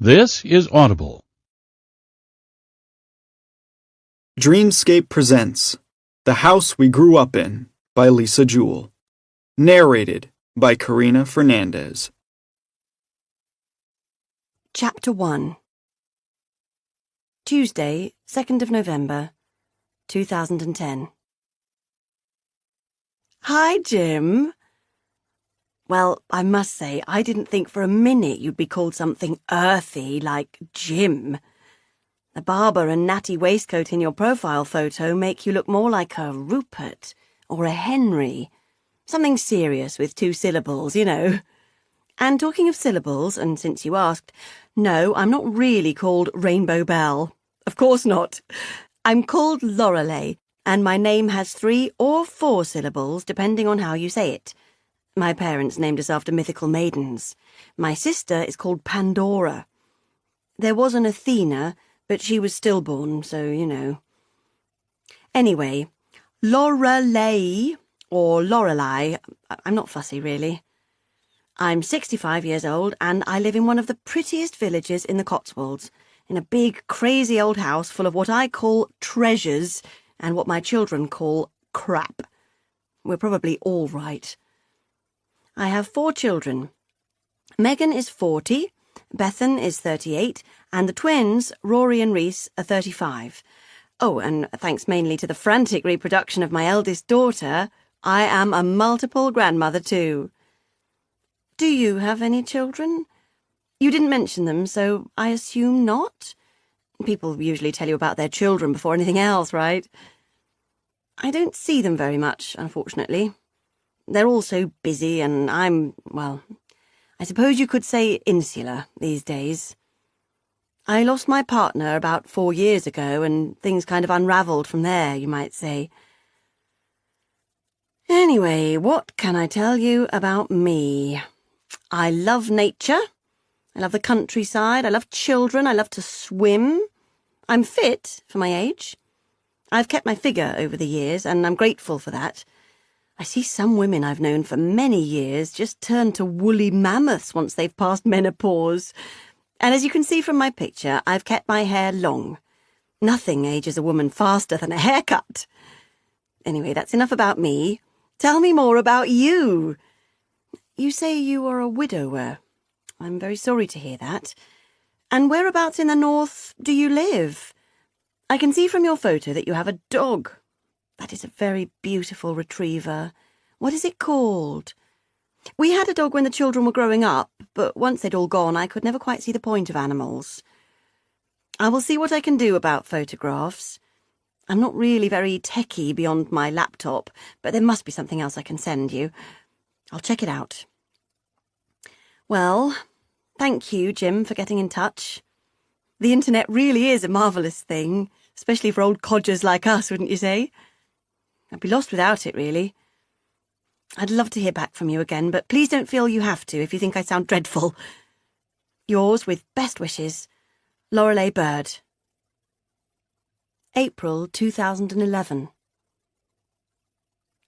This is Audible. Dreamscape presents The House We Grew Up In by Lisa Jewell. Narrated by Karina Fernandez. Chapter 1. Tuesday, 2nd of November, 2010. Hi, Jim. Well, I must say, I didn't think for a minute you'd be called something earthy like Jim. The Barber and natty waistcoat in your profile photo make you look more like a Rupert or a Henry. Something serious with 2 syllables, you know. And talking of syllables, and since you asked, no, I'm not really called Rainbow Bell. Of course not. I'm called Lorelei, and my name has 3 or 4 syllables, depending on how you say it. My parents named us after mythical maidens. My sister is called Pandora. There was an Athena, but she was stillborn, so you know. Anyway, Lorelei, or Lorelei, I'm not fussy, really. I'm 65 years old, and I live in one of the prettiest villages in the Cotswolds, in a big, crazy old house full of what I call treasures and what my children call crap. We're probably all right. I have 4 children. Megan is 40, Bethan is 38, and the twins, Rory and Reese, are 35. Oh, and thanks mainly to the frantic reproduction of my eldest daughter, I am a multiple grandmother too. Do you have any children? You didn't mention them, so I assume not? People usually tell you about their children before anything else, right? I don't see them very much, unfortunately. They're all so busy, and I'm, well, I suppose you could say insular these days. I lost my partner about 4 years ago, and things kind of unravelled from there, you might say. Anyway, what can I tell you about me? I love nature. I love the countryside. I love children. I love to swim. I'm fit for my age. I've kept my figure over the years, and I'm grateful for that. I see some women I've known for many years just turn to woolly mammoths once they've passed menopause. And as you can see from my picture, I've kept my hair long. Nothing ages a woman faster than a haircut. Anyway, that's enough about me. Tell me more about you. You say you are a widower. I'm very sorry to hear that. And whereabouts in the north do you live? I can see from your photo that you have a dog. That is a very beautiful retriever. What is it called? We had a dog when the children were growing up, but once they'd all gone, I could never quite see the point of animals. I will see what I can do about photographs. I'm not really very techie beyond my laptop, but there must be something else I can send you. I'll check it out. Well, thank you, Jim, for getting in touch. The internet really is a marvellous thing, especially for old codgers like us, wouldn't you say? I'd be lost without it, really. I'd love to hear back from you again, but please don't feel you have to if you think I sound dreadful. Yours with best wishes, Lorelei Bird. April 2011.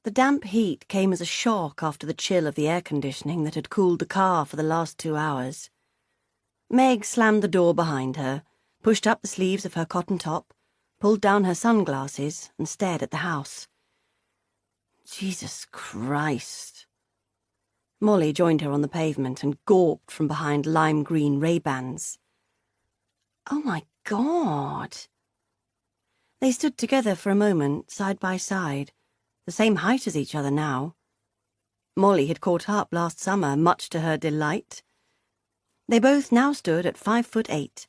The damp heat came as a shock after the chill of the air conditioning that had cooled the car for the last 2 hours. Meg slammed the door behind her, pushed up the sleeves of her cotton top, pulled down her sunglasses, and stared at the house. Jesus Christ. Molly joined her on the pavement and gawped from behind lime-green Ray-Bans. Oh, my God. They stood together for a moment, side by side, the same height as each other now. Molly had caught up last summer, much to her delight. They both now stood at 5'8".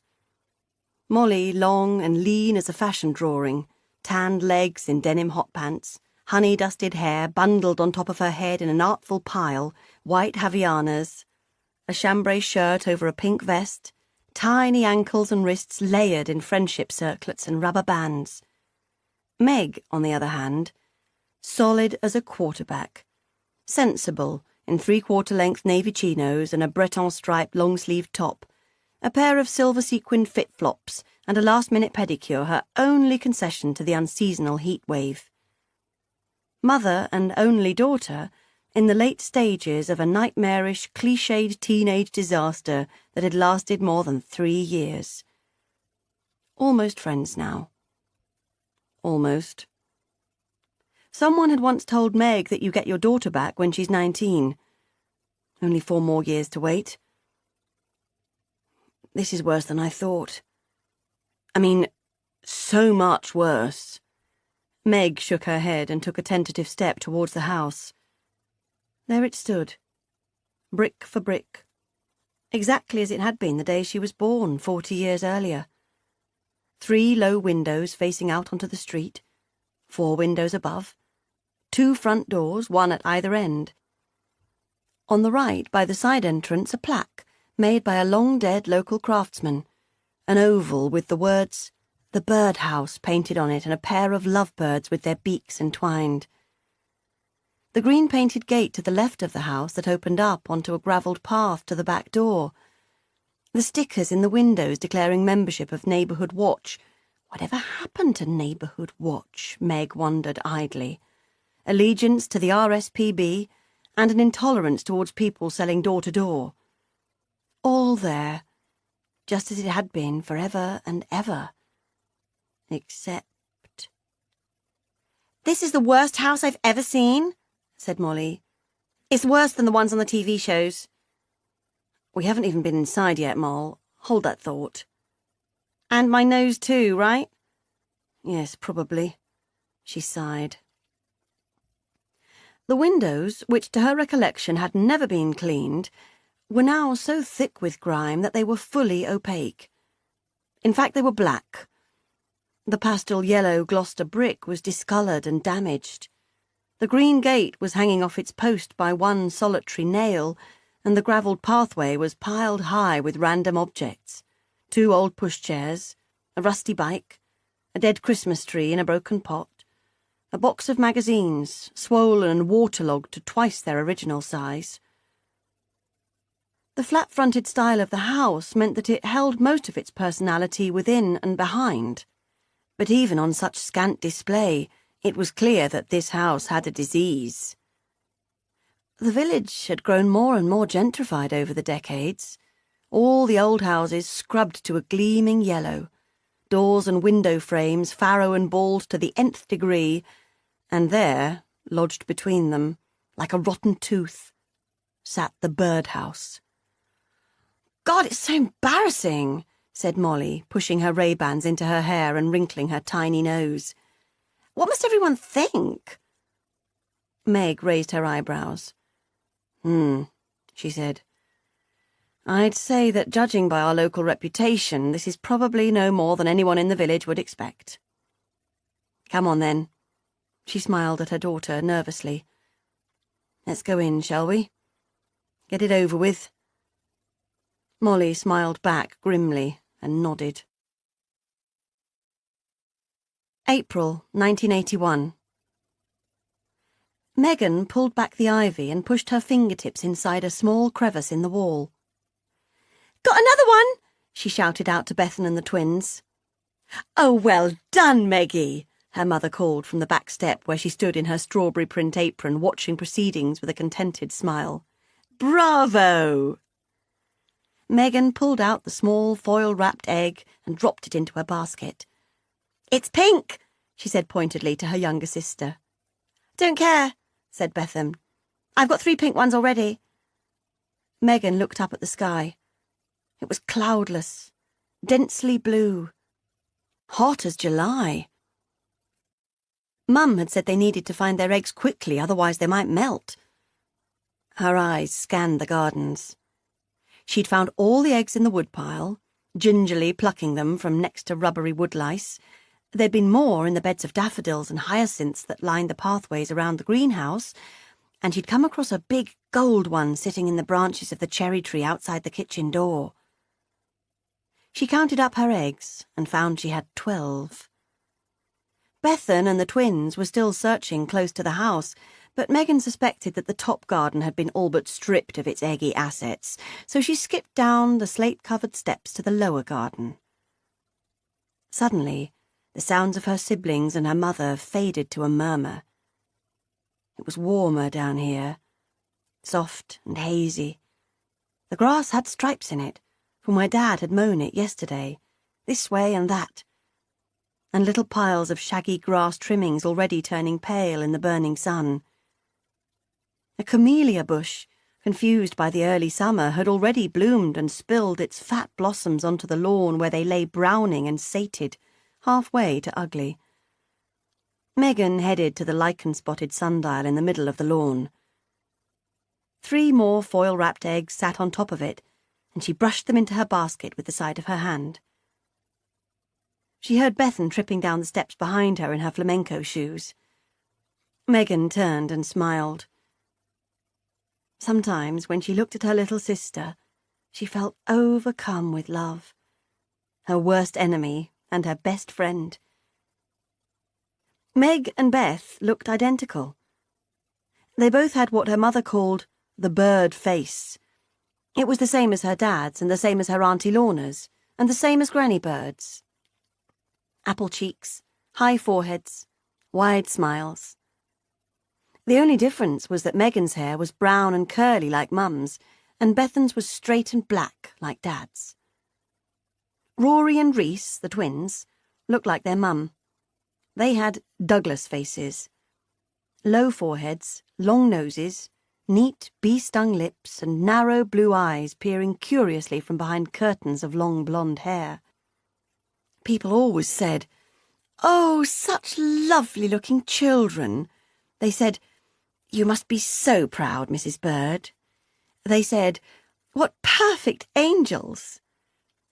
Molly long and lean as a fashion drawing, tanned legs in denim hot pants, honey-dusted hair bundled on top of her head in an artful pile, white Havianas, a chambray shirt over a pink vest, tiny ankles and wrists layered in friendship circlets and rubber bands. Meg, on the other hand, solid as a quarterback, sensible in 3/4-length navy chinos and a Breton-striped long-sleeved top, a pair of silver-sequined fit-flops and a last-minute pedicure her only concession to the unseasonal heat wave. Mother and only daughter, in the late stages of a nightmarish, cliched teenage disaster that had lasted more than 3 years. Almost friends now. Almost. Someone had once told Meg that you get your daughter back when she's 19. Only 4 more years to wait. This is worse than I thought. I mean, so much worse. Meg shook her head and took a tentative step towards the house. There it stood, brick for brick, exactly as it had been the day she was born 40 years earlier. 3 low windows facing out onto the street, 4 windows above, 2 front doors, 1 at either end. On the right, by the side entrance, a plaque made by a long-dead local craftsman, an oval with the words, "The Birdhouse," painted on it and a pair of lovebirds with their beaks entwined. The green-painted gate to the left of the house that opened up onto a gravelled path to the back door. The stickers in the windows declaring membership of Neighbourhood Watch. Whatever happened to Neighbourhood Watch, Meg wondered idly. Allegiance to the RSPB and an intolerance towards people selling door-to-door. All there, just as it had been forever and ever. Except... "This is the worst house I've ever seen," said Molly. "It's worse than the ones on the TV shows." "We haven't even been inside yet, Moll. Hold that thought." "And my nose too, right?" "Yes, probably." She sighed. The windows, which to her recollection had never been cleaned, were now so thick with grime that they were fully opaque. In fact, they were black. The pastel yellow Gloucester brick was discoloured and damaged. The green gate was hanging off its post by 1 solitary nail, and the gravelled pathway was piled high with random objects. 2 old pushchairs, a rusty bike, a dead Christmas tree in a broken pot, a box of magazines, swollen and waterlogged to twice their original size. The flat-fronted style of the house meant that it held most of its personality within and behind. But even on such scant display, it was clear that this house had a disease. The village had grown more and more gentrified over the decades. All the old houses scrubbed to a gleaming yellow, doors and window frames farrow and bald to the nth degree, and there, lodged between them, like a rotten tooth, sat the birdhouse. "God, it's so embarrassing," said Molly, pushing her Ray-Bans into her hair and wrinkling her tiny nose. "What must everyone think?" Meg raised her eyebrows. She said. "I'd say that judging by our local reputation, this is probably no more than anyone in the village would expect." "Come on, then." She smiled at her daughter nervously. "Let's go in, shall we? Get it over with." Molly smiled back grimly and nodded. April 1981. Megan pulled back the ivy and pushed her fingertips inside a small crevice in the wall. "Got another one!" she shouted out to Bethan and the twins. "Oh, well done, Meggie!" her mother called from the back step where she stood in her strawberry print apron watching proceedings with a contented smile. "Bravo!" Megan pulled out the small foil-wrapped egg and dropped it into her basket. "It's pink," she said pointedly to her younger sister. "Don't care," said Bethan. "I've got 3 pink ones already." Megan looked up at the sky. It was cloudless, densely blue, hot as July. Mum had said they needed to find their eggs quickly, otherwise they might melt. Her eyes scanned the gardens. She'd found all the eggs in the woodpile, gingerly plucking them from next to rubbery woodlice. There'd been more in the beds of daffodils and hyacinths that lined the pathways around the greenhouse, and she'd come across a big gold one sitting in the branches of the cherry tree outside the kitchen door. She counted up her eggs and found she had 12. Bethan and the twins were still searching close to the house, but Megan suspected that the top garden had been all but stripped of its eggy assets, so she skipped down the slate-covered steps to the lower garden. Suddenly, the sounds of her siblings and her mother faded to a murmur. It was warmer down here, soft and hazy. The grass had stripes in it, from where Dad had mown it yesterday, this way and that, and little piles of shaggy grass trimmings already turning pale in the burning sun. A camellia bush, confused by the early summer, had already bloomed and spilled its fat blossoms onto the lawn where they lay browning and sated, halfway to ugly. Megan headed to the lichen-spotted sundial in the middle of the lawn. 3 more foil-wrapped eggs sat on top of it, and she brushed them into her basket with the side of her hand. She heard Bethan tripping down the steps behind her in her flamenco shoes. Megan turned and smiled. Sometimes, when she looked at her little sister, she felt overcome with love. Her worst enemy and her best friend. Meg and Beth looked identical. They both had what her mother called the bird face. It was the same as her dad's and the same as her Auntie Lorna's and the same as Granny Bird's. Apple cheeks, high foreheads, wide smiles. The only difference was that Megan's hair was brown and curly like Mum's, and Bethan's was straight and black like Dad's. Rory and Reese, the twins, looked like their mum. They had Douglas faces. Low foreheads, long noses, neat bee-stung lips, and narrow blue eyes peering curiously from behind curtains of long blonde hair. People always said, "Oh, such lovely-looking children." They said, "You must be so proud, Mrs. Bird." They said, "What perfect angels."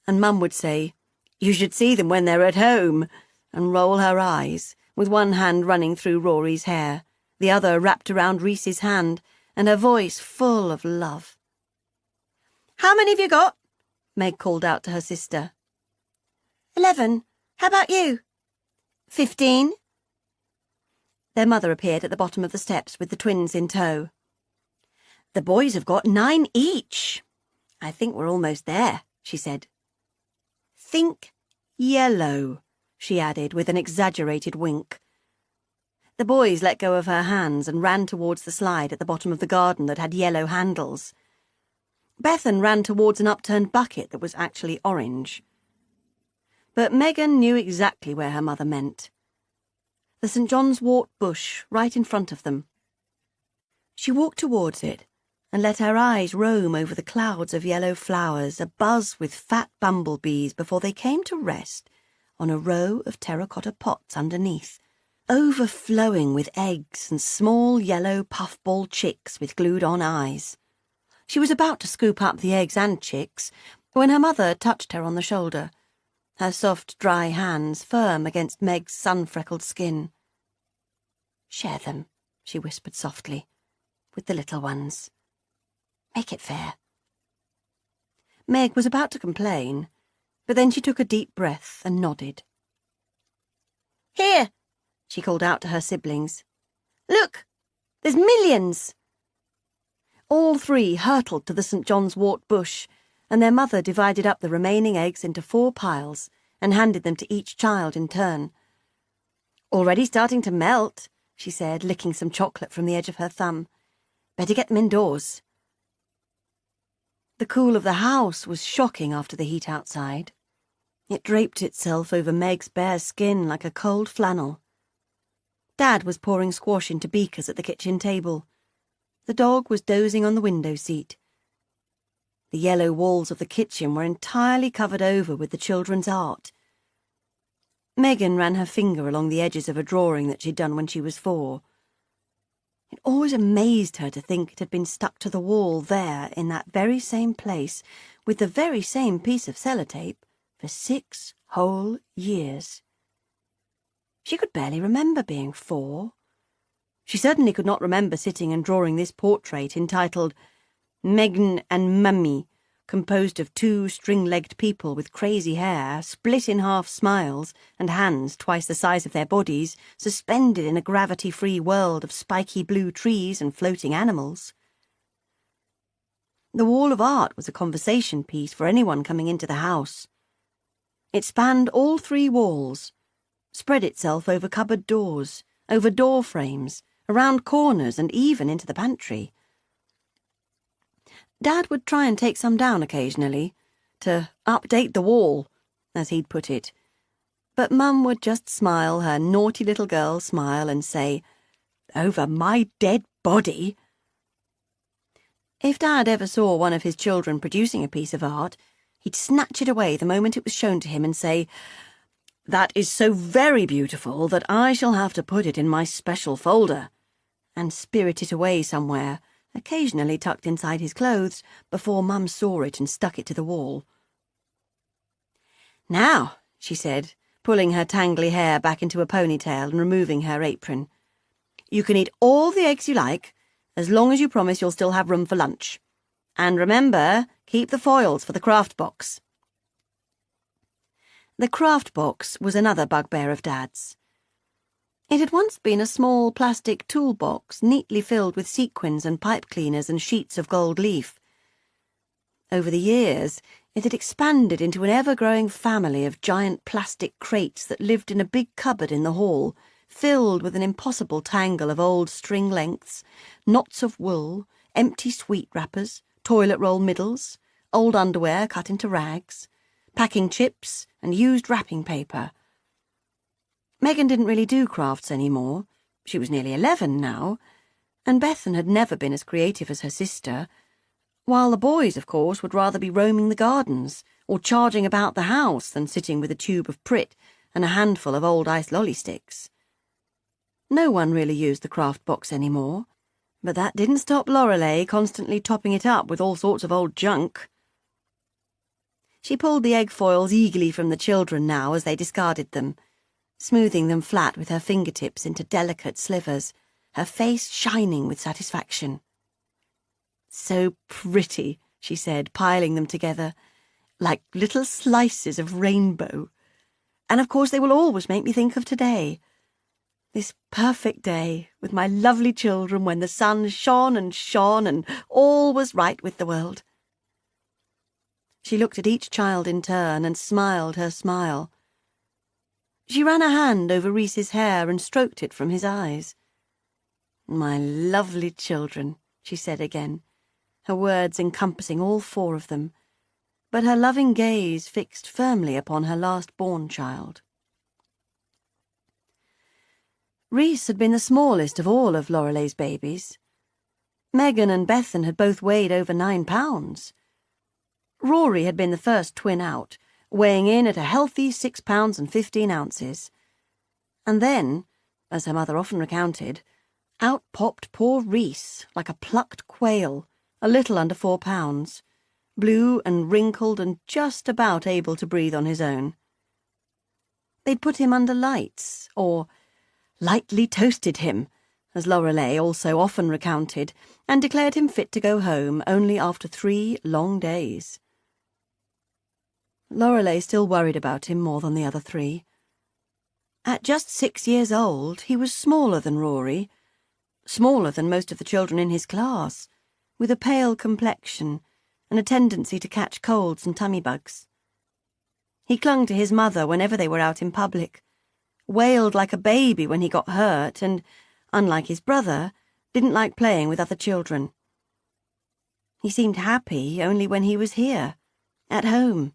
And Mum would say, "You should see them when they're at home," and roll her eyes, with one hand running through Rory's hair, the other wrapped around Reese's hand, and her voice full of love. "How many have you got?" Meg called out to her sister. 11. How about you? 15. Their mother appeared at the bottom of the steps with the twins in tow. "The boys have got 9 each. I think we're almost there," she said. "Think yellow," she added with an exaggerated wink. The boys let go of her hands and ran towards the slide at the bottom of the garden that had yellow handles. Bethan ran towards an upturned bucket that was actually orange. But Megan knew exactly where her mother meant. The St. John's wort bush right in front of them. She walked towards it and let her eyes roam over the clouds of yellow flowers abuzz with fat bumblebees before they came to rest on a row of terracotta pots underneath, overflowing with eggs and small yellow puffball chicks with glued-on eyes. She was about to scoop up the eggs and chicks when her mother touched her on the shoulder, her soft, dry hands firm against Meg's sun-freckled skin. "Share them," she whispered softly, "with the little ones. Make it fair." Meg was about to complain, but then she took a deep breath and nodded. "Here," she called out to her siblings. "Look, there's millions." All 3 hurtled to the St. John's wort bush, and their mother divided up the remaining eggs into 4 piles and handed them to each child in turn. "Already starting to melt," she said, licking some chocolate from the edge of her thumb. "Better get them indoors." The cool of the house was shocking after the heat outside. It draped itself over Meg's bare skin like a cold flannel. Dad was pouring squash into beakers at the kitchen table. The dog was dozing on the window seat. The yellow walls of the kitchen were entirely covered over with the children's art. Megan ran her finger along the edges of a drawing that she'd done when she was 4. It always amazed her to think it had been stuck to the wall there in that very same place with the very same piece of sellotape for 6 whole years. She could barely remember being 4. She certainly could not remember sitting and drawing this portrait entitled Megan and Mummy, composed of 2 string-legged people with crazy hair, split-in-half smiles, and hands twice the size of their bodies, suspended in a gravity-free world of spiky blue trees and floating animals. The wall of art was a conversation piece for anyone coming into the house. It spanned all 3 walls, spread itself over cupboard doors, over door frames, around corners and even into the pantry. Dad would try and take some down occasionally, to update the wall, as he'd put it. But Mum would just smile her naughty little girl smile and say, "Over my dead body." If Dad ever saw one of his children producing a piece of art, he'd snatch it away the moment it was shown to him and say, "That is so very beautiful that I shall have to put it in my special folder," and spirit it away somewhere, occasionally tucked inside his clothes, before Mum saw it and stuck it to the wall. "Now," she said, pulling her tangly hair back into a ponytail and removing her apron, "you can eat all the eggs you like, as long as you promise you'll still have room for lunch. And remember, keep the foils for the craft box." The craft box was another bugbear of Dad's. It had once been a small plastic toolbox neatly filled with sequins and pipe cleaners and sheets of gold leaf. Over the years, it had expanded into an ever-growing family of giant plastic crates that lived in a big cupboard in the hall, filled with an impossible tangle of old string lengths, knots of wool, empty sweet wrappers, toilet roll middles, old underwear cut into rags, packing chips, and used wrapping paper. Megan didn't really do crafts anymore. She was nearly 11 now, and Bethan had never been as creative as her sister, while the boys, of course, would rather be roaming the gardens or charging about the house than sitting with a tube of Prit and a handful of old ice lolly sticks. No one really used the craft box anymore, but that didn't stop Lorelei constantly topping it up with all sorts of old junk. She pulled the egg foils eagerly from the children now as they discarded them, smoothing them flat with her fingertips into delicate slivers, her face shining with satisfaction. "So pretty," she said, piling them together, "like little slices of rainbow. And of course they will always make me think of today. This perfect day, with my lovely children, when the sun shone and all was right with the world." She looked at each child in turn and smiled her smile. She ran a hand over Reese's hair and stroked it from his eyes. "My lovely children," she said again, her words encompassing all 4 of them, but her loving gaze fixed firmly upon her last-born child. Reese had been the smallest of all of Lorelei's babies. Megan and Bethan had both weighed over 9 pounds. Rory had been the first twin out, weighing in at a healthy 6 pounds and 15 ounces. And then, as her mother often recounted, out popped poor Reese like a plucked quail, a little under 4 pounds, blue and wrinkled and just about able to breathe on his own. They'd put him under lights, or lightly toasted him, as Lorelei also often recounted, and declared him fit to go home only after 3 long days. Lorelei still worried about him more than the other 3. At just 6 years old, he was smaller than Rory, smaller than most of the children in his class, with a pale complexion and a tendency to catch colds and tummy bugs. He clung to his mother whenever they were out in public, wailed like a baby when he got hurt, and, unlike his brother, didn't like playing with other children. He seemed happy only when he was here, at home,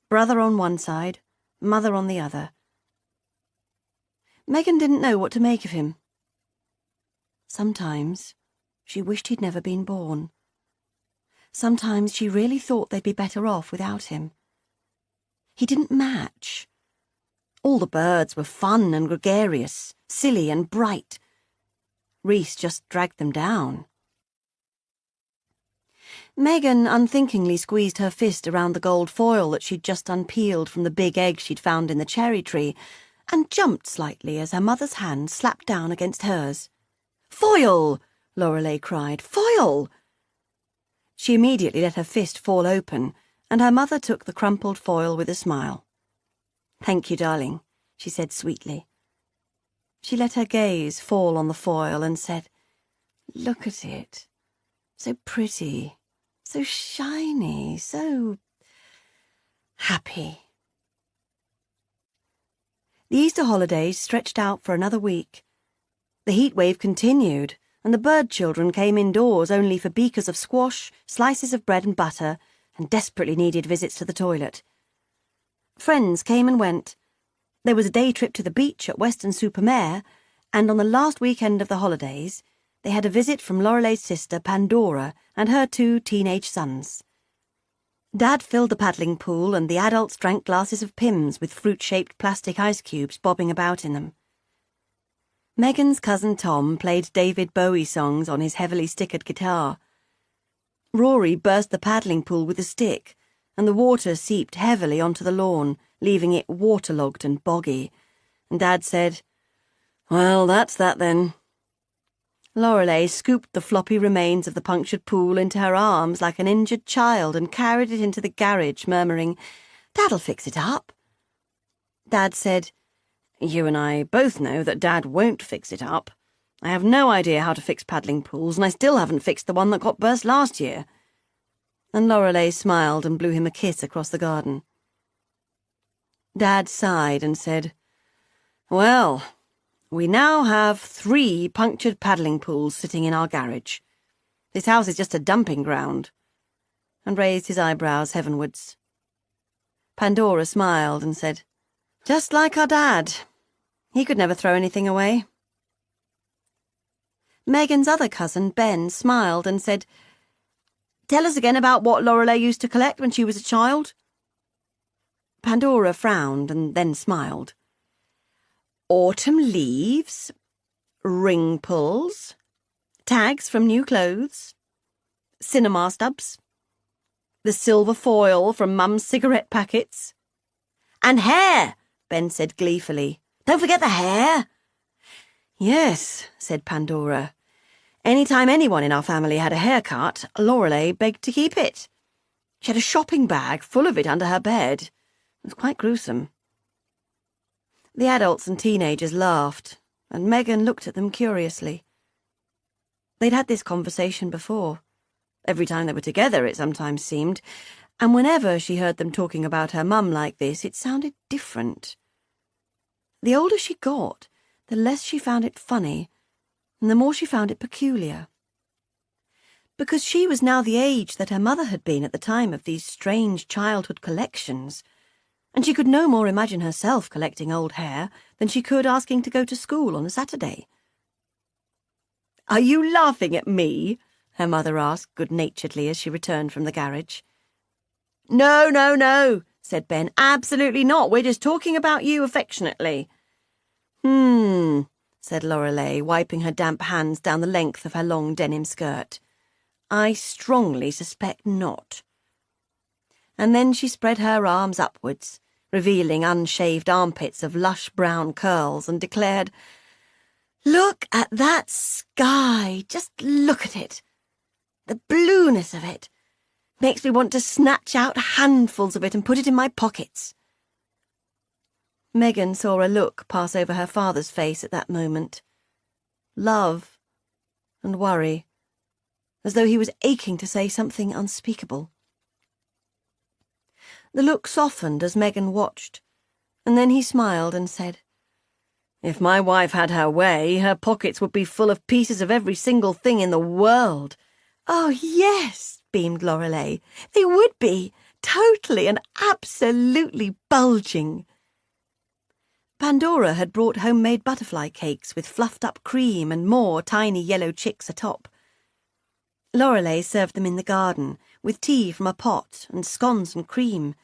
brother on one side, mother on the other. Megan didn't know what to make of him. Sometimes she wished he'd never been born. Sometimes she really thought they'd be better off without him. He didn't match. All the birds were fun and gregarious, silly and bright. Reese just dragged them down. Megan unthinkingly squeezed her fist around the gold foil that she'd just unpeeled from the big egg she'd found in the cherry tree, and jumped slightly as her mother's hand slapped down against hers. "Foil!" Lorelei cried. "Foil!" She immediately let her fist fall open, and her mother took the crumpled foil with a smile. "Thank you, darling," she said sweetly. She let her gaze fall on the foil and said, "Look at it. So pretty, so shiny, so happy." The Easter holidays stretched out for another week. The heat wave continued, and the bird children came indoors only for beakers of squash, slices of bread and butter, and desperately needed visits to the toilet. Friends came and went. There was a day trip to the beach at Weston-super-Mare, and on the last weekend of the holidays, they had a visit from Lorelei's sister Pandora and her 2 teenage sons. Dad filled the paddling pool, and the adults drank glasses of Pimm's with fruit-shaped plastic ice cubes bobbing about in them. Megan's cousin Tom played David Bowie songs on his heavily stickered guitar. Rory burst the paddling pool with a stick, and the water seeped heavily onto the lawn, leaving it waterlogged and boggy, and Dad said, "Well, that's that then." Lorelei scooped the floppy remains of the punctured pool into her arms like an injured child and carried it into the garage, murmuring, "Dad'll fix it up." Dad said, "You and I both know that Dad won't fix it up. I have no idea how to fix paddling pools, and I still haven't fixed the one that got burst last year." And Lorelei smiled and blew him a kiss across the garden. Dad sighed and said, "Well, we now have 3 punctured paddling pools sitting in our garage. This house is just a dumping ground," and raised his eyebrows heavenwards. Pandora smiled and said, "Just like our dad. He could never throw anything away." Megan's other cousin, Ben, smiled and said, "Tell us again about what Lorelei used to collect when she was a child." Pandora frowned and then smiled. "Autumn leaves, ring pulls, tags from new clothes, cinema stubs, the silver foil from Mum's cigarette packets, and hair," Ben said gleefully. "Don't forget the hair." "Yes," said Pandora. "Any time anyone in our family had a haircut, Lorelei begged to keep it. She had a shopping bag full of it under her bed. It was quite gruesome." The adults and teenagers laughed, and Megan looked at them curiously. They'd had this conversation before. Every time they were together, it sometimes seemed, and whenever she heard them talking about her mum like this, it sounded different. The older she got, the less she found it funny, and the more she found it peculiar. Because she was now the age that her mother had been at the time of these strange childhood collections, and she could no more imagine herself collecting old hair than she could asking to go to school on a Saturday. "Are you laughing at me?" her mother asked good-naturedly as she returned from the garage. "No, no, no," said Ben. "Absolutely not. We're just talking about you affectionately." Said Lorelei, wiping her damp hands down the length of her long denim skirt. "I strongly suspect not." And then she spread her arms upwards, revealing unshaved armpits of lush brown curls, and declared, "Look at that sky! Just look at it! The blueness of it makes me want to snatch out handfuls of it and put it in my pockets." Megan saw a look pass over her father's face at that moment. Love and worry, as though he was aching to say something unspeakable. The look softened as Megan watched, and then he smiled and said, "If my wife had her way, her pockets would be full of pieces of every single thing in the world." "Oh, yes," beamed Lorelei. "They would be, totally and absolutely bulging." Pandora had brought homemade butterfly cakes with fluffed-up cream and more tiny yellow chicks atop. Lorelei served them in the garden, with tea from a pot and scones and cream.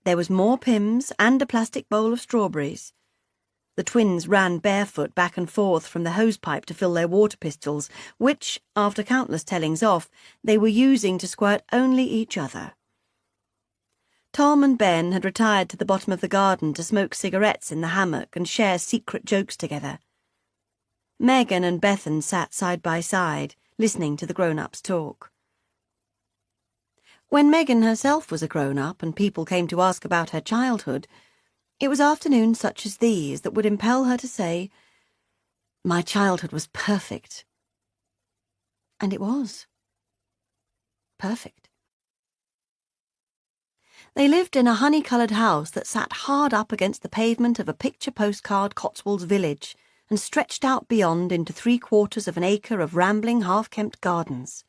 There was more Pimm's and a plastic bowl of strawberries. The twins ran barefoot back and forth from the hosepipe to fill their water pistols, which, after countless tellings off, they were using to squirt only each other. Tom and Ben had retired to the bottom of the garden to smoke cigarettes in the hammock and share secret jokes together. Megan and Bethan sat side by side, listening to the grown-ups talk. When Megan herself was a grown-up and people came to ask about her childhood, it was afternoons such as these that would impel her to say, "My childhood was perfect." And it was. Perfect. They lived in a honey-coloured house that sat hard up against the pavement of a picture postcard Cotswolds village, and stretched out beyond into 3/4 of an acre of rambling, half-kempt gardens.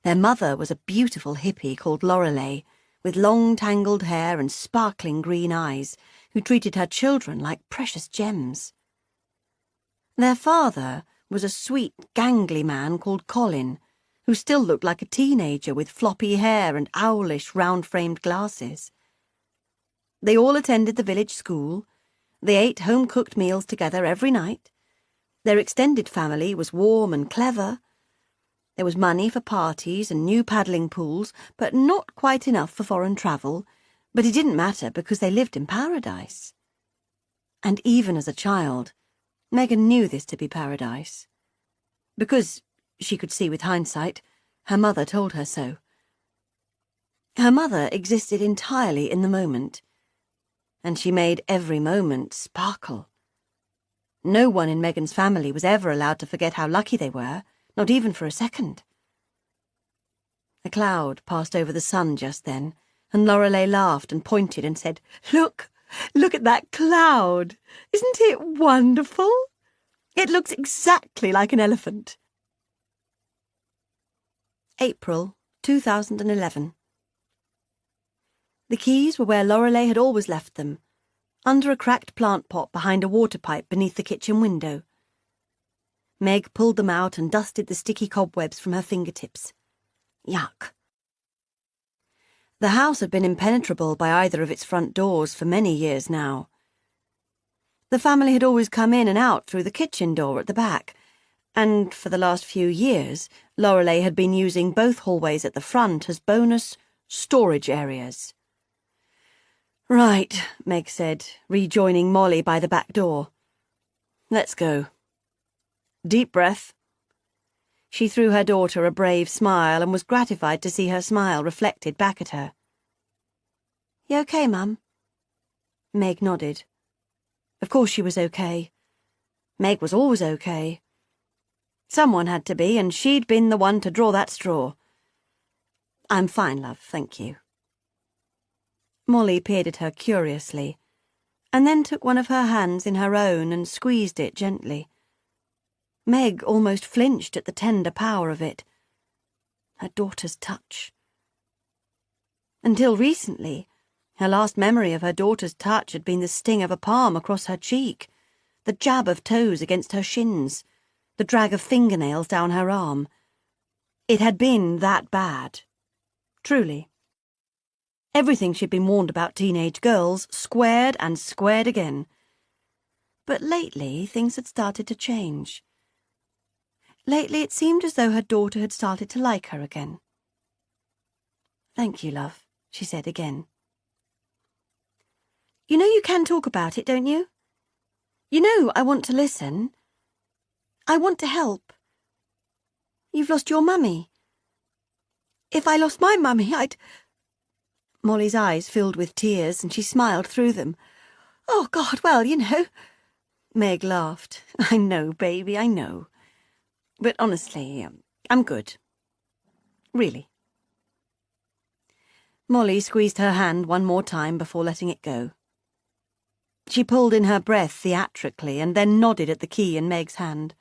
Their mother was a beautiful hippie called Lorelei, with long tangled hair and sparkling green eyes, who treated her children like precious gems. Their father was a sweet, gangly man called Colin, who still looked like a teenager with floppy hair and owlish, round-framed glasses. They all attended the village school. They ate home-cooked meals together every night. Their extended family was warm and clever. There was money for parties and new paddling pools, but not quite enough for foreign travel. But it didn't matter because they lived in paradise. And even as a child, Megan knew this to be paradise. Because, she could see with hindsight, her mother told her so. Her mother existed entirely in the moment, and she made every moment sparkle. No one in Megan's family was ever allowed to forget how lucky they were, not even for a second. A cloud passed over the sun just then, and Lorelei laughed and pointed and said, "Look at that cloud! Isn't it wonderful? It looks exactly like an elephant." April 2011. The keys were where Lorelei had always left them, under a cracked plant pot behind a water pipe beneath the kitchen window. Meg pulled them out and dusted the sticky cobwebs from her fingertips. Yuck. The house had been impenetrable by either of its front doors for many years now. The family had always come in and out through the kitchen door at the back, and for the last few years, Lorelei had been using both hallways at the front as bonus storage areas. "Right," Meg said, rejoining Molly by the back door. "Let's go." Deep breath. She threw her daughter a brave smile and was gratified to see her smile reflected back at her. "You okay, Mum?" Meg nodded. Of course she was okay. Meg was always okay. Someone had to be, and she'd been the one to draw that straw. "I'm fine, love, thank you." Molly peered at her curiously, and then took one of her hands in her own and squeezed it gently. Meg almost flinched at the tender power of it. Her daughter's touch. Until recently, her last memory of her daughter's touch had been the sting of a palm across her cheek, the jab of toes against her shins, the drag of fingernails down her arm. It had been that bad. Truly. Everything she'd been warned about teenage girls squared and squared again. But lately things had started to change. Lately it seemed as though her daughter had started to like her again. "Thank you, love," she said again. "You know you can talk about it, don't you? You know I want to listen. I want to help. You've lost your mummy. If I lost my mummy, I'd—" Molly's eyes filled with tears, and she smiled through them. "Oh, God, well, you know." Meg laughed. "I know, baby, I know. But honestly, I'm good. Really." Molly squeezed her hand one more time before letting it go. She pulled in her breath theatrically and then nodded at the key in Meg's hand.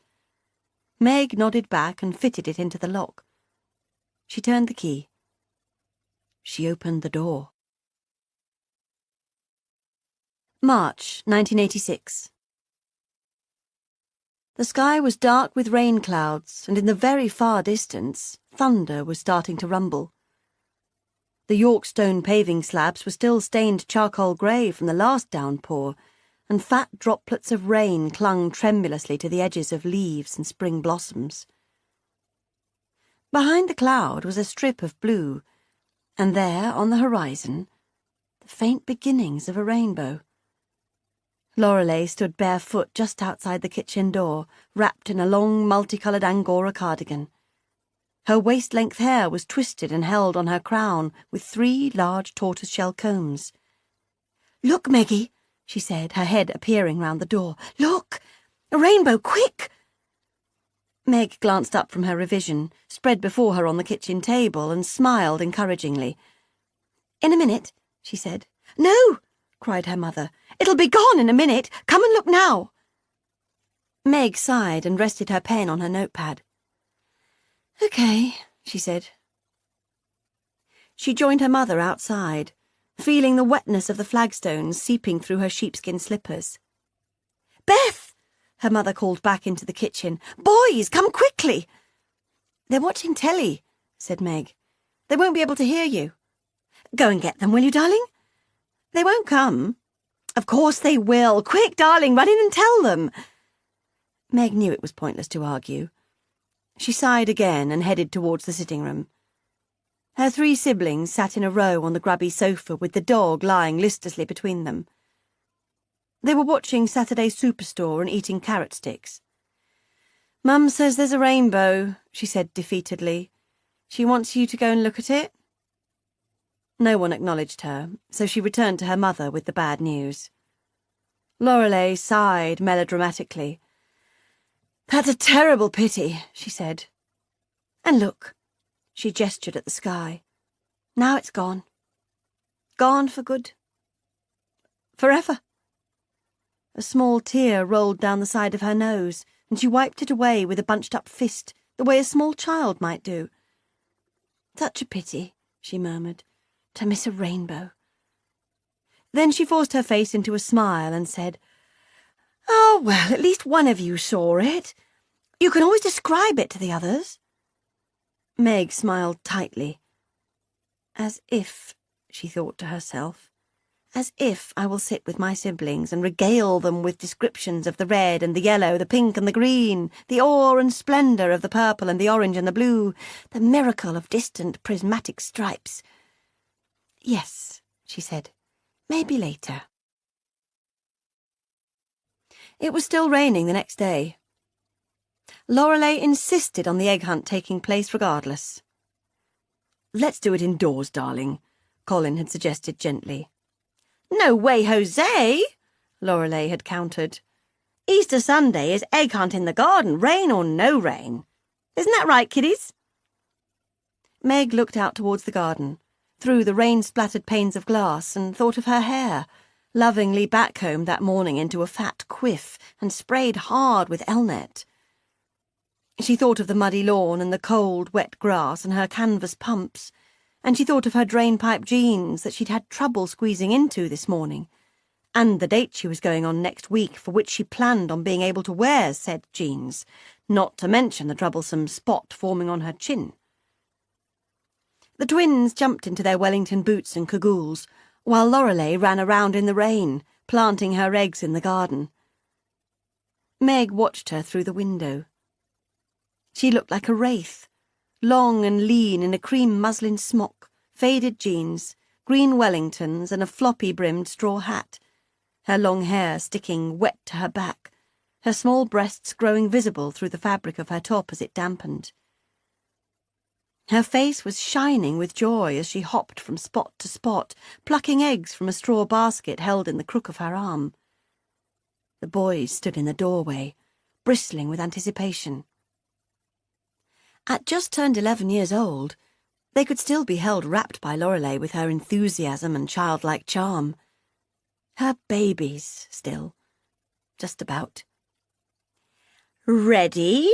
Meg nodded back and fitted it into the lock. She turned the key. She opened the door. March 1986. The sky was dark with rain clouds, and in the very far distance, thunder was starting to rumble. The York stone paving slabs were still stained charcoal grey from the last downpour, and fat droplets of rain clung tremulously to the edges of leaves and spring blossoms. Behind the cloud was a strip of blue, and there, on the horizon, the faint beginnings of a rainbow. Lorelei stood barefoot just outside the kitchen door, wrapped in a long, multicoloured Angora cardigan. Her waist-length hair was twisted and held on her crown with 3 large tortoise-shell combs. "Look, Meggie," she said, her head appearing round the door. "Look! A rainbow, quick!" Meg glanced up from her revision, spread before her on the kitchen table, and smiled encouragingly. "In a minute," she said. "No!" cried her mother. "It'll be gone in a minute. Come and look now." Meg sighed and rested her pen on her notepad. "Okay," she said. She joined her mother outside, feeling the wetness of the flagstones seeping through her sheepskin slippers. "Beth!" her mother called back into the kitchen. "Boys, come quickly!" "They're watching telly," said Meg. "They won't be able to hear you." "Go and get them, will you, darling?" "They won't come." "Of course they will. Quick, darling, run in and tell them." Meg knew it was pointless to argue. She sighed again and headed towards the sitting room. Her 3 siblings sat in a row on the grubby sofa with the dog lying listlessly between them. They were watching Saturday Superstore and eating carrot sticks. "Mum says there's a rainbow," she said defeatedly. "She wants you to go and look at it." No one acknowledged her, so she returned to her mother with the bad news. Lorelei sighed melodramatically. "That's a terrible pity," she said. "And look," she gestured at the sky. "Now it's gone. Gone for good. Forever." A small tear rolled down the side of her nose, and she wiped it away with a bunched-up fist, the way a small child might do. "Such a pity," she murmured, "to miss a rainbow." Then she forced her face into a smile and said, "Oh, well, at least one of you saw it. You can always describe it to the others." Meg smiled tightly. "As if," she thought to herself, "as if I will sit with my siblings and regale them with descriptions of the red and the yellow, the pink and the green, the awe and splendour of the purple and the orange and the blue, the miracle of distant prismatic stripes. Yes," she said, "maybe later." It was still raining the next day. Lorelei insisted on the egg hunt taking place regardless. "Let's do it indoors, darling," Colin had suggested gently. "No way, Jose," Lorelei had countered. "Easter Sunday is egg hunt in the garden, rain or no rain. Isn't that right, kiddies?" Meg looked out towards the garden, through the rain-splattered panes of glass, and thought of her hair, lovingly backcombed that morning into a fat quiff and sprayed hard with Elnet. She thought of the muddy lawn and the cold, wet grass and her canvas pumps, and she thought of her drainpipe jeans that she'd had trouble squeezing into this morning, and the date she was going on next week for which she planned on being able to wear said jeans, not to mention the troublesome spot forming on her chin. The twins jumped into their Wellington boots and cagoules, while Lorelei ran around in the rain, planting her eggs in the garden. Meg watched her through the window. She looked like a wraith, long and lean in a cream muslin smock, faded jeans, green Wellingtons and a floppy-brimmed straw hat, her long hair sticking wet to her back, her small breasts growing visible through the fabric of her top as it dampened. Her face was shining with joy as she hopped from spot to spot, plucking eggs from a straw basket held in the crook of her arm. The boys stood in the doorway, bristling with anticipation. At just turned 11 years old, they could still be held rapt by Lorelei with her enthusiasm and childlike charm. Her babies, still. Just about. "Ready?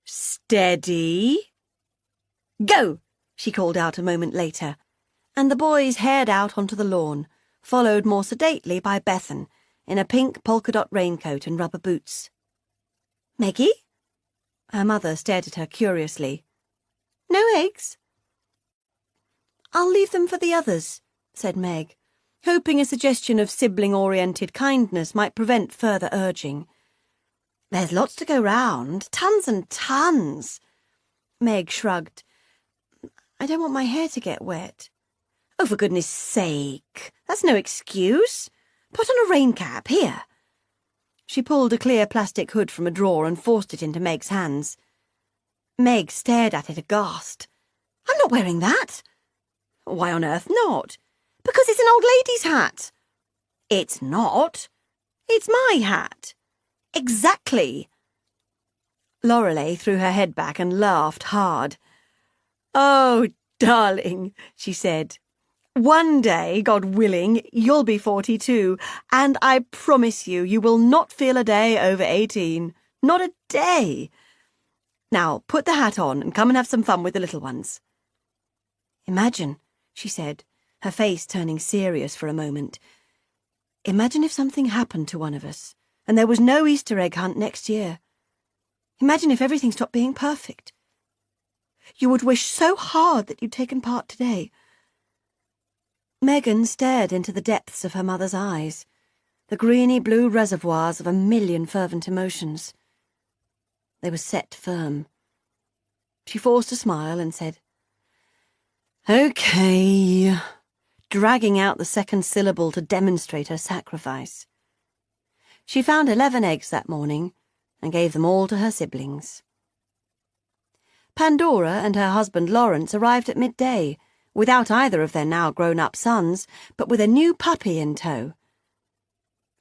Steady? Go!" she called out a moment later, and the boys hared out onto the lawn, followed more sedately by Bethan, in a pink polka-dot raincoat and rubber boots. "Meggie?" Her mother stared at her curiously. "No eggs?" "I'll leave them for the others," said Meg, hoping a suggestion of sibling-oriented kindness might prevent further urging. "There's lots to go round, tons and tons." Meg shrugged. "I don't want my hair to get wet." "Oh, for goodness sake, that's no excuse. Put on a rain cap, here." She pulled a clear plastic hood from a drawer and forced it into Meg's hands. Meg stared at it aghast. "I'm not wearing that." "Why on earth not?" "Because it's an old lady's hat." "It's not. It's my hat." "Exactly." Lorelei threw her head back and laughed hard. "Oh, darling," she said. "One day, God willing, you'll be 42, and I promise you, you will not feel a day over 18. Not a day. Now, put the hat on and come and have some fun with the little ones. Imagine, she said, her face turning serious for a moment. Imagine if something happened to one of us, and there was no Easter egg hunt next year. Imagine if everything stopped being perfect. You would wish so hard that you'd taken part today. Megan stared into the depths of her mother's eyes, the greeny-blue reservoirs of a million fervent emotions. They were set firm. She forced a smile and said, "Okay," dragging out the second syllable to demonstrate her sacrifice. She found 11 eggs that morning and gave them all to her siblings. Pandora and her husband Lawrence arrived at midday, without either of their now grown-up sons, but with a new puppy in tow.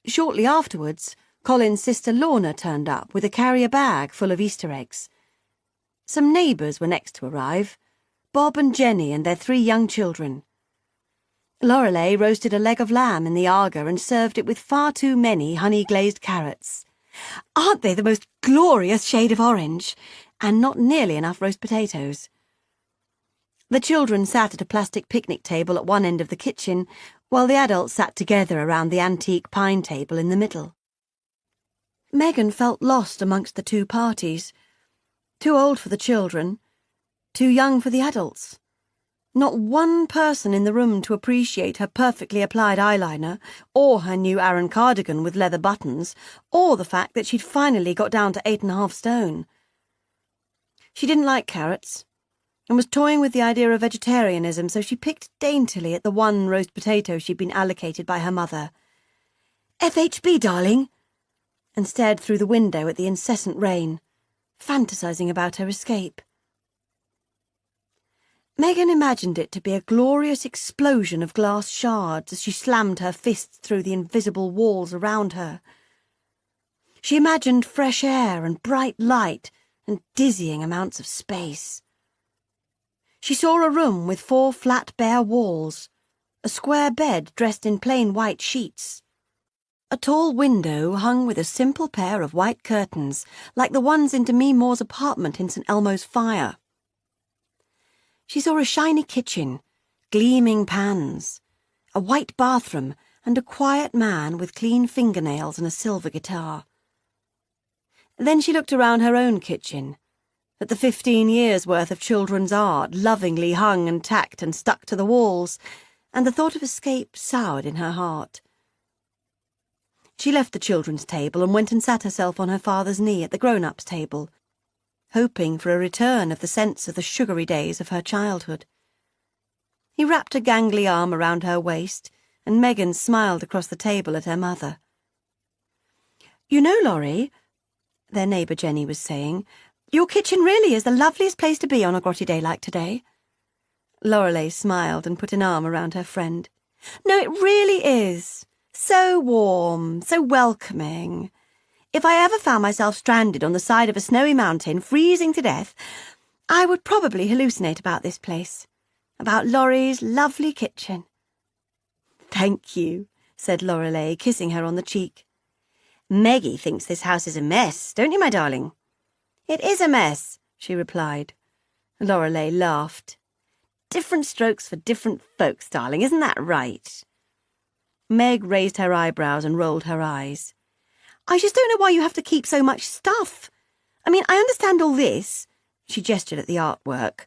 Shortly afterwards, Colin's sister Lorna turned up with a carrier bag full of Easter eggs. Some neighbours were next to arrive, Bob and Jenny and their 3 young children. Lorelei roasted a leg of lamb in the Aga and served it with far too many honey-glazed carrots. Aren't they the most glorious shade of orange? And not nearly enough roast potatoes. The children sat at a plastic picnic table at one end of the kitchen, while the adults sat together around the antique pine table in the middle. Megan felt lost amongst the 2 parties. Too old for the children, too young for the adults. Not one person in the room to appreciate her perfectly applied eyeliner, or her new Aran cardigan with leather buttons, or the fact that she'd finally got down to 8.5 stone. She didn't like carrots, and was toying with the idea of vegetarianism, so she picked daintily at the one roast potato she'd been allocated by her mother. "FHB, darling," and stared through the window at the incessant rain, fantasizing about her escape. Megan imagined it to be a glorious explosion of glass shards as she slammed her fists through the invisible walls around her. She imagined fresh air and bright light and dizzying amounts of space. She saw a room with 4 flat bare walls, a square bed dressed in plain white sheets, a tall window hung with a simple pair of white curtains, like the ones in Demi Moore's apartment in St. Elmo's Fire. She saw a shiny kitchen, gleaming pans, a white bathroom, and a quiet man with clean fingernails and a silver guitar. Then she looked around her own kitchen, at the 15 years' worth of children's art lovingly hung and tacked and stuck to the walls, and the thought of escape soured in her heart. She left the children's table and went and sat herself on her father's knee at the grown-ups' table, hoping for a return of the sense of the sugary days of her childhood. He wrapped a gangly arm around her waist, and Megan smiled across the table at her mother. "You know, Laurie," their neighbour Jenny was saying, "your kitchen really is the loveliest place to be on a grotty day like today." Lorelei smiled and put an arm around her friend. "No, it really is. So warm, so welcoming. If I ever found myself stranded on the side of a snowy mountain, freezing to death, I would probably hallucinate about this place, about Laurie's lovely kitchen." "Thank you," said Lorelei, kissing her on the cheek. "Meggie thinks this house is a mess, don't you, my darling?" "It is a mess," she replied. Lorelei laughed. "Different strokes for different folks, darling, isn't that right?" Meg raised her eyebrows and rolled her eyes. "I just don't know why you have to keep so much stuff. I mean, I understand all this," she gestured at the artwork,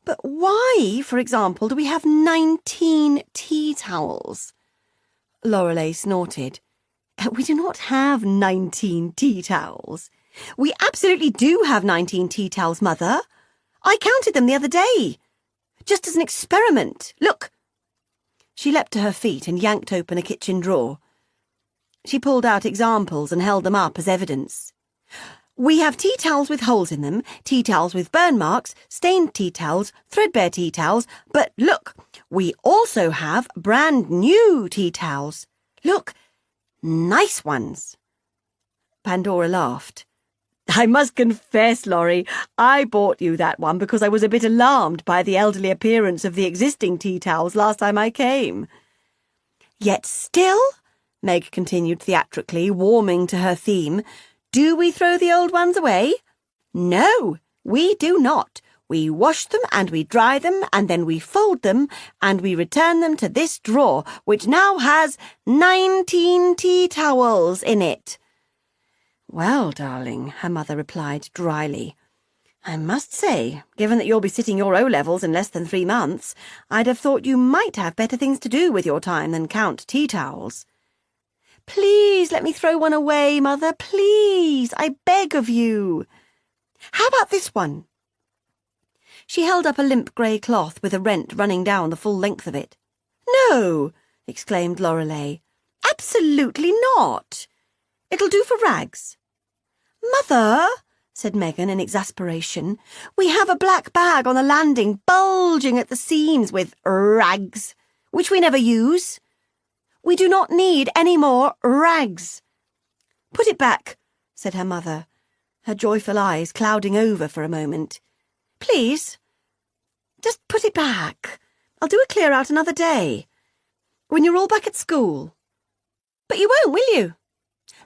"but why, for example, do we have 19 tea towels?" Lorelei snorted. "We do not have 19 tea towels. We absolutely do have 19 tea towels, Mother. I counted them the other day. Just as an experiment. Look." She leapt to her feet and yanked open a kitchen drawer. She pulled out examples and held them up as evidence. "We have tea towels with holes in them, tea towels with burn marks, stained tea towels, threadbare tea towels, but look, we also have brand new tea towels. Look, nice ones." Pandora laughed. "I must confess, Laurie, I bought you that one because I was a bit alarmed by the elderly appearance of the existing tea towels last time I came." "Yet still," Meg continued theatrically, warming to her theme, Do we throw the old ones away? No, we do not. We wash them and we dry them and then we fold them and we return them to this drawer, which now has 19 tea towels in it. Well, darling, her mother replied dryly, I must say, given that you'll be sitting your O-levels in less than 3 months, I'd have thought you might have better things to do with your time than count tea towels. Please let me throw one away, Mother, please, I beg of you. How about this one? She held up a limp grey cloth with a rent running down the full length of it. No, exclaimed Lorelei. Absolutely not. It'll do for rags. Mother, said Megan in exasperation, we have a black bag on the landing bulging at the seams with rags, which we never use. We do not need any more rags. Put it back, said her mother, her joyful eyes clouding over for a moment. Please, just put it back. I'll do a clear out another day, when you're all back at school. But you won't, will you?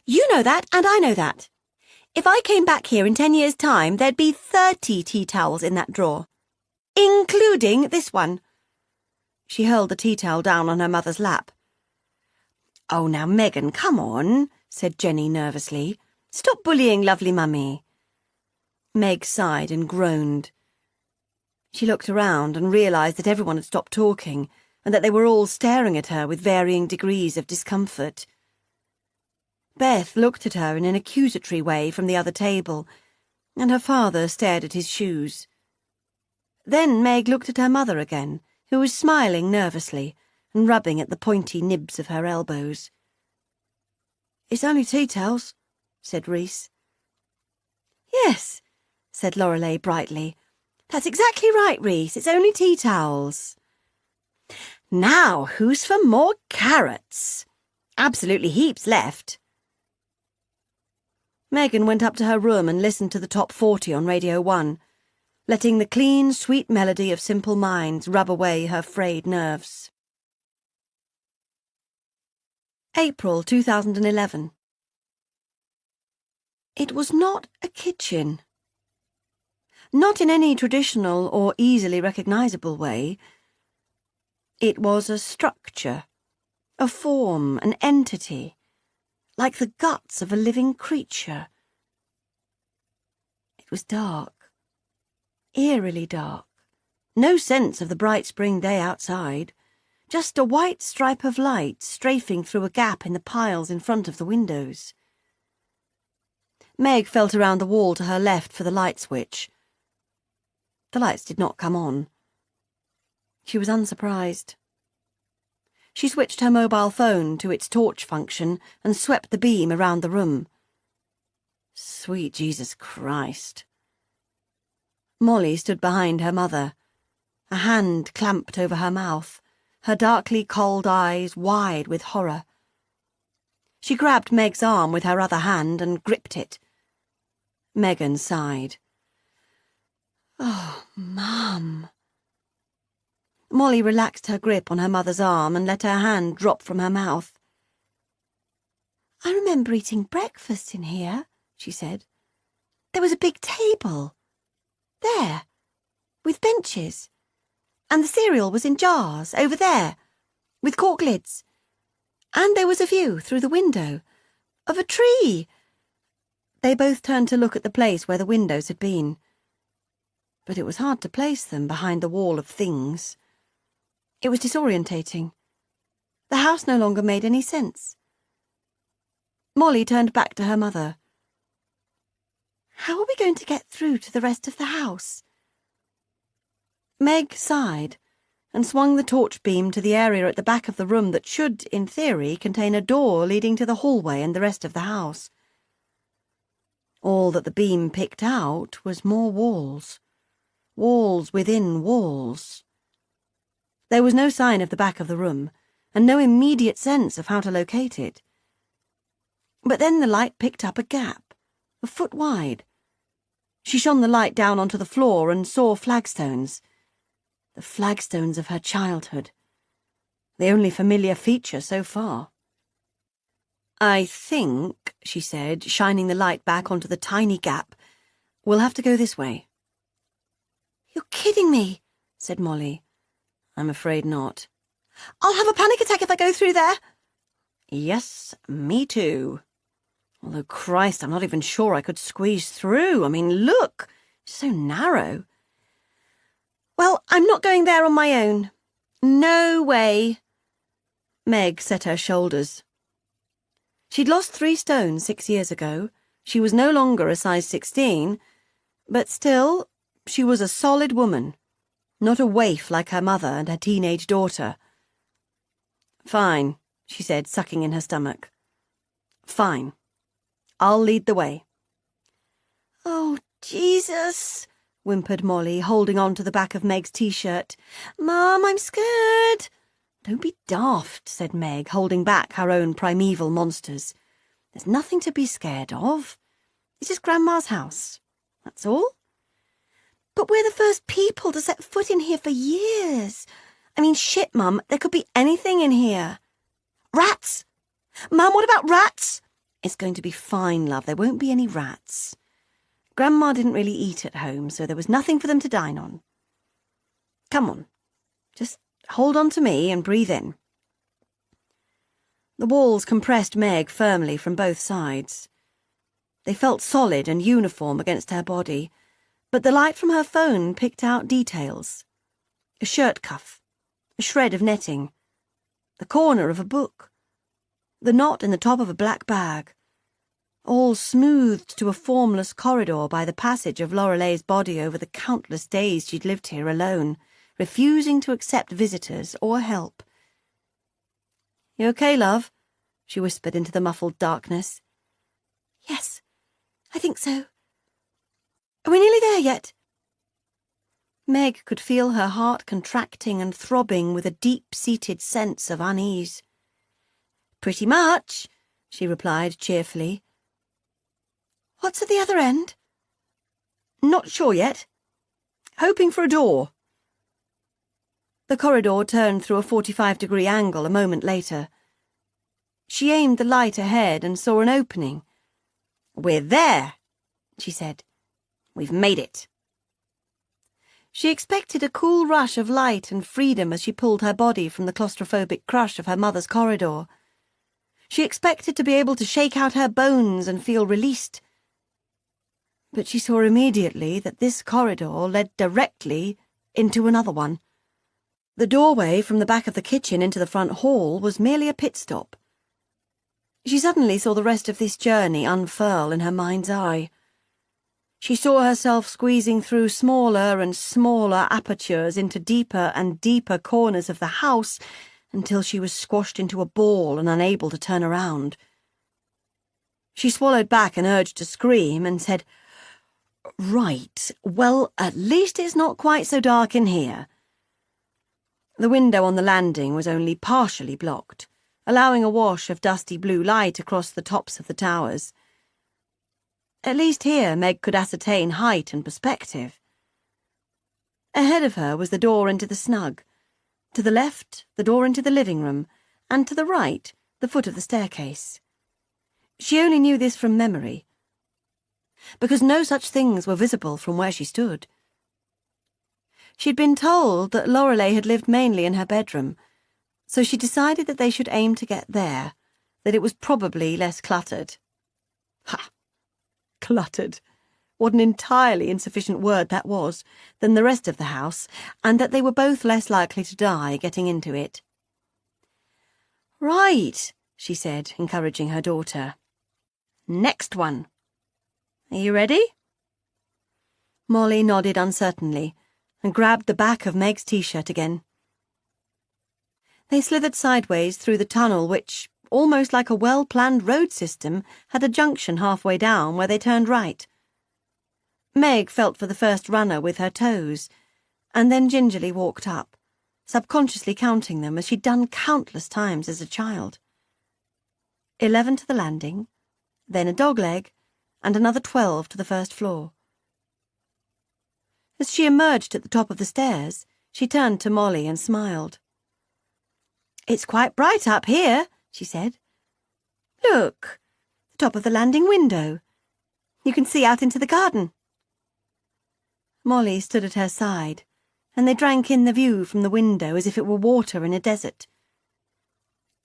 You know that, and I know that. If I came back here in 10 years' time, there'd be 30 tea towels in that drawer, including this one. She hurled the tea towel down on her mother's lap. Oh, now, Megan, come on, said Jenny nervously. Stop bullying lovely Mummy. Meg sighed and groaned. She looked around and realised that everyone had stopped talking and that they were all staring at her with varying degrees of discomfort. Beth looked at her in an accusatory way from the other table, and her father stared at his shoes. Then Meg looked at her mother again, who was smiling nervously and rubbing at the pointy nibs of her elbows. It's only tea towels, said Reese. Yes, said Lorelei brightly. That's exactly right, Reese. It's only tea towels. Now, who's for more carrots? Absolutely heaps left. Megan went up to her room and listened to the top 40 on Radio 1, letting the clean, sweet melody of Simple Minds rub away her frayed nerves. April 2011. It was not a kitchen. Not in any traditional or easily recognisable way. It was a structure, a form, an entity, like the guts of a living creature. It was dark, eerily dark, no sense of the bright spring day outside, just a white stripe of light strafing through a gap in the piles in front of the windows. Meg felt around the wall to her left for the light switch. The lights did not come on. She was unsurprised. She switched her mobile phone to its torch function and swept the beam around the room. Sweet Jesus Christ. Molly stood behind her mother, a hand clamped over her mouth, her darkly cold eyes wide with horror. She grabbed Meg's arm with her other hand and gripped it. Megan sighed. Oh, Mum. Molly relaxed her grip on her mother's arm and let her hand drop from her mouth. I remember eating breakfast in here, she said. There was a big table. There, with benches. And the cereal was in jars, over there, with cork lids. And there was a view, through the window, of a tree. They both turned to look at the place where the windows had been. But it was hard to place them behind the wall of things. It was disorientating. The house no longer made any sense. Molly turned back to her mother. How are we going to get through to the rest of the house? Meg sighed and swung the torch beam to the area at the back of the room that should, in theory, contain a door leading to the hallway and the rest of the house. All that the beam picked out was more walls. Walls within walls. There was no sign of the back of the room, and no immediate sense of how to locate it. But then the light picked up a gap, a foot wide. She shone the light down onto the floor and saw flagstones. The flagstones of her childhood. The only familiar feature so far. I think, she said, shining the light back onto the tiny gap, we'll have to go this way. You're kidding me, said Molly. I'm afraid not. I'll have a panic attack if I go through there. Yes, me too. Although, Christ, I'm not even sure I could squeeze through. I mean, look, it's so narrow. Well, I'm not going there on my own. No way. Meg set her shoulders. She'd lost 3 stone 6 years ago. She was no longer a size 16, but still, she was a solid woman, not a waif like her mother and her teenage daughter. Fine, she said, sucking in her stomach. Fine. I'll lead the way. Oh, Jesus, whimpered Molly, holding on to the back of Meg's t-shirt. Mum, I'm scared. Don't be daft, said Meg, holding back her own primeval monsters. There's nothing to be scared of. It's just Grandma's house. That's all. But we're the first people to set foot in here for years. I mean, shit, Mum, there could be anything in here. Rats! Mum, what about rats? It's going to be fine, love. There won't be any rats. Grandma didn't really eat at home, so there was nothing for them to dine on. Come on. Just hold on to me and breathe in. The walls compressed Meg firmly from both sides. They felt solid and uniform against her body, but the light from her phone picked out details. A shirt cuff, a shred of netting, the corner of a book, the knot in the top of a black bag, all smoothed to a formless corridor by the passage of Lorelei's body over the countless days she'd lived here alone, refusing to accept visitors or help. You okay, love? She whispered into the muffled darkness. Yes, I think so. Are we nearly there yet? Meg could feel her heart contracting and throbbing with a deep-seated sense of unease. Pretty much, she replied cheerfully. What's at the other end? Not sure yet. Hoping for a door. The corridor turned through a 45-degree angle a moment later. She aimed the light ahead and saw an opening. We're there, she said. We've made it. She expected a cool rush of light and freedom as she pulled her body from the claustrophobic crush of her mother's corridor. She expected to be able to shake out her bones and feel released. But she saw immediately that this corridor led directly into another one. The doorway from the back of the kitchen into the front hall was merely a pit stop. She suddenly saw the rest of this journey unfurl in her mind's eye. She saw herself squeezing through smaller and smaller apertures into deeper and deeper corners of the house until she was squashed into a ball and unable to turn around. She swallowed back an urge to scream and said, Right, well, at least it's not quite so dark in here. The window on the landing was only partially blocked, allowing a wash of dusty blue light across the tops of the towers. At least here Meg could ascertain height and perspective. Ahead of her was the door into the snug. To the left, the door into the living room, and to the right, the foot of the staircase. She only knew this from memory, because no such things were visible from where she stood. She'd been told that Lorelei had lived mainly in her bedroom, so she decided that they should aim to get there, that it was probably less cluttered. Ha! Cluttered. What an entirely insufficient word that was, than the rest of the house, and that they were both less likely to die getting into it. Right, she said, encouraging her daughter. Next one. Are you ready? Molly nodded uncertainly and grabbed the back of Meg's t-shirt again. They slithered sideways through the tunnel which, almost like a well-planned road system, had a junction halfway down where they turned right. Meg felt for the first runner with her toes, and then gingerly walked up, subconsciously counting them as she'd done countless times as a child. 11 to the landing, then a dogleg, and another 12 to the first floor. As she emerged at the top of the stairs, she turned to Molly and smiled. It's quite bright up here, she said. Look, the top of the landing window. You can see out into the garden. Molly stood at her side, and they drank in the view from the window as if it were water in a desert.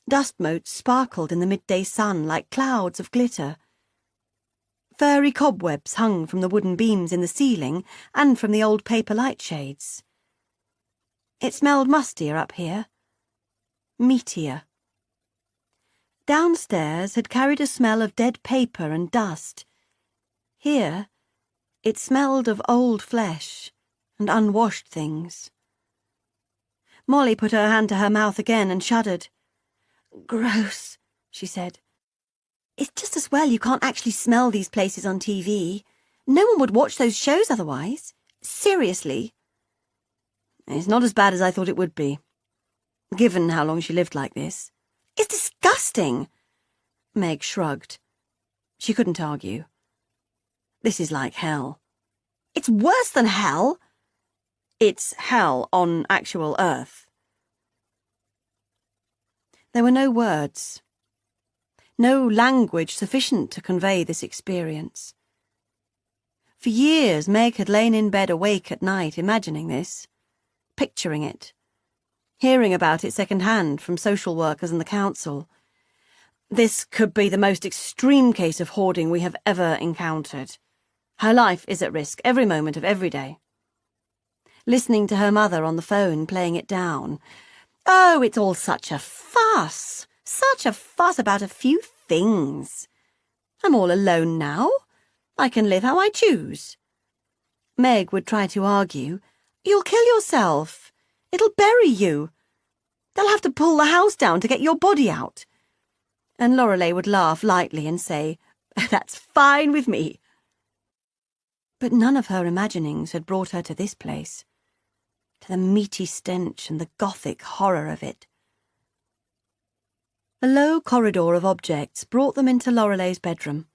Dust motes sparkled in the midday sun like clouds of glitter. Furry cobwebs hung from the wooden beams in the ceiling and from the old paper light shades. It smelled mustier up here. Meatier. Downstairs had carried a smell of dead paper and dust. Here, it smelled of old flesh and unwashed things. Molly put her hand to her mouth again and shuddered. "Gross," she said. "It's just as well you can't actually smell these places on TV. No one would watch those shows otherwise. Seriously." "It's not as bad as I thought it would be, given how long she lived like this." "It's disgusting." Meg shrugged. She couldn't argue. This is like hell. "It's worse than hell." "It's hell on actual Earth." There were no words, no language sufficient to convey this experience. For years Meg had lain in bed awake at night imagining this, picturing it, hearing about it second-hand from social workers and the council. This could be the most extreme case of hoarding we have ever encountered. Her life is at risk every moment of every day. Listening to her mother on the phone playing it down. "Oh, it's all such a fuss. Such a fuss about a few things. I'm all alone now. I can live how I choose." Meg would try to argue. "You'll kill yourself. It'll bury you. They'll have to pull the house down to get your body out." And Lorelei would laugh lightly and say, "That's fine with me." But none of her imaginings had brought her to this place, to the meaty stench and the gothic horror of it. A low corridor of objects brought them into Lorelei's bedroom.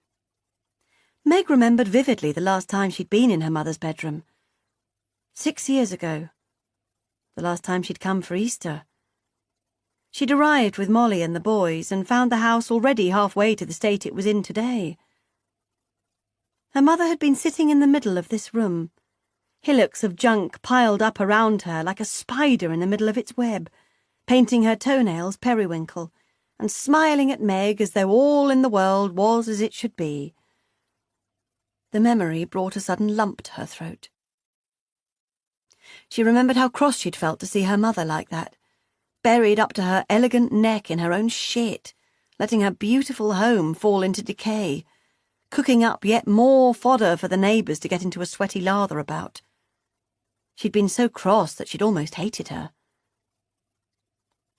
Meg remembered vividly the last time she'd been in her mother's bedroom. 6 years ago. The last time she'd come for Easter. She'd arrived with Molly and the boys and found the house already halfway to the state it was in today. Her mother had been sitting in the middle of this room, hillocks of junk piled up around her like a spider in the middle of its web, painting her toenails periwinkle, and smiling at Meg as though all in the world was as it should be. The memory brought a sudden lump to her throat. She remembered how cross she'd felt to see her mother like that, buried up to her elegant neck in her own shit, letting her beautiful home fall into decay, cooking up yet more fodder for the neighbours to get into a sweaty lather about. She'd been so cross that she'd almost hated her.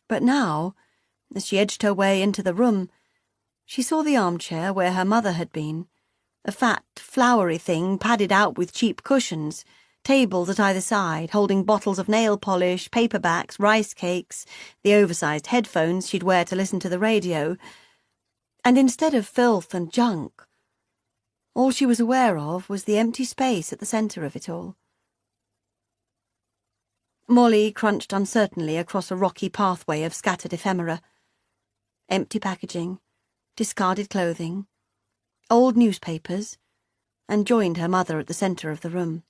But now, as she edged her way into the room, she saw the armchair where her mother had been, a fat, flowery thing padded out with cheap cushions, tables at either side holding bottles of nail polish, paperbacks, rice cakes, the oversized headphones she'd wear to listen to the radio, and instead of filth and junk, all she was aware of was the empty space at the centre of it all. Molly crunched uncertainly across a rocky pathway of scattered ephemera. Empty packaging, discarded clothing, old newspapers, and joined her mother at the centre of the room.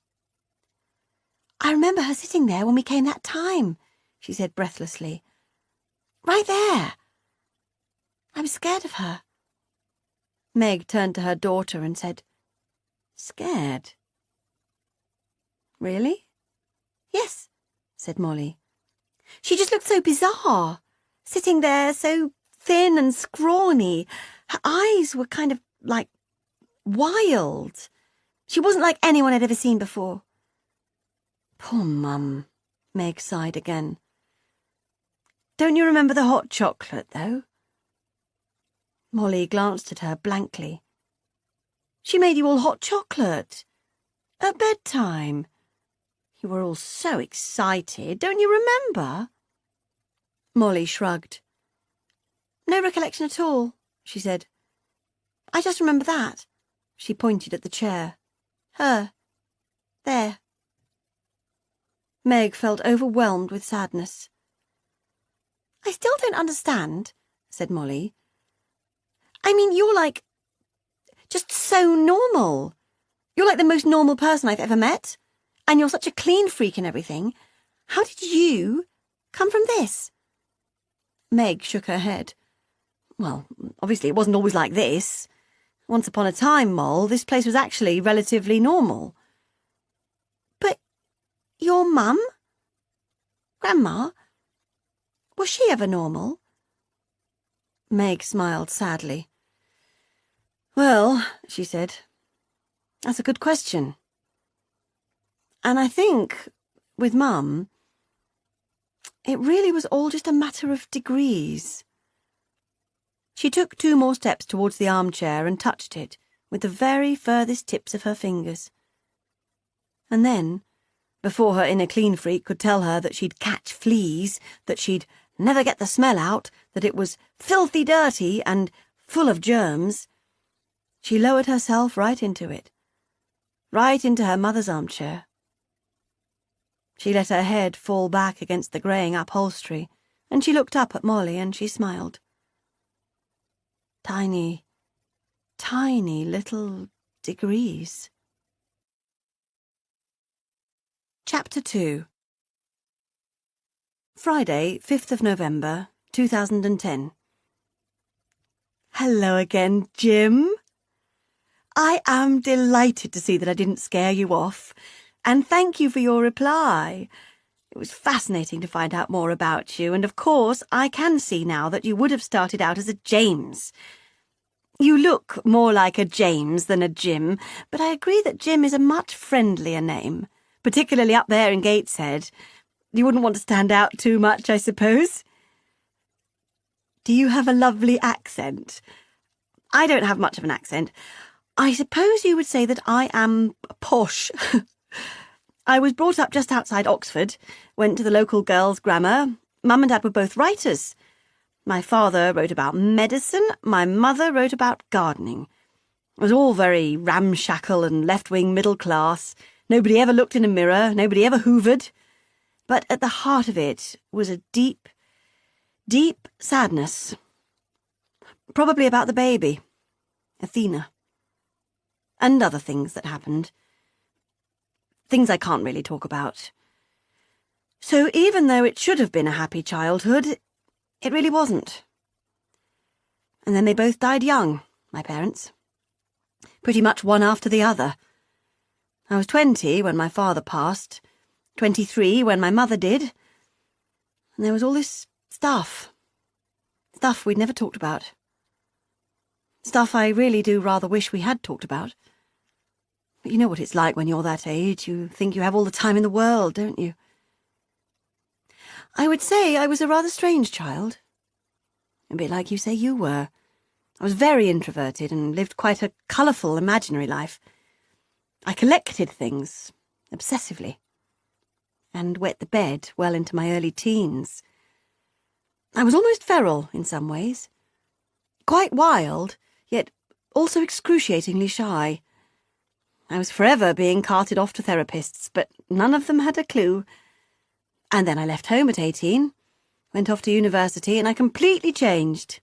"I remember her sitting there when we came that time," she said breathlessly. "Right there. I was scared of her." Meg turned to her daughter and said, "Scared? Really?" "Yes," said Molly. "She just looked so bizarre, sitting there so thin and scrawny. Her eyes were kind of like wild. She wasn't like anyone I'd ever seen before." "Poor Mum," Meg sighed again. "Don't you remember the hot chocolate, though?" Molly glanced at her blankly. "She made you all hot chocolate. At bedtime. You were all so excited, don't you remember?" Molly shrugged. "No recollection at all," she said. "I just remember that." She pointed at the chair. "Her. There." Meg felt overwhelmed with sadness. "I still don't understand," said Molly. I mean, you're like, just so normal. You're like the most normal person I've ever met. And you're such a clean freak and everything. How did you come from this? Meg shook her head. Well, obviously it wasn't always like this. Once upon a time, Moll, this place was actually relatively normal. But your mum? Grandma? Was she ever normal? Meg smiled sadly. Well, she said, that's a good question. And I think, with Mum, it really was all just a matter of degrees. She took 2 more steps towards the armchair and touched it with the very furthest tips of her fingers. And then, before her inner clean freak could tell her that she'd catch fleas, that she'd never get the smell out, that it was filthy dirty and full of germs, she lowered herself right into it, right into her mother's armchair. She let her head fall back against the greying upholstery, and she looked up at Molly and she smiled. Tiny, tiny little degrees. Chapter 2. Friday, 5th of November, 2010. Hello again, Jim. I am delighted to see that I didn't scare you off, and thank you for your reply. It was fascinating to find out more about you, and of course I can see now that you would have started out as a James. You look more like a James than a Jim, but I agree that Jim is a much friendlier name, particularly up there in Gateshead. You wouldn't want to stand out too much, I suppose. Do you have a lovely accent? I don't have much of an accent. I suppose you would say that I am posh. I was brought up just outside Oxford, went to the local girls' grammar. Mum and Dad were both writers. My father wrote about medicine, my mother wrote about gardening. It was all very ramshackle and left-wing middle class. Nobody ever looked in a mirror, nobody ever hoovered. But at the heart of it was a deep, deep sadness. Probably about the baby, Athena. And other things that happened. Things I can't really talk about. So even though it should have been a happy childhood, it really wasn't. And then they both died young, my parents. Pretty much one after the other. I was 20 when my father passed, 23 when my mother did, and there was all this stuff we'd never talked about. Stuff I really do rather wish we had talked about. But you know what it's like when you're that age. You think you have all the time in the world, don't you? I would say I was a rather strange child. A bit like you say you were. I was very introverted and lived quite a colourful, imaginary life. I collected things, obsessively, and wet the bed well into my early teens. I was almost feral in some ways. Quite wild, yet also excruciatingly shy. I was forever being carted off to therapists, but none of them had a clue. And then I left home at 18, went off to university, and I completely changed,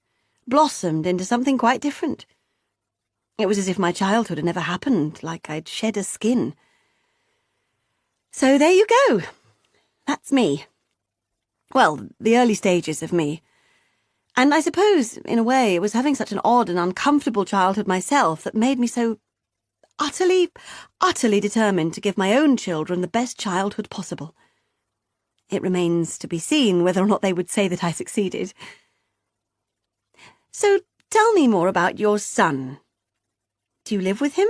blossomed into something quite different. It was as if my childhood had never happened, like I'd shed a skin. So there you go. That's me. Well, the early stages of me. And I suppose, in a way, it was having such an odd and uncomfortable childhood myself that made me so utterly, utterly determined to give my own children the best childhood possible. It remains to be seen whether or not they would say that I succeeded. So tell me more about your son. Do you live with him?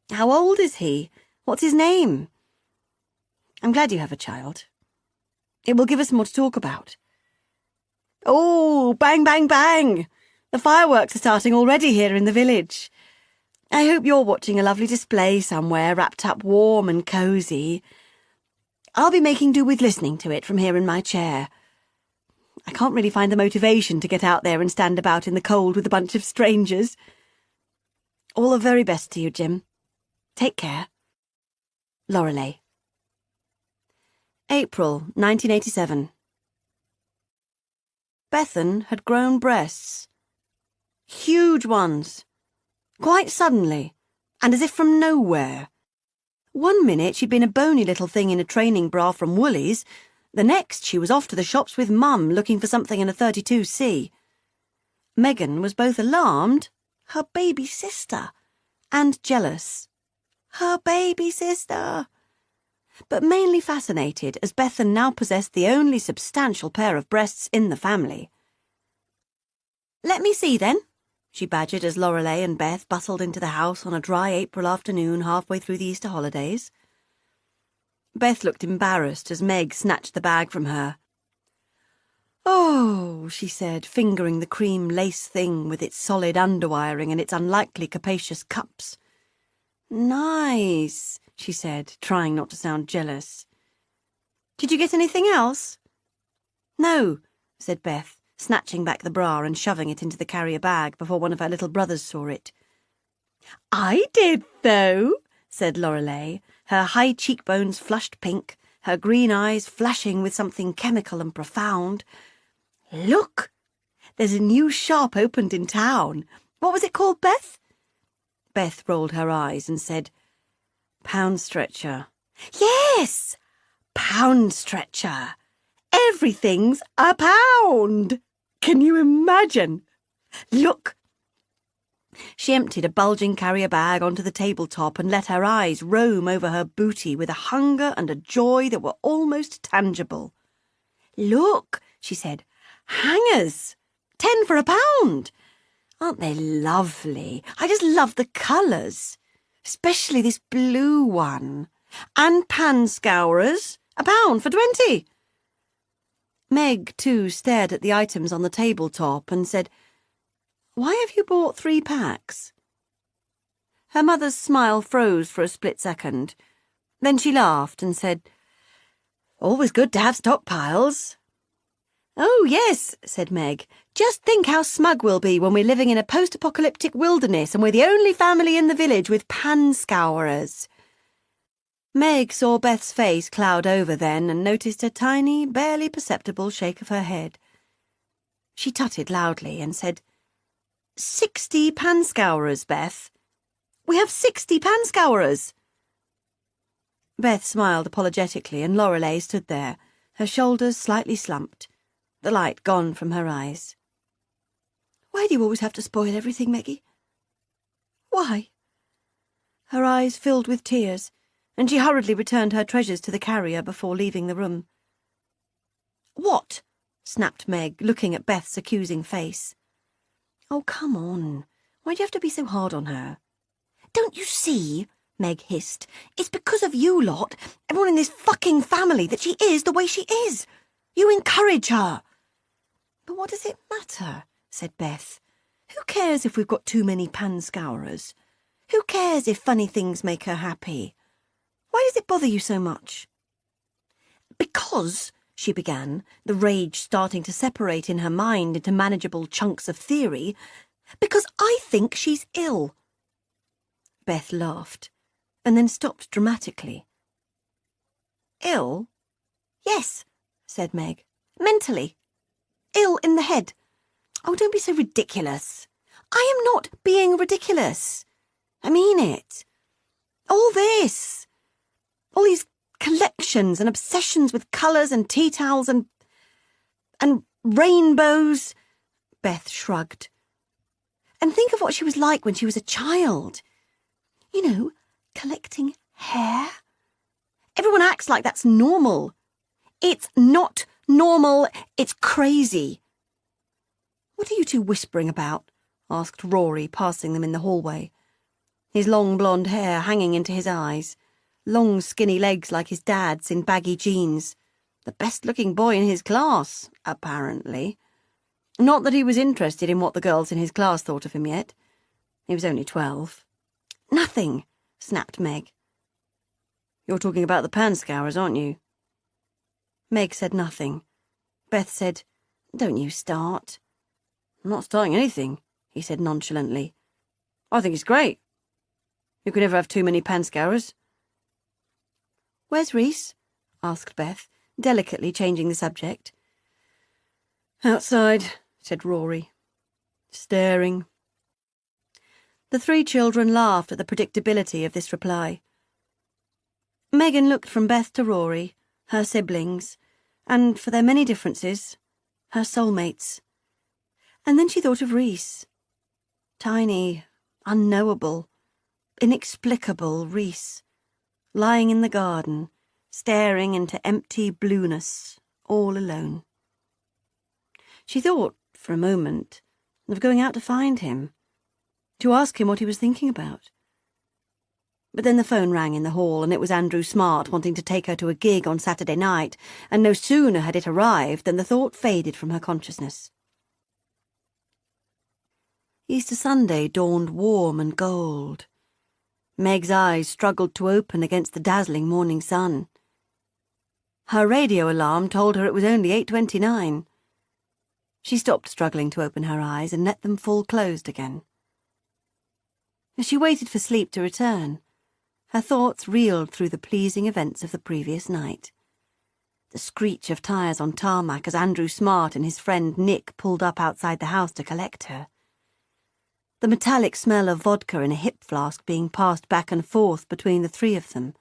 How old is he? What's his name? I'm glad you have a child. It will give us more to talk about. Oh, bang, bang, bang! The fireworks are starting already here in the village. I hope you're watching a lovely display somewhere, wrapped up warm and cosy. I'll be making do with listening to it from here in my chair. I can't really find the motivation to get out there and stand about in the cold with a bunch of strangers. All the very best to you, Jim. Take care. Lorelei. April 1987. Bethan had grown breasts. Huge ones. Quite suddenly, and as if from nowhere. One minute she'd been a bony little thing in a training bra from Woolies, the next she was off to the shops with Mum looking for something in a 32C. Megan was both alarmed, her baby sister, and jealous. Her baby sister! But mainly fascinated, as Bethan now possessed the only substantial pair of breasts in the family. "Let me see, then," she badgered as Lorelei and Beth bustled into the house on a dry April afternoon halfway through the Easter holidays. Beth looked embarrassed as Meg snatched the bag from her. "Oh," she said, fingering the cream lace thing with its solid underwiring and its unlikely capacious cups. "Nice," she said, trying not to sound jealous. "Did you get anything else?" "No," said Beth, snatching back the bra and shoving it into the carrier bag before one of her little brothers saw it. "I did, though," said Lorelei, her high cheekbones flushed pink, her green eyes flashing with something chemical and profound. "Look! There's a new shop opened in town. What was it called, Beth?" Beth rolled her eyes and said, "Pound Stretcher." "Yes! Pound Stretcher. Everything's a pound. Can you imagine? Look." She emptied a bulging carrier bag onto the tabletop and let her eyes roam over her booty with a hunger and a joy that were almost tangible. "Look," she said, "hangers. 10 for £1. Aren't they lovely? I just love the colours, especially this blue one. And pan scourers, £1 for 20. Meg, too, stared at the items on the tabletop and said, "Why have you bought 3 packs?" Her mother's smile froze for a split second. Then she laughed and said, "Always good to have stockpiles." "Oh, yes," said Meg. "Just think how smug we'll be when we're living in a post-apocalyptic wilderness and we're the only family in the village with pan scourers." Meg saw Beth's face cloud over then and noticed a tiny, barely perceptible shake of her head. She tutted loudly and said, 60 pan scourers, Beth. We have 60 pan scourers." Beth smiled apologetically and Lorelei stood there, her shoulders slightly slumped, the light gone from her eyes. "Why do you always have to spoil everything, Meggie? Why?" Her eyes filled with tears, and she hurriedly returned her treasures to the carrier before leaving the room. "What?" snapped Meg, looking at Beth's accusing face. "Oh, come on. Why do you have to be so hard on her?" "Don't you see?" Meg hissed. "It's because of you lot, everyone in this fucking family, that she is the way she is. You encourage her." "But what does it matter?" said Beth. "Who cares if we've got too many pan scourers? Who cares if funny things make her happy? Why does it bother you so much?" "Because," she began, the rage starting to separate in her mind into manageable chunks of theory, "because I think she's ill." Beth laughed, and then stopped dramatically. "Ill?" "Yes," said Meg. "Mentally. Ill in the head. Oh, don't be so ridiculous." "I am not being ridiculous. I mean it. All this. All these collections and obsessions with colours and tea towels and rainbows." Beth shrugged. "And think of what she was like when she was a child. You know, collecting hair. Everyone acts like that's normal. It's not normal. It's crazy." "What are you two whispering about?" asked Rory, passing them in the hallway, his long blonde hair hanging into his eyes, long skinny legs like his dad's in baggy jeans, the best-looking boy in his class, apparently. Not that he was interested in what the girls in his class thought of him yet. He was only 12. "Nothing," snapped Meg. "You're talking about the pan scourers, aren't you?" Meg said nothing. Beth said, "Don't you start." "I'm not starting anything," he said nonchalantly. "I think it's great. You can never have too many pan scourers." "Where's Reese?" asked Beth, delicately changing the subject. "Outside," said Rory. "Staring, The three children laughed at the predictability of this reply. Megan looked from Beth to Rory, her siblings, and, for their many differences, her soulmates. And then she thought of Rhys. Tiny, unknowable, inexplicable Rhys, lying in the garden, staring into empty blueness, all alone. She thought, for a moment, of going out to find him, to ask him what he was thinking about. But then the phone rang in the hall, and it was Andrew Smart wanting to take her to a gig on Saturday night, and no sooner had it arrived than the thought faded from her consciousness. Easter Sunday dawned warm and gold. Meg's eyes struggled to open against the dazzling morning sun. Her radio alarm told her it was only 8:29. She stopped struggling to open her eyes and let them fall closed again. As she waited for sleep to return, her thoughts reeled through the pleasing events of the previous night. The screech of tyres on tarmac as Andrew Smart and his friend Nick pulled up outside the house to collect her. The metallic smell of vodka in a hip flask being passed back and forth between the three of them.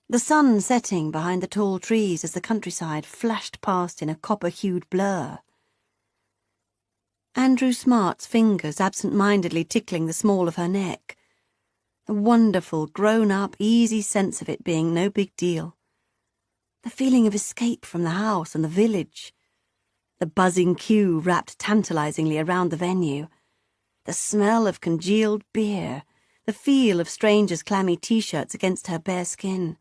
The sun setting behind the tall trees as the countryside flashed past in a copper-hued blur. Andrew Smart's fingers absent-mindedly tickling the small of her neck. The wonderful, grown-up, easy sense of it being no big deal. The feeling of escape from the house and the village. The buzzing queue wrapped tantalizingly around the venue. The smell of congealed beer. The feel of strangers' clammy T-shirts against her bare skin.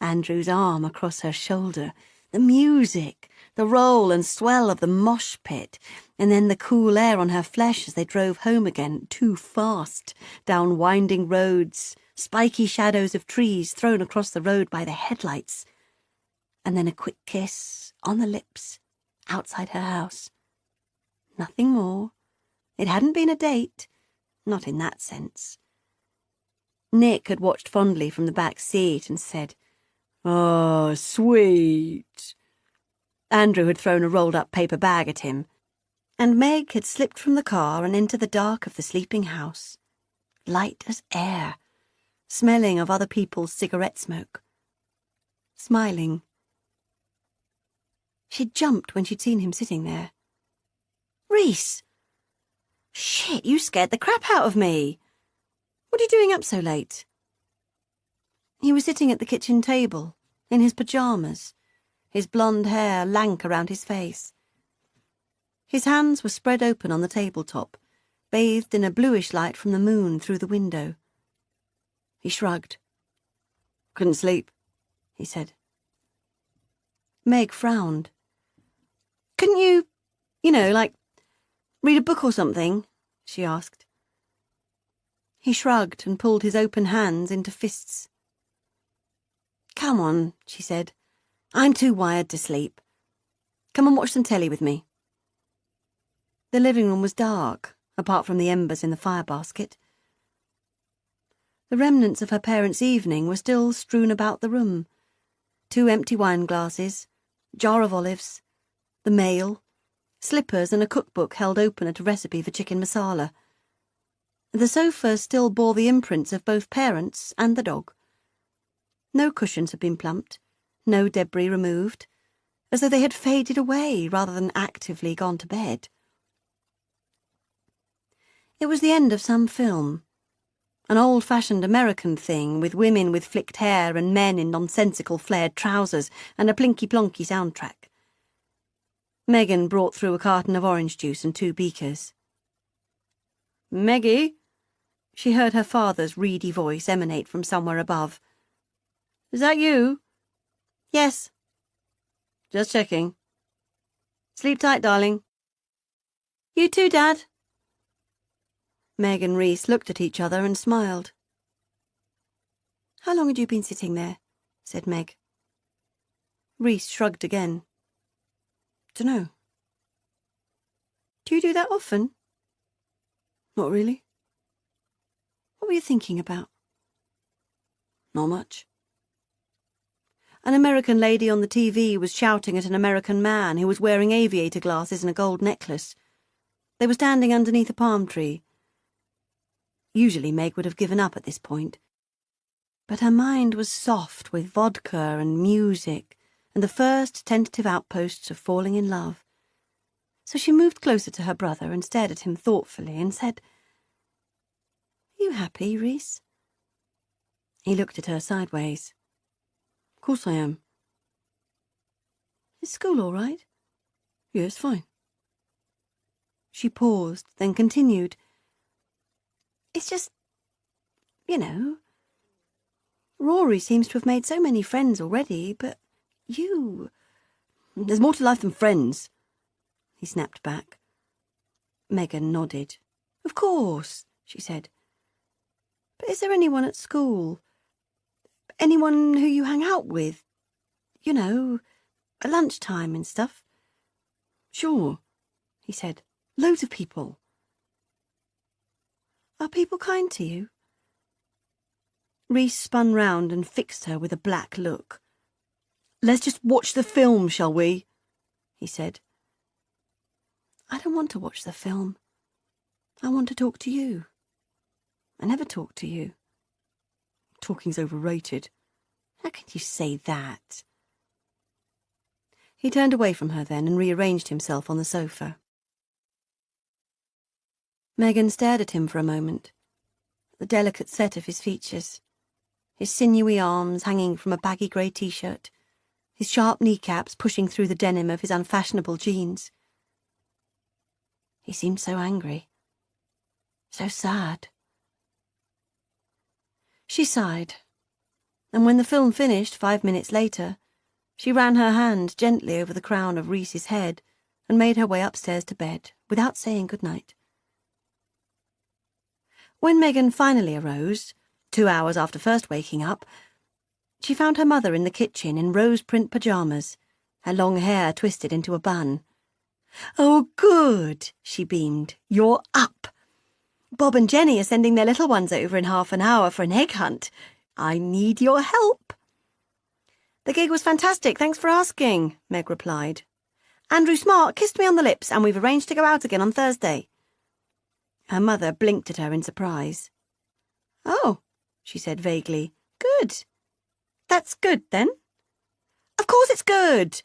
Andrew's arm across her shoulder. The music, the roll and swell of the mosh pit, and then the cool air on her flesh as they drove home again, too fast, down winding roads, spiky shadows of trees thrown across the road by the headlights, and then a quick kiss on the lips outside her house. Nothing more. It hadn't been a date, not in that sense. Nick had watched fondly from the back seat and said, "Oh, sweet." Andrew had thrown a rolled-up paper bag at him, and Meg had slipped from the car and into the dark of the sleeping house, light as air, smelling of other people's cigarette smoke, smiling. She'd jumped when she'd seen him sitting there. "Rhys! Shit, you scared the crap out of me. What are you doing up so late?" He was sitting at the kitchen table, in his pyjamas, his blonde hair lank around his face. His hands were spread open on the tabletop, bathed in a bluish light from the moon through the window. He shrugged. "Couldn't sleep," he said. Meg frowned. "Couldn't you, read a book or something?" she asked. He shrugged and pulled his open hands into fists. "Come on," she said. "I'm too wired to sleep. Come and watch some telly with me." The living room was dark, apart from the embers in the fire basket. The remnants of her parents' evening were still strewn about the room. 2 empty wine glasses, jar of olives, the mail, slippers and a cookbook held open at a recipe for chicken masala. The sofa still bore the imprints of both parents and the dog. No cushions had been plumped, no debris removed, as though they had faded away rather than actively gone to bed. It was the end of some film, an old-fashioned American thing with women with flicked hair and men in nonsensical flared trousers and a plinky-plonky soundtrack. Megan brought through a carton of orange juice and 2 beakers. "Meggie?" She heard her father's reedy voice emanate from somewhere above. "Is that you?" "Yes." "Just checking. Sleep tight, darling." "You too, Dad." Meg and Rhys looked at each other and smiled. "How long had you been sitting there?" said Meg. Rhys shrugged again. "Dunno." "Do you do that often?" "Not really." "What were you thinking about?" "Not much." An American lady on the TV was shouting at an American man who was wearing aviator glasses and a gold necklace. They were standing underneath a palm tree. Usually Meg would have given up at this point. But her mind was soft with vodka and music and the first tentative outposts of falling in love. So she moved closer to her brother and stared at him thoughtfully and said, "Are you happy, Rhys?" He looked at her sideways. "Of course I am." "Is school all right?" "Yeah, it's fine." She paused, then continued, "It's just, Rory seems to have made so many friends already, but you—" "There's more to life than friends," he snapped back. Megan nodded. "Of course," she said. "But is there anyone at school? Anyone who you hang out with? At lunchtime and stuff?" "Sure," he said. "Loads of people." "Are people kind to you?" Rhys spun round and fixed her with a black look. "Let's just watch the film, shall we?" he said. "I don't want to watch the film. I want to talk to you. I never talk to you." "Talking's overrated." "How can you say that?" He turned away from her then and rearranged himself on the sofa. Megan stared at him for a moment, the delicate set of his features, his sinewy arms hanging from a baggy grey t-shirt, his sharp kneecaps pushing through the denim of his unfashionable jeans. He seemed so angry, so sad. She sighed, and when the film finished 5 minutes later, she ran her hand gently over the crown of Rhys's head and made her way upstairs to bed without saying good night. When Megan finally arose, 2 hours after first waking up, she found her mother in the kitchen in rose-print pyjamas, her long hair twisted into a bun. "Oh, good," she beamed. "You're up. Bob and Jenny are sending their little ones over in half an hour for an egg hunt. I need your help." "The gig was fantastic, thanks for asking," Meg replied. "Andrew Smart kissed me on the lips and we've arranged to go out again on Thursday." Her mother blinked at her in surprise. "Oh," she said vaguely. "Good. That's good, then." "Of course it's good.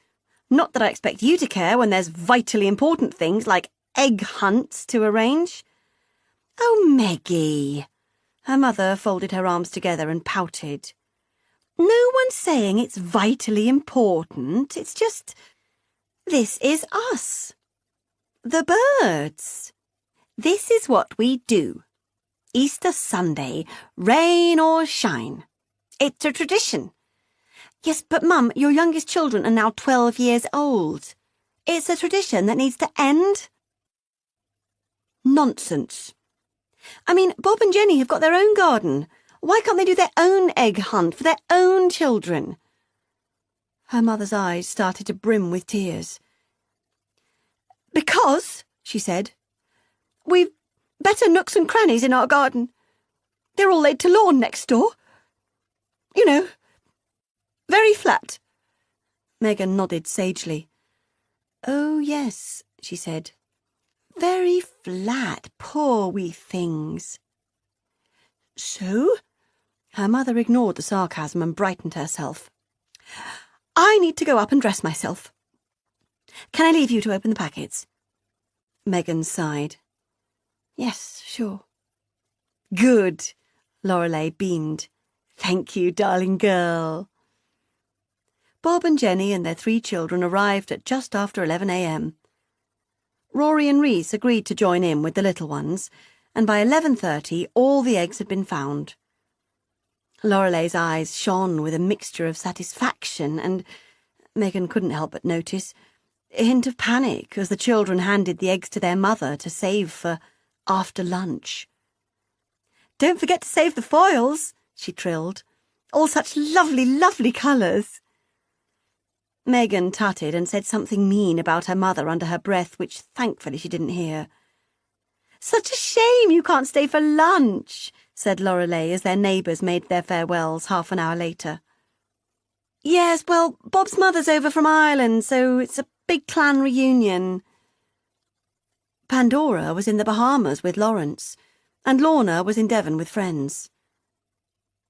Not that I expect you to care when there's vitally important things like egg hunts to arrange." "Oh, Meggie." Her mother folded her arms together and pouted. "No one's saying it's vitally important. It's just, this is us. The birds. This is what we do. Easter Sunday, rain or shine. It's a tradition." "Yes, but Mum, your youngest children are now 12 years old. It's a tradition that needs to end." "Nonsense. I mean, Bob and Jenny have got their own garden. Why can't they do their own egg hunt for their own children?" Her mother's eyes started to brim with tears. "Because," she said, "we've better nooks and crannies in our garden. They're all laid to lawn next door. Very flat." Megan nodded sagely. "Oh, yes," she said. "Very flat, poor wee things." "So?" Her mother ignored the sarcasm and brightened herself. "I need to go up and dress myself. Can I leave you to open the packets?" Megan sighed. "Yes, sure." "Good," Lorelei beamed. "Thank you, darling girl." Bob and Jenny and their 3 children arrived at just after 11 a.m. Rory and Rhys agreed to join in with the little ones, and by 11:30 all the eggs had been found. Lorelei's eyes shone with a mixture of satisfaction and, Megan couldn't help but notice, a hint of panic as the children handed the eggs to their mother to save for after lunch. "Don't forget to save the foils," she trilled. "All such lovely, lovely colours." Megan tutted and said something mean about her mother under her breath, which thankfully she didn't hear. "Such a shame you can't stay for lunch," said Lorelei as their neighbours made their farewells half an hour later. "Yes, well, Bob's mother's over from Ireland, so it's a big clan reunion." Pandora was in the Bahamas with Lawrence, and Lorna was in Devon with friends.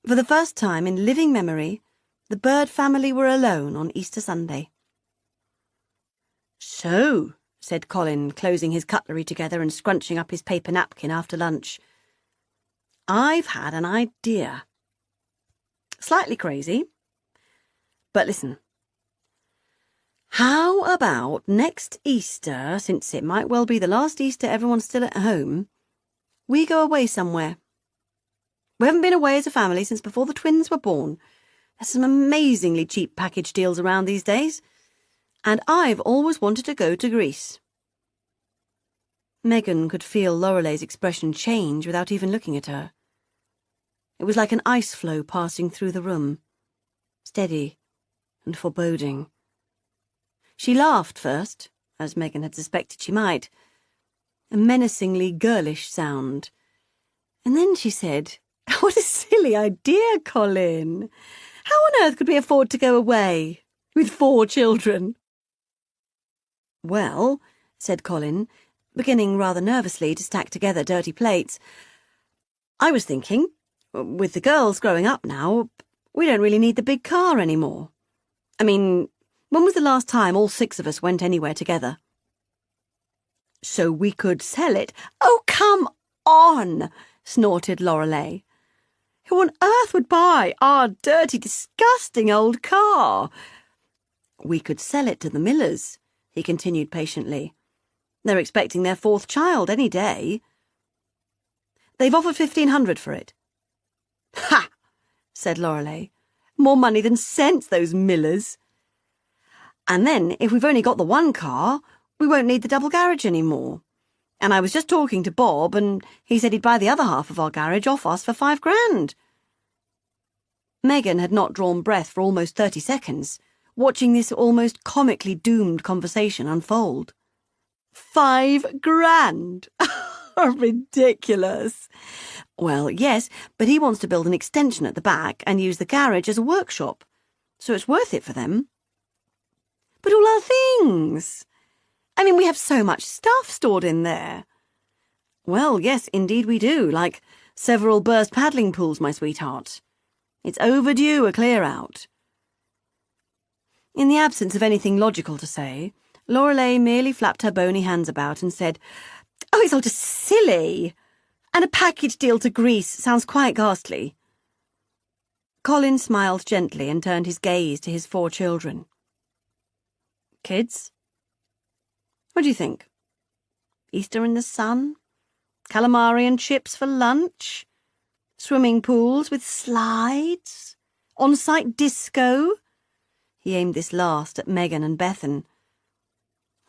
For the first time in living memory, the Bird family were alone on Easter Sunday. "So," said Colin, closing his cutlery together and scrunching up his paper napkin after lunch, "I've had an idea. Slightly crazy. But listen. How about next Easter, since it might well be the last Easter everyone's still at home, we go away somewhere? We haven't been away as a family since before the twins were born. There's some amazingly cheap package deals around these days, and I've always wanted to go to Greece." Megan could feel Lorelei's expression change without even looking at her. It was like an ice flow passing through the room, steady and foreboding. She laughed first, as Megan had suspected she might, a menacingly girlish sound, and then she said, "What a silly idea, Colin! How on earth could we afford to go away with 4 children?" "Well," said Colin, beginning rather nervously to stack together dirty plates, "I was thinking, with the girls growing up now, we don't really need the big car anymore. I mean, when was the last time all 6 of us went anywhere together?" "So we could sell it." "Oh, come on," snorted Lorelei. "Who on earth would buy our dirty, disgusting old car?" "We could sell it to the Millers," he continued patiently. "They're expecting their 4th child any day. They've offered 1,500 for it." "Ha!" said Lorelei. "More money than sense, those Millers. And then, if we've only got the 1 car, we won't need the double garage anymore. And I was just talking to Bob, and he said he'd buy the other half of our garage off us for 5 grand. Megan had not drawn breath for almost 30 seconds, watching this almost comically doomed conversation unfold. 5 grand? Ridiculous. Well, yes, but he wants to build an extension at the back and use the garage as a workshop, so it's worth it for them. But all our things! I mean, we have so much stuff stored in there. Well, yes, indeed we do, like several burst paddling pools, my sweetheart. It's overdue a clear-out. In the absence of anything logical to say, Lorelei merely flapped her bony hands about and said, "Oh, it's all just silly. And a package deal to Greece sounds quite ghastly." Colin smiled gently and turned his gaze to his 4 children. "Kids, what do you think? Easter in the sun? Calamari and chips for lunch? Swimming pools with slides? On-site disco?" He aimed this last at Megan and Bethan.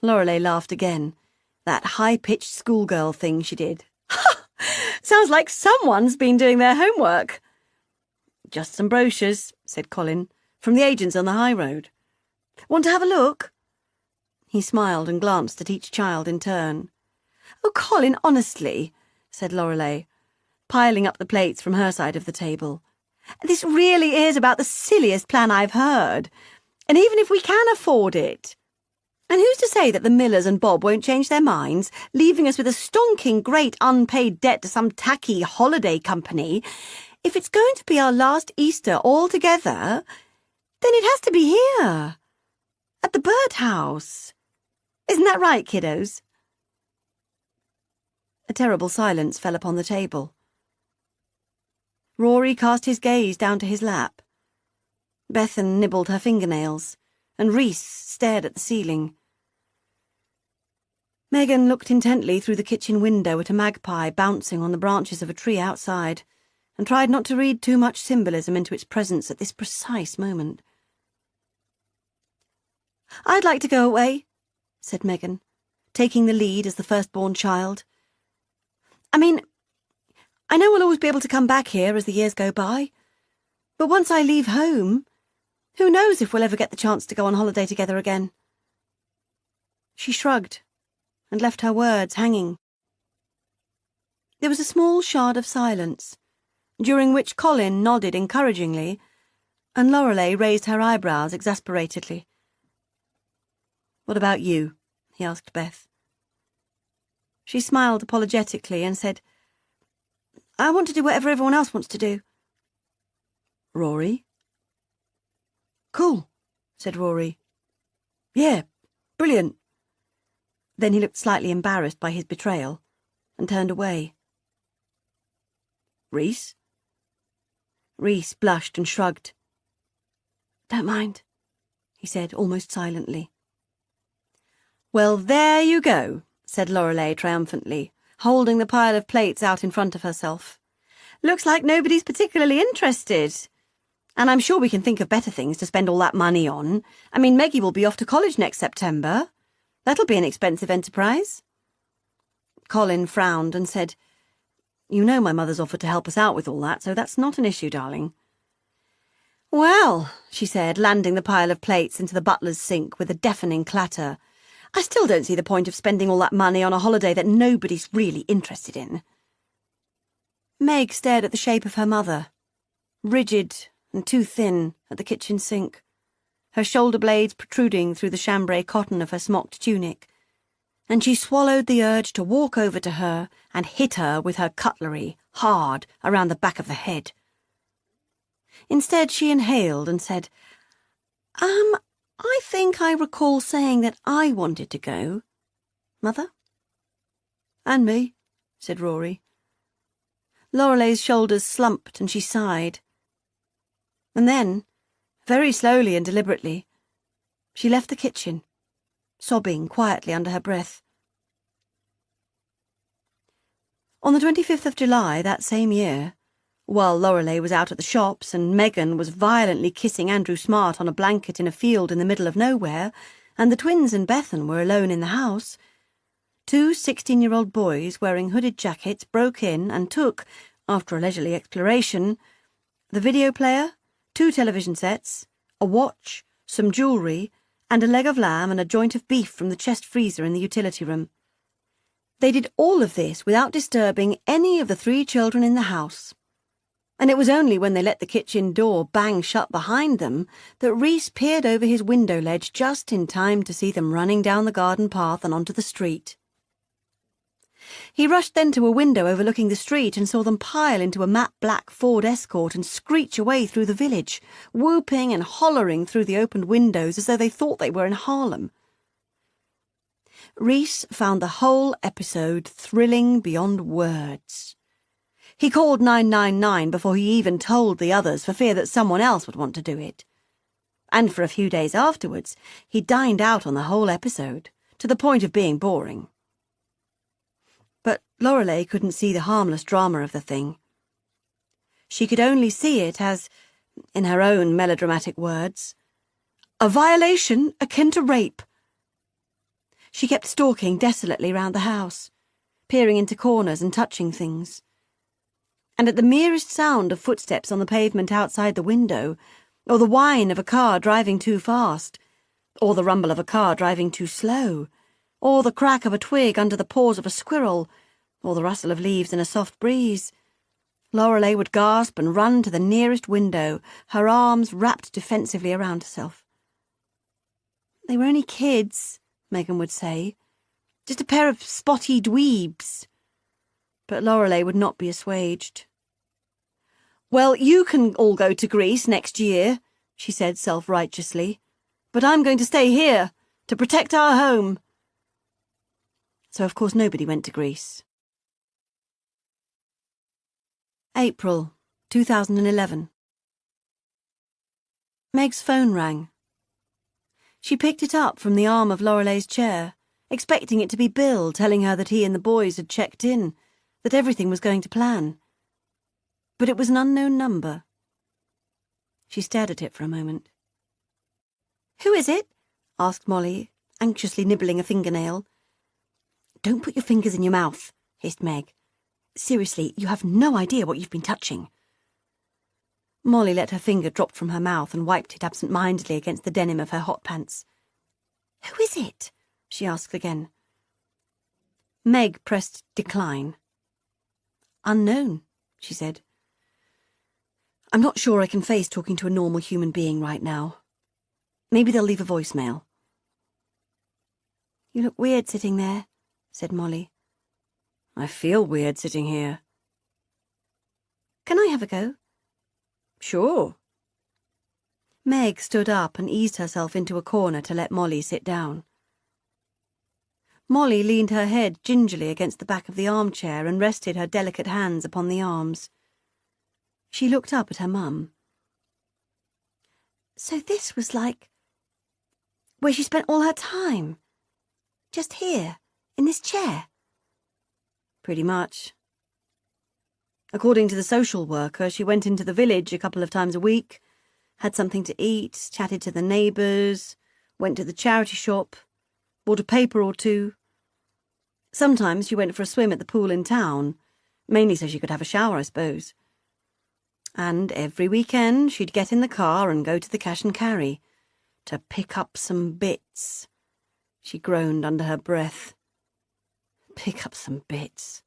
Lorelei laughed again, that high-pitched schoolgirl thing she did. "Sounds like someone's been doing their homework." "Just some brochures," said Colin, "from the agents on the high road. Want to have a look?" He smiled and glanced at each child in turn. "Oh, Colin, honestly," said Lorelei, piling up the plates from her side of the table. "This really is about the silliest plan I've heard. And even if we can afford it. And who's to say that the Millers and Bob won't change their minds, leaving us with a stonking great unpaid debt to some tacky holiday company? If it's going to be our last Easter all together, then it has to be here, at the birdhouse. Isn't that right, kiddos?" A terrible silence fell upon the table. Rory cast his gaze down to his lap. Bethan nibbled her fingernails, and Rhys stared at the ceiling. Megan looked intently through the kitchen window at a magpie bouncing on the branches of a tree outside, and tried not to read too much symbolism into its presence at this precise moment. "I'd like to go away," said Megan, taking the lead as the firstborn child. "I mean, I know we'll always be able to come back here as the years go by, but once I leave home, who knows if we'll ever get the chance to go on holiday together again." She shrugged and left her words hanging. There was a small shard of silence, during which Colin nodded encouragingly, and Lorelei raised her eyebrows exasperatedly. "What about you?" he asked Beth. She smiled apologetically and said, I want to do whatever everyone else wants to do. Rory? Cool, said Rory. Yeah, brilliant. Then he looked slightly embarrassed by his betrayal and turned away. Rhys? Rhys blushed and shrugged. Don't mind, he said almost silently. Well, there you go, said Lorelei triumphantly, holding the pile of plates out in front of herself. Looks like nobody's particularly interested. And I'm sure we can think of better things to spend all that money on. I mean, Meggie will be off to college next September. That'll be an expensive enterprise. Colin frowned and said, You know my mother's offered to help us out with all that, so that's not an issue, darling. Well, she said, landing the pile of plates into the butler's sink with a deafening clatter, I still don't see the point of spending all that money on a holiday that nobody's really interested in. Meg stared at the shape of her mother, rigid and too thin at the kitchen sink, her shoulder blades protruding through the chambray cotton of her smocked tunic, and she swallowed the urge to walk over to her and hit her with her cutlery hard around the back of the head. Instead, she inhaled and said, I think I recall saying that I wanted to go. Mother? And me, said Rory. Lorelei's shoulders slumped and she sighed. And then, very slowly and deliberately, she left the kitchen, sobbing quietly under her breath. On the 25th of July that same year, while Lorelei was out at the shops and Megan was violently kissing Andrew Smart on a blanket in a field in the middle of nowhere, and the twins and Bethan were alone in the house, 2 16-year-old boys wearing hooded jackets broke in and took, after a leisurely exploration, the video player, 2 television sets, a watch, some jewellery, and a leg of lamb and a joint of beef from the chest freezer in the utility room. They did all of this without disturbing any of the 3 children in the house. And it was only when they let the kitchen door bang shut behind them that Rhys peered over his window ledge just in time to see them running down the garden path and onto the street. He rushed then to a window overlooking the street and saw them pile into a matte black Ford Escort and screech away through the village, whooping and hollering through the opened windows as though they thought they were in Harlem. Rhys found the whole episode thrilling beyond words. He called 999 before he even told the others for fear that someone else would want to do it. And for a few days afterwards, he dined out on the whole episode, to the point of being boring. But Lorelei couldn't see the harmless drama of the thing. She could only see it as, in her own melodramatic words, a violation akin to rape. She kept stalking desolately round the house, peering into corners and touching things. And at the merest sound of footsteps on the pavement outside the window, or the whine of a car driving too fast, or the rumble of a car driving too slow, or the crack of a twig under the paws of a squirrel, or the rustle of leaves in a soft breeze, Lorelei would gasp and run to the nearest window, her arms wrapped defensively around herself. They were only kids, Megan would say, just a pair of spotty dweebs. But Lorelei would not be assuaged. Well, you can all go to Greece next year, she said self-righteously, but I'm going to stay here, to protect our home. So of course nobody went to Greece. April 2011. Meg's phone rang. She picked it up from the arm of Lorelei's chair, expecting it to be Bill telling her that he and the boys had checked in, that everything was going to plan. But it was an unknown number. She stared at it for a moment. "Who is it?" asked Molly, anxiously nibbling a fingernail. "Don't put your fingers in your mouth," hissed Meg. "Seriously, you have no idea what you've been touching." Molly let her finger drop from her mouth and wiped it absent-mindedly against the denim of her hot pants. "Who is it?" she asked again. Meg pressed decline. "Unknown," she said. "I'm not sure I can face talking to a normal human being right now. Maybe they'll leave a voicemail." "You look weird sitting there," said Molly. "I feel weird sitting here." Can I have a go? Sure. Meg stood up and eased herself into a corner to let Molly sit down. Molly leaned her head gingerly against the back of the armchair and rested her delicate hands upon the arms. She looked up at her mum. So this was like where she spent all her time? Just here, in this chair? Pretty much. According to the social worker, she went into the village a couple of times a week, had something to eat, chatted to the neighbours, went to the charity shop, bought a paper or two. Sometimes she went for a swim at the pool in town, mainly so she could have a shower, I suppose. And every weekend she'd get in the car and go to the cash and carry to pick up some bits. She groaned under her breath. Pick up some bits.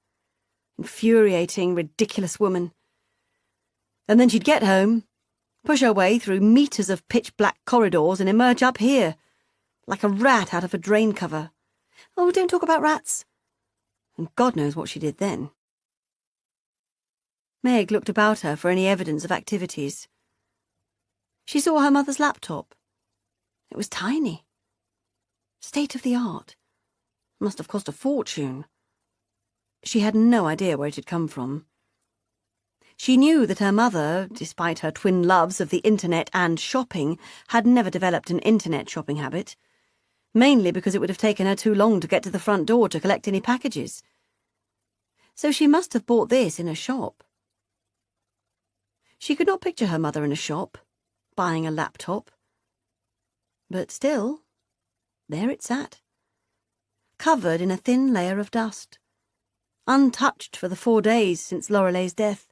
Infuriating, ridiculous woman. And then she'd get home, push her way through metres of pitch-black corridors and emerge up here, like a rat out of a drain cover. Oh, don't talk about rats. And God knows what she did then. Meg looked about her for any evidence of activities. She saw her mother's laptop. It was tiny. State-of-the-art. Must have cost a fortune. She had no idea where it had come from. She knew that her mother, despite her twin loves of the internet and shopping, had never developed an internet shopping habit, mainly because it would have taken her too long to get to the front door to collect any packages. So she must have bought this in a shop. She could not picture her mother in a shop, buying a laptop. But still, there it sat, covered in a thin layer of dust, untouched for the 4 days since Lorelei's death.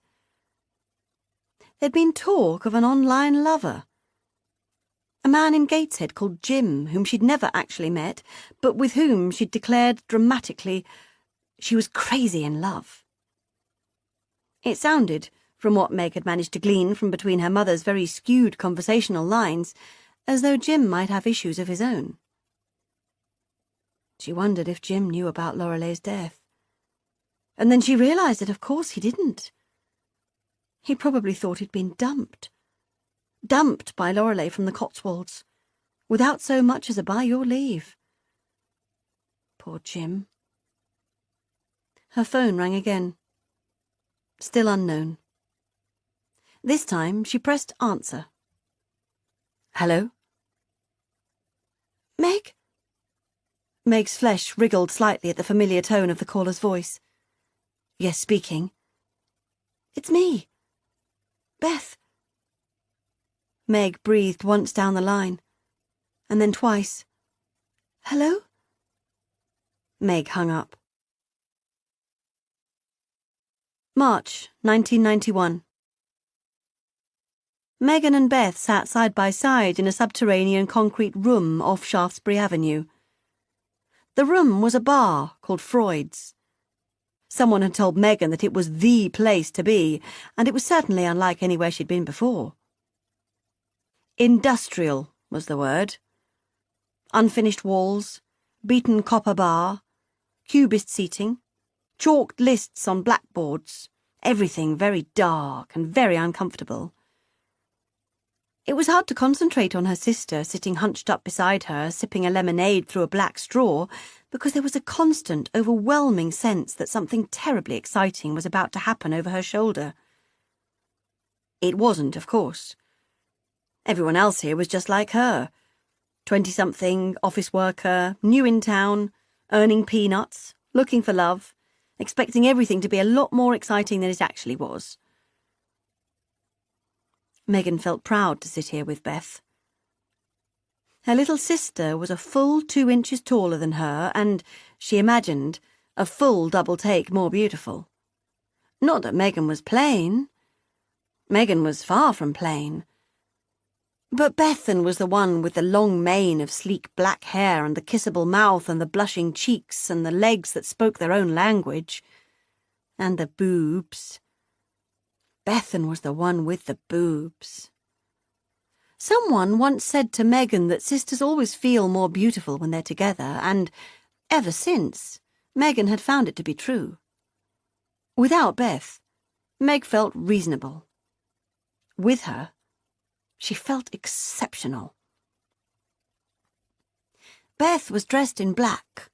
There'd been talk of an online lover, a man in Gateshead called Jim, whom she'd never actually met, but with whom she'd declared dramatically she was crazy in love. It sounded, from what Meg had managed to glean from between her mother's very skewed conversational lines, as though Jim might have issues of his own. She wondered if Jim knew about Lorelei's death. And then she realised that of course he didn't. He probably thought he'd been dumped. Dumped by Lorelei from the Cotswolds, without so much as a by your leave. Poor Jim. Her phone rang again. Still unknown. This time she pressed answer. Hello? Meg? Meg's flesh wriggled slightly at the familiar tone of the caller's voice. Yes, speaking. It's me. Beth. Meg breathed once down the line, and then twice. Hello? Meg hung up. March 1991. Megan and Beth sat side by side in a subterranean concrete room off Shaftesbury Avenue. The room was a bar called Freud's. Someone had told Megan that it was the place to be, and it was certainly unlike anywhere she'd been before. Industrial was the word. Unfinished walls, beaten copper bar, cubist seating, chalked lists on blackboards, everything very dark and very uncomfortable. It was hard to concentrate on her sister sitting hunched up beside her, sipping a lemonade through a black straw, because there was a constant, overwhelming sense that something terribly exciting was about to happen over her shoulder. It wasn't, of course. Everyone else here was just like her. 20-something, office worker, new in town, earning peanuts, looking for love, expecting everything to be a lot more exciting than it actually was. Megan felt proud to sit here with Beth. Her little sister was a full 2 inches taller than her and, she imagined, a full double take more beautiful. Not that Megan was plain. Megan was far from plain. But Bethan was the one with the long mane of sleek black hair and the kissable mouth and the blushing cheeks and the legs that spoke their own language. And the boobs. Bethan was the one with the boobs. Someone once said to Megan that sisters always feel more beautiful when they're together, and, ever since, Megan had found it to be true. Without Beth, Meg felt reasonable. With her, she felt exceptional. Beth was dressed in black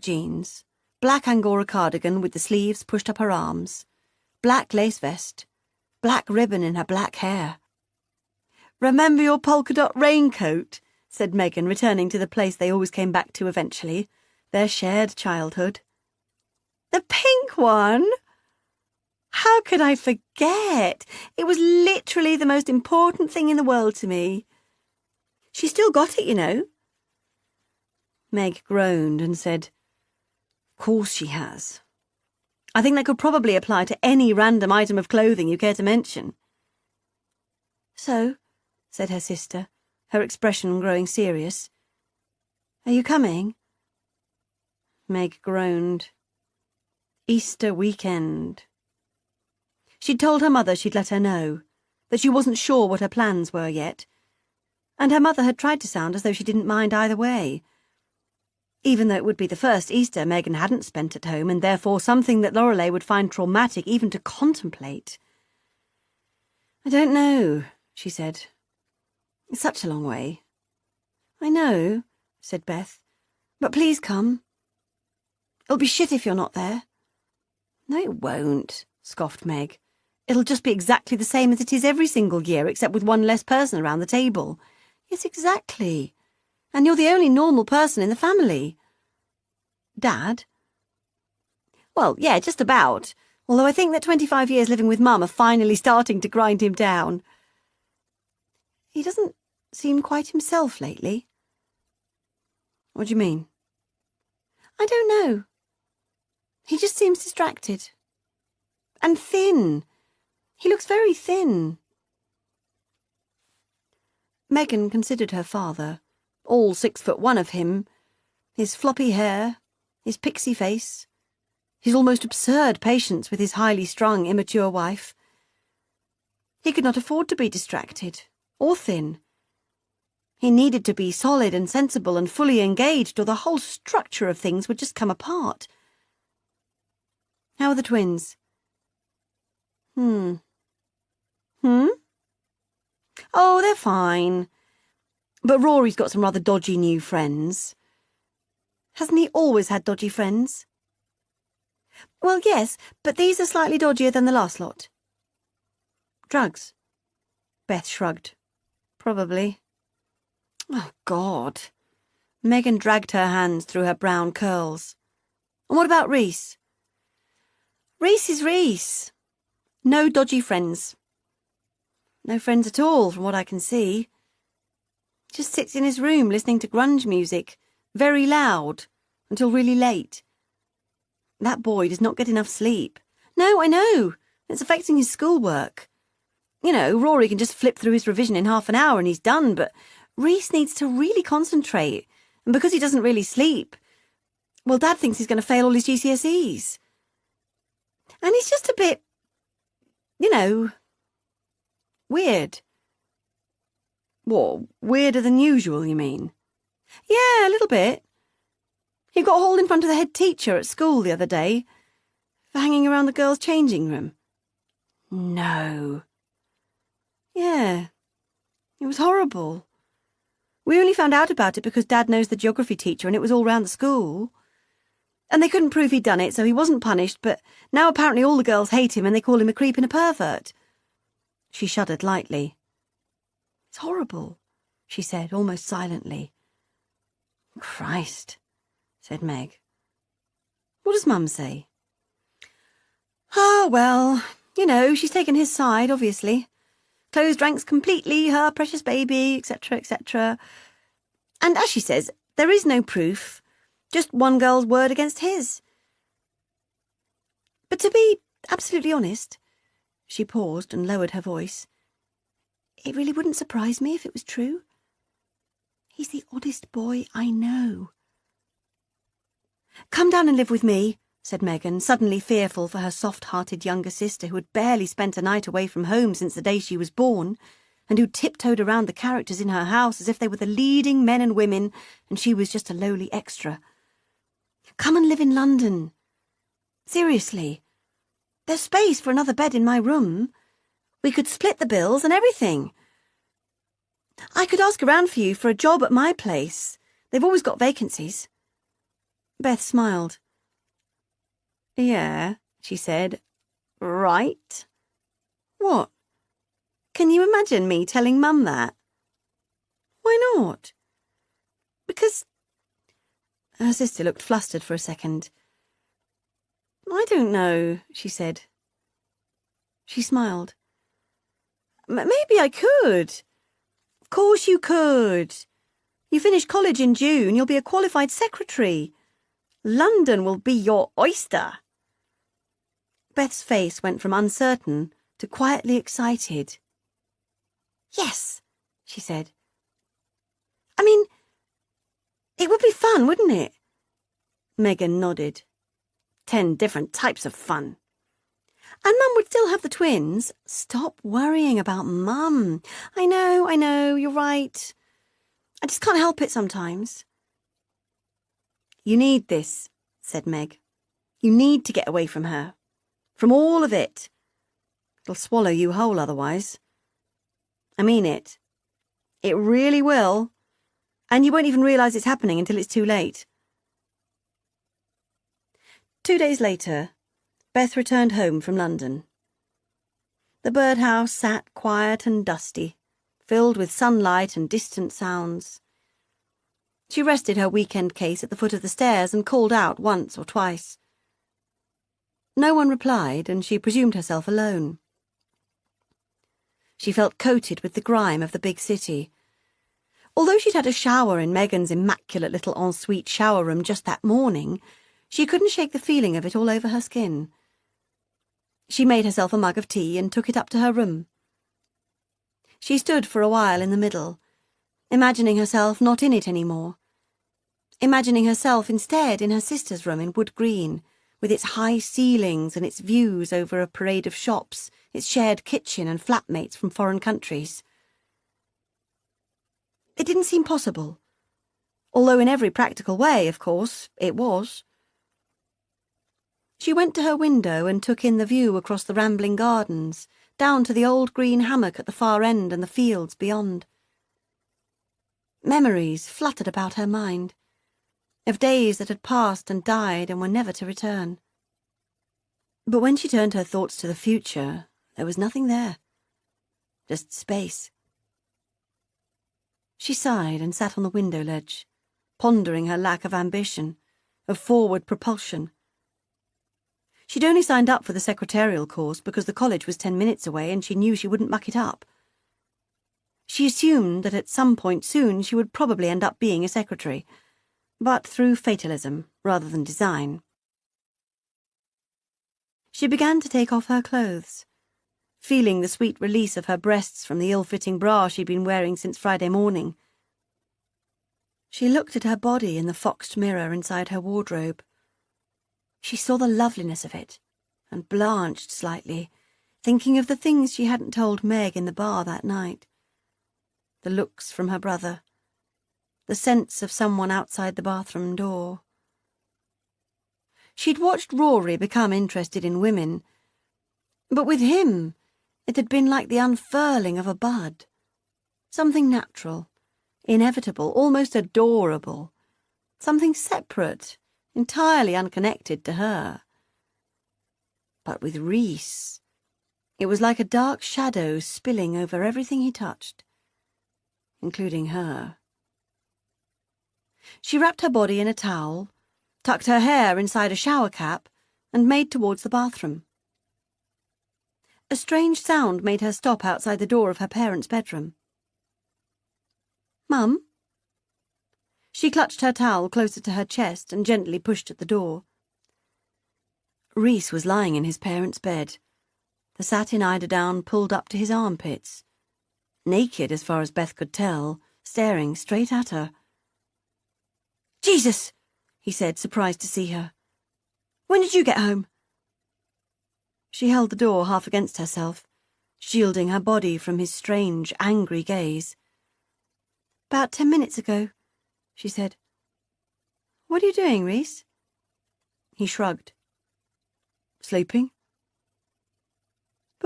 jeans, black Angora cardigan with the sleeves pushed up her arms, black lace vest, black ribbon in her black hair. "Remember your polka-dot raincoat?" said Megan, returning to the place they always came back to eventually, their shared childhood. "The pink one? How could I forget? It was literally the most important thing in the world to me. She still got it, you know." Meg groaned and said, "Of course she has. I think that could probably apply to any random item of clothing you care to mention." "So," said her sister, her expression growing serious, "are you coming?" Meg groaned. Easter weekend. She'd told her mother she'd let her know, that she wasn't sure what her plans were yet, and her mother had tried to sound as though she didn't mind either way, even though it would be the first Easter Megan hadn't spent at home, and therefore something that Lorelei would find traumatic even to contemplate. "I don't know," she said. "It's such a long way." "I know," said Beth, "but please come. It'll be shit if you're not there." "No, it won't," scoffed Meg. "It'll just be exactly the same as it is every single year, except with one less person around the table." "Yes, exactly. And you're the only normal person in the family." "Dad?" "Well, yeah, just about. Although I think that 25 years living with Mum are finally starting to grind him down." "He doesn't seem quite himself lately." "What do you mean?" "I don't know. He just seems distracted. And thin. He looks very thin." Megan considered her father, all 6'1" of him, his floppy hair, his pixie face, his almost absurd patience with his highly strung, immature wife. He could not afford to be distracted, or thin. He needed to be solid and sensible and fully engaged, or the whole structure of things would just come apart. "How are the twins?" Hmm? "Oh, they're fine. But Rory's got some rather dodgy new friends." "Hasn't he always had dodgy friends?" "Well, yes, but these are slightly dodgier than the last lot." "Drugs?" Beth shrugged. "Probably." "Oh, God." Megan dragged her hands through her brown curls. "And what about Reese?" "Reese is Reese. No dodgy friends. No friends at all, from what I can see. Just sits in his room listening to grunge music, very loud, until really late. That boy does not get enough sleep." "No, I know. It's affecting his schoolwork. You know, Rory can just flip through his revision in half an hour and he's done, but Reese needs to really concentrate, and because he doesn't really sleep, well, Dad thinks he's going to fail all his GCSEs. And he's just a bit, weird." "What, weirder than usual, you mean?" "Yeah, a little bit. He got hauled in front of the head teacher at school the other day for hanging around the girls' changing room." "No." "Yeah. It was horrible. We only found out about it because Dad knows the geography teacher and it was all round the school. And they couldn't prove he'd done it, so he wasn't punished, but now apparently all the girls hate him and they call him a creep and a pervert." She shuddered lightly. "It's horrible," she said, almost silently. "Christ," said Meg. "What does Mum say?" "Oh, well, she's taken his side, obviously. Closed ranks completely, her precious baby, etc., etc. And as she says, there is no proof, just one girl's word against his. But to be absolutely honest," she paused and lowered her voice, "it really wouldn't surprise me if it was true. He's the oddest boy I know." "Come down and live with me," said Megan, suddenly fearful for her soft-hearted younger sister who had barely spent a night away from home since the day she was born, and who tiptoed around the characters in her house as if they were the leading men and women and she was just a lowly extra. "Come and live in London. Seriously. There's space for another bed in my room. We could split the bills and everything. I could ask around for you for a job at my place. They've always got vacancies. Beth smiled. Yeah, she said. Right. What? Can you imagine me telling Mum that? Why not? Because... Her sister looked flustered for a second. I don't know, she said. She smiled. Maybe I could. Of course you could. You finish college in June, you'll be a qualified secretary. London will be your oyster. Beth's face went from uncertain to quietly excited. Yes, she said. I mean, it would be fun, wouldn't it? Megan nodded. 10 different types of fun. And Mum would still have the twins. Stop worrying about Mum. I know, you're right. I just can't help it sometimes. You need this, said Meg. You need to get away from her. From all of it. It'll swallow you whole otherwise. I mean it. It really will. And you won't even realise it's happening until it's too late. 2 days later, Beth returned home from London. The birdhouse sat quiet and dusty, filled with sunlight and distant sounds. She rested her weekend case at the foot of the stairs and called out once or twice. No one replied, and she presumed herself alone. She felt coated with the grime of the big city. Although she'd had a shower in Megan's immaculate little ensuite shower room just that morning, she couldn't shake the feeling of it all over her skin. She made herself a mug of tea and took it up to her room. She stood for a while in the middle, imagining herself not in it any more, imagining herself instead in her sister's room in Wood Green, with its high ceilings and its views over a parade of shops, its shared kitchen and flatmates from foreign countries. It didn't seem possible, although in every practical way, of course, it was. She went to her window and took in the view across the rambling gardens, down to the old green hammock at the far end and the fields beyond. Memories fluttered about her mind, of days that had passed and died and were never to return. But when she turned her thoughts to the future, there was nothing there. Just space. She sighed and sat on the window ledge, pondering her lack of ambition, of forward propulsion. She'd only signed up for the secretarial course because the college was 10 minutes away and she knew she wouldn't muck it up. She assumed that at some point soon she would probably end up being a secretary, but through fatalism rather than design. She began to take off her clothes, feeling the sweet release of her breasts from the ill-fitting bra she'd been wearing since Friday morning. She looked at her body in the foxed mirror inside her wardrobe. She saw the loveliness of it, and blanched slightly, thinking of the things she hadn't told Meg in the bar that night. The looks from her brother, the sense of someone outside the bathroom door. She'd watched Rory become interested in women, but with him it had been like the unfurling of a bud. Something natural, inevitable, almost adorable. Something separate, entirely unconnected to her. But with Rhys, it was like a dark shadow spilling over everything he touched, including her. She wrapped her body in a towel, tucked her hair inside a shower cap, and made towards the bathroom. A strange sound made her stop outside the door of her parents' bedroom. "Mum?" She clutched her towel closer to her chest and gently pushed at the door. Rhys was lying in his parents' bed, the satin eiderdown pulled up to his armpits, naked as far as Beth could tell, staring straight at her. "Jesus!" he said, surprised to see her. "When did you get home?" She held the door half against herself, shielding her body from his strange, angry gaze. "About 10 minutes ago," she said. "What are you doing, Rhys?" He shrugged. "Sleeping.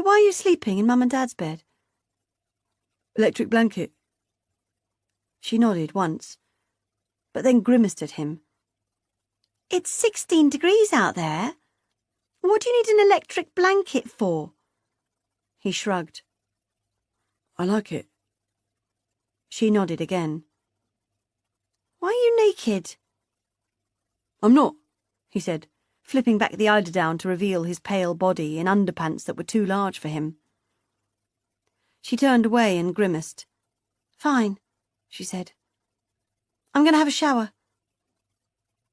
why are you sleeping in Mum and Dad's bed? Electric blanket. She nodded once, but then grimaced at him. It's 16 degrees out there. What do you need an electric blanket for? He shrugged. I like it. She nodded again. Why are you naked? I'm not, he said, flipping back the eiderdown to reveal his pale body in underpants that were too large for him. She turned away and grimaced. Fine, she said. I'm going to have a shower.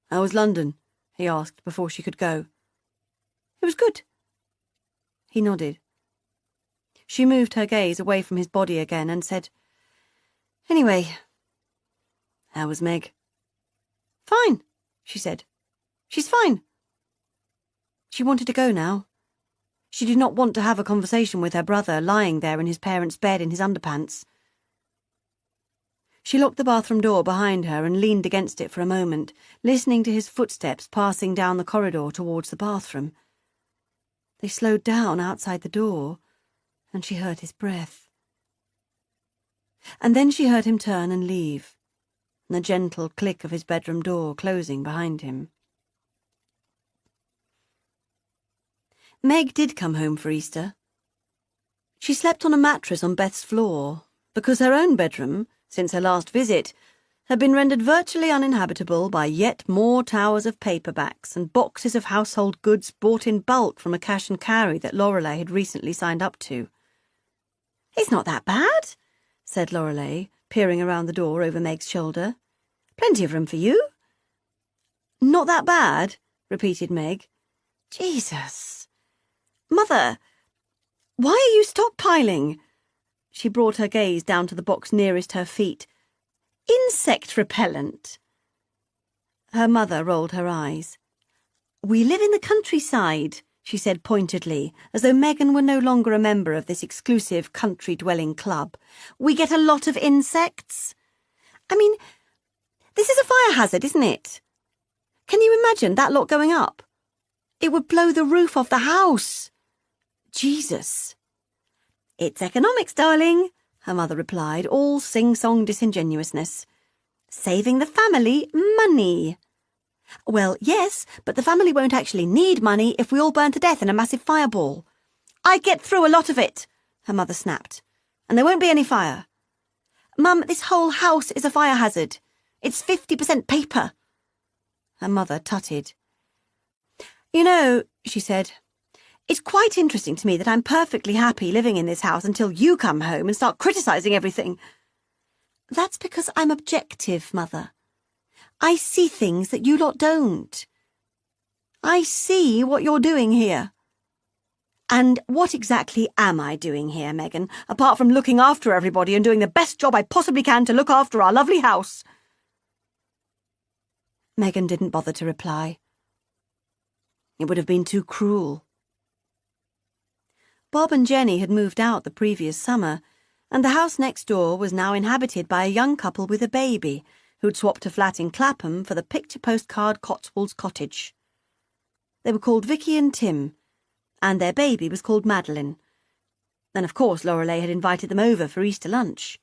How was London? He asked before she could go. It was good. He nodded. She moved her gaze away from his body again and said, Anyway, how was Meg? Fine, she said. She's fine. She wanted to go now. She did not want to have a conversation with her brother lying there in his parents' bed in his underpants. She locked the bathroom door behind her and leaned against it for a moment, listening to his footsteps passing down the corridor towards the bathroom. They slowed down outside the door, and she heard his breath. And then she heard him turn and leave, and the gentle click of his bedroom door closing behind him. Meg did come home for Easter. She slept on a mattress on Beth's floor, because her own bedroom, since her last visit, had been rendered virtually uninhabitable by yet more towers of paperbacks and boxes of household goods bought in bulk from a cash and carry that Lorelei had recently signed up to. It's not that bad, said Lorelei, peering around the door over Meg's shoulder. Plenty of room for you. Not that bad, repeated Meg. Jesus. Mother, why are you stockpiling? She brought her gaze down to the box nearest her feet. Insect repellent. Her mother rolled her eyes. We live in the countryside, she said pointedly, as though Megan were no longer a member of this exclusive country-dwelling club. We get a lot of insects. I mean, this is a fire hazard, isn't it? Can you imagine that lot going up? It would blow the roof off the house. Jesus. It's economics, darling, her mother replied, all sing-song disingenuousness. Saving the family money. Well, yes, but the family won't actually need money if we all burn to death in a massive fireball. I get through a lot of it, her mother snapped, and there won't be any fire. Mum, this whole house is a fire hazard. It's 50% paper. Her mother tutted. You know, she said, it's quite interesting to me that I'm perfectly happy living in this house until you come home and start criticising everything. That's because I'm objective, Mother. I see things that you lot don't. I see what you're doing here. And what exactly am I doing here, Megan, apart from looking after everybody and doing the best job I possibly can to look after our lovely house? Megan didn't bother to reply. It would have been too cruel. Bob and Jenny had moved out the previous summer, and the house next door was now inhabited by a young couple with a baby who'd swapped a flat in Clapham for the picture postcard Cotswolds Cottage. They were called Vicky and Tim, and their baby was called Madeline. And of course Lorelei had invited them over for Easter lunch.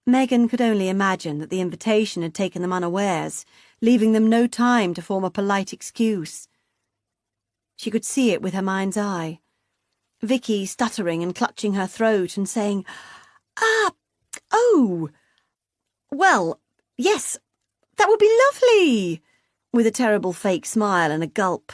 Megan could only imagine that the invitation had taken them unawares, leaving them no time to form a polite excuse. She could see it with her mind's eye. Vicky stuttering and clutching her throat and saying, well, yes, that would be lovely, with a terrible fake smile and a gulp.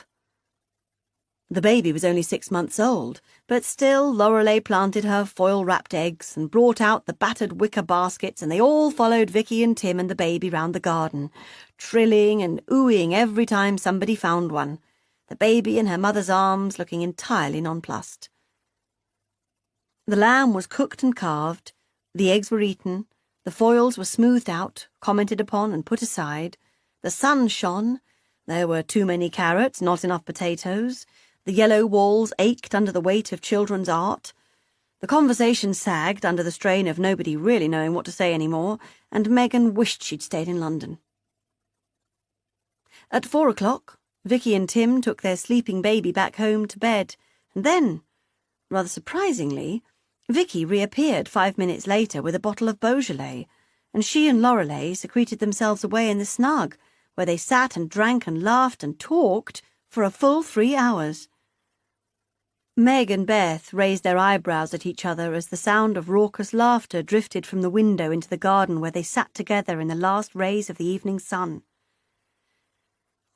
The baby was only 6 months old, but still Lorelei planted her foil-wrapped eggs and brought out the battered wicker baskets, and they all followed Vicky and Tim and the baby round the garden, trilling and oohing every time somebody found one, the baby in her mother's arms looking entirely nonplussed. The lamb was cooked and carved, the eggs were eaten, the foils were smoothed out, commented upon and put aside, the sun shone, there were too many carrots, not enough potatoes, the yellow walls ached under the weight of children's art, the conversation sagged under the strain of nobody really knowing what to say any more, and Megan wished she'd stayed in London. At 4 o'clock, Vicky and Tim took their sleeping baby back home to bed, and then, Rather surprisingly, Vicky reappeared 5 minutes later with a bottle of Beaujolais, and she and Lorelei secreted themselves away in the snug, where they sat and drank and laughed and talked for a full 3 hours. Meg and Beth raised their eyebrows at each other as the sound of raucous laughter drifted from the window into the garden where they sat together in the last rays of the evening sun.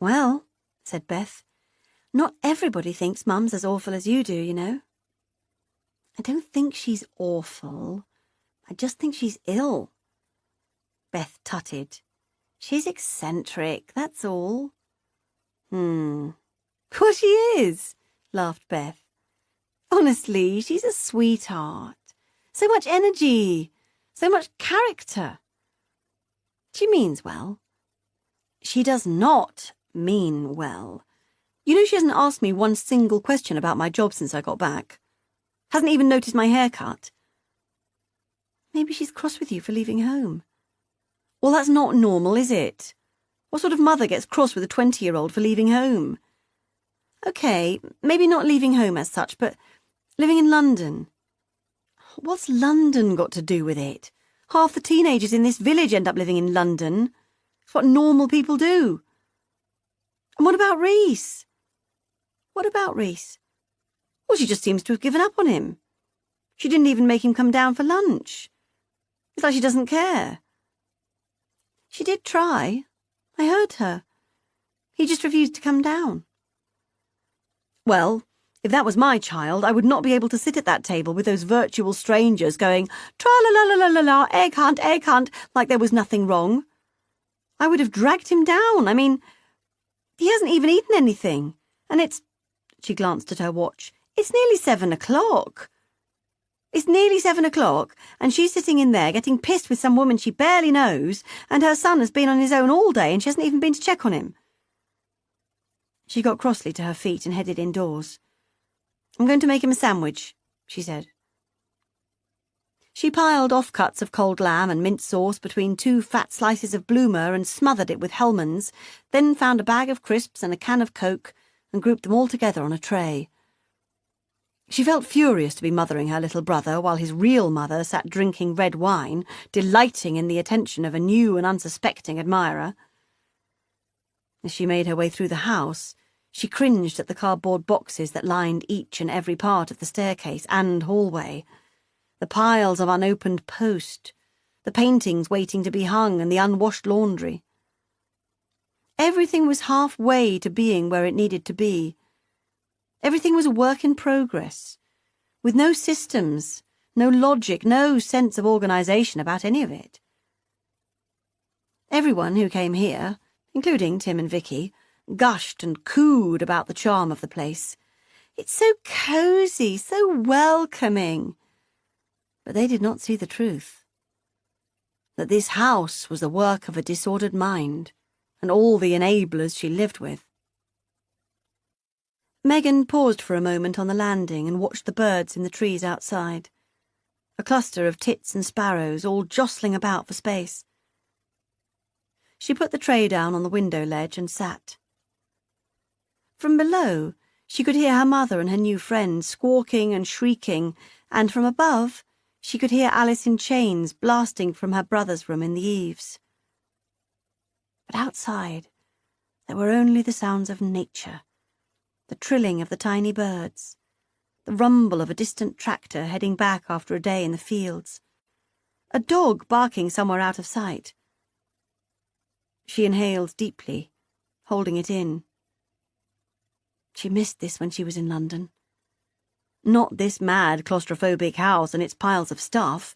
"Well," said Beth, "not everybody thinks Mum's as awful as you do, you know." "I don't think she's awful. I just think she's ill." Beth tutted. "She's eccentric, that's all." Well, she is," laughed Beth. "Honestly, she's a sweetheart. So much energy, so much character. She means well." "She does not mean well. You know, she hasn't asked me one single question about my job since I got back. Hasn't even noticed my haircut." "Maybe she's cross with you for leaving home." "Well, that's not normal, is it? What sort of mother gets cross with a 20-year-old for leaving home?" "OK, maybe not leaving home as such, but living in London." "What's London got to do with it? Half the teenagers in this village end up living in London. It's what normal people do." "And what about Reese?" "What about Reese?" "Well, she just seems to have given up on him. She didn't even make him come down for lunch. It's like she doesn't care." "She did try. I heard her. He just refused to come down." "Well, if that was my child, I would not be able to sit at that table with those virtual strangers going, tra-la-la-la-la-la, egg hunt, like there was nothing wrong. I would have dragged him down. I mean, he hasn't even eaten anything. And it's," she glanced at her watch, "it's nearly 7 o'clock. It's nearly 7 o'clock, and she's sitting in there getting pissed with some woman she barely knows, and her son has been on his own all day and she hasn't even been to check on him." She got crossly to her feet and headed indoors. "I'm going to make him a sandwich," she said. She piled offcuts of cold lamb and mint sauce between 2 fat slices of bloomer and smothered it with Hellmann's, then found a bag of crisps and a can of Coke and grouped them all together on a tray. She felt furious to be mothering her little brother while his real mother sat drinking red wine, delighting in the attention of a new and unsuspecting admirer. As she made her way through the house, she cringed at the cardboard boxes that lined each and every part of the staircase and hallway, the piles of unopened post, the paintings waiting to be hung, and the unwashed laundry. Everything was halfway to being where it needed to be. Everything was a work in progress, with no systems, no logic, no sense of organisation about any of it. Everyone who came here, including Tim and Vicky, gushed and cooed about the charm of the place. "It's so cosy, so welcoming." But they did not see the truth. That this house was the work of a disordered mind, and all the enablers she lived with. Megan paused for a moment on the landing and watched the birds in the trees outside. A cluster of tits and sparrows all jostling about for space. She put the tray down on the window ledge and sat. From below, she could hear her mother and her new friend squawking and shrieking, and from above, she could hear Alice in Chains blasting from her brother's room in the eaves. But outside, there were only the sounds of nature, the trilling of the tiny birds, the rumble of a distant tractor heading back after a day in the fields, a dog barking somewhere out of sight. She inhaled deeply, holding it in. She missed this when she was in London. Not this mad, claustrophobic house and its piles of stuff.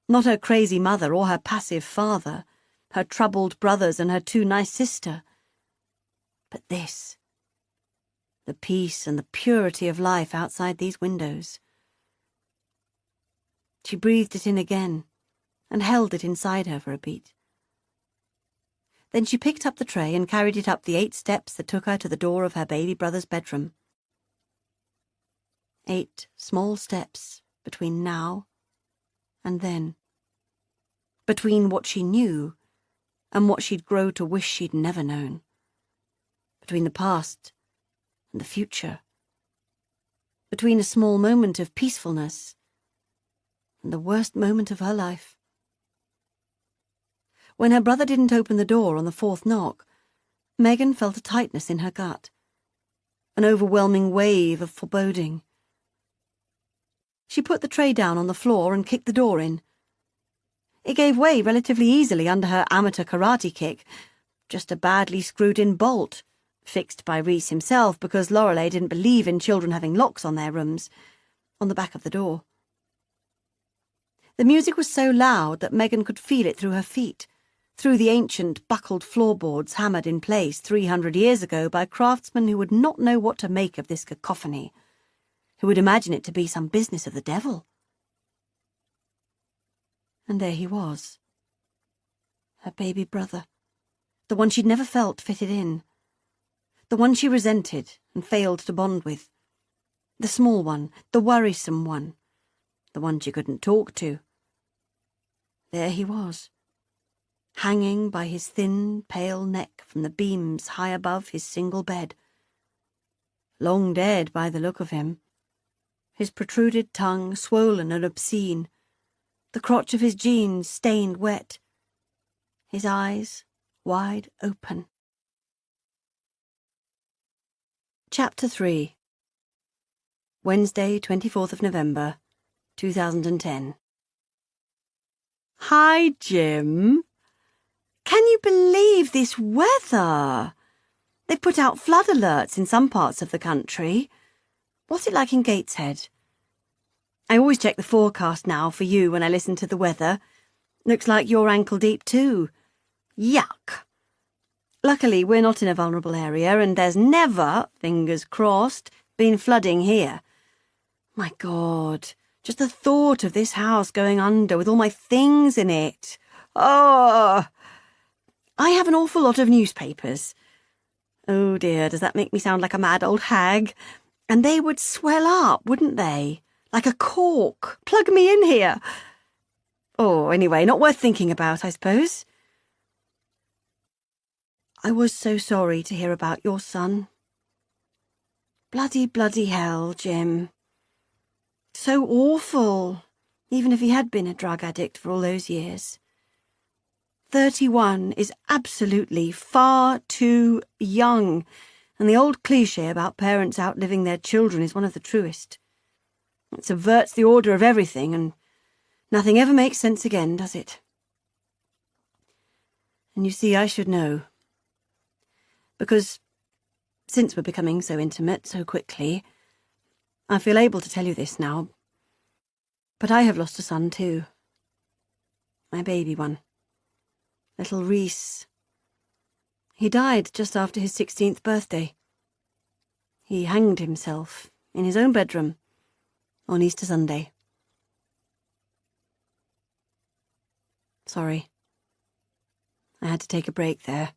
Not her crazy mother or her passive father, her troubled brothers and her too nice sister. But this. The peace and the purity of life outside these windows. She breathed it in again and held it inside her for a beat. Then she picked up the tray and carried it up the 8 steps that took her to the door of her baby brother's bedroom. 8 small steps between now and then. Between what she knew and what she'd grow to wish she'd never known. Between the past and the future. between a small moment of peacefulness and the worst moment of her life. When her brother didn't open the door on the fourth knock, Megan felt a tightness in her gut, an overwhelming wave of foreboding. She put the tray down on the floor and kicked the door in. It gave way relatively easily under her amateur karate kick, just a badly screwed-in bolt, fixed by Reese himself because Lorelei didn't believe in children having locks on their rooms, on the back of the door. The music was so loud that Megan could feel it through her feet, through the ancient buckled floorboards hammered in place 300 years ago by craftsmen who would not know what to make of this cacophony, who would imagine it to be some business of the devil. And there he was, her baby brother, the one she'd never felt fitted in, the one she resented and failed to bond with, the small one, the worrisome one, the one she couldn't talk to. There he was, hanging by his thin, pale neck from the beams high above his single bed. Long dead by the look of him, his protruded tongue swollen and obscene, the crotch of his jeans stained wet, his eyes wide open. Chapter 3. Wednesday, 24th of November, 2010. Hi, Jim. Can you believe this weather? They've put out flood alerts in some parts of the country. What's it like in Gateshead? I always check the forecast now for you when I listen to the weather. Looks like you're ankle deep too. Yuck. Luckily, we're not in a vulnerable area and there's never, fingers crossed, been flooding here. My God, just the thought of this house going under with all my things in it. Oh! I have an awful lot of newspapers. Oh dear, does that make me sound like a mad old hag? And they would swell up, wouldn't they? Like a cork. Plug me in here. Oh, anyway, not worth thinking about, I suppose. I was so sorry to hear about your son. Bloody hell, Jim. So awful, even if he had been a drug addict for all those years. 31 is absolutely far too young, and the old cliché about parents outliving their children is one of the truest. It subverts the order of everything, and nothing ever makes sense again, does it? And you see, I should know. Because, since we're becoming so intimate so quickly, I feel able to tell you this now. But I have lost a son too. My baby one. Little Reese. He died just after his 16th birthday. He hanged himself in his own bedroom on Easter Sunday. Sorry. I had to take a break there.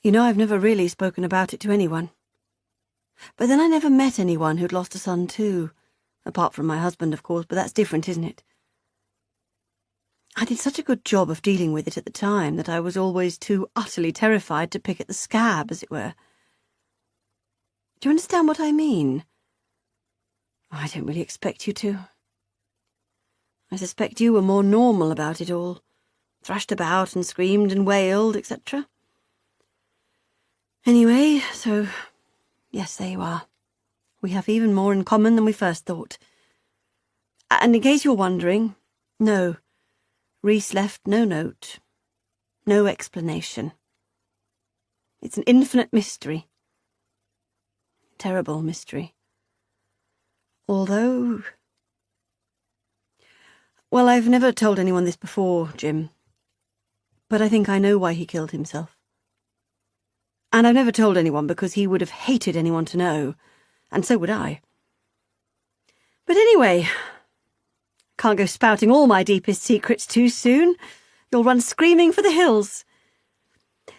You know, I've never really spoken about it to anyone. But then I never met anyone who'd lost a son too. Apart from my husband, of course, but that's different, isn't it? I did such a good job of dealing with it at the time that I was always too utterly terrified to pick at the scab, as it were. Do you understand what I mean? I don't really expect you to. I suspect you were more normal about it all. Thrashed about and screamed and wailed, etc. Anyway, so, yes, there you are. We have even more in common than we first thought. And in case you're wondering, no, Reese left no note, no explanation. It's an infinite mystery. Terrible mystery. Although... Well, I've never told anyone this before, Jim, but I think I know why he killed himself. And I've never told anyone because he would have hated anyone to know, and so would I. But anyway, can't go spouting all my deepest secrets too soon. You'll run screaming for the hills.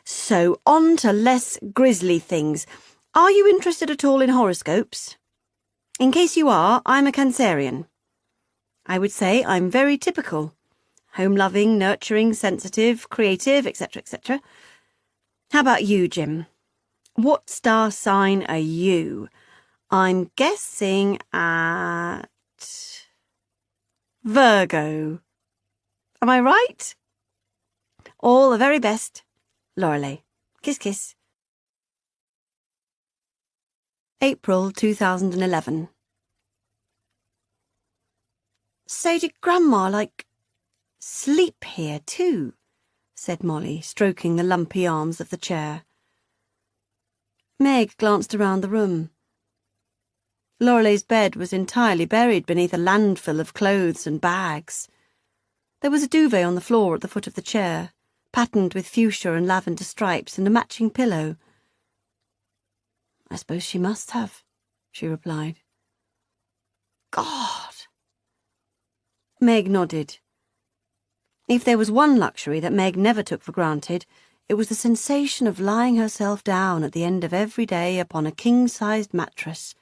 So, on to less grisly things. Are you interested at all in horoscopes? In case you are, I'm a Cancerian. I would say I'm very typical. Home-loving, nurturing, sensitive, creative, etc., etc. How about you, Jim? What star sign are you? I'm guessing at Virgo. Am I right? All the very best, Lorelei. Kiss, kiss. April 2011. So did Grandma, sleep here too? Said Molly, stroking the lumpy arms of the chair. Meg glanced around the room. Lorelei's bed was entirely buried beneath a landfill of clothes and bags. There was a duvet on the floor at the foot of the chair, patterned with fuchsia and lavender stripes, and a matching pillow. I suppose she must have, she replied. God! Meg nodded. If there was one luxury that Meg never took for granted, it was the sensation of lying herself down at the end of every day upon a king-sized mattress,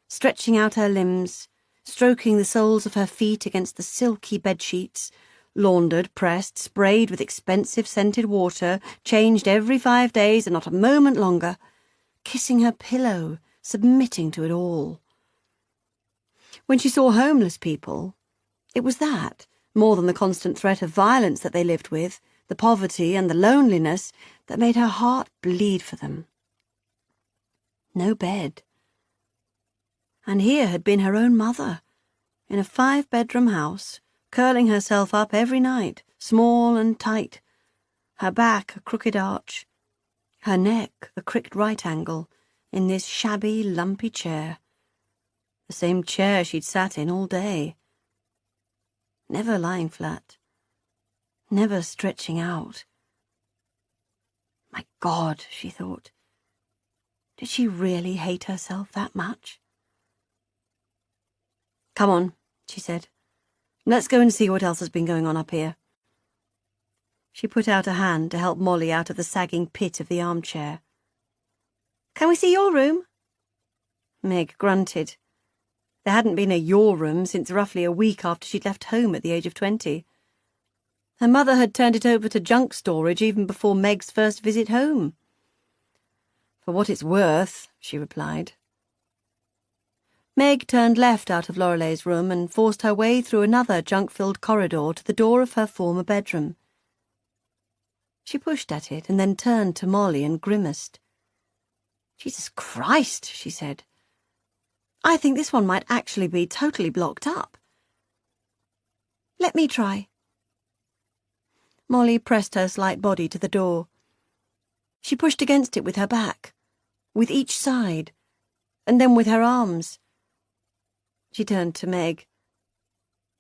stretching out her limbs, stroking the soles of her feet against the silky bedsheets, laundered, pressed, sprayed with expensive scented water, changed every 5 days and not a moment longer, kissing her pillow, submitting to it all. When she saw homeless people, it was that, more than the constant threat of violence that they lived with, the poverty and the loneliness, that made her heart bleed for them. No bed. And here had been her own mother, in a 5-bedroom house, curling herself up every night, small and tight, her back a crooked arch, her neck the cricked right angle, in this shabby, lumpy chair. The same chair she'd sat in all day. Never lying flat. Never stretching out. My God, she thought. Did she really hate herself that much? Come on, she said. Let's go and see what else has been going on up here. She put out a hand to help Molly out of the sagging pit of the armchair. Can we see your room? Meg grunted. There hadn't been a your room since roughly a week after she'd left home at the age of 20. Her mother had turned it over to junk storage even before Meg's first visit home. For what it's worth, she replied. Meg turned left out of Lorelei's room and forced her way through another junk-filled corridor to the door of her former bedroom. She pushed at it and then turned to Molly and grimaced. Jesus Christ, she said. I think this one might actually be totally blocked up. Let me try. Molly pressed her slight body to the door. She pushed against it with her back, with each side, and then with her arms. She turned to Meg.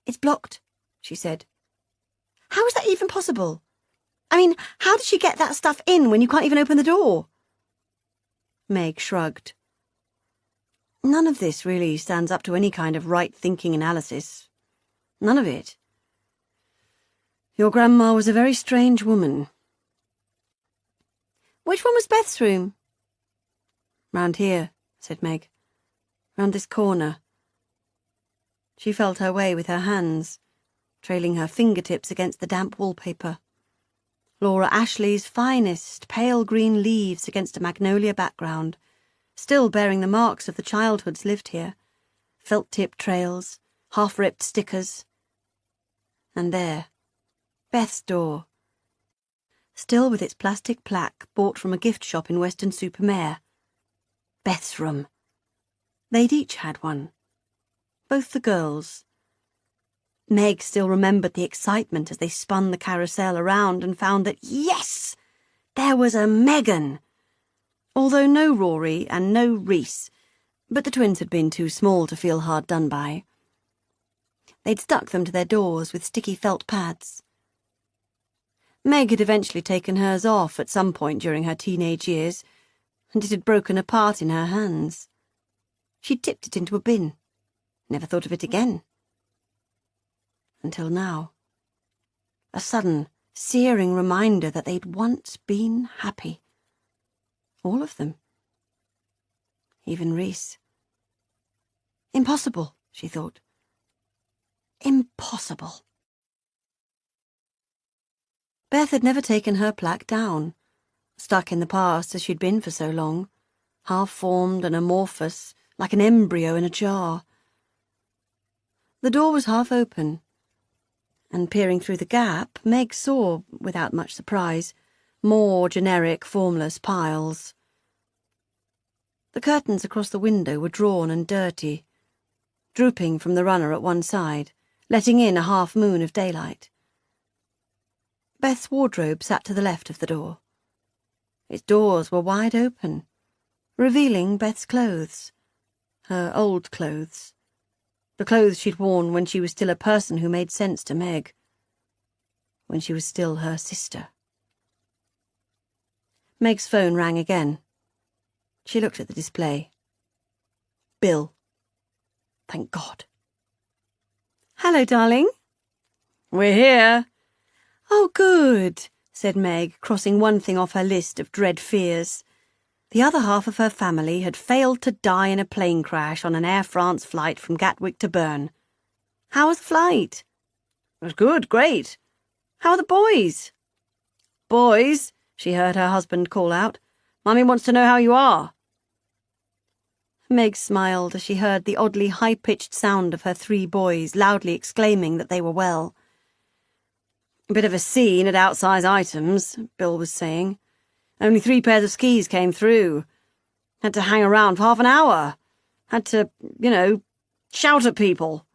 It's blocked, she said. How is that even possible? I mean, how did she get that stuff in when you can't even open the door? Meg shrugged. None of this really stands up to any kind of right-thinking analysis. None of it. Your grandma was a very strange woman. Which one was Beth's room? Round here, said Meg. Round this corner. She felt her way with her hands, trailing her fingertips against the damp wallpaper. Laura Ashley's finest pale green leaves against a magnolia background, still bearing the marks of the childhoods lived here. Felt-tip trails, half-ripped stickers. And there, Beth's door, still with its plastic plaque bought from a gift shop in Weston-super-Mare. Beth's room. They'd each had one. Both the girls. Meg still remembered the excitement as they spun the carousel around and found that, yes, there was a Megan. Although no Rory and no Reese, but the twins had been too small to feel hard done by. They'd stuck them to their doors with sticky felt pads. Meg had eventually taken hers off at some point during her teenage years, and it had broken apart in her hands. She'd tipped it into a bin. Never thought of it again. Until now. A sudden, searing reminder that they'd once been happy. All of them. Even Reese. Impossible, she thought. Impossible. Beth had never taken her plaque down, stuck in the past as she'd been for so long, half-formed and amorphous, like an embryo in a jar. The door was half open, and peering through the gap, Meg saw, without much surprise, more generic, formless piles. The curtains across the window were drawn and dirty, drooping from the runner at one side, letting in a half-moon of daylight. Beth's wardrobe sat to the left of the door. Its doors were wide open, revealing Beth's clothes, her old clothes, the clothes she'd worn when she was still a person who made sense to Meg, when she was still her sister. Meg's phone rang again. She looked at the display. Bill. Thank God. Hello, darling. We're here. Oh, good, said Meg, crossing one thing off her list of dread fears. The other half of her family had failed to die in a plane crash on an Air France flight from Gatwick to Bern. How was the flight? It was good, great. How are the boys? Boys, she heard her husband call out. Mummy wants to know how you are. Meg smiled as she heard the oddly high-pitched sound of her 3 boys loudly exclaiming that they were well. A bit of a scene at Outsize Items, Bill was saying. Only 3 pairs of skis came through. Had to hang around for half an hour. Had to, shout at people.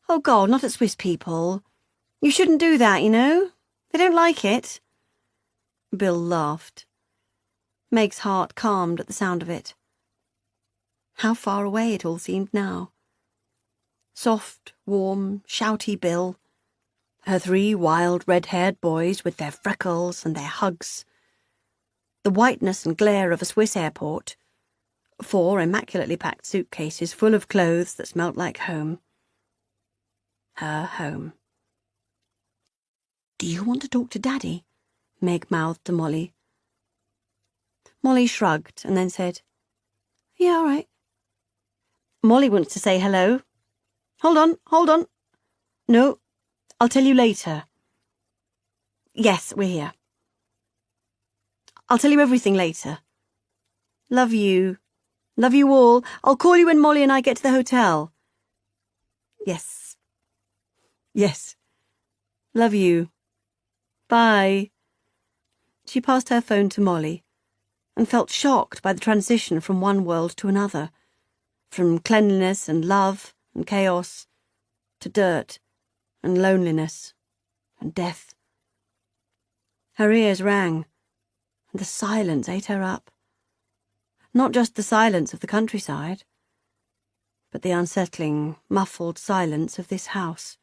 Oh, God, not at Swiss people. You shouldn't do that, They don't like it. Bill laughed. Meg's heart calmed at the sound of it. How far away it all seemed now. Soft, warm, shouty Bill. Her 3 wild red-haired boys with their freckles and their hugs. The whiteness and glare of a Swiss airport. 4 immaculately packed suitcases full of clothes that smelt like home. Her home. Do you want to talk to Daddy? Meg mouthed to Molly. Molly shrugged and then said, Yeah, all right. Molly wants to say hello. Hold on. No, I'll tell you later. Yes, we're here. I'll tell you everything later. Love you. Love you all. I'll call you when Molly and I get to the hotel. Yes. Yes. Love you. Bye. She passed her phone to Molly and felt shocked by the transition from one world to another, from cleanliness and love and chaos to dirt and loneliness and death. Her ears rang, and the silence ate her up. Not just the silence of the countryside, but the unsettling, muffled silence of this house,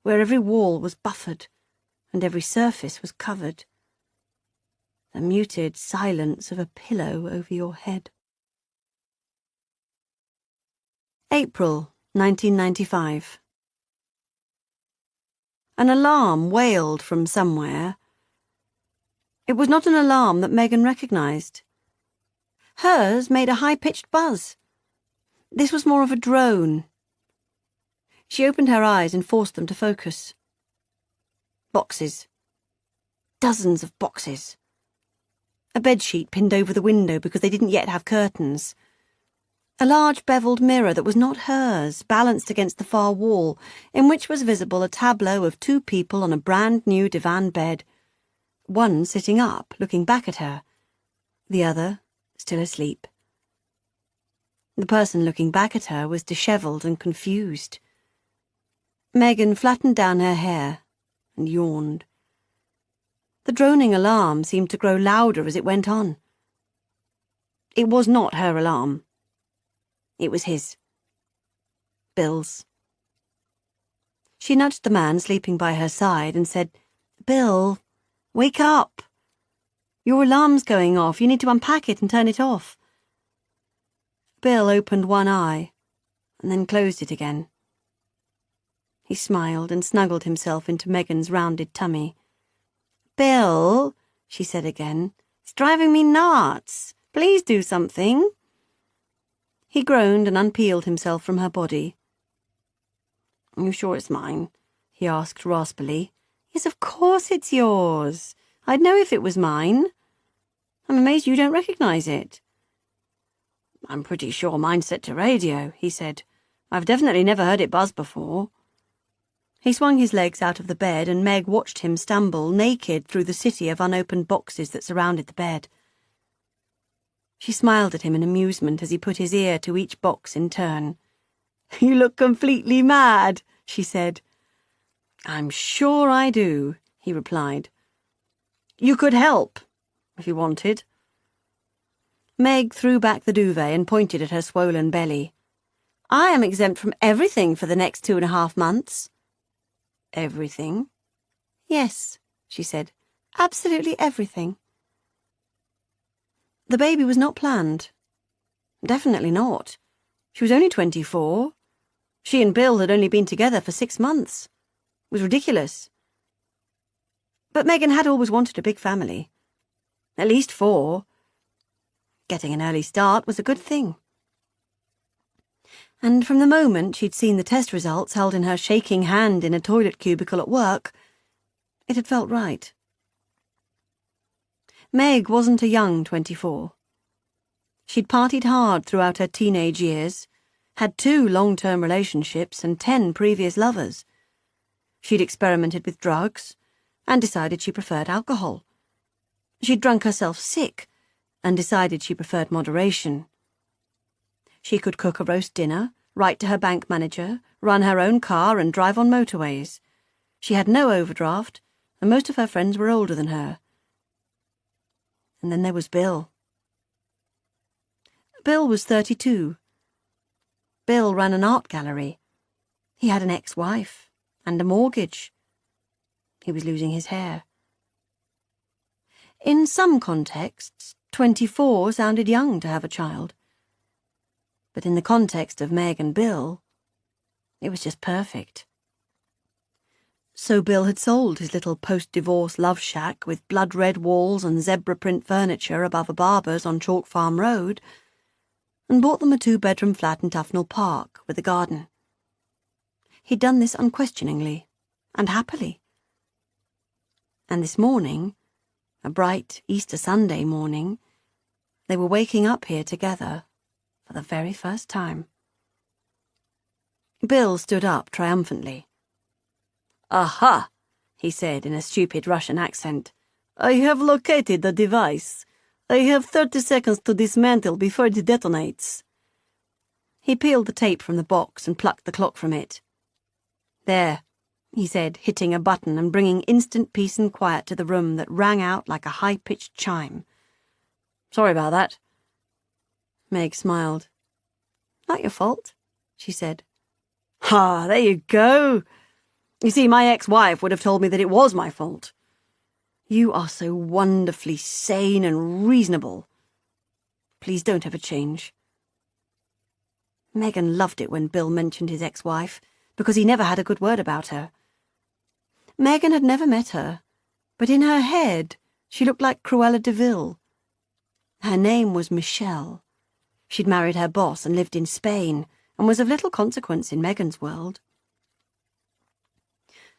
where every wall was buffered and every surface was covered. The muted silence of a pillow over your head. April 1995. An alarm wailed from somewhere. It was not an alarm that Megan recognised. Hers made a high-pitched buzz. This was more of a drone. She opened her eyes and forced them to focus. Boxes. Dozens of boxes. A bedsheet pinned over the window because they didn't yet have curtains. A large bevelled mirror that was not hers, balanced against the far wall, in which was visible a tableau of 2 people on a brand-new divan bed. One sitting up, looking back at her. The other still asleep. The person looking back at her was dishevelled and confused. Megan flattened down her hair and yawned. The droning alarm seemed to grow louder as it went on. It was not her alarm. It was his. Bill's. She nudged the man sleeping by her side and said, Bill, wake up. Your alarm's going off. You need to unpack it and turn it off. Bill opened one eye and then closed it again. He smiled and snuggled himself into Megan's rounded tummy. Bill, she said again, it's driving me nuts. Please do something. He groaned and unpeeled himself from her body. Are you sure it's mine? He asked raspily. Yes, of course it's yours. I'd know if it was mine. I'm amazed you don't recognise it. I'm pretty sure mine's set to radio, he said. I've definitely never heard it buzz before. He swung his legs out of the bed and Meg watched him stumble naked through the city of unopened boxes that surrounded the bed. She smiled at him in amusement as he put his ear to each box in turn. You look completely mad, she said. I'm sure I do, he replied. You could help, if you wanted. Meg threw back the duvet and pointed at her swollen belly. I am exempt from everything for the next 2.5 months. Everything? Yes, she said. Absolutely everything. The baby was not planned. Definitely not. She was only 24. She and Bill had only been together for 6 months. It was ridiculous. But Megan had always wanted a big family. At least 4. Getting an early start was a good thing. And from the moment she'd seen the test results held in her shaking hand in a toilet cubicle at work, it had felt right. Meg wasn't a young 24. She'd partied hard throughout her teenage years, had 2 long-term relationships and 10 previous lovers. She'd experimented with drugs and decided she preferred alcohol. She'd drunk herself sick and decided she preferred moderation. She could cook a roast dinner, write to her bank manager, run her own car and drive on motorways. She had no overdraft, and most of her friends were older than her. And then there was Bill. Bill was 32. Bill ran an art gallery. He had an ex-wife and a mortgage. He was losing his hair. In some contexts, 24 sounded young to have a child. But in the context of Meg and Bill, it was just perfect. So Bill had sold his little post-divorce love shack with blood-red walls and zebra-print furniture above a barber's on Chalk Farm Road and bought them a 2-bedroom flat in Tufnell Park with a garden. He'd done this unquestioningly and happily. And this morning, a bright Easter Sunday morning, they were waking up here together for the very first time. Bill stood up triumphantly. Aha, he said in a stupid Russian accent. I have located the device. I have 30 seconds to dismantle before it detonates. He peeled the tape from the box and plucked the clock from it. There, he said, hitting a button and bringing instant peace and quiet to the room that rang out like a high-pitched chime. Sorry about that. Meg smiled. Not your fault, she said. Ah, there you go. You see, my ex-wife would have told me that it was my fault. You are so wonderfully sane and reasonable. Please don't ever change. Megan loved it when Bill mentioned his ex-wife, because he never had a good word about her. Megan had never met her, but in her head she looked like Cruella de Vil. Her name was Michelle. She'd married her boss and lived in Spain, and was of little consequence in Megan's world.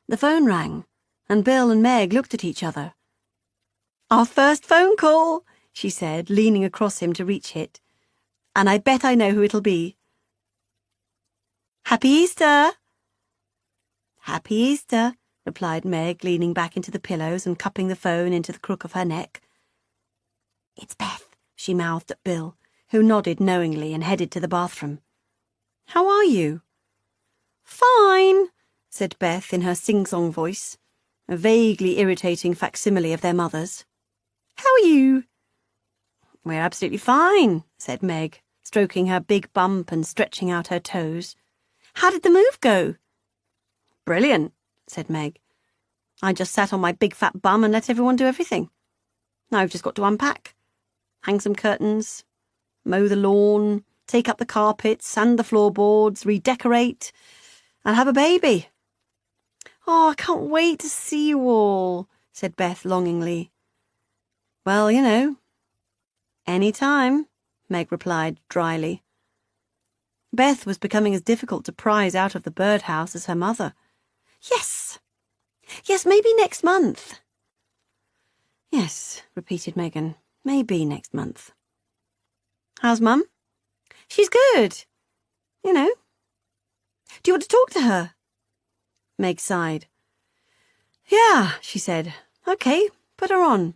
The phone rang, and Bill and Meg looked at each other. Our first phone call, she said, leaning across him to reach it. And I bet I know who it'll be. Happy Easter! Happy Easter, replied Meg, leaning back into the pillows and cupping the phone into the crook of her neck. It's Beth, she mouthed at Bill, who nodded knowingly and headed to the bathroom. How are you? Fine, said Beth in her sing-song voice, a vaguely irritating facsimile of their mother's. How are you? We're absolutely fine, said Meg, stroking her big bump and stretching out her toes. How did the move go? Brilliant, said Meg. I just sat on my big fat bum and let everyone do everything. Now I've just got to unpack, hang some curtains, mow the lawn, take up the carpets, sand the floorboards, redecorate, and have a baby. Oh, I can't wait to see you all, said Beth longingly. Well, you know, any time, Meg replied dryly. Beth was becoming as difficult to prise out of the birdhouse as her mother. Yes, maybe next month. Yes, repeated Megan, maybe next month. How's Mum? She's good. You know. Do you want to talk to her? Meg sighed. Yeah, she said. Okay, put her on.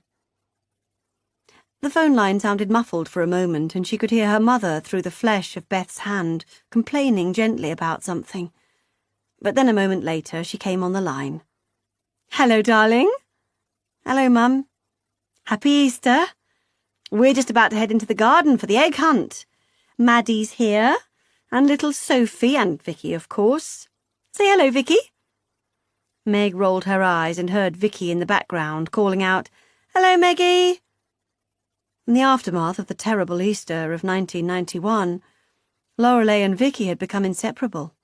The phone line sounded muffled for a moment, and she could hear her mother through the flesh of Beth's hand, complaining gently about something. But then a moment later she came on the line. Hello, darling. Hello, Mum. Happy Easter. We're just about to head into the garden for the egg hunt. Maddie's here, and little Sophie, and Vicky, of course. Say hello, Vicky. Meg rolled her eyes and heard Vicky in the background calling out, Hello, Meggie. In the aftermath of the terrible Easter of 1991, Lorelei and Vicky had become inseparable.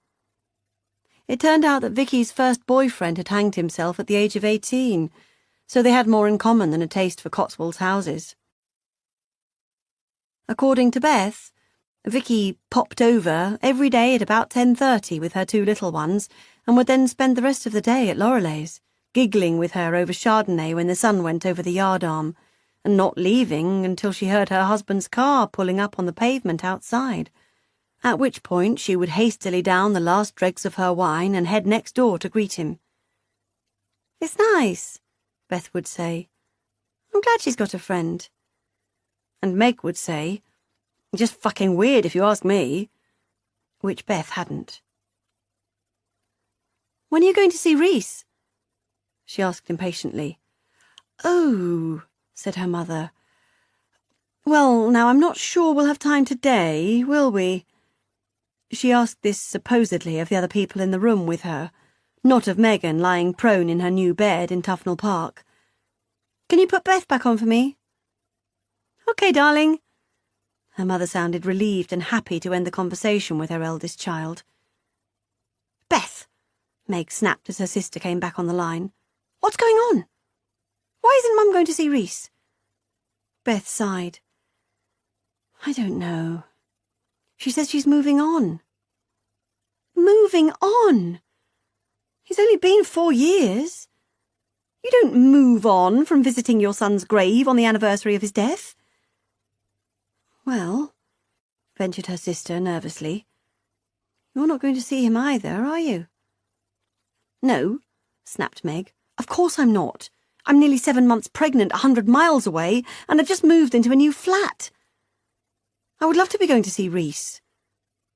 It turned out that Vicky's first boyfriend had hanged himself at the age of 18, so they had more in common than a taste for Cotswolds houses. According to Beth, Vicky popped over every day at about 10:30 with her two little ones and would then spend the rest of the day at Lorelei's, giggling with her over Chardonnay when the sun went over the yard arm, and not leaving until she heard her husband's car pulling up on the pavement outside, at which point she would hastily down the last dregs of her wine and head next door to greet him. It's nice, Beth would say. I'm glad she's got a friend. And Meg would say, just fucking weird if you ask me, which Beth hadn't. When are you going to see Reese? She asked impatiently. Oh, said her mother. Well, now, I'm not sure we'll have time today, will we? She asked this supposedly of the other people in the room with her, not of Megan lying prone in her new bed in Tufnell Park. Can you put Beth back on for me? Okay, darling. Her mother sounded relieved and happy to end the conversation with her eldest child. Beth, Meg snapped as her sister came back on the line. What's going on? Why isn't Mum going to see Reese? Beth sighed. I don't know. She says she's moving on. Moving on? He's only been 4 years. You don't move on from visiting your son's grave on the anniversary of his death. Well, ventured her sister nervously, you're not going to see him either, are you? No, snapped Meg. Of course I'm not. I'm nearly 7 months pregnant, 100 miles away, and I've just moved into a new flat. I would love to be going to see Reese.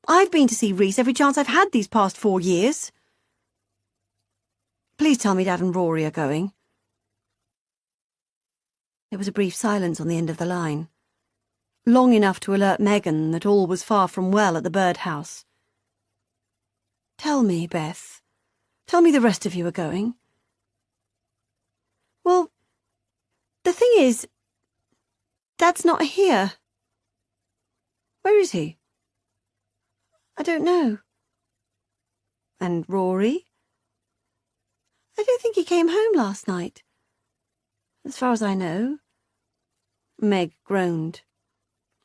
I've been to see Reese every chance I've had these past 4 years. Please tell me Dad and Rory are going. There was a brief silence on the end of the line, long enough to alert Megan that all was far from well at the birdhouse. Tell me, Beth. Tell me the rest of you are going. Well, the thing is, Dad's not here. Where is he? I don't know. And Rory? I don't think he came home last night. As far as I know. Meg groaned.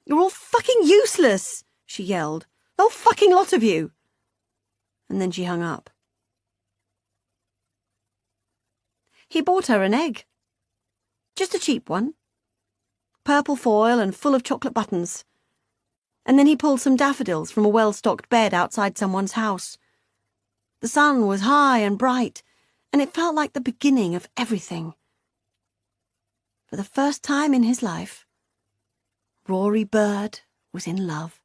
You're all fucking useless, she yelled. The whole fucking lot of you. And then she hung up. He bought her an egg. Just a cheap one. Purple foil and full of chocolate buttons. And then he pulled some daffodils from a well-stocked bed outside someone's house. The sun was high and bright, and it felt like the beginning of everything. For the first time in his life, Rory Bird was in love.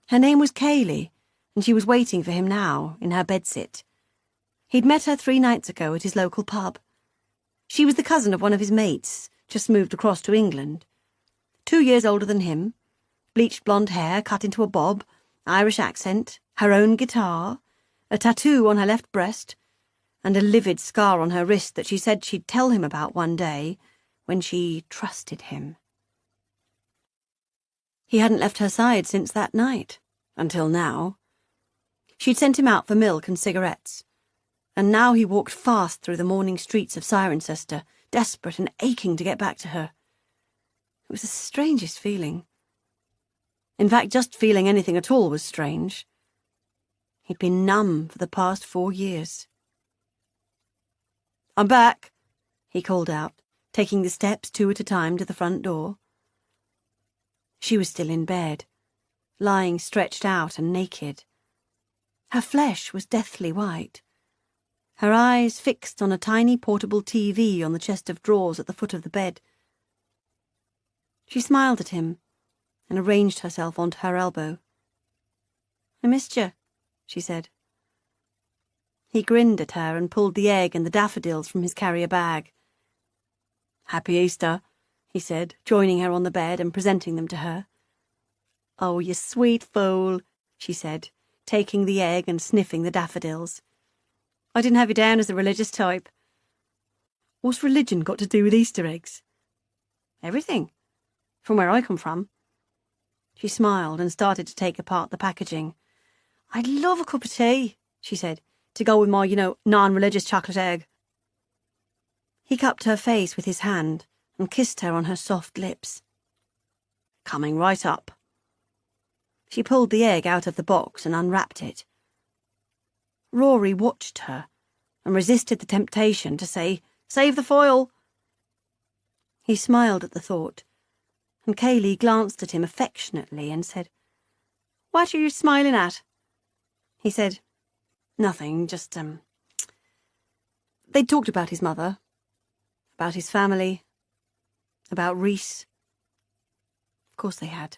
Her name was Kaylee, and she was waiting for him now, in her bedsit. He'd met her 3 nights ago at his local pub. She was the cousin of one of his mates, just moved across to England. 2 years older than him, bleached blonde hair cut into a bob, Irish accent, her own guitar, a tattoo on her left breast, and a livid scar on her wrist that she said she'd tell him about one day when she trusted him. He hadn't left her side since that night, until now. She'd sent him out for milk and cigarettes, and now he walked fast through the morning streets of Cirencester, desperate and aching to get back to her. It was the strangest feeling. In fact, just feeling anything at all was strange. He'd been numb for the past 4 years. I'm back, he called out, taking the steps 2 at a time to the front door. She was still in bed, lying stretched out and naked. Her flesh was deathly white, her eyes fixed on a tiny portable TV on the chest of drawers at the foot of the bed. She smiled at him and arranged herself onto her elbow. "I missed you," she said. He grinned at her and pulled the egg and the daffodils from his carrier bag. "Happy Easter," he said, joining her on the bed and presenting them to her. "Oh, you sweet fool," she said, taking the egg and sniffing the daffodils. "I didn't have you down as a religious type." "What's religion got to do with Easter eggs?" "Everything, from where I come from." She smiled and started to take apart the packaging. "I'd love a cup of tea," she said, "to go with my, non-religious chocolate egg." He cupped her face with his hand and kissed her on her soft lips. "Coming right up." She pulled the egg out of the box and unwrapped it. Rory watched her and resisted the temptation to say, "Save the foil." He smiled at the thought, and Kaylee glanced at him affectionately and said, "What are you smiling at?" He said, "Nothing, just, They'd talked about his mother, about his family, about Rhys. Of course they had.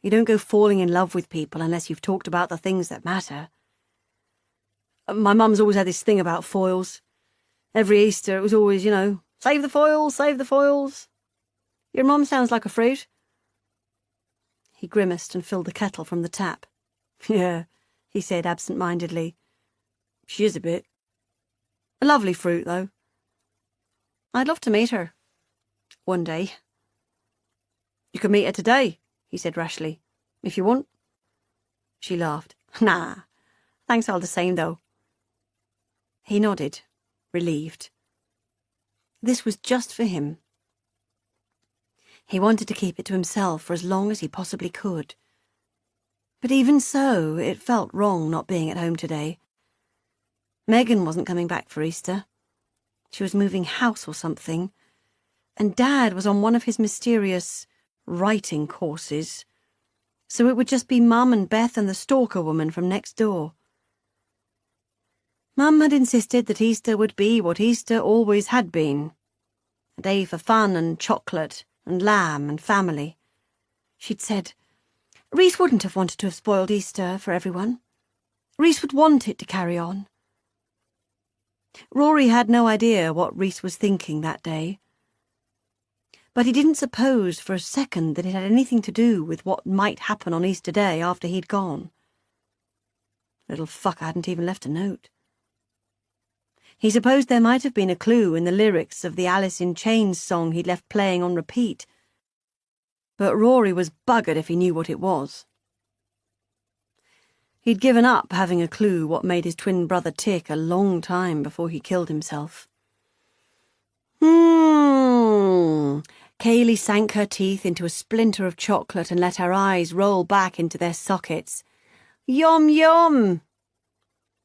You don't go falling in love with people unless you've talked about the things that matter. My mum's always had this thing about foils. Every Easter it was always, save the foils, save the foils. Your mum sounds like a fruit." He grimaced and filled the kettle from the tap. "Yeah," he said absent-mindedly. "She is a bit. A lovely fruit, though. I'd love to meet her. One day." "You could meet her today," he said rashly, "if you want." She laughed. "Nah, thanks all the same, though." He nodded, relieved. This was just for him. He wanted to keep it to himself for as long as he possibly could. But even so, it felt wrong not being at home today. Megan wasn't coming back for Easter. She was moving house or something, and Dad was on one of his mysterious writing courses, so it would just be Mum and Beth and the stalker woman from next door. Mum had insisted that Easter would be what Easter always had been, a day for fun and chocolate and lamb and family. She'd said, Rhys wouldn't have wanted to have spoiled Easter for everyone. Rhys would want it to carry on. Rory had no idea what Rhys was thinking that day, but he didn't suppose for a second that it had anything to do with what might happen on Easter Day after he'd gone. Little fucker hadn't even left a note. He supposed there might have been a clue in the lyrics of the Alice in Chains song he'd left playing on repeat, but Rory was buggered if he knew what it was. He'd given up having a clue what made his twin brother tick a long time before he killed himself. Kaylee sank her teeth into a splinter of chocolate and let her eyes roll back into their sockets. Yum, yum!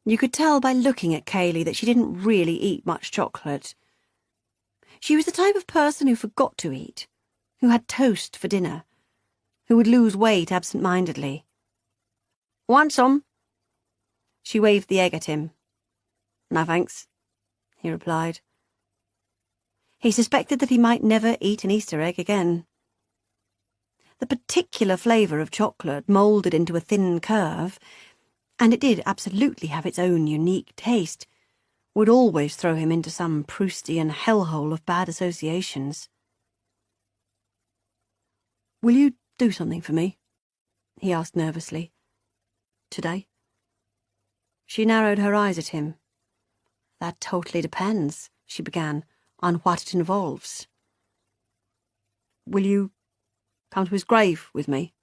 You could tell by looking at Kaylee that she didn't really eat much chocolate. She was the type of person who forgot to eat, who had toast for dinner, who would lose weight absent-mindedly. Want some? She waved the egg at him. No thanks, he replied. He suspected that he might never eat an Easter egg again. The particular flavour of chocolate moulded into a thin curve, and it did absolutely have its own unique taste, would always throw him into some Proustian hellhole of bad associations. Will you do something for me? He asked nervously. Today? She narrowed her eyes at him. That totally depends, she began, on what it involves. Will you come to his grave with me?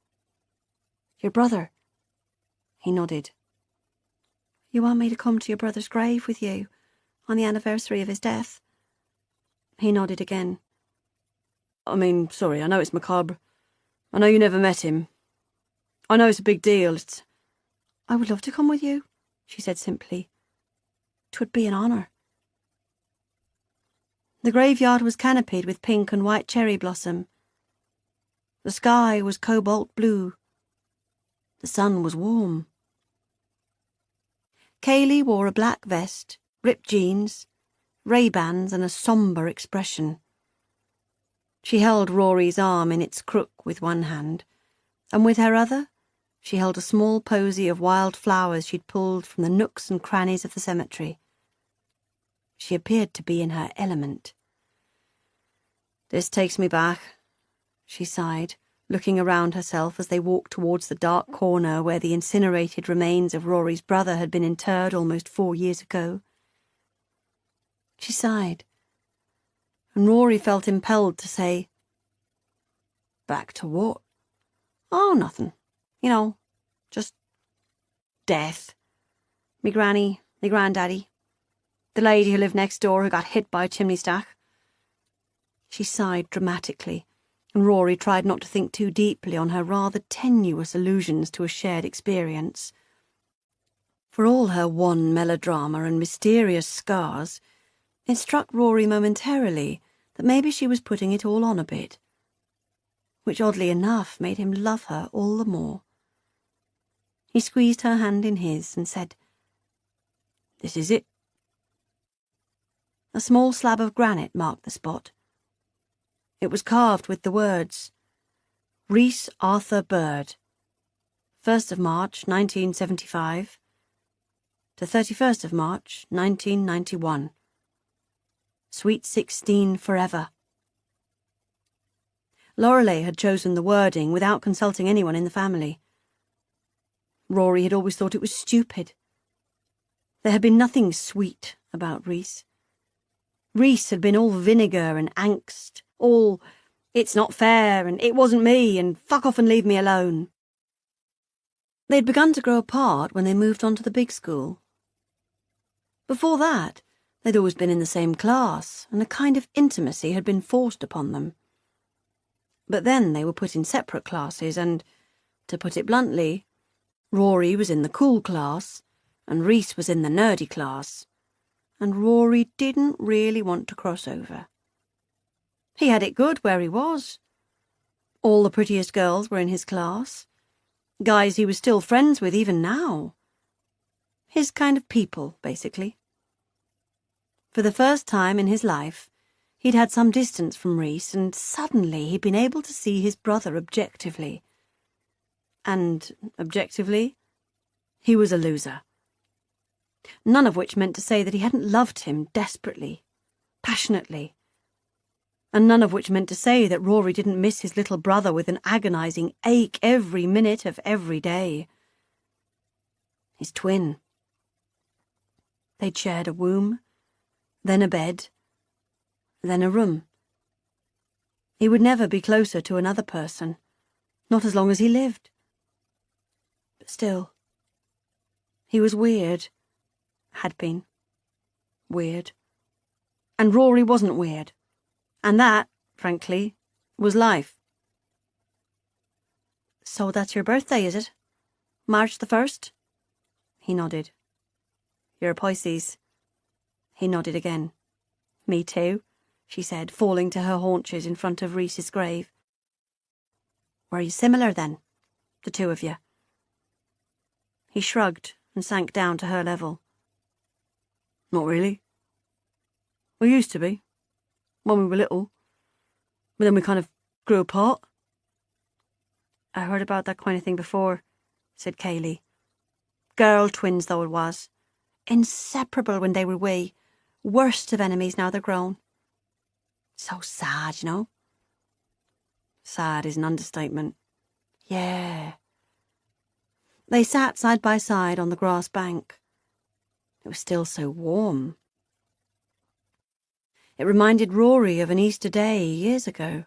Your brother? He nodded. You want me to come to your brother's grave with you on the anniversary of his death? He nodded again. Sorry, I know it's macabre. I know you never met him. I know it's a big deal. I would love to come with you, she said simply. 'Twould be an honour. The graveyard was canopied with pink and white cherry blossom. The sky was cobalt blue. The sun was warm. Kaylee wore a black vest, ripped jeans, Ray-Bans and a sombre expression. She held Rory's arm in its crook with one hand, and with her other she held a small posy of wild flowers she'd pulled from the nooks and crannies of the cemetery. She appeared to be in her element. "This takes me back," she sighed, looking around herself as they walked towards the dark corner where the incinerated remains of Rory's brother had been interred almost 4 years ago. She sighed, and Rory felt impelled to say, "Back to what?" "Oh, nothing. You know, just death. Me granny, me granddaddy, the lady who lived next door who got hit by a chimney stack." She sighed dramatically, and Rory tried not to think too deeply on her rather tenuous allusions to a shared experience. For all her wan melodrama and mysterious scars, it struck Rory momentarily that maybe she was putting it all on a bit, which oddly enough made him love her all the more. He squeezed her hand in his and said, "This is it." A small slab of granite marked the spot. It was carved with the words, "Rhys Arthur Bird, 1st of March 1975 to 31st of March 1991. Sweet 16 forever." Lorelei had chosen the wording without consulting anyone in the family. Rory had always thought it was stupid. There had been nothing sweet about Rhys. Rhys had been all vinegar and angst, all "it's not fair" and "it wasn't me" and "fuck off and leave me alone." They'd begun to grow apart when they moved on to the big school. Before that, they'd always been in the same class, and a kind of intimacy had been forced upon them. But then they were put in separate classes, and, to put it bluntly, Rory was in the cool class, and Rhys was in the nerdy class, and Rory didn't really want to cross over. He had it good where he was. All the prettiest girls were in his class, guys he was still friends with even now. His kind of people, basically. For the first time in his life, he'd had some distance from Rhys, and suddenly he'd been able to see his brother objectively. And, objectively, he was a loser. None of which meant to say that he hadn't loved him desperately, passionately. And none of which meant to say that Rory didn't miss his little brother with an agonizing ache every minute of every day. His twin. They'd shared a womb, then a bed, then a room. He would never be closer to another person, not as long as he lived. But still, he was weird, had been. Weird. And Rory wasn't weird. And that, frankly, was life. "So that's your birthday, is it? March the 1st? He nodded. "You're a Pisces." He nodded again. "Me too," she said, falling to her haunches in front of Rhys's grave. "Were you similar then, the two of you?" He shrugged and sank down to her level. "Not really. We used to be, when we were little, but then we kind of grew apart." "I heard about that kind of thing before," said Kaylee. "Girl twins, though it was. Inseparable when they were wee. Worst of enemies now they're grown. So sad, you know." "Sad is an understatement." "Yeah." They sat side by side on the grass bank. It was still so warm. It reminded Rory of an Easter day years ago,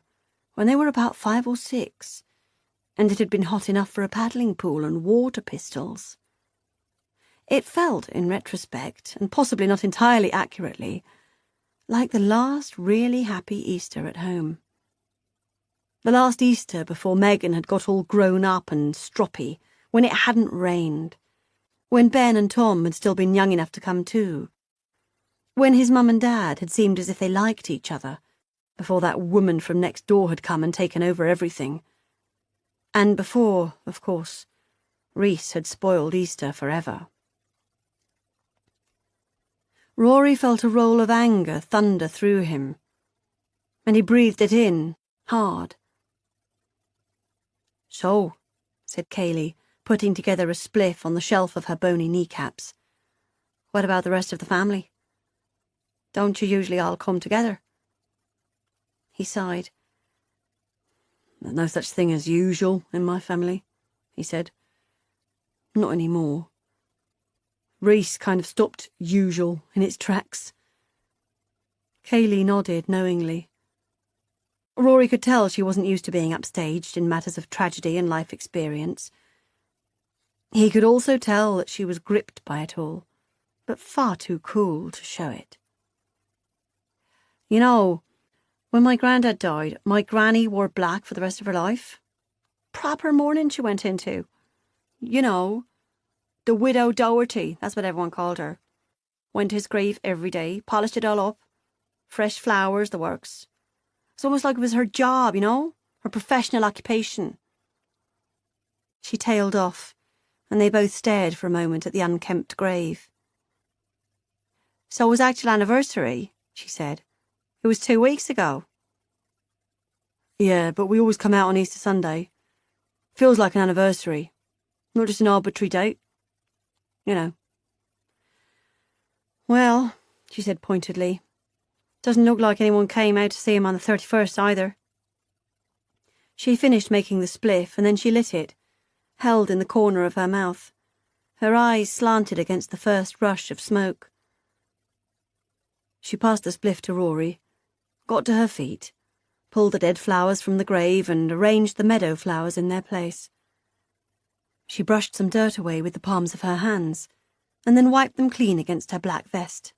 when they were about 5 or 6, and it had been hot enough for a paddling pool and water pistols. It felt, in retrospect, and possibly not entirely accurately, like the last really happy Easter at home. The last Easter before Megan had got all grown up and stroppy, when it hadn't rained, when Ben and Tom had still been young enough to come too, when his mum and dad had seemed as if they liked each other, before that woman from next door had come and taken over everything. And before, of course, Rhys had spoiled Easter forever. Rory felt a roll of anger thunder through him, and he breathed it in, hard. "So," said Kayleigh, putting together a spliff on the shelf of her bony kneecaps. "What about the rest of the family? Don't you usually all come together?" He sighed. "There's no such thing as usual in my family," he said. "Not anymore. Rhys kind of stopped usual in its tracks." Kayleigh nodded knowingly. Rory could tell she wasn't used to being upstaged in matters of tragedy and life experience. He could also tell that she was gripped by it all, but far too cool to show it. "You know, when my granddad died, my granny wore black for the rest of her life. Proper mourning she went into. You know, the widow Doherty, that's what everyone called her. Went to his grave every day, polished it all up. Fresh flowers, the works. It's almost like it was her job, you know, her professional occupation." She tailed off, and they both stared for a moment at the unkempt grave. "So it was actual anniversary," she said. "It was 2 weeks ago." "Yeah, but we always come out on Easter Sunday. Feels like an anniversary, not just an arbitrary date. You know." "Well," she said pointedly, "doesn't look like anyone came out to see him on the 31st either." She finished making the spliff, and then she lit it, held in the corner of her mouth, her eyes slanted against the first rush of smoke. She passed the spliff to Rory, got to her feet, pulled the dead flowers from the grave and arranged the meadow flowers in their place. She brushed some dirt away with the palms of her hands, and then wiped them clean against her black vest.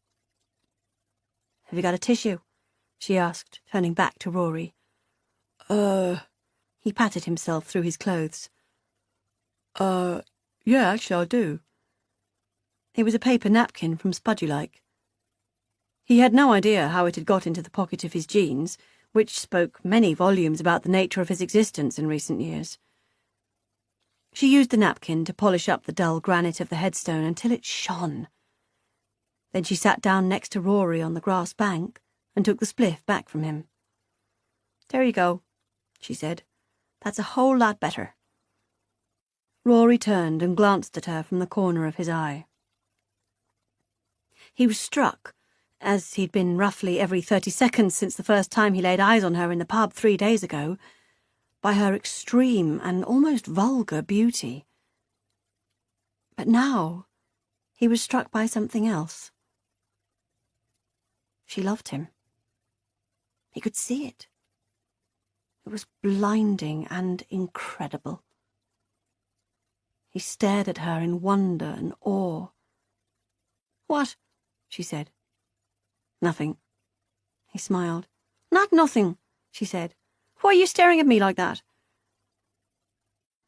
"Have you got a tissue?" she asked, turning back to Rory. He patted himself through his clothes. Yeah, actually I do." It was a paper napkin from Spudulike. He had no idea how it had got into the pocket of his jeans, which spoke many volumes about the nature of his existence in recent years. She used the napkin to polish up the dull granite of the headstone until it shone. Then she sat down next to Rory on the grass bank and took the spliff back from him. "There you go," she said. "That's a whole lot better." Rory turned and glanced at her from the corner of his eye. He was struck, as he'd been roughly every 30 seconds since the first time he laid eyes on her in the pub 3 days ago, by her extreme and almost vulgar beauty. But now he was struck by something else. She loved him. He could see it. It was blinding and incredible. He stared at her in wonder and awe. "What?" she said. "Nothing." He smiled. "Not nothing," she said. "Why are you staring at me like that?"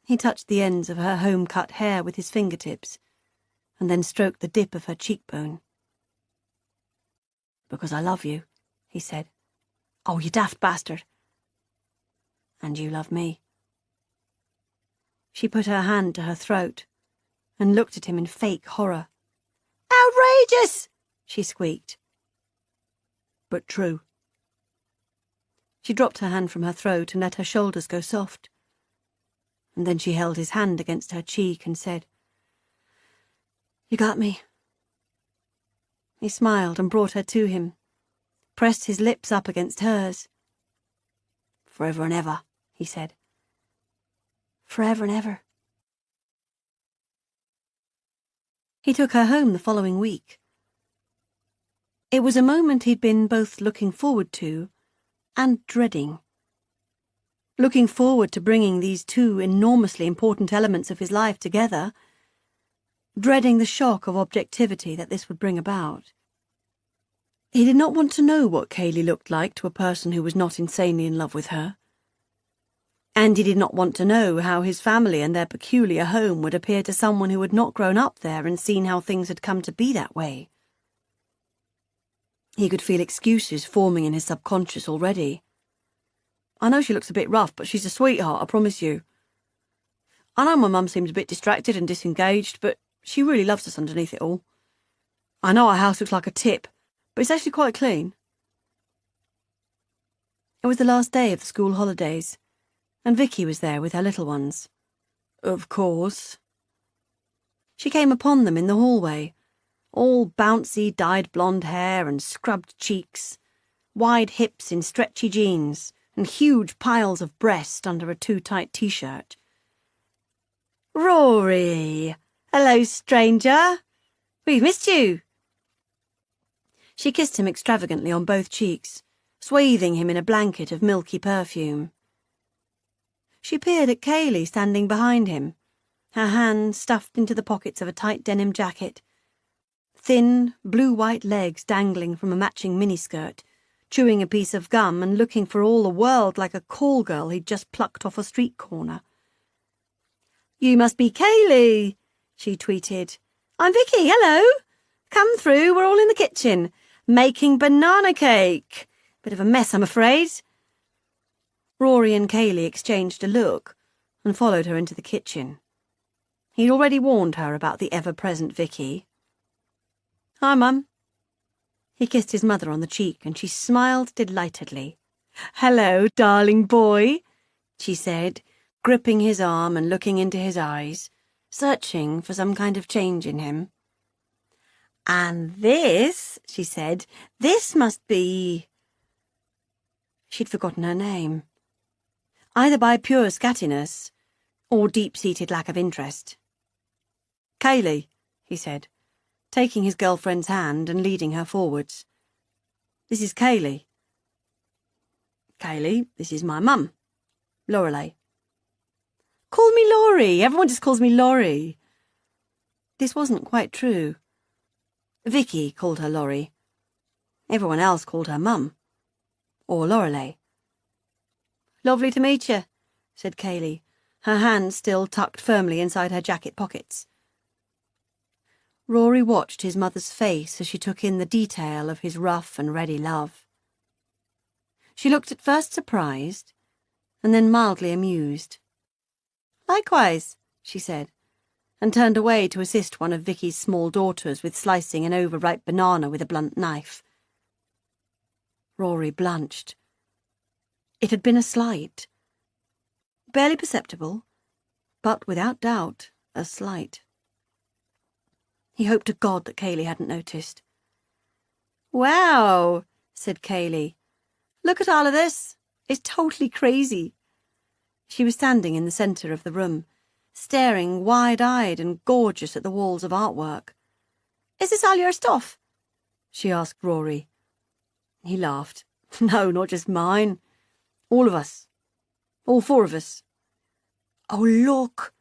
He touched the ends of her home-cut hair with his fingertips, and then stroked the dip of her cheekbone. "Because I love you," he said. "Oh, you daft bastard." "And you love me." She put her hand to her throat and looked at him in fake horror. "Outrageous!" she squeaked. "But true." She dropped her hand from her throat and let her shoulders go soft. And then she held his hand against her cheek and said, "You got me." He smiled and brought her to him, pressed his lips up against hers. "Forever and ever," he said. "Forever and ever." He took her home the following week. It was a moment he'd been both looking forward to and dreading. Looking forward to bringing these two enormously important elements of his life together, dreading the shock of objectivity that this would bring about. He did not want to know what Kayleigh looked like to a person who was not insanely in love with her. And he did not want to know how his family and their peculiar home would appear to someone who had not grown up there and seen how things had come to be that way. He could feel excuses forming in his subconscious already. "I know she looks a bit rough, but she's a sweetheart, I promise you." I know my mum seems a bit distracted and disengaged, but she really loves us underneath it all. I know our house looks like a tip, but it's actually quite clean. It was the last day of the school holidays, and Vicky was there with her little ones. Of course. She came upon them in the hallway, all bouncy dyed blonde hair and scrubbed cheeks, wide hips in stretchy jeans, and huge piles of breast under a too-tight t-shirt. Rory! Hello, stranger! We've missed you! She kissed him extravagantly on both cheeks, swathing him in a blanket of milky perfume. She peered at Kaylee standing behind him, her hands stuffed into the pockets of a tight denim jacket, thin, blue-white legs dangling from a matching miniskirt, chewing a piece of gum and looking for all the world like a call girl he'd just plucked off a street corner. "You must be Kaylee," she tweeted. "I'm Vicky, hello. Come through, we're all in the kitchen, making banana cake. Bit of a mess, I'm afraid." Rory and Kaylee exchanged a look and followed her into the kitchen. He'd already warned her about the ever-present Vicky. "Hi, Mum." He kissed his mother on the cheek, and she smiled delightedly. "Hello, darling boy," she said, gripping his arm and looking into his eyes, searching for some kind of change in him. "And this," she said, "this must be—" She'd forgotten her name, either by pure scattiness or deep-seated lack of interest. "Kaylee," he said, taking his girlfriend's hand and leading her forwards. "This is Kaylee. Kaylee, this is my mum, Lorelei." "Call me Laurie. Everyone just calls me Laurie." This wasn't quite true. Vicky called her Laurie. Everyone else called her Mum. Or Lorelei. "Lovely to meet you," said Kaylee, her hands still tucked firmly inside her jacket pockets. Rory watched his mother's face as she took in the detail of his rough and ready love. She looked at first surprised, and then mildly amused. "Likewise," she said, and turned away to assist one of Vicky's small daughters with slicing an overripe banana with a blunt knife. Rory blanched. It had been a slight. Barely perceptible, but without doubt a slight. He hoped to God that Kaylee hadn't noticed. "Wow," said Kaylee. "Look at all of this. It's totally crazy." She was standing in the centre of the room, staring wide-eyed and gorgeous at the walls of artwork. "Is this all your stuff?" she asked Rory. He laughed. "No, not just mine. All of us. All four of us." "Oh, look!"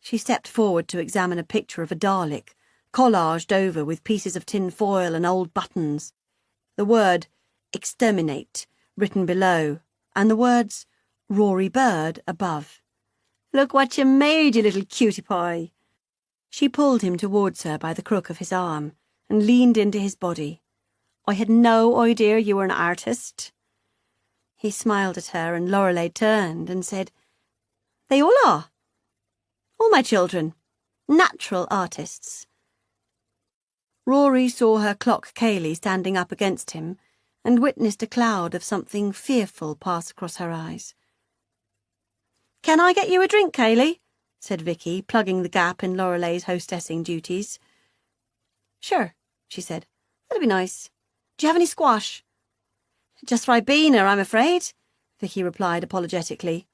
She stepped forward to examine a picture of a Dalek, collaged over with pieces of tin foil and old buttons. The word "Exterminate" written below, and the words "Rory Bird" above. "Look what you made, you little cutie pie." She pulled him towards her by the crook of his arm and leaned into his body. "I had no idea you were an artist." He smiled at her, and Lorelei turned and said, "They all are. All my children. Natural artists." Rory saw her clock Kaylee standing up against him and witnessed a cloud of something fearful pass across her eyes. "Can I get you a drink, Kaylee?" said Vicky, plugging the gap in Lorelei's hostessing duties. "Sure," she said. "That'd be nice. Do you have any squash?" "Just Ribena, I'm afraid," Vicky replied apologetically.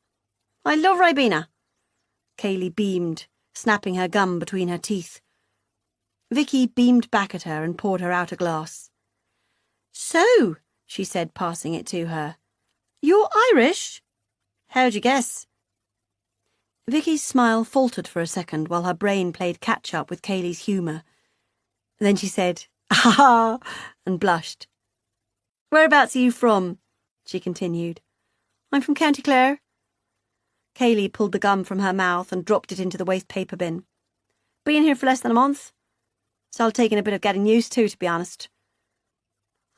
"I love Ribena." Kaylee beamed, snapping her gum between her teeth. Vicky beamed back at her and poured her out a glass. "So," she said, passing it to her, "you're Irish? How'd you guess?" Vicky's smile faltered for a second while her brain played catch-up with Kaylee's humour. Then she said, "Ah!" and blushed. "Whereabouts are you from?" she continued. "I'm from County Clare." Kaylee pulled the gum from her mouth and dropped it into the waste paper bin. "Been here for less than a month. It's all taken a bit of getting used to be honest."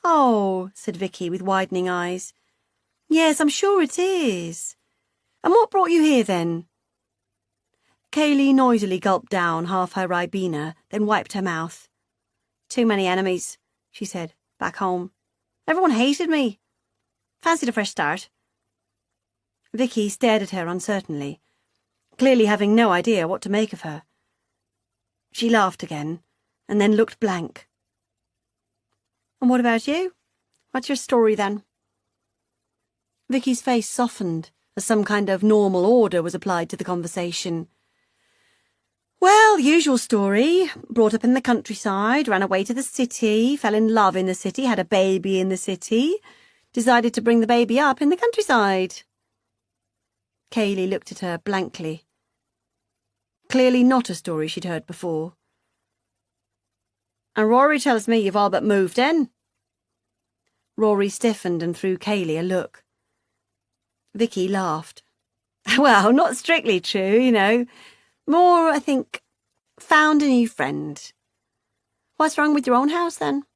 "Oh," said Vicky with widening eyes. "Yes, I'm sure it is. And what brought you here then?" Kaylee noisily gulped down half her Ribena, then wiped her mouth. "Too many enemies," she said, "back home. Everyone hated me. Fancied a fresh start." Vicky stared at her uncertainly, clearly having no idea what to make of her. She laughed again, and then looked blank. "And what about you? What's your story, then?" Vicky's face softened as some kind of normal order was applied to the conversation. "Well, usual story. Brought up in the countryside, ran away to the city, fell in love in the city, had a baby in the city, decided to bring the baby up in the countryside." Kaylee looked at her blankly. Clearly not a story she'd heard before. "And Rory tells me you've all but moved in." Rory stiffened and threw Kaylee a look. Vicky laughed. "Well, not strictly true, you know. More, I think, found a new friend. What's wrong with your own house, then?"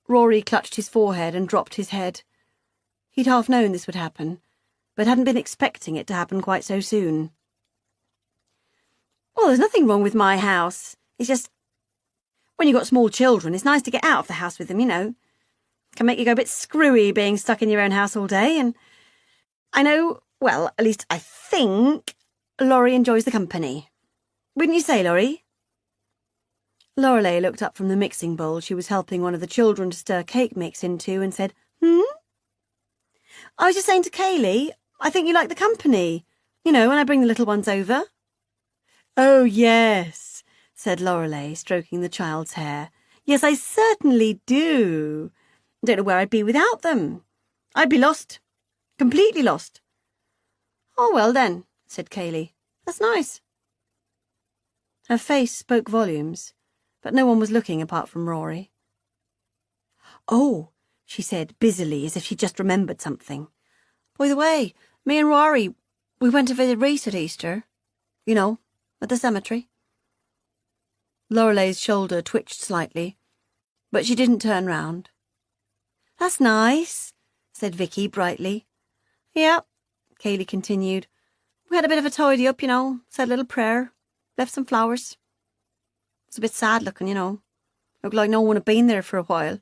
Rory clutched his forehead and dropped his head. He'd half known this would happen, but hadn't been expecting it to happen quite so soon. "Well, there's nothing wrong with my house. It's just, when you've got small children, it's nice to get out of the house with them, you know. Can make you go a bit screwy being stuck in your own house all day, and I know, well, at least I think, Laurie enjoys the company. Wouldn't you say, Laurie?" Lorelei looked up from the mixing bowl she was helping one of the children to stir cake mix into and said, "I was just saying to Kaylee, I think you like the company. You know, when I bring the little ones over." "Oh, yes," said Lorelei, stroking the child's hair. "Yes, I certainly do. Don't know where I'd be without them. I'd be lost. Completely lost." "Oh, well then," said Kaylee. "That's nice." Her face spoke volumes, but no one was looking apart from Rory. "Oh," she said busily, as if she just remembered something. "By the way, me and Rory, we went to visit Reese at Easter. You know, at the cemetery." Lorelei's shoulder twitched slightly, but she didn't turn round. "That's nice," said Vicky brightly. "Yeah," Kaylee continued. "We had a bit of a tidy up, you know, said a little prayer, left some flowers. It was a bit sad looking, you know. Looked like no one had been there for a while."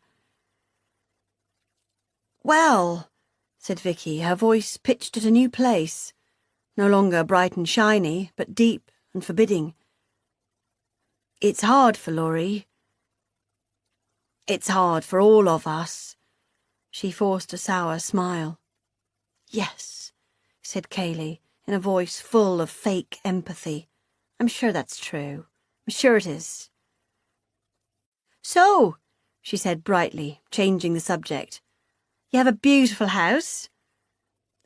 "Well," said Vicky, her voice pitched at a new place, no longer bright and shiny, but deep and forbidding. "It's hard for Laurie. It's hard for all of us." She forced a sour smile. "Yes," said Kaylee, in a voice full of fake empathy. "I'm sure that's true. I'm sure it is." "So," she said brightly, changing the subject, "you have a beautiful house.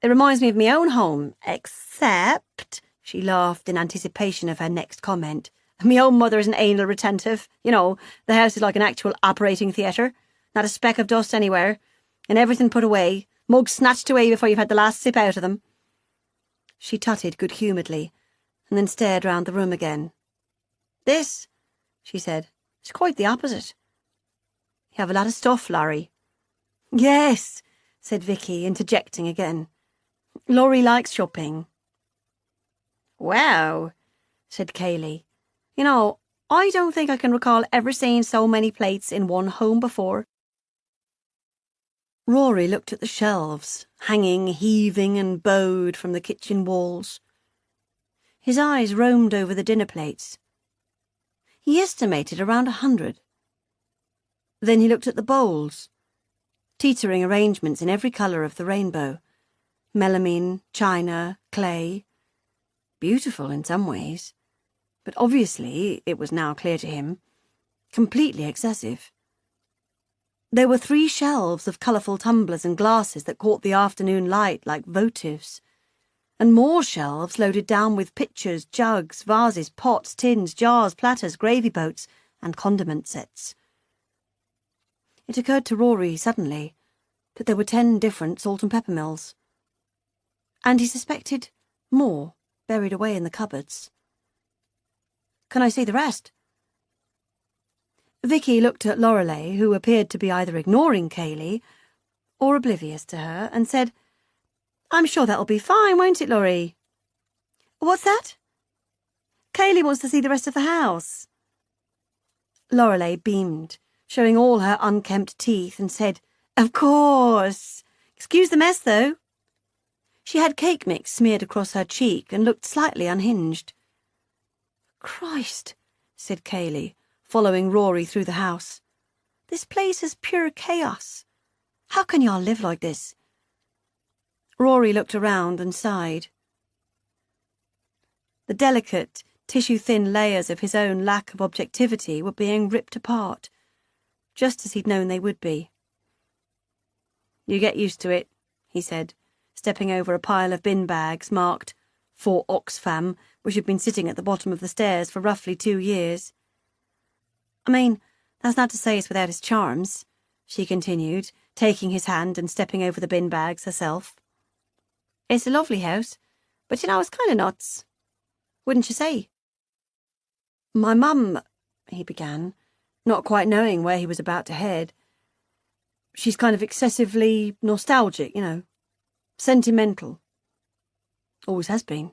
It reminds me of my own home, except," she laughed in anticipation of her next comment, "my own mother isn't anal retentive. You know, the house is like an actual operating theatre. Not a speck of dust anywhere, and everything put away, mugs snatched away before you've had the last sip out of them." She tutted good-humouredly, and then stared round the room again. "This," she said, "is quite the opposite. You have a lot of stuff, Laurie." "Yes," said Vicky, interjecting again. "Laurie likes shopping." "Wow," said Kaylee. "You know, I don't think I can recall ever seeing so many plates in one home before." Rory looked at the shelves, hanging, heaving and bowed from the kitchen walls. His eyes roamed over the dinner plates. He estimated around 100. Then he looked at the bowls, teetering arrangements in every colour of the rainbow. Melamine, china, clay. Beautiful in some ways, but obviously, it was now clear to him, completely excessive. There were 3 shelves of colourful tumblers and glasses that caught the afternoon light like votives, and more shelves loaded down with pitchers, jugs, vases, pots, tins, jars, platters, gravy boats, and condiment sets. It occurred to Rory suddenly that there were 10 different salt and pepper mills, and he suspected more buried away in the cupboards. "Can I see the rest?" Vicky looked at Lorelei, who appeared to be either ignoring Kaylee or oblivious to her, and said, "I'm sure that'll be fine, won't it, Laurie?" "What's that?" Kaylee wants to see the rest of the house. Lorelei beamed, showing all her unkempt teeth, and said, Of course. Excuse the mess, though. She had cake mix smeared across her cheek and looked slightly unhinged. Christ, said Kaylee, following Rory through the house. This place is pure chaos. How can y'all live like this? Rory looked around and sighed. The delicate, tissue-thin layers of his own lack of objectivity were being ripped apart, just as he'd known they would be. You get used to it, he said, stepping over a pile of bin bags marked For Oxfam, which had been sitting at the bottom of the stairs for roughly 2 years. I mean, that's not to say it's without its charms, she continued, taking his hand and stepping over the bin bags herself. It's a lovely house, but it's kind of nuts. Wouldn't you say? My mum, he began, not quite knowing where he was about to head. She's kind of excessively nostalgic, sentimental. Always has been.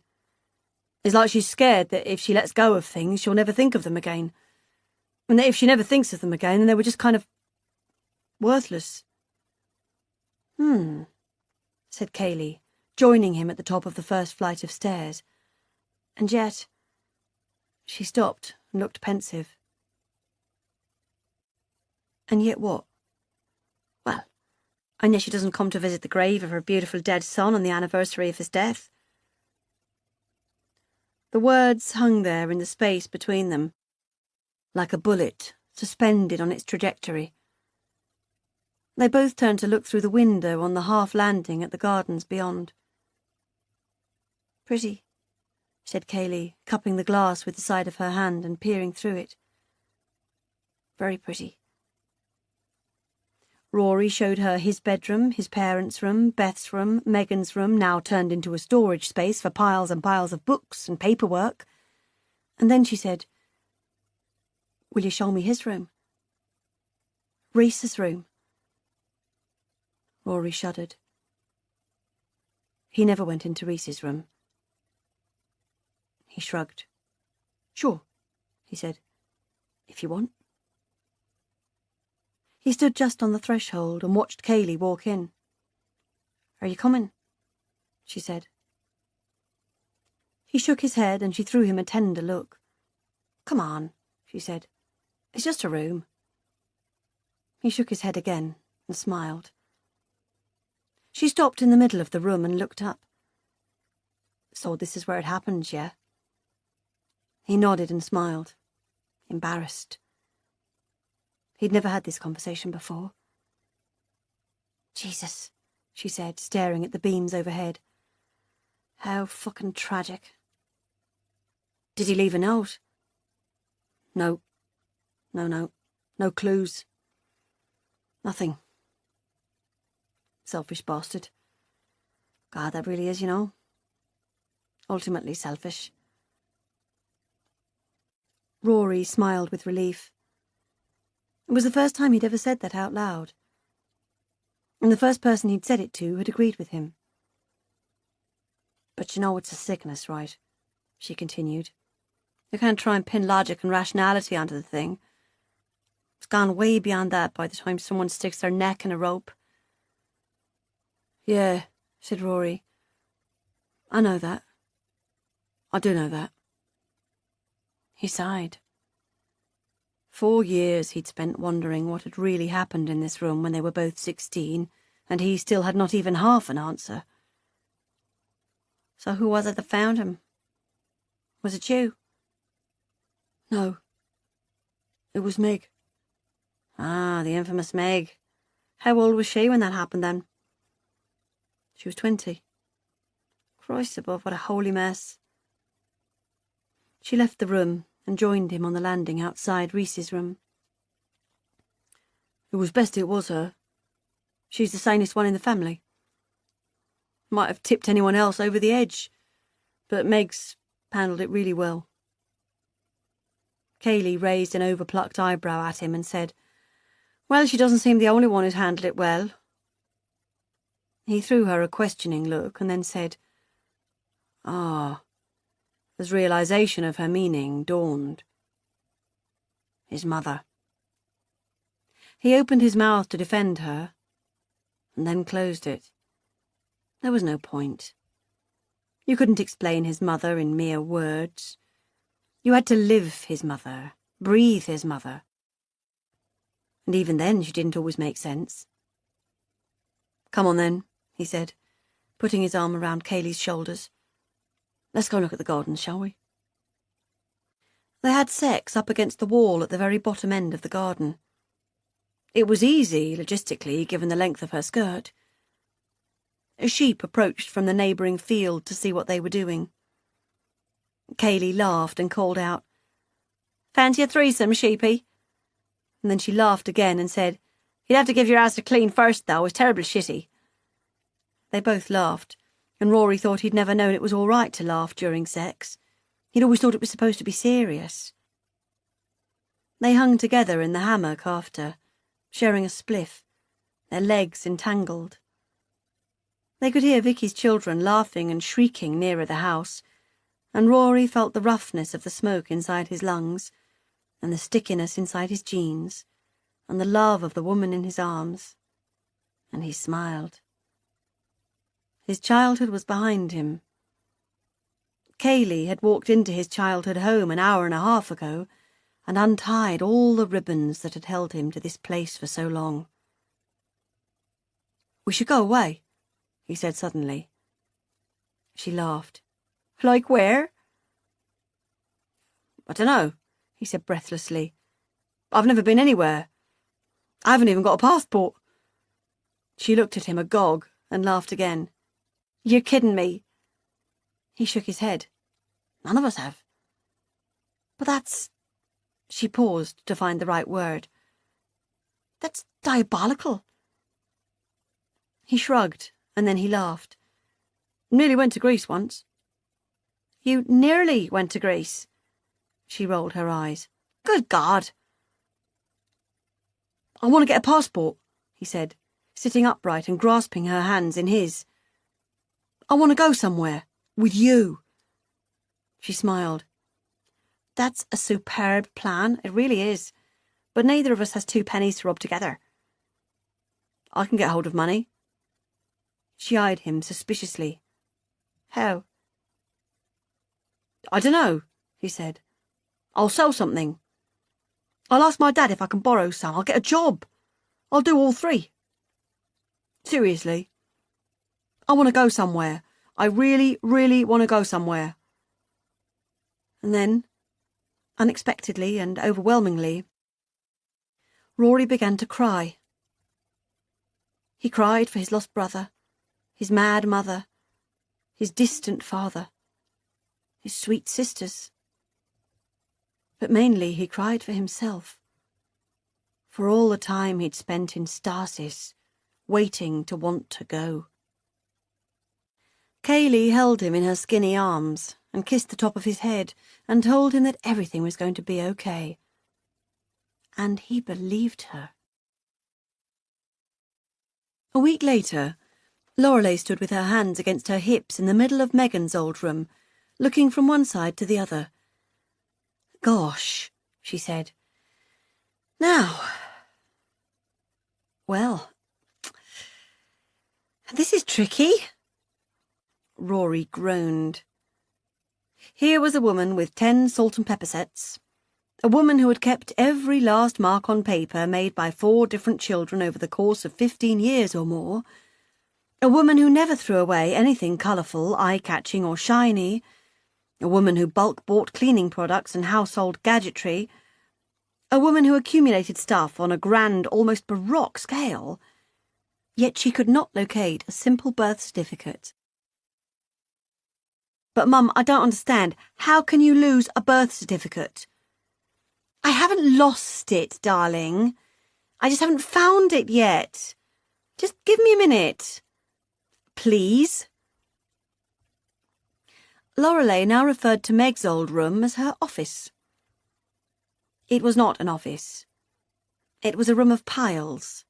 It's like she's scared that if she lets go of things, she'll never think of them again. And that if she never thinks of them again, then they were just kind of worthless. Said Kaylee, joining him at the top of the first flight of stairs. And yet, she stopped and looked pensive. And yet what? Well, I know she doesn't come to visit the grave of her beautiful dead son on the anniversary of his death. The words hung there in the space between them, like a bullet suspended on its trajectory. They both turned to look through the window on the half landing at the gardens beyond. Pretty, said Kaylee, cupping the glass with the side of her hand and peering through it. Very pretty. Rory showed her his bedroom, his parents' room, Beth's room, Megan's room, now turned into a storage space for piles and piles of books and paperwork. And then she said, Will you show me his room? Reese's room. Rory shuddered. He never went into Reese's room. He shrugged. Sure, he said, if you want. He stood just on the threshold and watched Kaylee walk in. Are you coming? She said. He shook his head and she threw him a tender look. Come on, she said. It's just a room. He shook his head again and smiled. She stopped in the middle of the room and looked up. So this is where it happens, yeah? He nodded and smiled, embarrassed. He'd never had this conversation before. Jesus, she said, staring at the beams overhead. How fucking tragic. Did he leave a note? No. No clues. Nothing. Selfish bastard. God, that really is, Ultimately selfish. Rory smiled with relief. It was the first time he'd ever said that out loud. And the first person he'd said it to had agreed with him. But it's a sickness, right? She continued. You can't try and pin logic and rationality onto the thing. It's gone way beyond that by the time someone sticks their neck in a rope. Yeah, said Rory. I know that. I do know that. He sighed. 4 years he'd spent wondering what had really happened in this room when they were both 16, and he still had not even half an answer. So who was it that found him? Was it you? No. It was Meg. Ah, the infamous Meg. How old was she when that happened then? She was 20. Christ above, what a holy mess. She left the room and joined him on the landing outside Reese's room. It was best it was her. She's the sanest one in the family. Might have tipped anyone else over the edge, but Meg's handled it really well. Kaylee raised an overplucked eyebrow at him and said, Well, she doesn't seem the only one who's handled it well. He threw her a questioning look and then said, Ah, as realization of her meaning dawned. His mother. He opened his mouth to defend her, and then closed it. There was no point. You couldn't explain his mother in mere words. You had to live his mother, breathe his mother. And even then she didn't always make sense. "Come on then," he said, putting his arm around Kaylee's shoulders. "Let's go look at the gardens, shall we?" They had sex up against the wall at the very bottom end of the garden. It was easy, logistically, given the length of her skirt. A sheep approached from the neighbouring field to see what they were doing. Kaylee laughed and called out, "Fancy a threesome, sheepy?" And then she laughed again and said, "You'd have to give your ass a clean first, though. It's terribly shitty." They both laughed, and Rory thought he'd never known it was all right to laugh during sex. He'd always thought it was supposed to be serious. They hung together in the hammock after, sharing a spliff, their legs entangled. They could hear Vicky's children laughing and shrieking nearer the house, and Rory felt the roughness of the smoke inside his lungs, and the stickiness inside his jeans, and the love of the woman in his arms, and he smiled. His childhood was behind him. Kaylee had walked into his childhood home an hour and a half ago and untied all the ribbons that had held him to this place for so long. "We should go away," he said suddenly. She laughed. "Like where?" "I dunno," he said breathlessly. "I've never been anywhere. I haven't even got a passport." She looked at him agog and laughed again. "You're kidding me." He shook his head. "None of us have." "But that's—" She paused to find the right word. "That's diabolical." He shrugged, and then he laughed. "Nearly went to Greece once." "You nearly went to Greece?" She rolled her eyes. "Good God!" "I want to get a passport," he said, sitting upright and grasping her hands in his. "I want to go somewhere. With you." She smiled. "That's a superb plan. It really is. But neither of us has 2 pennies to rub together." "I can get hold of money." She eyed him suspiciously. "How?" "I dunno," he said. "I'll sell something. I'll ask my dad if I can borrow some. I'll get a job. I'll do all 3. Seriously. I want to go somewhere. I really, really want to go somewhere." And then, unexpectedly and overwhelmingly, Rory began to cry. He cried for his lost brother, his mad mother, his distant father, his sweet sisters. But mainly he cried for himself, for all the time he'd spent in stasis, waiting to want to go. Kaylee held him in her skinny arms and kissed the top of his head and told him that everything was going to be okay. And he believed her. A week later, Lorelei stood with her hands against her hips in the middle of Megan's old room, looking from one side to the other. "Gosh," she said. "Now, well, this is tricky." Rory groaned. Here was a woman with 10 salt and pepper sets, a woman who had kept every last mark on paper made by 4 different children over the course of 15 years or more, a woman who never threw away anything colourful, eye-catching or shiny, a woman who bulk bought cleaning products and household gadgetry, a woman who accumulated stuff on a grand, almost baroque scale, yet she could not locate a simple birth certificate. "But, Mum, I don't understand. How can you lose a birth certificate?" "I haven't lost it, darling. I just haven't found it yet. Just give me a minute. Please." Lorelei now referred to Meg's old room as her office. It was not an office. It was a room of piles.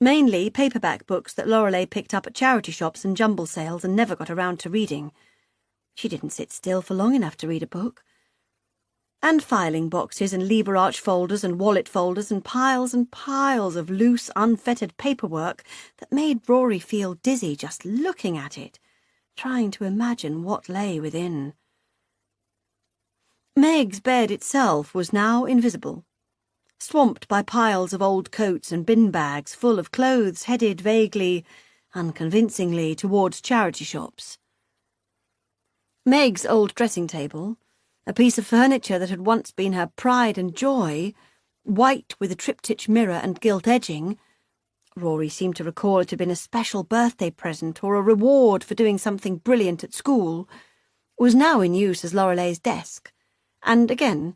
Mainly paperback books that Lorelei picked up at charity shops and jumble sales and never got around to reading. She didn't sit still for long enough to read a book. And filing boxes and lever arch folders and wallet folders and piles of loose, unfettered paperwork that made Rory feel dizzy just looking at it, trying to imagine what lay within. Meg's bed itself was now invisible, swamped by piles of old coats and bin bags full of clothes headed vaguely, unconvincingly towards charity shops. Meg's old dressing table, a piece of furniture that had once been her pride and joy, white with a triptych mirror and gilt edging — Rory seemed to recall it had been a special birthday present or a reward for doing something brilliant at school — was now in use as Lorelei's desk, and again,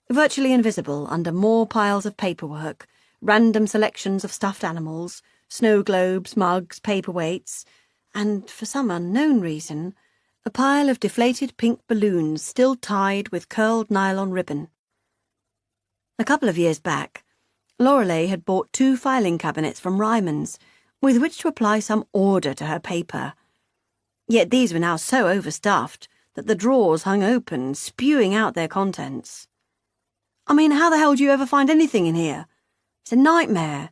virtually invisible under more piles of paperwork, random selections of stuffed animals, snow globes, mugs, paperweights, and, for some unknown reason, a pile of deflated pink balloons still tied with curled nylon ribbon. A couple of years back, Lorelei had bought 2 filing cabinets from Ryman's, with which to apply some order to her paper. Yet these were now so overstuffed that the drawers hung open, spewing out their contents. I mean, how the hell do you ever find anything in here? It's a nightmare.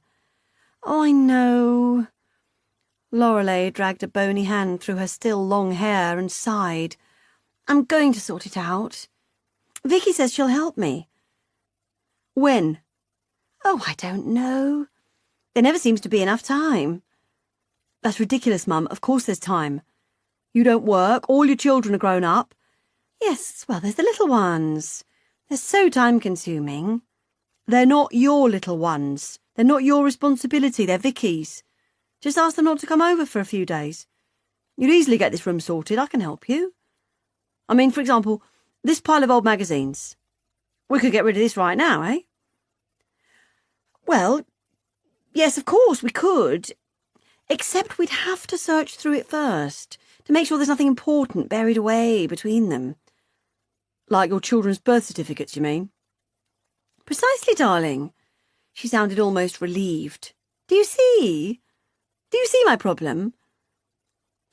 Oh, I know. Lorelei dragged a bony hand through her still long hair and sighed. I'm going to sort it out. Vicky says she'll help me. When? Oh, I don't know. There never seems to be enough time. That's ridiculous, Mum. Of course there's time. You don't work, all your children are grown up. Yes, well, there's the little ones. They're so time-consuming. They're not your little ones. They're not your responsibility, they're Vicky's. Just ask them not to come over for a few days. You'd easily get this room sorted, I can help you. I mean, for example, this pile of old magazines. We could get rid of this right now, eh? Well, yes, of course, we could. Except we'd have to search through it first, to make sure there's nothing important buried away between them. Like your children's birth certificates, you mean? Precisely, darling. She sounded almost relieved. Do you see? Do you see my problem?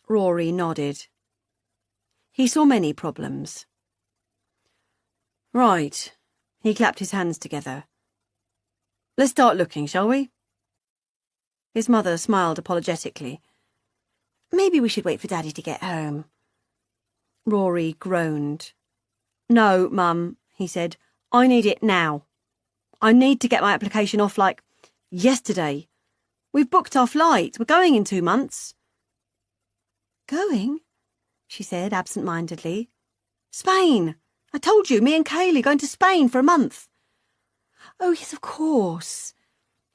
Rory nodded. He saw many problems. Right. He clapped his hands together. Let's start looking, shall we? His mother smiled apologetically. Maybe we should wait for Daddy to get home. Rory groaned. No, Mum, he said. I need it now. I need to get my application off like yesterday. We've booked our flight. We're going in 2 months. Going? She said absent-mindedly. Spain. I told you, me and Kaylee going to Spain for a month. Oh, yes, of course.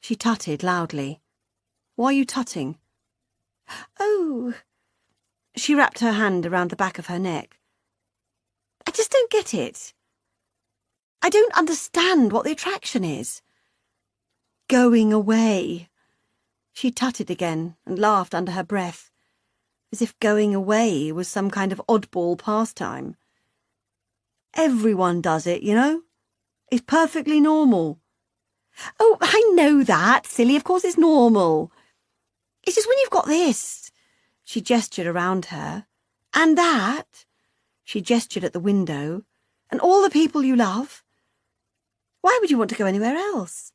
She tutted loudly. Why are you tutting? Oh. She wrapped her hand around the back of her neck. I just don't get it. I don't understand what the attraction is. Going away. She tutted again and laughed under her breath, as if going away was some kind of oddball pastime. Everyone does it, you know. It's perfectly normal. Oh, I know that, silly. Of course it's normal. It's just when you've got this. She gestured around her. And that. She gestured at the window. And all the people you love. Why would you want to go anywhere else?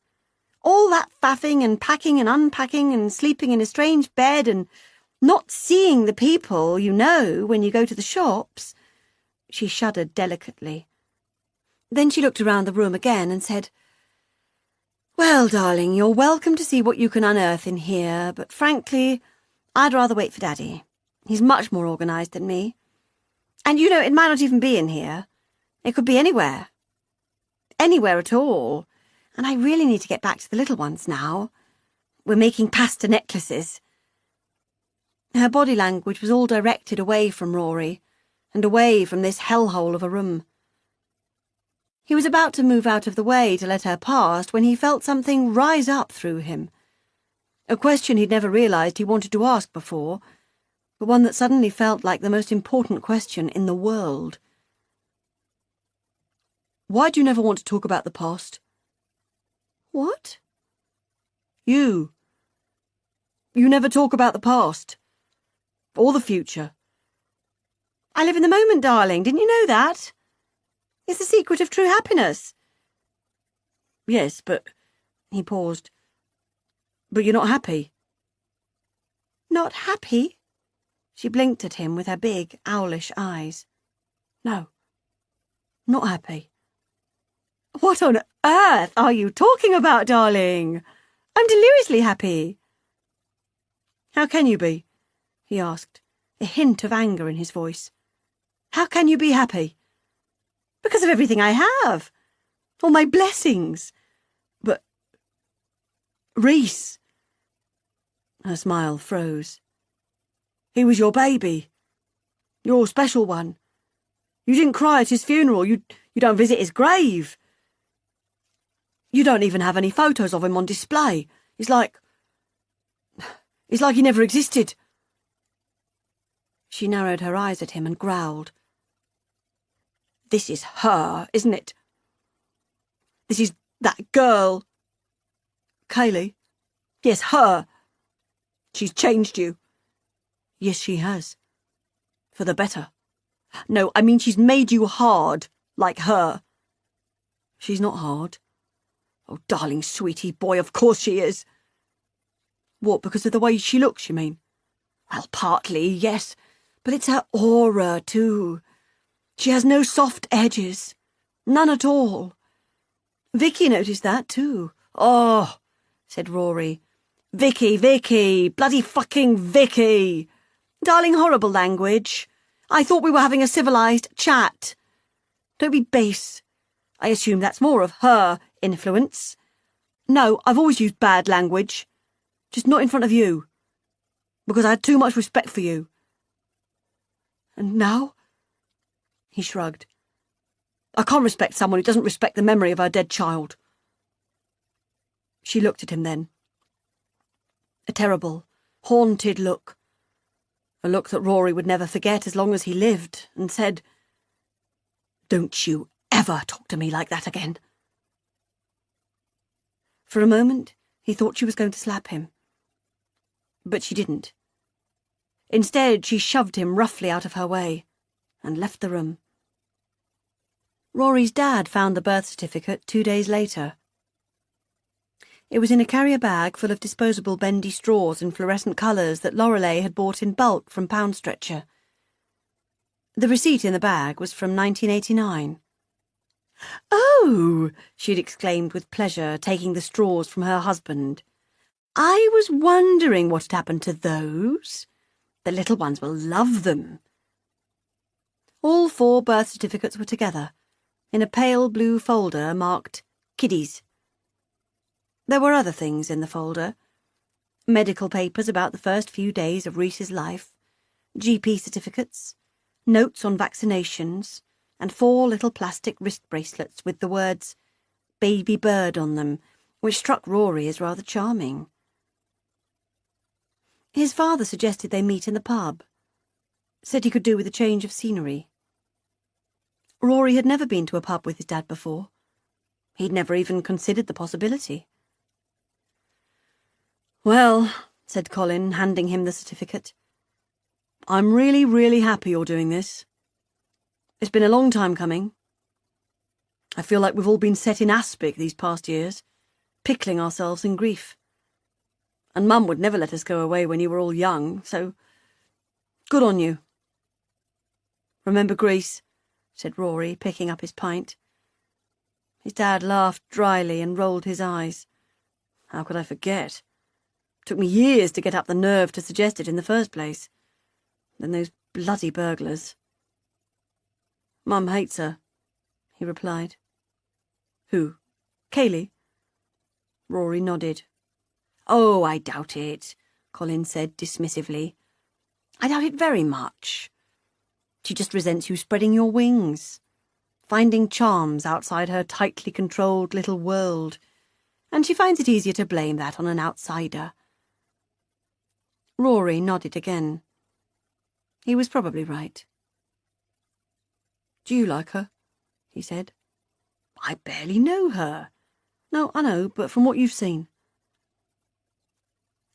All that faffing and packing and unpacking and sleeping in a strange bed and not seeing the people you know when you go to the shops. She shuddered delicately. Then she looked around the room again and said, Well, darling, you're welcome to see what you can unearth in here, but frankly, I'd rather wait for Daddy. He's much more organised than me. And you know, it might not even be in here. It could be anywhere. Anywhere at all. And I really need to get back to the little ones now. We're making pasta necklaces. Her body language was all directed away from Rory, and away from this hellhole of a room. He was about to move out of the way to let her past when he felt something rise up through him. A question he'd never realised he wanted to ask before, but one that suddenly felt like the most important question in the world. Why do you never want to talk about the past? What? You. You never talk about the past. Or the future. I live in the moment, darling. Didn't you know that? It's the secret of true happiness. Yes, but... He paused. But you're not happy. Not happy? She blinked at him with her big, owlish eyes. No, not happy. What on earth are you talking about, darling? I'm deliriously happy. How can you be? He asked, a hint of anger in his voice. How can you be happy? Because of everything I have. All my blessings. But... Rhys. Her smile froze. He was your baby. Your special one. You didn't cry at his funeral. You don't visit his grave. You don't even have any photos of him on display. It's like he never existed. She narrowed her eyes at him and growled. This is her, isn't it? This is that girl. Kaylee? Yes, her. She's changed you. Yes, she has. For the better. No, I mean she's made you hard, like her. She's not hard. Oh, darling, sweetie boy, of course she is. What, because of the way she looks, you mean? Well, partly, yes, but it's her aura, too. She has no soft edges. None at all. Vicky noticed that, too. Oh, said Rory. Vicky, bloody fucking Vicky. Darling, horrible language. I thought we were having a civilised chat. Don't be base. I assume that's more of her influence. No, I've always used bad language. Just not in front of you. Because I had too much respect for you. And now? He shrugged. I can't respect someone who doesn't respect the memory of her dead child. She looked at him then. A terrible, haunted look. A look that Rory would never forget as long as he lived, and said, Don't you ever talk to me like that again. For a moment, he thought she was going to slap him. But she didn't. Instead, she shoved him roughly out of her way and left the room. Rory's dad found the birth certificate 2 days later. It was in a carrier bag full of disposable bendy straws and fluorescent colours that Lorelei had bought in bulk from Poundstretcher. The receipt in the bag was from 1989. Oh, she'd exclaimed with pleasure, taking the straws from her husband. I was wondering what had happened to those. The little ones will love them. All 4 birth certificates were together, in a pale blue folder marked Kiddies. There were other things in the folder. Medical papers about the first few days of Rhys's life, GP certificates, notes on vaccinations, and 4 little plastic wrist bracelets with the words Baby Bird on them, which struck Rory as rather charming. His father suggested they meet in the pub. Said he could do with a change of scenery. Rory had never been to a pub with his dad before. He'd never even considered the possibility. Well, said Colin, handing him the certificate, I'm really, really happy you're doing this. It's been a long time coming. I feel like we've all been set in aspic these past years, pickling ourselves in grief. And Mum would never let us go away when you were all young, so good on you. Remember Greece? Said Rory, picking up his pint. His dad laughed dryly and rolled his eyes. How could I forget? Took me years to get up the nerve to suggest it in the first place. Then those bloody burglars. Mum hates her, he replied. Who? Kaylee? Rory nodded. Oh, I doubt it, Colin said dismissively. I doubt it very much. She just resents you spreading your wings, finding charms outside her tightly controlled little world, and she finds it easier to blame that on an outsider. Rory nodded again. He was probably right. Do you like her? He said. I barely know her. No, I know, but from what you've seen.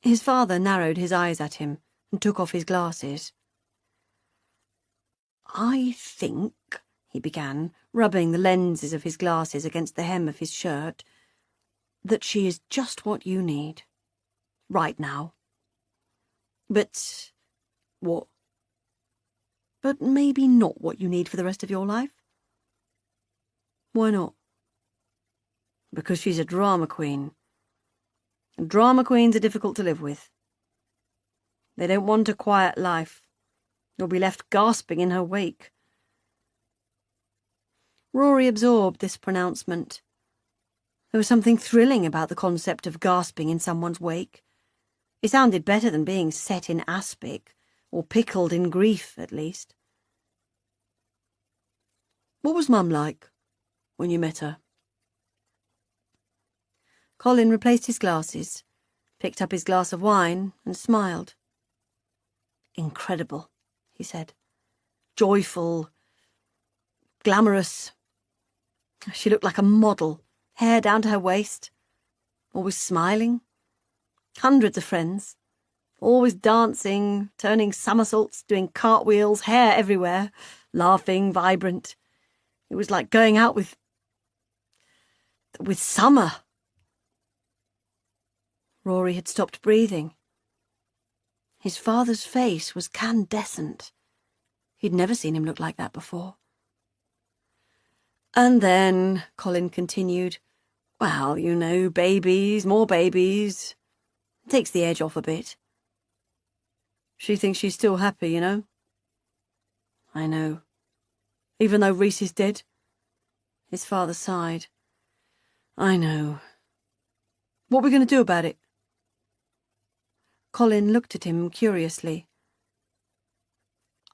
His father narrowed his eyes at him and took off his glasses. I think, he began, rubbing the lenses of his glasses against the hem of his shirt, that she is just what you need. Right now. But... what? But maybe not what you need for the rest of your life? Why not? Because she's a drama queen. And drama queens are difficult to live with. They don't want a quiet life. You'll be left gasping in her wake. Rory absorbed this pronouncement. There was something thrilling about the concept of gasping in someone's wake. It sounded better than being set in aspic, or pickled in grief, at least. What was Mum like when you met her? Colin replaced his glasses, picked up his glass of wine, and smiled. Incredible, he said. Joyful, glamorous. She looked like a model, hair down to her waist, always smiling. Hundreds of friends, always dancing, turning somersaults, doing cartwheels, hair everywhere, laughing, vibrant. It was like going out with Summer. Rory had stopped breathing. His father's face was candescent. He'd never seen him look like that before. And then, Colin continued, well, you know, babies, more babies. Takes the edge off a bit. She thinks she's still happy, you know? I know. Even though Reese is dead? His father sighed. I know. What are we going to do about it? Colin looked at him curiously.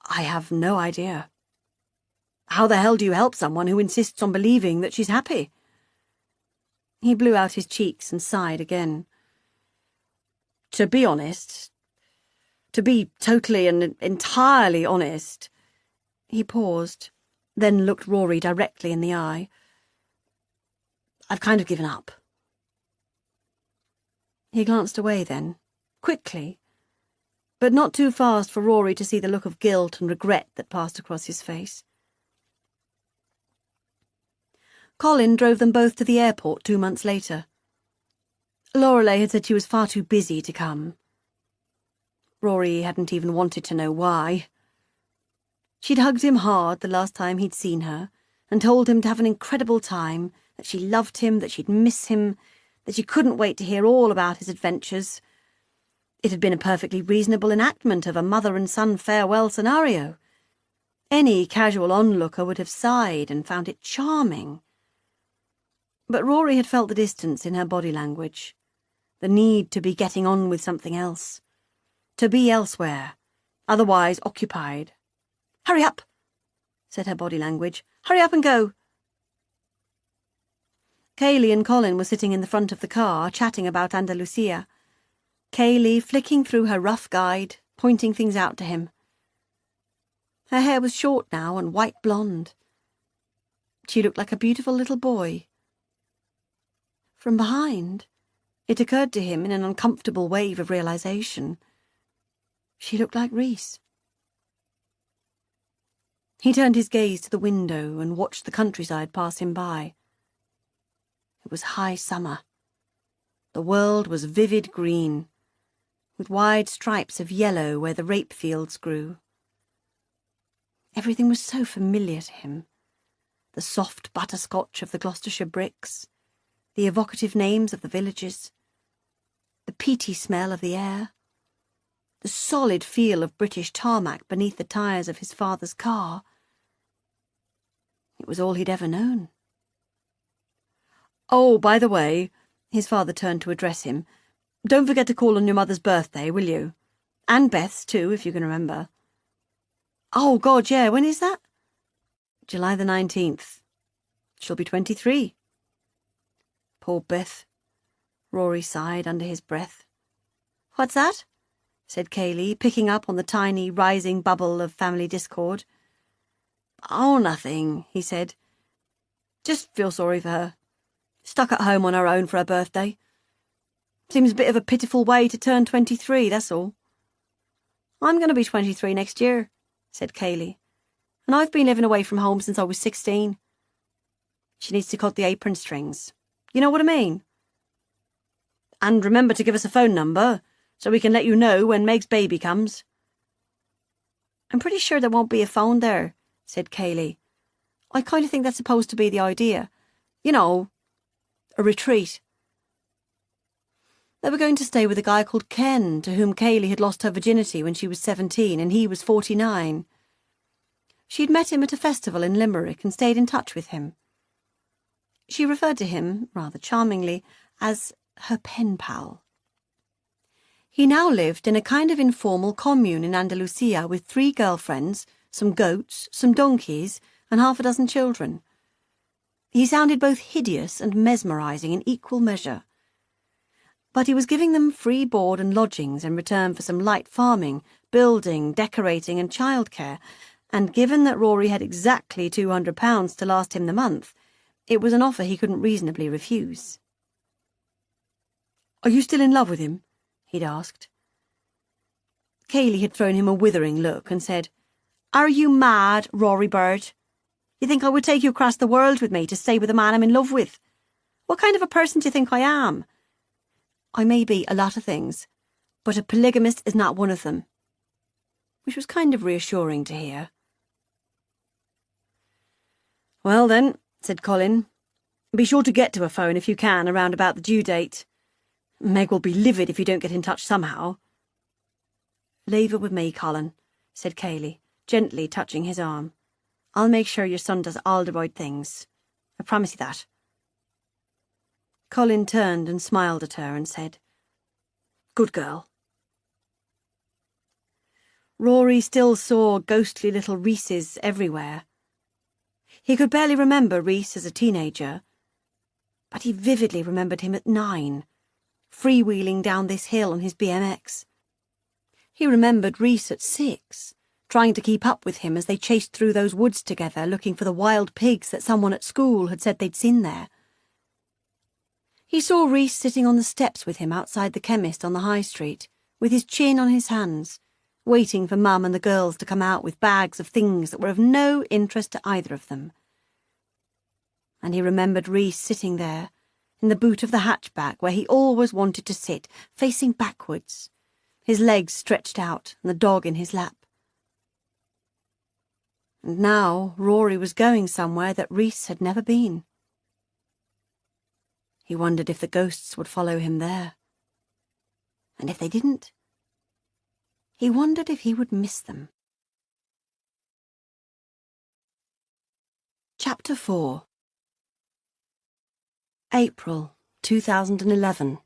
I have no idea. How the hell do you help someone who insists on believing that she's happy? He blew out his cheeks and sighed again. To be honest, to be totally and entirely honest, he paused, then looked Rory directly in the eye. I've kind of given up. He glanced away then, quickly, but not too fast for Rory to see the look of guilt and regret that passed across his face. Colin drove them both to the airport 2 months later. Lorelei had said she was far too busy to come. Rory hadn't even wanted to know why. She'd hugged him hard the last time he'd seen her and told him to have an incredible time, that she loved him, that she'd miss him, that she couldn't wait to hear all about his adventures. It had been a perfectly reasonable enactment of a mother and son farewell scenario. Any casual onlooker would have sighed and found it charming. But Rory had felt the distance in her body language, the need to be getting on with something else, to be elsewhere, otherwise occupied. Hurry up, said her body language. Hurry up and go. Kaylee and Colin were sitting in the front of the car, chatting about Andalusia. Kaylee flicking through her rough guide, pointing things out to him. Her hair was short now and white blonde. She looked like a beautiful little boy. From behind, it occurred to him in an uncomfortable wave of realization. She looked like Reese. He turned his gaze to the window and watched the countryside pass him by. It was high summer. The world was vivid green, with wide stripes of yellow where the rape fields grew. Everything was so familiar to him. The soft butterscotch of the Gloucestershire bricks, the evocative names of the villages, the peaty smell of the air, the solid feel of British tarmac beneath the tyres of his father's car. It was all he'd ever known. Oh, by the way, his father turned to address him, don't forget to call on your mother's birthday, will you? And Beth's too, if you can remember. Oh, God, yeah, when is that? July the 19th. She'll be 23. Poor Beth. Rory sighed under his breath. What's that? Said Kaylee, picking up on the tiny, rising bubble of family discord. Oh, nothing, he said. Just feel sorry for her. Stuck at home on her own for her birthday. Seems a bit of a pitiful way to turn 23, that's all. I'm going to be 23 next year, said Kaylee. and I've been living away from home since I was 16. She needs to cut the apron strings. You know what I mean? And remember to give us a phone number so we can let you know when Meg's baby comes. I'm pretty sure there won't be a phone there, said Kaylee. I kind of think that's supposed to be the idea. You know, a retreat. They were going to stay with a guy called Ken, to whom Kaylee had lost her virginity when she was 17 and he was 49. She'd met him at a festival in Limerick and stayed in touch with him. She referred to him, rather charmingly, as her pen pal. He now lived in a kind of informal commune in Andalusia with 3 girlfriends, some goats, some donkeys, and half a dozen children. He sounded both hideous and mesmerising in equal measure. But he was giving them free board and lodgings in return for some light farming, building, decorating and childcare, and given that Rory had exactly £200 to last him the month, it was an offer he couldn't reasonably refuse. "Are you still in love with him?" he'd asked. Kaylee had thrown him a withering look and said, "Are you mad, Rory Bird? You think I would take you across the world with me to stay with a man I'm in love with? What kind of a person do you think I am? I may be a lot of things, but a polygamist is not one of them." Which was kind of reassuring to hear. "Well then," said Colin, "be sure to get to a phone if you can around about the due date. Meg will be livid if you don't get in touch somehow." "Leave it with me, Colin," said Kaylee, gently touching his arm. "I'll make sure your son does all the right things. I promise you that." Colin turned and smiled at her and said, "Good girl." Rory still saw ghostly little Reeses everywhere. He could barely remember Reese as a teenager, but he vividly remembered him at 9, freewheeling down this hill on his BMX. He remembered Reese at 6, trying to keep up with him as they chased through those woods together looking for the wild pigs that someone at school had said they'd seen there. He saw Reese sitting on the steps with him outside the chemist on the high street, with his chin on his hands, waiting for Mum and the girls to come out with bags of things that were of no interest to either of them. And he remembered Reese sitting there, in the boot of the hatchback where he always wanted to sit, facing backwards, his legs stretched out and the dog in his lap. And now Rory was going somewhere that Reese had never been. He wondered if the ghosts would follow him there. And if they didn't, he wondered if he would miss them. Chapter 4. April 2011.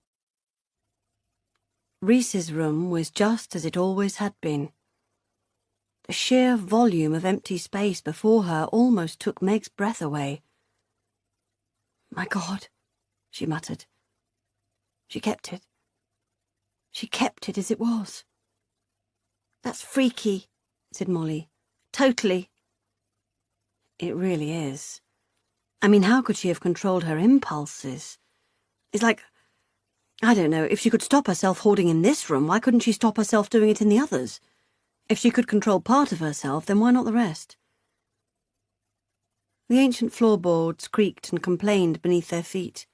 Reese's room was just as it always had been. The sheer volume of empty space before her almost took Meg's breath away. "My God," she muttered. She kept it. She kept it as it was. "That's freaky," said Molly. "Totally." "It really is. I mean, how could she have controlled her impulses? It's like, I don't know, if she could stop herself hoarding in this room, why couldn't she stop herself doing it in the others? If she could control part of herself, then why not the rest?" The ancient floorboards creaked and complained beneath their feet.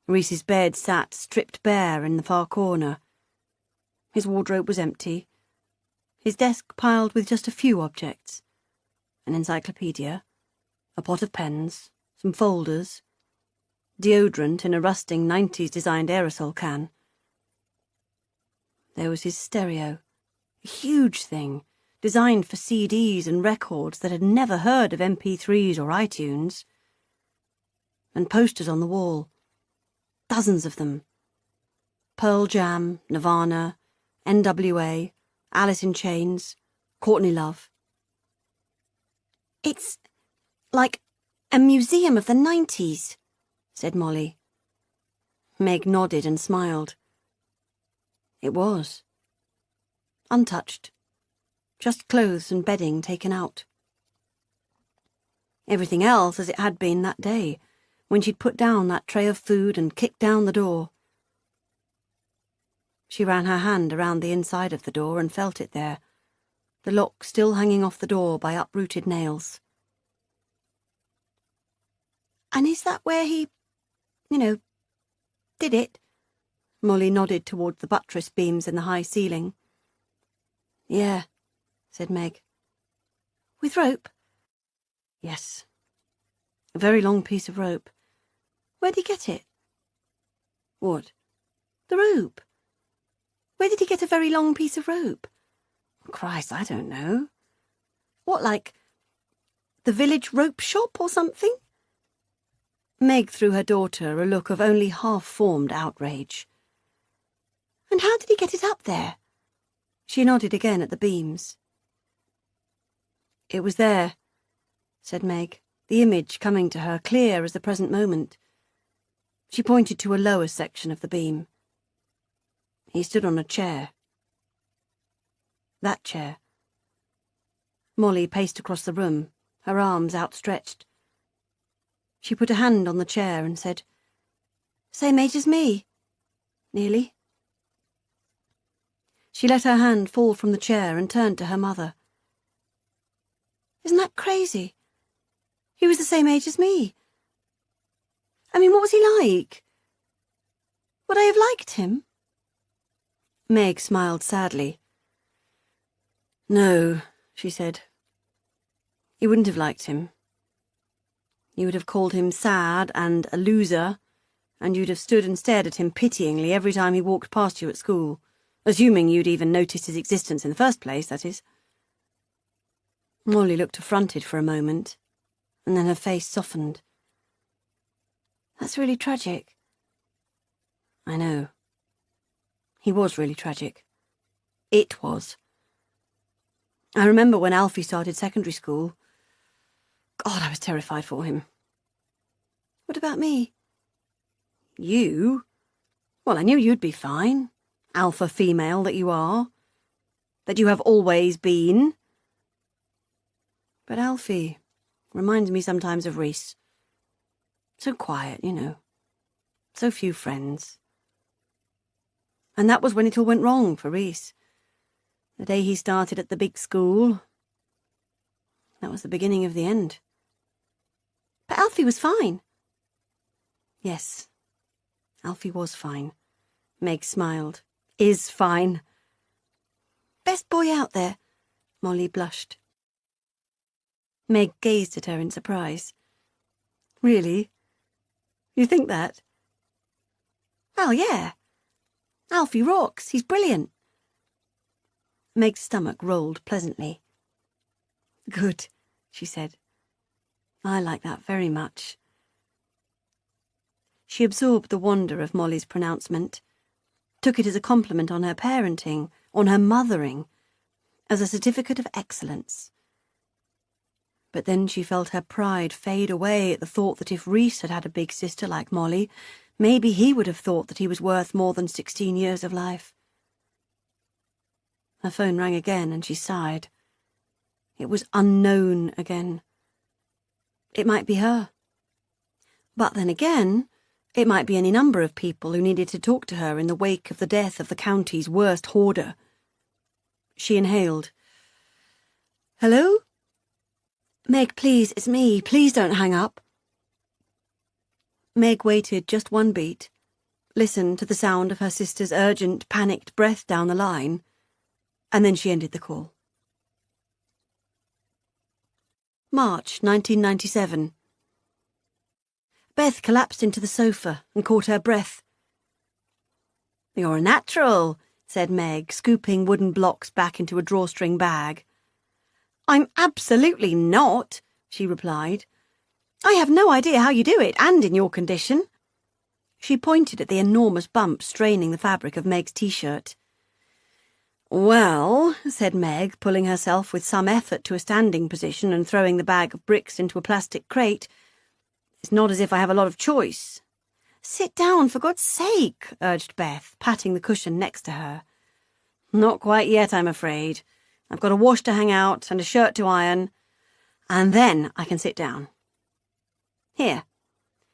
Reese's bed sat stripped bare in the far corner. His wardrobe was empty, his desk piled with just a few objects: an encyclopedia, a pot of pens, some folders, deodorant in a rusting 90s designed aerosol can. There was his stereo, a huge thing, designed for CDs and records that had never heard of MP3s or iTunes. And posters on the wall, dozens of them. Pearl Jam, Nirvana, NWA, Alice in Chains, Courtney Love. "It's like a museum of the 90s, said Molly. Meg nodded and smiled. It was. Untouched. Just clothes and bedding taken out. Everything else as it had been that day, when she'd put down that tray of food and kicked down the door. She ran her hand around the inside of the door and felt it there, the lock still hanging off the door by uprooted nails. "And is that where he, did it?" Molly nodded toward the buttress beams in the high ceiling. "Yeah," said Meg. "With rope?" "Yes. A very long piece of rope." "Where'd he get it?" "What?" "The rope. Where did he get a very long piece of rope?" "Christ, I don't know." "What, like the village rope shop or something?" Meg threw her daughter a look of only half-formed outrage. "And how did he get it up there?" She nodded again at the beams. "It was there," said Meg, the image coming to her clear as the present moment. She pointed to a lower section of the beam. "He stood on a chair." "That chair." Molly paced across the room, her arms outstretched. She put a hand on the chair and said, "Same age as me. Nearly." She let her hand fall from the chair and turned to her mother. "Isn't that crazy? He was the same age as me. I mean, what was he like? Would I have liked him?" Meg smiled sadly. "No," she said. "You wouldn't have liked him. You would have called him sad and a loser, and you'd have stood and stared at him pityingly every time he walked past you at school, assuming you'd even noticed his existence in the first place, that is." Molly looked affronted for a moment, and then her face softened. "That's really tragic." "I know. He was really tragic. It was. I remember when Alfie started secondary school. God, I was terrified for him." "What about me?" "You? Well, I knew you'd be fine. Alpha female that you are. That you have always been. But Alfie reminds me sometimes of Reese. So quiet, So few friends. And that was when it all went wrong for Reese. The day he started at the big school. That was the beginning of the end." "But Alfie was fine." "Yes, Alfie was fine." Meg smiled. "Is fine." "Best boy out there." Molly blushed. Meg gazed at her in surprise. "Really? You think that?" "Well, yeah. Alfie rocks. He's brilliant." Meg's stomach rolled pleasantly. "Good," she said. "I like that very much." She absorbed the wonder of Molly's pronouncement, took it as a compliment on her parenting, on her mothering, as a certificate of excellence. But then she felt her pride fade away at the thought that if Reese had had a big sister like Molly, maybe he would have thought that he was worth more than 16 years of life. Her phone rang again and she sighed. It was unknown again. It might be her. But then again, it might be any number of people who needed to talk to her in the wake of the death of the county's worst hoarder. She inhaled. "Hello? Meg, please, it's me. Please don't hang up." Meg waited just one beat, listened to the sound of her sister's urgent, panicked breath down the line, and then she ended the call. March 1997. Beth collapsed into the sofa and caught her breath. "You're a natural," said Meg, scooping wooden blocks back into a drawstring bag. "I'm absolutely not," she replied. "I have no idea how you do it, and in your condition." She pointed at the enormous bump straining the fabric of Meg's t-shirt. "Well," said Meg, pulling herself with some effort to a standing position and throwing the bag of bricks into a plastic crate, "it's not as if I have a lot of choice." "Sit down, for God's sake," urged Beth, patting the cushion next to her. "Not quite yet, I'm afraid. I've got a wash to hang out and a shirt to iron, and then I can sit down. Here."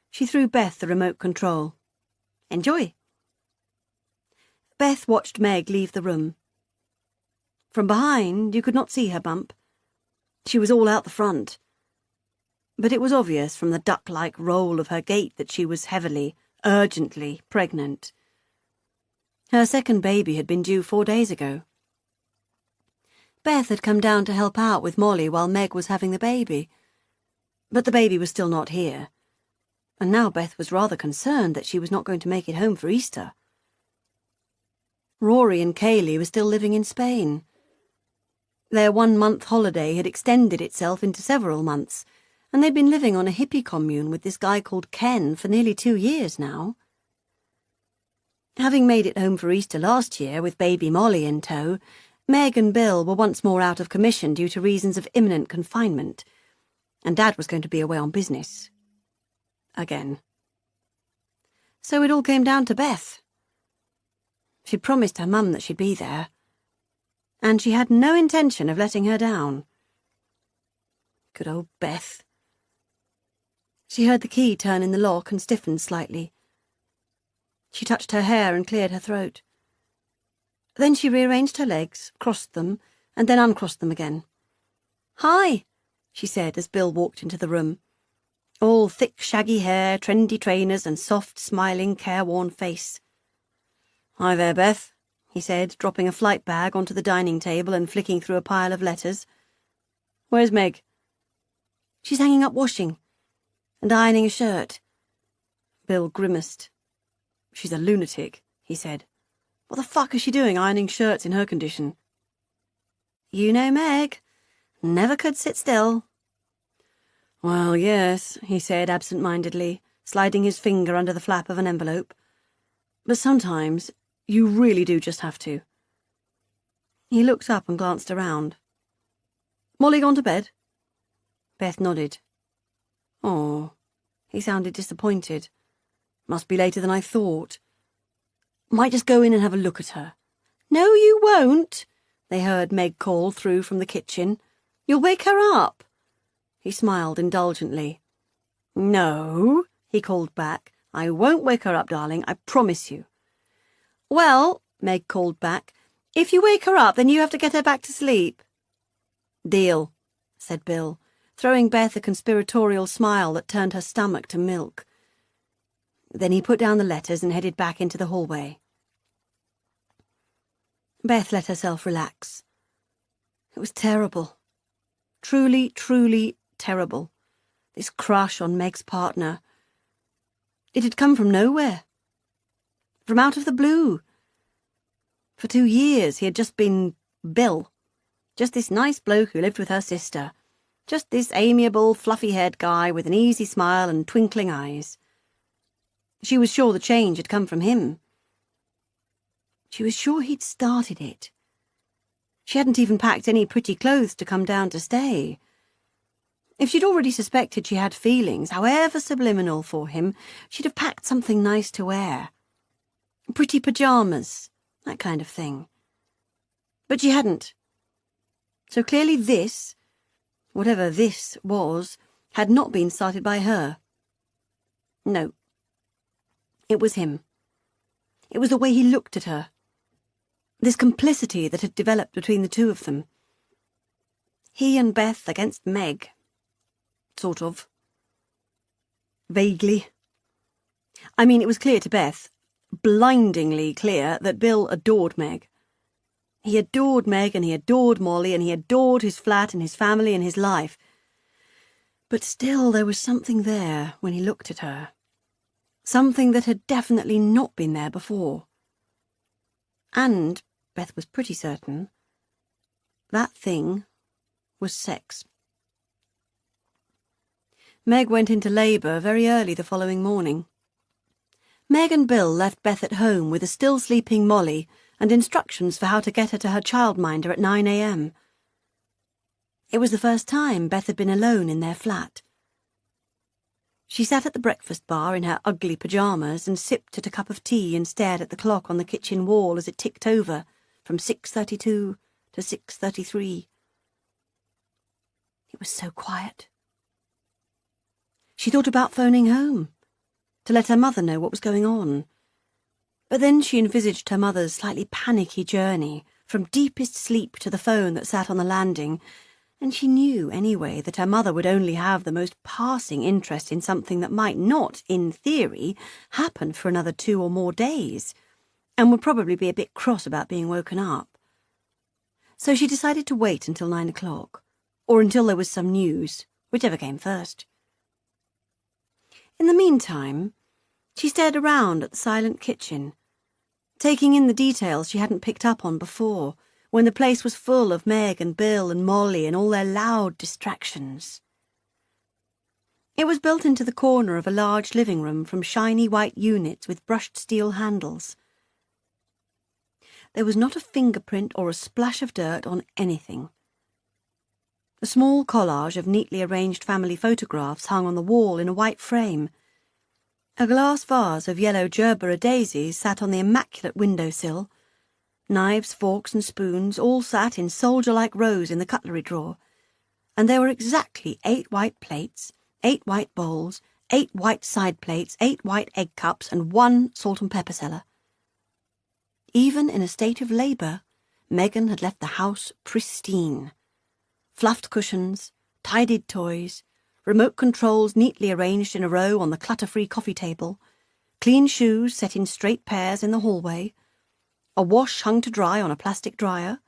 She threw Beth the remote control. "Enjoy." Beth watched Meg leave the room. From behind, you could not see her bump. She was all out the front. But it was obvious from the duck-like roll of her gait that she was heavily, urgently pregnant. Her second baby had been due 4 days ago. Beth had come down to help out with Molly while Meg was having the baby. But the baby was still not here, and now Beth was rather concerned that she was not going to make it home for Easter. Rory and Kaylee were still living in Spain. Their 1-month holiday had extended itself into several months, and they'd been living on a hippie commune with this guy called Ken for nearly 2 years now. Having made it home for Easter last year with baby Molly in tow, Meg and Bill were once more out of commission due to reasons of imminent confinement, and Dad was going to be away on business. Again. So it all came down to Beth. She'd promised her mum that she'd be there, and she had no intention of letting her down. Good old Beth. She heard the key turn in the lock and stiffened slightly. She touched her hair and cleared her throat. Then she rearranged her legs, crossed them, and then uncrossed them again. "Hi," she said as Bill walked into the room. All thick, shaggy hair, trendy trainers, and soft, smiling, careworn face. "Hi there, Beth," he said, dropping a flight bag onto the dining table and flicking through a pile of letters. "Where's Meg?" "She's hanging up washing and ironing a shirt." Bill grimaced. "She's a lunatic," he said. "What the fuck is she doing ironing shirts in her condition?" "You know Meg. Never could sit still." "Well, yes," he said absent-mindedly, sliding his finger under the flap of an envelope. "But sometimes you really do just have to." He looked up and glanced around. "Molly gone to bed?" Beth nodded. "Oh," he sounded disappointed. "Must be later than I thought. Might just go in and have a look at her." "No, you won't," they heard Meg call through from the kitchen. "You'll wake her up." He smiled indulgently. "No," he called back. "I won't wake her up, darling, I promise you." "Well," Meg called back, "if you wake her up, then you have to get her back to sleep." "Deal," said Bill, throwing Beth a conspiratorial smile that turned her stomach to milk. Then he put down the letters and headed back into the hallway. Beth let herself relax. It was terrible. Truly, truly terrible. This crush on Meg's partner. It had come from nowhere. From out of the blue. For 2 years he had just been Bill. Just this nice bloke who lived with her sister. Just this amiable, fluffy-haired guy with an easy smile and twinkling eyes. She was sure the change had come from him. She was sure he'd started it. She hadn't even packed any pretty clothes to come down to stay. If she'd already suspected she had feelings, however subliminal, for him, she'd have packed something nice to wear. Pretty pyjamas, that kind of thing. But she hadn't. So clearly this, whatever this was, had not been started by her. No. It was him. It was the way he looked at her. This complicity that had developed between the two of them. He and Beth against Meg. Sort of. Vaguely. I mean, it was clear to Beth, blindingly clear, that Bill adored Meg. He adored Meg, and he adored Molly, and he adored his flat and his family and his life. But still there was something there when he looked at her. Something that had definitely not been there before. And, Beth was pretty certain, that thing was sex. Meg went into labour very early the following morning. Meg and Bill left Beth at home with a still sleeping Molly and instructions for how to get her to her childminder at 9 a.m. It was the first time Beth had been alone in their flat. She sat at the breakfast bar in her ugly pyjamas and sipped at a cup of tea and stared at the clock on the kitchen wall as it ticked over from 6:32 to 6:33. It was so quiet. She thought about phoning home, to let her mother know what was going on. But then she envisaged her mother's slightly panicky journey from deepest sleep to the phone that sat on the landing, and she knew anyway that her mother would only have the most passing interest in something that might not, in theory, happen for another 2 or more days, and would probably be a bit cross about being woken up. So she decided to wait until 9 o'clock, or until there was some news, whichever came first. In the meantime, she stared around at the silent kitchen, taking in the details she hadn't picked up on before, when the place was full of Meg and Bill and Molly and all their loud distractions. It was built into the corner of a large living room from shiny white units with brushed steel handles. There was not a fingerprint or a splash of dirt on anything. A small collage of neatly arranged family photographs hung on the wall in a white frame. A glass vase of yellow gerbera daisies sat on the immaculate windowsill. Knives, forks and spoons all sat in soldier-like rows in the cutlery drawer, and there were exactly 8 white plates, 8 white bowls, 8 white side plates, 8 white egg cups, and 1 salt and pepper cellar. Even in a state of labour, Megan had left the house pristine. Fluffed cushions, tidied toys, remote controls neatly arranged in a row on the clutter-free coffee table, clean shoes set in straight pairs in the hallway, a wash hung to dry on a plastic dryer,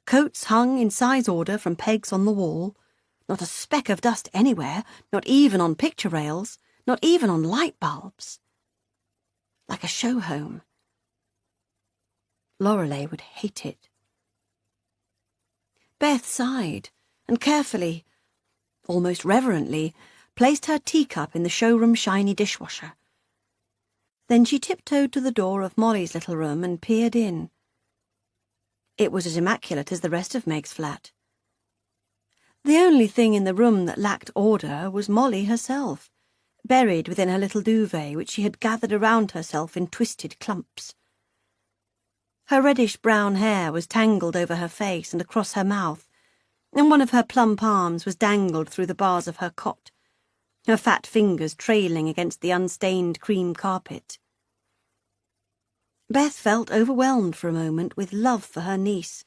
coats hung in size order from pegs on the wall, not a speck of dust anywhere, not even on picture rails, not even on light bulbs. Like a show home. Lorelei would hate it. Beth sighed and carefully, almost reverently, placed her teacup in the showroom shiny dishwasher. Then she tiptoed to the door of Molly's little room and peered in. It was as immaculate as the rest of Meg's flat. The only thing in the room that lacked order was Molly herself, buried within her little duvet which she had gathered around herself in twisted clumps. Her reddish-brown hair was tangled over her face and across her mouth, and one of her plump arms was dangled through the bars of her cot, her fat fingers trailing against the unstained cream carpet. Beth felt overwhelmed for a moment with love for her niece,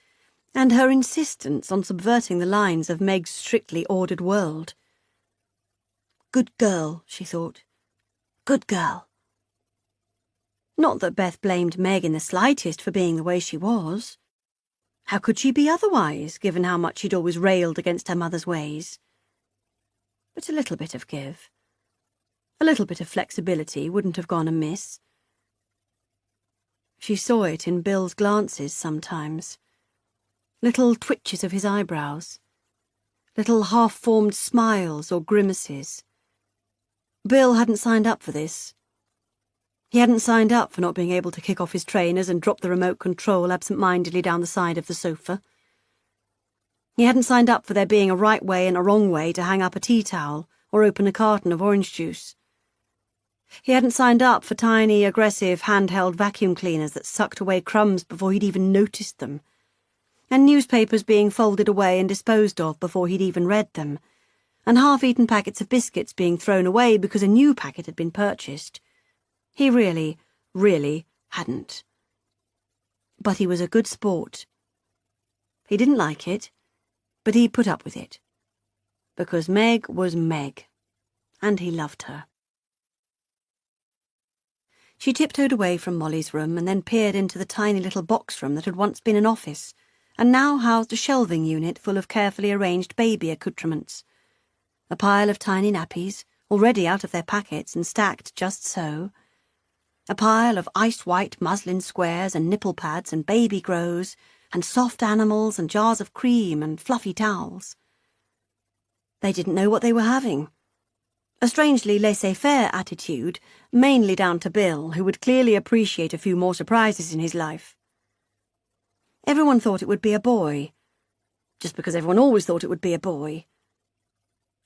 and her insistence on subverting the lines of Meg's strictly ordered world. Good girl, she thought. Good girl. Not that Beth blamed Meg in the slightest for being the way she was. How could she be otherwise, given how much she'd always railed against her mother's ways? But a little bit of give, a little bit of flexibility wouldn't have gone amiss. She saw it in Bill's glances sometimes. Little twitches of his eyebrows, little half-formed smiles or grimaces. Bill hadn't signed up for this. He hadn't signed up for not being able to kick off his trainers and drop the remote control absent-mindedly down the side of the sofa. He hadn't signed up for there being a right way and a wrong way to hang up a tea towel or open a carton of orange juice. He hadn't signed up for tiny, aggressive, handheld vacuum cleaners that sucked away crumbs before he'd even noticed them, and newspapers being folded away and disposed of before he'd even read them, and half-eaten packets of biscuits being thrown away because a new packet had been purchased. He really, really hadn't. But he was a good sport. He didn't like it, but he put up with it. Because Meg was Meg, and he loved her. She tiptoed away from Molly's room and then peered into the tiny little box room that had once been an office, and now housed a shelving unit full of carefully arranged baby accoutrements. A pile of tiny nappies, already out of their packets and stacked just so. A pile of ice-white muslin squares and nipple pads and baby grows, and soft animals and jars of cream and fluffy towels. They didn't know what they were having. A strangely laissez-faire attitude, mainly down to Bill, who would clearly appreciate a few more surprises in his life. Everyone thought it would be a boy, just because everyone always thought it would be a boy.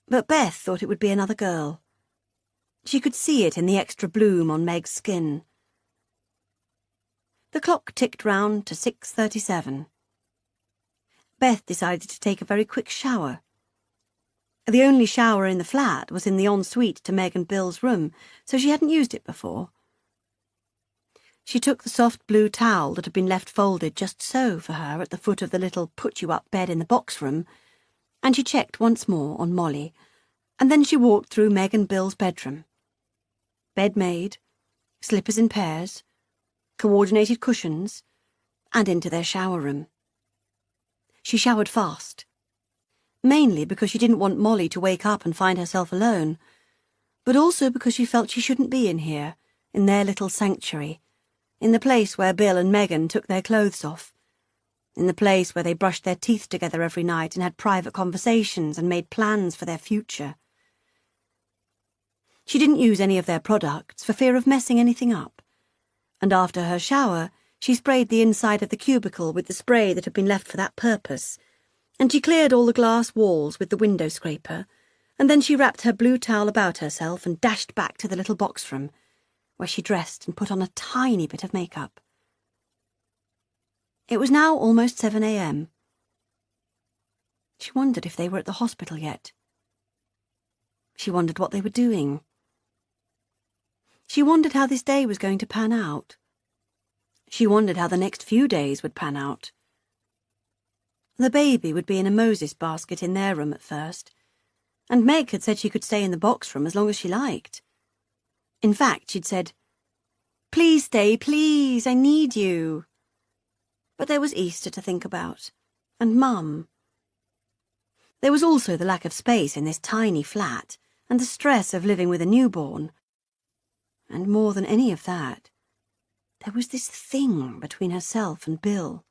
But Beth thought it would be another girl. She could see it in the extra bloom on Meg's skin. The clock ticked round to 6:37. Beth decided to take a very quick shower. The only shower in the flat was in the ensuite to Meg and Bill's room, so she hadn't used it before. She took the soft blue towel that had been left folded just so for her at the foot of the little put-you-up bed in the box room, and she checked once more on Molly, and then she walked through Meg and Bill's bedroom. Bed made, slippers in pairs, coordinated cushions, and into their shower room. She showered fast, mainly because she didn't want Molly to wake up and find herself alone, but also because she felt she shouldn't be in here, in their little sanctuary, in the place where Bill and Megan took their clothes off, in the place where they brushed their teeth together every night and had private conversations and made plans for their future. She didn't use any of their products for fear of messing anything up, and after her shower she sprayed the inside of the cubicle with the spray that had been left for that purpose, and she cleared all the glass walls with the window scraper, and then she wrapped her blue towel about herself and dashed back to the little box room, where she dressed and put on a tiny bit of makeup. It was now almost 7 a.m. She wondered if they were at the hospital yet. She wondered what they were doing. She wondered how this day was going to pan out. She wondered how the next few days would pan out. The baby would be in a Moses basket in their room at first, and Meg had said she could stay in the box room as long as she liked. In fact, she'd said, "Please stay, please, I need you." But there was Easter to think about, and Mum. There was also the lack of space in this tiny flat, and the stress of living with a newborn. And more than any of that, there was this thing between herself and Bill.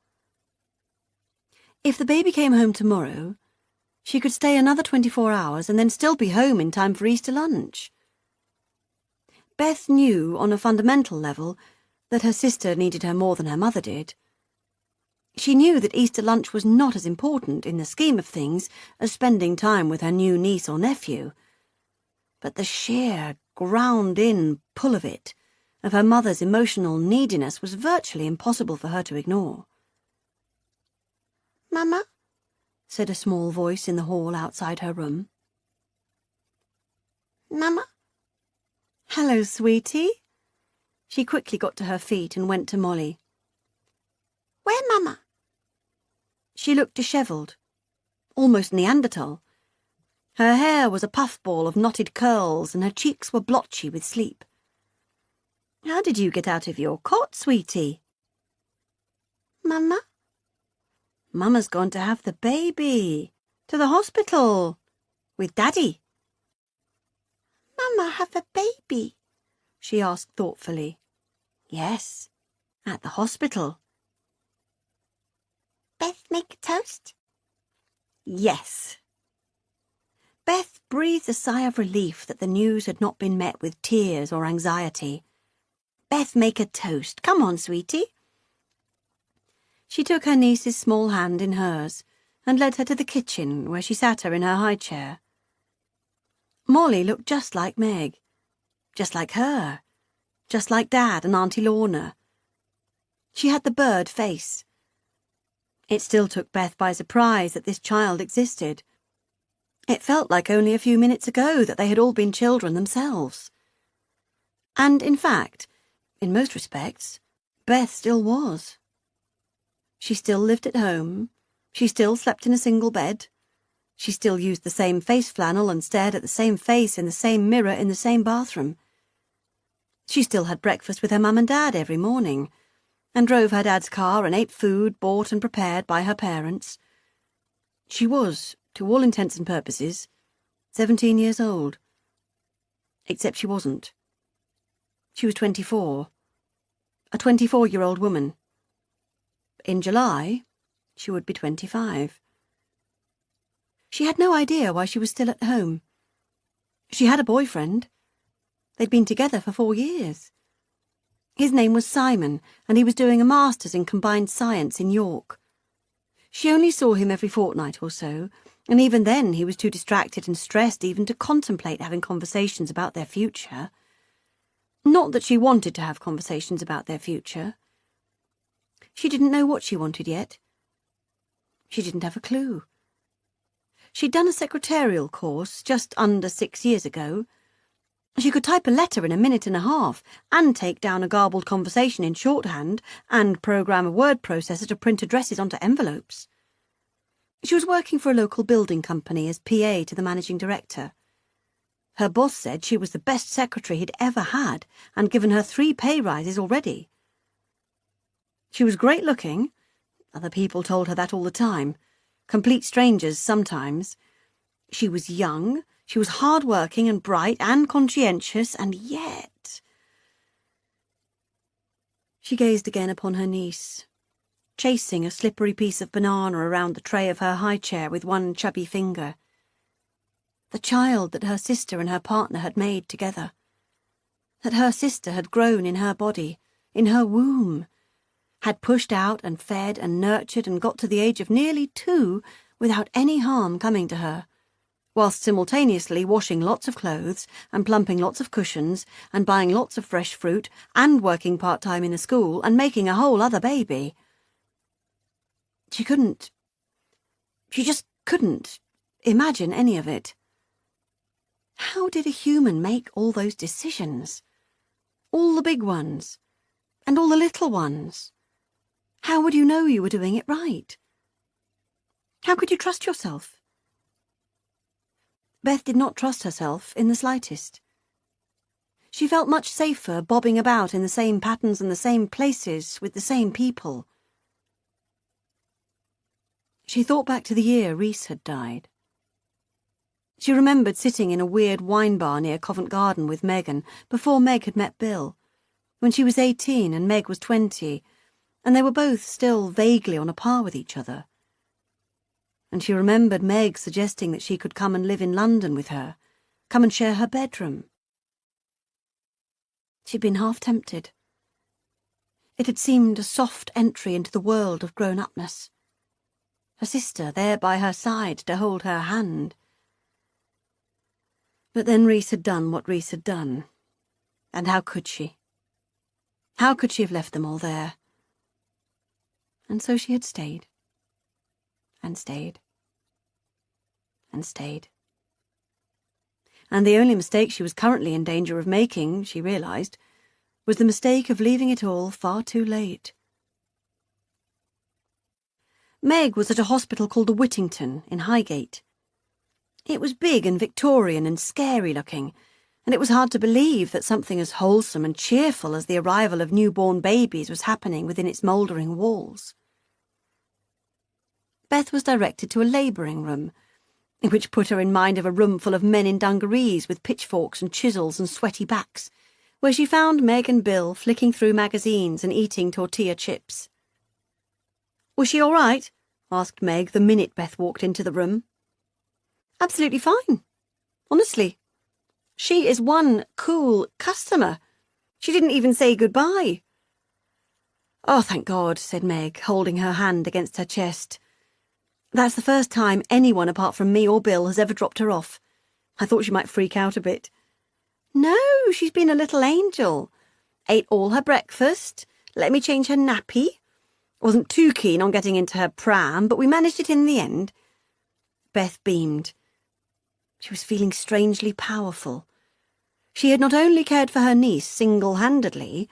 If the baby came home tomorrow, she could stay another 24 hours and then still be home in time for Easter lunch. Beth knew, on a fundamental level, that her sister needed her more than her mother did. She knew that Easter lunch was not as important in the scheme of things as spending time with her new niece or nephew. But the sheer, ground-in pull of it, of her mother's emotional neediness, was virtually impossible for her to ignore. "Mama?" said a small voice in the hall outside her room. "Mama?" "Hello, sweetie." She quickly got to her feet and went to Molly. "Where, Mama?" She looked dishevelled, almost Neanderthal. Her hair was a puffball of knotted curls and her cheeks were blotchy with sleep. "How did you get out of your cot, sweetie?" "Mama?" "Mama's gone to have the baby. To the hospital. With Daddy." "Mama have a baby?" she asked thoughtfully. "Yes, at the hospital." "Beth make a toast?" "Yes." Beth breathed a sigh of relief that the news had not been met with tears or anxiety. "Beth make a toast. Come on, sweetie." She took her niece's small hand in hers and led her to the kitchen, where she sat her in her high chair. Molly looked just like Meg, just like her, just like Dad and Auntie Lorna. She had the bird face. It still took Beth by surprise that this child existed. It felt like only a few minutes ago that they had all been children themselves. And, in fact, in most respects, Beth still was. She still lived at home. She still slept in a single bed. She still used the same face flannel and stared at the same face in the same mirror in the same bathroom. She still had breakfast with her mum and dad every morning, and drove her dad's car and ate food bought and prepared by her parents. She was, to all intents and purposes, 17 years old. Except she wasn't. She was 24. A 24-year-old woman. In July, she would be 25. She had no idea why she was still at home. She had a boyfriend. They'd been together for 4 years. His name was Simon, and he was doing a master's in combined science in York. She only saw him every fortnight or so, and even then he was too distracted and stressed even to contemplate having conversations about their future. Not that she wanted to have conversations about their future. She didn't know what she wanted yet. She didn't have a clue. She'd done a secretarial course just under 6 years ago, She could type a letter in a minute and a half, and take down a garbled conversation in shorthand, and program a word processor to print addresses onto envelopes. She was working for a local building company as PA to the managing director. Her boss said she was the best secretary he'd ever had, and given her 3 pay rises already. She was great-looking. Other people told her that all the time. Complete strangers sometimes. She was young. She was hard-working and bright and conscientious, and yet... She gazed again upon her niece, chasing a slippery piece of banana around the tray of her high chair with one chubby finger. The child that her sister and her partner had made together. That her sister had grown in her body, in her womb, had pushed out and fed and nurtured and got to the age of nearly 2 without any harm coming to her, whilst simultaneously washing lots of clothes and plumping lots of cushions and buying lots of fresh fruit and working part-time in a school and making a whole other baby. She just couldn't imagine any of it. How did a human make all those decisions? All the big ones, and all the little ones? How would you know you were doing it right? How could you trust yourself? Beth did not trust herself in the slightest. She felt much safer bobbing about in the same patterns and the same places with the same people. She thought back to the year Rhys had died. She remembered sitting in a weird wine bar near Covent Garden with Megan before Meg had met Bill, when she was 18 and Meg was 20, and they were both still vaguely on a par with each other. And she remembered Meg suggesting that she could come and live in London with her, come and share her bedroom. She'd been half tempted. It had seemed a soft entry into the world of grown-upness. Her sister there by her side to hold her hand. But then Rhys had done what Rhys had done. And how could she? How could she have left them all there? And so she had stayed. And stayed. And stayed. And the only mistake she was currently in danger of making, she realised, was the mistake of leaving it all far too late. Meg was at a hospital called the Whittington in Highgate. It was big and Victorian and scary-looking, and it was hard to believe that something as wholesome and cheerful as the arrival of newborn babies was happening within its mouldering walls. Beth was directed to a labouring room, which put her in mind of a room full of men in dungarees with pitchforks and chisels and sweaty backs, where she found Meg and Bill flicking through magazines and eating tortilla chips. "Was she all right?" asked Meg the minute Beth walked into the room. "Absolutely fine. Honestly. She is one cool customer. She didn't even say goodbye." "Oh, thank God," said Meg, holding her hand against her chest. "That's the first time anyone apart from me or Bill has ever dropped her off. I thought she might freak out a bit." "No, she's been a little angel. Ate all her breakfast, let me change her nappy. Wasn't too keen on getting into her pram, but we managed it in the end." Beth beamed. She was feeling strangely powerful. She had not only cared for her niece single-handedly,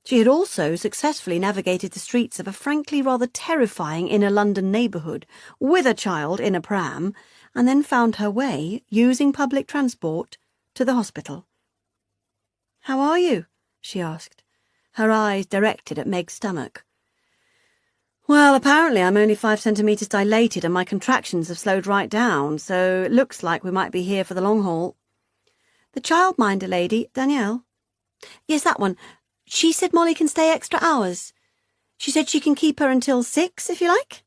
she had also successfully navigated the streets of a frankly rather terrifying inner London neighbourhood with a child in a pram, and then found her way, using public transport, to the hospital. "How are you?" she asked, her eyes directed at Meg's stomach. "Well, apparently I'm only 5 centimetres dilated and my contractions have slowed right down, so it looks like we might be here for the long haul." "The childminder lady, Danielle?" "Yes, that one. She said Molly can stay extra hours. She said she can keep her until 6, if you like."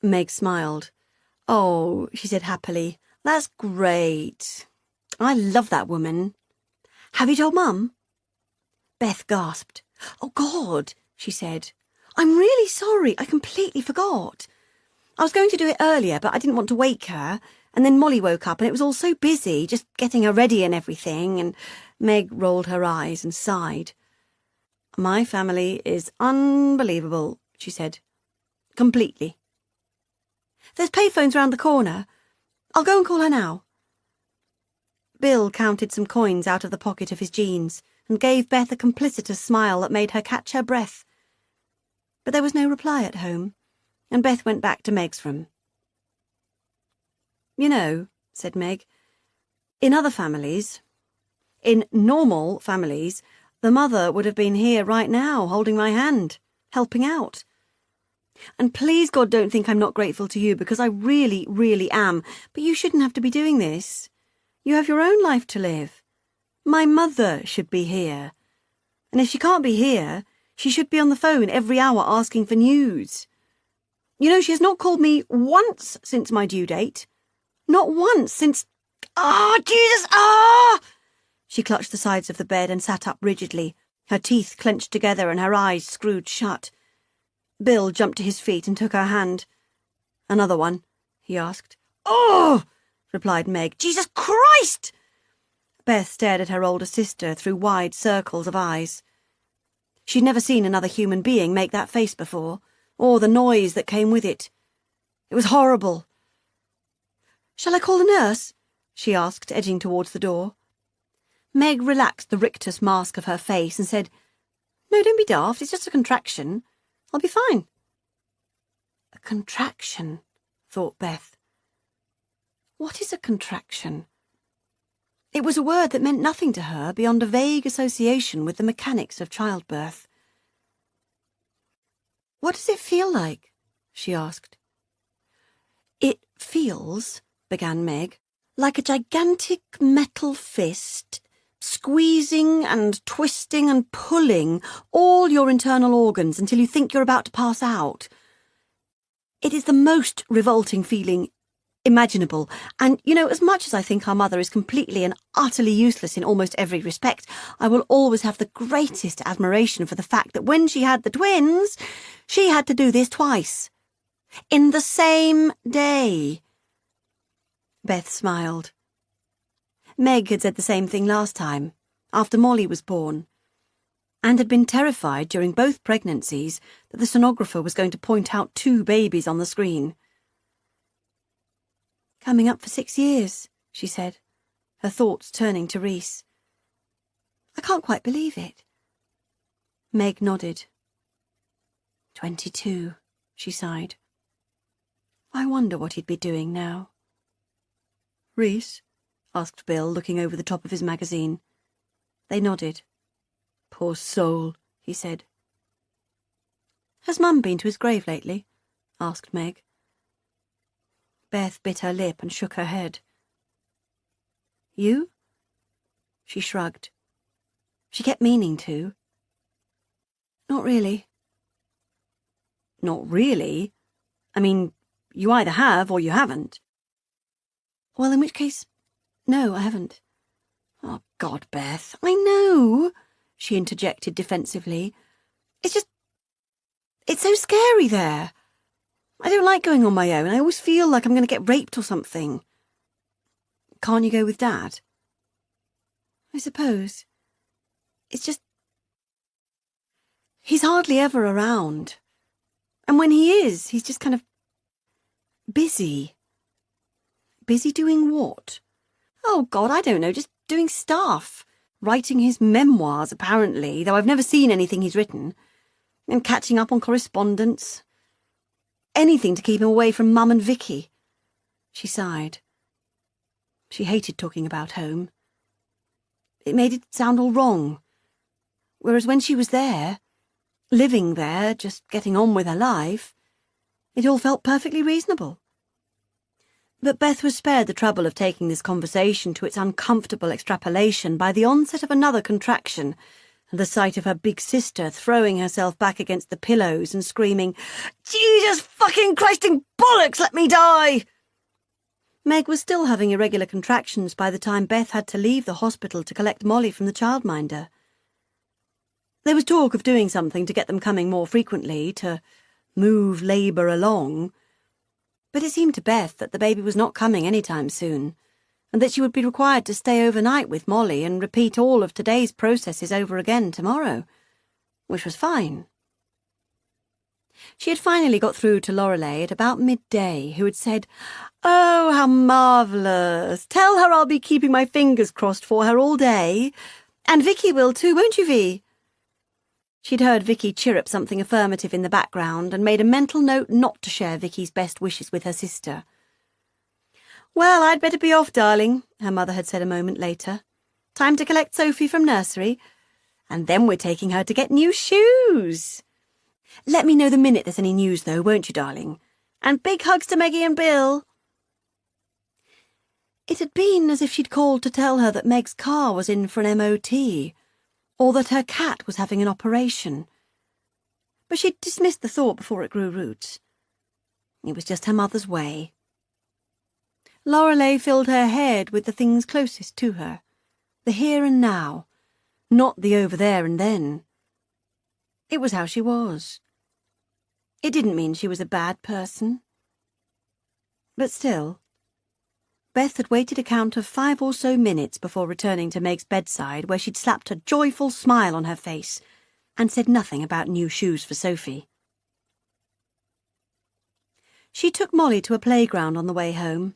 Meg smiled. "Oh," she said happily, "that's great. I love that woman. Have you told Mum?" Beth gasped. "Oh, God," she said. "I'm really sorry. I completely forgot. I was going to do it earlier, but I didn't want to wake her, and then Molly woke up and it was all so busy, just getting her ready and everything," and Meg rolled her eyes and sighed. "My family is unbelievable," she said. "Completely." "There's payphones round the corner. I'll go and call her now." Bill counted some coins out of the pocket of his jeans and gave Beth a complicitous smile that made her catch her breath. But there was no reply at home, and Beth went back to Meg's room. "You know," said Meg, "in other families, in normal families, the mother would have been here right now, holding my hand, helping out. And please God don't think I'm not grateful to you, because I really, really am, but you shouldn't have to be doing this. You have your own life to live. My mother should be here. And if she can't be here, she should be on the phone every hour asking for news. You know, she has not called me once since my due date. Not once since... Ah, Jesus! Ah! She clutched the sides of the bed and sat up rigidly, her teeth clenched together and her eyes screwed shut. Bill jumped to his feet and took her hand. "Another one?" he asked. "Oh!" replied Meg. "Jesus Christ!" Beth stared at her older sister through wide circles of eyes. She'd never seen another human being make that face before, or the noise that came with it. It was horrible. "Shall I call the nurse?" she asked, edging towards the door. Meg relaxed the rictus mask of her face and said, "No, don't be daft, it's just a contraction. I'll be fine." A contraction, thought Beth. What is a contraction? It was a word that meant nothing to her beyond a vague association with the mechanics of childbirth. "What does it feel like?" she asked. "It feels," began Meg, "like a gigantic metal fist squeezing and twisting and pulling all your internal organs until you think you're about to pass out. It is the most revolting feeling imaginable, and, you know, as much as I think our mother is completely and utterly useless in almost every respect, I will always have the greatest admiration for the fact that when she had the twins, she had to do this twice. In the same day." Beth smiled. Meg had said the same thing last time, after Molly was born, and had been terrified during both pregnancies that the sonographer was going to point out 2 babies on the screen. "Coming up for 6 years," she said, her thoughts turning to Rhys. "I can't quite believe it." Meg nodded. 22, she sighed. "I wonder what he'd be doing now." "Rhys?" asked Bill, looking over the top of his magazine. They nodded. "Poor soul," he said. "Has Mum been to his grave lately?" asked Meg. Beth bit her lip and shook her head. "You?" She shrugged. She kept meaning to. "Not really." "Not really? I mean, you either have or you haven't." "Well, in which case, no, I haven't." "Oh, God, Beth, I know," she interjected defensively. It's so scary there. I don't like going on my own. I always feel like I'm going to get raped or something." "Can't you go with Dad?" "I suppose. It's just... he's hardly ever around. And when he is, he's just kind of... busy." "Busy doing what?" "Oh, God, I don't know, just doing stuff. Writing his memoirs, apparently, though I've never seen anything he's written. And catching up on correspondence. Anything to keep him away from Mum and Vicky." She sighed. She hated talking about home. It made it sound all wrong. Whereas when she was there, living there, just getting on with her life, it all felt perfectly reasonable. But Beth was spared the trouble of taking this conversation to its uncomfortable extrapolation by the onset of another contraction, and the sight of her big sister throwing herself back against the pillows and screaming, "Jesus fucking Christing bollocks, let me die!" Meg was still having irregular contractions by the time Beth had to leave the hospital to collect Molly from the childminder. There was talk of doing something to get them coming more frequently, to move labour along, but it seemed to Beth that the baby was not coming any time soon, and that she would be required to stay overnight with Molly and repeat all of today's processes over again tomorrow, which was fine. She had finally got through to Lorelei at about midday, who had said, "Oh, how marvellous! Tell her I'll be keeping my fingers crossed for her all day. And Vicky will too, won't you, Vi?" She'd heard Vicky chirrup something affirmative in the background and made a mental note not to share Vicky's best wishes with her sister. "Well, I'd better be off, darling," her mother had said a moment later. "Time to collect Sophie from nursery. And then we're taking her to get new shoes. Let me know the minute there's any news, though, won't you, darling? And big hugs to Meggie and Bill." It had been as if she'd called to tell her that Meg's car was in for an MOT, or that her cat was having an operation. But she'd dismissed the thought before it grew roots. It was just her mother's way. Lorelei filled her head with the things closest to her, the here and now, not the over there and then. It was how she was. It didn't mean she was a bad person. But still, Beth had waited a count of 5 or so minutes before returning to Meg's bedside, where she'd slapped a joyful smile on her face and said nothing about new shoes for Sophie. She took Molly to a playground on the way home.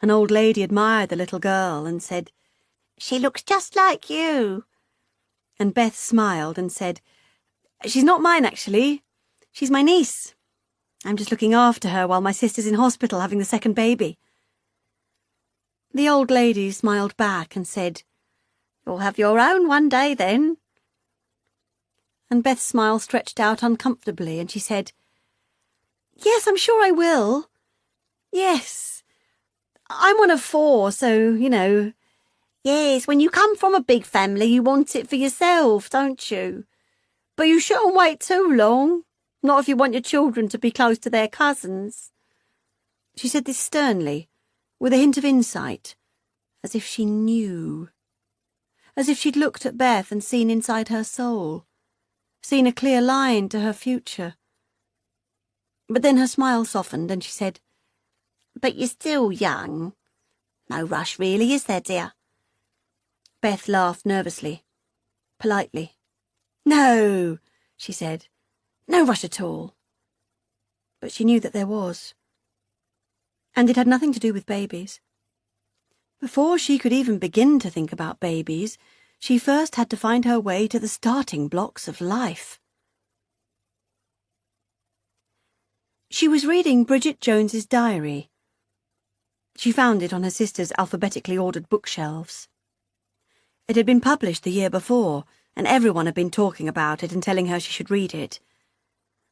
An old lady admired the little girl and said, "She looks just like you." And Beth smiled and said, "She's not mine, actually. She's my niece. I'm just looking after her while my sister's in hospital having the second baby." The old lady smiled back and said, "You'll have your own one day, then." And Beth's smile stretched out uncomfortably, and she said, "Yes, I'm sure I will. Yes. I'm one of 4, so, you know." "Yes, when you come from a big family, you want it for yourself, don't you? But you shouldn't wait too long, not if you want your children to be close to their cousins." She said this sternly, with a hint of insight, as if she knew. As if she'd looked at Beth and seen inside her soul, seen a clear line to her future. But then her smile softened and she said, "But you're still young. No rush really, is there, dear?" Beth laughed nervously, politely. "No," she said, "no rush at all." But she knew that there was. And it had nothing to do with babies. Before she could even begin to think about babies, she first had to find her way to the starting blocks of life. She was reading Bridget Jones's diary. She found it on her sister's alphabetically ordered bookshelves. It had been published the year before, and everyone had been talking about it and telling her she should read it.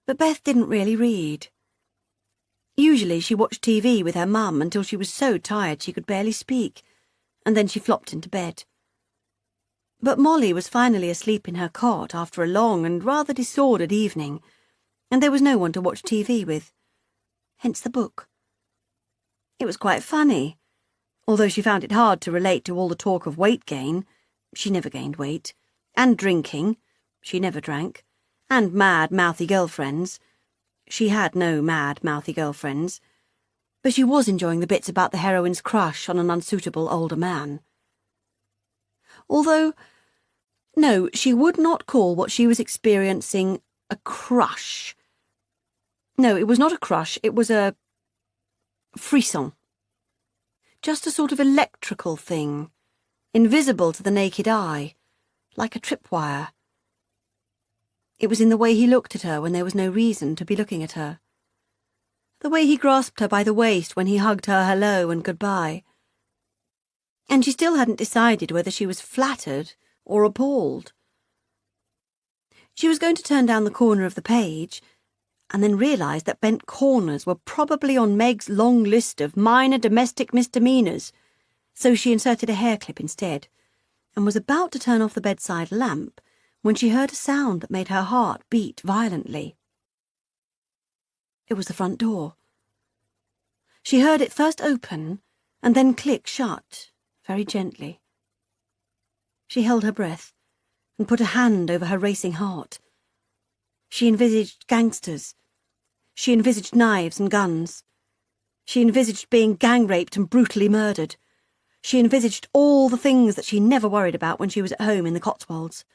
But Beth didn't really read. Usually she watched TV with her mum until she was so tired she could barely speak, and then she flopped into bed. But Molly was finally asleep in her cot after a long and rather disordered evening, and there was no one to watch TV with. Hence the book. It was quite funny, although she found it hard to relate to all the talk of weight gain. She never gained weight. And drinking. She never drank. And mad, mouthy girlfriends. She had no mad, mouthy girlfriends. But she was enjoying the bits about the heroine's crush on an unsuitable older man. Although, no, she would not call what she was experiencing a crush. No, it was not a crush, it was a frisson. Just a sort of electrical thing, invisible to the naked eye, like a tripwire. It was in the way he looked at her when there was no reason to be looking at her. The way he grasped her by the waist when he hugged her hello and goodbye. And she still hadn't decided whether she was flattered or appalled. She was going to turn down the corner of the page, and then realised that bent corners were probably on Meg's long list of minor domestic misdemeanours, so she inserted a hair clip instead, and was about to turn off the bedside lamp when she heard a sound that made her heart beat violently. It was the front door. She heard it first open and then click shut, very gently. She held her breath and put a hand over her racing heart. She envisaged gangsters. She envisaged knives and guns. She envisaged being gang-raped and brutally murdered. She envisaged all the things that she never worried about when she was at home in the Cotswolds.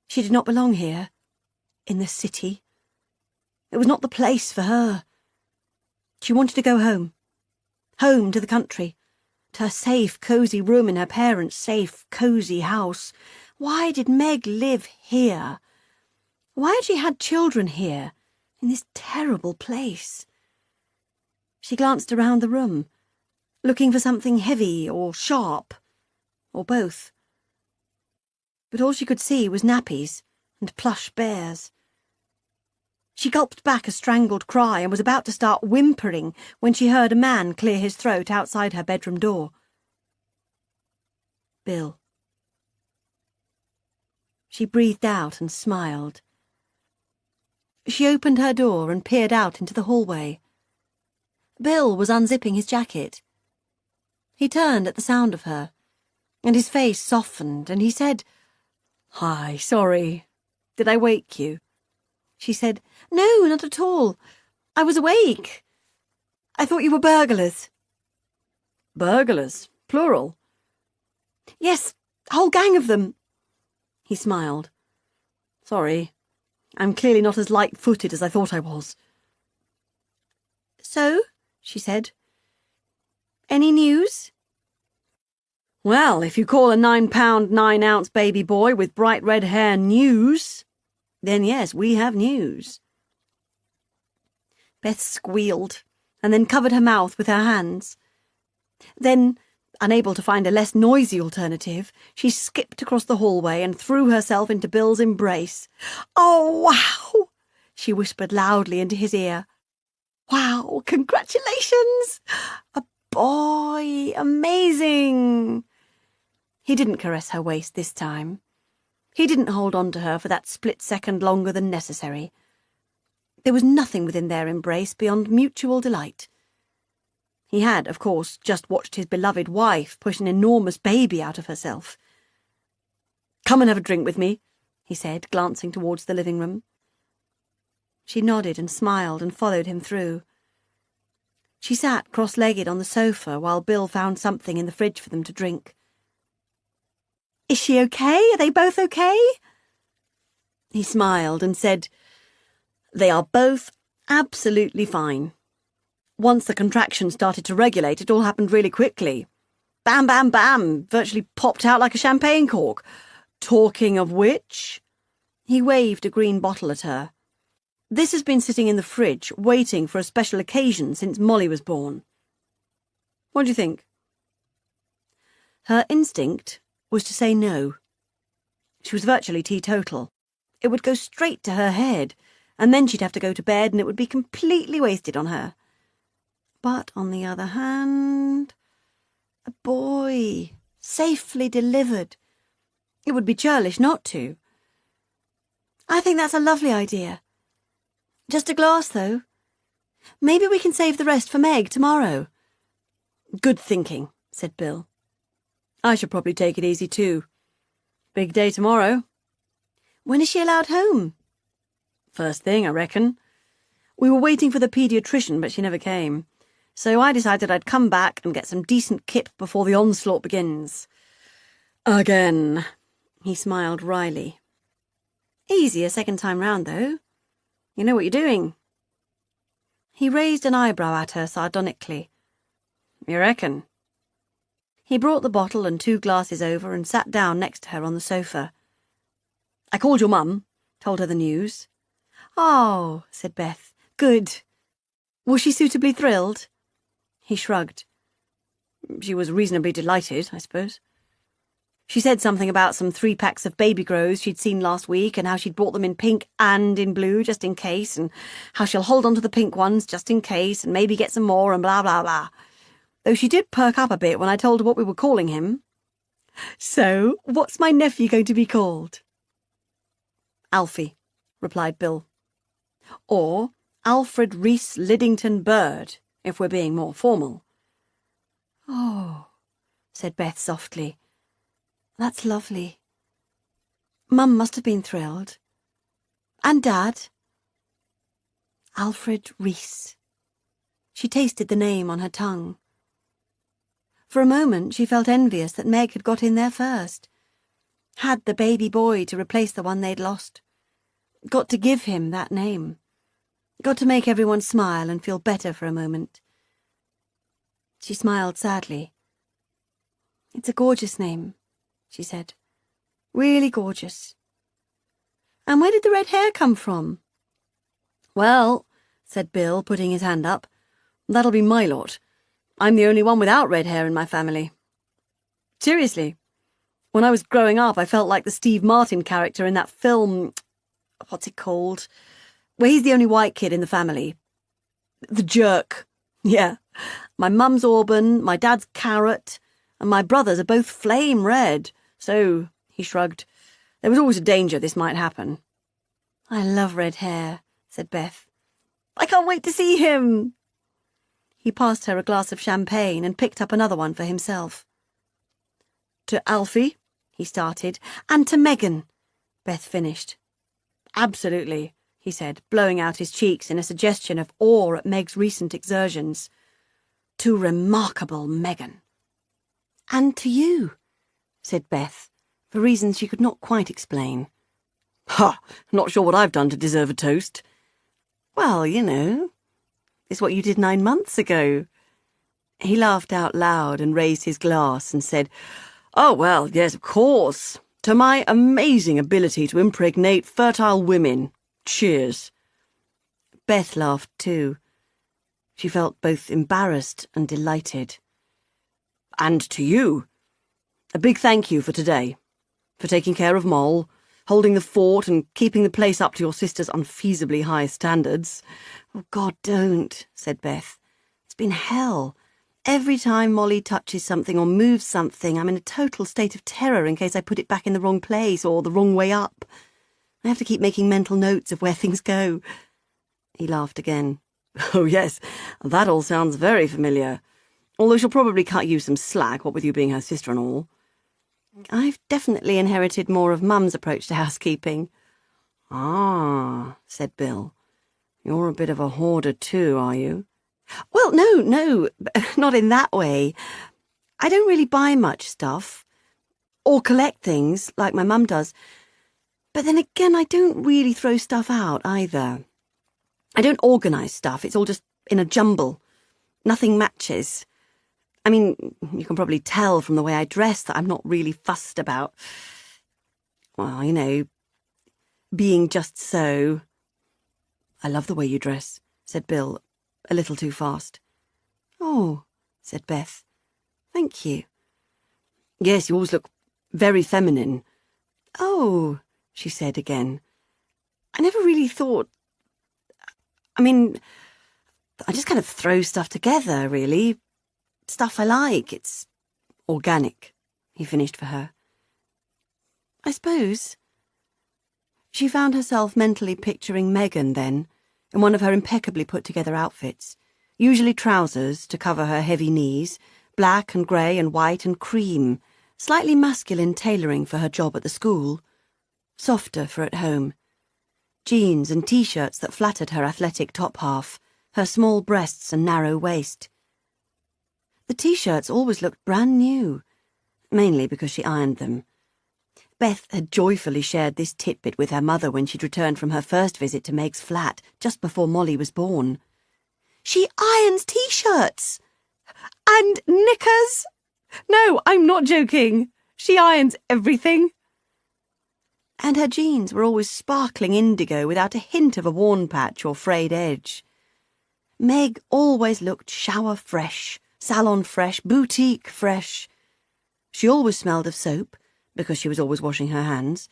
She did not belong here, in the city, It was not the place for her. She wanted to go home. Home to the country. To her safe, cosy room in her parents' safe, cosy house. Why did Meg live here? Why had she had children here, in this terrible place? She glanced around the room, looking for something heavy or sharp, or both. But all she could see was nappies and plush bears. She gulped back a strangled cry and was about to start whimpering when she heard a man clear his throat outside her bedroom door. Bill. She breathed out and smiled. She opened her door and peered out into the hallway. Bill was unzipping his jacket. He turned at the sound of her, and his face softened, and he said, "Hi, sorry. Did I wake you?" She said, "No, not at all. I was awake. I thought you were burglars." "Burglars? Plural?" "Yes, a whole gang of them." He smiled. "Sorry. I'm clearly not as light-footed as I thought I was." "So?" she said. "Any news?" "Well, if you call a 9-pound, 9-ounce baby boy with bright red hair news, then yes, we have news." Beth squealed and then covered her mouth with her hands. Then, unable to find a less noisy alternative, she skipped across the hallway and threw herself into Bill's embrace. "Oh, wow!" she whispered loudly into his ear. "Wow, congratulations! A boy! Amazing!" He didn't caress her waist this time. He didn't hold on to her for that split second longer than necessary. There was nothing within their embrace beyond mutual delight. He had, of course, just watched his beloved wife push an enormous baby out of herself. "Come and have a drink with me," he said, glancing towards the living room. She nodded and smiled and followed him through. She sat cross-legged on the sofa while Bill found something in the fridge for them to drink. "Is she okay? Are they both okay?" He smiled and said, "They are both absolutely fine. Once the contractions started to regulate, it all happened really quickly. Bam, bam, bam, virtually popped out like a champagne cork. Talking of which..." He waved a green bottle at her. "This has been sitting in the fridge, waiting for a special occasion since Molly was born. What do you think?" Her instinct was to say no. She was virtually teetotal. It would go straight to her head, and then she'd have to go to bed, and it would be completely wasted on her. But, on the other hand, a boy, safely delivered. It would be churlish not to. "I think that's a lovely idea. Just a glass, though. Maybe we can save the rest for Meg tomorrow." "Good thinking," said Bill. "I should probably take it easy, too. Big day tomorrow." "When is she allowed home?" "First thing, I reckon. We were waiting for the paediatrician, but she never came. So I decided I'd come back and get some decent kip before the onslaught begins. Again." He smiled wryly. "Easy a second time round, though. You know what you're doing." He raised an eyebrow at her sardonically. "You reckon?" He brought the bottle and 2 glasses over and sat down next to her on the sofa. "I called your mum, told her the news." "Oh," said Beth. "Good. Was she suitably thrilled?" He shrugged. "She was reasonably delighted, I suppose. She said something about some 3 packs of Baby Grows she'd seen last week, and how she'd bought them in pink and in blue, just in case, and how she'll hold on to the pink ones, just in case, and maybe get some more, and blah, blah, blah. Though she did perk up a bit when I told her what we were calling him. So, what's my nephew going to be called?" "Alfie," replied Bill. "Or Alfred Reese Liddington Bird, if we're being more formal." "Oh," said Beth softly. "That's lovely. Mum must have been thrilled. And Dad." Alfred Reese. She tasted the name on her tongue. For a moment she felt envious that Meg had got in there first. Had the baby boy to replace the one they'd lost. Got to give him that name. Got to make everyone smile and feel better for a moment. She smiled sadly. It's a gorgeous name, she said. Really gorgeous. And where did the red hair come from? Well, said Bill, putting his hand up, that'll be my lot. I'm the only one without red hair in my family. Seriously. When I was growing up, I felt like the Steve Martin character in that film, what's it called? Where he's the only white kid in the family. The Jerk. Yeah. My mum's auburn, my dad's carrot, and my brothers are both flame red. So, he shrugged, there was always a danger this might happen. I love red hair, said Beth. I can't wait to see him. He passed her a glass of champagne and picked up another one for himself. To Alfie, he started, and to Megan, Beth finished. Absolutely, he said, blowing out his cheeks in a suggestion of awe at Meg's recent exertions. To remarkable Megan. And to you, said Beth, for reasons she could not quite explain. Ha! Not sure what I've done to deserve a toast. Well, you know, it's what you did 9 months ago. He laughed out loud and raised his glass and said, Oh, well, yes, of course. To my amazing ability to impregnate fertile women. Cheers. Beth laughed too. She felt both embarrassed and delighted. And to you. A big thank you for today. For taking care of Moll, holding the fort and keeping the place up to your sister's unfeasibly high standards. Oh, God, don't, said Beth. It's been hell. Every time Molly touches something or moves something, I'm in a total state of terror in case I put it back in the wrong place or the wrong way up. I have to keep making mental notes of where things go. He laughed again. Oh, yes, that all sounds very familiar. Although she'll probably cut you some slack, what with you being her sister and all. I've definitely inherited more of Mum's approach to housekeeping. Ah, said Bill. You're a bit of a hoarder too, are you? Well, no, not in that way. I don't really buy much stuff. Or collect things, like my mum does. But then again, I don't really throw stuff out, either. I don't organise stuff. It's all just in a jumble. Nothing matches. I mean, you can probably tell from the way I dress that I'm not really fussed about, well, you know, being just so. I love the way you dress, said Bill, a little too fast. Oh, said Beth. Thank you. Yes, you always look very feminine. Oh, she said again. I never really thought. I mean, I just kind of throw stuff together, really. Stuff I like. It's organic, he finished for her. I suppose. She found herself mentally picturing Megan then, in one of her impeccably put-together outfits, usually trousers to cover her heavy knees, black and grey and white and cream, slightly masculine tailoring for her job at the school, softer for at home, jeans and T-shirts that flattered her athletic top half, her small breasts and narrow waist. The T-shirts always looked brand new, mainly because she ironed them. Beth had joyfully shared this tidbit with her mother when she'd returned from her first visit to Meg's flat, just before Molly was born. She irons T-shirts! And knickers! No, I'm not joking. She irons everything. And her jeans were always sparkling indigo without a hint of a worn patch or frayed edge. Meg always looked shower fresh, salon fresh, boutique fresh. She always smelled of soap, because she was always washing her hands,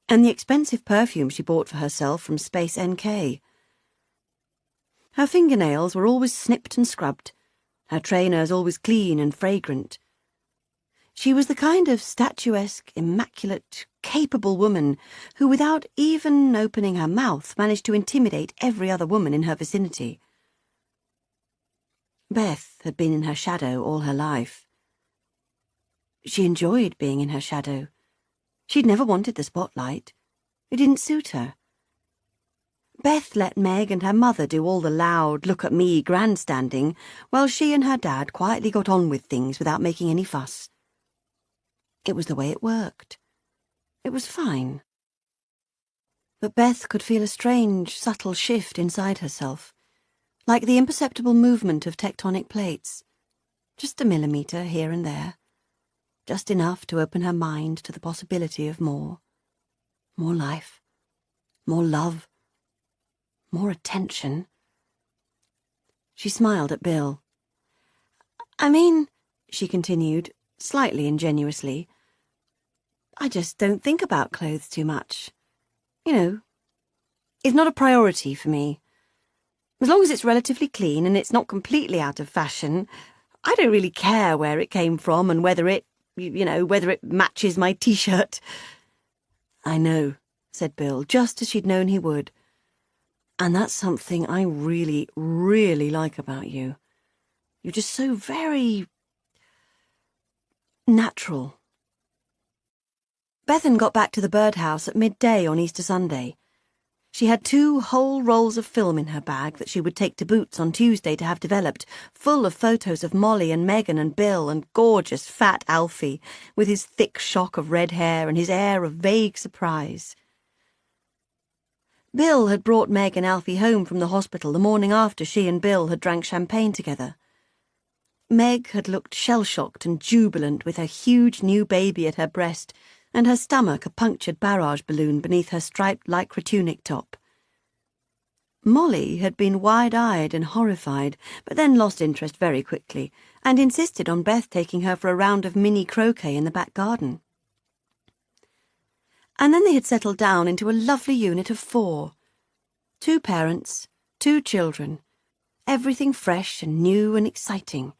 and the expensive perfume she bought for herself from Space NK. Her fingernails were always snipped and scrubbed, her trainers always clean and fragrant. She was the kind of statuesque, immaculate, capable woman who, without even opening her mouth, managed to intimidate every other woman in her vicinity. Beth had been in her shadow all her life. She enjoyed being in her shadow. She'd never wanted the spotlight. It didn't suit her. Beth let Meg and her mother do all the loud, look-at-me grandstanding, while she and her dad quietly got on with things without making any fuss. It was the way it worked. It was fine. But Beth could feel a strange, subtle shift inside herself, like the imperceptible movement of tectonic plates, just a millimetre here and there, just enough to open her mind to the possibility of more life, more love, more attention. She smiled at Bill. I mean, she continued, slightly ingenuously, I just don't think about clothes too much. You know, it's not a priority for me. As long as it's relatively clean and it's not completely out of fashion, I don't really care where it came from and whether it matches my t-shirt. I know, said Bill, just as she'd known he would. And that's something I really, really like about you. You're just so very natural. Bethan got back to the birdhouse at midday on Easter Sunday. She had 2 whole rolls of film in her bag that she would take to Boots on Tuesday to have developed, full of photos of Molly and Megan and Bill and gorgeous fat Alfie, with his thick shock of red hair and his air of vague surprise. Bill had brought Meg and Alfie home from the hospital the morning after she and Bill had drank champagne together. Meg had looked shell-shocked and jubilant with her huge new baby at her breast, and her stomach a punctured barrage balloon beneath her striped lycra tunic top. Molly had been wide-eyed and horrified, but then lost interest very quickly, and insisted on Beth taking her for a round of mini croquet in the back garden. And then they had settled down into a lovely unit of 4. 2 parents, 2 children, everything fresh and new and exciting.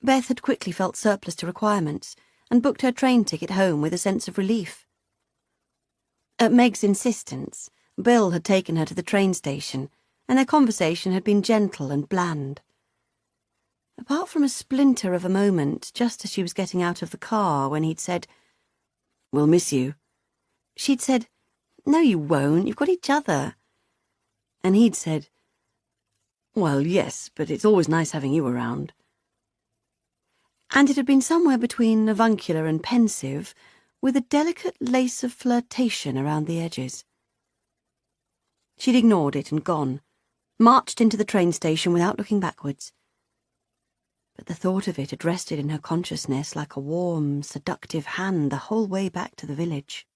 Beth had quickly felt surplus to requirements, and booked her train ticket home with a sense of relief. At Meg's insistence, Bill had taken her to the train station, and their conversation had been gentle and bland. Apart from a splinter of a moment just as she was getting out of the car when he'd said, "We'll miss you," she'd said, "No, you won't, you've got each other." And he'd said, "Well, yes, but it's always nice having you around." And it had been somewhere between avuncular and pensive, with a delicate lace of flirtation around the edges. She'd ignored it and gone, marched into the train station without looking backwards. But the thought of it had rested in her consciousness like a warm, seductive hand the whole way back to the village.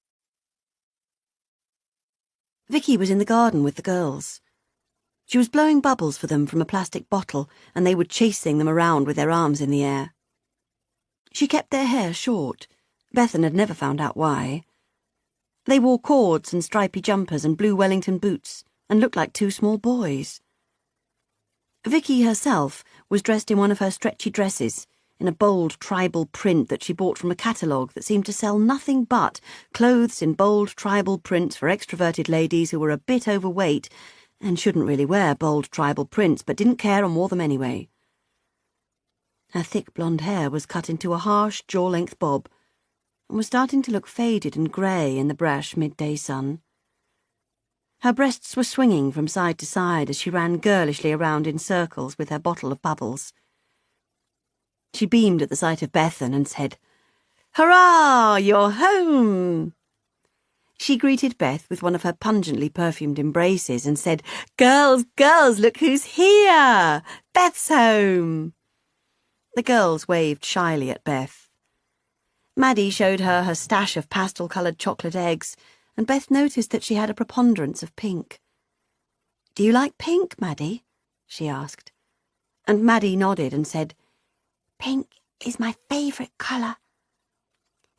Vicky was in the garden with the girls. She was blowing bubbles for them from a plastic bottle, and they were chasing them around with their arms in the air. She kept their hair short. Bethan had never found out why. They wore cords and stripy jumpers and blue Wellington boots, and looked like 2 small boys. Vicky herself was dressed in one of her stretchy dresses, in a bold tribal print that she bought from a catalogue that seemed to sell nothing but clothes in bold tribal prints for extroverted ladies who were a bit overweight and shouldn't really wear bold tribal prints but didn't care and wore them anyway. Her thick blonde hair was cut into a harsh jaw-length bob and was starting to look faded and grey in the brash midday sun. Her breasts were swinging from side to side as she ran girlishly around in circles with her bottle of bubbles. She beamed at the sight of Bethan and said, "Hurrah, you're home!" She greeted Beth with one of her pungently perfumed embraces and said, "Girls, girls, look who's here! Beth's home!" The girls waved shyly at Beth. Maddie showed her her stash of pastel-coloured chocolate eggs, and Beth noticed that she had a preponderance of pink. "Do you like pink, Maddie?" she asked. And Maddie nodded and said, "Pink is my favourite colour."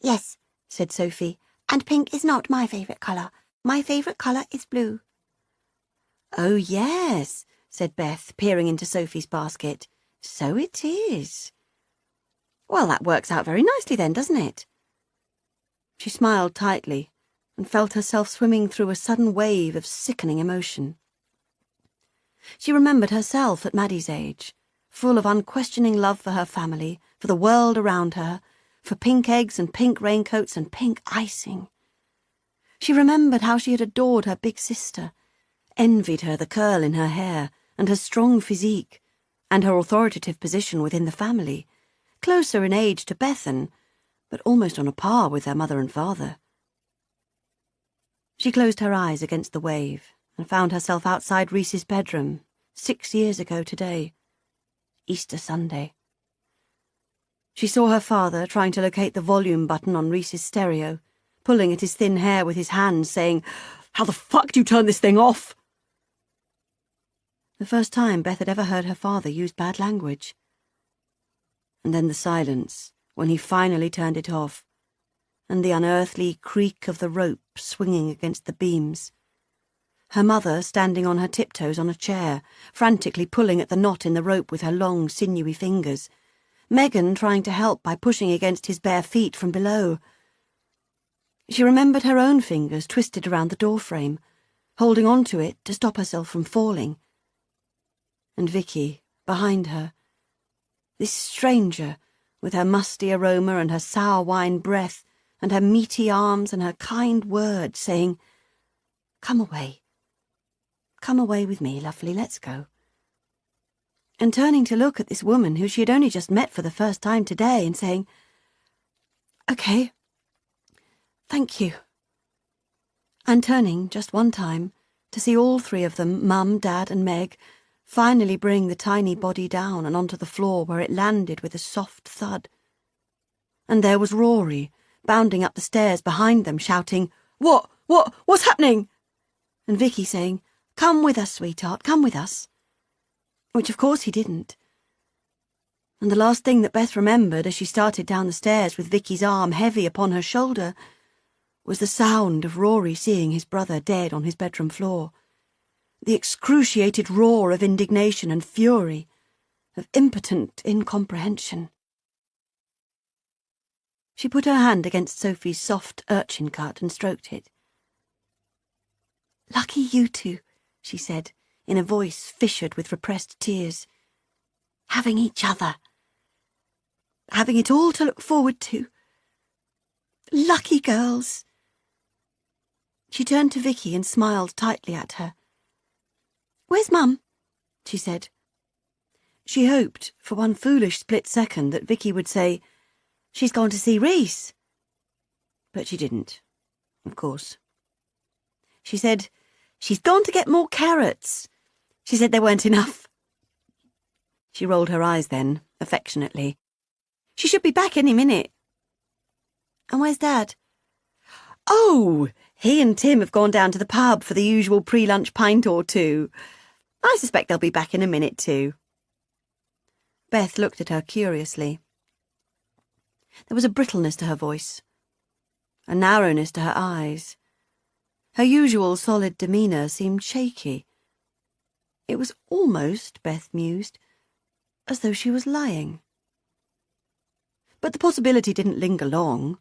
"Yes," said Sophie, "and pink is not my favourite colour. My favourite colour is blue." "Oh, yes," said Beth, peering into Sophie's basket. "So it is." "Well, that works out very nicely then, doesn't it?" She smiled tightly and felt herself swimming through a sudden wave of sickening emotion. She remembered herself at Maddie's age, full of unquestioning love for her family, for the world around her, for pink eggs and pink raincoats and pink icing. She remembered how she had adored her big sister, envied her the curl in her hair and her strong physique, and her authoritative position within the family, closer in age to Bethan, but almost on a par with her mother and father. She closed her eyes against the wave and found herself outside Reese's bedroom 6 years ago today, Easter Sunday. She saw her father trying to locate the volume button on Reese's stereo, pulling at his thin hair with his hands, saying, "How the fuck do you turn this thing off?" The first time Beth had ever heard her father use bad language. And then the silence, when he finally turned it off, and the unearthly creak of the rope swinging against the beams. Her mother standing on her tiptoes on a chair, frantically pulling at the knot in the rope with her long, sinewy fingers. Megan trying to help by pushing against his bare feet from below. She remembered her own fingers twisted around the doorframe, holding on to it to stop herself from falling. And Vicky, behind her. This stranger, with her musty aroma and her sour wine breath, and her meaty arms and her kind words, saying, "Come away. Come away with me, lovely, let's go." And turning to look at this woman who she had only just met for the first time today and saying, "Okay, thank you." And turning just one time to see all three of them, Mum, Dad and Meg, finally bring the tiny body down and onto the floor where it landed with a soft thud. And there was Rory, bounding up the stairs behind them, shouting, What's happening?" And Vicky saying, "Come with us, sweetheart, come with us." Which of course he didn't. And the last thing that Beth remembered as she started down the stairs with Vicky's arm heavy upon her shoulder was the sound of Rory seeing his brother dead on his bedroom floor. The excruciated roar of indignation and fury, of impotent incomprehension. She put her hand against Sophie's soft urchin cut and stroked it. "Lucky you two," she said, in a voice fissured with repressed tears. "Having each other. Having it all to look forward to. Lucky girls." She turned to Vicky and smiled tightly at her. "Where's Mum?" she said. She hoped, for one foolish split second, that Vicky would say, "She's gone to see Reese." But she didn't, of course. She said, "She's gone to get more carrots. She said there weren't enough." She rolled her eyes then, affectionately. "She should be back any minute." "And where's Dad?" "Oh, he and Tim have gone down to the pub for the usual pre-lunch pint or two. I suspect they'll be back in a minute too." Beth looked at her curiously. There was a brittleness to her voice, a narrowness to her eyes. Her usual solid demeanour seemed shaky. It was almost, Beth mused, as though she was lying. But the possibility didn't linger long.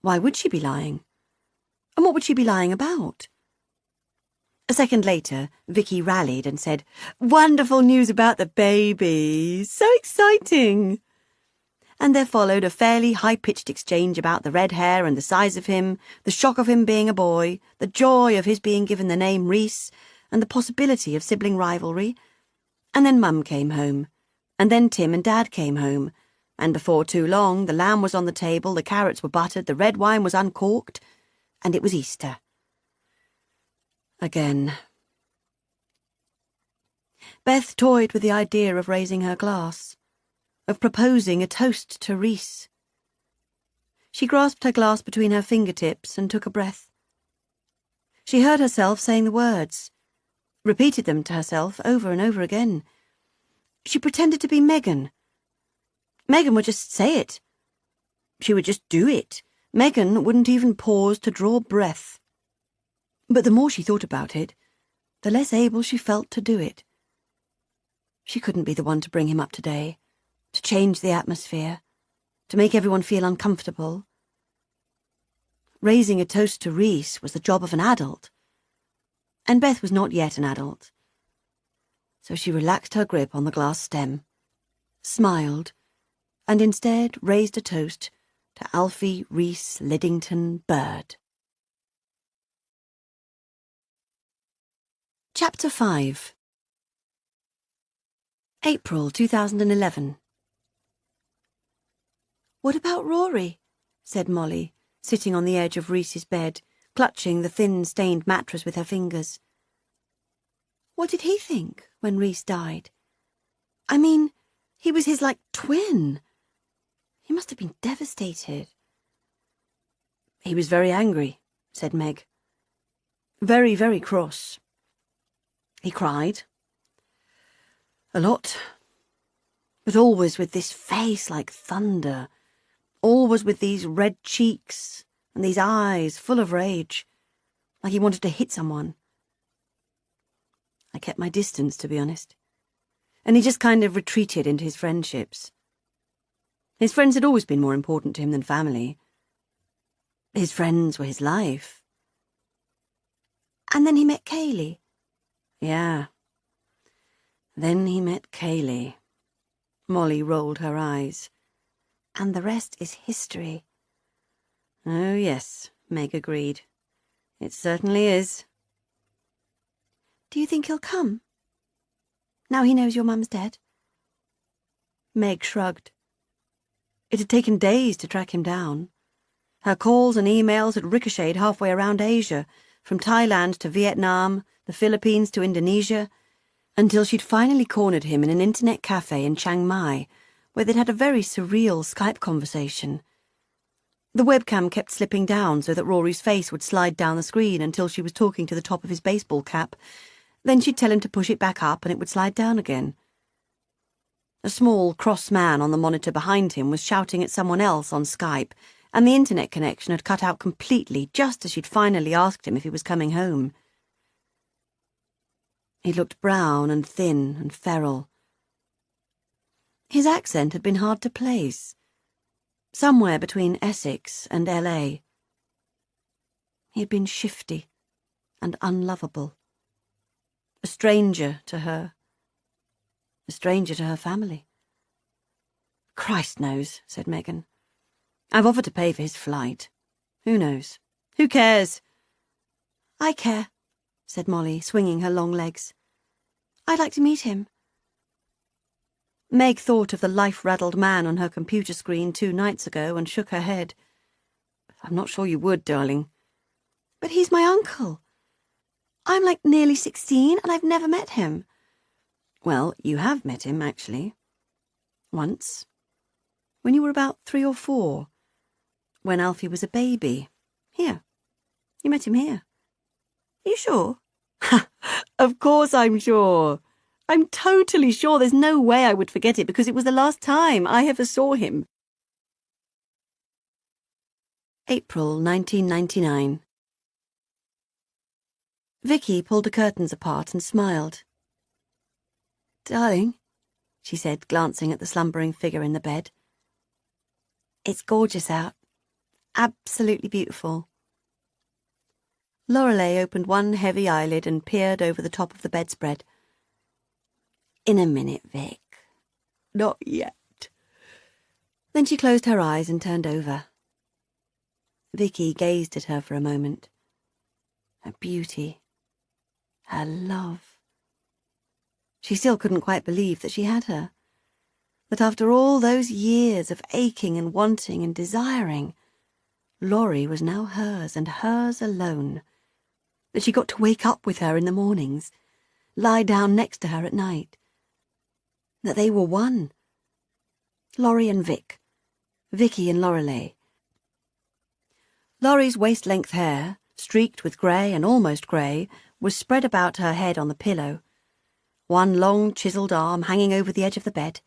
Why would she be lying? And what would she be lying about? A second later, Vicky rallied and said, "Wonderful news about the baby! So exciting!" And there followed a fairly high-pitched exchange about the red hair and the size of him, the shock of him being a boy, the joy of his being given the name Reese, and the possibility of sibling rivalry. And then Mum came home, and then Tim and Dad came home, and before too long the lamb was on the table, the carrots were buttered, the red wine was uncorked, and it was Easter. Again. Beth toyed with the idea of raising her glass, of proposing a toast to Reese. She grasped her glass between her fingertips and took a breath. She heard herself saying the words, repeated them to herself over and over again. She pretended to be Megan. Megan would just say it. She would just do it. Megan wouldn't even pause to draw breath. But the more she thought about it, the less able she felt to do it. She couldn't be the one to bring him up today, to change the atmosphere, to make everyone feel uncomfortable. Raising a toast to Reese was the job of an adult, and Beth was not yet an adult. So she relaxed her grip on the glass stem, smiled, and instead raised a toast to Alfie Reese Liddington Bird. Chapter 5. April 2011. "What about Rory?" said Molly, sitting on the edge of Reese's bed, clutching the thin, stained mattress with her fingers. What did he think when Rhys died? I mean, he was his, twin. He must have been devastated. He was very angry, said Meg. Very, very cross. He cried. A lot. But always with this face like thunder. Always with these red cheeks and these eyes full of rage, like he wanted to hit someone. I kept my distance, to be honest. And he just kind of retreated into his friendships. His friends had always been more important to him than family. His friends were his life. And then he met Kaylee. Yeah. Then he met Kaylee. Molly rolled her eyes. And the rest is history. Oh, yes, Meg agreed. It certainly is. Do you think he'll come? Now he knows your mum's dead? Meg shrugged. It had taken days to track him down. Her calls and emails had ricocheted halfway around Asia, from Thailand to Vietnam, the Philippines to Indonesia, until she'd finally cornered him in an internet cafe in Chiang Mai, where they'd had a very surreal Skype conversation. The webcam kept slipping down so that Rory's face would slide down the screen until she was talking to the top of his baseball cap. Then she'd tell him to push it back up and it would slide down again. A small, cross man on the monitor behind him was shouting at someone else on Skype, and the internet connection had cut out completely just as she'd finally asked him if he was coming home. He looked brown and thin and feral. His accent had been hard to place, somewhere between Essex and LA. He had been shifty and unlovable. A stranger to her. A stranger to her family. Christ knows, said Megan. I've offered to pay for his flight. Who knows? Who cares? I care, said Molly, swinging her long legs. I'd like to meet him. Meg thought of the life-raddled man on her computer screen 2 nights ago and shook her head. I'm not sure you would, darling. But he's my uncle. I'm nearly 16 and I've never met him. Well, you have met him, actually. Once. When you were about 3 or 4. When Alfie was a baby. Here. You met him here. Are you sure? Of course I'm sure. I'm totally sure. There's no way I would forget it because it was the last time I ever saw him. April 1999. Vicky pulled the curtains apart and smiled. Darling, she said, glancing at the slumbering figure in the bed. It's gorgeous out. Absolutely beautiful. Lorelei opened one heavy eyelid and peered over the top of the bedspread. In a minute, Vic. Not yet. Then she closed her eyes and turned over. Vicky gazed at her for a moment. Her beauty. Her love. She still couldn't quite believe that she had her. That after all those years of aching and wanting and desiring, Laurie was now hers and hers alone. That she got to wake up with her in the mornings, lie down next to her at night. That they were one. Laurie and Vic. Vicky and Lorelei. Laurie's waist-length hair, streaked with grey and almost grey, was spread about her head on the pillow. One long chiselled arm hanging over the edge of the bed,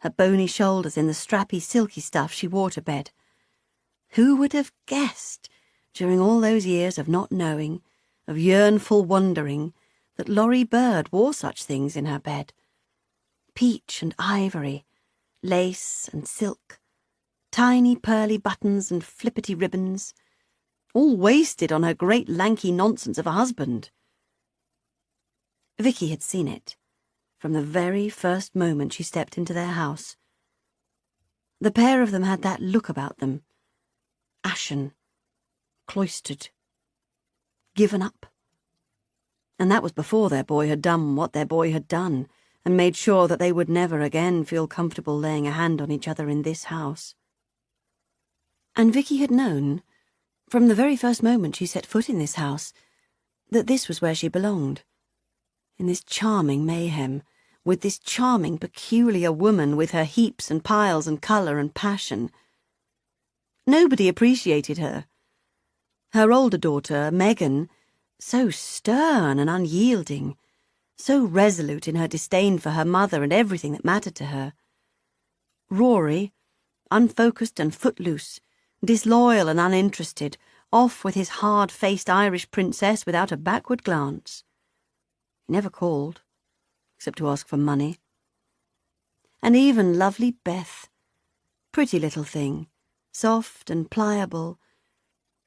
her bony shoulders in the strappy silky stuff she wore to bed. Who would have guessed, during all those years of not knowing, of yearnful wondering, that Laurie Bird wore such things in her bed? Peach and ivory, lace and silk, tiny pearly buttons and flippity ribbons, all wasted on her great lanky nonsense of a husband. Vicky had seen it, from the very first moment she stepped into their house. The pair of them had that look about them, ashen, cloistered, given up. And that was before their boy had done what their boy had done, and made sure that they would never again feel comfortable laying a hand on each other in this house. And Vicky had known, from the very first moment she set foot in this house, that this was where she belonged. In this charming mayhem, with this charming, peculiar woman with her heaps and piles and colour and passion. Nobody appreciated her. Her older daughter, Megan, so stern and unyielding, so resolute in her disdain for her mother and everything that mattered to her. Rory, unfocused and footloose, disloyal and uninterested, off with his hard-faced Irish princess without a backward glance. He never called, except to ask for money. And even lovely Beth, pretty little thing, soft and pliable.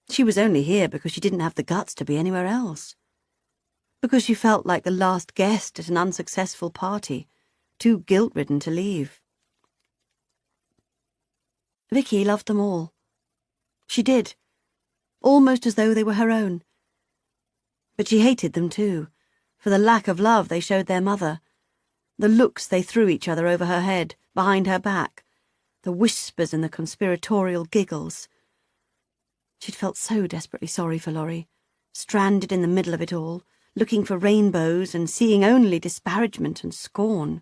She was only here because she didn't have the guts to be anywhere else. Because she felt like the last guest at an unsuccessful party, too guilt-ridden to leave. Vicky loved them all. She did, almost as though they were her own. But she hated them too, for the lack of love they showed their mother, the looks they threw each other over her head, behind her back, the whispers and the conspiratorial giggles. She'd felt so desperately sorry for Laurie, stranded in the middle of it all, looking for rainbows and seeing only disparagement and scorn.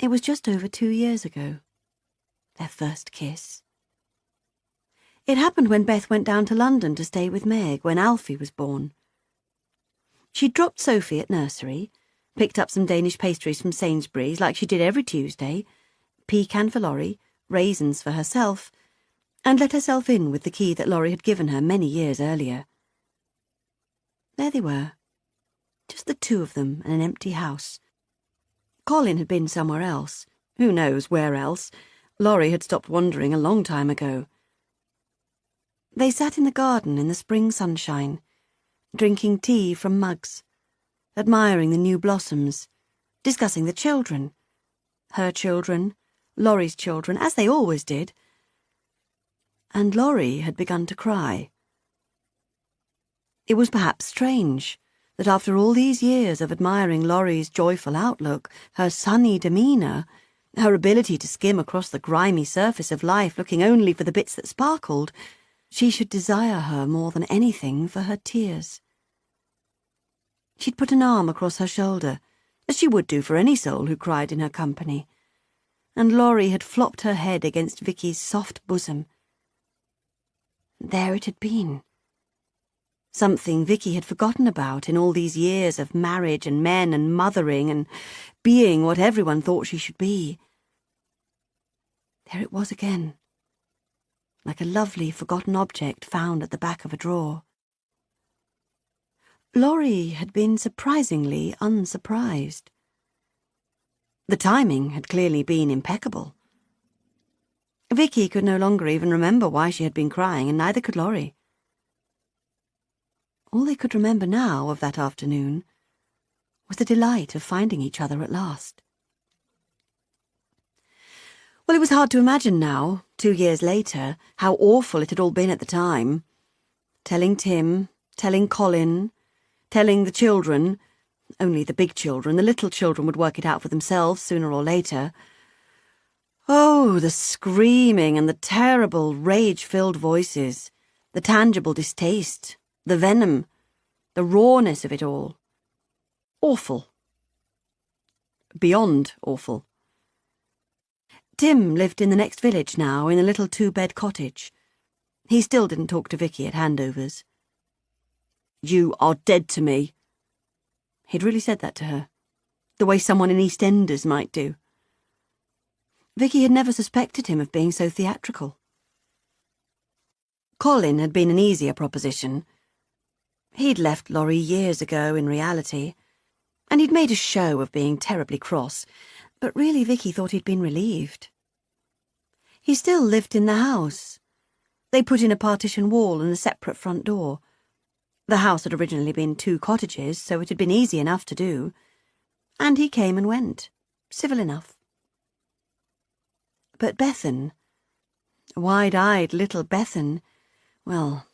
It was just over 2 years ago, their first kiss. It happened when Beth went down to London to stay with Meg when Alfie was born. She'd dropped Sophie at nursery, picked up some Danish pastries from Sainsbury's like she did every Tuesday, pecan for Laurie, raisins for herself, and let herself in with the key that Laurie had given her many years earlier. There they were, just the two of them in an empty house. Colin had been somewhere else, who knows where else. Laurie had stopped wandering a long time ago. They sat in the garden in the spring sunshine, drinking tea from mugs, admiring the new blossoms, discussing the children, her children, Laurie's children, as they always did. And Laurie had begun to cry. It was perhaps strange that after all these years of admiring Laurie's joyful outlook, her sunny demeanour, her ability to skim across the grimy surface of life looking only for the bits that sparkled, she should desire her more than anything for her tears. She'd put an arm across her shoulder, as she would do for any soul who cried in her company, and Laurie had flopped her head against Vicky's soft bosom. There it had been. Something Vicky had forgotten about in all these years of marriage and men and mothering and being what everyone thought she should be. There it was again, like a lovely forgotten object found at the back of a drawer. Laurie had been surprisingly unsurprised. The timing had clearly been impeccable. Vicky could no longer even remember why she had been crying, and neither could Laurie. All they could remember now of that afternoon was the delight of finding each other at last. Well, it was hard to imagine now, 2 years later, how awful it had all been at the time. Telling Tim, telling Colin, telling the children, only the big children, the little children would work it out for themselves sooner or later. Oh, the screaming and the terrible, rage-filled voices, the tangible distaste, the venom, the rawness of it all. Awful. Beyond awful. Tim lived in the next village now, in a little 2-bed cottage. He still didn't talk to Vicky at handovers. "You are dead to me." He'd really said that to her, the way someone in EastEnders might do. Vicky had never suspected him of being so theatrical. Colin had been an easier proposition. He'd left Laurie years ago in reality, and he'd made a show of being terribly cross, but really Vicky thought he'd been relieved. He still lived in the house. They put in a partition wall and a separate front door. The house had originally been 2 cottages, so it had been easy enough to do, and he came and went, civil enough. But Bethan, wide-eyed little Bethan, well,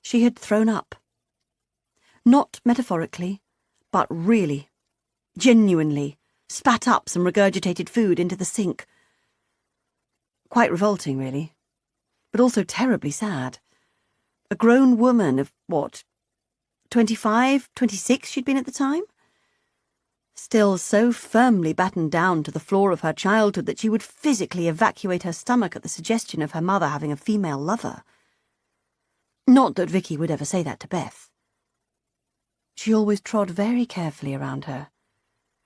she had thrown up. Not metaphorically, but really, genuinely, spat up some regurgitated food into the sink. Quite revolting, really, but also terribly sad. A grown woman of, 25, 26 she'd been at the time? Still so firmly battened down to the floor of her childhood that she would physically evacuate her stomach at the suggestion of her mother having a female lover. Not that Vicky would ever say that to Beth. She always trod very carefully around her,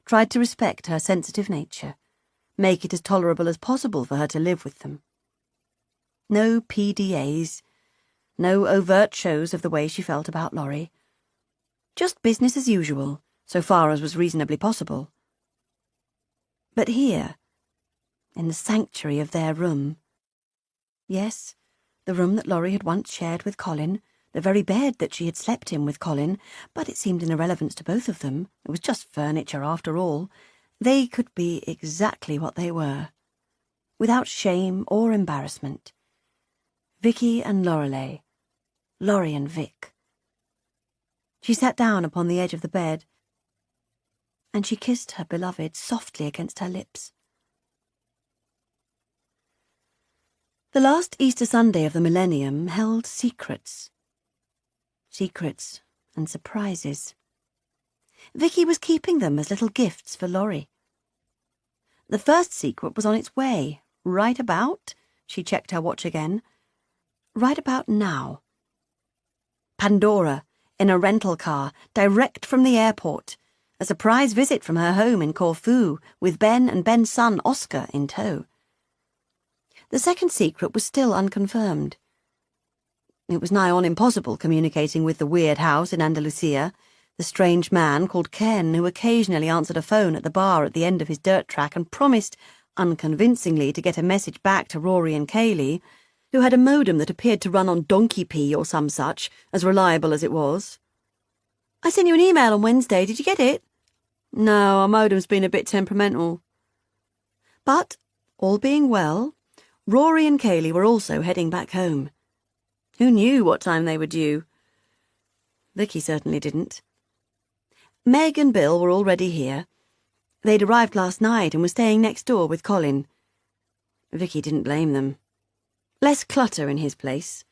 tried to respect her sensitive nature, make it as tolerable as possible for her to live with them. No PDAs, no overt shows of the way she felt about Laurie. Just business as usual, so far as was reasonably possible. But here, in the sanctuary of their room, yes, the room that Laurie had once shared with Colin, the very bed that she had slept in with Colin, but it seemed an irrelevance to both of them. It was just furniture after all. They could be exactly what they were, without shame or embarrassment. Vicky and Lorelei, Laurie and Vic. She sat down upon the edge of the bed, and she kissed her beloved softly against her lips. The last Easter Sunday of the millennium held secrets. Secrets and surprises. Vicky was keeping them as little gifts for Laurie. The first secret was on its way, right about, she checked her watch again, right about now. Pandora, in a rental car, direct from the airport, a surprise visit from her home in Corfu, with Ben and Ben's son Oscar in tow. The second secret was still unconfirmed. It was nigh on impossible communicating with the weird house in Andalusia, the strange man called Ken who occasionally answered a phone at the bar at the end of his dirt track and promised, unconvincingly, to get a message back to Rory and Kaylee, who had a modem that appeared to run on donkey pee or some such, as reliable as it was. "I sent you an email on Wednesday, did you get it?" "No, our modem's been a bit temperamental." But, all being well, Rory and Kaylee were also heading back home. Who knew what time they were due? Vicky certainly didn't. Meg and Bill were already here. They'd arrived last night and were staying next door with Colin. Vicky didn't blame them. Less clutter in his place.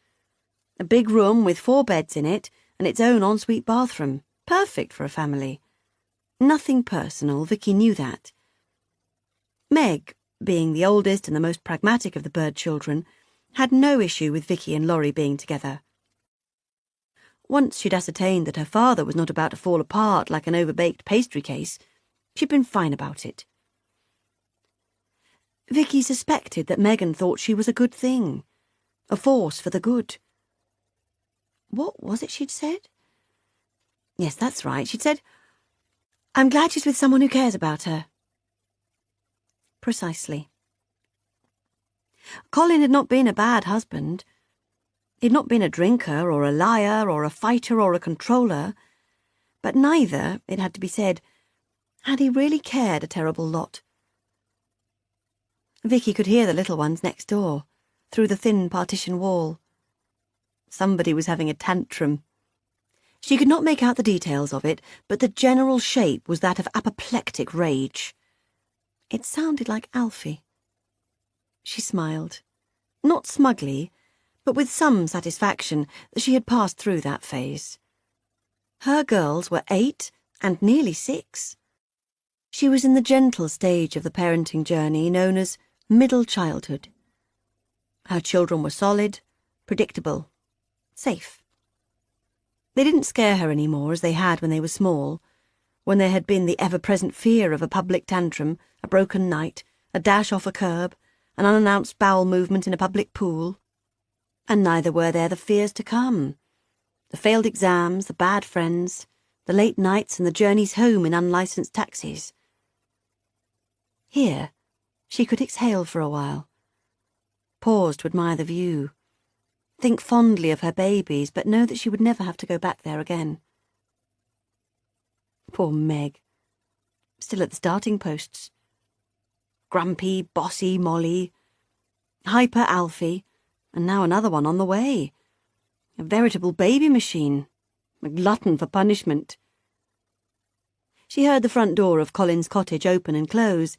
A big room with 4 beds in it and its own ensuite bathroom. Perfect for a family. Nothing personal, Vicky knew that. Meg, being the oldest and the most pragmatic of the Bird children, had no issue with Vicky and Laurie being together. Once she'd ascertained that her father was not about to fall apart like an overbaked pastry case, she'd been fine about it. Vicky suspected that Megan thought she was a good thing, a force for the good. What was it she'd said? Yes, that's right, she'd said, "I'm glad she's with someone who cares about her." Precisely. Colin had not been a bad husband. He'd not been a drinker or a liar or a fighter or a controller, but neither, it had to be said, had he really cared a terrible lot. Vicky could hear the little ones next door, through the thin partition wall. Somebody was having a tantrum. She could not make out the details of it, but the general shape was that of apoplectic rage. It sounded like Alfie. She smiled, not smugly, but with some satisfaction that she had passed through that phase. Her girls were 8 and nearly 6. She was in the gentle stage of the parenting journey known as middle childhood. Her children were solid, predictable, safe. They didn't scare her any more as they had when they were small, when there had been the ever-present fear of a public tantrum, a broken night, a dash off a curb, an unannounced bowel movement in a public pool. And neither were there the fears to come. The failed exams, the bad friends, the late nights and the journeys home in unlicensed taxis. Here, she could exhale for a while. Pause to admire the view. Think fondly of her babies, but know that she would never have to go back there again. Poor Meg. Still at the starting posts. Grumpy, bossy Molly. Hyper Alfie. And now another one on the way. A veritable baby machine. A glutton for punishment. She heard the front door of Colin's cottage open and close,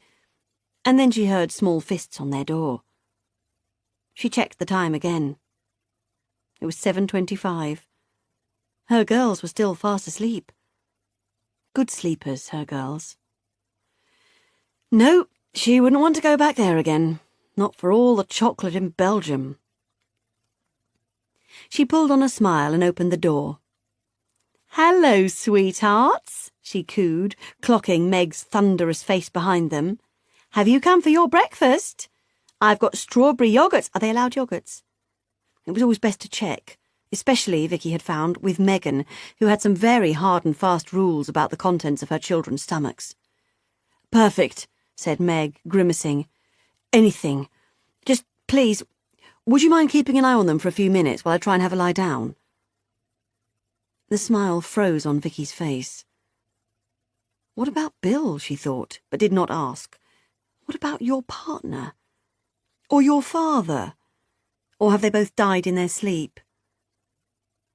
and then she heard small fists on their door. She checked the time again. It was 7:25. Her girls were still fast asleep. Good sleepers, her girls. No, she wouldn't want to go back there again. Not for all the chocolate in Belgium. She pulled on a smile and opened the door. "Hello, sweethearts," she cooed, clocking Meg's thunderous face behind them. "Have you come for your breakfast? I've got strawberry yoghurts." Are they allowed yoghurts? It was always best to check, especially, Vicky had found, with Megan, who had some very hard and fast rules about the contents of her children's stomachs. "Perfect," said Meg, grimacing. "Anything. Just, please, would you mind keeping an eye on them for a few minutes while I try and have a lie down?" The smile froze on Vicky's face. What about Bill, she thought, but did not ask. What about your partner? Or your father? Or have they both died in their sleep?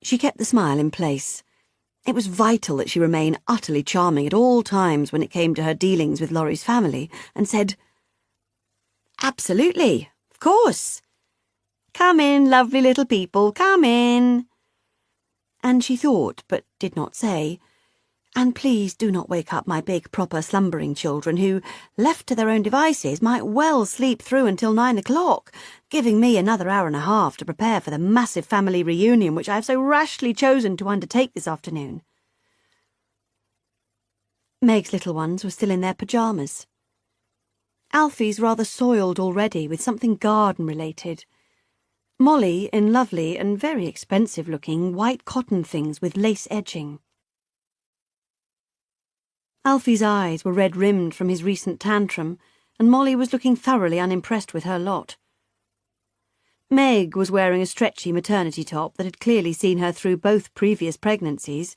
She kept the smile in place. It was vital that she remain utterly charming at all times when it came to her dealings with Laurie's family, and said, "Absolutely, of course. Come in, lovely little people, come in." And she thought, but did not say, "And please do not wake up my big, proper slumbering children who, left to their own devices, might well sleep through until 9 o'clock, giving me another hour and a half to prepare for the massive family reunion which I have so rashly chosen to undertake this afternoon." Meg's little ones were still in their pyjamas. Alfie's rather soiled already with something garden-related. Molly in lovely and very expensive-looking white cotton things with lace edging. Alfie's eyes were red-rimmed from his recent tantrum, and Molly was looking thoroughly unimpressed with her lot. Meg was wearing a stretchy maternity top that had clearly seen her through both previous pregnancies,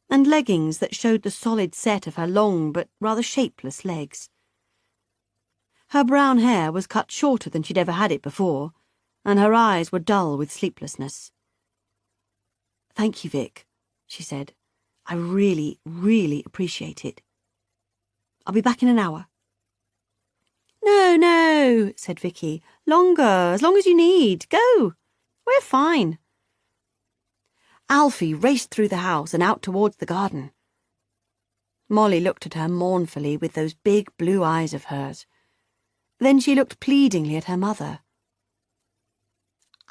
and leggings that showed the solid set of her long but rather shapeless legs. Her brown hair was cut shorter than she'd ever had it before, and her eyes were dull with sleeplessness. "Thank you, Vic," she said. "I really, really appreciate it. I'll be back in an hour." "No, no," said Vicky. "Longer, as long as you need. Go. We're fine." Alfie raced through the house and out towards the garden. Molly looked at her mournfully with those big blue eyes of hers. Then she looked pleadingly at her mother.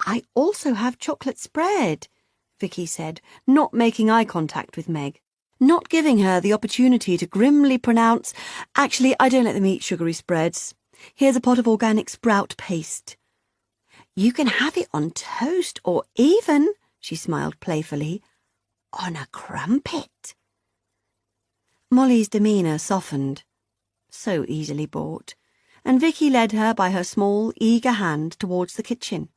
"I also have chocolate spread," Vicky said, not making eye contact with Meg, not giving her the opportunity to grimly pronounce, "Actually, I don't let them eat sugary spreads. Here's a pot of organic sprout paste." "You can have it on toast, or even," she smiled playfully, "on a crumpet." Molly's demeanour softened, so easily bought, and Vicky led her by her small, eager hand towards the kitchen.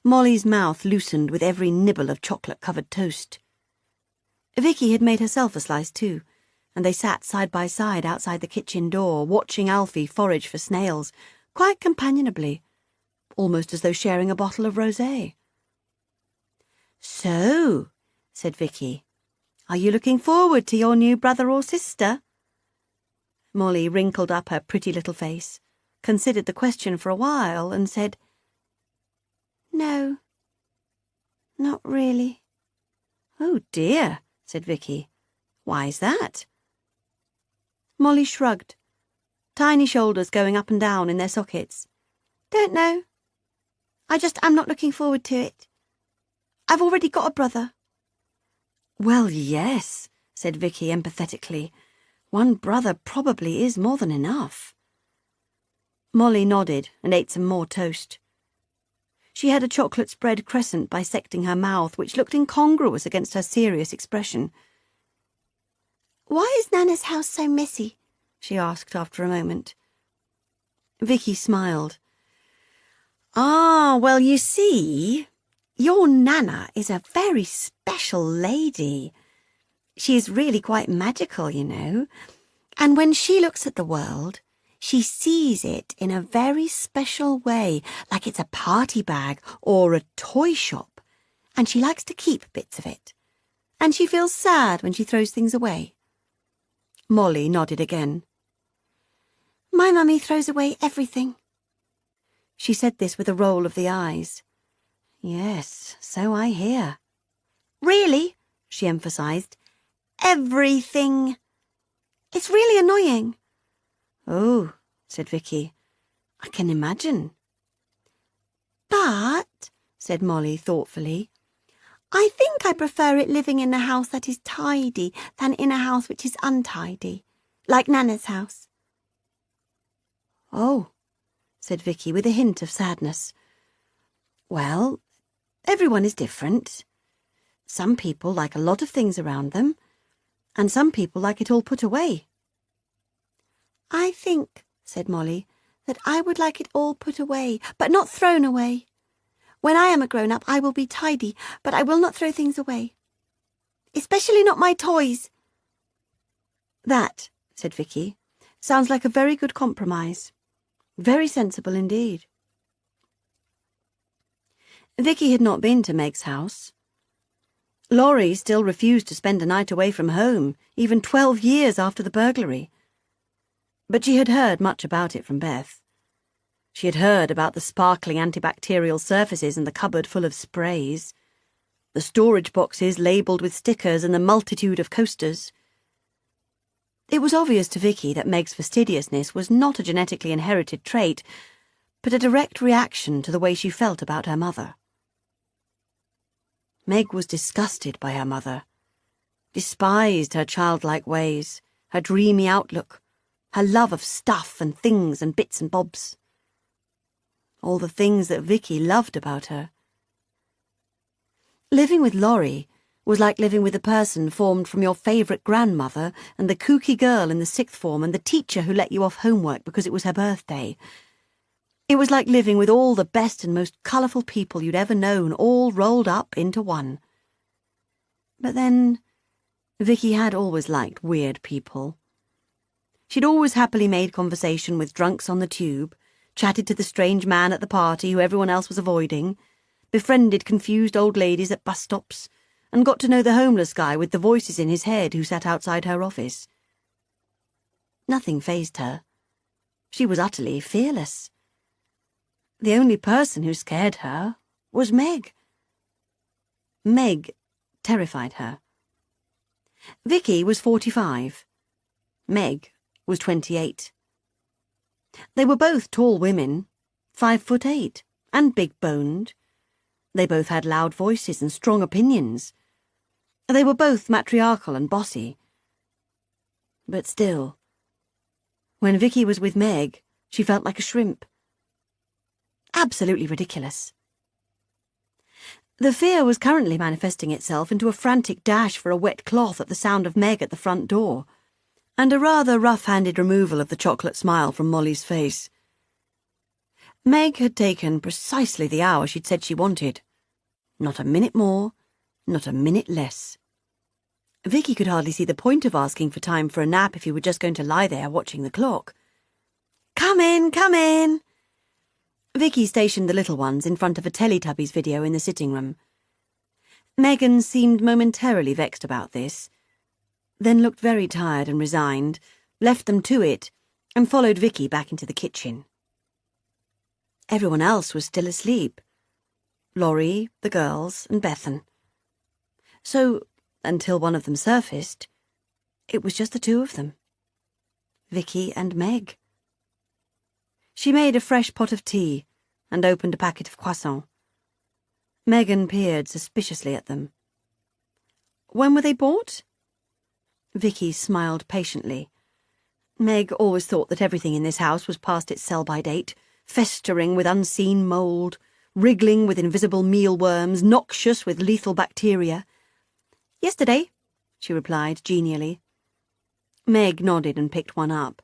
Molly's mouth loosened with every nibble of chocolate-covered toast. Vicky had made herself a slice too, and they sat side by side outside the kitchen door, watching Alfie forage for snails, quite companionably, almost as though sharing a bottle of rosé. "So," said Vicky, "are you looking forward to your new brother or sister?" Molly wrinkled up her pretty little face, considered the question for a while, and said, "No, not really." "Oh dear," said Vicky. "Why's that?" Molly shrugged, tiny shoulders going up and down in their sockets. "Don't know. I just am not looking forward to it. I've already got a brother." "Well, yes," said Vicky empathetically. "One brother probably is more than enough." Molly nodded and ate some more toast. She had a chocolate spread crescent bisecting her mouth, which looked incongruous against her serious expression. "Why is Nana's house so messy?" she asked after a moment. Vicky smiled. "Ah, well, you see, your Nana is a very special lady. She is really quite magical, you know, and when she looks at the world, she sees it in a very special way, like it's a party bag or a toy shop, and she likes to keep bits of it, and she feels sad when she throws things away." Molly nodded again. "My mummy throws away everything." She said this with a roll of the eyes. Yes, so I hear. Really, she emphasised. Everything. It's really annoying. Oh, said Vicky. I can imagine. But, said Molly thoughtfully, I think I prefer it living in a house that is tidy than in a house which is untidy, like Nana's house. Oh, said Vicky with a hint of sadness. Well, everyone is different. Some people like a lot of things around them, and some people like it all put away. I think, said Molly, that I would like it all put away, but not thrown away. When I am a grown-up, I will be tidy, but I will not throw things away. Especially not my toys. That, said Vicky, sounds like a very good compromise. Very sensible indeed. Vicky had not been to Meg's house. Laurie still refused to spend a night away from home, even 12 years after the burglary. But she had heard much about it from Beth. She had heard about the sparkling antibacterial surfaces in the cupboard full of sprays, the storage boxes labelled with stickers and the multitude of coasters. It was obvious to Vicky that Meg's fastidiousness was not a genetically inherited trait, but a direct reaction to the way she felt about her mother. Meg was disgusted by her mother, despised her childlike ways, her dreamy outlook, her love of stuff and things and bits and bobs. All the things that Vicky loved about her. Living with Laurie was like living with a person formed from your favourite grandmother and the kooky girl in the 6th form and the teacher who let you off homework because it was her birthday. It was like living with all the best and most colourful people you'd ever known all rolled up into one. But then, Vicky had always liked weird people. She'd always happily made conversation with drunks on the tube, chatted to the strange man at the party who everyone else was avoiding, befriended confused old ladies at bus stops, and got to know the homeless guy with the voices in his head who sat outside her office. Nothing fazed her. She was utterly fearless. The only person who scared her was Meg. Meg terrified her. Vicky was 45. Meg was 28. They were both tall women, 5'8", and big-boned. They both had loud voices and strong opinions. They were both matriarchal and bossy. But still, when Vicky was with Meg, she felt like a shrimp. Absolutely ridiculous. The fear was currently manifesting itself into a frantic dash for a wet cloth at the sound of Meg at the front door, and a rather rough-handed removal of the chocolate smile from Molly's face. Meg had taken precisely the hour she'd said she wanted. Not a minute more, not a minute less. Vicky could hardly see the point of asking for time for a nap if you were just going to lie there watching the clock. "Come in, come in!" Vicky stationed the little ones in front of a Teletubbies video in the sitting room. Megan seemed momentarily vexed about this, then looked very tired and resigned, left them to it, and followed Vicky back into the kitchen. Everyone else was still asleep. Laurie, the girls, and Bethan. So, until one of them surfaced, it was just the two of them. Vicky and Meg. She made a fresh pot of tea and opened a packet of croissants. Megan peered suspiciously at them. When were they bought? Vicky smiled patiently. Meg always thought that everything in this house was past its sell-by date, festering with unseen mould, wriggling with invisible mealworms, noxious with lethal bacteria. "Yesterday," she replied genially. Meg nodded and picked one up.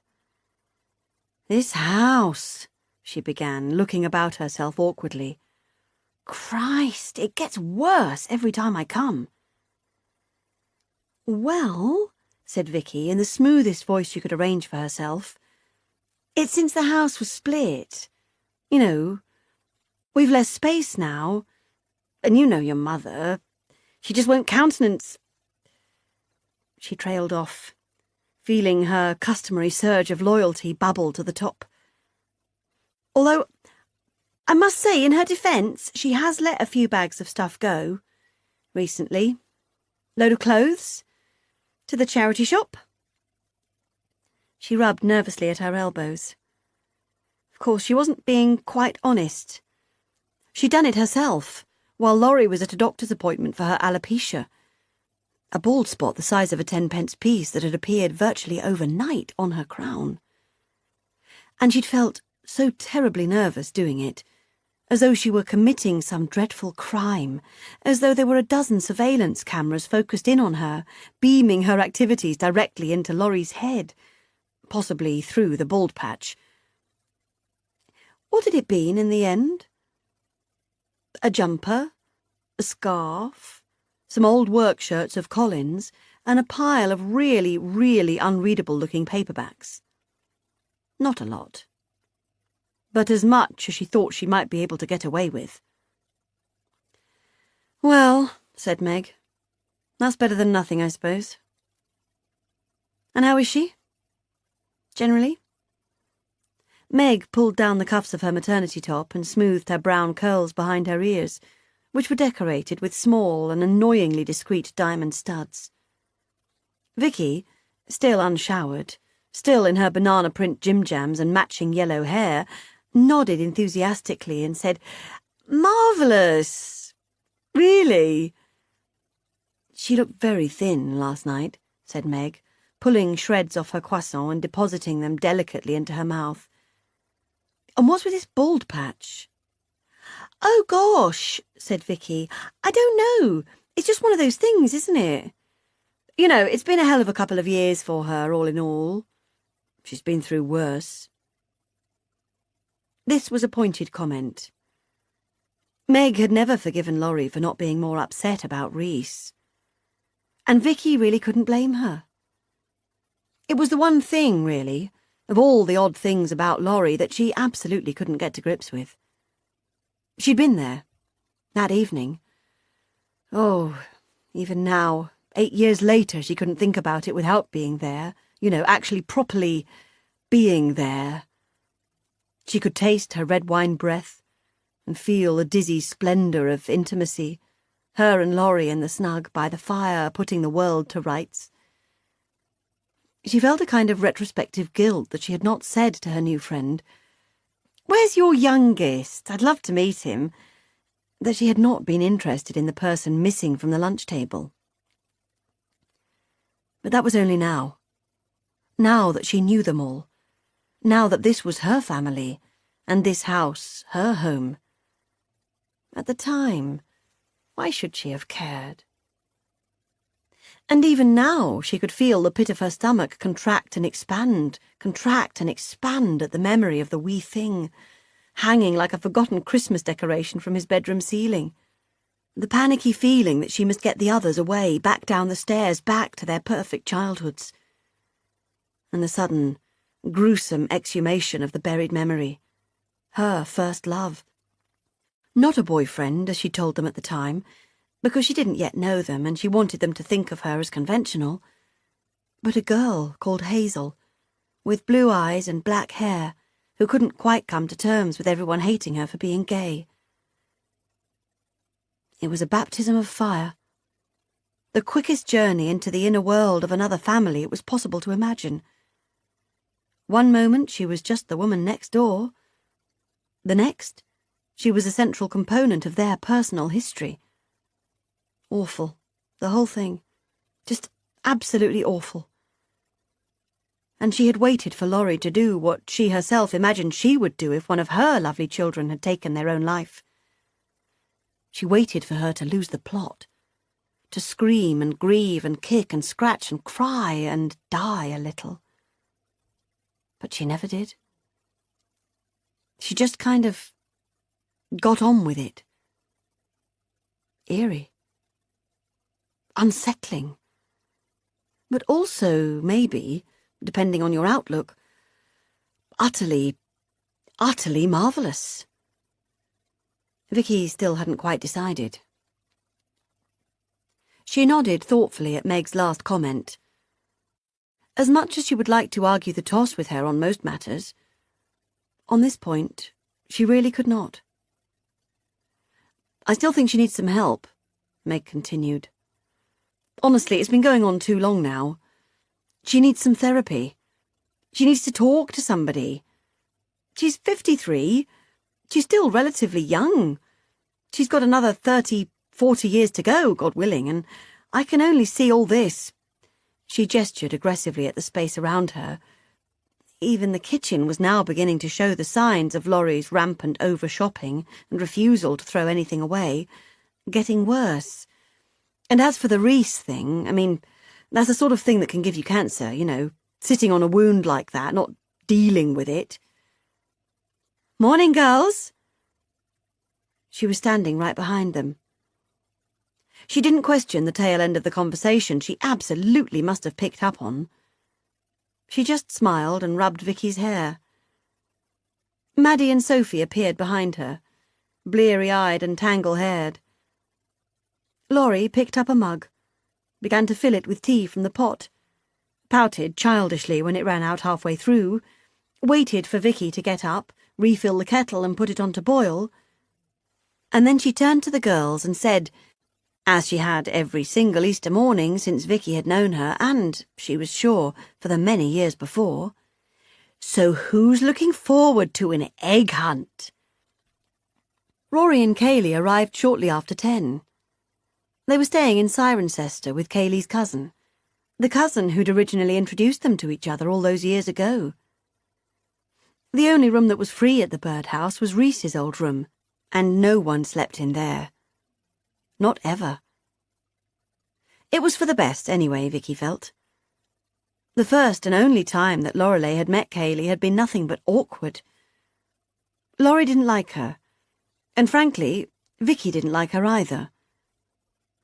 "This house," she began, looking about herself awkwardly. "Christ, it gets worse every time I come." "Well," said Vicky, in the smoothest voice she could arrange for herself, "it's since the house was split. You know, we've less space now, and you know your mother. She just won't countenance—" She trailed off, feeling her customary surge of loyalty bubble to the top. "Although I must say, in her defence, she has let a few bags of stuff go recently. Load of clothes to the charity shop. She rubbed nervously at her elbows. Of course, she wasn't being quite honest. She'd done it herself, while Laurie was at a doctor's appointment for her alopecia, a bald spot the size of a 10-pence piece that had appeared virtually overnight on her crown. And she'd felt so terribly nervous doing it, as though she were committing some dreadful crime, as though there were a dozen surveillance cameras focused in on her, beaming her activities directly into Laurie's head, possibly through the bald patch. What had it been in the end? A jumper, a scarf, some old work shirts of Colin's, and a pile of really, really unreadable-looking paperbacks. Not a lot, but as much as she thought she might be able to get away with. "Well," said Meg, "that's better than nothing, I suppose. And how is she? Generally?" Meg pulled down the cuffs of her maternity top and smoothed her brown curls behind her ears, which were decorated with small and annoyingly discreet diamond studs. Vicky, still unshowered, still in her banana print gym jams and matching yellow hair, nodded enthusiastically and said, "Marvellous! Really?" "She looked very thin last night," said Meg, pulling shreds off her croissant and depositing them delicately into her mouth. "And what's with this bald patch?" "Oh, gosh," said Vicky. "I don't know. It's just one of those things, isn't it? You know, it's been a hell of a couple of years for her, all in all. She's been through worse." This was a pointed comment. Meg had never forgiven Laurie for not being more upset about Reese. And Vicky really couldn't blame her. It was the one thing, really, of all the odd things about Laurie that she absolutely couldn't get to grips with. She'd been there, that evening. Oh, even now, 8 years later, she couldn't think about it without being there, actually properly being there. She could taste her red wine breath and feel the dizzy splendour of intimacy, her and Laurie in the snug by the fire putting the world to rights. She felt a kind of retrospective guilt that she had not said to her new friend, "Where's your youngest? I'd love to meet him," that she had not been interested in the person missing from the lunch table. But that was only now. Now that she knew them all. Now that this was her family, and this house her home. At the time, why should she have cared? And even now she could feel the pit of her stomach contract and expand at the memory of the wee thing, hanging like a forgotten Christmas decoration from his bedroom ceiling. The panicky feeling that she must get the others away, back down the stairs, back to their perfect childhoods. And the sudden, gruesome exhumation of the buried memory. Her first love. Not a boyfriend, as she told them at the time, because she didn't yet know them and she wanted them to think of her as conventional, but a girl called Hazel, with blue eyes and black hair, who couldn't quite come to terms with everyone hating her for being gay. It was a baptism of fire. The quickest journey into the inner world of another family it was possible to imagine. One moment she was just the woman next door. The next, she was a central component of their personal history. Awful, the whole thing. Just absolutely awful. And she had waited for Laurie to do what she herself imagined she would do if one of her lovely children had taken their own life. She waited for her to lose the plot, to scream and grieve and kick and scratch and cry and die a little. But she never did. She just kind of got on with it. Eerie. Unsettling. But also, maybe, depending on your outlook, utterly marvellous. Vicky still hadn't quite decided. She nodded thoughtfully at Meg's last comment. As much as she would like to argue the toss with her on most matters, on this point, she really could not. I still think she needs some help, Meg continued. Honestly, it's been going on too long now. She needs some therapy. She needs to talk to somebody. She's 53. She's still relatively young. She's got another 30, 40 years to go, God willing, and I can only see all this. She gestured aggressively at the space around her. Even the kitchen was now beginning to show the signs of Laurie's rampant over-shopping and refusal to throw anything away, getting worse. And as for the Reese thing, I mean, that's the sort of thing that can give you cancer, you know, sitting on a wound like that, not dealing with it. Morning, girls. She was standing right behind them. She didn't question the tail end of the conversation she absolutely must have picked up on. She just smiled and rubbed Vicky's hair. Maddie and Sophie appeared behind her, bleary-eyed and tangle-haired. Laurie picked up a mug, began to fill it with tea from the pot, pouted childishly when it ran out halfway through, waited for Vicky to get up, refill the kettle and put it on to boil, and then she turned to the girls and said, as she had every single Easter morning since Vicky had known her, and, she was sure, for the many years before, "So who's looking forward to an egg hunt?" Rory and Kaylee arrived shortly after 10. They were staying in Cirencester with Kaylee's cousin, the cousin who'd originally introduced them to each other all those years ago. The only room that was free at the birdhouse was Reese's old room, and no one slept in there. Not ever. It was for the best, anyway, Vicky felt. The first and only time that Lorelei had met Kaylee had been nothing but awkward. Laurie didn't like her, and frankly, Vicky didn't like her either.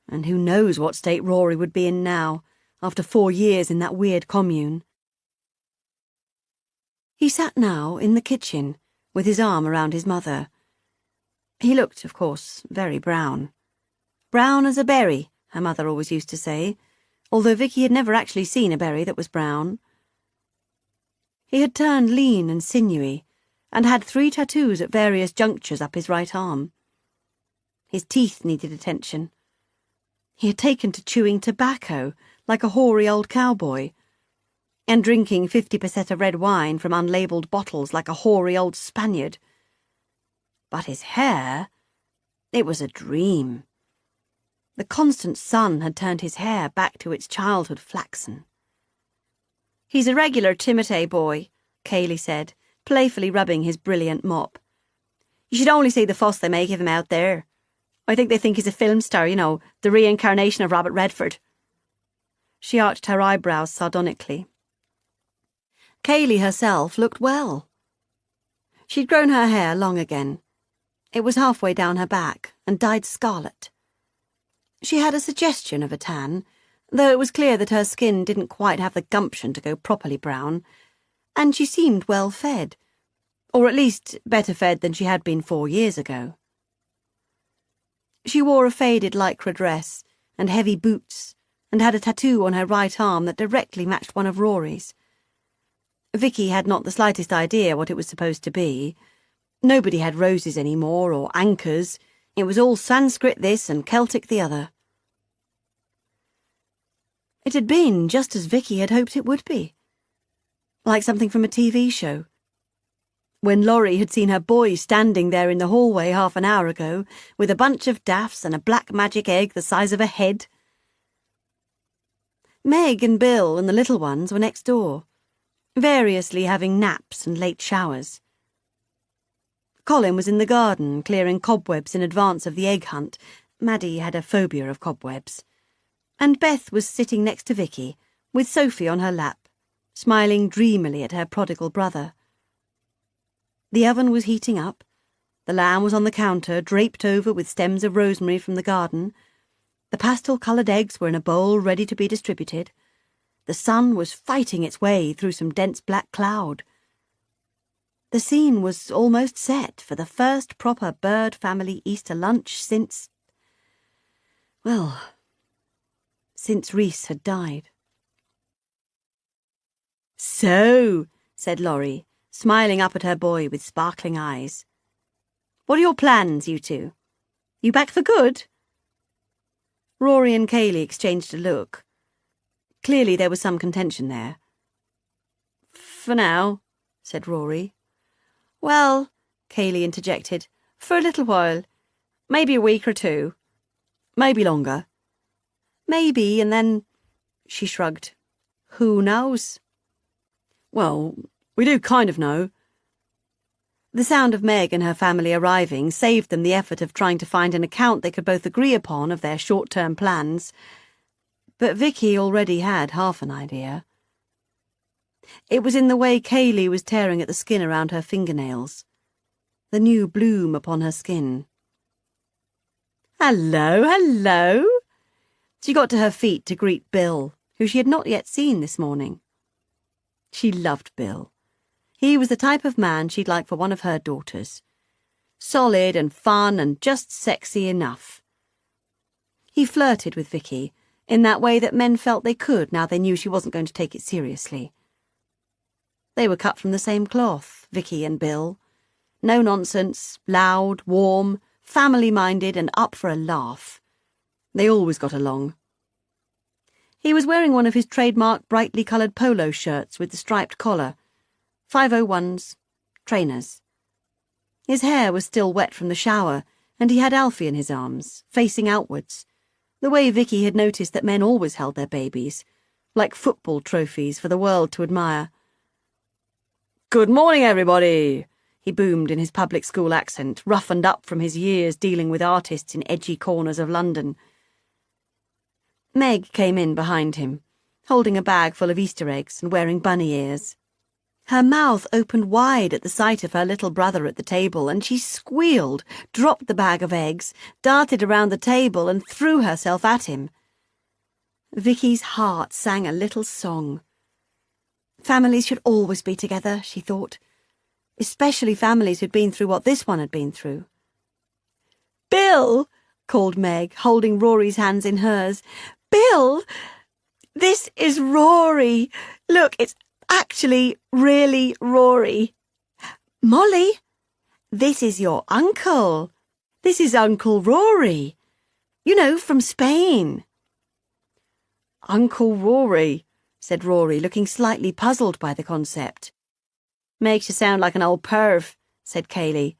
And who knows what state Rory would be in now, after 4 years in that weird commune. He sat now in the kitchen, with his arm around his mother. He looked, of course, very brown. Brown as a berry, her mother always used to say, although Vicky had never actually seen a berry that was brown. He had turned lean and sinewy, and had 3 tattoos at various junctures up his right arm. His teeth needed attention. He had taken to chewing tobacco like a hoary old cowboy, and drinking 50% of red wine from unlabelled bottles like a hoary old Spaniard. But his hair, it was a dream. The constant sun had turned his hair back to its childhood flaxen. "He's a regular Timotei boy," Kaylee said, playfully rubbing his brilliant mop. "You should only see the fuss they make of him out there. I think they think he's a film star, you know, the reincarnation of Robert Redford." She arched her eyebrows sardonically. Kaylee herself looked well. She'd grown her hair long again. It was halfway down her back and dyed scarlet. She had a suggestion of a tan, though it was clear that her skin didn't quite have the gumption to go properly brown, and she seemed well fed, or at least better fed than she had been 4 years ago. She wore a faded lycra dress and heavy boots, and had a tattoo on her right arm that directly matched one of Rory's. Vicky had not the slightest idea what it was supposed to be. Nobody had roses anymore, or anchors. It was all Sanskrit this and Celtic the other. It had been just as Vicky had hoped it would be. Like something from a TV show. When Laurie had seen her boy standing there in the hallway half an hour ago, with a bunch of daffs and a black magic egg the size of a head. Meg and Bill and the little ones were next door, variously having naps and late showers. Colin was in the garden, clearing cobwebs in advance of the egg hunt. Maddie had a phobia of cobwebs. And Beth was sitting next to Vicky, with Sophie on her lap, smiling dreamily at her prodigal brother. The oven was heating up. The lamb was on the counter, draped over with stems of rosemary from the garden. The pastel-coloured eggs were in a bowl ready to be distributed. The sun was fighting its way through some dense black cloud. The scene was almost set for the first proper bird family Easter lunch since Reese had died. "So," said Laurie, smiling up at her boy with sparkling eyes. "What are your plans, you two? You back for good?" Rory and Kaylee exchanged a look. Clearly there was some contention there. "For now," said Rory. "Well," Kaylee interjected, "for a little while. Maybe a week or two. Maybe longer. Maybe, and then—" She shrugged. "Who knows?" "Well, we do kind of know." The sound of Meg and her family arriving saved them the effort of trying to find an account they could both agree upon of their short-term plans. But Vicky already had half an idea. It was in the way Kaylee was tearing at the skin around her fingernails. The new bloom upon her skin. "Hello, hello!" She got to her feet to greet Bill, who she had not yet seen this morning. She loved Bill. He was the type of man she'd like for one of her daughters. Solid and fun and just sexy enough. He flirted with Vicky in that way that men felt they could now they knew she wasn't going to take it seriously. They were cut from the same cloth, Vicky and Bill. No nonsense, loud, warm, family-minded and up for a laugh. They always got along. He was wearing one of his trademark brightly coloured polo shirts with the striped collar. 501s, trainers. His hair was still wet from the shower, and he had Alfie in his arms, facing outwards, the way Vicky had noticed that men always held their babies, like football trophies for the world to admire. "Good morning, everybody," he boomed in his public school accent, roughened up from his years dealing with artists in edgy corners of London. Meg came in behind him, holding a bag full of Easter eggs and wearing bunny ears. Her mouth opened wide at the sight of her little brother at the table, and she squealed, dropped the bag of eggs, darted around the table and threw herself at him. Vicky's heart sang a little song. Families should always be together, she thought, especially families who'd been through what this one had been through. "Bill!" called Meg, holding Rory's hands in hers. "Bill! This is Rory! Look, it's actually really Rory. Molly, this is your uncle. This is Uncle Rory. You know, from Spain." "Uncle Rory," said Rory, looking slightly puzzled by the concept. "Makes you sound like an old perv," said Kaylee.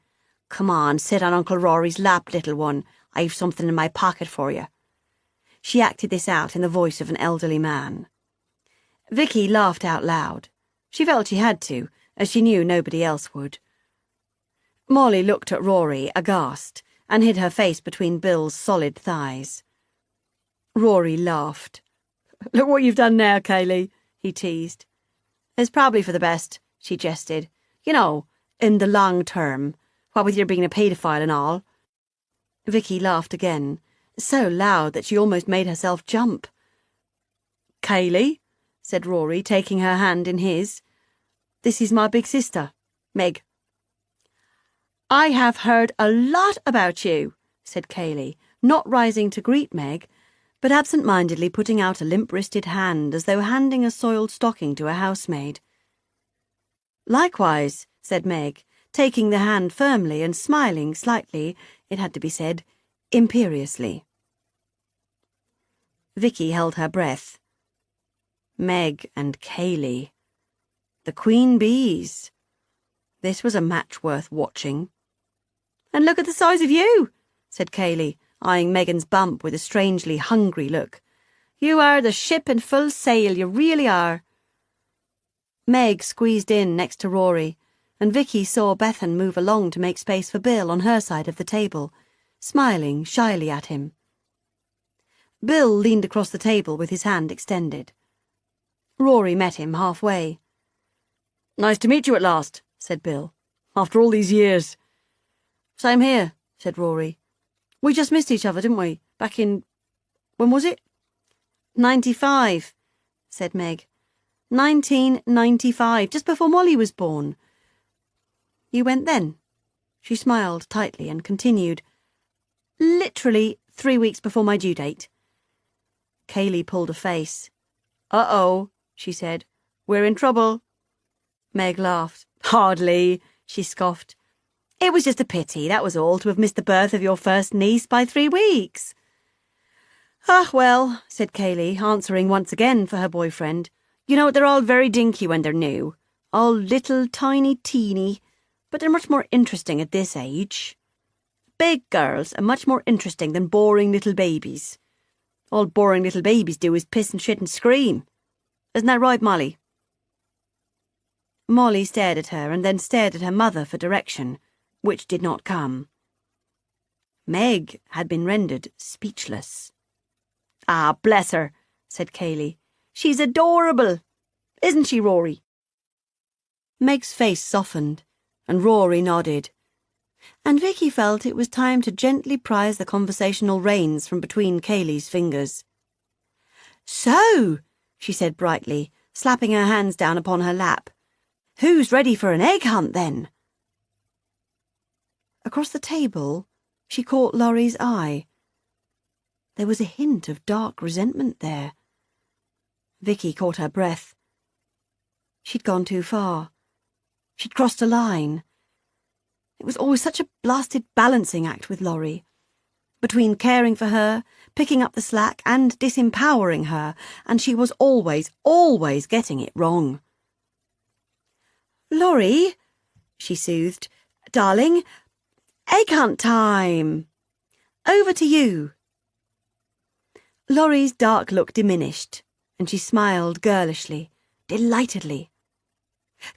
"Come on, sit on Uncle Rory's lap, little one. I've something in my pocket for you." She acted this out in the voice of an elderly man. Vicky laughed out loud. She felt she had to, as she knew nobody else would. Molly looked at Rory, aghast, and hid her face between Bill's solid thighs. Rory laughed. "Look what you've done now, Kaylee," he teased. "It's probably for the best," she jested. "You know, in the long term, what with your being a paedophile and all." Vicky laughed again, so loud that she almost made herself jump. "Kaylee," said Rory, taking her hand in his. "This is my big sister, Meg." "I have heard a lot about you," said Kaylee, not rising to greet Meg, but absent-mindedly putting out a limp-wristed hand as though handing a soiled stocking to a housemaid. "Likewise," said Meg, taking the hand firmly and smiling slightly, it had to be said, imperiously. Vicky held her breath. Meg and Kaylee. The queen bees. This was a match worth watching. "And look at the size of you," said Kaylee, eyeing Megan's bump with a strangely hungry look. "You are the ship in full sail, you really are." Meg squeezed in next to Rory, and Vicky saw Bethan move along to make space for Bill on her side of the table, smiling shyly at him. Bill leaned across the table with his hand extended. Rory met him halfway. "Nice to meet you at last," said Bill. "After all these years." "Same here," said Rory. "We just missed each other, didn't we? Back in... when was it?" "95, said Meg. 1995, just before Molly was born." "You went then?" She smiled tightly and continued. "Literally 3 weeks before my due date." Kaylee pulled a face. "Uh-oh," she said. "We're in trouble." Meg laughed. "Hardly," she scoffed. It was just a pity, that was all, to have missed the birth of your first niece by 3 weeks. Ah, well, said Kaylee, answering once again for her boyfriend. You know, they're all very dinky when they're new. All little, tiny, teeny. But they're much more interesting at this age. Big girls are much more interesting than boring little babies. All boring little babies do is piss and shit and scream. Isn't that right, Molly? Molly stared at her and then stared at her mother for direction, which did not come. Meg had been rendered speechless. Ah, bless her, said Kaylee. She's adorable. Isn't she, Rory? Meg's face softened, and Rory nodded. And Vicky felt it was time to gently prise the conversational reins from between Kaylee's fingers. So, she said brightly, slapping her hands down upon her lap, who's ready for an egg hunt, then? Across the table, she caught Laurie's eye. There was a hint of dark resentment there. Vicky caught her breath. She'd gone too far. She'd crossed a line. It was always such a blasted balancing act with Laurie. Between caring for her, picking up the slack, and disempowering her, and she was always getting it wrong. Laurie, she soothed, darling, egg hunt time. Over to you. Laurie's dark look diminished, and she smiled girlishly, delightedly.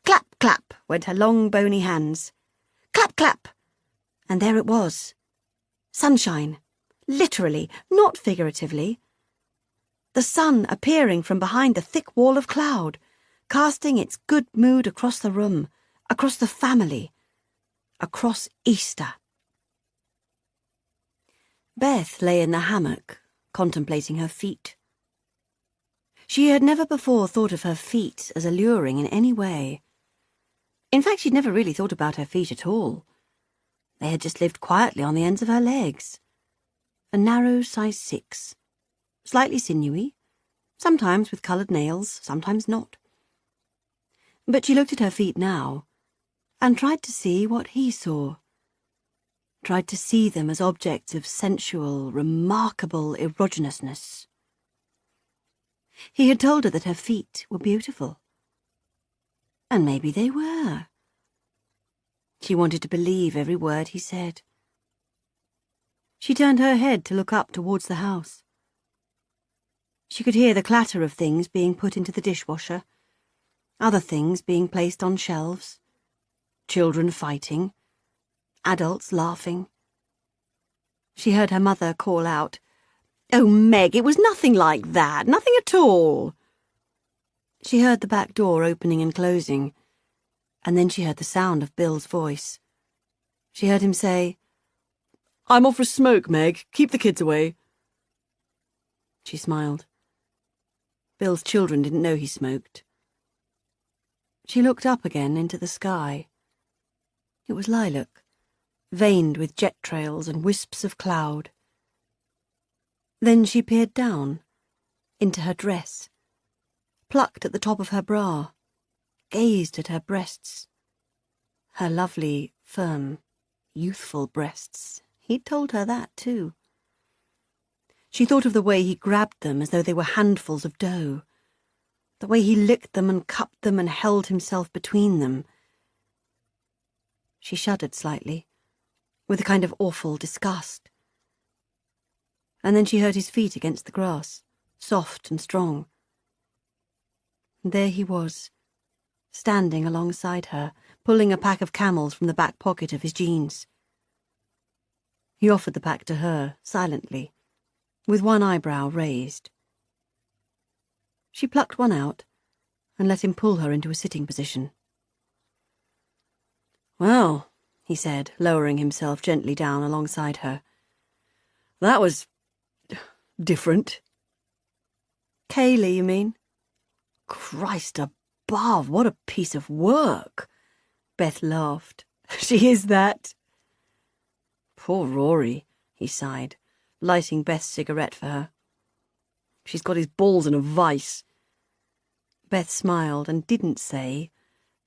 Clap, clap, went her long bony hands. Clap, clap! And there it was. Sunshine. Literally, not figuratively. The sun appearing from behind the thick wall of cloud, casting its good mood across the room, across the family, across Easter. Beth lay in the hammock, contemplating her feet. She had never before thought of her feet as alluring in any way. In fact, she'd never really thought about her feet at all. They had just lived quietly on the ends of her legs. A narrow size 6. Slightly sinewy, sometimes with coloured nails, sometimes not. But she looked at her feet now, and tried to see what he saw. Tried to see them as objects of sensual, remarkable erogeousness. He had told her that her feet were beautiful. And maybe they were. She wanted to believe every word he said. She turned her head to look up towards the house. She could hear the clatter of things being put into the dishwasher, other things being placed on shelves, children fighting, adults laughing. She heard her mother call out, "Oh, Meg, it was nothing like that, nothing at all." She heard the back door opening and closing, and then she heard the sound of Bill's voice. She heard him say, "I'm off for a smoke, Meg. Keep the kids away." She smiled. Bill's children didn't know he smoked. She looked up again into the sky. It was lilac, veined with jet trails and wisps of cloud. Then she peered down, into her dress, plucked at the top of her bra, gazed at her breasts. Her lovely, firm, youthful breasts. He'd told her that, too. She thought of the way he grabbed them as though they were handfuls of dough, the way he licked them and cupped them and held himself between them. She shuddered slightly, with a kind of awful disgust. And then she heard his feet against the grass, soft and strong. And there he was, standing alongside her, pulling a pack of Camels from the back pocket of his jeans. He offered the pack to her, silently, with one eyebrow raised. She plucked one out and let him pull her into a sitting position. "Well," he said, lowering himself gently down alongside her, "that was different." "Kaylee, you mean?" "Christ above, what a piece of work!" Beth laughed. "She is that." "Poor Rory," he sighed, lighting Beth's cigarette for her. "She's got his balls in a vice." Beth smiled and didn't say,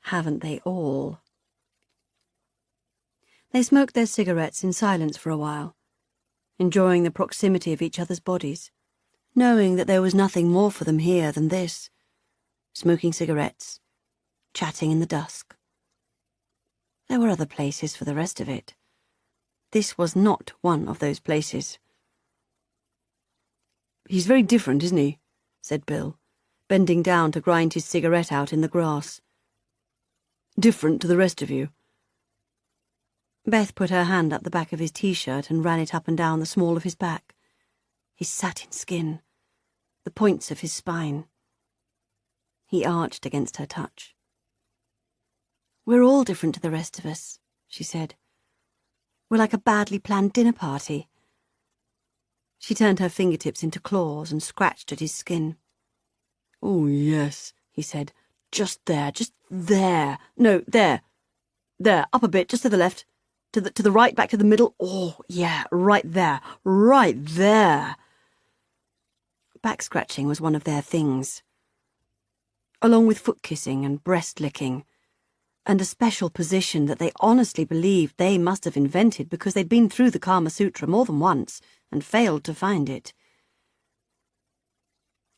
"Haven't they all?" They smoked their cigarettes in silence for a while, enjoying the proximity of each other's bodies, knowing that there was nothing more for them here than this, smoking cigarettes, chatting in the dusk. There were other places for the rest of it. This was not one of those places. "He's very different, isn't he?" said Bill, bending down to grind his cigarette out in the grass. "Different to the rest of you." Beth put her hand up the back of his t-shirt and ran it up and down the small of his back, his satin skin, the points of his spine. He arched against her touch. "We're all different to the rest of us," she said. "We're like a badly planned dinner party." She turned her fingertips into claws and scratched at his skin. "Oh, yes," he said. Just there. No, there. There, up a bit, just to the left. To the right, back to the middle. Oh, yeah, right there. Right there." Back scratching was one of their things, along with foot kissing and breast licking, and a special position that they honestly believed they must have invented because they'd been through the Kama Sutra more than once and failed to find it.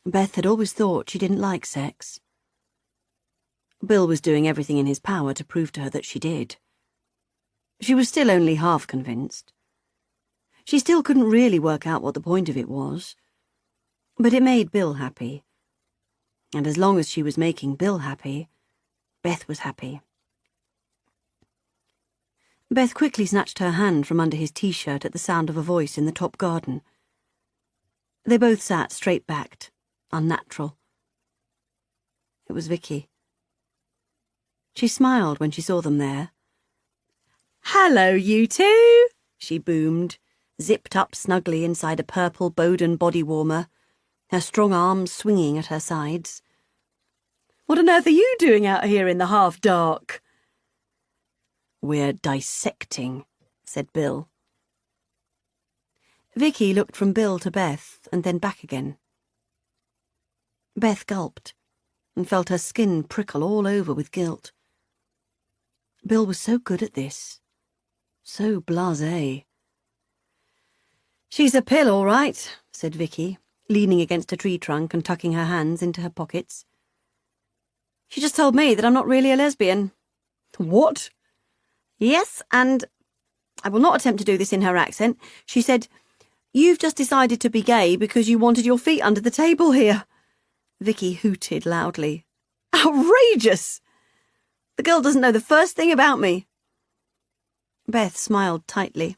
Beth had always thought she didn't like sex. Bill was doing everything in his power to prove to her that she did. She was still only half convinced. She still couldn't really work out what the point of it was, but it made Bill happy. And as long as she was making Bill happy, Beth was happy. Beth quickly snatched her hand from under his t-shirt at the sound of a voice in the top garden. They both sat straight-backed, unnatural. It was Vicky. She smiled when she saw them there. "Hello, you two," she boomed, zipped up snugly inside a purple Bowden body warmer, her strong arms swinging at her sides. "What on earth are you doing out here in the half-dark?" "We're dissecting," said Bill. Vicky looked from Bill to Beth and then back again. Beth gulped and felt her skin prickle all over with guilt. Bill was so good at this, so blasé. "She's a pill, all right," said Vicky, leaning against a tree trunk and tucking her hands into her pockets. "She just told me that I'm not really a lesbian." "What?" "Yes, and I will not attempt to do this in her accent. She said, 'You've just decided to be gay because you wanted your feet under the table here.'" Vicky hooted loudly. "Outrageous! The girl doesn't know the first thing about me." Beth smiled tightly.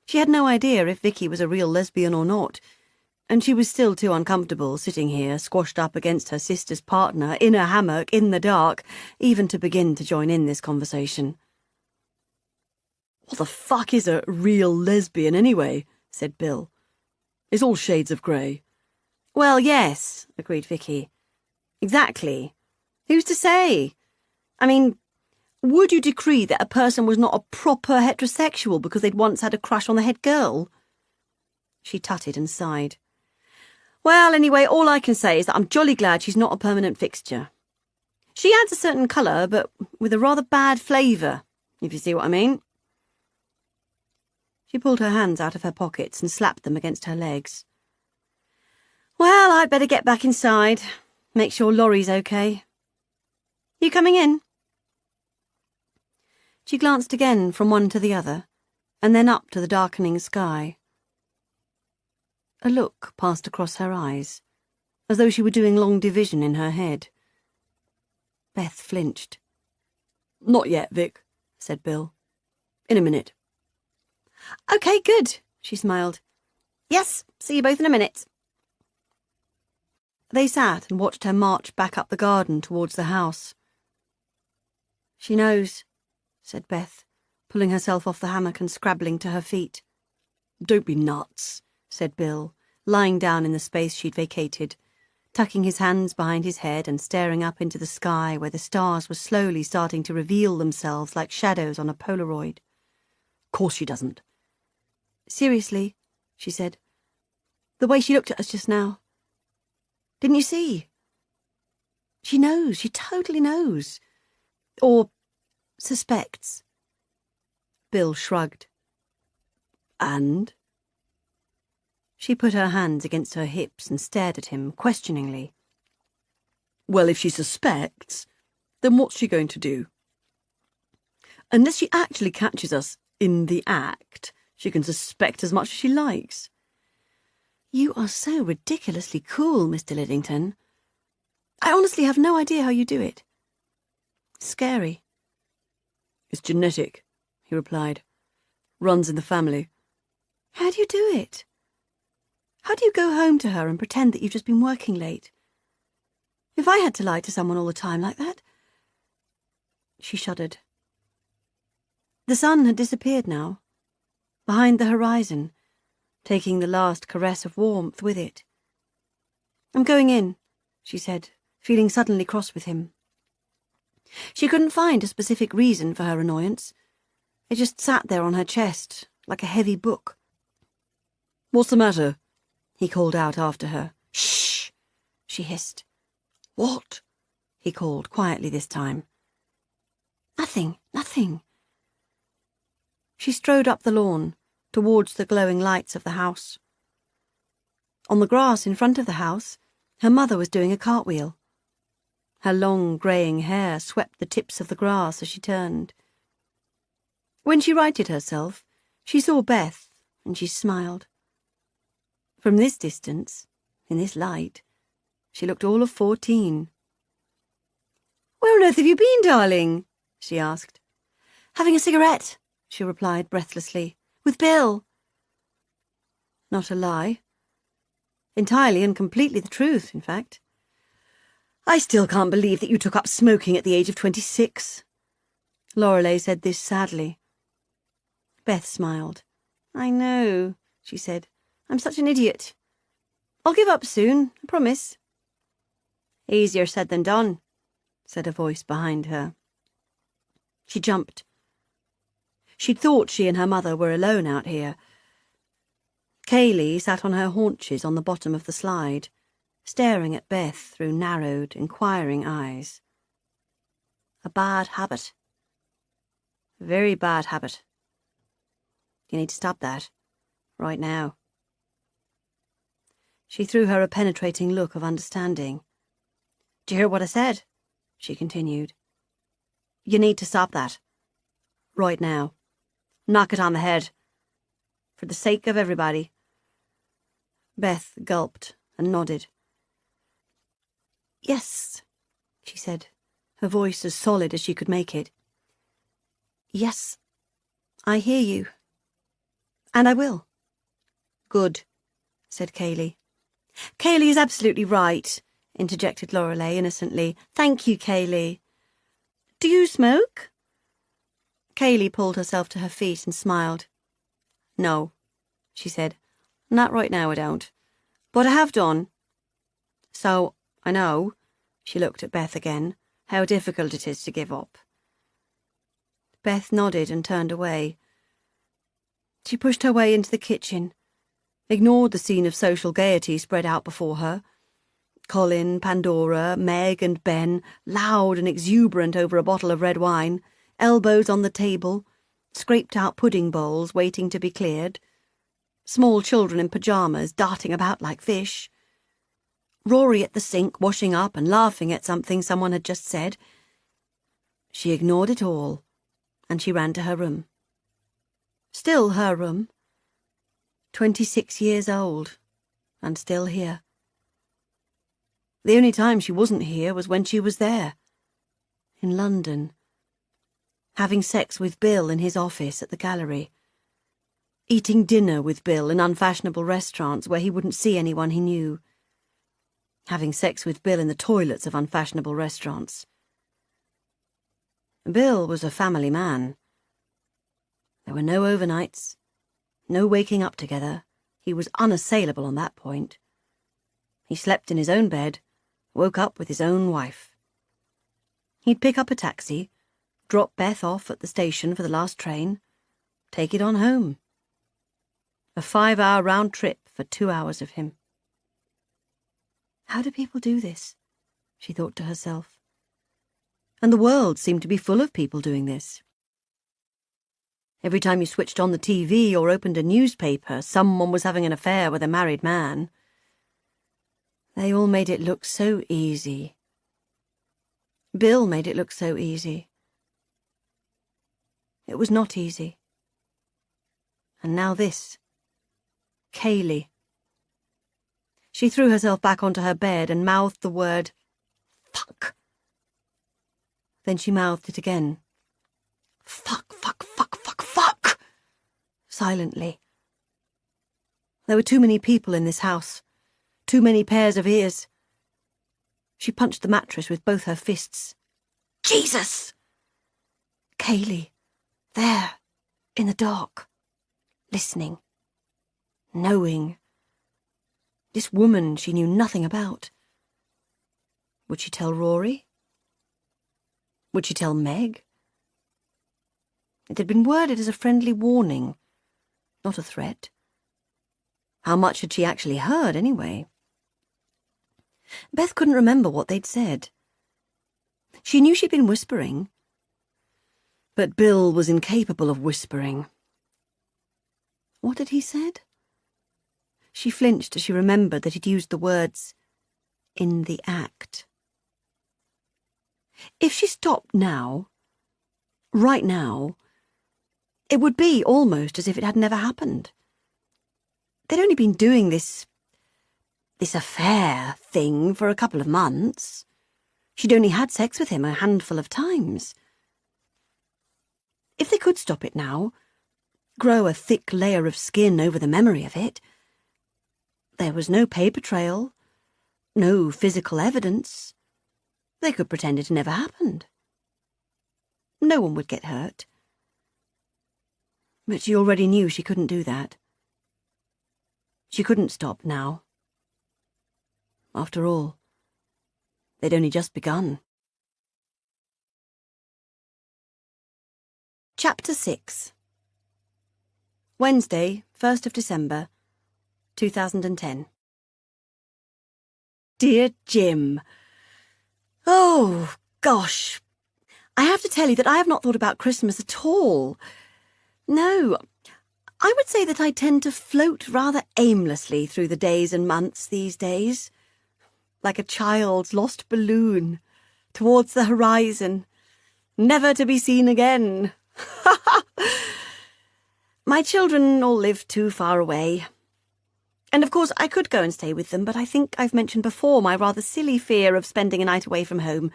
She had no idea if Vicky was a real lesbian or not, and she was still too uncomfortable sitting here, squashed up against her sister's partner, in a hammock, in the dark, even to begin to join in this conversation. "What the fuck is a real lesbian anyway?" said Bill. "It's all shades of grey." "Well, yes," agreed Vicky. "Exactly. Who's to say? I mean, would you decree that a person was not a proper heterosexual because they'd once had a crush on the head girl?" She tutted and sighed. "Well, anyway, all I can say is that I'm jolly glad she's not a permanent fixture. She adds a certain colour, but with a rather bad flavour, if you see what I mean." She pulled her hands out of her pockets and slapped them against her legs. "Well, I'd better get back inside. Make sure Laurie's okay. You coming in?" She glanced again from one to the other, and then up to the darkening sky. A look passed across her eyes, as though she were doing long division in her head. Beth flinched. "Not yet, Vic," said Bill. "In a minute." "OK, good," she smiled. "Yes, see you both in a minute." They sat and watched her march back up the garden towards the house. "She knows," said Beth, pulling herself off the hammock and scrabbling to her feet. "Don't be nuts," said Bill, lying down in the space she'd vacated, tucking his hands behind his head and staring up into the sky where the stars were slowly starting to reveal themselves like shadows on a Polaroid. "Course she doesn't." "Seriously," she said. "The way she looked at us just now. Didn't you see? She knows, she totally knows. Or suspects. Bill shrugged. And? She put her hands against her hips and stared at him questioningly. Well, if she suspects, then what's she going to do? Unless she actually catches us in the act, she can suspect as much as she likes. You are so ridiculously cool, Mr. Liddington. I honestly have no idea how you do it. Scary. It's genetic, he replied. Runs in the family. How do you do it? How do you go home to her and pretend that you've just been working late? If I had to lie to someone all the time like that... She shuddered. The sun had disappeared now, behind the horizon, taking the last caress of warmth with it. I'm going in, she said, feeling suddenly cross with him. She couldn't find a specific reason for her annoyance. It just sat there on her chest, like a heavy book. What's the matter? He called out after her. Shh, she hissed. What? He called, quietly this time. Nothing, nothing. She strode up the lawn, towards the glowing lights of the house. On the grass in front of the house, her mother was doing a cartwheel. Her long greying hair swept the tips of the grass as she turned. When she righted herself, she saw Beth, and she smiled. From this distance, in this light, she looked all of 14. Where on earth have you been, darling? She asked. Having a cigarette, she replied breathlessly. With Bill. Not a lie. Entirely and completely the truth, in fact. I still can't believe that you took up smoking at the age of 26. Lorelei said this sadly. Beth smiled. I know, she said. I'm such an idiot. I'll give up soon, I promise. Easier said than done, said a voice behind her. She jumped. She'd thought she and her mother were alone out here. Kaylee sat on her haunches on the bottom of the slide, staring at Beth through narrowed, inquiring eyes. A bad habit. A very bad habit. You need to stop that. Right now. She threw her a penetrating look of understanding. Do you hear what I said? She continued. You need to stop that. Right now. Knock it on the head. For the sake of everybody. Beth gulped and nodded. Yes, she said, her voice as solid as she could make it. Yes, I hear you. And I will. Good, said Kaylee. Kaylee is absolutely right, interjected Lorelei innocently. Thank you, Kaylee. Do you smoke? Kaylee pulled herself to her feet and smiled. No, she said. Not right now, I don't. But I have done. So, I know, she looked at Beth again, how difficult it is to give up. Beth nodded and turned away. She pushed her way into the kitchen, ignored the scene of social gaiety spread out before her. Colin, Pandora, Meg and Ben, loud and exuberant over a bottle of red wine, elbows on the table, scraped out pudding bowls waiting to be cleared, small children in pyjamas darting about like fish, Rory at the sink washing up and laughing at something someone had just said. She ignored it all, and she ran to her room. Still her room. 26 years old, and still here. The only time she wasn't here was when she was there, in London, having sex with Bill in his office at the gallery, eating dinner with Bill in unfashionable restaurants where he wouldn't see anyone he knew, having sex with Bill in the toilets of unfashionable restaurants. Bill was a family man. There were no overnights, no waking up together. He was unassailable on that point. He slept in his own bed, woke up with his own wife. He'd pick up a taxi, drop Beth off at the station for the last train, take it on home. A 5-hour round trip for 2 hours of him. How do people do this? She thought to herself. And the world seemed to be full of people doing this. Every time you switched on the TV or opened a newspaper, someone was having an affair with a married man. They all made it look so easy. Bill made it look so easy. It was not easy. And now this. Kaylee. She threw herself back onto her bed and mouthed the word, fuck. Then she mouthed it again. Fuck, fuck, fuck, fuck, fuck! Silently. There were too many people in this house. Too many pairs of ears. She punched the mattress with both her fists. Jesus! Kaylee, there, in the dark, listening, knowing. This woman she knew nothing about. Would she tell Rory? Would she tell Meg? It had been worded as a friendly warning, not a threat. How much had she actually heard, anyway? Beth couldn't remember what they'd said. She knew she'd been whispering, but Bill was incapable of whispering. What had he said? She flinched as she remembered that he'd used the words, in the act. If she stopped now, right now, it would be almost as if it had never happened. They'd only been doing this affair thing for a couple of months. She'd only had sex with him a handful of times. If they could stop it now, grow a thick layer of skin over the memory of it, there was no paper trail, no physical evidence. They could pretend it never happened. No one would get hurt. But she already knew she couldn't do that. She couldn't stop now. After all, they'd only just begun. Chapter 6. Wednesday, 1st of December, 2010. Dear Jim. Oh, gosh. I have to tell you that I have not thought about Christmas at all. No, I would say that I tend to float rather aimlessly through the days and months these days, like a child's lost balloon, towards the horizon, never to be seen again. My children all live too far away. And of course I could go and stay with them, but I think I've mentioned before my rather silly fear of spending a night away from home.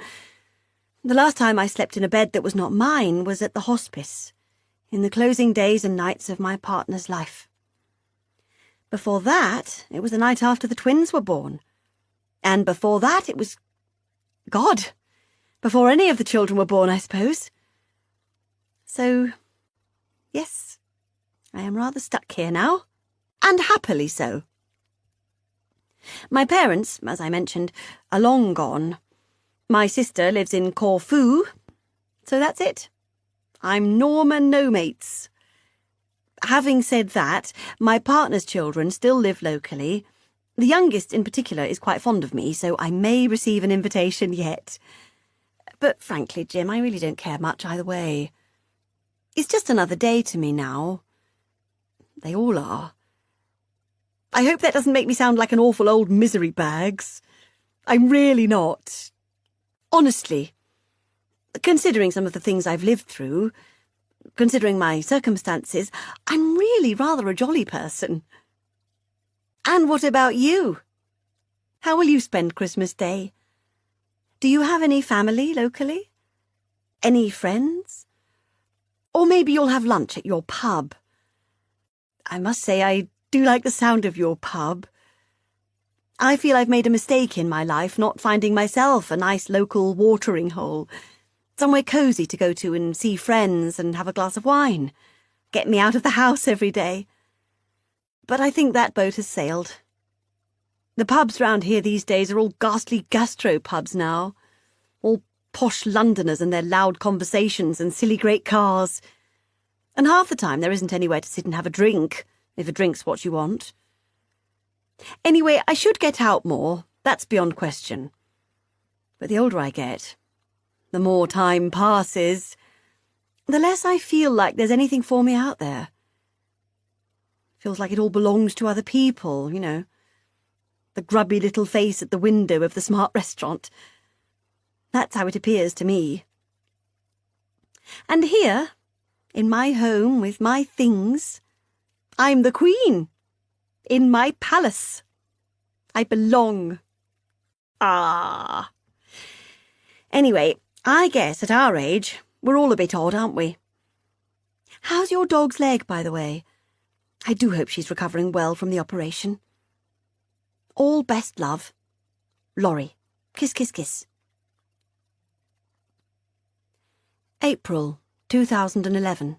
The last time I slept in a bed that was not mine was at the hospice, in the closing days and nights of my partner's life. Before that, it was the night after the twins were born. And before that, it was... God! Before any of the children were born, I suppose. So, yes, I am rather stuck here now, and happily so. My parents, as I mentioned, are long gone. My sister lives in Corfu, so that's it. I'm Norma No Mates. Having said that, my partner's children still live locally. The youngest in particular is quite fond of me, so I may receive an invitation yet. But frankly, Jim, I really don't care much either way. It's just another day to me now. They all are. I hope that doesn't make me sound like an awful old misery bags. I'm really not. Honestly, considering some of the things I've lived through, considering my circumstances, I'm really rather a jolly person. And what about you? How will you spend Christmas Day? Do you have any family locally? Any friends? Or maybe you'll have lunch at your pub. I must say I do like the sound of your pub. I feel I've made a mistake in my life not finding myself a nice local watering hole, somewhere cosy to go to and see friends and have a glass of wine, get me out of the house every day. But I think that boat has sailed. The pubs round here these days are all ghastly gastro-pubs now, all posh Londoners and their loud conversations and silly great cars. And half the time there isn't anywhere to sit and have a drink, if a drink's what you want. Anyway, I should get out more, that's beyond question. But the older I get, the more time passes, the less I feel like there's anything for me out there. Feels like it all belongs to other people, you know. The grubby little face at the window of the smart restaurant. That's how it appears to me. And here, in my home with my things, I'm the queen. In my palace. I belong. Ah. Anyway, I guess at our age, we're all a bit odd, aren't we? How's your dog's leg, by the way? I do hope she's recovering well from the operation. All best love. Laurie. Kiss, kiss, kiss. April 2011.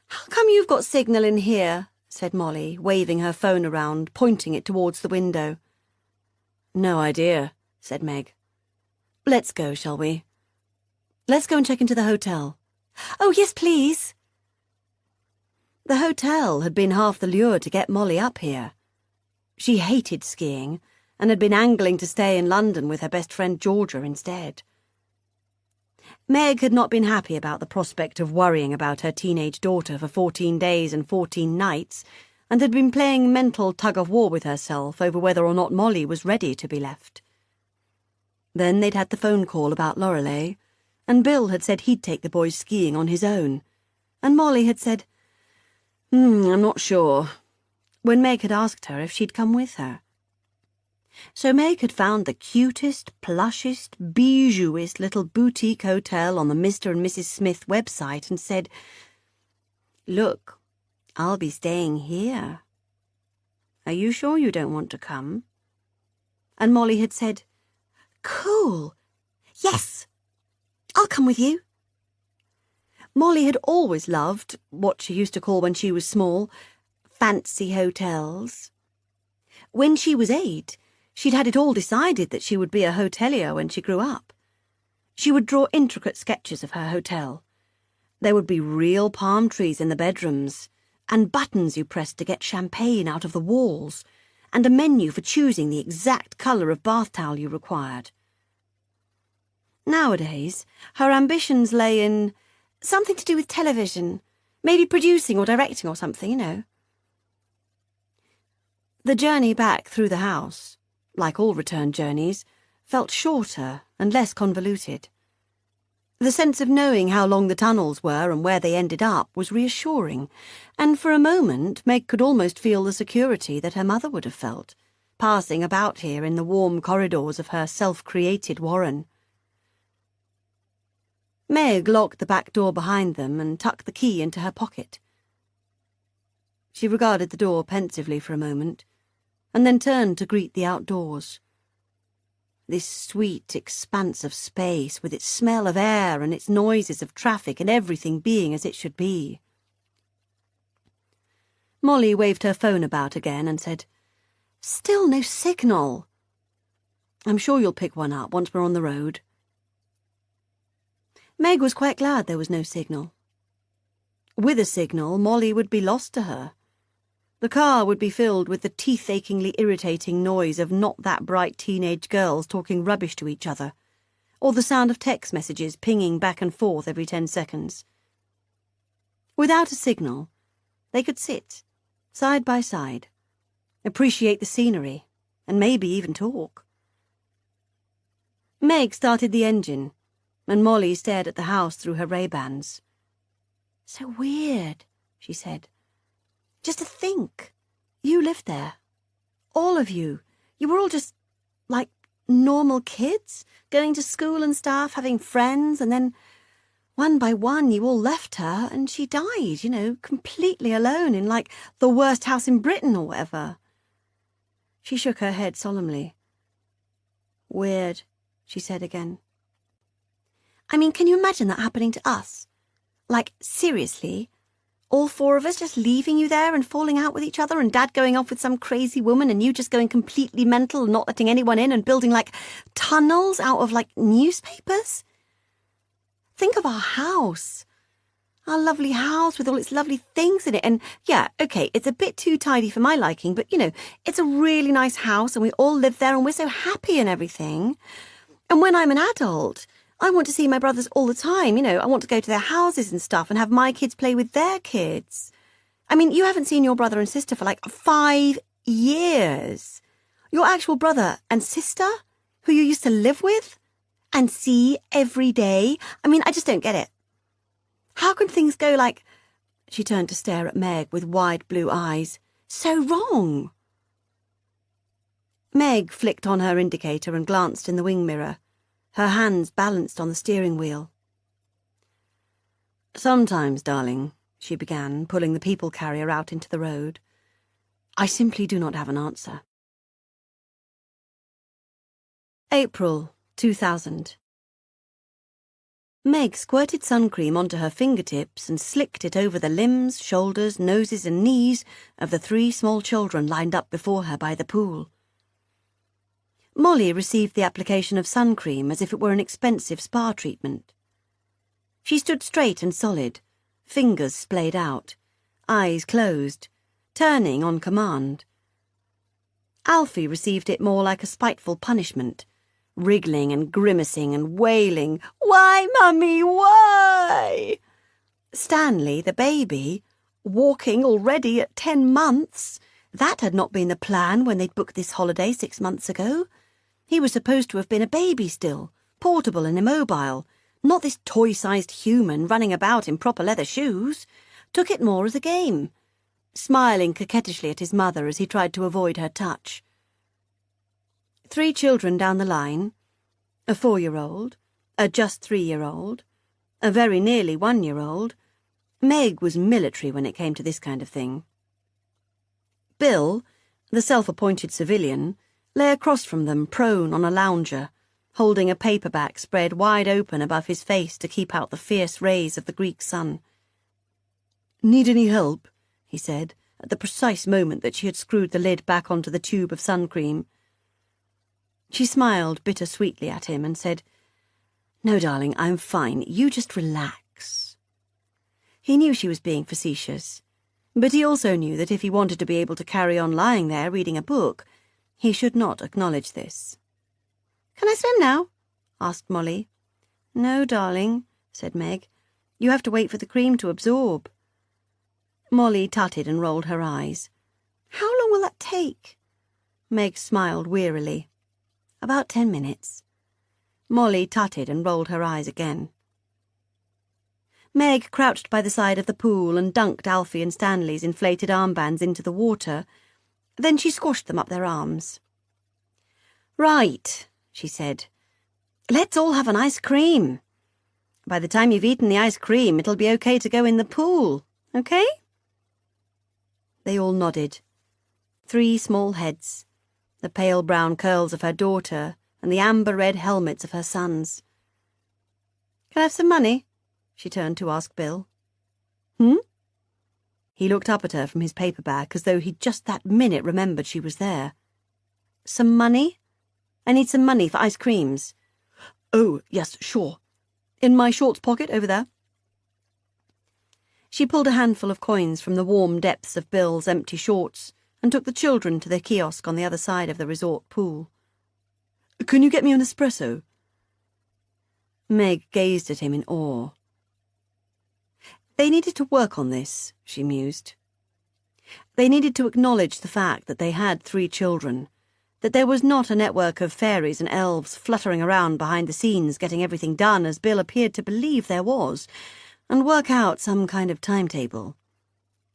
How come you've got signal in here? Said Molly, waving her phone around, pointing it towards the window. No idea, said Meg. Let's go, shall we? Let's go and check into the hotel. Oh, yes, please. The hotel had been half the lure to get Molly up here. She hated skiing and had been angling to stay in London with her best friend Georgia instead. Meg had not been happy about the prospect of worrying about her teenage daughter for 14 days and 14 nights, and had been playing mental tug-of-war with herself over whether or not Molly was ready to be left. Then they'd had the phone call about Lorelei, and Bill had said he'd take the boys skiing on his own, and Molly had said, I'm not sure, when Meg had asked her if she'd come with her. So Meg had found the cutest, plushest, bijouist little boutique hotel on the Mr. and Mrs. Smith website and said, Look, I'll be staying here. Are you sure you don't want to come? And Molly had said, Cool. Yes, I'll come with you. Molly had always loved what she used to call when she was small, fancy hotels. When she was 8, she'd had it all decided that she would be a hotelier when she grew up. She would draw intricate sketches of her hotel. There would be real palm trees in the bedrooms, and buttons you pressed to get champagne out of the walls, and a menu for choosing the exact colour of bath towel you required. Nowadays, her ambitions lay in something to do with television, maybe producing or directing or something, you know. The journey back through the house, like all return journeys, felt shorter and less convoluted. The sense of knowing how long the tunnels were and where they ended up was reassuring, and for a moment Meg could almost feel the security that her mother would have felt, passing about here in the warm corridors of her self-created warren. Meg locked the back door behind them and tucked the key into her pocket. She regarded the door pensively for a moment, and then turned to greet the outdoors. This sweet expanse of space, with its smell of air and its noises of traffic and everything being as it should be. Molly waved her phone about again and said, Still no signal. I'm sure you'll pick one up once we're on the road. Meg was quite glad there was no signal. With a signal, Molly would be lost to her. The car would be filled with the teeth-achingly irritating noise of not-that-bright teenage girls talking rubbish to each other, or the sound of text messages pinging back and forth every 10 seconds. Without a signal, they could sit, side by side, appreciate the scenery, and maybe even talk. Meg started the engine, and Molly stared at the house through her Ray-Bans. So weird, she said. Just to think, you lived there. All of you. You were all just, like, normal kids, going to school and stuff, having friends, and then, one by one, you all left her, and she died, you know, completely alone in, like, the worst house in Britain or whatever. She shook her head solemnly. Weird, she said again. I mean, can you imagine that happening to us? Like, seriously? All 4 of us just leaving you there and falling out with each other, and Dad going off with some crazy woman and you just going completely mental and not letting anyone in and building, like, tunnels out of, like, newspapers? Think of our house. Our lovely house with all its lovely things in it. And, yeah, okay, it's a bit too tidy for my liking, but, you know, it's a really nice house and we all live there and we're so happy and everything. And when I'm an adult, I want to see my brothers all the time, I want to go to their houses and stuff and have my kids play with their kids. I mean, you haven't seen your brother and sister for like 5 years. Your actual brother and sister, who you used to live with and see every day. I mean, I just don't get it. How can things go like... She turned to stare at Meg with wide blue eyes. So wrong. Meg flicked on her indicator and glanced in the wing mirror, her hands balanced on the steering wheel. Sometimes, darling, she began, pulling the people carrier out into the road, I simply do not have an answer. April 2000. Meg squirted sun cream onto her fingertips and slicked it over the limbs, shoulders, noses and knees of the 3 small children lined up before her by the pool. Molly received the application of sun cream as if it were an expensive spa treatment. She stood straight and solid, fingers splayed out, eyes closed, turning on command. Alfie received it more like a spiteful punishment, wriggling and grimacing and wailing, "Why, Mummy, why?" Stanley, the baby, walking already at 10 months. That had not been the plan when they'd booked this holiday 6 months ago. He was supposed to have been a baby still, portable and immobile, not this toy-sized human running about in proper leather shoes. Took it more as a game, smiling coquettishly at his mother as he tried to avoid her touch. 3 children down the line, a 4-year-old, a just 3-year-old, a very nearly 1-year-old. Meg was military when it came to this kind of thing. Bill, the self-appointed civilian, lay across from them prone on a lounger, holding a paperback spread wide open above his face to keep out the fierce rays of the Greek sun. "Need any help?" he said, at the precise moment that she had screwed the lid back onto the tube of sun cream. She smiled bittersweetly at him and said, "No, darling, I'm fine. You just relax." He knew she was being facetious, but he also knew that if he wanted to be able to carry on lying there reading a book, he should not acknowledge this. "Can I swim now?" asked Molly. "No, darling," said Meg. "You have to wait for the cream to absorb." Molly tutted and rolled her eyes. "How long will that take?" Meg smiled wearily. "About 10 minutes." Molly tutted and rolled her eyes again. Meg crouched by the side of the pool and dunked Alfie and Stanley's inflated armbands into the water. Then she squashed them up their arms. "Right," she said. "Let's all have an ice cream. By the time you've eaten the ice cream, it'll be okay to go in the pool, okay?" They all nodded. 3 small heads, the pale brown curls of her daughter and the amber-red helmets of her sons. "Can I have some money?" she turned to ask Bill. He looked up at her from his paperback as though he'd just that minute remembered she was there. "Some money? I need some money for ice creams." "Oh, yes, sure. In my shorts pocket over there." She pulled a handful of coins from the warm depths of Bill's empty shorts and took the children to the kiosk on the other side of the resort pool. "Can you get me an espresso?" Meg gazed at him in awe. They needed to work on this, she mused. They needed to acknowledge the fact that they had 3 children, that there was not a network of fairies and elves fluttering around behind the scenes getting everything done as Bill appeared to believe there was, and work out some kind of timetable,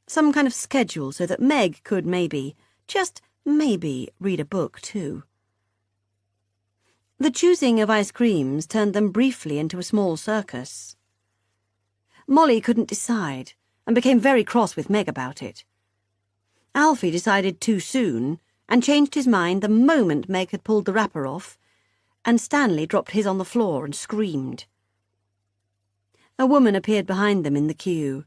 some kind of schedule so that Meg could maybe, just maybe, read a book too. The choosing of ice creams turned them briefly into a small circus. Molly couldn't decide and became very cross with Meg about it. Alfie decided too soon and changed his mind the moment Meg had pulled the wrapper off, and Stanley dropped his on the floor and screamed. A woman appeared behind them in the queue,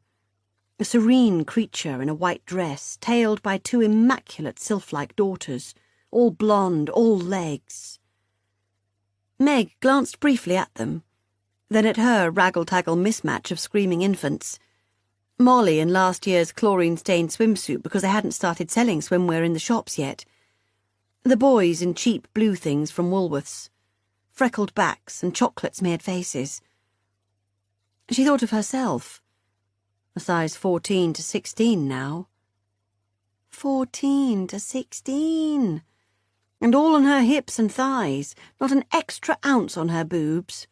a serene creature in a white dress, tailed by 2 immaculate sylph-like daughters, all blonde, all legs. Meg glanced briefly at them, then at her raggle-taggle mismatch of screaming infants, Molly in last year's chlorine-stained swimsuit because they hadn't started selling swimwear in the shops yet, the boys in cheap blue things from Woolworths, freckled backs and chocolate-smeared faces. She thought of herself, a size 14 to 16 now. 14 to 16! And all on her hips and thighs, not an extra ounce on her boobs.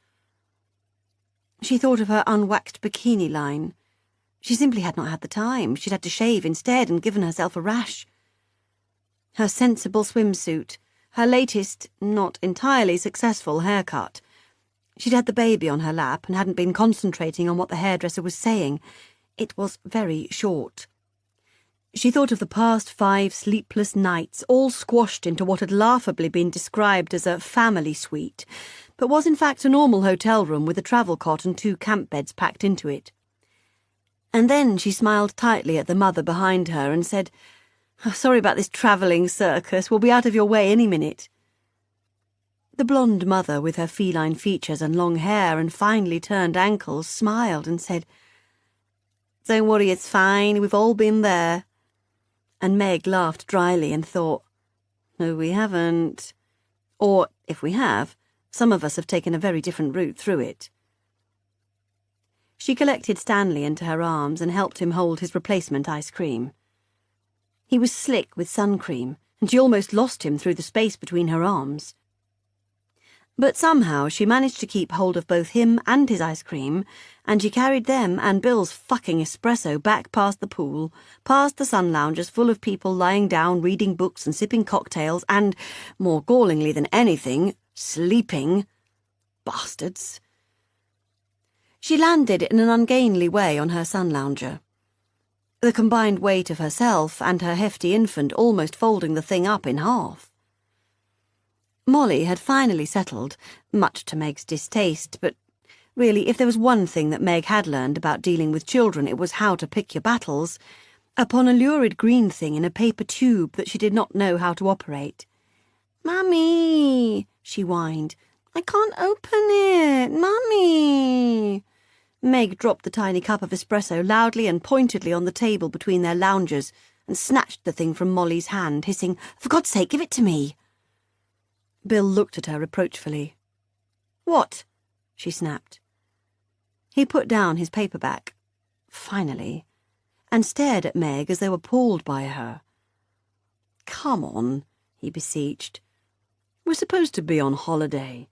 She thought of her unwaxed bikini line. She simply had not had the time. She'd had to shave instead and given herself a rash. Her sensible swimsuit, her latest, not entirely successful haircut. She'd had the baby on her lap and hadn't been concentrating on what the hairdresser was saying. It was very short. She thought of the past 5 sleepless nights, all squashed into what had laughably been described as a family suite, but was in fact a normal hotel room with a travel cot and 2 camp beds packed into it. And then she smiled tightly at the mother behind her and said, "Oh, sorry about this travelling circus. We'll be out of your way any minute." The blonde mother, with her feline features and long hair and finely turned ankles, smiled and said, "Don't worry, it's fine. We've all been there." And Meg laughed dryly and thought, "No, we haven't. Or, if we have, some of us have taken a very different route through it." She collected Stanley into her arms and helped him hold his replacement ice cream. He was slick with sun cream, and she almost lost him through the space between her arms. But somehow she managed to keep hold of both him and his ice cream, and she carried them and Bill's fucking espresso back past the pool, past the sun loungers full of people lying down, reading books and sipping cocktails, and, more gallingly than anything, sleeping. Bastards. She landed in an ungainly way on her sun lounger, the combined weight of herself and her hefty infant almost folding the thing up in half. Molly had finally settled, much to Meg's distaste, but really, if there was one thing that Meg had learned about dealing with children, it was how to pick your battles, upon a lurid green thing in a paper tube that she did not know how to operate. "Mummy," she whined, "I can't open it, Mummy." Meg dropped the tiny cup of espresso loudly and pointedly on the table between their loungers and snatched the thing from Molly's hand, hissing, "For God's sake, give it to me." Bill looked at her reproachfully. "What?" she snapped. He put down his paperback, finally, and stared at Meg as though appalled by her. "Come on," he beseeched. "We're supposed to be on holiday.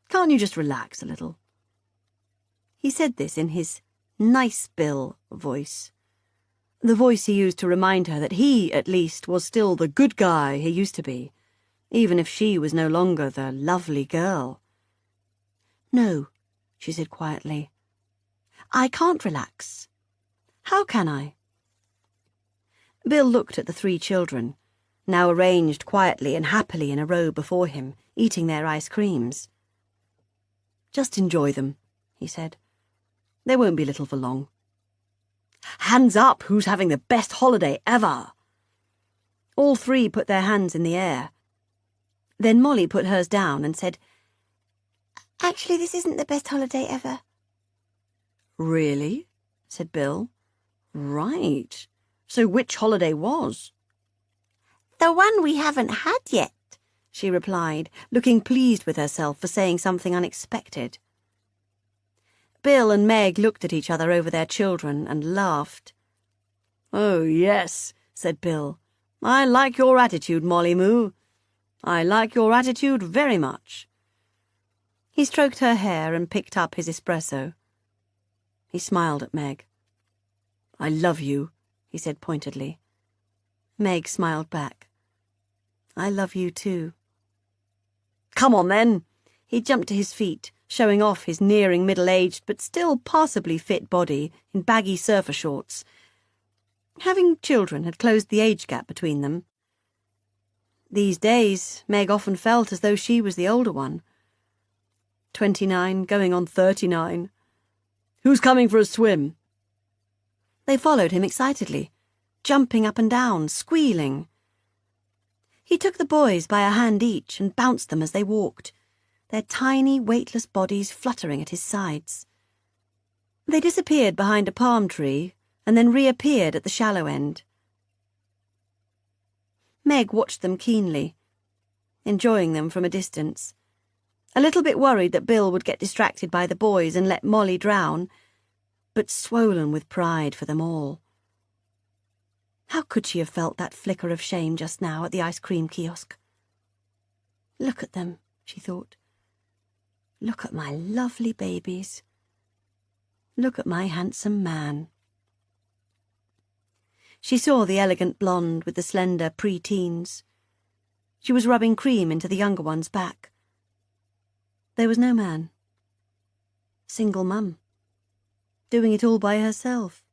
Can't you just relax a little?" He said this in his nice Bill voice, the voice he used to remind her that he, at least, was still the good guy he used to be, even if she was no longer the lovely girl. "No," she said quietly. "I can't relax. How can I?" Bill looked at the 3 children, now arranged quietly and happily in a row before him, eating their ice creams. "Just enjoy them," he said. "They won't be little for long. Hands up, who's having the best holiday ever?" All 3 put their hands in the air. Then Molly put hers down and said, "Actually, this isn't the best holiday ever." "Really?" said Bill. "Right. So which holiday was?" "The one we haven't had yet," she replied, looking pleased with herself for saying something unexpected. Bill and Meg looked at each other over their children and laughed. "Oh, yes," said Bill. "I like your attitude, Molly Moo. I like your attitude very much." He stroked her hair and picked up his espresso. He smiled at Meg. "I love you," he said pointedly. Meg smiled back. "I love you too." "Come on, then." He jumped to his feet, showing off his nearing middle-aged but still passably fit body in baggy surfer shorts. Having children had closed the age gap between them. These days, Meg often felt as though she was the older one. 29, going on 39. "Who's coming for a swim?" They followed him excitedly, jumping up and down, squealing. He took the boys by a hand each and bounced them as they walked, their tiny, weightless bodies fluttering at his sides. They disappeared behind a palm tree and then reappeared at the shallow end. Meg watched them keenly, enjoying them from a distance, a little bit worried that Bill would get distracted by the boys and let Molly drown, but swollen with pride for them all. How could she have felt that flicker of shame just now at the ice cream kiosk? Look at them, she thought. Look at my lovely babies. Look at my handsome man. She saw the elegant blonde with the slender pre-teens. She was rubbing cream into the younger one's back. There was no man. Single mum. Doing it all by herself.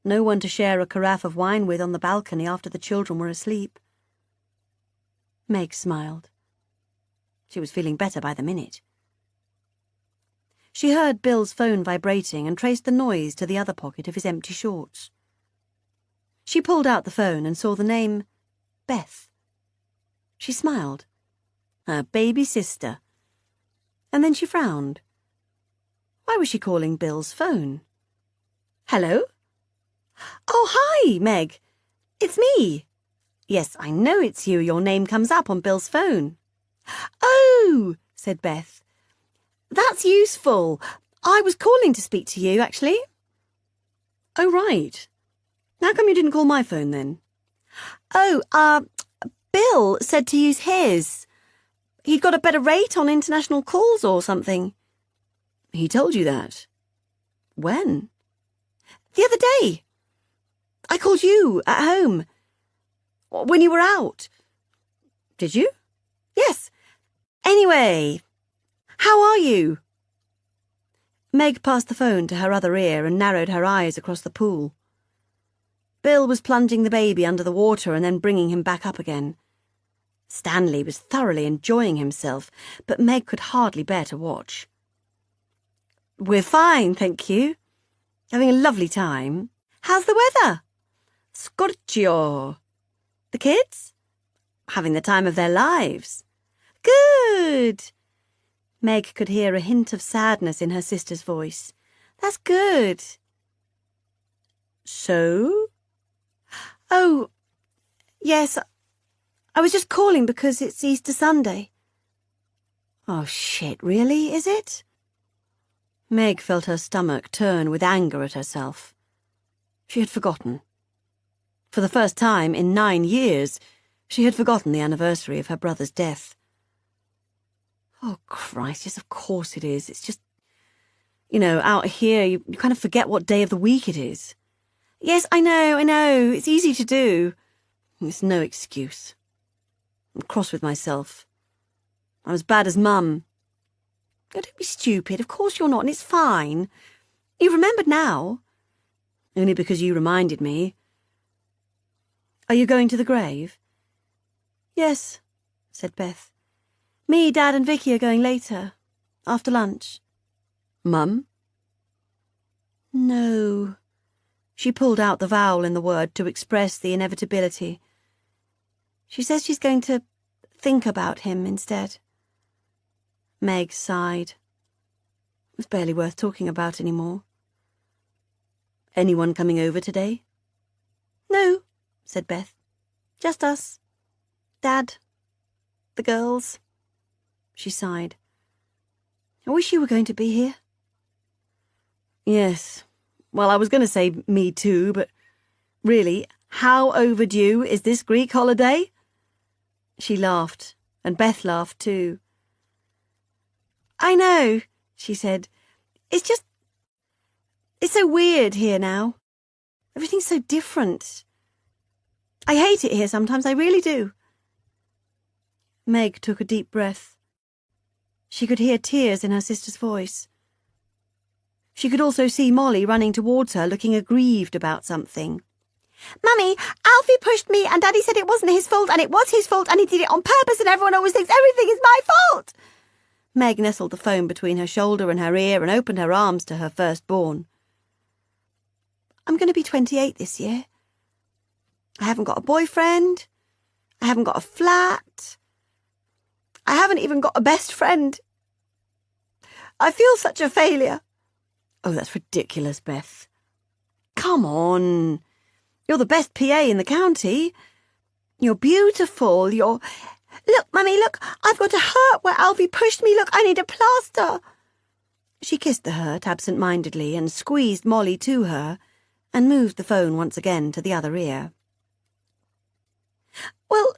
No one to share a carafe of wine with on the balcony after the children were asleep. Meg smiled. She was feeling better by the minute. She heard Bill's phone vibrating and traced the noise to the other pocket of his empty shorts. She pulled out the phone and saw the name Beth. She smiled. Her baby sister. And then she frowned. Why was she calling Bill's phone? Hello? Oh, hi, Meg. It's me. Yes, I know it's you. Your name comes up on Bill's phone. Oh, said Beth. That's useful. I was calling to speak to you, actually. Oh, right. How come you didn't call my phone then? Oh, Bill said to use his. He'd got a better rate on international calls or something. He told you that? When? The other day. I called you at home. When you were out. Did you? Yes. Anyway, how are you? Meg passed the phone to her other ear and narrowed her eyes across the pool. Bill was plunging the baby under the water and then bringing him back up again. Stanley was thoroughly enjoying himself, but Meg could hardly bear to watch. We're fine, thank you. Having a lovely time. How's the weather? Scorchio. The kids? Having the time of their lives. Good. Meg could hear a hint of sadness in her sister's voice. That's good. So? Oh, yes, I was just calling because it's Easter Sunday. Oh, shit, really, is it? Meg felt her stomach turn with anger at herself. She had forgotten. For the first time in 9 years, she had forgotten the anniversary of her brother's death. Oh, Christ, yes, of course it is. It's just, out here, you kind of forget what day of the week it is. Yes, I know. It's easy to do. It's no excuse. I'm cross with myself. I'm as bad as Mum. Oh, don't be stupid. Of course you're not, and it's fine. You've remembered now. Only because you reminded me. Are you going to the grave? Yes, said Beth. Me, Dad and Vicky are going later, after lunch. Mum? No. She pulled out the vowel in the word to express the inevitability. She says she's going to think about him instead. Meg sighed. It was barely worth talking about anymore. Anyone coming over today? No, said Beth. Just us. Dad. The girls. She sighed. I wish you were going to be here. Yes. Well, I was going to say me too, but really, how overdue is this Greek holiday? She laughed, and Beth laughed too. I know, she said. It's so weird here now. Everything's so different. I hate it here sometimes, I really do. Meg took a deep breath. She could hear tears in her sister's voice. She could also see Molly running towards her, looking aggrieved about something. Mummy, Alfie pushed me and Daddy said it wasn't his fault and it was his fault and he did it on purpose and everyone always thinks everything is my fault. Meg nestled the phone between her shoulder and her ear and opened her arms to her firstborn. I'm going to be 28 this year. I haven't got a boyfriend. I haven't got a flat. I haven't even got a best friend. I feel such a failure. Oh, that's ridiculous, Beth. Come on. You're the best PA in the county. You're beautiful. You're Look, Mummy, look, I've got a hurt where Alfie pushed me. Look, I need a plaster. She kissed the hurt absent-mindedly and squeezed Molly to her and moved the phone once again to the other ear. Well,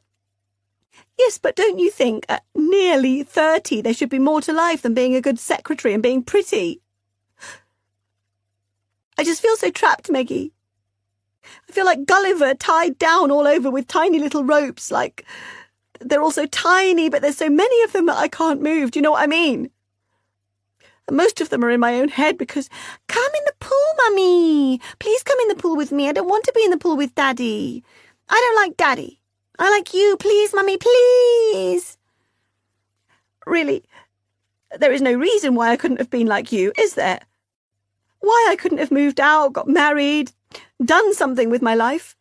yes, but don't you think at nearly 30 there should be more to life than being a good secretary and being pretty? I just feel so trapped, Meggie. I feel like Gulliver tied down all over with tiny little ropes, like they're all so tiny, but there's so many of them that I can't move. Do you know what I mean? And most of them are in my own head because, come in the pool, Mummy. Please come in the pool with me. I don't want to be in the pool with Daddy. I don't like Daddy. I like you. Please, Mummy, please. Really, there is no reason why I couldn't have been like you, is there? Why I couldn't have moved out, got married, done something with my life.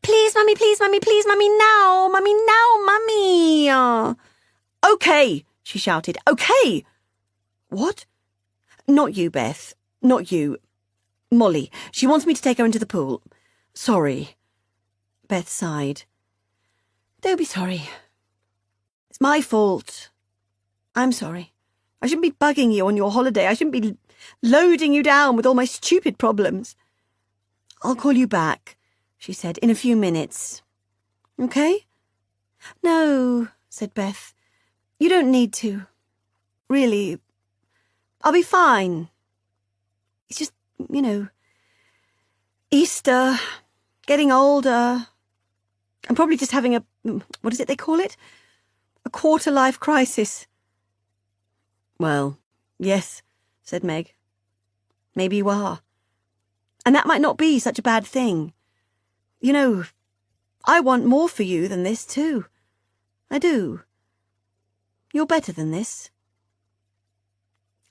Please, Mummy, please, Mummy, please, Mummy, now, Mummy. Okay, she shouted. Okay. What? Not you, Beth. Not you. Molly. She wants me to take her into the pool. Sorry. Beth sighed. Don't be sorry. It's my fault. I'm sorry. I shouldn't be bugging you on your holiday. I shouldn't be loading you down with all my stupid problems. I'll call you back, she said, in a few minutes. Okay? No, said Beth. You don't need to. Really. I'll be fine. It's just, Easter, getting older. I'm probably just having what is it they call it? A quarter-life crisis. Well, yes, said Meg. Maybe you are. And that might not be such a bad thing. I want more for you than this, too. I do. You're better than this.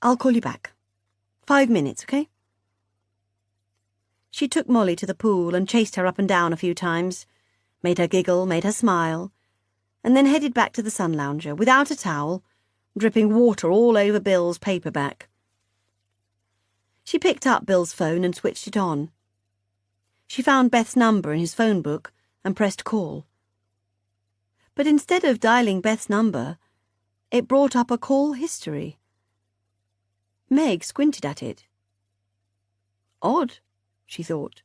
I'll call you back. 5 minutes, okay? She took Molly to the pool and chased her up and down a few times, made her giggle, made her smile, and then headed back to the sun lounger without a towel, dripping water all over Bill's paperback. She picked up Bill's phone and switched it on. She found Beth's number in his phone book and pressed call. But instead of dialing Beth's number, it brought up a call history. Meg squinted at it. Odd, she thought.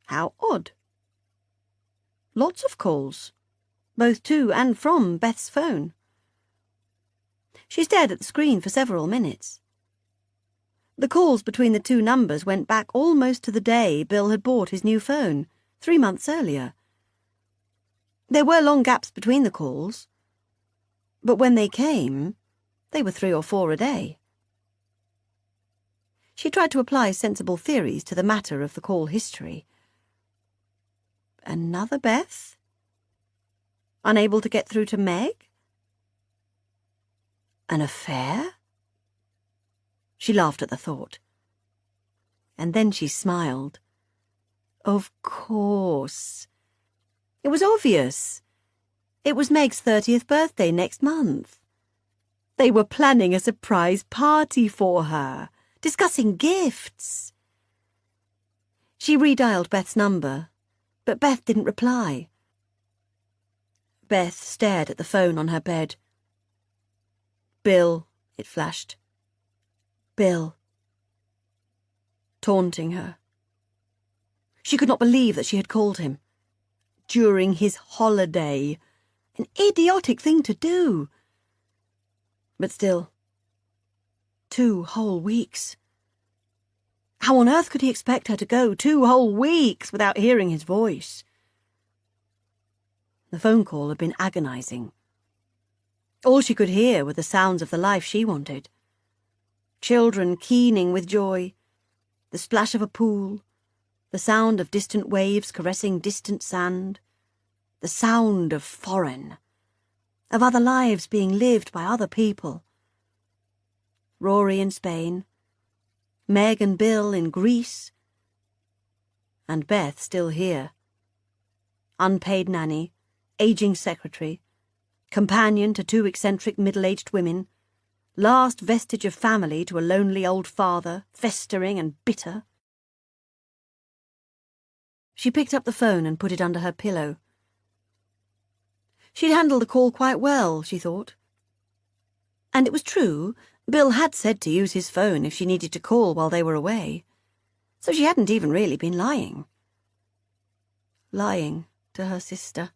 How odd. Lots of calls, both to and from Beth's phone. She stared at the screen for several minutes. The calls between the two numbers went back almost to the day Bill had bought his new phone, 3 months earlier. There were long gaps between the calls, but when they came, they were 3 or 4 a day. She tried to apply sensible theories to the matter of the call history. Another Beth? Unable to get through to Meg? An affair? She laughed at the thought. And then she smiled. Of course. It was obvious. It was Meg's 30th birthday next month. They were planning a surprise party for her, discussing gifts. She redialed Beth's number, but Beth didn't reply. Beth stared at the phone on her bed. Bill, it flashed. Bill. Taunting her. She could not believe that she had called him. During his holiday. An idiotic thing to do. But still, 2 whole weeks. How on earth could he expect her to go 2 whole weeks without hearing his voice? The phone call had been agonizing. All she could hear were the sounds of the life she wanted. Children keening with joy, the splash of a pool, the sound of distant waves caressing distant sand, the sound of foreign, of other lives being lived by other people. Rory in Spain, Meg and Bill in Greece, and Beth still here. Unpaid nanny, aging secretary, companion to 2 eccentric middle-aged women, last vestige of family to a lonely old father, festering and bitter. She picked up the phone and put it under her pillow. She'd handled the call quite well, she thought. And it was true, Bill had said to use his phone if she needed to call while they were away. So she hadn't even really been lying. Lying to her sister.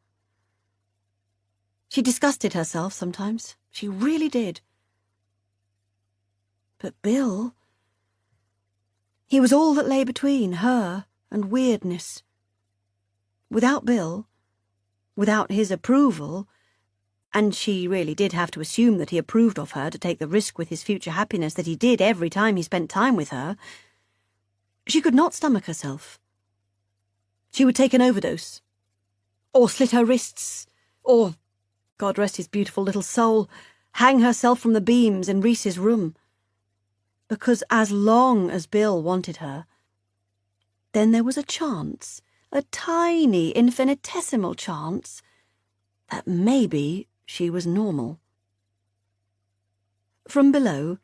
She disgusted herself sometimes. She really did. But Bill... he was all that lay between her and weirdness. Without Bill, without his approval, and she really did have to assume that he approved of her to take the risk with his future happiness that he did every time he spent time with her, she could not stomach herself. She would take an overdose, or slit her wrists, or, God rest his beautiful little soul, hang herself from the beams in Reese's room. Because as long as Bill wanted her, then there was a chance, a tiny, infinitesimal chance, that maybe she was normal. From below,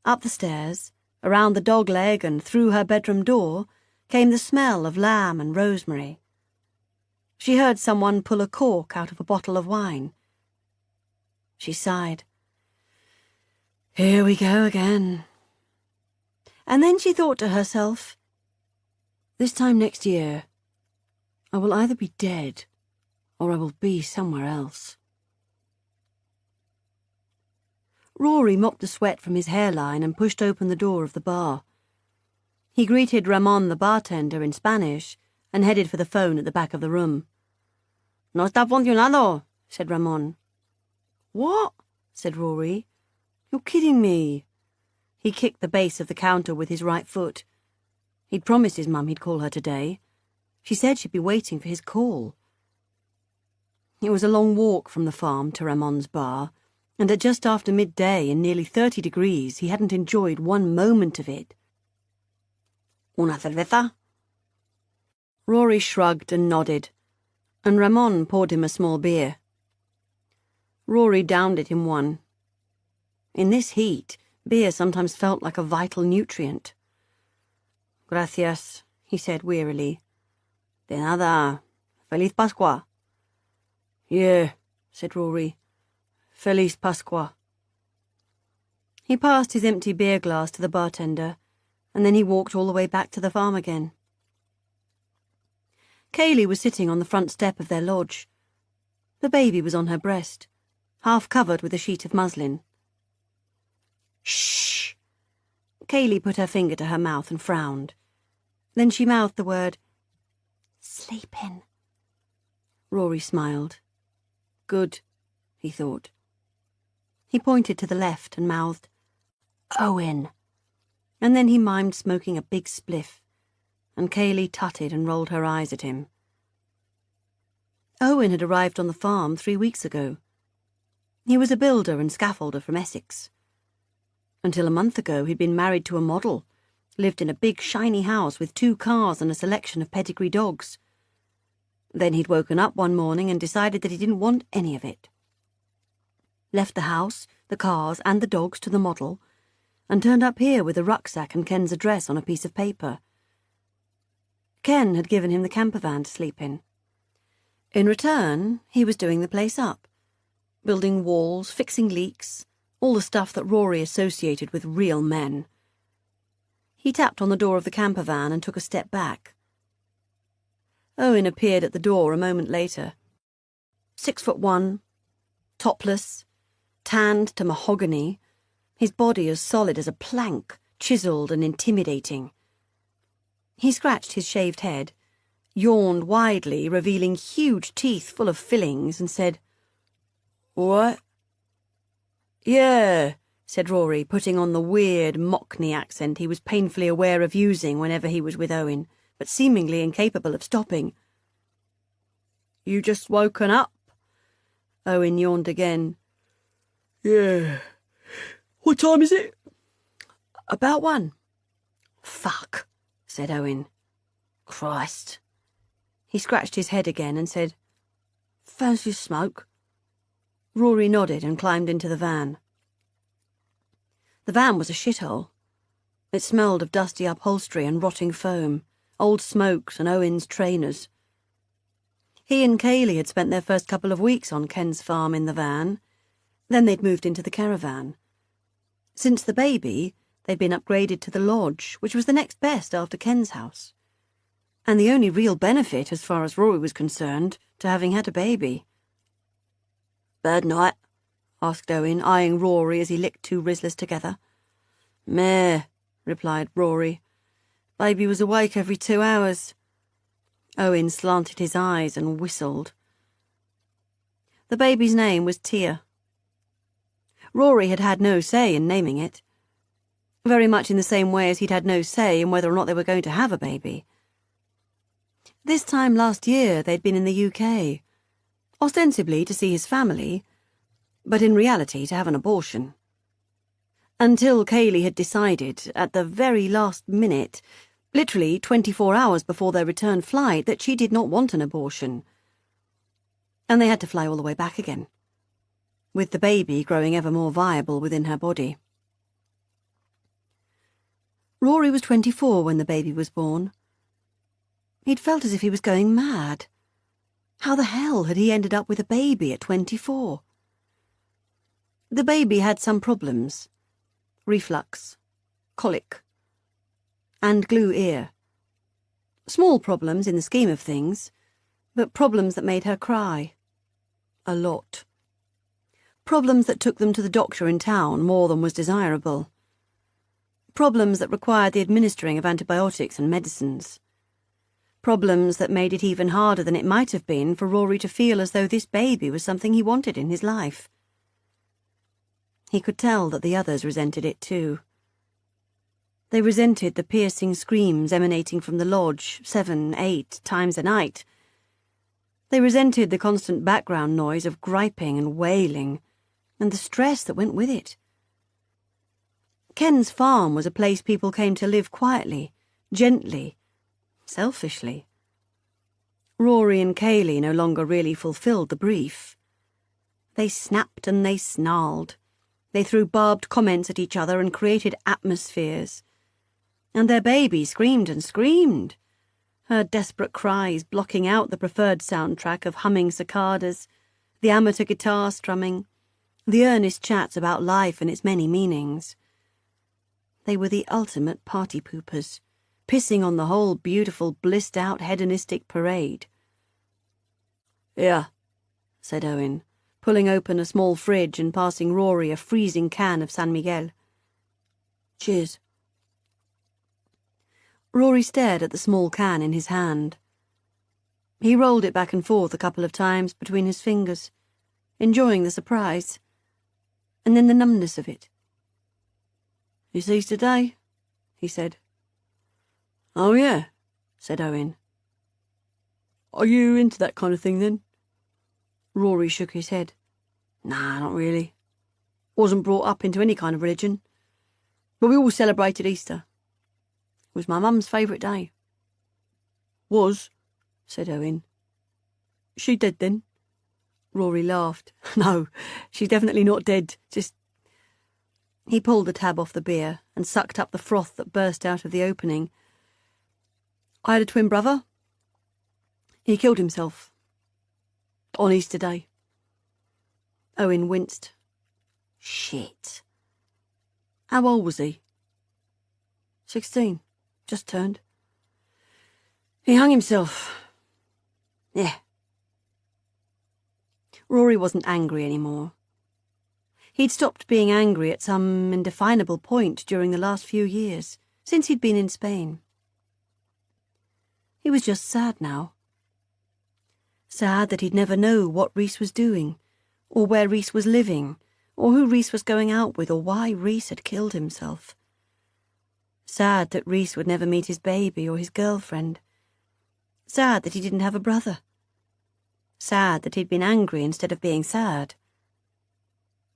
up the stairs, around the dogleg and through her bedroom door, came the smell of lamb and rosemary. She heard someone pull a cork out of a bottle of wine. She sighed. Here we go again. And then she thought to herself, this time next year, I will either be dead or I will be somewhere else. Rory mopped the sweat from his hairline and pushed open the door of the bar. He greeted Ramon the bartender in Spanish and headed for the phone at the back of the room. No está funcionando, said Ramon. What? Said Rory. You're kidding me. He kicked the base of the counter with his right foot. He'd promised his mum he'd call her today. She said she'd be waiting for his call. It was a long walk from the farm to Ramon's bar, and at just after midday and nearly 30 degrees he hadn't enjoyed one moment of it. Una cerveza? Rory shrugged and nodded, and Ramon poured him a small beer. Rory downed it in one. In this heat, beer sometimes felt like a vital nutrient. Gracias, he said wearily. De nada. Feliz Pascua. Yeah, said Rory. Feliz Pascua. He passed his empty beer glass to the bartender, and then he walked all the way back to the farm again. Kaylee was sitting on the front step of their lodge. The baby was on her breast, half covered with a sheet of muslin. Shh! Kaylee put her finger to her mouth and frowned. Then she mouthed the word, sleeping. Rory smiled. Good, he thought. He pointed to the left and mouthed, Owen. And then he mimed smoking a big spliff, and Kaylee tutted and rolled her eyes at him. Owen had arrived on the farm 3 weeks ago. He was a builder and scaffolder from Essex. Until a month ago he'd been married to a model, lived in a big shiny house with 2 cars and a selection of pedigree dogs. Then he'd woken up one morning and decided that he didn't want any of it. Left the house, the cars and the dogs to the model, and turned up here with a rucksack and Ken's address on a piece of paper. Ken had given him the camper van to sleep in. In return, he was doing the place up, building walls, fixing leaks, all the stuff that Rory associated with real men. He tapped on the door of the camper van and took a step back. Owen appeared at the door a moment later. 6'1", topless, tanned to mahogany, his body as solid as a plank, chiselled and intimidating. He scratched his shaved head, yawned widely, revealing huge teeth full of fillings, and said, What? Yeah, said Rory, putting on the weird Mockney accent he was painfully aware of using whenever he was with Owen, but seemingly incapable of stopping. You just woken up? Owen yawned again. Yeah. What time is it? About 1. Fuck, said Owen. Christ. He scratched his head again and said, Fancy a smoke? Rory nodded and climbed into the van. The van was a shithole. It smelled of dusty upholstery and rotting foam, old smokes and Owen's trainers. He and Kaylee had spent their first couple of weeks on Ken's farm in the van. Then they'd moved into the caravan. Since the baby, they'd been upgraded to the lodge, which was the next best after Ken's house. And the only real benefit, as far as Rory was concerned, to having had a baby. "Bad night?" asked Owen, eyeing Rory as he licked two Rizzlers together. "Meh," replied Rory. "Baby was awake every 2 hours." Owen slanted his eyes and whistled. The baby's name was Tia. Rory had had no say in naming it, very much in the same way as he'd had no say in whether or not they were going to have a baby. This time last year they'd been in the UK, ostensibly to see his family, but in reality to have an abortion. Until Kaylee had decided, at the very last minute, literally 24 hours before their return flight, that she did not want an abortion. And they had to fly all the way back again, with the baby growing ever more viable within her body. Rory was 24 when the baby was born. He'd felt as if he was going mad. How the hell had he ended up with a baby at 24? The baby had some problems. Reflux, colic, and glue ear. Small problems in the scheme of things, but problems that made her cry. A lot. Problems that took them to the doctor in town more than was desirable. Problems that required the administering of antibiotics and medicines. Problems that made it even harder than it might have been for Rory to feel as though this baby was something he wanted in his life. He could tell that the others resented it too. They resented the piercing screams emanating from the lodge 7, 8 times a night. They resented the constant background noise of griping and wailing, and the stress that went with it. Ken's farm was a place people came to live quietly, gently, selfishly. Rory and Kaylee no longer really fulfilled the brief. They snapped and they snarled. They threw barbed comments at each other and created atmospheres. And their baby screamed and screamed, her desperate cries blocking out the preferred soundtrack of humming cicadas, the amateur guitar strumming, the earnest chats about life and its many meanings. They were the ultimate party poopers, pissing on the whole beautiful, blissed-out, hedonistic parade. "Yeah," said Owen, pulling open a small fridge and passing Rory a freezing can of San Miguel. "Cheers." Rory stared at the small can in his hand. He rolled it back and forth a couple of times between his fingers, enjoying the surprise, and then the numbness of it. "It's Easter Day," he said. "Oh, yeah," said Owen. "Are you into that kind of thing, then?" Rory shook his head. "Nah, not really. Wasn't brought up into any kind of religion. But we all celebrated Easter. It was my mum's favourite day." "Was?" said Owen. "She dead then?" Rory laughed. "No, she's definitely not dead. Just..." He pulled the tab off the beer and sucked up the froth that burst out of the opening. "I had a twin brother. He killed himself. On Easter Day." Owen winced. "Shit." "How old was he?" 16. Just turned. "He hung himself." "Yeah." Rory wasn't angry anymore. He'd stopped being angry at some indefinable point during the last few years, since he'd been in Spain. He was just sad now. Sad that he'd never know what Rhys was doing, or where Rhys was living, or who Rhys was going out with, or why Rhys had killed himself. Sad that Rhys would never meet his baby or his girlfriend. Sad that he didn't have a brother. Sad that he'd been angry instead of being sad.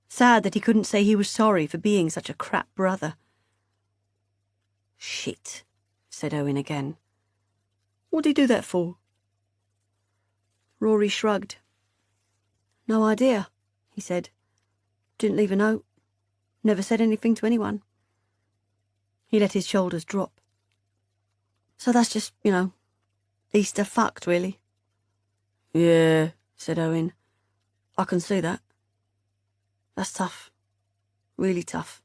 Sad that he couldn't say he was sorry for being such a crap brother. "Shit," said Owen again. "What'd he do that for?" Rory shrugged. "No idea," he said. "Didn't leave a note. Never said anything to anyone." He let his shoulders drop. "So that's just, Easter fucked, really?" Yeah, said Owen. I can see that. That's tough. Really tough.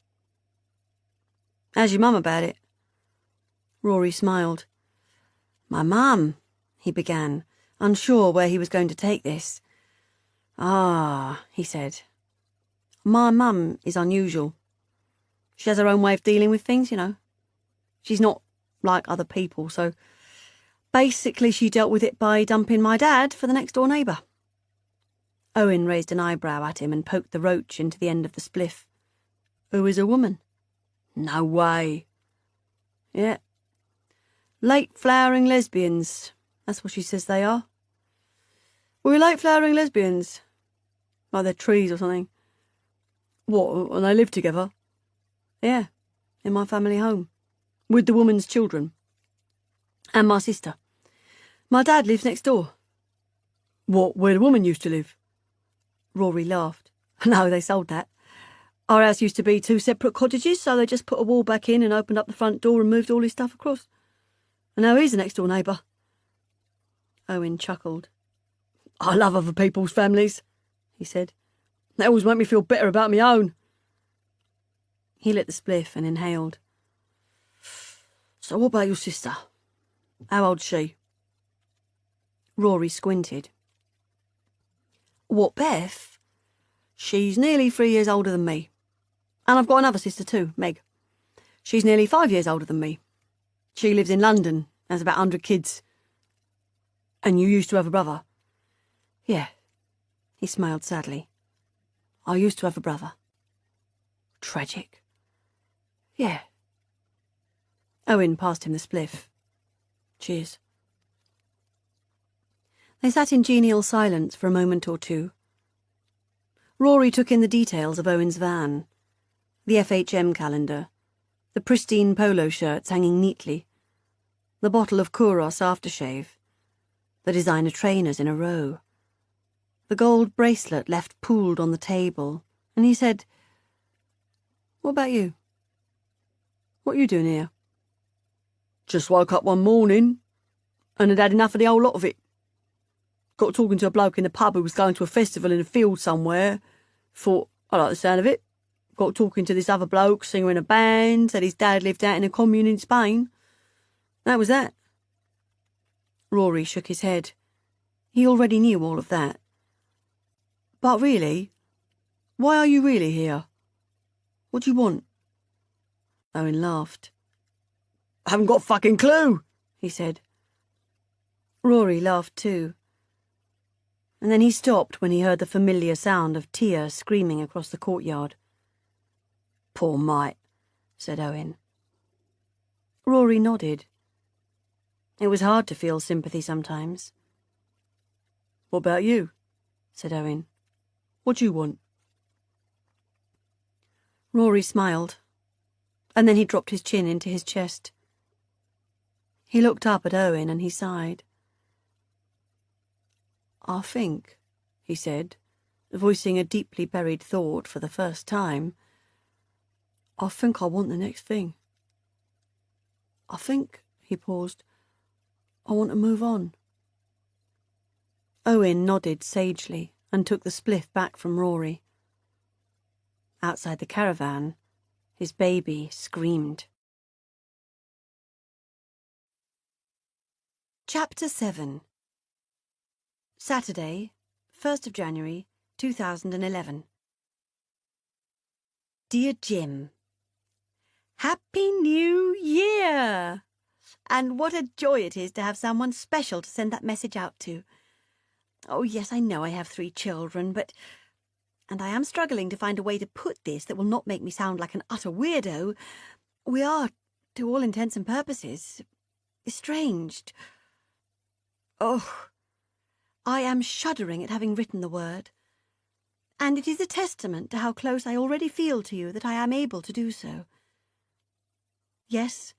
How's your mum about it? Rory smiled. My mum, he began, unsure where he was going to take this. Ah, he said. My mum is unusual. She has her own way of dealing with things, you know. She's not like other people, so basically she dealt with it by dumping my dad for the next-door neighbour. Owen raised an eyebrow at him and poked the roach into the end of the spliff. Who is a woman? No way. Yeah. Late flowering lesbians. That's what she says they are. We're late flowering lesbians. Like they're trees or something. What, and they live together? Yeah, in my family home. With the woman's children. And my sister. My dad lives next door. What, where the woman used to live? Rory laughed. No, they sold that. Our house used to be 2 separate cottages, so they just put a wall back in and opened up the front door and moved all his stuff across. And now he's the next door neighbour. Owen chuckled. I love other people's families, he said. They always make me feel better about my own. He lit the spliff and inhaled. So what about your sister? How old's she? Rory squinted. What, Beth? She's nearly 3 years older than me. And I've got another sister too, Meg. She's nearly 5 years older than me. She lives in London, has about 100 kids. And you used to have a brother? Yeah. He smiled sadly. I used to have a brother. Tragic. Yeah. Owen passed him the spliff. Cheers. They sat in genial silence for a moment or two. Rory took in the details of Owen's van. The FHM calendar. The pristine polo shirts hanging neatly. The bottle of Kouros aftershave. The designer trainers in a row. The gold bracelet left pooled on the table, and he said, What about you? What are you doing here? Just woke up one morning, and had had enough of the whole lot of it. Got talking to a bloke in the pub who was going to a festival in a field somewhere. Thought, I like the sound of it. Got talking to this other bloke, singer in a band, said his dad lived out in a commune in Spain. That was that. Rory shook his head. He already knew all of that. But really, why are you really here? What do you want? Owen laughed. I haven't got a fucking clue, he said. Rory laughed too. And then he stopped when he heard the familiar sound of Tia screaming across the courtyard. Poor mite, said Owen. Rory nodded. It was hard to feel sympathy sometimes. What about you? Said Owen. What do you want? Rory smiled, and then he dropped his chin into his chest. He looked up at Owen and he sighed. I think, he said, voicing a deeply buried thought for the first time, I think I want the next thing. I think, he paused, I want to move on. Owen nodded sagely and took the spliff back from Rory. Outside the caravan, his baby screamed. Chapter 7. Saturday, 1st of January, 2011. Dear Jim, Happy New Year! And what a joy it is to have someone special to send that message out to. Oh, yes, I know I have 3 children, but... And I am struggling to find a way to put this that will not make me sound like an utter weirdo. We are, to all intents and purposes, estranged. Oh, I am shuddering at having written the word. And it is a testament to how close I already feel to you that I am able to do so. Yes,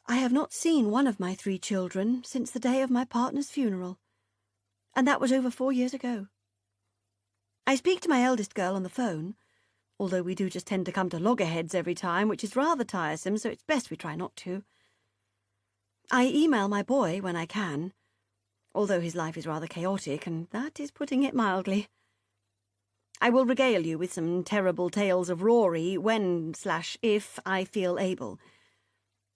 I have not seen one of my 3 children since the day of my partner's funeral, and that was over 4 years ago. I speak to my eldest girl on the phone, although we do just tend to come to loggerheads every time, which is rather tiresome, so it's best we try not to. I email my boy when I can, although his life is rather chaotic, and that is putting it mildly. I will regale you with some terrible tales of Rory when/if I feel able.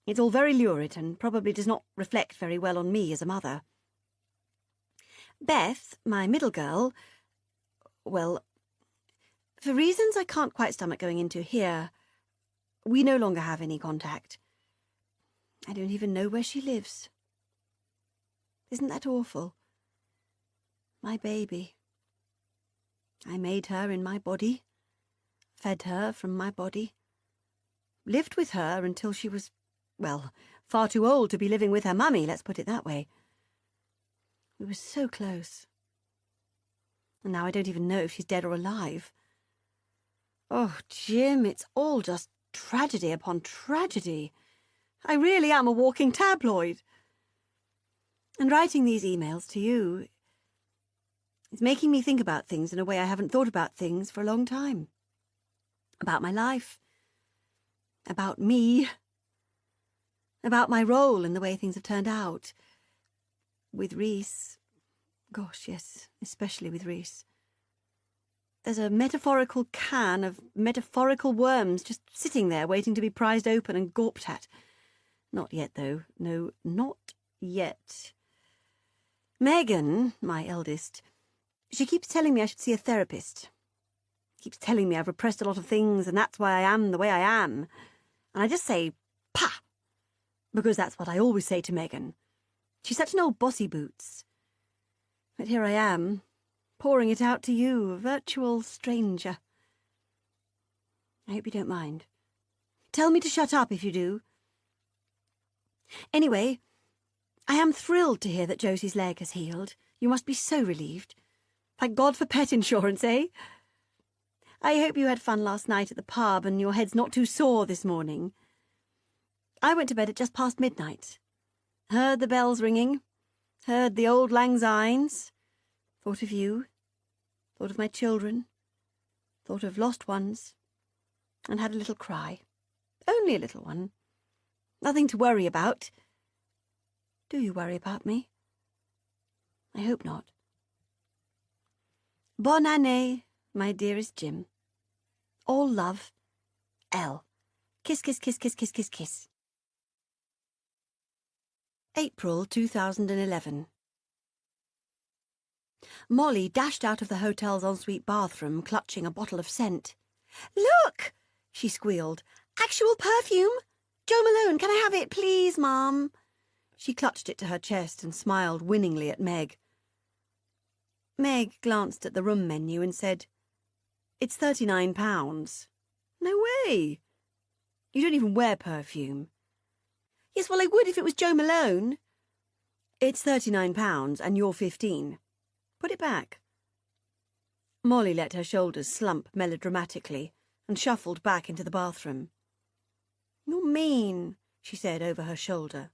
It's all very lurid and probably does not reflect very well on me as a mother. Beth, my middle girl, well, for reasons I can't quite stomach going into here, we no longer have any contact. I don't even know where she lives. Isn't that awful? My baby. I made her in my body, fed her from my body, lived with her until she was, well, far too old to be living with her mummy, let's put it that way. We were so close. And now I don't even know if she's dead or alive. Oh, Jim, it's all just tragedy upon tragedy. I really am a walking tabloid. And writing these emails to you is making me think about things in a way I haven't thought about things for a long time. About my life. About me. About my role in the way things have turned out. With Rhys. Gosh, yes, especially with Rhys. There's a metaphorical can of metaphorical worms just sitting there waiting to be prized open and gawped at. Not yet, though. No, not yet. Megan, my eldest, she keeps telling me I should see a therapist. Keeps telling me I've repressed a lot of things and that's why I am the way I am. And I just say, pah! Because that's what I always say to Megan. She's such an old bossy boots. But here I am, pouring it out to you, a virtual stranger. I hope you don't mind. Tell me to shut up if you do. Anyway, I am thrilled to hear that Josie's leg has healed. You must be so relieved. Thank God for pet insurance, eh? I hope you had fun last night at the pub and your head's not too sore this morning. I went to bed at just past midnight. Heard the bells ringing. Heard the old lang synes. Thought of you. Thought of my children. Thought of lost ones. And had a little cry. Only a little one. Nothing to worry about. Do you worry about me? I hope not. Bonne année, my dearest Jim. All love, Elle. Kiss, kiss, kiss, kiss, kiss, kiss, kiss. April 2011. Molly dashed out of the hotel's ensuite bathroom, clutching a bottle of scent. Look! She squealed. Actual perfume! Jo Malone, can I have it, please, Mum? She clutched it to her chest and smiled winningly at Meg. Meg glanced at the room menu and said, It's £39. No way! You don't even wear perfume. Yes, well, I would if it was Jo Malone. It's £39 and you're 15. Put it back. Molly let her shoulders slump melodramatically and shuffled back into the bathroom. You're mean, she said over her shoulder.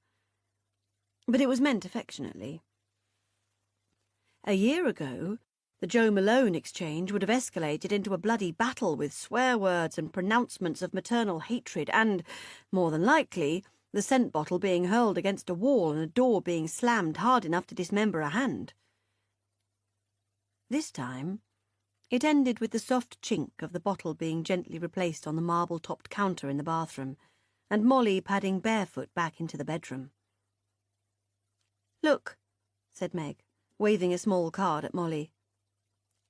But it was meant affectionately. A year ago, the Jo Malone exchange would have escalated into a bloody battle with swear words and pronouncements of maternal hatred and, more than likely, the scent bottle being hurled against a wall and a door being slammed hard enough to dismember a hand. This time, it ended with the soft chink of the bottle being gently replaced on the marble-topped counter in the bathroom, and Molly padding barefoot back into the bedroom. Look, said Meg, waving a small card at Molly.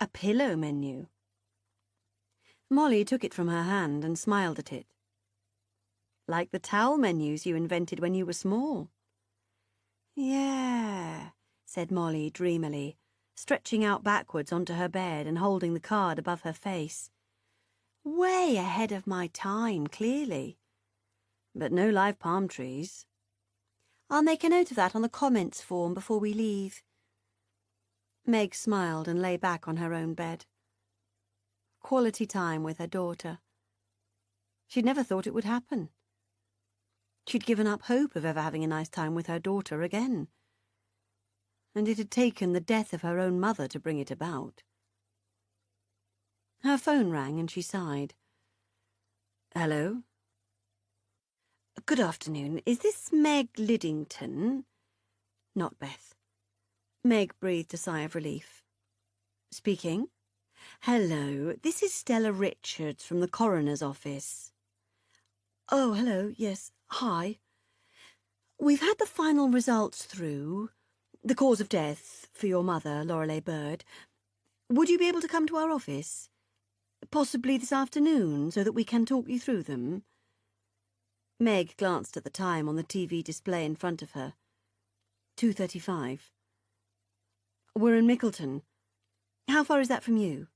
A pillow menu. Molly took it from her hand and smiled at it. Like the towel menus you invented when you were small. Yeah, said Molly dreamily, stretching out backwards onto her bed and holding the card above her face. Way ahead of my time, clearly. But no live palm trees. I'll make a note of that on the comments form before we leave. Meg smiled and lay back on her own bed. Quality time with her daughter. She'd never thought it would happen. She'd given up hope of ever having a nice time with her daughter again. And it had taken the death of her own mother to bring it about. Her phone rang and she sighed. Hello? Good afternoon. Is this Meg Liddington? Not Beth. Meg breathed a sigh of relief. Speaking. Hello, this is Stella Richards from the coroner's office. Oh, hello, yes, hi. We've had the final results through. The cause of death for your mother, Lorelei Bird. Would you be able to come to our office? Possibly this afternoon, so that we can talk you through them? Meg glanced at the time on the TV display in front of her. 2:35. We're in Mickleton. How far is that from you?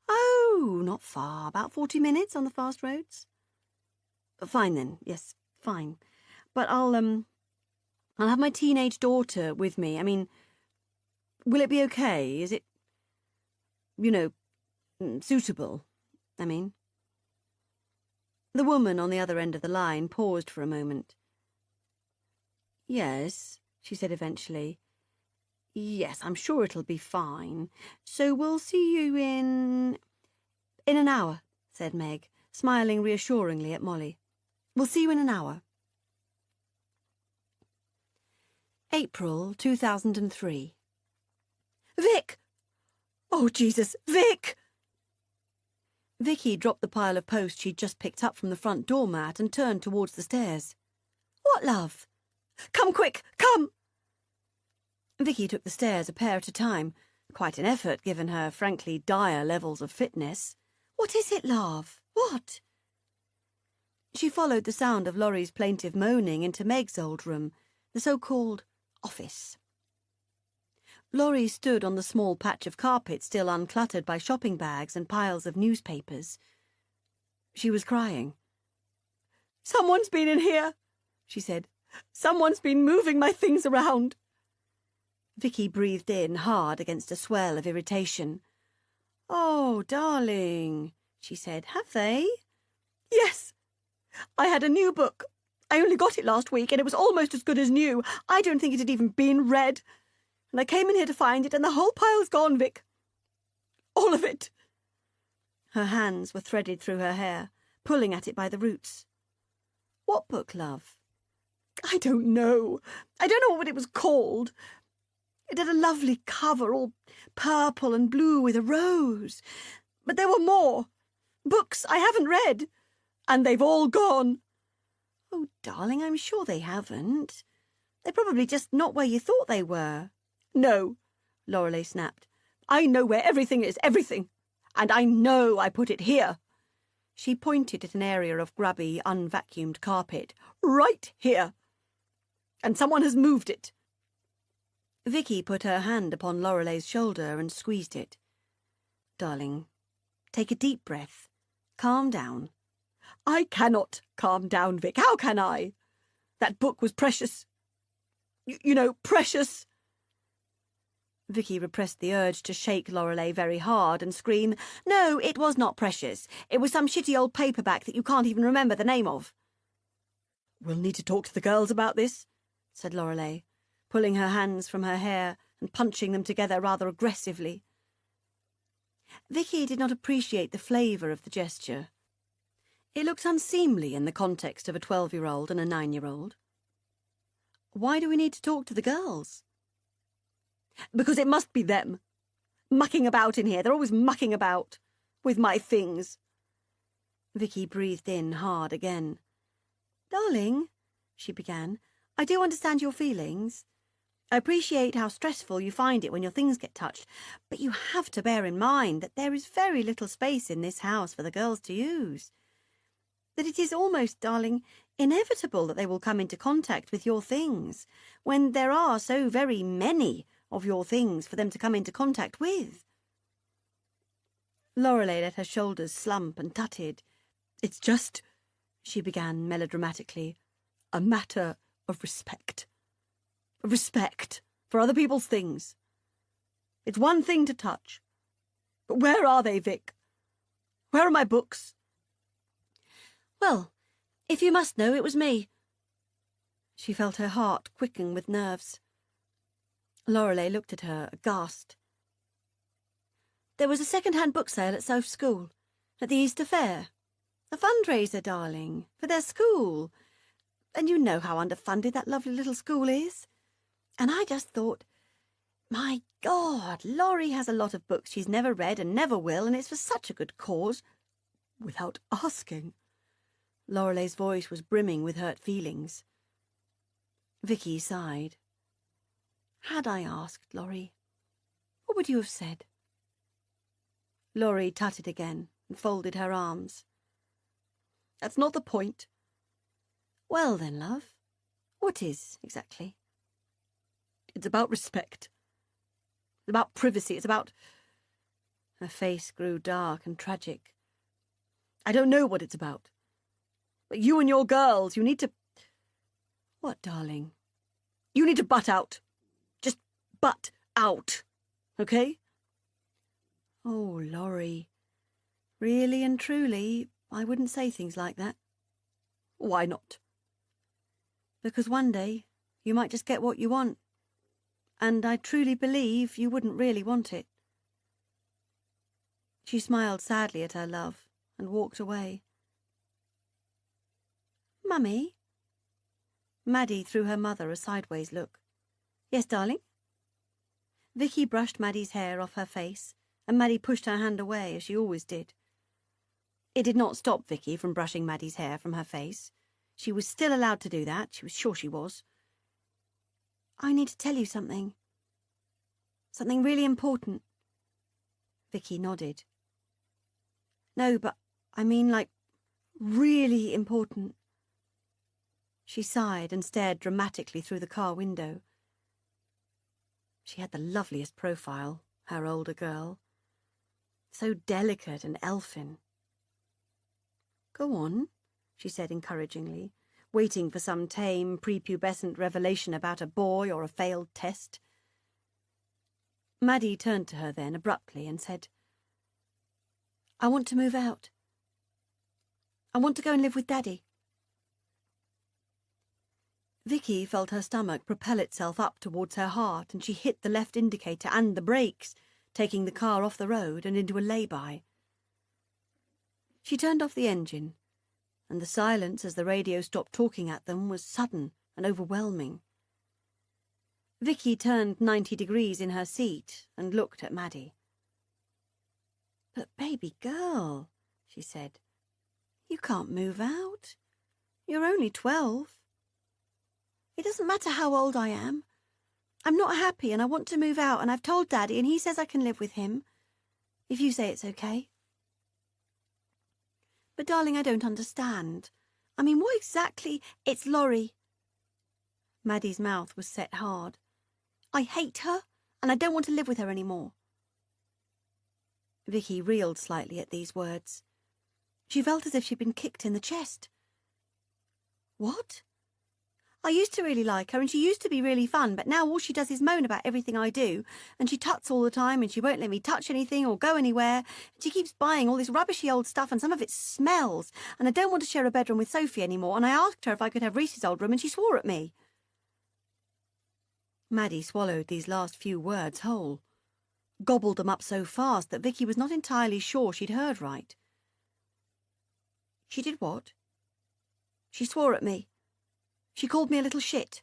Oh, not far. About 40 minutes on the fast roads. Fine then. Yes, fine. But I'll have my teenage daughter with me. I mean, will it be okay? Is it, suitable? I mean. The woman on the other end of the line paused for a moment. Yes, she said eventually. Yes, I'm sure it'll be fine. So we'll see you in an hour, said Meg, smiling reassuringly at Molly. We'll see you in an hour. April 2003. Vic! Oh, Jesus, Vic! Vicky dropped the pile of posts she'd just picked up from the front doormat and turned towards the stairs. What, love? Come quick, come! Vicky took the stairs a pair at a time, quite an effort given her frankly dire levels of fitness. What is it, love? What? She followed the sound of Laurie's plaintive moaning into Meg's old room, the so-called office. Laurie stood on the small patch of carpet still uncluttered by shopping bags and piles of newspapers. She was crying. Someone's been in here, she said. Someone's been moving my things around. Vicky breathed in hard against a swell of irritation. Oh, darling, she said. Have they? Yes. I had a new book. I only got it last week, and it was almost as good as new. I don't think it had even been read. And I came in here to find it, and the whole pile's gone, Vic. All of it. Her hands were threaded through her hair, pulling at it by the roots. What book, love? I don't know. I don't know what it was called. It had a lovely cover, all purple and blue with a rose. But there were more. Books I haven't read. And they've all gone. Oh, darling, I'm sure they haven't. They're probably just not where you thought they were. No, Lorelei snapped. I know where everything is, everything. And I know I put it here. She pointed at an area of grubby, unvacuumed carpet. Right here. And someone has moved it. Vicky put her hand upon Lorelei's shoulder and squeezed it. Darling, take a deep breath. Calm down. I cannot calm down, Vic. How can I? That book was precious. Precious. Vicky repressed the urge to shake Lorelei very hard and scream, No, it was not precious. It was some shitty old paperback that you can't even remember the name of. We'll need to talk to the girls about this, said Lorelei, pulling her hands from her hair and punching them together rather aggressively. Vicky did not appreciate the flavour of the gesture. It looked unseemly in the context of a 12-year-old and a 9-year-old. Why do we need to talk to the girls? Because it must be them. Mucking about in here. They're always mucking about. With my things. Vicky breathed in hard again. Darling, she began, I do understand your feelings. I appreciate how stressful you find it when your things get touched, but you have to bear in mind that there is very little space in this house for the girls to use. That it is almost, darling, inevitable that they will come into contact with your things, when there are so very many of your things for them to come into contact with. Lorelei let her shoulders slump and tutted. It's just, she began melodramatically, a matter of respect. Respect for other people's things. It's one thing to touch. But where are they, Vic? Where are my books? Well, if you must know, it was me. She felt her heart quicken with nerves. Lorelei looked at her, aghast. There was a second-hand book sale at South School, at the Easter Fair. A fundraiser, darling, for their school. And you know how underfunded that lovely little school is. And I just thought, My God, Laurie has a lot of books she's never read and never will, and it's for such a good cause. Without asking. Lorelei's voice was brimming with hurt feelings. Vicky sighed. Had I asked, Laurie, what would you have said? Laurie tutted again and folded her arms. That's not the point. Well then, love, what is, exactly? It's about respect. It's about privacy. It's about... Her face grew dark and tragic. I don't know what it's about. But you and your girls, you need to... What, darling? You need to butt out. Just butt out. Okay? Oh, Laurie. Really and truly, I wouldn't say things like that. Why not? Because one day you might just get what you want. And I truly believe you wouldn't really want it. She smiled sadly at her love and walked away. Mummy? Maddie threw her mother a sideways look. Yes, darling? Vicky brushed Maddie's hair off her face, and Maddie pushed her hand away, as she always did. It did not stop Vicky from brushing Maddie's hair from her face. She was still allowed to do that, she was sure she was. I need to tell you something. Something really important. Vicky nodded. No, but I mean, like, really important. She sighed and stared dramatically through the car window. She had the loveliest profile, her older girl. So delicate and elfin. Go on, she said encouragingly, waiting for some tame, prepubescent revelation about a boy or a failed test. Maddie turned to her then abruptly and said, I want to move out. I want to go and live with Daddy. Vicky felt her stomach propel itself up towards her heart, and she hit the left indicator and the brakes, taking the car off the road and into a lay-by. She turned off the engine, and the silence as the radio stopped talking at them was sudden and overwhelming. Vicky turned 90 degrees in her seat and looked at Maddie. But baby girl, she said, you can't move out. You're only 12. It doesn't matter how old I am. I'm not happy and I want to move out, and I've told Daddy and he says I can live with him, if you say it's okay. But darling, I don't understand. I mean, what exactly... It's Laurie. Maddie's mouth was set hard. I hate her and I don't want to live with her anymore. Vicky reeled slightly at these words. She felt as if she'd been kicked in the chest. What? I used to really like her and she used to be really fun, but now all she does is moan about everything I do, and she tuts all the time and she won't let me touch anything or go anywhere, and she keeps buying all this rubbishy old stuff and some of it smells, and I don't want to share a bedroom with Sophie anymore, and I asked her if I could have Reese's old room and she swore at me. Maddie swallowed these last few words whole, gobbled them up so fast that Vicky was not entirely sure she'd heard right. She did what? She swore at me. She called me a little shit.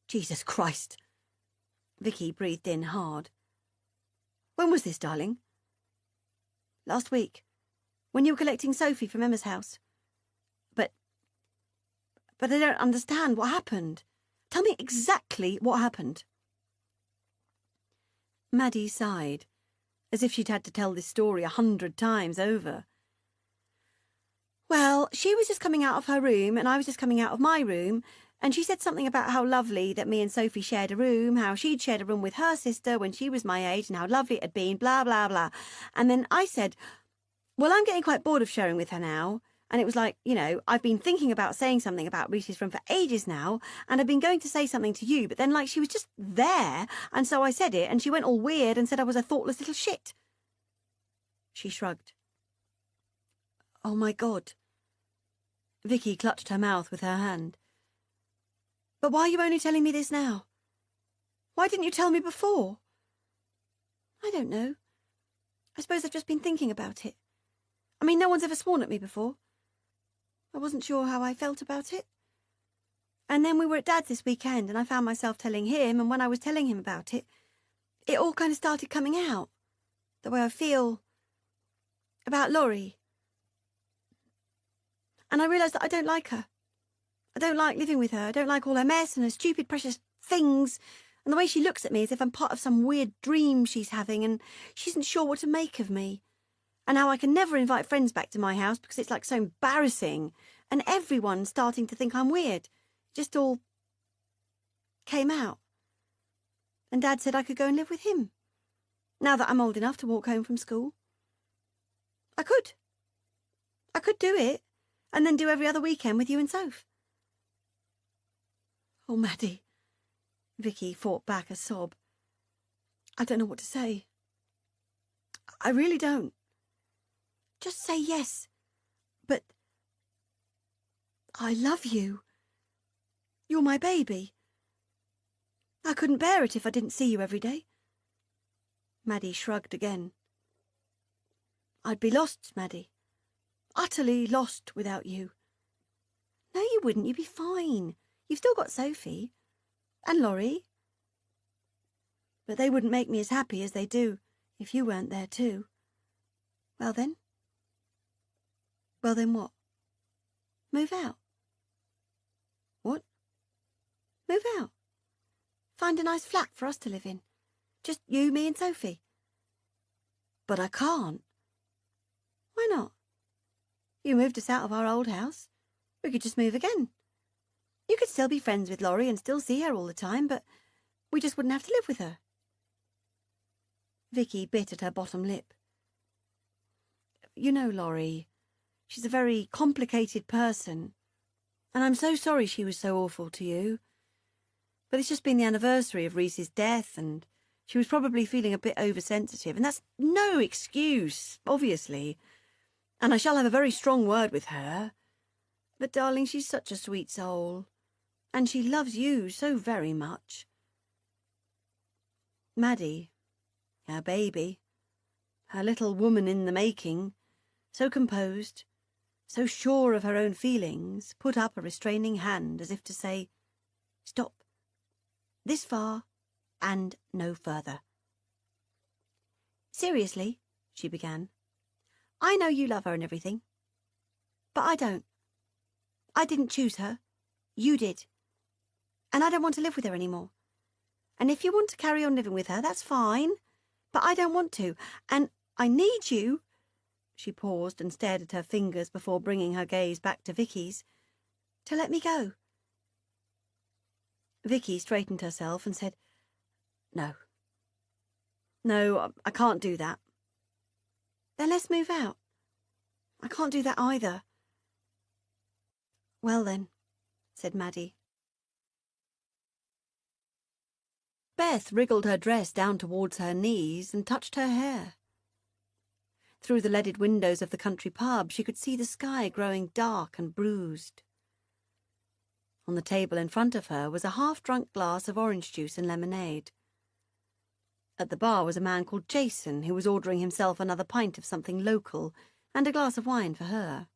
Jesus Christ. Vicky breathed in hard. When was this, darling? Last week, when you were collecting Sophie from Emma's house. But I don't understand what happened. Tell me exactly what happened. Maddie sighed, as if she'd had to tell this story 100 times over. Well, she was just coming out of her room, and I was just coming out of my room, and she said something about how lovely that me and Sophie shared a room, how she'd shared a room with her sister when she was my age, and how lovely it had been, blah, blah, blah. And then I said, well, I'm getting quite bored of sharing with her now. And it was like, you know, I've been thinking about saying something about Reese's room for ages now, and I've been going to say something to you, but then, like, she was just there, and so I said it, and she went all weird and said I was a thoughtless little shit. She shrugged. Oh, my God. Vicky clutched her mouth with her hand. But why are you only telling me this now? Why didn't you tell me before? I don't know. I suppose I've just been thinking about it. I mean, no one's ever sworn at me before. I wasn't sure how I felt about it. And then we were at Dad's this weekend and I found myself telling him, and when I was telling him about it, it all kind of started coming out. The way I feel about Laurie. And I realised that I don't like her. I don't like living with her. I don't like all her mess and her stupid, precious things, and the way she looks at me as if I'm part of some weird dream she's having, and she isn't sure what to make of me. And how I can never invite friends back to my house because it's like so embarrassing, and everyone's starting to think I'm weird. It just all came out. And Dad said I could go and live with him, now that I'm old enough to walk home from school. I could. I could do it, and then do every other weekend with you and Soph. Oh, Maddie. Vicky fought back a sob. I don't know what to say. I really don't. Just say yes. But I love you. You're my baby. I couldn't bear it if I didn't see you every day. Maddie shrugged again. I'd be lost, Maddie. Utterly lost without you. No, you wouldn't. You'd be fine. You've still got Sophie. And Laurie. But they wouldn't make me as happy as they do if you weren't there too. Well then? Well then what? Move out. What? Move out. Find a nice flat for us to live in. Just you, me and Sophie. But I can't. Why not? You moved us out of our old house. We could just move again. You could still be friends with Laurie and still see her all the time, but we just wouldn't have to live with her. Vicky bit at her bottom lip. You know, Laurie, she's a very complicated person, and I'm so sorry she was so awful to you. But it's just been the anniversary of Reese's death, and she was probably feeling a bit oversensitive, and that's no excuse, obviously. And I shall have a very strong word with her. But, darling, she's such a sweet soul. And she loves you so very much. Maddie, her baby, her little woman in the making, so composed, so sure of her own feelings, put up a restraining hand as if to say, Stop. This far and no further. Seriously, she began, I know you love her and everything, but I don't. I didn't choose her. You did. And I don't want to live with her anymore. And if you want to carry on living with her, that's fine. But I don't want to. And I need you. She paused and stared at her fingers before bringing her gaze back to Vicky's. To let me go. Vicky straightened herself and said, No. No, I can't do that. Then let's move out. I can't do that either. Well then, said Maddie. Beth wriggled her dress down towards her knees and touched her hair. Through the leaded windows of the country pub she could see the sky growing dark and bruised. On the table in front of her was a half-drunk glass of orange juice and lemonade. At the bar was a man called Jason who was ordering himself another pint of something local and a glass of wine for her.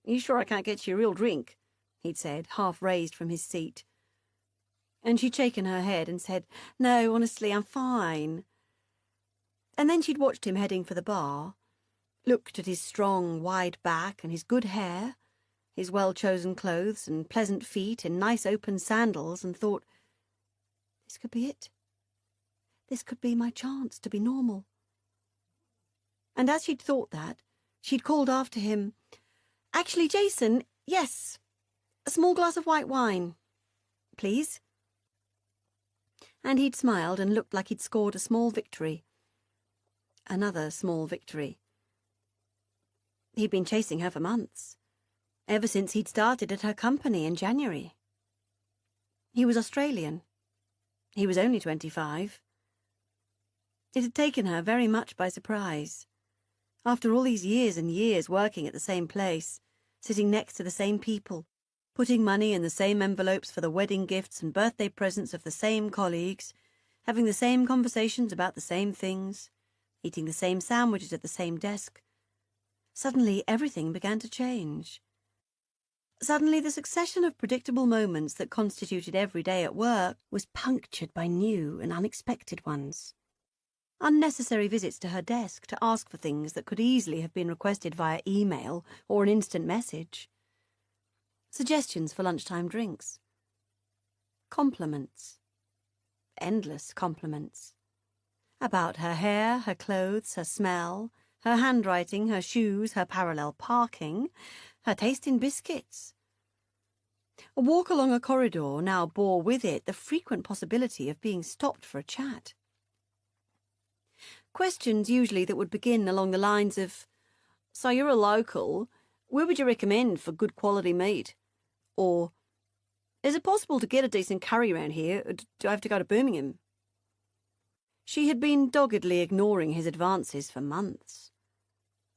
You sure I can't get you a real drink? He'd said, half raised from his seat. And she'd shaken her head and said, No, honestly, I'm fine. And then she'd watched him heading for the bar, looked at his strong, wide back and his good hair, his well-chosen clothes and pleasant feet in nice open sandals, and thought, This could be it. This could be my chance to be normal. And as she'd thought that, she'd called after him, Actually, Jason, yes, a small glass of white wine, please. And he'd smiled and looked like he'd scored a small victory. Another small victory. He'd been chasing her for months, ever since he'd started at her company in January. He was Australian. He was only 25. It had taken her very much by surprise. After all these years and years working at the same place, sitting next to the same people, putting money in the same envelopes for the wedding gifts and birthday presents of the same colleagues, having the same conversations about the same things, eating the same sandwiches at the same desk, suddenly everything began to change. Suddenly, the succession of predictable moments that constituted every day at work was punctured by new and unexpected ones. Unnecessary visits to her desk to ask for things that could easily have been requested via email or an instant message. Suggestions for lunchtime drinks. Compliments. Endless compliments. About her hair, her clothes, her smell, her handwriting, her shoes, her parallel parking, her taste in biscuits. A walk along a corridor now bore with it the frequent possibility of being stopped for a chat. Questions usually that would begin along the lines of, "So you're a local, where would you recommend for good quality meat?" Or, "Is it possible to get a decent curry around here, or do I have to go to Birmingham?" She had been doggedly ignoring his advances for months.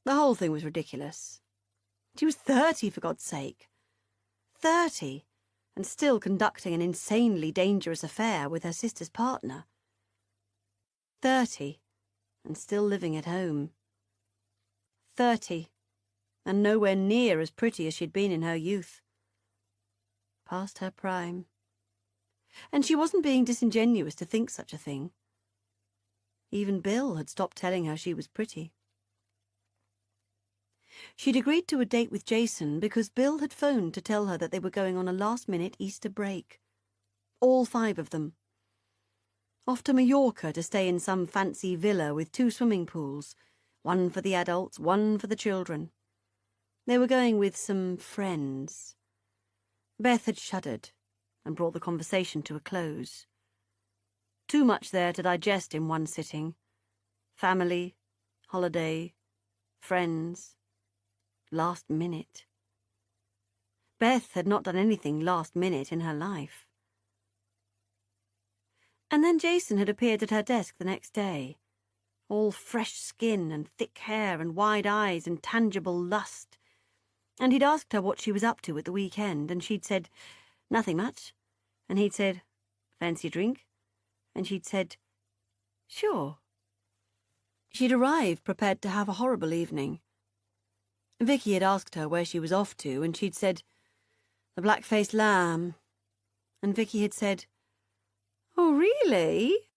The whole thing was ridiculous. She was 30, for God's sake. 30, and still conducting an insanely dangerous affair with her sister's partner. 30, and still living at home. 30, and nowhere near as pretty as she'd been in her youth. Past her prime. And she wasn't being disingenuous to think such a thing. Even Bill had stopped telling her she was pretty. She'd agreed to a date with Jason because Bill had phoned to tell her that they were going on a last-minute Easter break. All 5 of them. Off to Mallorca to stay in some fancy villa with 2 swimming pools, one for the adults, one for the children. They were going with some friends. Beth had shuddered and brought the conversation to a close. Too much there to digest in one sitting. Family, holiday, friends, last minute. Beth had not done anything last minute in her life. And then Jason had appeared at her desk the next day, all fresh skin and thick hair and wide eyes and tangible lust. And he'd asked her what she was up to at the weekend, and she'd said, "Nothing much." And he'd said, "Fancy a drink?" And she'd said, "Sure." She'd arrived prepared to have a horrible evening. Vicky had asked her where she was off to, and she'd said, "The Black-Faced Lamb." And Vicky had said, "Oh, really?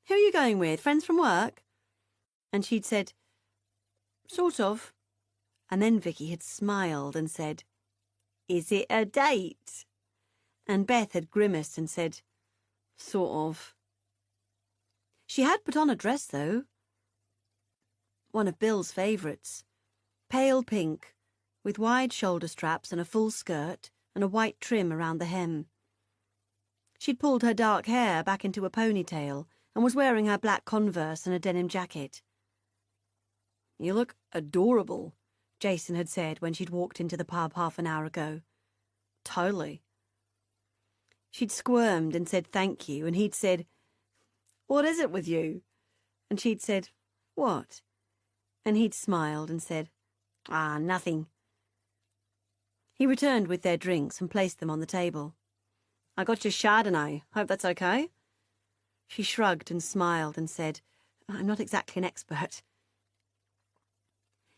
Who are you going with? Friends from work?" And she'd said, "Sort of." And then Vicky had smiled and said, "Is it a date?" And Beth had grimaced and said, "Sort of." She had put on a dress, though. One of Bill's favourites. Pale pink, with wide shoulder straps and a full skirt and a white trim around the hem. She'd pulled her dark hair back into a ponytail and was wearing her black Converse and a denim jacket. "You look adorable," Jason had said when she'd walked into the pub half an hour ago. "Totally." She'd squirmed and said thank you, and he'd said, "What is it with you?" And she'd said, "What?" And he'd smiled and said, "Ah, nothing." He returned with their drinks and placed them on the table. "I got your Chardonnay. Hope that's okay?" She shrugged and smiled and said, "I'm not exactly an expert."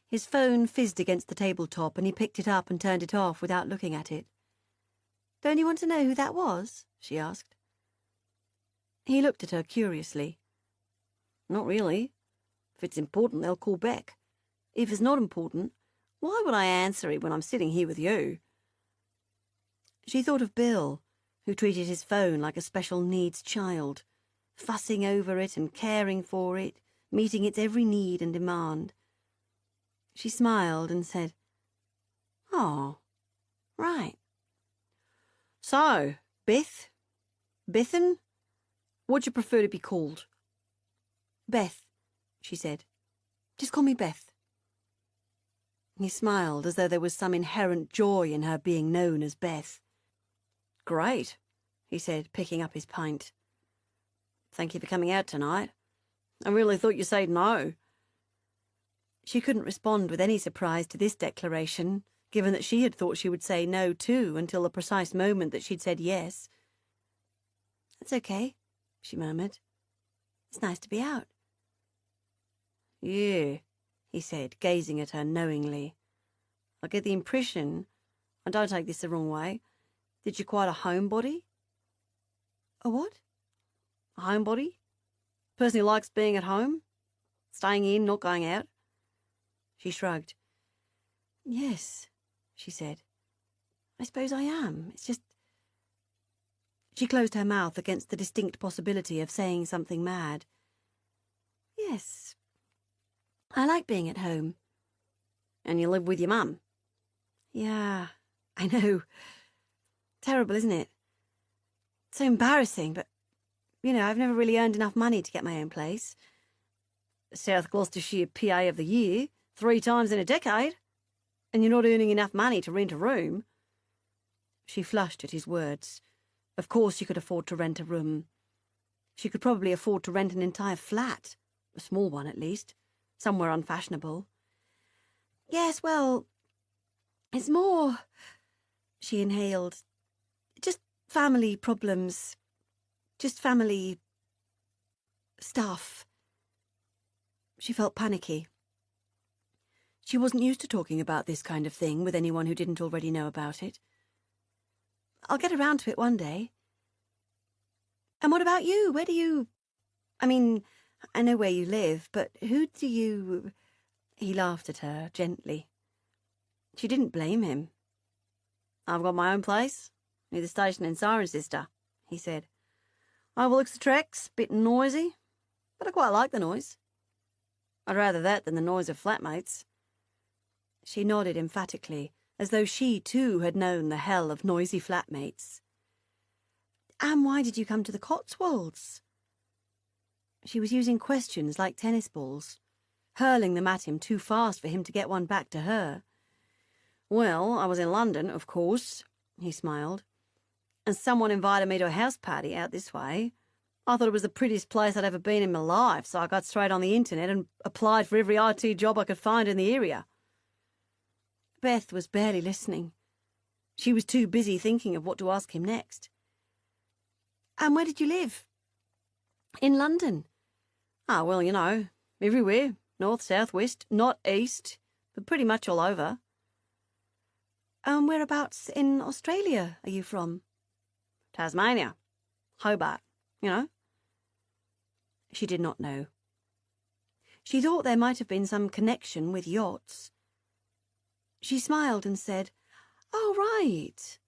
His phone fizzed against the tabletop and he picked it up and turned it off without looking at it. "Don't you want to know who that was?" she asked. He looked at her curiously. "Not really. If it's important, they'll call Beck. If it's not important, why would I answer it when I'm sitting here with you?" She thought of Bill, who treated his phone like a special needs child, fussing over it and caring for it, meeting its every need and demand. She smiled and said, "Oh, right. So, Beth? Bethan? What'd you prefer to be called?" "Beth," she said. "Just call me Beth." He smiled as though there was some inherent joy in her being known as Beth. "Great," he said, picking up his pint. "Thank you for coming out tonight. I really thought you said no." She couldn't respond with any surprise to this declaration, given that she had thought she would say no too until the precise moment that she'd said yes. "That's okay," she murmured. "It's nice to be out." "Yeah," he said, gazing at her knowingly. "I get the impression And don't take this the wrong way. Did you quite a homebody? A what? A homebody? Person who likes being at home? Staying in, not going out? She shrugged. Yes, she said. I suppose I am. It's just... She closed her mouth against the distinct possibility of saying something mad. Yes, I like being at home. And you live with your mum? Yeah, I know. Terrible, isn't it? So embarrassing, but, I've never really earned enough money to get my own place. South Gloucestershire PA of the Year, 3 times in a decade. And you're not earning enough money to rent a room. She flushed at his words. Of course she could afford to rent a room. She could probably afford to rent an entire flat, a small one at least, somewhere unfashionable. Yes, well, it's more... She inhaled. Just family problems. Just family... stuff. She felt panicky. She wasn't used to talking about this kind of thing with anyone who didn't already know about it. I'll get around to it one day. And what about you? Where do you... I mean, I know where you live, but who do you... He laughed at her, gently. She didn't blame him. I've got my own place, near the station in Cirencester, he said. Overlooks the tracks, bit noisy, but I quite like the noise. I'd rather that than the noise of flatmates. She nodded emphatically, as though she too had known the hell of noisy flatmates. And why did you come to the Cotswolds? She was using questions like tennis balls, hurling them at him too fast for him to get one back to her. Well, I was in London, of course, he smiled, and someone invited me to a house party out this way. I thought it was the prettiest place I'd ever been in my life, so I got straight on the internet and applied for every IT job I could find in the area. Beth was barely listening. She was too busy thinking of what to ask him next. And where did you live? In London. Ah, well, everywhere. North, south, west, not east, but pretty much all over. And whereabouts in Australia are you from? Tasmania. Hobart, She did not know. She thought there might have been some connection with yachts. She smiled and said, Oh, right.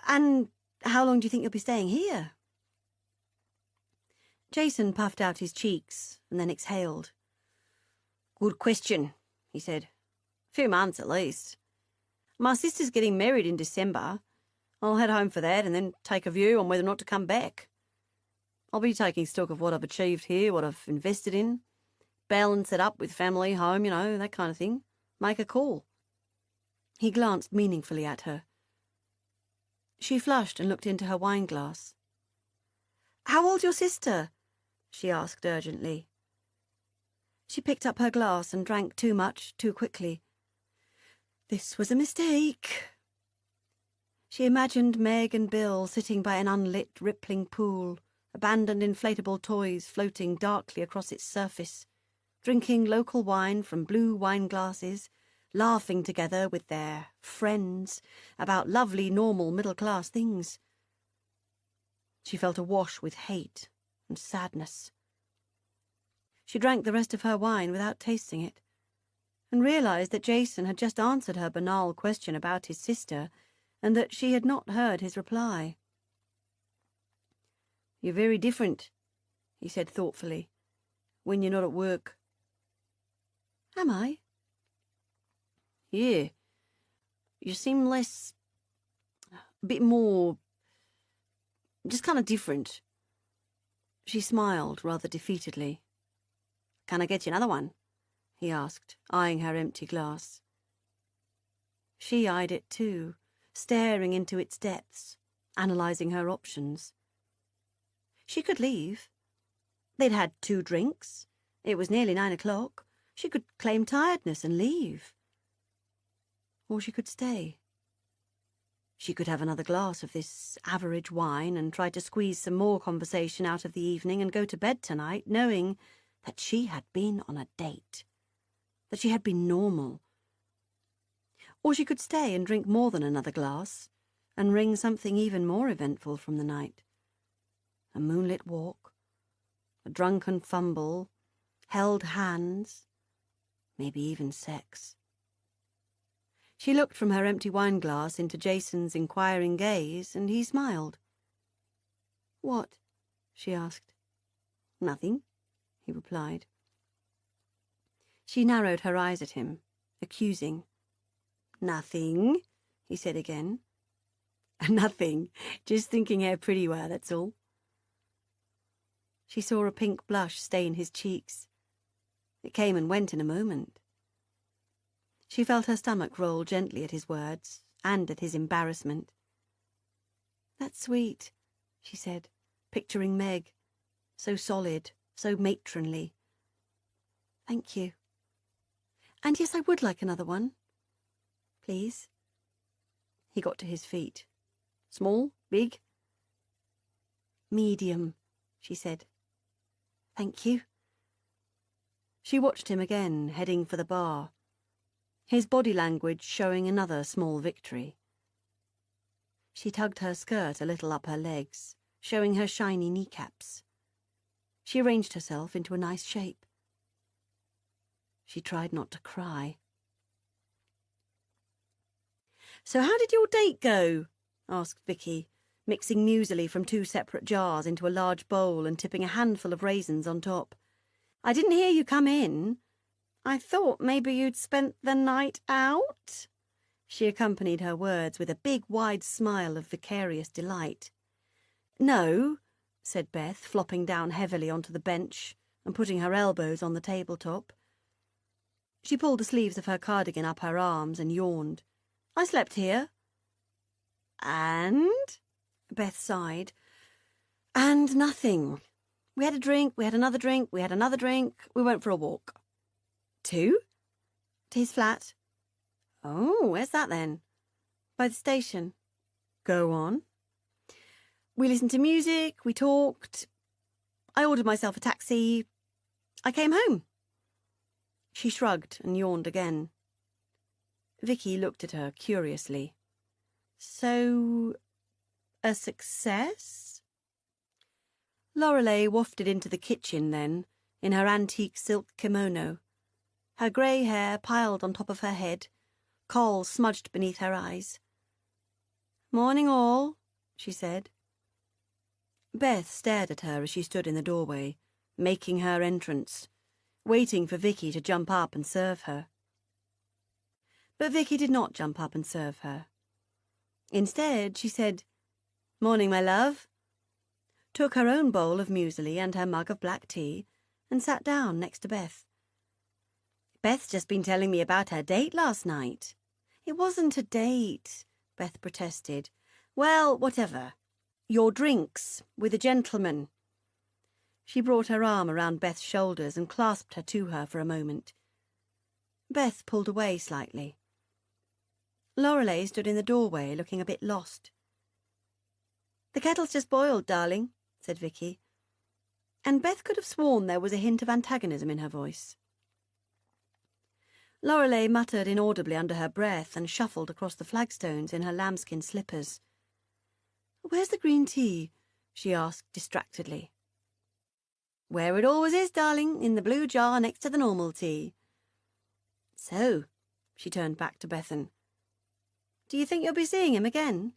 And how long do you think you'll be staying here? Jason puffed out his cheeks and then exhaled. Good question, he said. A few months at least. My sister's getting married in December. I'll head home for that and then take a view on whether or not to come back. I'll be taking stock of what I've achieved here, what I've invested in, balance it up with family, home, that kind of thing. Make a call. He glanced meaningfully at her. She flushed and looked into her wine glass. How old's your sister? She asked urgently. She picked up her glass and drank too much, too quickly. This was a mistake. She imagined Meg and Bill sitting by an unlit, rippling pool, abandoned inflatable toys floating darkly across its surface, drinking local wine from blue wine glasses, laughing together with their friends about lovely, normal, middle-class things. She felt awash with hate and sadness. She drank the rest of her wine without tasting it, and realised that Jason had just answered her banal question about his sister, and that she had not heard his reply. You're very different, he said thoughtfully, when you're not at work. Am I? Yeah. You seem less... a bit more... just kind of different. She smiled rather defeatedly. Can I get you another one? He asked, eyeing her empty glass. She eyed it too, staring into its depths, analysing her options. She could leave. They'd had 2 drinks. It was nearly 9 o'clock. She could claim tiredness and leave. Or she could stay. She could have another glass of this average wine and try to squeeze some more conversation out of the evening and go to bed tonight, knowing that she had been on a date, that she had been normal. Or she could stay and drink more than another glass, and wring something even more eventful from the night. A moonlit walk, a drunken fumble, held hands, maybe even sex. She looked from her empty wineglass into Jason's inquiring gaze, and he smiled. "What?" she asked. "Nothing," he replied. She narrowed her eyes at him, accusing. "Nothing," he said again. "Nothing. Just thinking how pretty you are, that's all." She saw a pink blush stain his cheeks. It came and went in a moment. She felt her stomach roll gently at his words and at his embarrassment. "That's sweet," she said, picturing Meg, so solid, so matronly. "Thank you. And yes, I would like another one. Please." He got to his feet. "Small? Big?" "Medium," she said. "Thank you." She watched him again, heading for the bar, his body language showing another small victory. She tugged her skirt a little up her legs, showing her shiny kneecaps. She arranged herself into a nice shape. She tried not to cry. "So how did your date go?" asked Vicky, mixing muesli from 2 separate jars into a large bowl and tipping a handful of raisins on top. "I didn't hear you come in. I thought maybe you'd spent the night out." She accompanied her words with a big, wide smile of vicarious delight. "No," said Beth, flopping down heavily onto the bench and putting her elbows on the tabletop. She pulled the sleeves of her cardigan up her arms and yawned. "I slept here." "And?" Beth sighed. "And nothing. We had a drink, we had another drink, we had another drink, we went for a walk." "To?" "To his flat." "Oh, where's that then?" "By the station." "Go on." "We listened to music, we talked. I ordered myself a taxi. I came home." She shrugged and yawned again. Vicky looked at her curiously. "So, a success?" Lorelei wafted into the kitchen then, in her antique silk kimono, her grey hair piled on top of her head, kohl smudged beneath her eyes. "Morning all," she said. Beth stared at her as she stood in the doorway, making her entrance, waiting for Vicky to jump up and serve her. But Vicky did not jump up and serve her. Instead, she said, "Morning, my love," took her own bowl of muesli and her mug of black tea, and sat down next to Beth. "Beth's just been telling me about her date last night." "It wasn't a date," Beth protested. "Well, whatever. Your drinks with a gentleman." She brought her arm around Beth's shoulders and clasped her to her for a moment. Beth pulled away slightly. Lorelei stood in the doorway, looking a bit lost. "The kettle's just boiled, darling," said Vicky, and Beth could have sworn there was a hint of antagonism in her voice. Lorelei muttered inaudibly under her breath and shuffled across the flagstones in her lambskin slippers. "Where's the green tea?" she asked distractedly. "Where it always is, darling, in the blue jar next to the normal tea." "So," she turned back to Bethan, "do you think you'll be seeing him again?"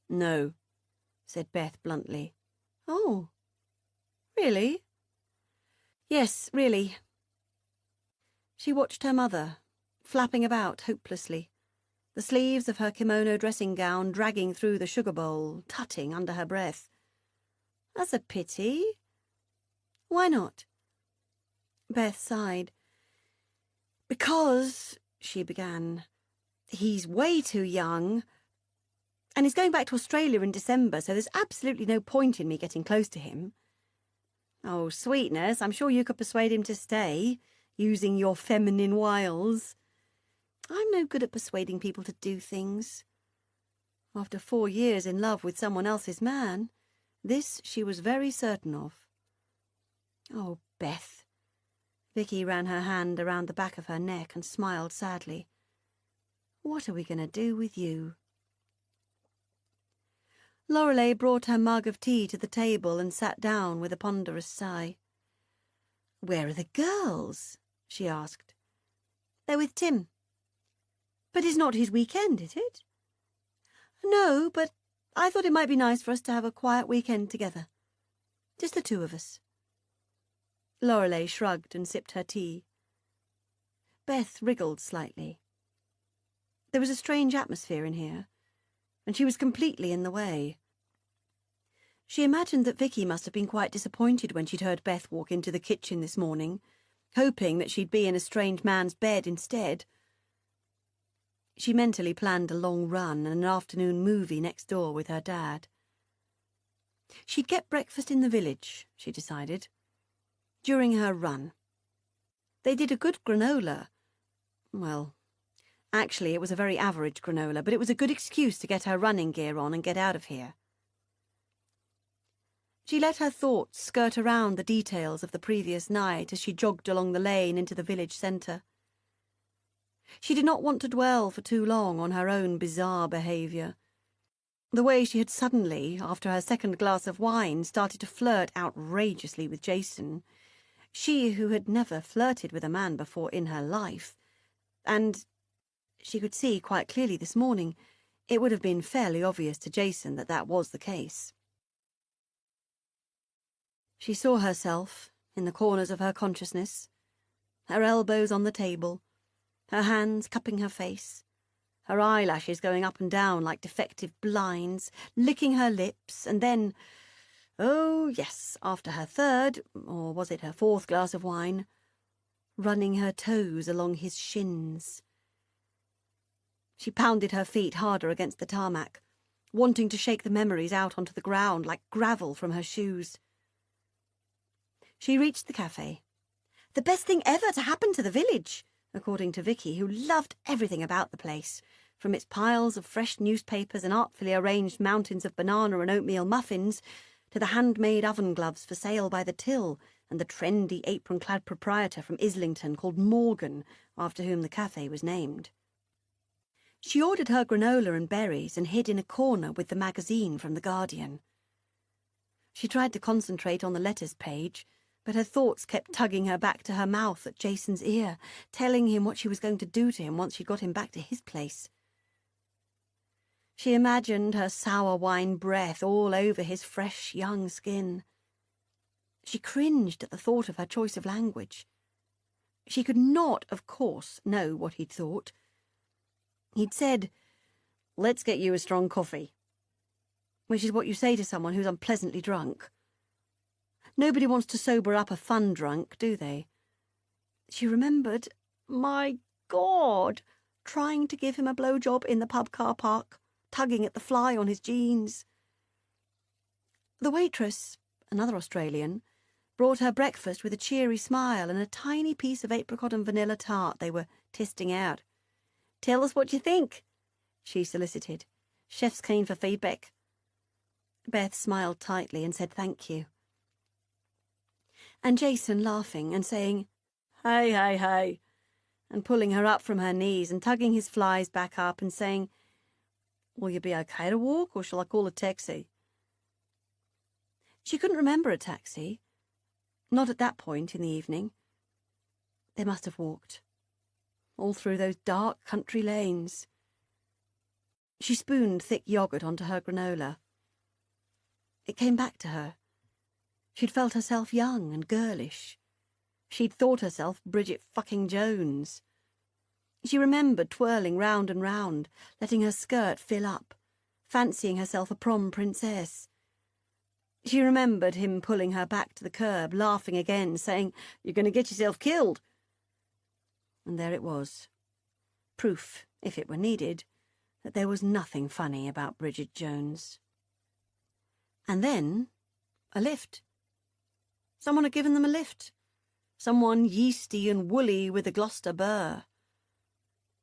"No," said Beth bluntly. "Oh, really?" "Yes, really." She watched her mother, flapping about hopelessly, the sleeves of her kimono dressing gown dragging through the sugar bowl, tutting under her breath. "That's a pity." "Why not?" Beth sighed. "Because," she began, "he's way too young, and he's going back to Australia in December, so there's absolutely no point in me getting close to him." "Oh, sweetness, I'm sure you could persuade him to stay, using your feminine wiles." "I'm no good at persuading people to do things." After 4 years in love with someone else's man, this she was very certain of. "Oh, Beth." Vicky ran her hand around the back of her neck and smiled sadly. What are we going to do with you? Lorelei brought her mug of tea to the table and sat down with a ponderous sigh. "Where are the girls?" she asked. "They're with Tim." "But it's not his weekend, is it?" "No, but I thought it might be nice for us to have a quiet weekend together. Just the two of us." Lorelei shrugged and sipped her tea. Beth wriggled slightly. There was a strange atmosphere in here, and she was completely in the way. She imagined that Vicky must have been quite disappointed when she'd heard Beth walk into the kitchen this morning, hoping that she'd be in a strange man's bed instead. She mentally planned a long run and an afternoon movie next door with her dad. She'd get breakfast in the village, she decided, during her run. They did a good granola. Well, actually it was a very average granola, but it was a good excuse to get her running gear on and get out of here. She let her thoughts skirt around the details of the previous night as she jogged along the lane into the village centre. She did not want to dwell for too long on her own bizarre behaviour. The way she had suddenly, after her second glass of wine, started to flirt outrageously with Jason. She who had never flirted with a man before in her life. And she could see quite clearly this morning it would have been fairly obvious to Jason that that was the case. She saw herself, in the corners of her consciousness, her elbows on the table, her hands cupping her face, her eyelashes going up and down like defective blinds, licking her lips, and then, oh yes, after her third, or was it her fourth glass of wine, running her toes along his shins. She pounded her feet harder against the tarmac, wanting to shake the memories out onto the ground like gravel from her shoes. She reached the cafe. The best thing ever to happen to the village, according to Vicky, who loved everything about the place, from its piles of fresh newspapers and artfully arranged mountains of banana and oatmeal muffins, to the handmade oven gloves for sale by the till, and the trendy apron-clad proprietor from Islington called Morgan, after whom the cafe was named. She ordered her granola and berries and hid in a corner with the magazine from The Guardian. She tried to concentrate on the letters page, but her thoughts kept tugging her back to her mouth at Jason's ear, telling him what she was going to do to him once she got him back to his place. She imagined her sour wine breath all over his fresh, young skin. She cringed at the thought of her choice of language. She could not, of course, know what he'd thought. He'd said, "Let's get you a strong coffee," which is what you say to someone who's unpleasantly drunk. Nobody wants to sober up a fun drunk, do they? She remembered, my God, trying to give him a blowjob in the pub car park, tugging at the fly on his jeans. The waitress, another Australian, brought her breakfast with a cheery smile and a tiny piece of apricot and vanilla tart they were testing out. "Tell us what you think," she solicited. "Chef's keen for feedback." Beth smiled tightly and said thank you. And Jason laughing and saying, "Hey, hey, hey," and pulling her up from her knees and tugging his flies back up and saying, "Will you be okay to walk, or shall I call a taxi?" She couldn't remember a taxi. Not at that point in the evening. They must have walked. All through those dark country lanes. She spooned thick yoghurt onto her granola. It came back to her. She'd felt herself young and girlish. She'd thought herself Bridget fucking Jones. She remembered twirling round and round, letting her skirt fill up, fancying herself a prom princess. She remembered him pulling her back to the curb, laughing again, saying, "You're going to get yourself killed." And there it was. Proof, if it were needed, that there was nothing funny about Bridget Jones. And then, a lift. Someone had given them a lift. Someone yeasty and woolly with a Gloucester burr.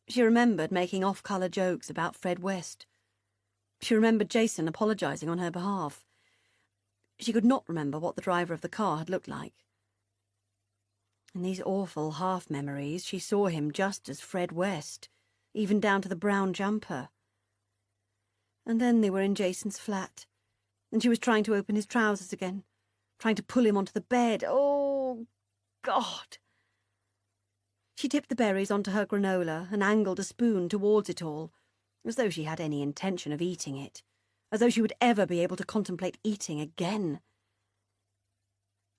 She remembered making off-colour jokes about Fred West. She remembered Jason apologising on her behalf. She could not remember what the driver of the car had looked like. In these awful half-memories, she saw him just as Fred West, even down to the brown jumper. And then they were in Jason's flat, and she was trying to open his trousers again, trying to pull him onto the bed. Oh, God! She tipped the berries onto her granola and angled a spoon towards it all, as though she had any intention of eating it, as though she would ever be able to contemplate eating again.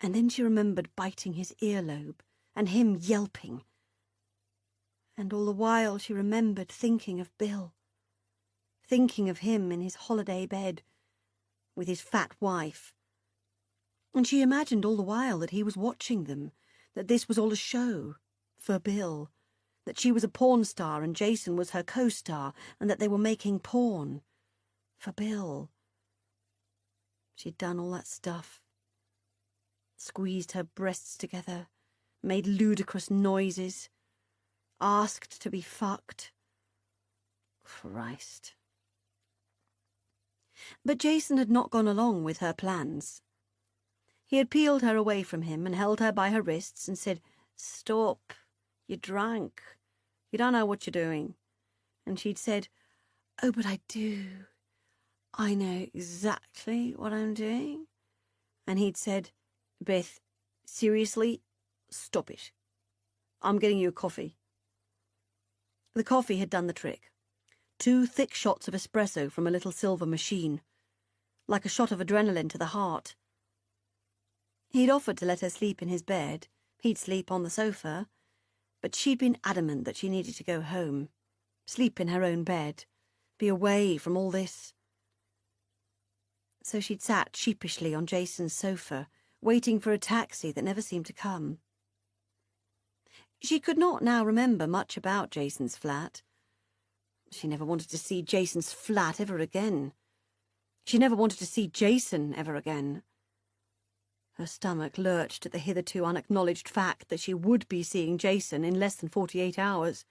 And then she remembered biting his earlobe and him yelping. And all the while she remembered thinking of Bill, thinking of him in his holiday bed with his fat wife. And she imagined all the while that he was watching them, that this was all a show for Bill, that she was a porn star and Jason was her co-star, and that they were making porn for Bill. She'd done all that stuff, squeezed her breasts together, made ludicrous noises, asked to be fucked. Christ. But Jason had not gone along with her plans. He had peeled her away from him and held her by her wrists and said, "Stop, you're drunk. You don't know what you're doing." And she'd said, "Oh, but I do. I know exactly what I'm doing." And he'd said, "Beth, seriously, stop it. I'm getting you a coffee." The coffee had done the trick. 2 thick shots of espresso from a little silver machine, like a shot of adrenaline to the heart. He'd offered to let her sleep in his bed. He'd sleep on the sofa. But she'd been adamant that she needed to go home, sleep in her own bed, be away from all this. So she'd sat sheepishly on Jason's sofa, waiting for a taxi that never seemed to come. She could not now remember much about Jason's flat. She never wanted to see Jason's flat ever again. She never wanted to see Jason ever again. Her stomach lurched at the hitherto unacknowledged fact that she would be seeing Jason in less than 48 hours.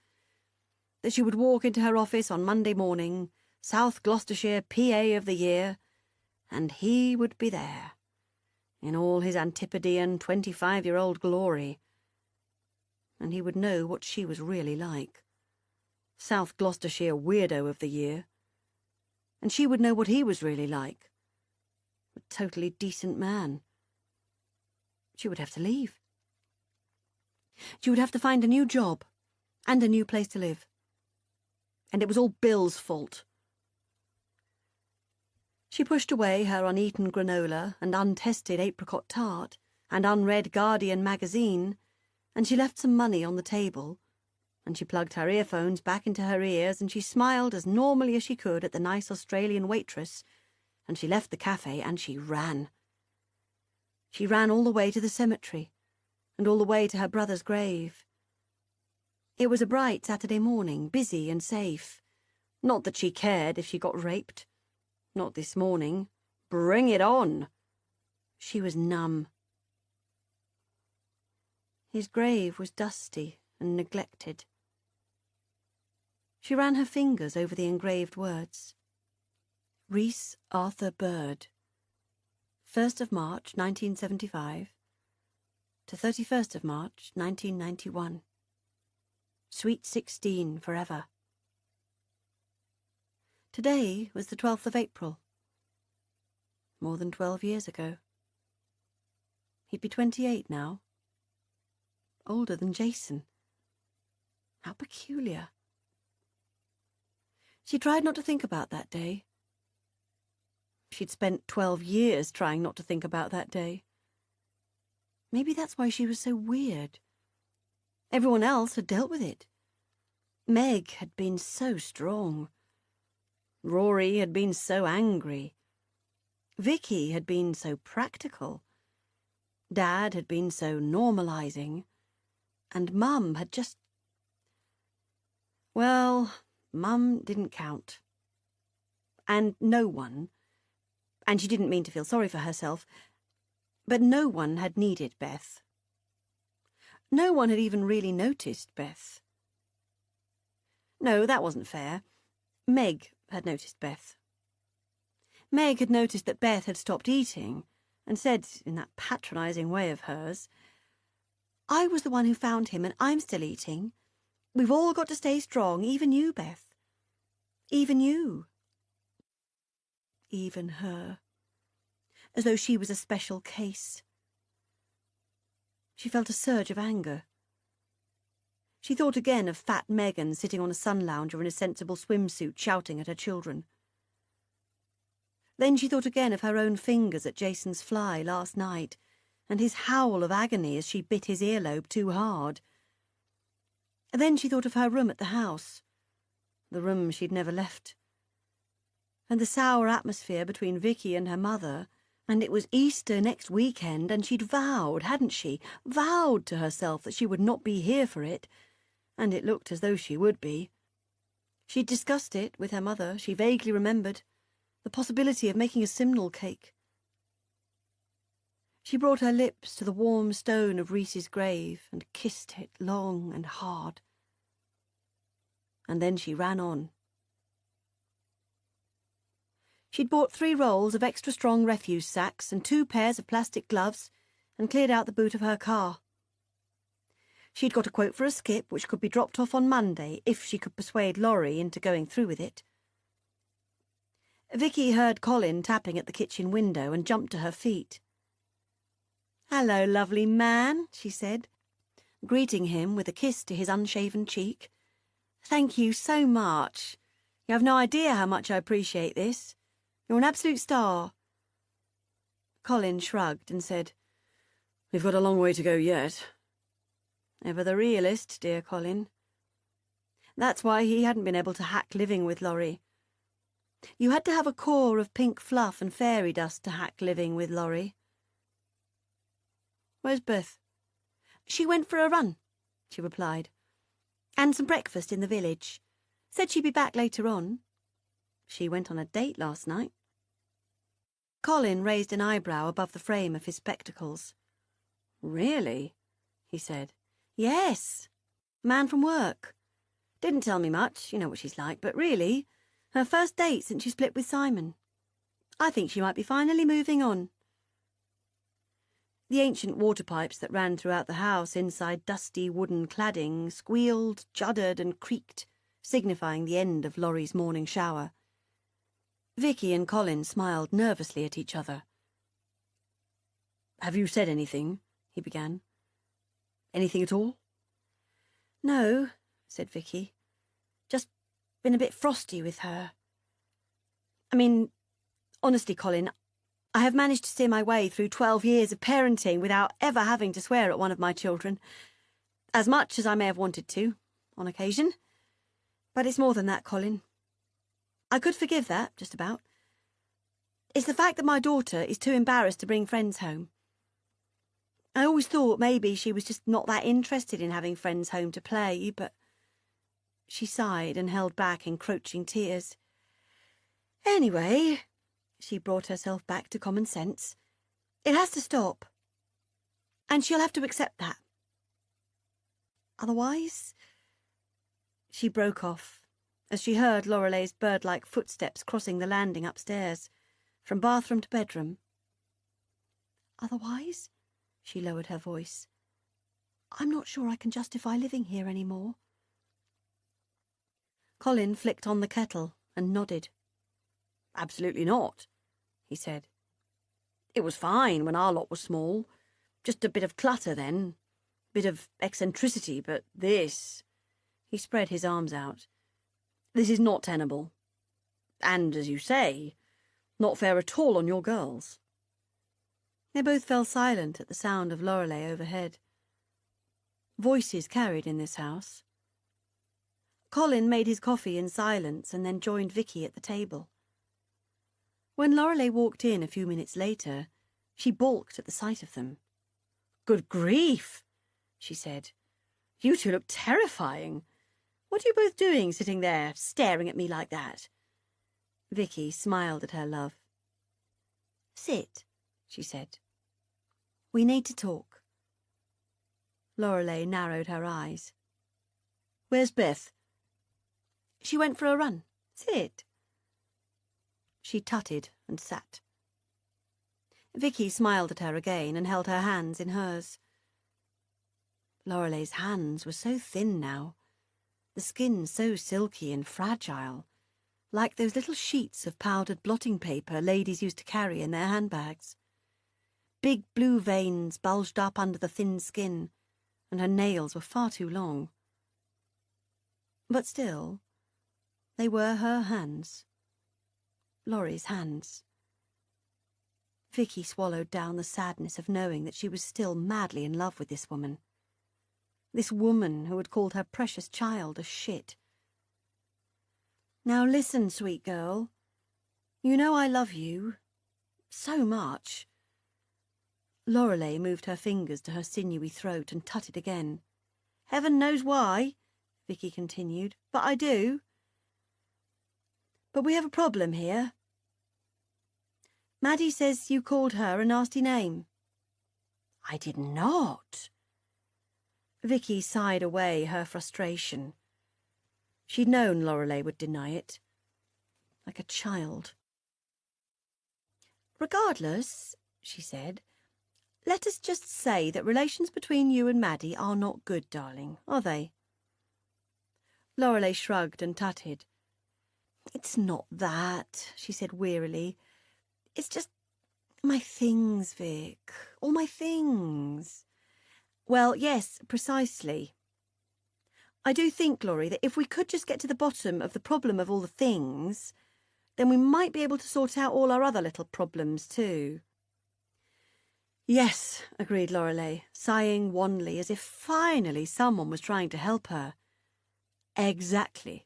That she would walk into her office on Monday morning, South Gloucestershire PA of the Year, and he would be there, in all his Antipodean 25-year-old glory. And he would know what she was really like. South Gloucestershire Weirdo of the Year. And she would know what he was really like. A totally decent man. She would have to leave. She would have to find a new job and a new place to live. And it was all Bill's fault. She pushed away her uneaten granola and untested apricot tart and unread Guardian magazine, and she left some money on the table, and she plugged her earphones back into her ears, and she smiled as normally as she could at the nice Australian waitress, and she left the cafe and she ran. She ran all the way to the cemetery, and all the way to her brother's grave. It was a bright Saturday morning, busy and safe. Not that she cared if she got raped. Not this morning. Bring it on! She was numb. His grave was dusty and neglected. She ran her fingers over the engraved words. Rhys Arthur Bird, 1st of March 1975 to 31st of March 1991. Sweet 16 forever. Today was the 12th of April. More than 12 years ago. He'd be 28 now. Older than Jason. How peculiar. She tried not to think about that day. She'd spent 12 years trying not to think about that day. Maybe that's why she was so weird. Everyone else had dealt with it. Meg had been so strong. Rory had been so angry. Vicky had been so practical. Dad had been so normalising. And Mum had just... Well, Mum didn't count. And no one, and she didn't mean to feel sorry for herself, but no one had needed Beth. No one had even really noticed Beth. No, that wasn't fair. Meg had noticed Beth. Meg had noticed that Beth had stopped eating and said, in that patronising way of hers, "I was the one who found him and I'm still eating. We've all got to stay strong, even you, Beth. Even you. Even her. As though she was a special case. She felt a surge of anger. She thought again of fat Megan sitting on a sun lounger in a sensible swimsuit shouting at her children. Then she thought again of her own fingers at Jason's fly last night, and his howl of agony as she bit his earlobe too hard. And then she thought of her room at the house, the room she'd never left, and the sour atmosphere between Vicky and her mother, and it was Easter next weekend, and she'd vowed, hadn't she, vowed to herself that she would not be here for it, and it looked as though she would be. She'd discussed it with her mother, she vaguely remembered, the possibility of making a simnel cake. She brought her lips to the warm stone of Reese's grave and kissed it long and hard. And then she ran on. She'd bought 3 rolls of extra strong refuse sacks and 2 pairs of plastic gloves and cleared out the boot of her car. She'd got a quote for a skip which could be dropped off on Monday if she could persuade Laurie into going through with it. Vicky heard Colin tapping at the kitchen window and jumped to her feet. "Hello, lovely man," she said, greeting him with a kiss to his unshaven cheek. "Thank you so much. You have no idea how much I appreciate this. You're an absolute star." Colin shrugged and said, "We've got a long way to go yet." Ever the realist, dear Colin. That's why he hadn't been able to hack living with Laurie. You had to have a core of pink fluff and fairy dust to hack living with Laurie. "Where's Beth?" "She went for a run," she replied. "And some breakfast in the village. Said she'd be back later on. She went on a date last night." Colin raised an eyebrow above the frame of his spectacles. "Really?" he said. "Yes. Man from work. Didn't tell me much, you know what she's like, but really, her first date since she split with Simon. I think she might be finally moving on." The ancient water pipes that ran throughout the house inside dusty wooden cladding squealed, juddered and creaked, signifying the end of Laurie's morning shower. Vicky and Colin smiled nervously at each other. "Have you said anything?" he began. "Anything at all?" "No," said Vicky. "Just been a bit frosty with her. I mean, honestly, Colin, I have managed to steer my way through 12 years of parenting without ever having to swear at one of my children. As much as I may have wanted to, on occasion. But it's more than that, Colin. I could forgive that, just about. It's the fact that my daughter is too embarrassed to bring friends home. I always thought maybe she was just not that interested in having friends home to play, but..." She sighed and held back encroaching tears. "Anyway," she brought herself back to common sense, "it has to stop. And she'll have to accept that. Otherwise..." She broke off as she heard Lorelei's bird-like footsteps crossing the landing upstairs, from bathroom to bedroom. "Otherwise," she lowered her voice, "I'm not sure I can justify living here any more." Colin flicked on the kettle and nodded. "Absolutely not," he said. "It was fine when our lot was small. Just a bit of clutter then. Bit of eccentricity, but this..." He spread his arms out. "This is not tenable. And, as you say, not fair at all on your girls." They both fell silent at the sound of Lorelei overhead. Voices carried in this house. Colin made his coffee in silence and then joined Vicky at the table. When Lorelei walked in a few minutes later, she balked at the sight of them. "Good grief," she said. "You two look terrifying. What are you both doing sitting there, staring at me like that?" Vicky smiled at her love. "Sit," she said. "We need to talk." Lorelei narrowed her eyes. "Where's Beth?" "She went for a run. Sit." She tutted and sat. Vicky smiled at her again and held her hands in hers. Lorelei's hands were so thin now. the skin so silky and fragile, like those little sheets of powdered blotting paper ladies used to carry in their handbags. Big blue veins bulged up under the thin skin, and her nails were far too long. But still, they were her hands. Laurie's hands. Vicky swallowed down the sadness of knowing that she was still madly in love with this woman. This woman who had called her precious child a shit. Now listen, sweet girl. You know I love you. So much. Lorelei moved her fingers to her sinewy throat and tutted again. Heaven knows why, Vicky continued, but I do. But we have a problem here. Maddie says you called her a nasty name. I did not. Vicky sighed away her frustration. She'd known Lorelei would deny it. Like a child. Regardless, she said, let us just say that relations between you and Maddie are not good, darling, are they? Lorelei shrugged and tutted. It's not that, she said wearily. It's just my things, Vic. All my things. Well, yes, precisely. I do think, Laurie, that if we could just get to the bottom of the problem of all the things, then we might be able to sort out all our other little problems too. Yes, agreed Lorelei, sighing wanly as if finally someone was trying to help her. Exactly.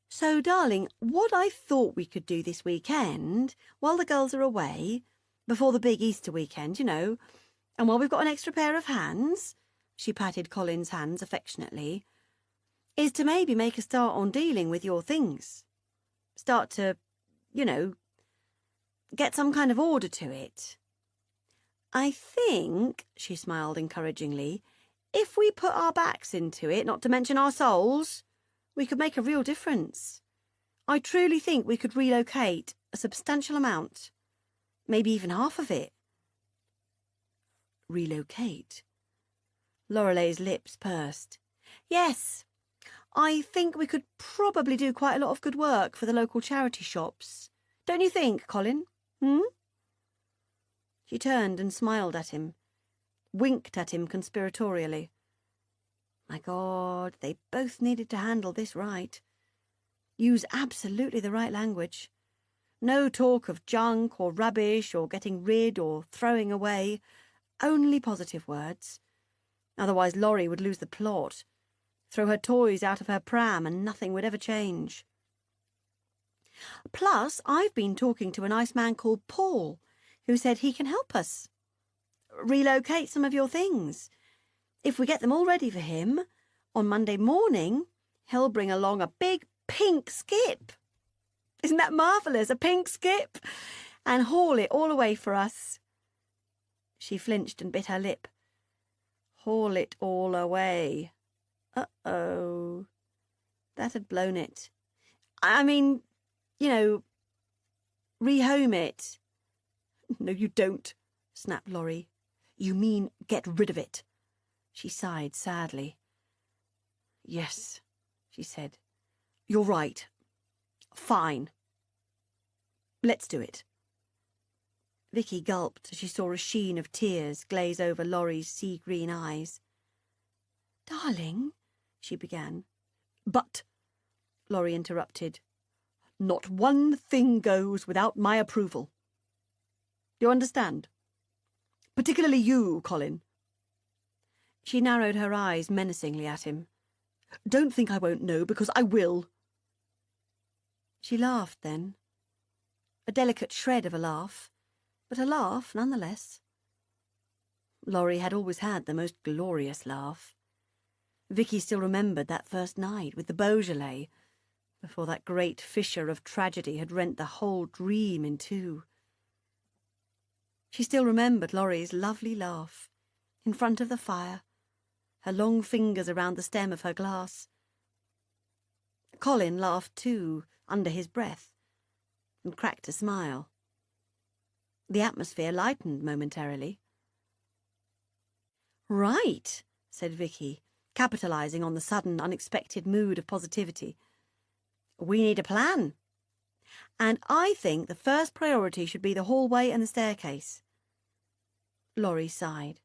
So, darling, what I thought we could do this weekend, while the girls are away, before the big Easter weekend, you know, and while we've got an extra pair of hands, she patted Colin's hands affectionately, is to maybe make a start on dealing with your things. Start to, you know, get some kind of order to it. I think, she smiled encouragingly, if we put our backs into it, not to mention our souls, we could make a real difference. I truly think we could relocate a substantial amount, maybe even half of it. Relocate? Lorelei's lips pursed. Yes, I think we could probably do quite a lot of good work for the local charity shops. Don't you think, Colin? She turned and smiled at him, winked at him conspiratorially. My God, they both needed to handle this right. Use absolutely the right language. No talk of junk or rubbish or getting rid or throwing away. Only positive words. Otherwise Laurie would lose the plot, throw her toys out of her pram and nothing would ever change. Plus, I've been talking to a nice man called Paul, who said he can help us. Relocate some of your things. If we get them all ready for him, on Monday morning, he'll bring along a big pink skip. Isn't that marvellous? A pink skip? And haul it all away for us. She flinched and bit her lip. Haul it all away. Uh-oh. That had blown it. I mean, you know, rehome it. No, you don't, snapped Laurie. You mean get rid of it. She sighed sadly. Yes, she said. You're right. Fine. Let's do it. Vicky gulped as she saw a sheen of tears glaze over Laurie's sea-green eyes. Darling, she began. But, Laurie interrupted, not one thing goes without my approval. Do you understand? Particularly you, Colin. She narrowed her eyes menacingly at him. Don't think I won't know, because I will. She laughed then. A delicate shred of a laugh, but a laugh nonetheless. Laurie had always had the most glorious laugh. Vicky still remembered that first night with the Beaujolais, before that great fissure of tragedy had rent the whole dream in two. She still remembered Laurie's lovely laugh, in front of the fire, her long fingers around the stem of her glass. Colin laughed too, under his breath, and cracked a smile. The atmosphere lightened momentarily. Right, said Vicky, capitalising on the sudden, unexpected mood of positivity. "We need a plan. And I think the first priority should be the hallway and the staircase." Laurie sighed.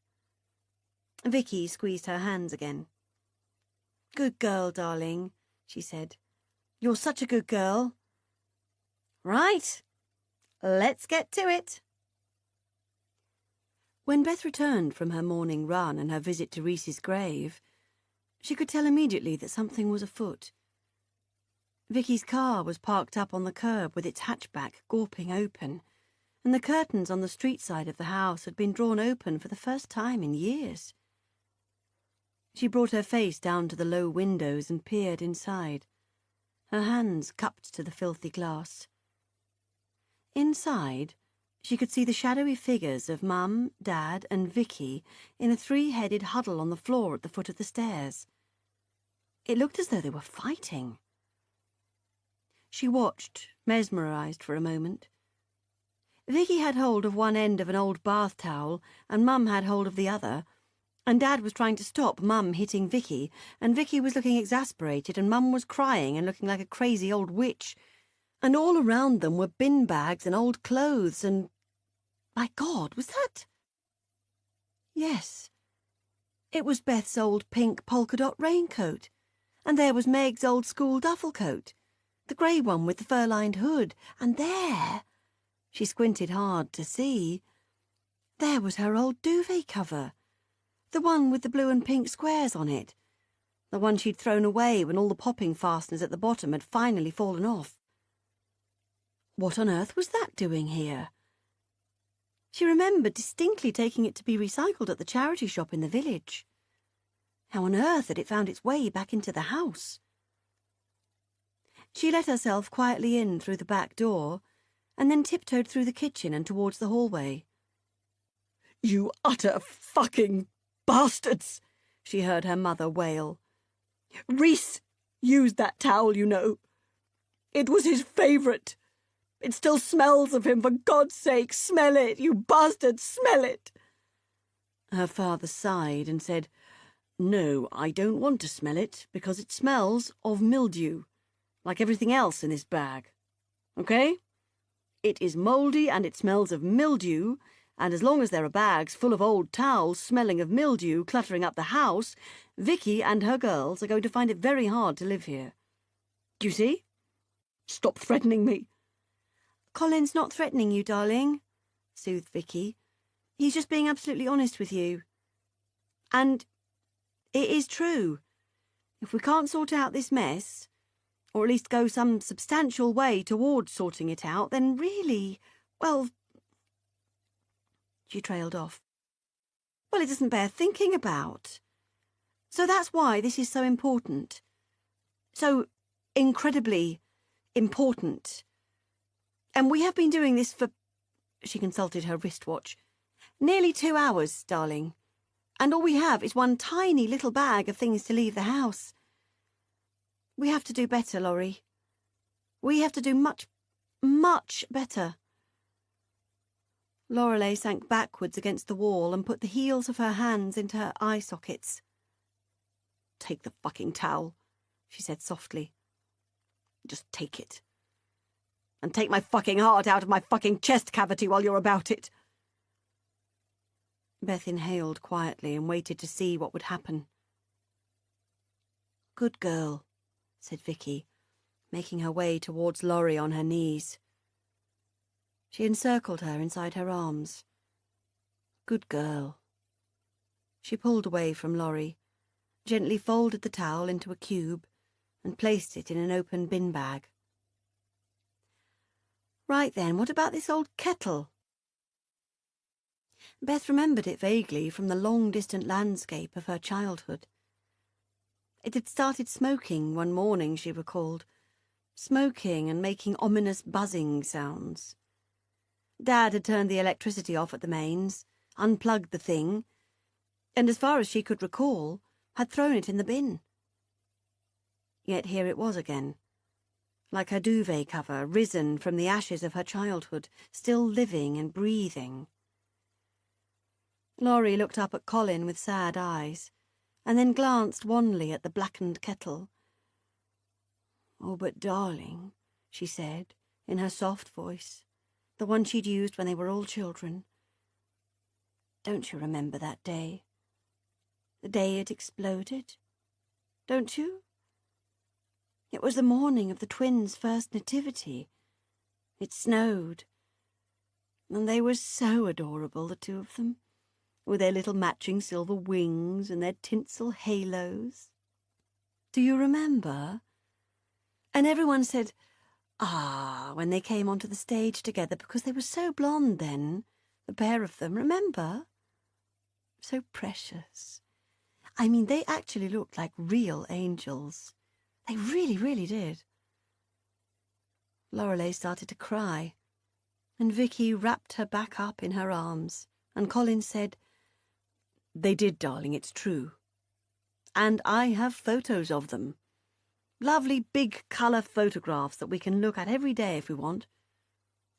Vicky squeezed her hands again. "Good girl, darling," she said. "You're such a good girl." "Right, let's get to it." When Beth returned from her morning run and her visit to Reese's grave, she could tell immediately that something was afoot. Vicky's car was parked up on the curb with its hatchback gawping open, and the curtains on the street side of the house had been drawn open for the first time in years. She brought her face down to the low windows and peered inside, her hands cupped to the filthy glass. Inside, she could see the shadowy figures of Mum, Dad, and Vicky in a three-headed huddle on the floor at the foot of the stairs. It looked as though they were fighting. She watched, mesmerised for a moment. Vicky had hold of one end of an old bath towel, and Mum had hold of the other, and Dad was trying to stop Mum hitting Vicky, and Vicky was looking exasperated, and Mum was crying and looking like a crazy old witch, and all around them were bin bags and old clothes, and... My God, was that... Yes. It was Beth's old pink polka-dot raincoat, and there was Meg's old school duffel coat, the grey one with the fur-lined hood, and there... She squinted hard to see. There was her old duvet cover, the one with the blue and pink squares on it, the one she'd thrown away when all the popping fasteners at the bottom had finally fallen off. What on earth was that doing here? She remembered distinctly taking it to be recycled at the charity shop in the village. How on earth had it found its way back into the house? She let herself quietly in through the back door, and then tiptoed through the kitchen and towards the hallway. "You utter fucking bastards!" she heard her mother wail. "Reese used that towel, you know. It was his favourite. It still smells of him, for God's sake, smell it, you bastard, smell it!" Her father sighed and said, "No, I don't want to smell it, because it smells of mildew, like everything else in this bag. Okay? It is mouldy and it smells of mildew, and as long as there are bags full of old towels smelling of mildew cluttering up the house, Vicky and her girls are going to find it very hard to live here. Do you see? Stop threatening me." "Colin's not threatening you, darling," soothed Vicky. "He's just being absolutely honest with you. And it is true. If we can't sort out this mess, or at least go some substantial way towards sorting it out, then really, well..." She trailed off. "Well, it doesn't bear thinking about. So that's why this is so important. So incredibly important. And we have been doing this for..." She consulted her wristwatch. "Nearly 2 hours, darling. And all we have is one tiny little bag of things to leave the house. We have to do better, Laurie. We have to do much, much better." Lorelei sank backwards against the wall and put the heels of her hands into her eye sockets. "Take the fucking towel," she said softly. "Just take it. And take my fucking heart out of my fucking chest cavity while you're about it." Beth inhaled quietly and waited to see what would happen. "Good girl," said Vicky, making her way towards Laurie on her knees. She encircled her inside her arms. "Good girl." She pulled away from Laurie, gently folded the towel into a cube, and placed it in an open bin bag. "Right then, what about this old kettle?" Beth remembered it vaguely from the long-distant landscape of her childhood. It had started smoking one morning, she recalled, smoking and making ominous buzzing sounds. Dad had turned the electricity off at the mains, unplugged the thing, and as far as she could recall, had thrown it in the bin. Yet here it was again, like her duvet cover, risen from the ashes of her childhood, still living and breathing. Laurie looked up at Colin with sad eyes, and then glanced wanly at the blackened kettle. "Oh, but darling," she said, in her soft voice, the one she'd used when they were all children, "don't you remember that day? The day it exploded? Don't you? It was the morning of the twins' first nativity. It snowed, and they were so adorable, the two of them, with their little matching silver wings and their tinsel halos. Do you remember? And everyone said, 'Ah,' when they came onto the stage together, because they were so blonde then, the pair of them, remember? So precious. I mean, they actually looked like real angels. They really, really did." Lorelei started to cry, and Vicky wrapped her back up in her arms, and Colin said, "They did, darling, it's true. And I have photos of them. Lovely big colour photographs that we can look at every day if we want.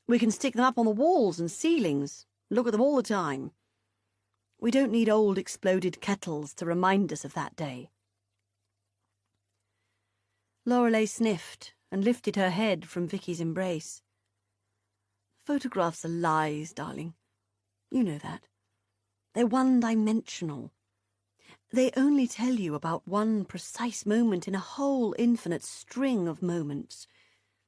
We can stick them up on the walls and ceilings, look at them all the time. We don't need old exploded kettles to remind us of that day." Lorelei sniffed and lifted her head from Vicky's embrace. "Photographs are lies, darling. You know that. They're one-dimensional. They only tell you about one precise moment in a whole infinite string of moments.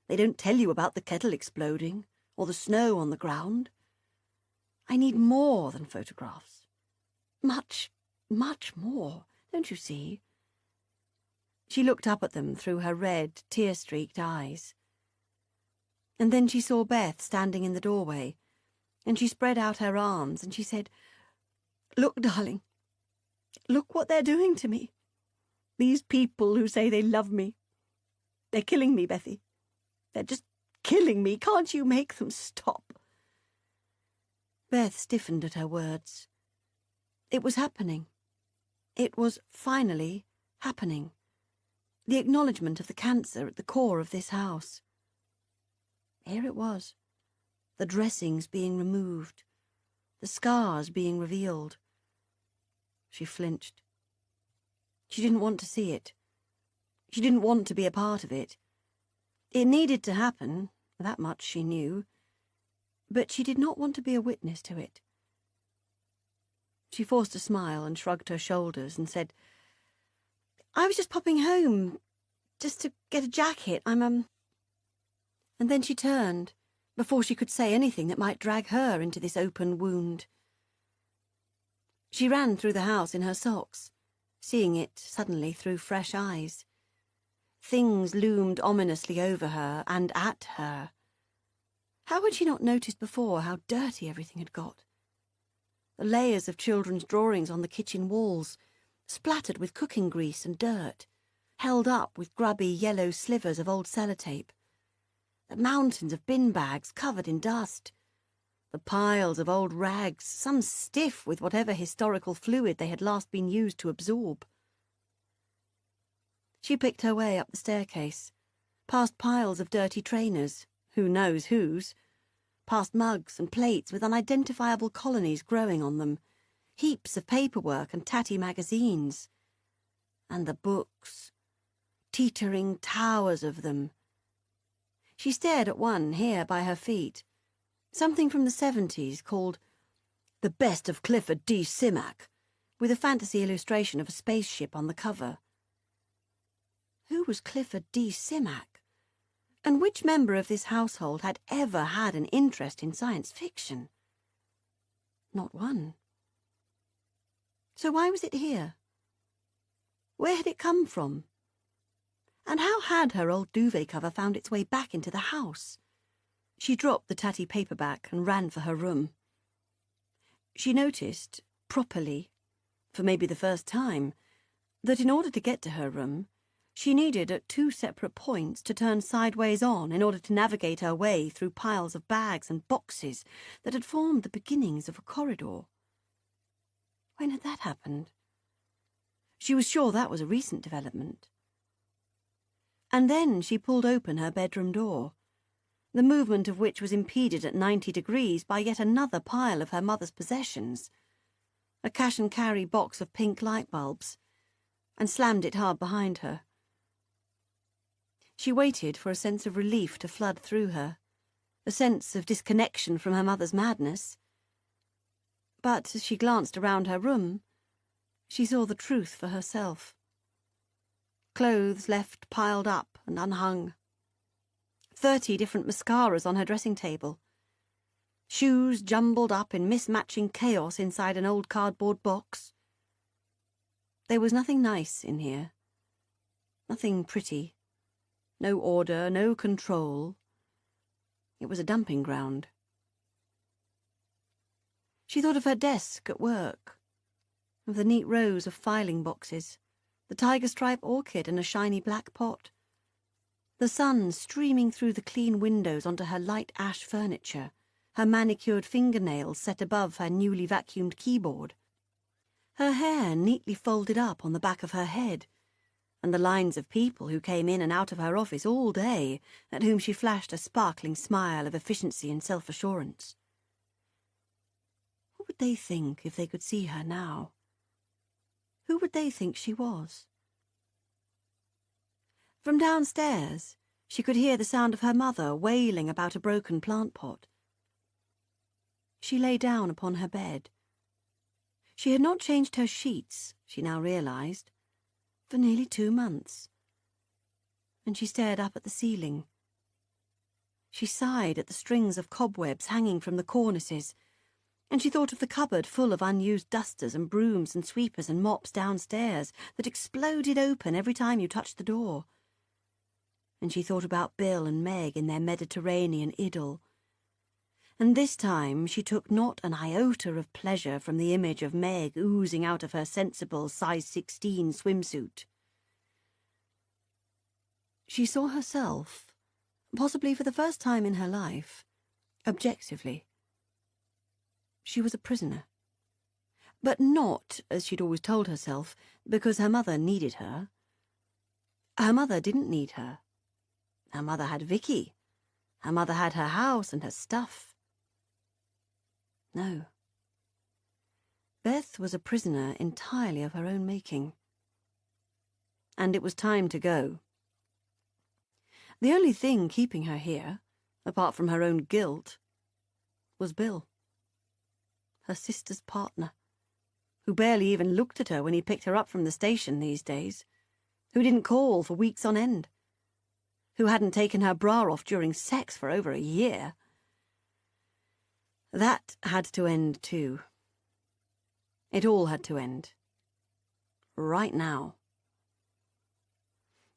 They don't tell you about the kettle exploding or the snow on the ground. I need more than photographs. Much, much more, don't you see?" She looked up at them through her red, tear-streaked eyes. And then she saw Beth standing in the doorway, and she spread out her arms and she said, "Look, darling, look what they're doing to me. These people who say they love me. They're killing me, Bethy. They're just killing me. Can't you make them stop?" Beth stiffened at her words. It was happening. It was finally happening. The acknowledgement of the cancer at the core of this house. Here it was, the dressings being removed, the scars being revealed. She flinched. She didn't want to see it. She didn't want to be a part of it. It needed to happen, that much she knew, but she did not want to be a witness to it. She forced a smile and shrugged her shoulders and said, "I was just popping home, just to get a jacket. And then she turned, before she could say anything that might drag her into this open wound. She ran through the house in her socks, seeing it suddenly through fresh eyes. Things loomed ominously over her and at her. How had she not noticed before how dirty everything had got? The layers of children's drawings on the kitchen walls, splattered with cooking grease and dirt, held up with grubby yellow slivers of old sellotape. The mountains of bin bags covered in dust. The piles of old rags, some stiff with whatever historical fluid they had last been used to absorb. She picked her way up the staircase, past piles of dirty trainers, who knows whose, past mugs and plates with unidentifiable colonies growing on them, heaps of paperwork and tatty magazines. And the books, teetering towers of them. She stared at one here by her feet, something from the 70s called The Best of Clifford D. Simak, with a fantasy illustration of a spaceship on the cover. Who was Clifford D. Simak? And which member of this household had ever had an interest in science fiction? Not one. So why was it here? Where had it come from? And how had her old duvet cover found its way back into the house? She dropped the tatty paperback and ran for her room. She noticed, properly, for maybe the first time, that in order to get to her room, she needed at 2 separate points to turn sideways on in order to navigate her way through piles of bags and boxes that had formed the beginnings of a corridor. When had that happened? She was sure that was a recent development. And then she pulled open her bedroom door, the movement of which was impeded at 90 degrees by yet another pile of her mother's possessions. A cash-and-carry box of pink light bulbs, and slammed it hard behind her. She waited for a sense of relief to flood through her, a sense of disconnection from her mother's madness. But as she glanced around her room, she saw the truth for herself. Clothes left piled up and unhung. 30 different mascaras on her dressing table. Shoes jumbled up in mismatching chaos inside an old cardboard box. There was nothing nice in here. Nothing pretty. No order, no control. It was a dumping ground. She thought of her desk at work, of the neat rows of filing boxes, the tiger stripe orchid in a shiny black pot, the sun streaming through the clean windows onto her light ash furniture, her manicured fingernails set above her newly vacuumed keyboard, her hair neatly folded up on the back of her head, and the lines of people who came in and out of her office all day, at whom she flashed a sparkling smile of efficiency and self-assurance. What would they think if they could see her now? Who would they think she was? From downstairs, she could hear the sound of her mother wailing about a broken plant pot. She lay down upon her bed. She had not changed her sheets, she now realised, for nearly 2 months. And she stared up at the ceiling. She sighed at the strings of cobwebs hanging from the cornices, and she thought of the cupboard full of unused dusters and brooms and sweepers and mops downstairs that exploded open every time you touched the door. And she thought about Bill and Meg in their Mediterranean idyll. And this time she took not an iota of pleasure from the image of Meg oozing out of her sensible size 16 swimsuit. She saw herself, possibly for the first time in her life, objectively. She was a prisoner. But not, as she'd always told herself, because her mother needed her. Her mother didn't need her. Her mother had Vicky. Her mother had her house and her stuff. No. Beth was a prisoner entirely of her own making. And it was time to go. The only thing keeping her here, apart from her own guilt, was Bill, her sister's partner, who barely even looked at her when he picked her up from the station these days, who didn't call for weeks on end, who hadn't taken her bra off during sex for over a year. That had to end too. It all had to end. Right now.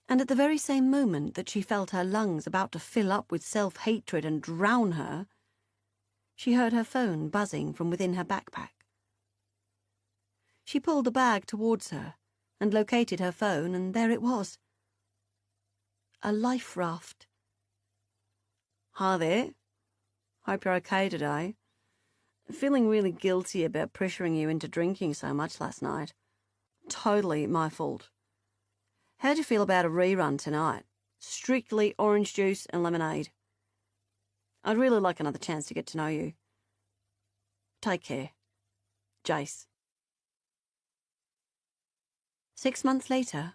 And at the very same moment that she felt her lungs about to fill up with self-hatred and drown her, she heard her phone buzzing from within her backpack. She pulled the bag towards her and located her phone, and there it was. A life raft. Hi there. Hope you're okay today. Feeling really guilty about pressuring you into drinking so much last night. Totally my fault. How'd you feel about a rerun tonight? Strictly orange juice and lemonade. I'd really like another chance to get to know you. Take care. Jace. 6 months later,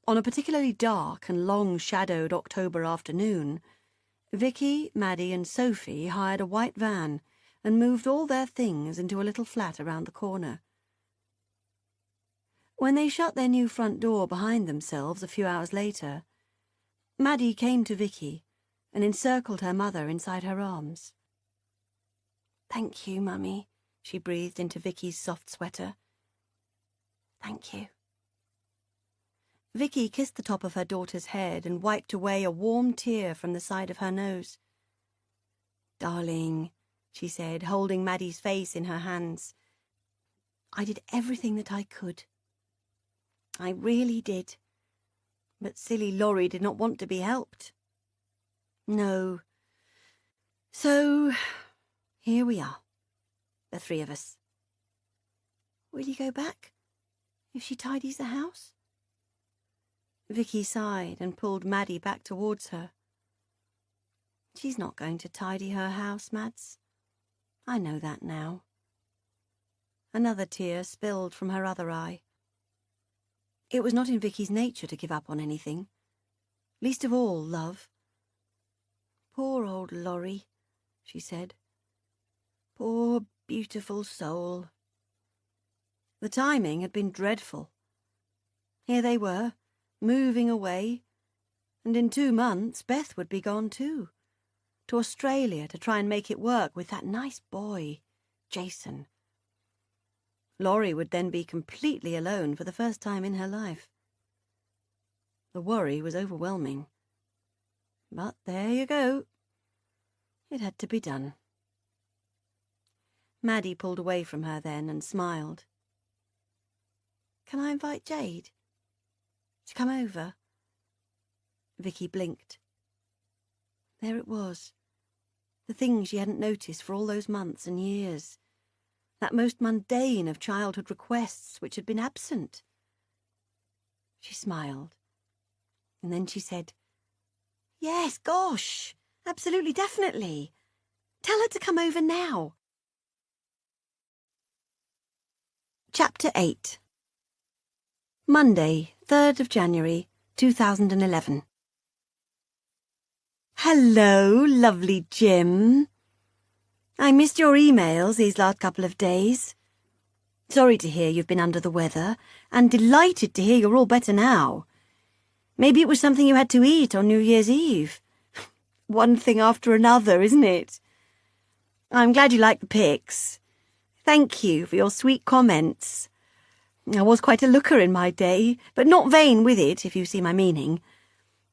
on a particularly dark and long-shadowed October afternoon, Vicky, Maddie and Sophie hired a white van and moved all their things into a little flat around the corner. When they shut their new front door behind themselves a few hours later, Maddie came to Vicky and encircled her mother inside her arms. "Thank you, Mummy," she breathed into Vicky's soft sweater. "Thank you." Vicky kissed the top of her daughter's head and wiped away a warm tear from the side of her nose. "Darling," she said, holding Maddie's face in her hands, "I did everything that I could. I really did. But silly Laurie did not want to be helped. No. So, here we are, the 3 of us. Will you go back if she tidies the house?" Vicky sighed and pulled Maddie back towards her. "She's not going to tidy her house, Mads. I know that now." Another tear spilled from her other eye. It was not in Vicky's nature to give up on anything, least of all love. "Poor old Laurie," she said. "Poor, beautiful soul." The timing had been dreadful. Here they were, moving away, and in 2 months Beth would be gone too, to Australia to try and make it work with that nice boy, Jason. Laurie would then be completely alone for the first time in her life. The worry was overwhelming. But there you go. It had to be done. Maddie pulled away from her then and smiled. "Can I invite Jade to come over?" Vicky blinked. There it was, the thing she hadn't noticed for all those months and years, that most mundane of childhood requests which had been absent. She smiled, and then she said, "Yes, gosh, absolutely, definitely. Tell her to come over now." Chapter 8. Monday, 3rd of January, 2011. Hello, lovely Jim. I missed your emails these last couple of days. Sorry to hear you've been under the weather, and delighted to hear you're all better now. Maybe it was something you had to eat on New Year's Eve. One thing after another, isn't it? I'm glad you liked the pics. Thank you for your sweet comments. I was quite a looker in my day, but not vain with it, if you see my meaning.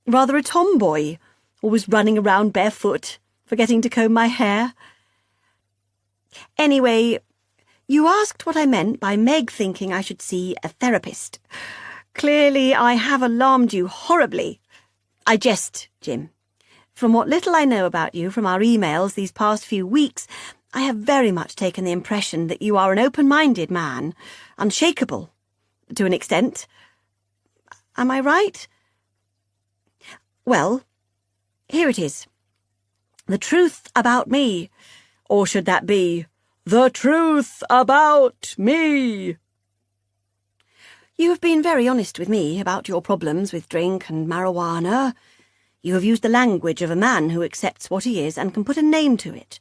Rather a tomboy, always running around barefoot, forgetting to comb my hair. Anyway, you asked what I meant by Meg thinking I should see a therapist. Clearly, I have alarmed you horribly. I jest, Jim. From what little I know about you from our emails these past few weeks, I have very much taken the impression that you are an open-minded man, unshakable, to an extent. Am I right? Well, here it is. The truth about me, or should that be, the truth about me? You have been very honest with me about your problems with drink and marijuana. You have used the language of a man who accepts what he is and can put a name to it.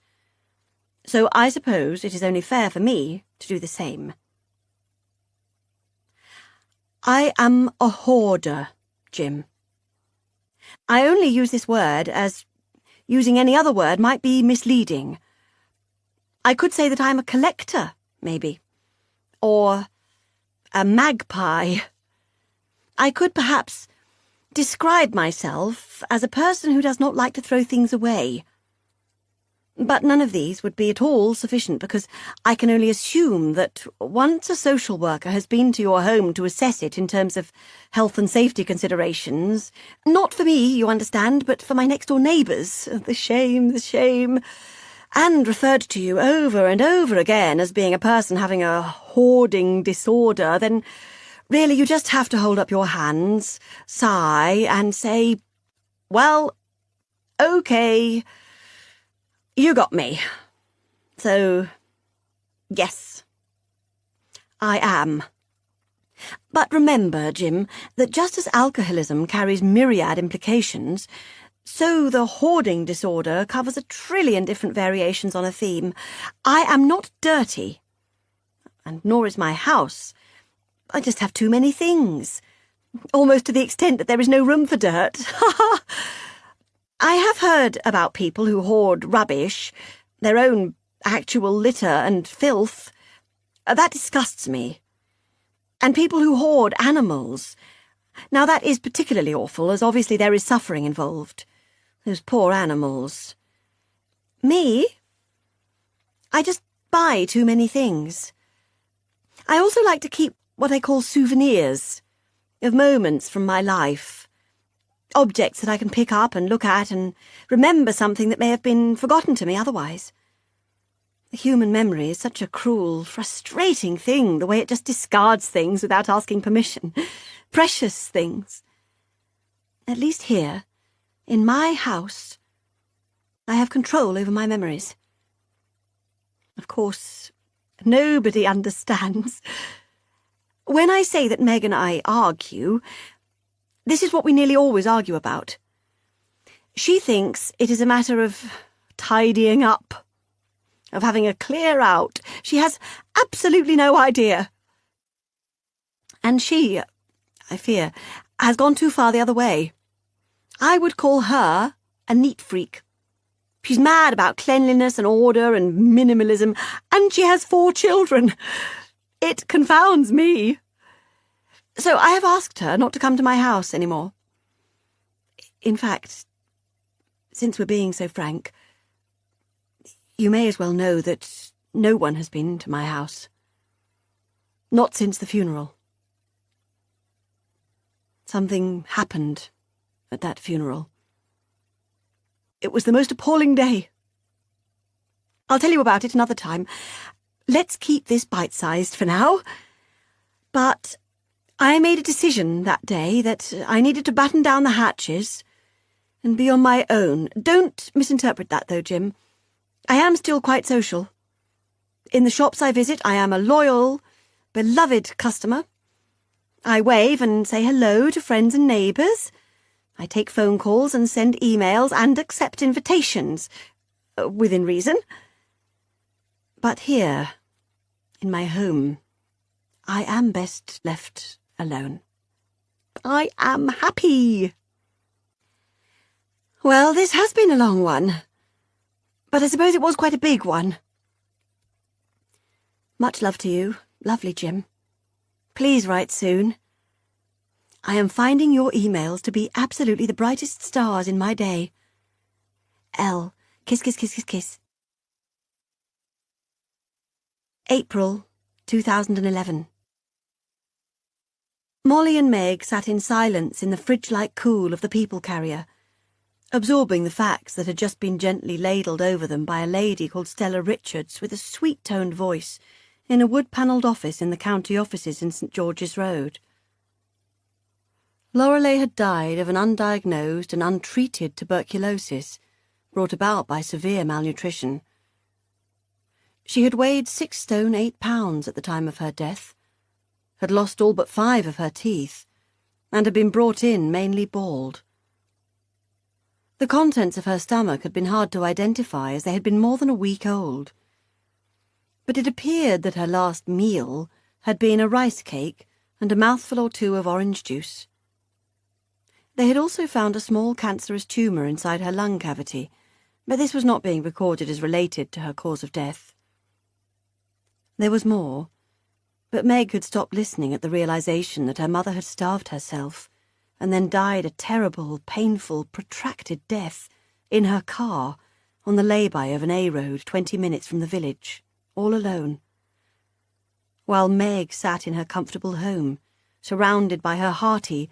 So I suppose it is only fair for me to do the same. I am a hoarder, Jim. I only use this word as using any other word might be misleading. I could say that I am a collector, maybe. Or a magpie. I could perhaps describe myself as a person who does not like to throw things away. But none of these would be at all sufficient, because I can only assume that once a social worker has been to your home to assess it in terms of health and safety considerations, not for me, you understand, but for my next-door neighbours, the shame, and referred to you over and over again as being a person having a hoarding disorder, then really you just have to hold up your hands, sigh, and say, well, OK, you got me. So, yes, I am. But remember, Jim, that just as alcoholism carries myriad implications, so the hoarding disorder covers 1 trillion different variations on a theme. I am not dirty, and nor is my house. I just have too many things, almost to the extent that there is no room for dirt. I have heard about people who hoard rubbish, their own actual litter and filth. That disgusts me. And people who hoard animals. Now that is particularly awful, as obviously there is suffering involved. Those poor animals. Me? I just buy too many things. I also like to keep what I call souvenirs of moments from my life. Objects that I can pick up and look at and remember something that may have been forgotten to me otherwise. The human memory is such a cruel, frustrating thing, the way it just discards things without asking permission. Precious things. At least here, in my house, I have control over my memories. Of course, nobody understands. When I say that Meg and I argue, this is what we nearly always argue about. She thinks it is a matter of tidying up, of having a clear out. She has absolutely no idea. And she, I fear, has gone too far the other way. I would call her a neat freak. She's mad about cleanliness and order and minimalism, and she has 4 children. It confounds me. So I have asked her not to come to my house anymore. In fact, since we're being so frank, you may as well know that no one has been to my house. Not since the funeral. Something happened at that funeral. It was the most appalling day. I'll tell you about it another time. Let's keep this bite-sized for now. But I made a decision that day that I needed to batten down the hatches and be on my own. Don't misinterpret that, though, Jim. I am still quite social. In the shops I visit, I am a loyal, beloved customer. I wave and say hello to friends and neighbours. I take phone calls and send emails and accept invitations, within reason. But here, in my home, I am best left alone. I am happy. Well, this has been a long one, but I suppose it was quite a big one. Much love to you, lovely Jim. Please write soon. I am finding your emails to be absolutely the brightest stars in my day. L. Kiss, kiss, kiss, kiss, kiss. April 2011. Molly and Meg sat in silence in the fridge-like cool of the people carrier, absorbing the facts that had just been gently ladled over them by a lady called Stella Richards with a sweet-toned voice in a wood-panelled office in the county offices in St. George's Road. Lorelei had died of an undiagnosed and untreated tuberculosis, brought about by severe malnutrition. She had weighed 6 stone 8 pounds at the time of her death, had lost all but 5 of her teeth, and had been brought in mainly bald. The contents of her stomach had been hard to identify, as they had been more than a week old. But it appeared that her last meal had been a rice cake and a mouthful or 2 of orange juice. They had also found a small cancerous tumour inside her lung cavity, but this was not being recorded as related to her cause of death. There was more, but Meg had stopped listening at the realisation that her mother had starved herself and then died a terrible, painful, protracted death in her car on the lay-by of an A-road 20 minutes from the village, all alone. While Meg sat in her comfortable home, surrounded by her hearty,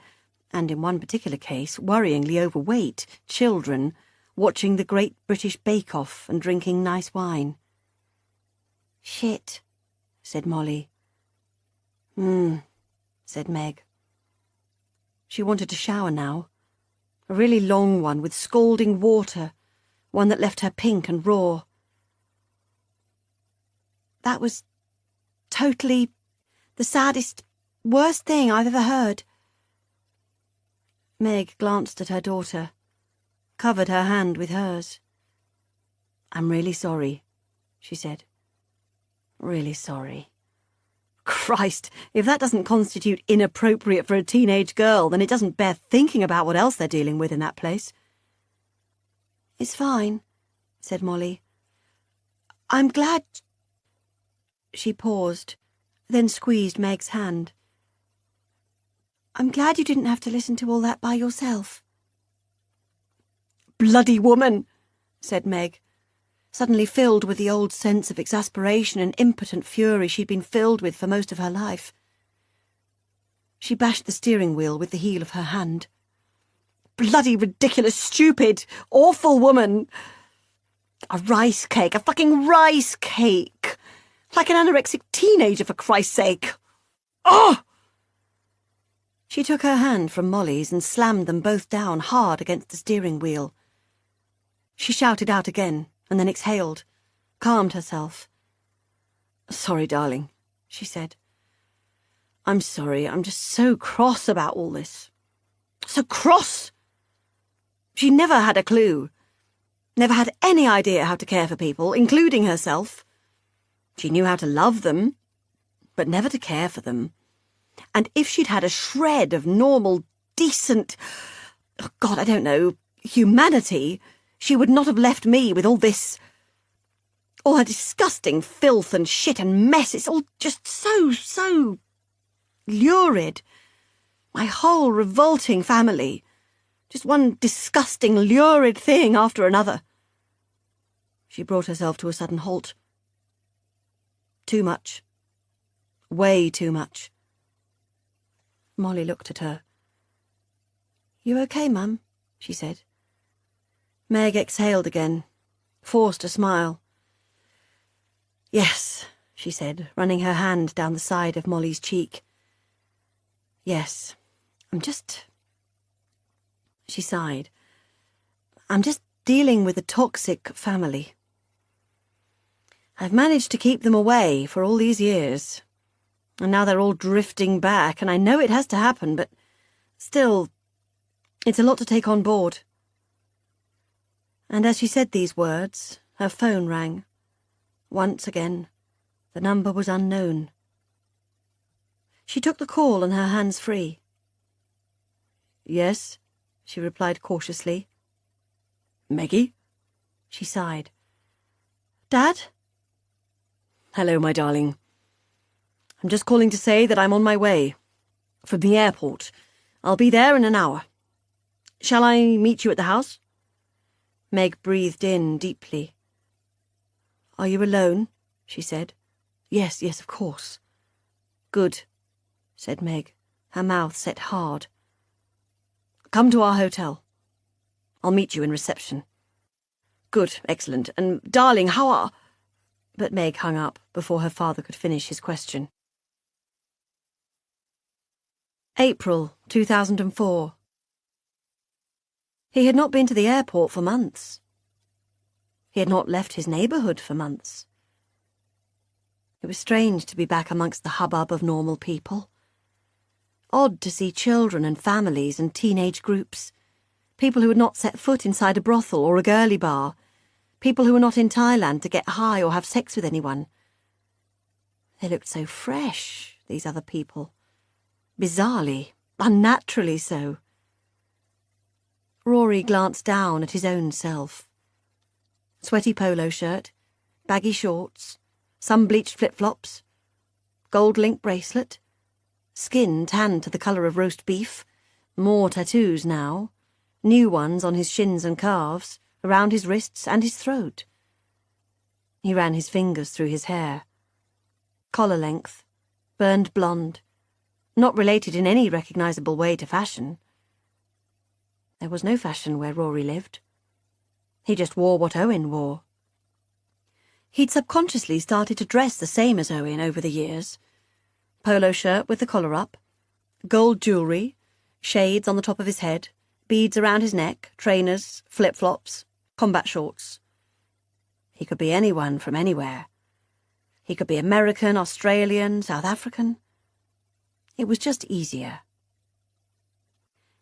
and in one particular case, worryingly overweight, children, watching the Great British Bake Off and drinking nice wine. "Shit," said Molly. Said Meg. She wanted to shower now. A really long one with scalding water, one that left her pink and raw. That was totally the saddest, worst thing I've ever heard. Meg glanced at her daughter, covered her hand with hers. "I'm really sorry," she said. "Really sorry." Christ, if that doesn't constitute inappropriate for a teenage girl, then it doesn't bear thinking about what else they're dealing with in that place. "It's fine," said Molly. "I'm glad—" She paused, then squeezed Meg's hand. "I'm glad you didn't have to listen to all that by yourself." "Bloody woman," said Meg, suddenly filled with the old sense of exasperation and impotent fury she'd been filled with for most of her life. She bashed the steering wheel with the heel of her hand. "Bloody ridiculous, stupid, awful woman. A rice cake, a fucking rice cake. Like an anorexic teenager, for Christ's sake. Oh!" She took her hand from Molly's and slammed them both down hard against the steering wheel. She shouted out again, and then exhaled, calmed herself. "Sorry, darling," she said. I'm sorry, I'm just so cross about all this. So cross! She never had a clue. Never had any idea how to care for people, including herself. She knew how to love them, but never to care for them. And if she'd had a shred of normal, decent, oh God, I don't know, humanity, she would not have left me with all this, all her disgusting filth and shit and mess. It's all just so lurid. My whole revolting family. Just one disgusting, lurid thing after another. She brought herself to a sudden halt. Too much. Way too much. Molly looked at her. You okay, Mum? She said. Meg exhaled again, forced a smile. Yes, she said, running her hand down the side of Molly's cheek. Yes, She sighed. I'm just dealing with a toxic family. I've managed to keep them away for all these years. And now they're all drifting back, and I know it has to happen, but still, it's a lot to take on board. And as she said these words, her phone rang. Once again, the number was unknown. She took the call on her hands free. Yes, she replied cautiously. Meggie? She sighed. Dad? Hello, my darling. I'm just calling to say that I'm on my way. From the airport. I'll be there in an hour. Shall I meet you at the house? Meg breathed in deeply. Are you alone? She said. Yes, of course. Good, said Meg, her mouth set hard. Come to our hotel. I'll meet you in reception. Good, excellent. And, darling, how are... But Meg hung up before her father could finish his question. April 2004. He had not been to the airport for months. He had not left his neighbourhood for months. It was strange to be back amongst the hubbub of normal people. Odd to see children and families and teenage groups. People who had not set foot inside a brothel or a girly bar. People who were not in Thailand to get high or have sex with anyone. They looked so fresh, these other people. Bizarrely, unnaturally so. Rory glanced down at his own self. Sweaty polo shirt, baggy shorts, sun-bleached flip-flops, gold link bracelet, skin tanned to the colour of roast beef, more tattoos now, new ones on his shins and calves, around his wrists and his throat. He ran his fingers through his hair. Collar length, burned blonde, not related in any recognisable way to fashion. There was no fashion where Rory lived. He just wore what Owen wore. He'd subconsciously started to dress the same as Owen over the years. Polo shirt with the collar up, gold jewellery, shades on the top of his head, beads around his neck, trainers, flip-flops, combat shorts. He could be anyone from anywhere. He could be American, Australian, South African. It was just easier.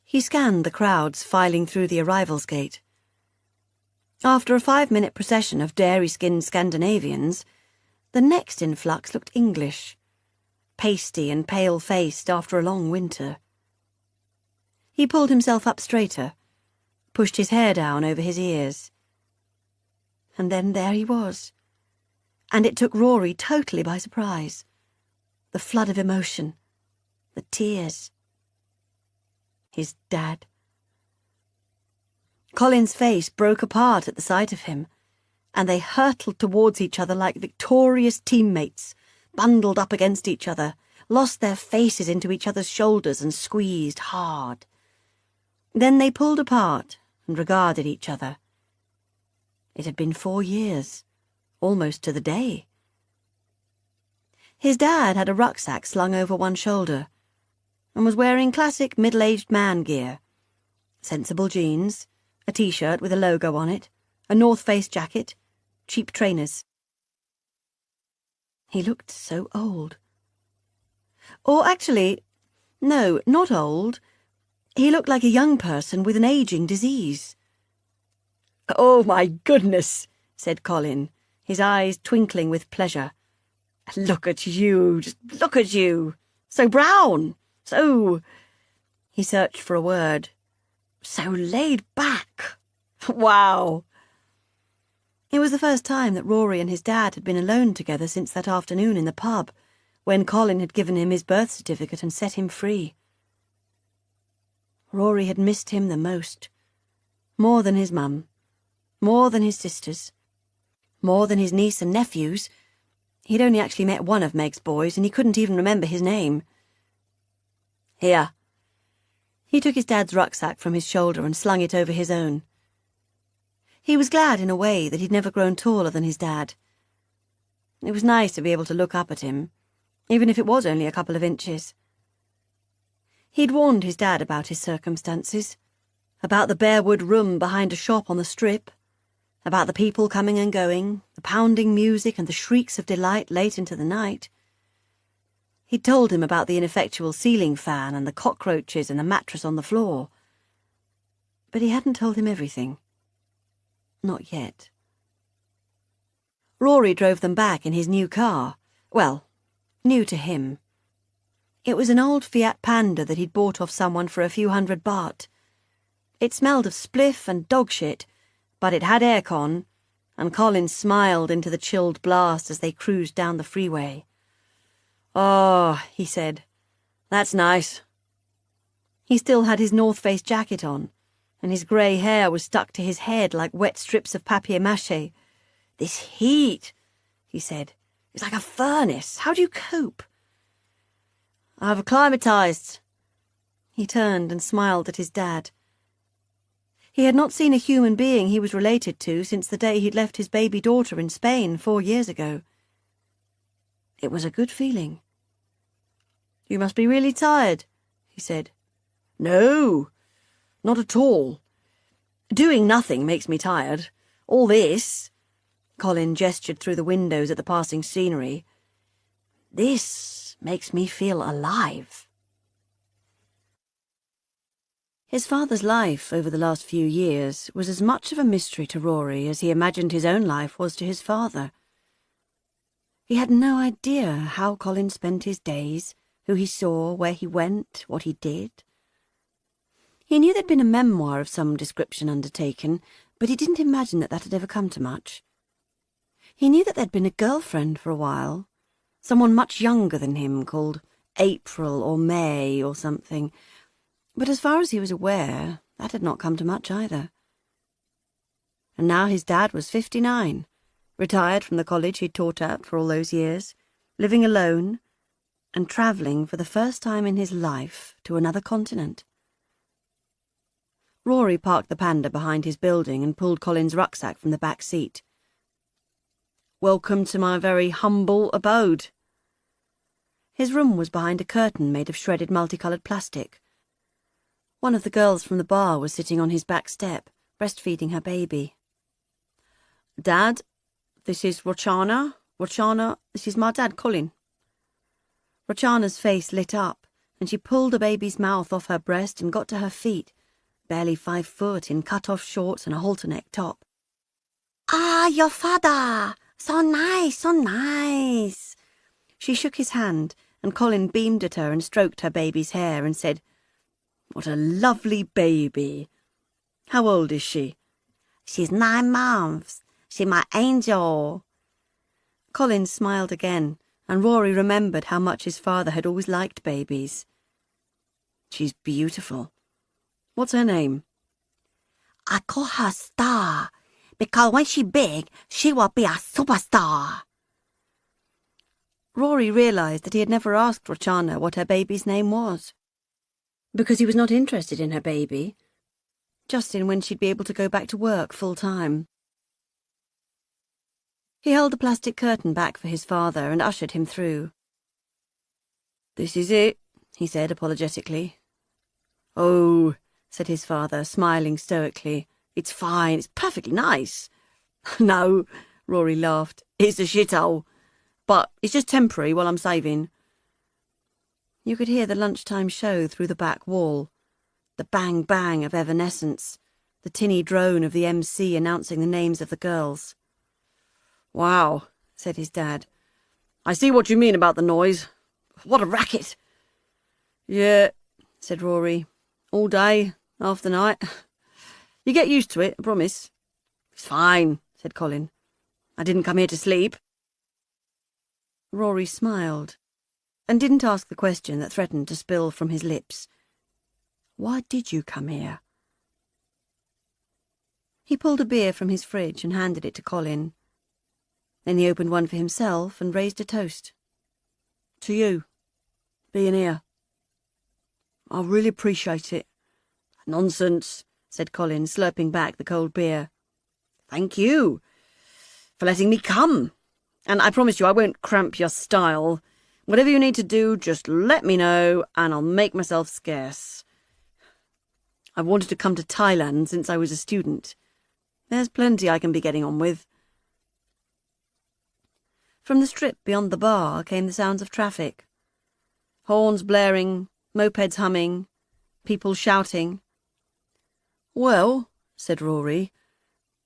He scanned the crowds filing through the arrivals gate. After a 5-minute procession of dairy-skinned Scandinavians, the next influx looked English, pasty and pale-faced after a long winter. He pulled himself up straighter, pushed his hair down over his ears. And then there he was. And it took Rory totally by surprise. The flood of emotion, the tears. His dad. Colin's face broke apart at the sight of him, and they hurtled towards each other like victorious teammates, bundled up against each other, lost their faces into each other's shoulders and squeezed hard. Then they pulled apart and regarded each other. It had been 4 years, almost to the day. His dad had a rucksack slung over one shoulder and was wearing classic middle-aged man gear. Sensible jeans, a T-shirt with a logo on it, a North Face jacket, cheap trainers. He looked so old. Or actually, no, not old. He looked like a young person with an ageing disease. "Oh, my goodness," said Colin, his eyes twinkling with pleasure. "Look at you, just look at you. So brown, so—" He searched for a word. "So laid back. Wow." It was the first time that Rory and his dad had been alone together since that afternoon in the pub, when Colin had given him his birth certificate and set him free. Rory had missed him the most. More than his mum. More than his sisters. More than his niece and nephews. He'd only actually met one of Meg's boys, and he couldn't even remember his name. "Here." He took his dad's rucksack from his shoulder and slung it over his own. He was glad, in a way, that he'd never grown taller than his dad. It was nice to be able to look up at him, even if it was only a couple of inches. He'd warned his dad about his circumstances, about the barewood room behind a shop on the Strip, about the people coming and going, the pounding music and the shrieks of delight late into the night. He'd told him about the ineffectual ceiling fan and the cockroaches and the mattress on the floor. But he hadn't told him everything. Not yet. Rory drove them back in his new car. Well, new to him. It was an old Fiat Panda that he'd bought off someone for a few $100. It smelled of spliff and dog shit, but it had aircon, and Colin smiled into the chilled blast as they cruised down the freeway. "Oh," he said, "that's nice." He still had his North Face jacket on, and his grey hair was stuck to his head like wet strips of papier-mâché. "This heat," he said, "is like a furnace. How do you cope?" "I've acclimatised." He turned and smiled at his dad. He had not seen a human being he was related to since the day he'd left his baby daughter in Spain 4 years ago. It was a good feeling. "You must be really tired," he said. "No, not at all. Doing nothing makes me tired. All this," Colin gestured through the windows at the passing scenery, "this makes me feel alive." His father's life over the last few years was as much of a mystery to Rory as he imagined his own life was to his father. He had no idea how Colin spent his days, who he saw, where he went, what he did. He knew there'd been a memoir of some description undertaken, but he didn't imagine that had ever come to much. He knew that there'd been a girlfriend for a while, someone much younger than him, called April or May or something, but as far as he was aware, that had not come to much either. And now his dad was 59, retired from the college he'd taught at for all those years, living alone, and travelling for the first time in his life to another continent. Rory parked the Panda behind his building and pulled Colin's rucksack from the back seat. "Welcome to my very humble abode." His room was behind a curtain made of shredded multicoloured plastic. One of the girls from the bar was sitting on his back step, breastfeeding her baby. "Dad, this is Rochana. Rochana, this is my dad, Colin." Rochana's face lit up, and she pulled the baby's mouth off her breast and got to her feet, barely 5 foot, in cut-off shorts and a halter-neck top. "Ah, your father! So nice, so nice!" She shook his hand, and Colin beamed at her and stroked her baby's hair and said, "What a lovely baby. How old is she?" "She's 9 months. She's my angel." Colin smiled again, and Rory remembered how much his father had always liked babies. "She's beautiful. What's her name?" "I call her Star, because when she's big, she will be a superstar." Rory realised that he had never asked Rochana what her baby's name was, because he was not interested in her baby, just in when she'd be able to go back to work full-time. He held the plastic curtain back for his father and ushered him through. "This is it," he said apologetically. "Oh," said his father, smiling stoically, "it's fine, it's perfectly nice." "No," Rory laughed, "it's a shithole. But it's just temporary while I'm saving." You could hear the lunchtime show through the back wall, the bang-bang of Evanescence, the tinny drone of the MC announcing the names of the girls. "Wow," said his dad. "I see what you mean about the noise. What a racket!" "Yeah," said Rory. "All day, half the night. You get used to it, I promise." "It's fine," said Colin. "I didn't come here to sleep." Rory smiled, and didn't ask the question that threatened to spill from his lips. "Why did you come here?" He pulled a beer from his fridge and handed it to Colin. Then he opened one for himself and raised a toast. "To you, being here. I really appreciate it." "Nonsense," said Colin, slurping back the cold beer. "Thank you for letting me come. And I promise you I won't cramp your style. Whatever you need to do, just let me know and I'll make myself scarce. I've wanted to come to Thailand since I was a student. There's plenty I can be getting on with." From the strip beyond the bar came the sounds of traffic. Horns blaring, mopeds humming, people shouting. "Well," said Rory,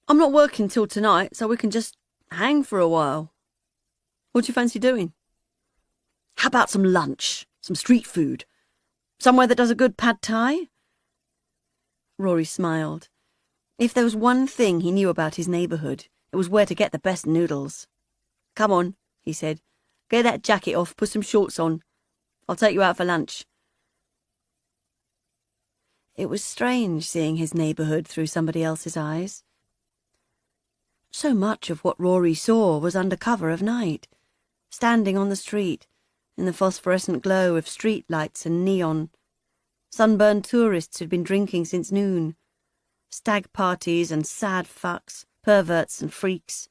"I'm not working till tonight, so we can just hang for a while. What do you fancy doing?" "How about some lunch, some street food? Somewhere that does a good pad thai?" Rory smiled. If there was one thing he knew about his neighbourhood, it was where to get the best noodles. "Come on," he said. "Get that jacket off, put some shorts on. I'll take you out for lunch." It was strange seeing his neighbourhood through somebody else's eyes. So much of what Rory saw was under cover of night, standing on the street, in the phosphorescent glow of street lights and neon. Sunburned tourists who'd been drinking since noon. Stag parties and sad fucks, perverts and freaks.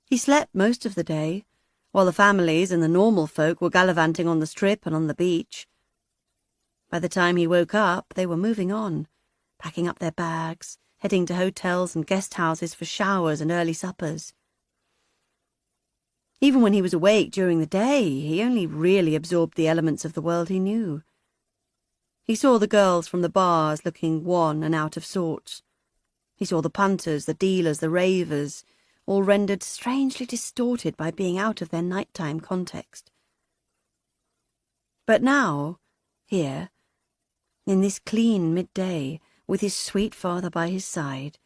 He slept most of the day, while the families and the normal folk were gallivanting on the strip and on the beach. By the time he woke up, they were moving on, packing up their bags, heading to hotels and guest houses for showers and early suppers. Even when he was awake during the day, he only really absorbed the elements of the world he knew. He saw the girls from the bars looking wan and out of sorts. He saw the punters, the dealers, the ravers, all rendered strangely distorted by being out of their nighttime context. But now, here, in this clean midday, with his sweet father by his side,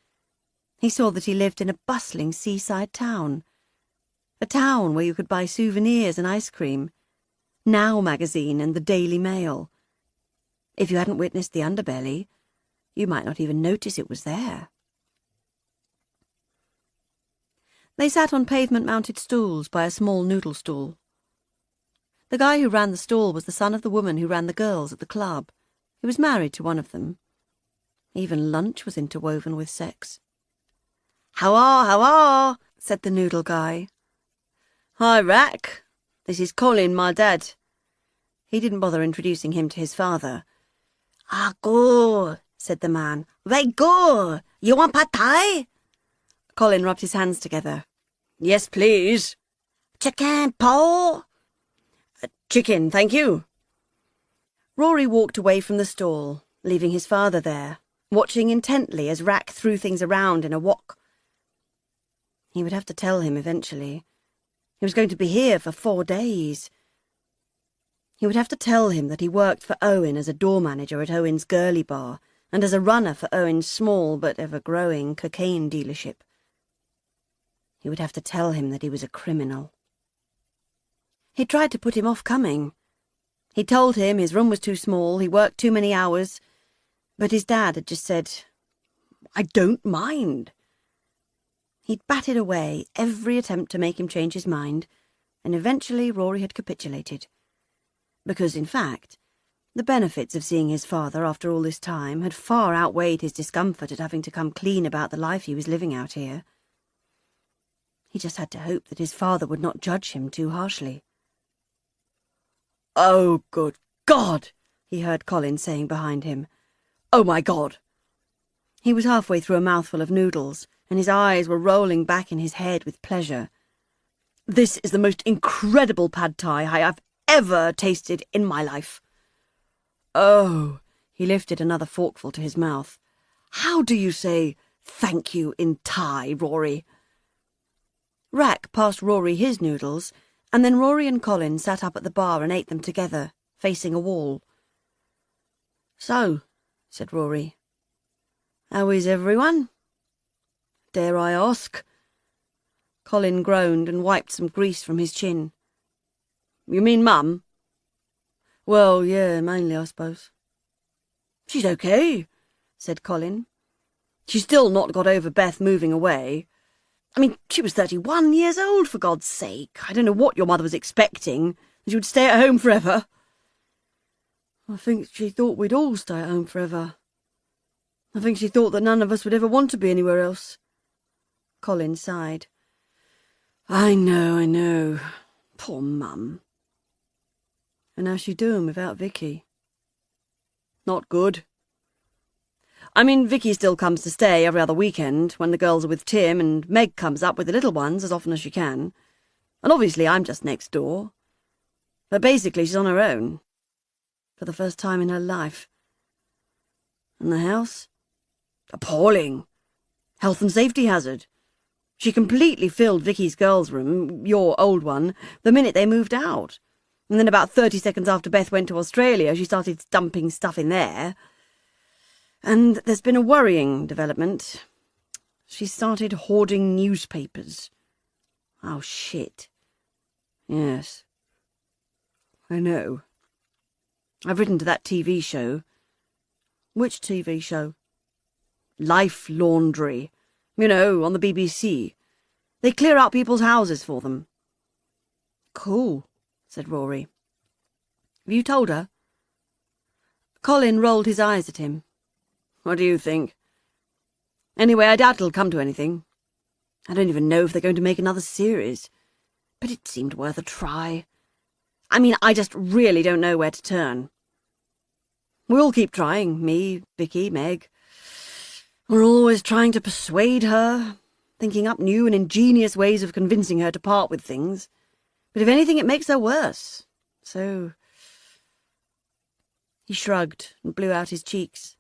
he saw that he lived in a bustling seaside town. A town where you could buy souvenirs and ice cream, Now magazine and the Daily Mail. If you hadn't witnessed the underbelly, you might not even notice it was there. They sat on pavement-mounted stools by a small noodle stall. The guy who ran the stall was the son of the woman who ran the girls at the club. He was married to one of them. Even lunch was interwoven with sex. How are, said the noodle guy. "Hi, Rack. This is Colin, my dad." He didn't bother introducing him to his father. "Ah, good," said the man. "Very good. You want pad thai?" Colin rubbed his hands together. "Yes, please." "Chicken, po?" "Chicken, thank you." Rory walked away from the stall, leaving his father there, watching intently as Rack threw things around in a wok. He would have to tell him eventually. He was going to be here for 4 days. He would have to tell him that he worked for Owen as a door manager at Owen's girly bar and as a runner for Owen's small but ever-growing cocaine dealership. He would have to tell him that he was a criminal. He tried to put him off coming. He told him his room was too small, he worked too many hours, but his dad had just said, "I don't mind." He'd batted away every attempt to make him change his mind, and eventually Rory had capitulated. Because, in fact, the benefits of seeing his father after all this time had far outweighed his discomfort at having to come clean about the life he was living out here. He just had to hope that his father would not judge him too harshly. "Oh, good God!" he heard Colin saying behind him. "Oh, my God!" He was halfway through a mouthful of noodles, and his eyes were rolling back in his head with pleasure. "This is the most incredible pad thai I have ever tasted in my life. Oh, he lifted another forkful to his mouth. How do you say thank you in Thai, Rory? Rack passed Rory his noodles, and then Rory and Colin sat up at the bar and ate them together, facing a wall. So, said Rory, how is everyone? Dare I ask? Colin groaned and wiped some grease from his chin. You mean Mum? Well, yeah, mainly, I suppose. She's okay, said Colin. She's still not got over Beth moving away. I mean, she was 31 years old, for God's sake. I don't know what your mother was expecting, that she would stay at home forever. I think she thought we'd all stay at home forever. I think she thought that none of us would ever want to be anywhere else. Colin sighed. I know. Poor Mum. And how's she doing without Vicky? Not good. I mean, Vicky still comes to stay every other weekend when the girls are with Tim, and Meg comes up with the little ones as often as she can. And obviously I'm just next door. But basically she's on her own. For the first time in her life. And the house? Appalling. Health and safety hazard. She completely filled Vicky's girls' room, your old one, the minute they moved out. And then about 30 seconds after Beth went to Australia, she started dumping stuff in there. And there's been a worrying development. She started hoarding newspapers. Oh, shit. Yes. I know. I've written to that TV show. Which TV show? Life Laundry. You know, on the BBC. They clear out people's houses for them. Cool, said Rory. Have you told her? Colin rolled his eyes at him. What do you think? Anyway, I doubt it'll come to anything. I don't even know if they're going to make another series. But it seemed worth a try. I mean, I just really don't know where to turn. We all keep trying, me, Vicky, Meg. We're always trying to persuade her, thinking up new and ingenious ways of convincing her to part with things. But if anything, it makes her worse. So... He shrugged and blew out his cheeks.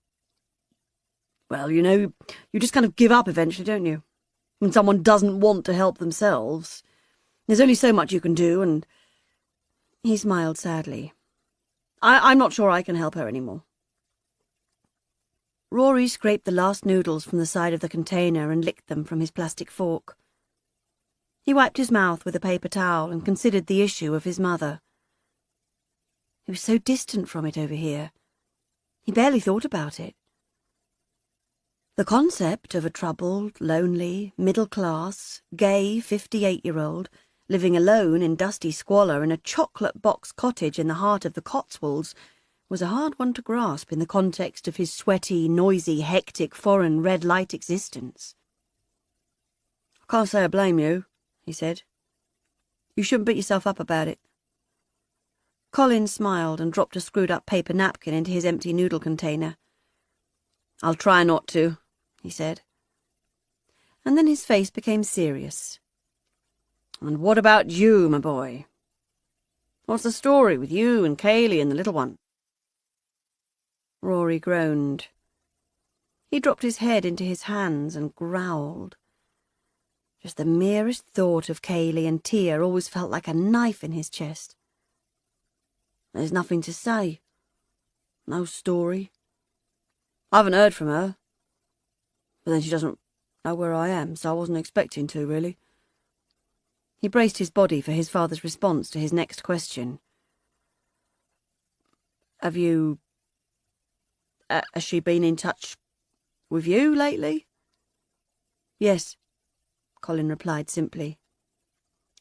Well, you know, you just kind of give up eventually, don't you? When someone doesn't want to help themselves. There's only so much you can do, and... He smiled sadly. I'm not sure I can help her anymore. Rory scraped the last noodles from the side of the container and licked them from his plastic fork. He wiped his mouth with a paper towel and considered the issue of his mother. He was so distant from it over here. He barely thought about it. The concept of a troubled, lonely, middle-class, gay 58-year-old living alone in dusty squalor in a chocolate-box cottage in the heart of the Cotswolds was a hard one to grasp in the context of his sweaty, noisy, hectic, foreign red-light existence. I can't say I blame you, he said. You shouldn't beat yourself up about it. Colin smiled and dropped a screwed-up paper napkin into his empty noodle container. I'll try not to, he said. And then his face became serious. And what about you, my boy? What's the story with you and Kaylee and the little one? Rory groaned. He dropped his head into his hands and growled. Just the merest thought of Kaylee and Tia always felt like a knife in his chest. There's nothing to say. No story. I haven't heard from her. But then she doesn't know where I am, so I wasn't expecting to, really. He braced his body for his father's response to his next question. Have you... has she been in touch with you lately? Yes, Colin replied simply.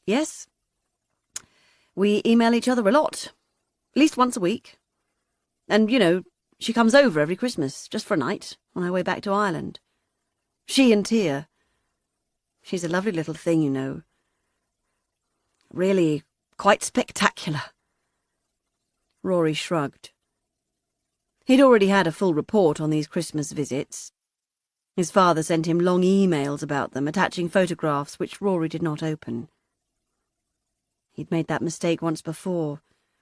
Yes. We email each other a lot. At least once a week. And, you know, she comes over every Christmas, just for a night, on her way back to Ireland. She and Tia. She's a lovely little thing, you know. Really quite spectacular. Rory shrugged. He'd already had a full report on these Christmas visits. His father sent him long emails about them, attaching photographs which Rory did not open. He'd made that mistake once before,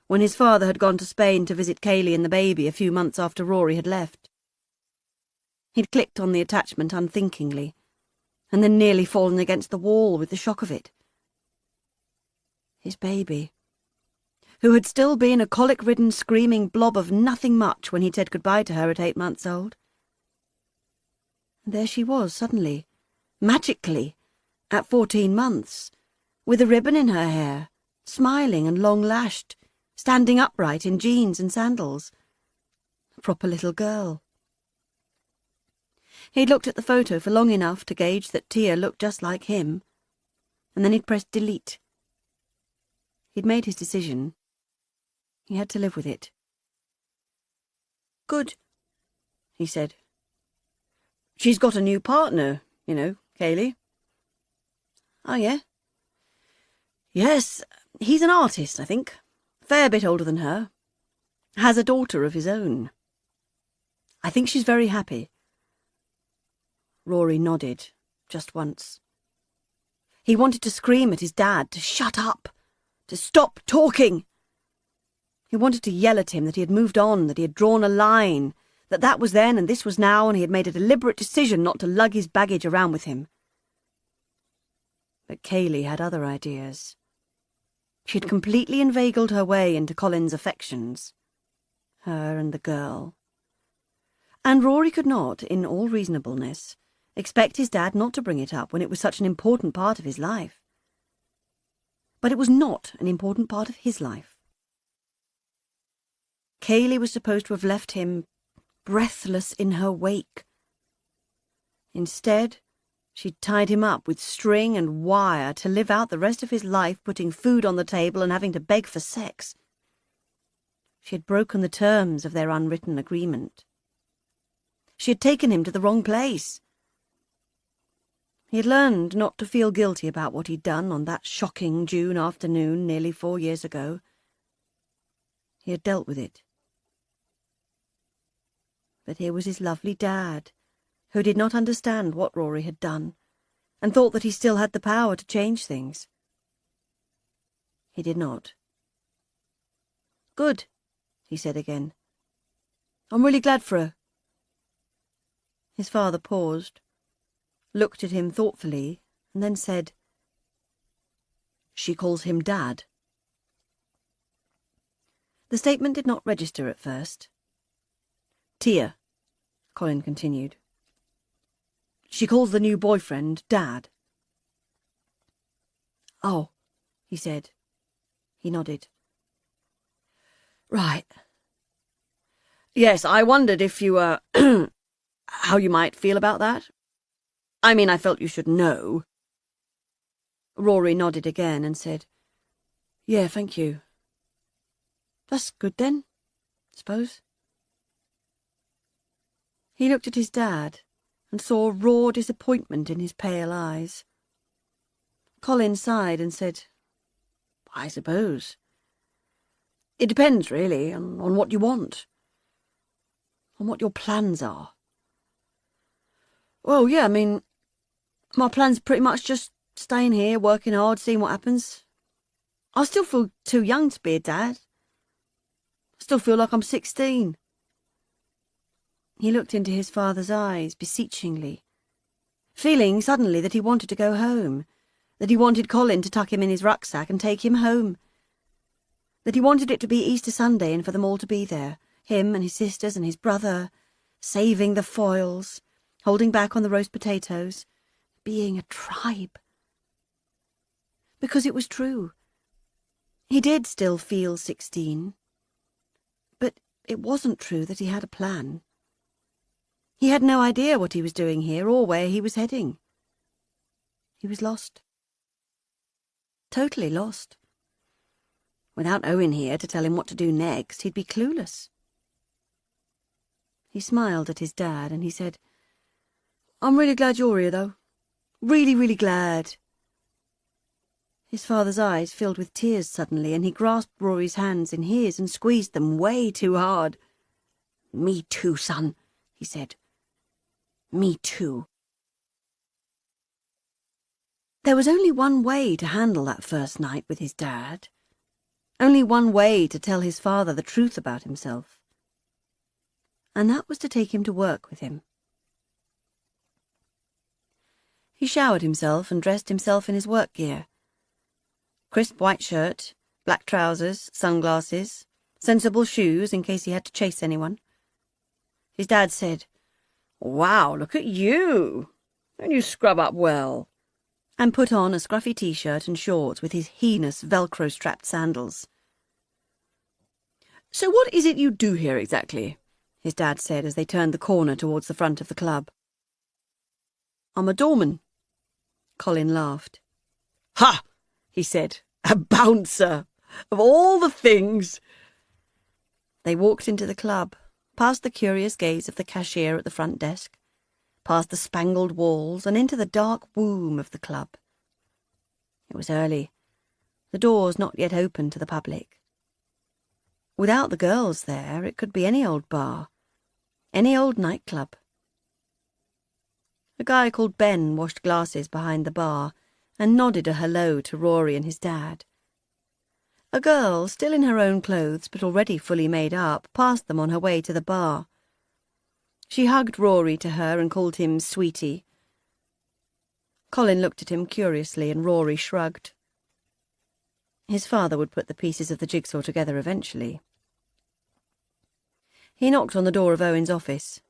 when his father had gone to Spain to visit Kaylee and the baby a few months after Rory had left. He'd clicked on the attachment unthinkingly, and then nearly fallen against the wall with the shock of it. His baby, who had still been a colic-ridden, screaming blob of nothing much when he'd said goodbye to her at 8 months old. And there she was, suddenly, magically, at 14 months, with a ribbon in her hair, smiling and long-lashed, standing upright in jeans and sandals. A proper little girl. He'd looked at the photo for long enough to gauge that Tia looked just like him, and then he'd pressed delete. He'd made his decision. He had to live with it. "Good," he said. "She's got a new partner, you know, Kaylee." "Oh, yeah?" "Yes, he's an artist, I think. Fair bit older than her. Has a daughter of his own. I think she's very happy." Rory nodded, just once. He wanted to scream at his dad to shut up, to stop talking. He wanted to yell at him that he had moved on, that he had drawn a line, that was then and this was now, and he had made a deliberate decision not to lug his baggage around with him. But Kaylee had other ideas. She had completely inveigled her way into Colin's affections. Her and the girl. And Rory could not, in all reasonableness, expect his dad not to bring it up when it was such an important part of his life. But it was not an important part of his life. Kaylee was supposed to have left him breathless in her wake. Instead, she'd tied him up with string and wire to live out the rest of his life putting food on the table and having to beg for sex. She had broken the terms of their unwritten agreement. She had taken him to the wrong place. He had learned not to feel guilty about what he'd done on that shocking June afternoon nearly 4 years ago. He had dealt with it. But here was his lovely dad, who did not understand what Rory had done, and thought that he still had the power to change things. He did not. "Good," he said again. "I'm really glad for her." His father paused, looked at him thoughtfully, and then said, "She calls him Dad." The statement did not register at first. "Tia," Colin continued. "She calls the new boyfriend Dad." "Oh," he said. He nodded. "Right. Yes, I wondered if you, how you might feel about that. I mean, I felt you should know." Rory nodded again and said, "Yeah, thank you. That's good then, suppose." He looked at his dad and saw raw disappointment in his pale eyes. Colin sighed and said, "I suppose. It depends, really, on what you want. On what your plans are." "Well, yeah, I mean, my plan's pretty much just staying here, working hard, seeing what happens. I still feel too young to be a dad. I still feel like I'm 16. He looked into his father's eyes beseechingly, feeling suddenly that he wanted to go home, that he wanted Colin to tuck him in his rucksack and take him home, that he wanted it to be Easter Sunday and for them all to be there, him and his sisters and his brother, saving the foils, holding back on the roast potatoes, being a tribe. Because it was true. He did still feel 16. But it wasn't true that he had a plan. He had no idea what he was doing here or where he was heading. He was lost. Totally lost. Without Owen here to tell him what to do next, he'd be clueless. He smiled at his dad and he said, "I'm really glad you're here, though. Really, really glad." His father's eyes filled with tears suddenly, and he grasped Rory's hands in his and squeezed them way too hard. "Me too, son," he said. "Me too." There was only one way to handle that first night with his dad. Only one way to tell his father the truth about himself, and that was to take him to work with him. He showered himself and dressed himself in his work gear. Crisp white shirt, black trousers, sunglasses, sensible shoes in case he had to chase anyone. His dad said, "Wow, look at you! And you scrub up well," and put on a scruffy t-shirt and shorts with his heinous Velcro-strapped sandals. "So what is it you do here exactly?" his dad said as they turned the corner towards the front of the club. "I'm a doorman." Colin laughed. "Ha!" he said. "A bouncer! Of all the things!" They walked into the club, past the curious gaze of the cashier at the front desk, past the spangled walls and into the dark womb of the club. It was early, the doors not yet open to the public. Without the girls there, it could be any old bar, any old nightclub. A guy called Ben washed glasses behind the bar and nodded a hello to Rory and his dad. A girl, still in her own clothes but already fully made up, passed them on her way to the bar. She hugged Rory to her and called him sweetie. Colin looked at him curiously and Rory shrugged. His father would put the pieces of the jigsaw together eventually. He knocked on the door of Owen's office.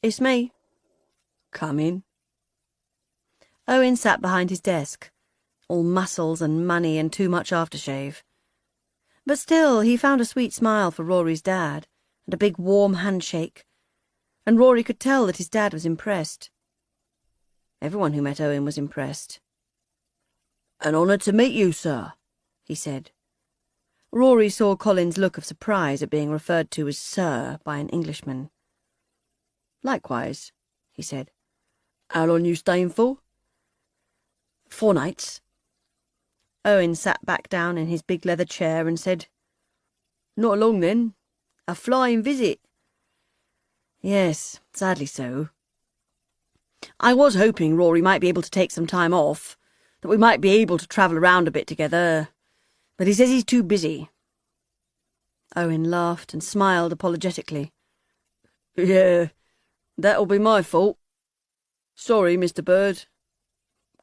"It's me." "Come in." Owen sat behind his desk, all muscles and money and too much aftershave. But still, he found a sweet smile for Rory's dad, and a big warm handshake, and Rory could tell that his dad was impressed. Everyone who met Owen was impressed. "An honour to meet you, sir," he said. Rory saw Colin's look of surprise at being referred to as sir by an Englishman. "Likewise," he said. "How long you staying for?" "4 nights." Owen sat back down in his big leather chair and said, "Not long then. A flying visit." "Yes, sadly so. I was hoping Rory might be able to take some time off, that we might be able to travel around a bit together, but he says he's too busy." Owen laughed and smiled apologetically. "Yeah, that'll be my fault. Sorry, Mr. Bird."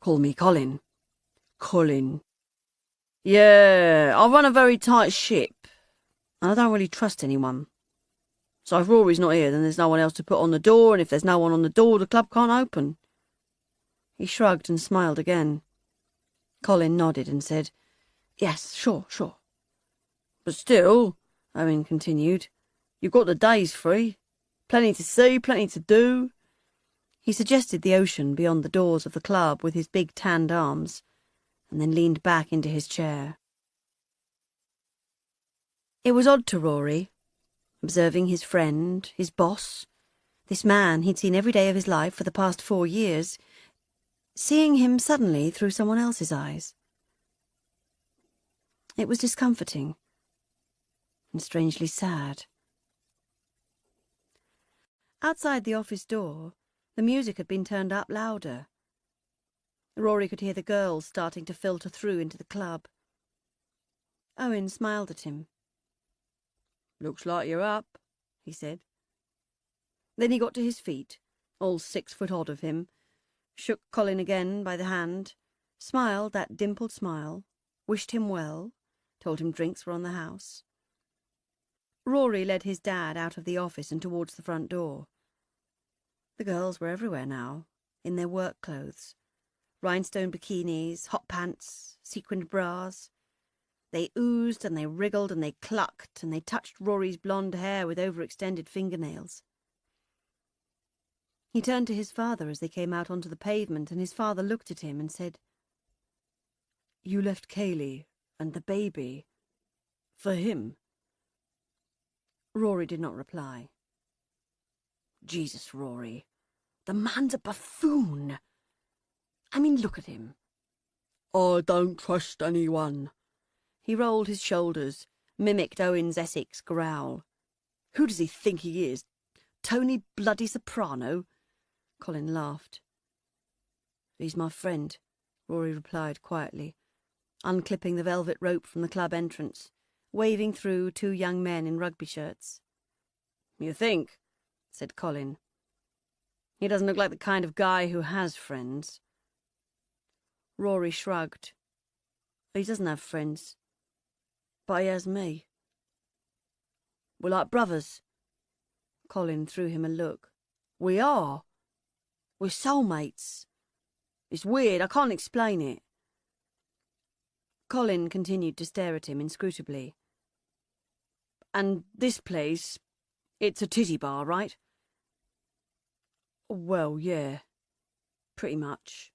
"Call me Colin." "Colin. Yeah, I run a very tight ship, and I don't really trust anyone. So if Rory's not here, then there's no one else to put on the door, and if there's no one on the door, the club can't open." He shrugged and smiled again. Colin nodded and said, "Yes, sure. But still," Owen continued, "you've got the days free. Plenty to see, plenty to do." He suggested the ocean beyond the doors of the club with his big tanned arms, and then leaned back into his chair. It was odd to Rory, observing his friend, his boss, this man he'd seen every day of his life for the past 4 years, seeing him suddenly through someone else's eyes. It was discomforting and strangely sad. Outside the office door, the music had been turned up louder. Rory could hear the girls starting to filter through into the club. Owen smiled at him. "Looks like you're up," he said. Then he got to his feet, all 6 foot odd of him, shook Colin again by the hand, smiled that dimpled smile, wished him well, told him drinks were on the house. Rory led his dad out of the office and towards the front door. The girls were everywhere now, in their work clothes. Rhinestone bikinis, hot pants, sequined bras. They oozed and they wriggled and they clucked and they touched Rory's blonde hair with overextended fingernails. He turned to his father as they came out onto the pavement, and his father looked at him and said, "You left Kaylee and the baby for him?" Rory did not reply. "Jesus, Rory, the man's a buffoon. I mean, look at him." "I don't trust anyone." He rolled his shoulders, mimicked Owen's Essex growl. "Who does he think he is? Tony bloody Soprano?" Colin laughed. "He's my friend," Rory replied quietly, unclipping the velvet rope from the club entrance waving through two young men in rugby shirts. "You think?" said Colin. "He doesn't look like the kind of guy who has friends." Rory shrugged. "He doesn't have friends, but he has me. We're like brothers." Colin threw him a look. "We are. We're soulmates. It's weird, I can't explain it." Colin continued to stare at him inscrutably. "And this place, it's a titty bar, right?" "Well, yeah, pretty much."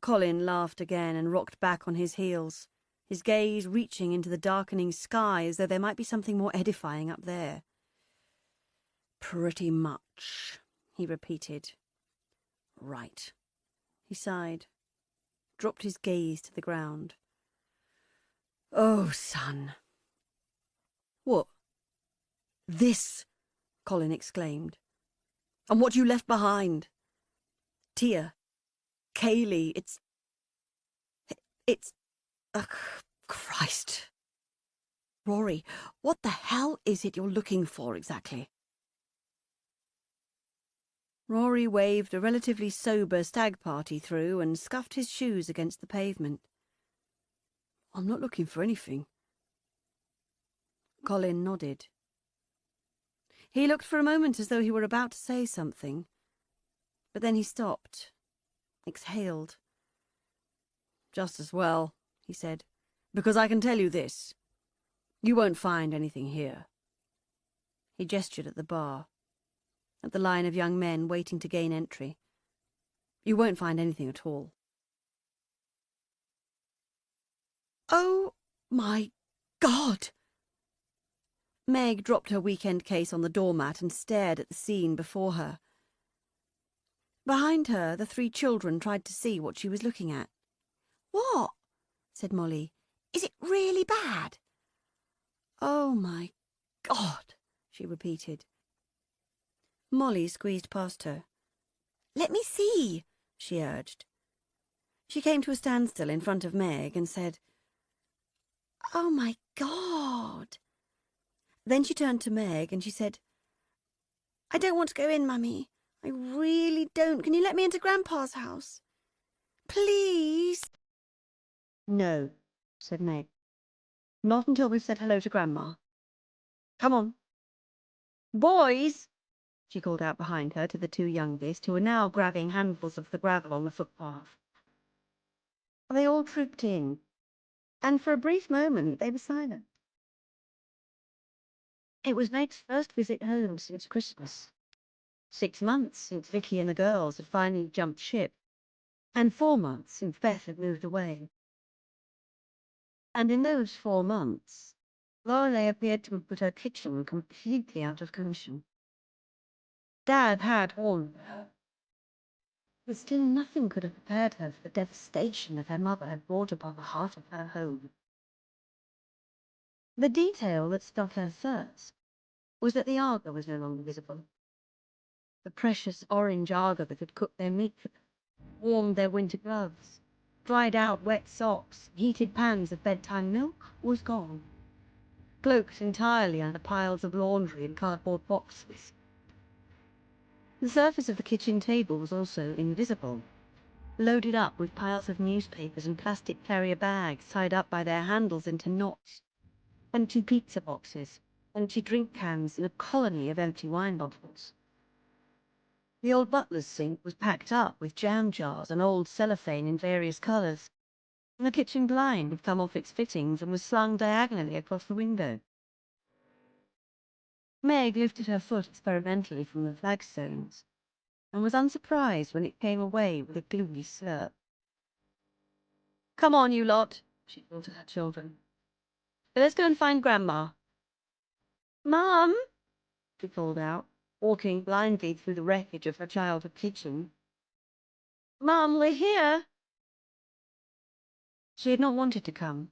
Colin laughed again and rocked back on his heels, his gaze reaching into the darkening sky as though there might be something more edifying up there. "Pretty much," he repeated. "Right." He sighed, dropped his gaze to the ground. "Oh, son." "What?" "This," Colin exclaimed. "And what you left behind. Tia, Kaylee, it's... Ugh, Christ. Rory, what the hell is it you're looking for exactly?" Rory waved a relatively sober stag party through and scuffed his shoes against the pavement. "I'm not looking for anything." Colin nodded. He looked for a moment as though he were about to say something, but then he stopped, exhaled. "Just as well," he said, "because I can tell you this. You won't find anything here." He gestured at the bar, at the line of young men waiting to gain entry. "You won't find anything at all." "Oh, my God!" Meg dropped her weekend case on the doormat and stared at the scene before her. Behind her, the three children tried to see what she was looking at. "What?" said Molly. "Is it really bad?" "Oh, my God," she repeated. Molly squeezed past her. "Let me see," she urged. She came to a standstill in front of Meg and said, "Oh, my God." Then she turned to Meg and she said, "I don't want to go in, Mummy. I really don't. Can you let me into Grandpa's house? Please?" "No," said Meg. "Not until we've said hello to Grandma. Come on. Boys!" she called out behind her to the two youngest, who were now grabbing handfuls of the gravel on the footpath. They all trooped in, and for a brief moment they were silent. It was Meg's first visit home since Christmas. 6 months since Vicky and the girls had finally jumped ship, and 4 months since Beth had moved away. And in those 4 months, Lorelei appeared to have put her kitchen completely out of commission. Dad had warned her, but still nothing could have prepared her for the devastation that her mother had brought upon the heart of her home. The detail that struck her first was that the Aga was no longer visible. The precious orange Aga that had cooked their meat for them, warmed their winter gloves, dried out wet socks, heated pans of bedtime milk, was gone, cloaked entirely under piles of laundry and cardboard boxes. The surface of the kitchen table was also invisible, loaded up with piles of newspapers and plastic carrier bags tied up by their handles into knots, and 2 pizza boxes, and 2 drink cans, and a colony of empty wine bottles. The old butler's sink was packed up with jam jars and old cellophane in various colours, and the kitchen blind had come off its fittings and was slung diagonally across the window. Meg lifted her foot experimentally from the flagstones, and was unsurprised when it came away with a gloomy slurp. "Come on, you lot," she called to her children. "Let's go and find Grandma." "Mum," she called out, walking blindly through the wreckage of her childhood kitchen. "Mum, we're here." She had not wanted to come.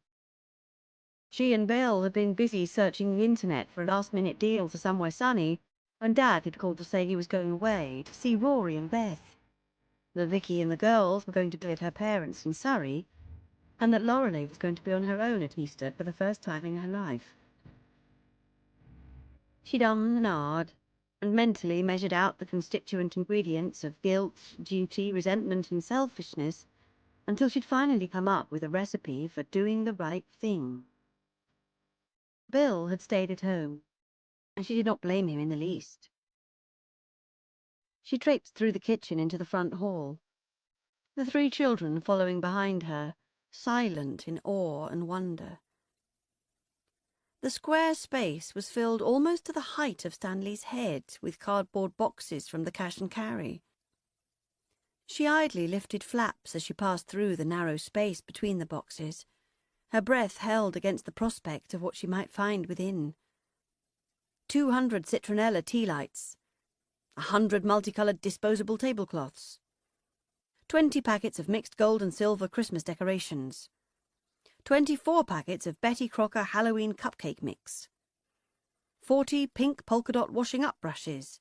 She and Bill had been busy searching the internet for a last-minute deal for somewhere sunny, when Dad had called to say he was going away to see Rory and Beth. That Vicky and the girls were going to be at her parents' in Surrey, and that Lorelei was going to be on her own at Easter for the first time in her life. She'd ummed and ahed, and mentally measured out the constituent ingredients of guilt, duty, resentment, and selfishness, until she'd finally come up with a recipe for doing the right thing. Bill had stayed at home, and she did not blame him in the least. She traipsed through the kitchen into the front hall, the 3 children following behind her, silent in awe and wonder. The square space was filled almost to the height of Stanley's head with cardboard boxes from the cash and carry. She idly lifted flaps as she passed through the narrow space between the boxes, her breath held against the prospect of what she might find within. 200 citronella tea lights, 100 multicoloured disposable tablecloths, 20 packets of mixed gold and silver Christmas decorations, 24 packets of Betty Crocker Halloween cupcake mix, 40 pink polka dot washing up brushes,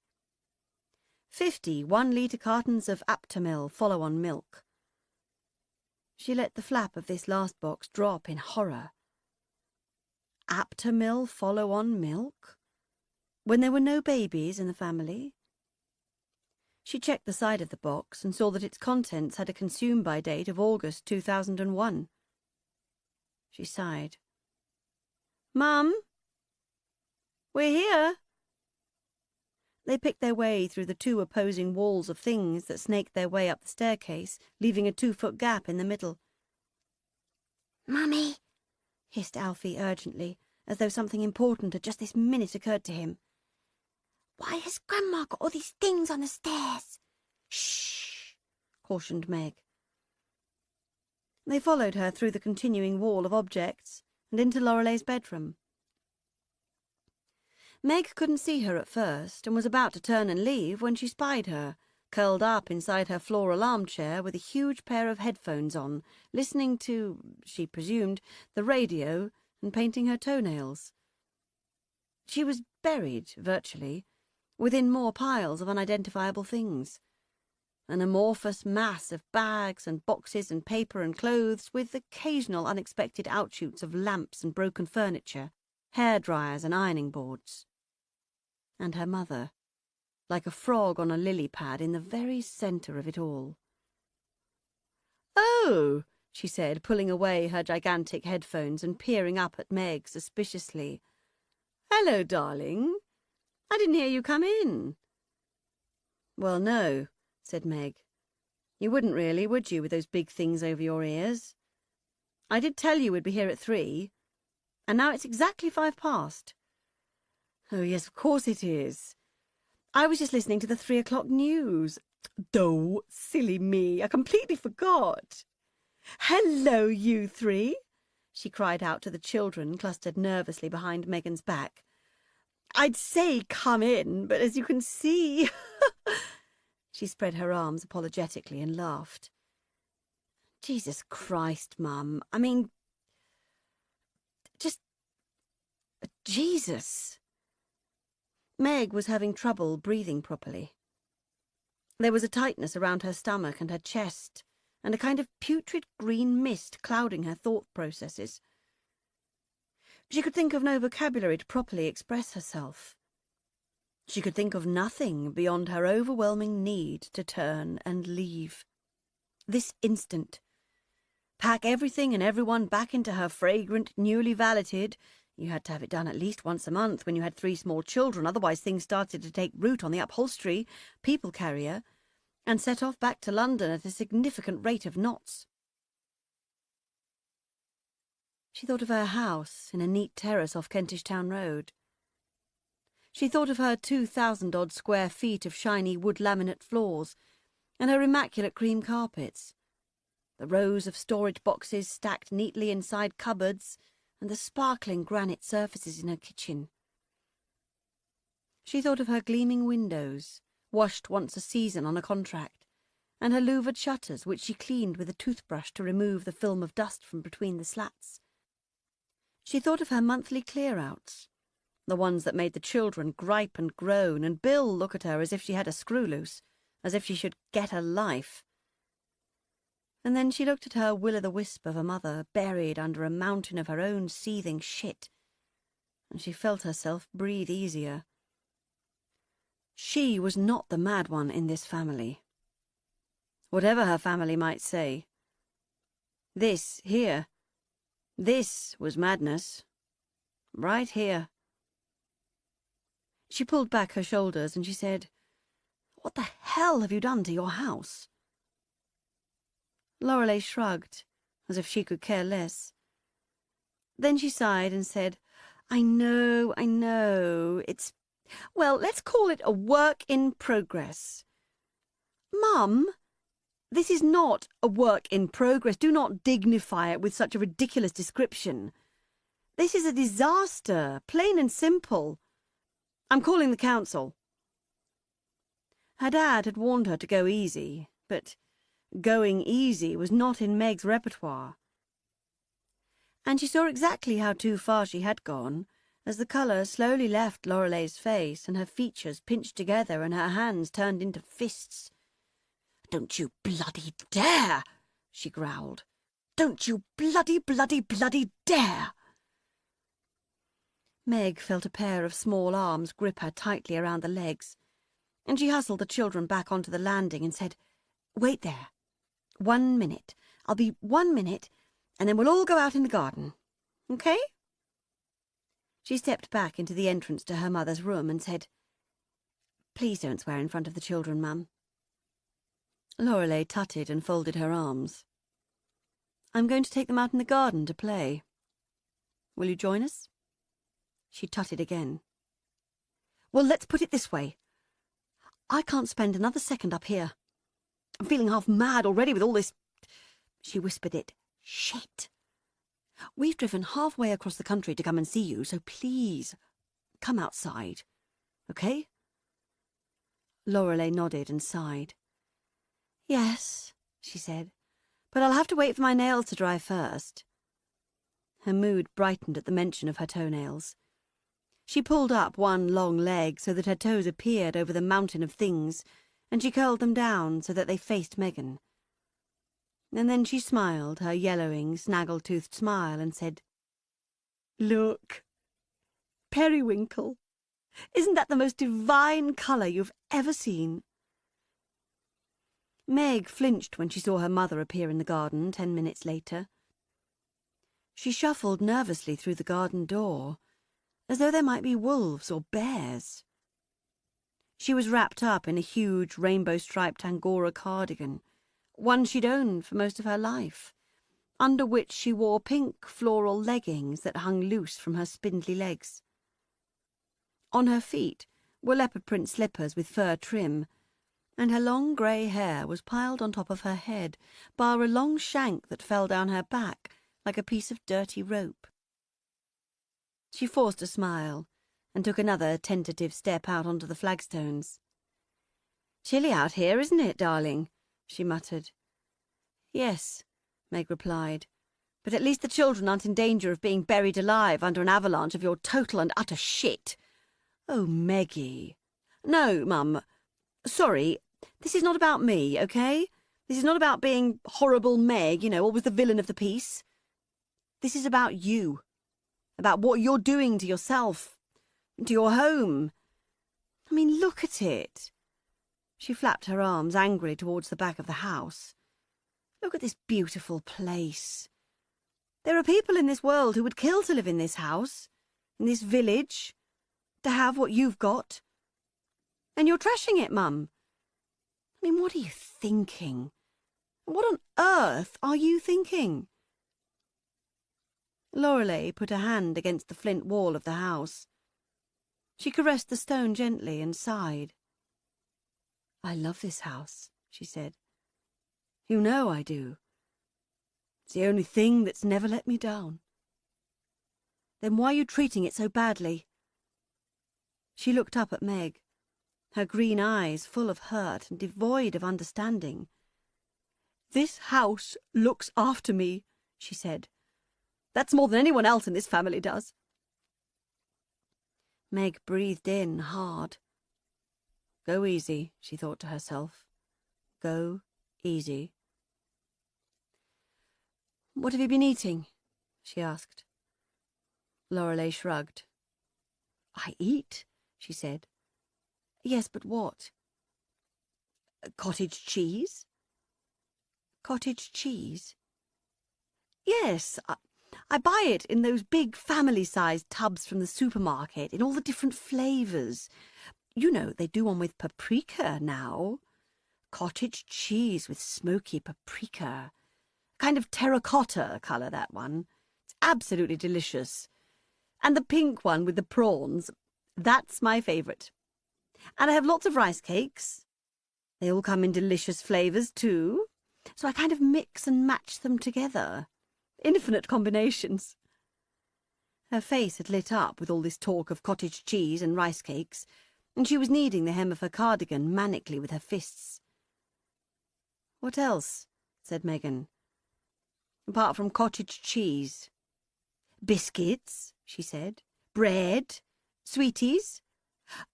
50 1-litre cartons of Aptamil follow-on milk. She let the flap of this last box drop in horror. Aptamil follow-on milk? When there were no babies in the family? She checked the side of the box and saw that its contents had a consume-by date of August 2001. She sighed. "Mum? We're here." They picked their way through the 2 opposing walls of things that snaked their way up the staircase, leaving a 2-foot gap in the middle. "Mummy," hissed Alfie urgently, as though something important had just this minute occurred to him. "Why has Grandma got all these things on the stairs?" "Shh," cautioned Meg. They followed her through the continuing wall of objects and into Lorelei's bedroom. Meg couldn't see her at first and was about to turn and leave when she spied her, curled up inside her floral armchair with a huge pair of headphones on, listening to, she presumed, the radio and painting her toenails. She was buried, virtually, within more piles of unidentifiable things. An amorphous mass of bags and boxes and paper and clothes, with occasional unexpected outshoots of lamps and broken furniture, hairdryers and ironing boards. And her mother, like a frog on a lily pad in the very centre of it all. "Oh," she said, pulling away her gigantic headphones and peering up at Meg suspiciously. "Hello, darling. I didn't hear you come in." "Well, no," said Meg. "You wouldn't really, would you, with those big things over your ears? I did tell you we'd be here at 3, and now it's exactly 5 past. Oh, yes, of course it is. I was just listening to the 3 o'clock news. Oh, silly me, I completely forgot. Hello, you 3, she cried out to the children clustered nervously behind Megan's back. "I'd say come in, but as you can see..." She spread her arms apologetically and laughed. "Jesus Christ, Mum. I mean, just... Jesus." Meg was having trouble breathing properly. There was a tightness around her stomach and her chest, and a kind of putrid green mist clouding her thought processes. She could think of no vocabulary to properly express herself. She could think of nothing beyond her overwhelming need to turn and leave. This instant. Pack everything and everyone back into her fragrant, newly valeted... You had to have it done at least once a month when you had 3 small children, otherwise things started to take root on the upholstery, people carrier, and set off back to London at a significant rate of knots. She thought of her house in a neat terrace off Kentish Town Road. She thought of her 2,000-odd square feet of shiny wood laminate floors and her immaculate cream carpets, the rows of storage boxes stacked neatly inside cupboards, and the sparkling granite surfaces in her kitchen. She thought of her gleaming windows, washed once a season on a contract, and her louvered shutters, which she cleaned with a toothbrush to remove the film of dust from between the slats. She thought of her monthly clear-outs, the ones that made the children gripe and groan, and Bill look at her as if she had a screw loose, as if she should get a life. And then she looked at her will-o'-the-wisp of a mother buried under a mountain of her own seething shit, and she felt herself breathe easier. She was not the mad one in this family. Whatever her family might say. This was madness. Right here. She pulled back her shoulders and she said, "What the hell have you done to your house?" Lorelei shrugged, as if she could care less. Then she sighed and said, I know, well, let's call it a work in progress." "Mum, this is not a work in progress. Do not dignify it with such a ridiculous description. This is a disaster, plain and simple. I'm calling the council." Her dad had warned her to go easy, but going easy was not in Meg's repertoire. And she saw exactly how too far she had gone, as the colour slowly left Lorelei's face and her features pinched together and her hands turned into fists. "Don't you bloody dare!" she growled. "Don't you bloody dare!" Meg felt a pair of small arms grip her tightly around the legs, and she hustled the children back onto the landing and said, "Wait there. 1 minute. I'll be 1 minute, and then we'll all go out in the garden. Okay?" She stepped back into the entrance to her mother's room and said, "Please don't swear in front of the children, Mum." Lorelei tutted and folded her arms. "I'm going to take them out in the garden to play. Will you join us?" She tutted again. "Well, let's put it this way. I can't spend another second up here. I'm feeling half mad already with all this," she whispered it, "shit. We've driven halfway across the country to come and see you, so please, come outside. Okay?" Lorelei nodded and sighed. "Yes," she said, "but I'll have to wait for my nails to dry first." Her mood brightened at the mention of her toenails. She pulled up one long leg so that her toes appeared over the mountain of things, and she curled them down so that they faced Megan. And then she smiled her yellowing, snaggle-toothed smile and said, "Look, periwinkle. Isn't that the most divine colour you've ever seen?" Meg flinched when she saw her mother appear in the garden 10 minutes later. She shuffled nervously through the garden door, as though there might be wolves or bears. She was wrapped up in a huge rainbow-striped Angora cardigan, one she'd owned for most of her life, under which she wore pink floral leggings that hung loose from her spindly legs. On her feet were leopard-print slippers with fur trim, and her long grey hair was piled on top of her head, bar a long shank that fell down her back like a piece of dirty rope. She forced a smile and took another tentative step out onto the flagstones. "Chilly out here, isn't it, darling?" she muttered. "Yes," Meg replied, "but at least the children aren't in danger of being buried alive under an avalanche of your total and utter shit." "Oh, Meggie." "No, Mum. Sorry, this is not about me, okay? This is not about being horrible Meg, always the villain of the piece. This is about you. About what you're doing to yourself, to your home. I mean, look at it." She flapped her arms angrily towards the back of the house. "Look at this beautiful place. There are people in this world who would kill to live in this house, in this village, to have what you've got. And you're trashing it, Mum. I mean, what are you thinking? What on earth are you thinking?" Lorelei put a hand against the flint wall of the house. She caressed the stone gently and sighed. "I love this house," she said. "You know I do. It's the only thing that's never let me down." "Then why are you treating it so badly?" She looked up at Meg, her green eyes full of hurt and devoid of understanding. "This house looks after me," she said. "That's more than anyone else in this family does." Meg breathed in hard. Go easy, she thought to herself. Go easy. What have you been eating? She asked. Lorelei shrugged. I eat, she said. Yes, but what? Cottage cheese? Cottage cheese? Yes, I buy it in those big family-sized tubs from the supermarket in all the different flavours. You know, they do one with paprika now. Cottage cheese with smoky paprika. Kind of terracotta colour, that one. It's absolutely delicious. And the pink one with the prawns, that's my favourite. And I have lots of rice cakes. They all come in delicious flavours too. So I kind of mix and match them together. Infinite combinations. Her face had lit up with all this talk of cottage cheese and rice cakes, and she was kneading the hem of her cardigan manically with her fists. What else? Said Megan. Apart from cottage cheese. Biscuits, she said. Bread. Sweeties.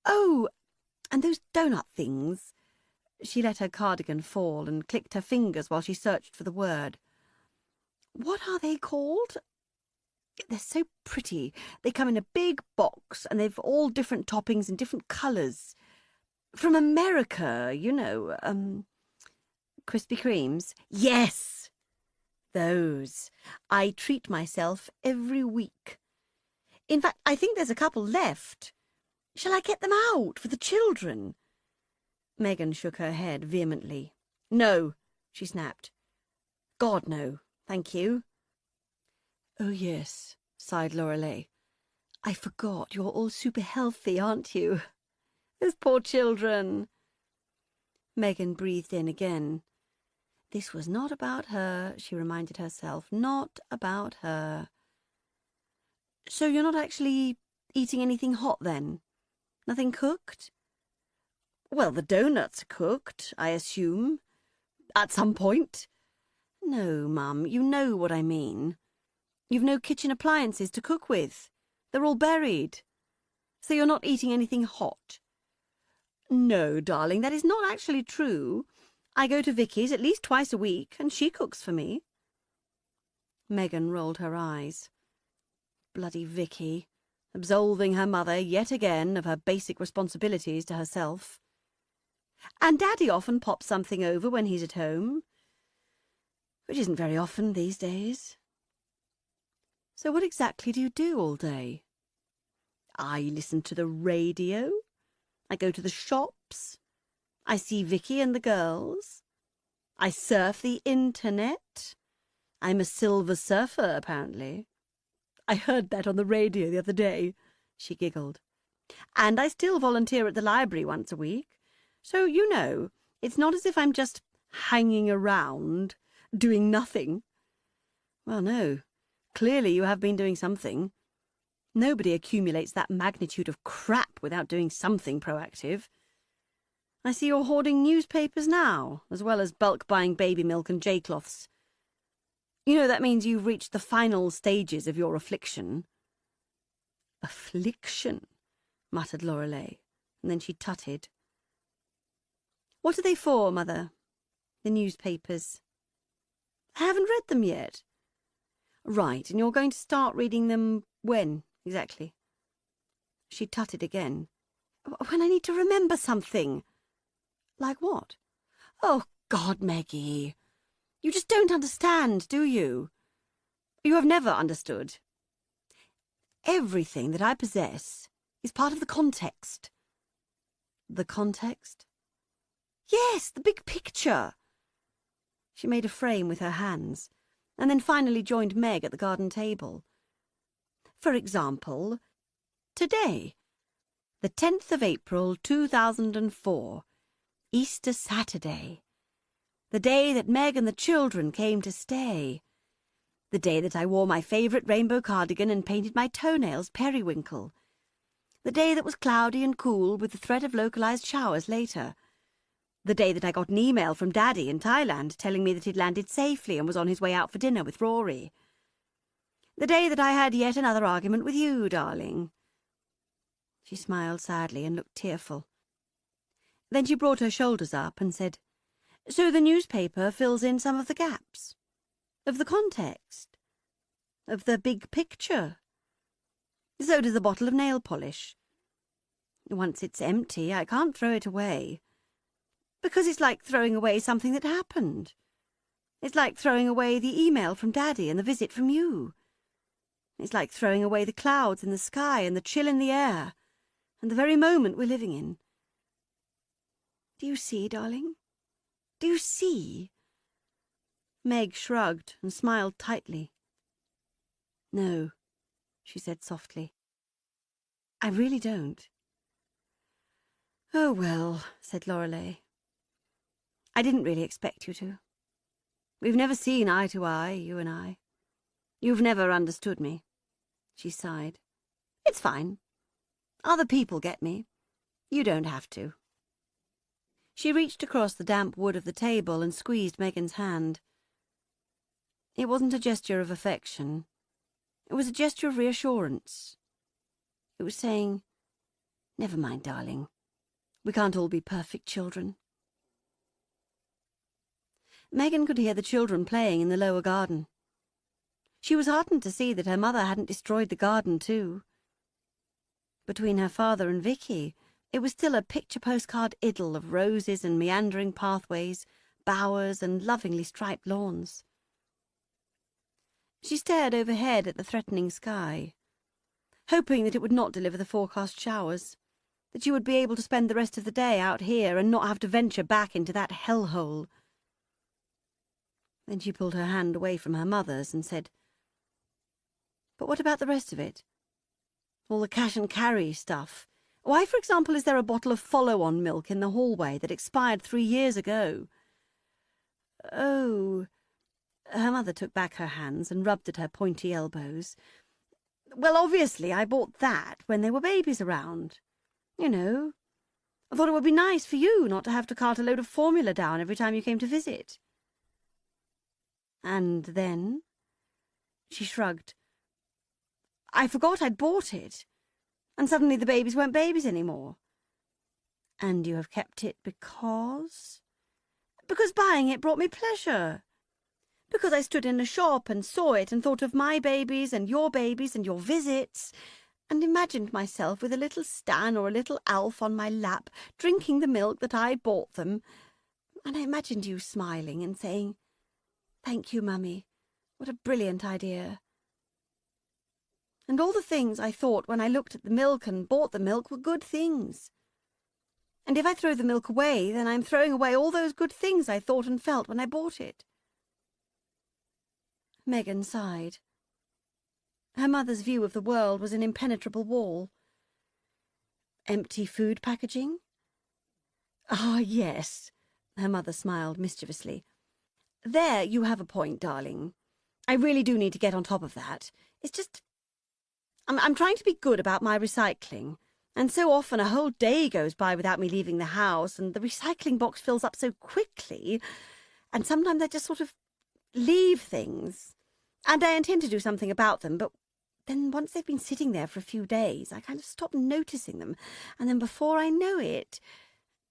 Oh, and those donut things. She let her cardigan fall and clicked her fingers while she searched for the word. What are they called? They're so pretty. They come in a big box and they've all different toppings and different colours. From America, you know. Krispy Kremes. Yes! Those. I treat myself every week. In fact, I think there's a couple left. Shall I get them out for the children? Megan shook her head vehemently. No, she snapped. God, no, thank you. Oh, yes, sighed Lorelei. I forgot, you're all super healthy, aren't you? Those poor children. Megan breathed in again. This was not about her, she reminded herself. Not about her. So you're not actually eating anything hot, then? Nothing cooked? Well, the doughnuts are cooked, I assume. At some point. No, Mum, you know what I mean. You've no kitchen appliances to cook with. They're all buried. So you're not eating anything hot. No, darling, that is not actually true. I go to Vicky's at least twice a week, and she cooks for me. Megan rolled her eyes. Bloody Vicky, absolving her mother yet again of her basic responsibilities to herself. And Daddy often pops something over when he's at home, which isn't very often these days. So what exactly do you do all day? I listen to the radio. I go to the shops. I see Vicky and the girls. I surf the internet. I'm a silver surfer, apparently. I heard that on the radio the other day, she giggled. And I still volunteer at the library once a week. So, you know, it's not as if I'm just hanging around, doing nothing. Well, no. Clearly you have been doing something. Nobody accumulates that magnitude of crap without doing something proactive. I see you're hoarding newspapers now, as well as bulk buying baby milk and J-cloths. You know that means you've reached the final stages of your affliction. Affliction, muttered Lorelei, and then she tutted. What are they for, Mother? The newspapers. I haven't read them yet. Right, and you're going to start reading them when, exactly? She tutted again. When I need to remember something. Like what? Oh, God, Maggie. You just don't understand, do you? You have never understood. Everything that I possess is part of the context. The context? Yes, the big picture. She made a frame with her hands, and then finally joined Meg at the garden table. For example, today, the 10th of April, 2004, Easter Saturday, the day that Meg and the children came to stay, the day that I wore my favourite rainbow cardigan and painted my toenails periwinkle, the day that was cloudy and cool with the threat of localised showers later, the day that I got an email from Daddy in Thailand telling me that he'd landed safely and was on his way out for dinner with Rory, the day that I had yet another argument with you, darling. She smiled sadly and looked tearful. Then she brought her shoulders up and said, So the newspaper fills in some of the gaps. of the context, of the big picture. So does a bottle of nail polish. Once it's empty, I can't throw it away. Because it's like throwing away something that happened. It's like throwing away the email from Daddy and the visit from you. It's like throwing away the clouds in the sky and the chill in the air and the very moment we're living in. Do you see, darling? Do you see? Meg shrugged and smiled tightly. No, she said softly. I really don't. Oh, well, said Lorelei. I didn't really expect you to. We've never seen eye to eye, you and I. You've never understood me. She sighed. It's fine. Other people get me. You don't have to. She reached across the damp wood of the table and squeezed Megan's hand. It wasn't a gesture of affection. It was a gesture of reassurance. It was saying, never mind, darling. We can't all be perfect children. Megan could hear the children playing in the lower garden. She was heartened to see that her mother hadn't destroyed the garden too. Between her father and Vicky, it was still a picture postcard idyll of roses and meandering pathways, bowers and lovingly striped lawns. She stared overhead at the threatening sky, hoping that it would not deliver the forecast showers, that she would be able to spend the rest of the day out here and not have to venture back into that hellhole. Then she pulled her hand away from her mother's and said, But what about the rest of it? All the cash and carry stuff. Why, for example, is there a bottle of follow-on milk in the hallway that expired 3 years ago? Oh... Her mother took back her hands and rubbed at her pointy elbows. Well, obviously, I bought that when there were babies around. You know, I thought it would be nice for you not to have to cart a load of formula down every time you came to visit. And then? She shrugged. I forgot I'd bought it, and suddenly the babies weren't babies anymore. And you have kept it because? Because buying it brought me pleasure. Because I stood in a shop and saw it and thought of my babies and your visits, and imagined myself with a little Stan or a little Alf on my lap, drinking the milk that I bought them, and I imagined you smiling and saying, Thank you, Mummy. What a brilliant idea. And all the things I thought when I looked at the milk and bought the milk were good things. And if I throw the milk away, then I'm throwing away all those good things I thought and felt when I bought it. Megan sighed. Her mother's view of the world was an impenetrable wall. Empty food packaging? Ah, yes, her mother smiled mischievously. There you have a point, darling. I really do need to get on top of that. It's just... I'm trying to be good about my recycling, and so often a whole day goes by without me leaving the house, and the recycling box fills up so quickly, and sometimes I just sort of leave things, and I intend to do something about them, but then once they've been sitting there for a few days, I kind of stop noticing them, and then before I know it,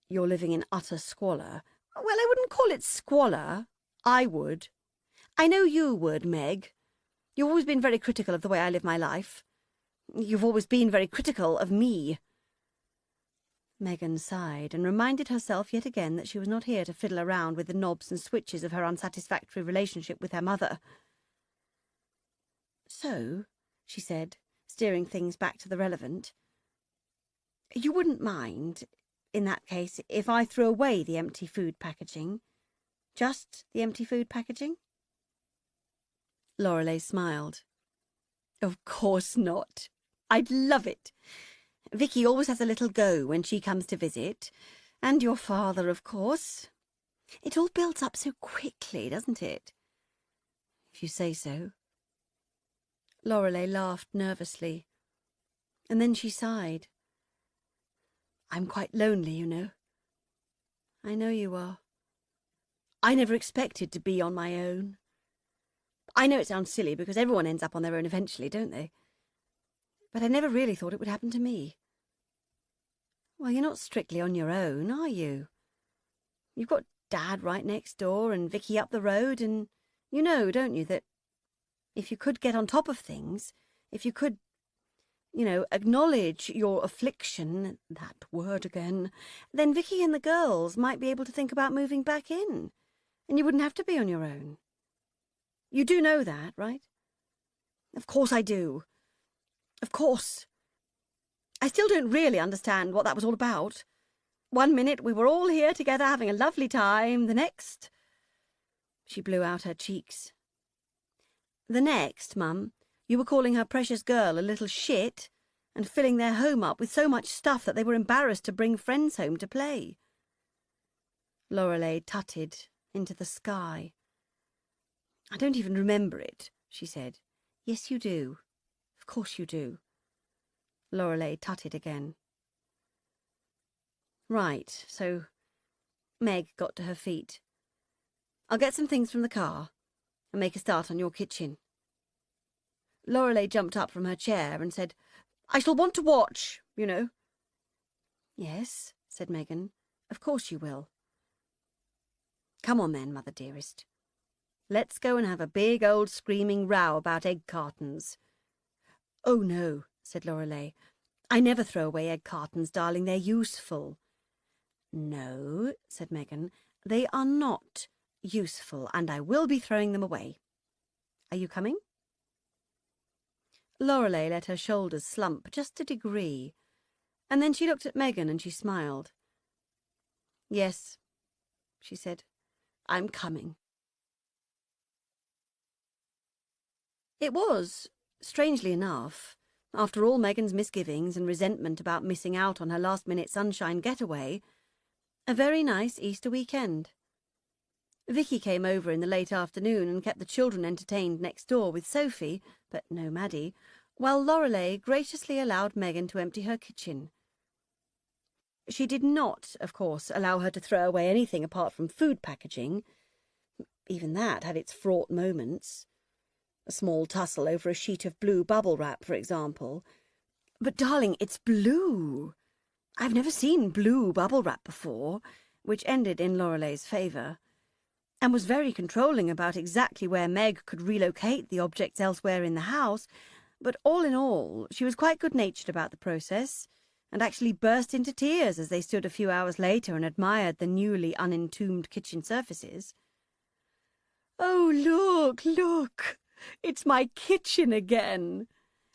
you're living in utter squalor. Well, I wouldn't call it squalor. I would. I know you would, Meg. You've always been very critical of the way I live my life. You've always been very critical of me. Megan sighed and reminded herself yet again that she was not here to fiddle around with the knobs and switches of her unsatisfactory relationship with her mother. So, she said, steering things back to the relevant, you wouldn't mind, in that case, if I threw away the empty food packaging? Just the empty food packaging? Lorelei smiled. Of course not. I'd love it. Vicky always has a little go when she comes to visit. And your father, of course. It all builds up so quickly, doesn't it? If you say so. Lorelei laughed nervously, and then she sighed. I'm quite lonely, you know. I know you are. I never expected to be on my own. I know it sounds silly because everyone ends up on their own eventually, don't they? But I never really thought it would happen to me. Well, you're not strictly on your own, are you? You've got Dad right next door and Vicky up the road and You know, don't you, that if you could get on top of things, if you could, acknowledge your affliction, that word again, then Vicky and the girls might be able to think about moving back in, and you wouldn't have to be on your own. You do know that, right? Of course I do. Of course. I still don't really understand what that was all about. One minute we were all here together having a lovely time, the next... She blew out her cheeks. The next, Mum, you were calling her precious girl a little shit and filling their home up with so much stuff that they were embarrassed to bring friends home to play. Lorelei tutted into the sky. I don't even remember it, she said. Yes, you do. Of course you do. Lorelei tutted again. Right, so Meg got to her feet. I'll get some things from the car and make a start on your kitchen. Lorelei jumped up from her chair and said, I shall want to watch, you know. Yes, said Megan. Of course you will. Come on then, Mother dearest. Let's go and have a big old screaming row about egg cartons. Oh, no, said Lorelei. I never throw away egg cartons, darling. They're useful. No, said Megan. They are not useful, and I will be throwing them away. Are you coming? Lorelei let her shoulders slump just a degree, and then she looked at Megan and she smiled. Yes, she said, I'm coming. It was, strangely enough, after all Megan's misgivings and resentment about missing out on her last-minute sunshine getaway, a very nice Easter weekend. Vicky came over in the late afternoon and kept the children entertained next door with Sophie, but no Maddie, while Lorelei graciously allowed Megan to empty her kitchen. She did not, of course, allow her to throw away anything apart from food packaging. Even that had its fraught moments. A small tussle over a sheet of blue bubble wrap, for example. But, darling, it's blue. I've never seen blue bubble wrap before, which ended in Lorelei's favour, and was very controlling about exactly where Meg could relocate the objects elsewhere in the house, but all in all, she was quite good-natured about the process, and actually burst into tears as they stood a few hours later and admired the newly unentombed kitchen surfaces. Oh, look, look! It's my kitchen again!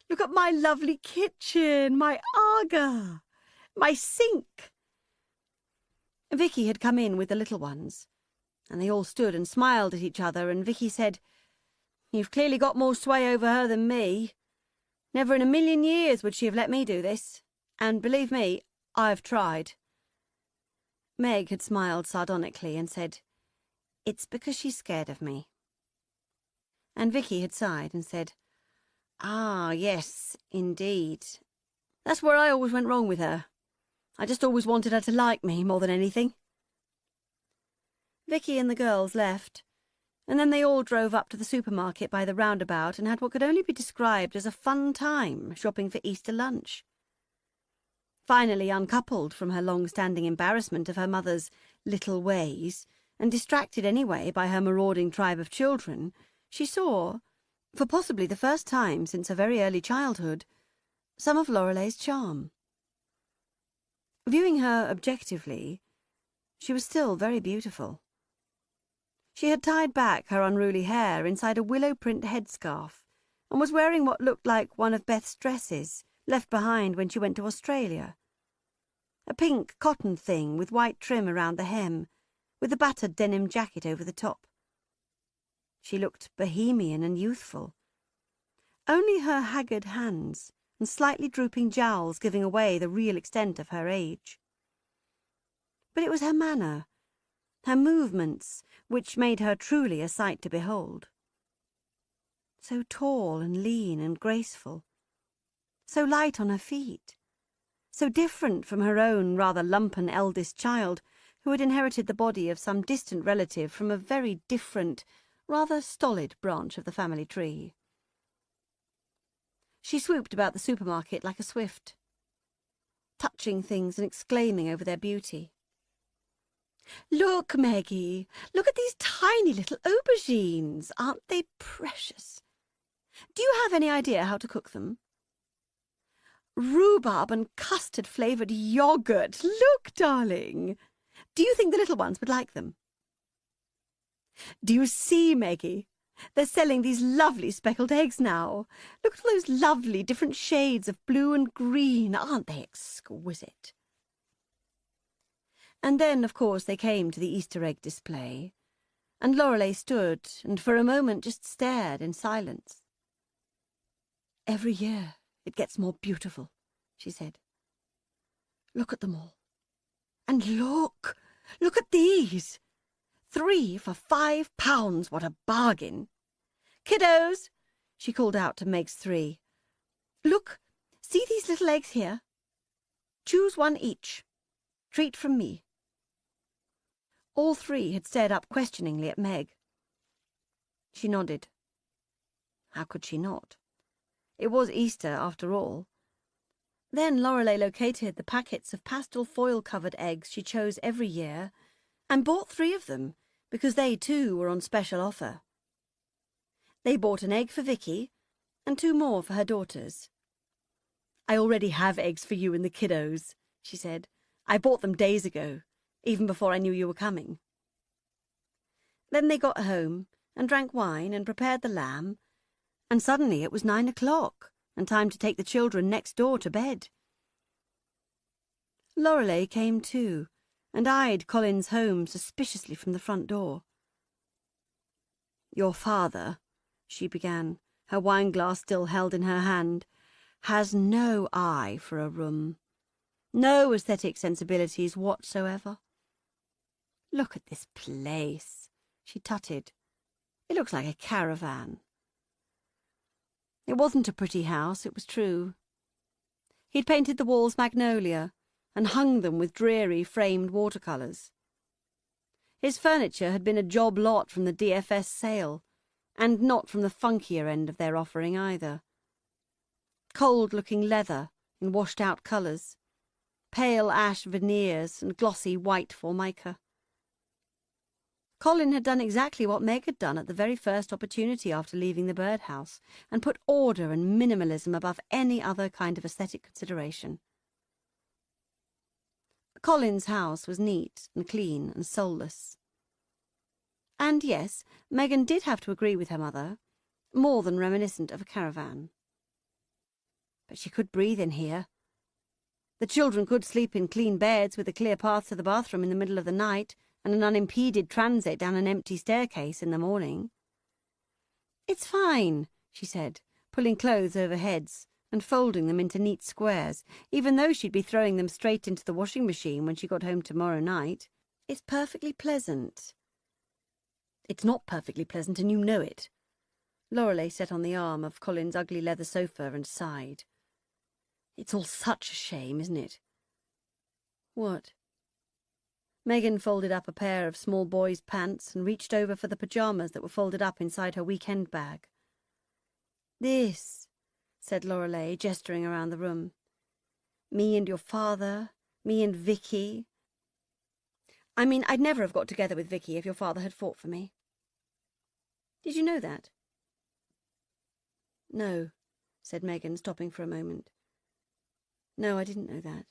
Look at my lovely kitchen, my Aga, my sink! Vicky had come in with the little ones, and they all stood and smiled at each other, and Vicky said, You've clearly got more sway over her than me. Never in a million years would she have let me do this, and believe me, I've tried. Meg had smiled sardonically and said, It's because she's scared of me. And Vicky had sighed and said, Ah, yes, indeed. That's where I always went wrong with her. I just always wanted her to like me more than anything. Vicky and the girls left, and then they all drove up to the supermarket by the roundabout and had what could only be described as a fun time shopping for Easter lunch. Finally uncoupled from her long-standing embarrassment of her mother's little ways, and distracted anyway by her marauding tribe of children, she saw, for possibly the first time since her very early childhood, some of Lorelei's charm. Viewing her objectively, she was still very beautiful. She had tied back her unruly hair inside a willow-print headscarf and was wearing what looked like one of Beth's dresses, left behind when she went to Australia. A pink cotton thing with white trim around the hem, with a battered denim jacket over the top. She looked bohemian and youthful. Only her haggard hands and slightly drooping jowls giving away the real extent of her age. But it was her manner, her movements, which made her truly a sight to behold. So tall and lean and graceful, so light on her feet, so different from her own rather lumpen eldest child, who had inherited the body of some distant relative from a very different, rather stolid branch of the family tree. She swooped about the supermarket like a swift, touching things and exclaiming over their beauty. Look, Maggie, look at these tiny little aubergines. Aren't they precious? Do you have any idea how to cook them? Rhubarb and custard-flavoured yogurt. Look, darling. Do you think the little ones would like them? Do you see, Maggie? They're selling these lovely speckled eggs now. Look at all those lovely different shades of blue and green. Aren't they exquisite? And then, of course, they came to the Easter egg display, and Lorelei stood and for a moment just stared in silence. Every year it gets more beautiful, she said. Look at them all. And look at these. 3 for £5. What a bargain. Kiddos, she called out to Meg's 3. Look, see these little eggs here? Choose one each. Treat from me. All 3 had stared up questioningly at Meg. She nodded. How could she not? It was Easter, after all. Then Lorelei located the packets of pastel foil-covered eggs she chose every year and bought 3 of them because they too were on special offer. They bought an egg for Vicky and 2 more for her daughters. I already have eggs for you and the kiddos, she said. I bought them days ago, even before I knew you were coming. Then they got home and drank wine and prepared the lamb, and suddenly it was 9 o'clock and time to take the children next door to bed. Lorelei came too and eyed Colin's home suspiciously from the front door. Your father, she began, her wineglass still held in her hand, has no eye for a room. No aesthetic sensibilities whatsoever. Look at this place, she tutted. It looks like a caravan. It wasn't a pretty house, it was true. He'd painted the walls magnolia and hung them with dreary framed watercolours. His furniture had been a job lot from the DFS sale, and not from the funkier end of their offering either. Cold-looking leather in washed-out colours, pale ash veneers and glossy white formica. Colin had done exactly what Meg had done at the very first opportunity after leaving the birdhouse, and put order and minimalism above any other kind of aesthetic consideration. Colin's house was neat and clean and soulless. And yes, Megan did have to agree with her mother, more than reminiscent of a caravan. But she could breathe in here. The children could sleep in clean beds with a clear path to the bathroom in the middle of the night and an unimpeded transit down an empty staircase in the morning. It's fine, she said, pulling clothes over heads and folding them into neat squares, even though she'd be throwing them straight into the washing machine when she got home tomorrow night. It's perfectly pleasant. It's not perfectly pleasant, and you know it. Lorelei sat on the arm of Colin's ugly leather sofa and sighed. It's all such a shame, isn't it? What? Megan folded up a pair of small boy's pants and reached over for the pyjamas that were folded up inside her weekend bag. This, said Lorelei, gesturing around the room. Me and your father, me and Vicky. I mean, I'd never have got together with Vicky if your father had fought for me. Did you know that? No, said Megan, stopping for a moment. No, I didn't know that.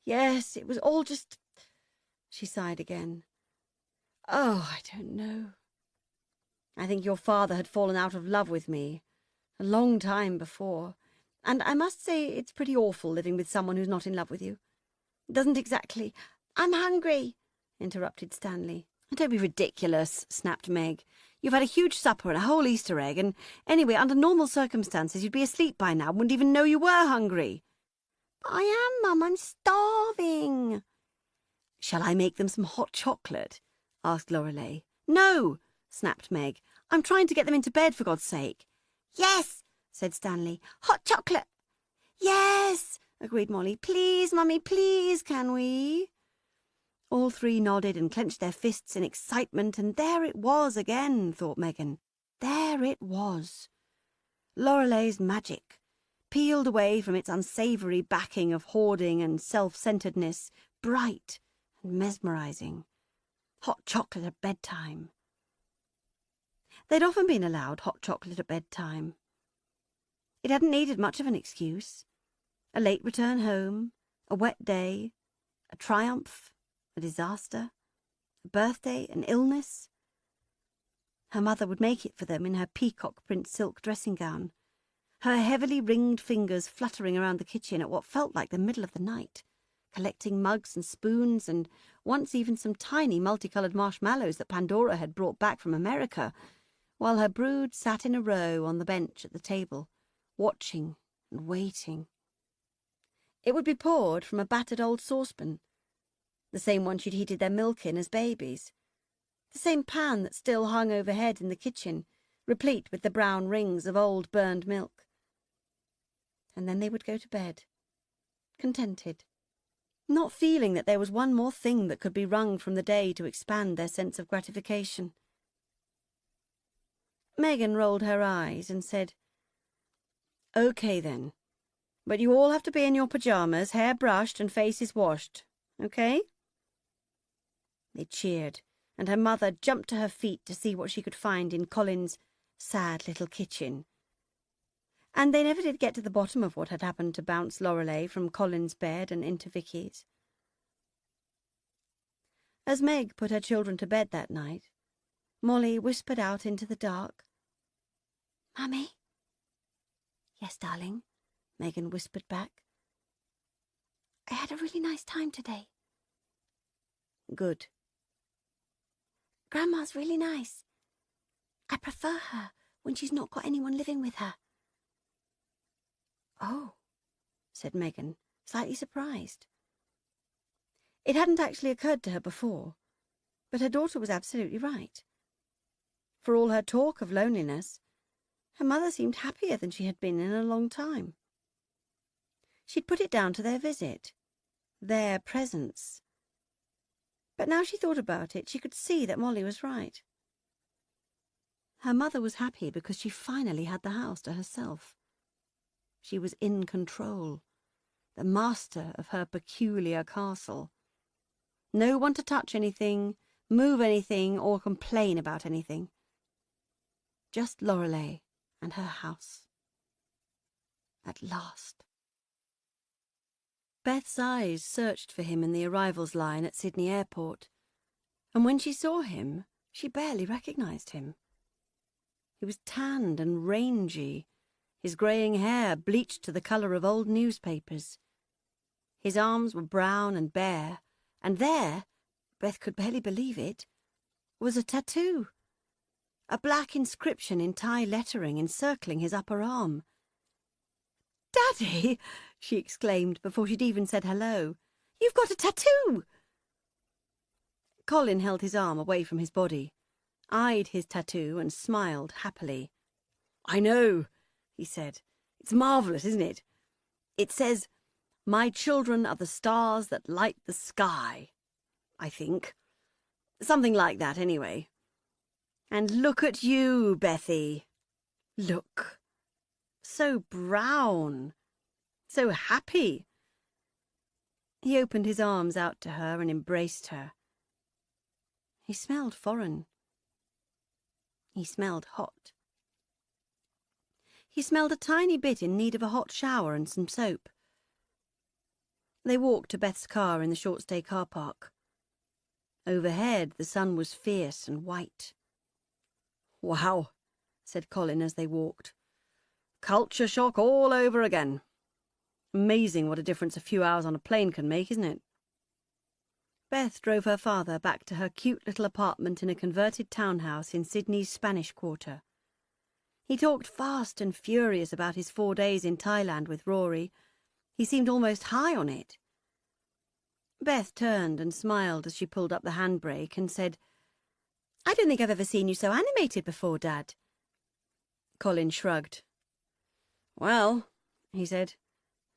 Yes, it was all just... She sighed again. Oh, I don't know. I think your father had fallen out of love with me a long time before, and I must say it's pretty awful living with someone who's not in love with you. It doesn't exactly... I'm hungry, interrupted Stanley. Don't be ridiculous, snapped Meg. You've had a huge supper and a whole Easter egg, and anyway, under normal circumstances, you'd be asleep by now and wouldn't even know you were hungry. But I am, Mum. I'm starving. Shall I make them some hot chocolate? Asked Lorelei. No, snapped Meg. I'm trying to get them into bed, for God's sake. Yes, said Stanley. Hot chocolate. Yes, agreed Molly. Please, Mummy, please, can we? All 3 nodded and clenched their fists in excitement, and there it was again, thought Megan. There it was. Lorelei's magic, peeled away from its unsavoury backing of hoarding and self-centeredness, bright mesmerising. Hot chocolate at bedtime. They'd often been allowed hot chocolate at bedtime. It hadn't needed much of an excuse. A late return home, a wet day, a triumph, a disaster, a birthday, an illness. Her mother would make it for them in her peacock print silk dressing gown, her heavily ringed fingers fluttering around the kitchen at what felt like the middle of the night, collecting mugs and spoons and once even some tiny multicoloured marshmallows that Pandora had brought back from America, while her brood sat in a row on the bench at the table, watching and waiting. It would be poured from a battered old saucepan, the same one she'd heated their milk in as babies, the same pan that still hung overhead in the kitchen, replete with the brown rings of old burned milk. And then they would go to bed, contented, not feeling that there was one more thing that could be wrung from the day to expand their sense of gratification. Megan rolled her eyes and said, "OK then, but you all have to be in your pyjamas, hair brushed and faces washed, OK?" They cheered, and her mother jumped to her feet to see what she could find in Colin's sad little kitchen. And they never did get to the bottom of what had happened to bounce Lorelei from Colin's bed and into Vicky's. As Meg put her children to bed that night, Molly whispered out into the dark, "Mummy?" "Yes, darling," Megan whispered back. "I had a really nice time today." "Good." "Grandma's really nice. I prefer her when she's not got anyone living with her." "Oh," said Megan, slightly surprised. It hadn't actually occurred to her before, but her daughter was absolutely right. For all her talk of loneliness, her mother seemed happier than she had been in a long time. She'd put it down to their visit, their presence. But now she thought about it, she could see that Molly was right. Her mother was happy because she finally had the house to herself. She was in control, the master of her peculiar castle. No one to touch anything, move anything, or complain about anything. Just Lorelei and her house. At last. Beth's eyes searched for him in the arrivals line at Sydney Airport, and when she saw him, she barely recognised him. He was tanned and rangy, his greying hair bleached to the colour of old newspapers. His arms were brown and bare, and there, Beth could barely believe it, was a tattoo. A black inscription in Thai lettering encircling his upper arm. "Daddy!" she exclaimed before she'd even said hello. "You've got a tattoo!" Colin held his arm away from his body, eyed his tattoo and smiled happily. "I know," he said. "It's marvellous, isn't it? It says, 'My children are the stars that light the sky,' I think. Something like that, anyway. And look at you, Bethy. Look. So brown. So happy." He opened his arms out to her and embraced her. He smelled foreign. He smelled hot. He smelled a tiny bit in need of a hot shower and some soap. They walked to Beth's car in the short-stay car park. Overhead, the sun was fierce and white. "Wow," said Colin as they walked. "Culture shock all over again. Amazing what a difference a few hours on a plane can make, isn't it?" Beth drove her father back to her cute little apartment in a converted townhouse in Sydney's Spanish Quarter. He talked fast and furious about his 4 days in Thailand with Rory. He seemed almost high on it. Beth turned and smiled as she pulled up the handbrake and said, "I don't think I've ever seen you so animated before, Dad." Colin shrugged. "Well," he said,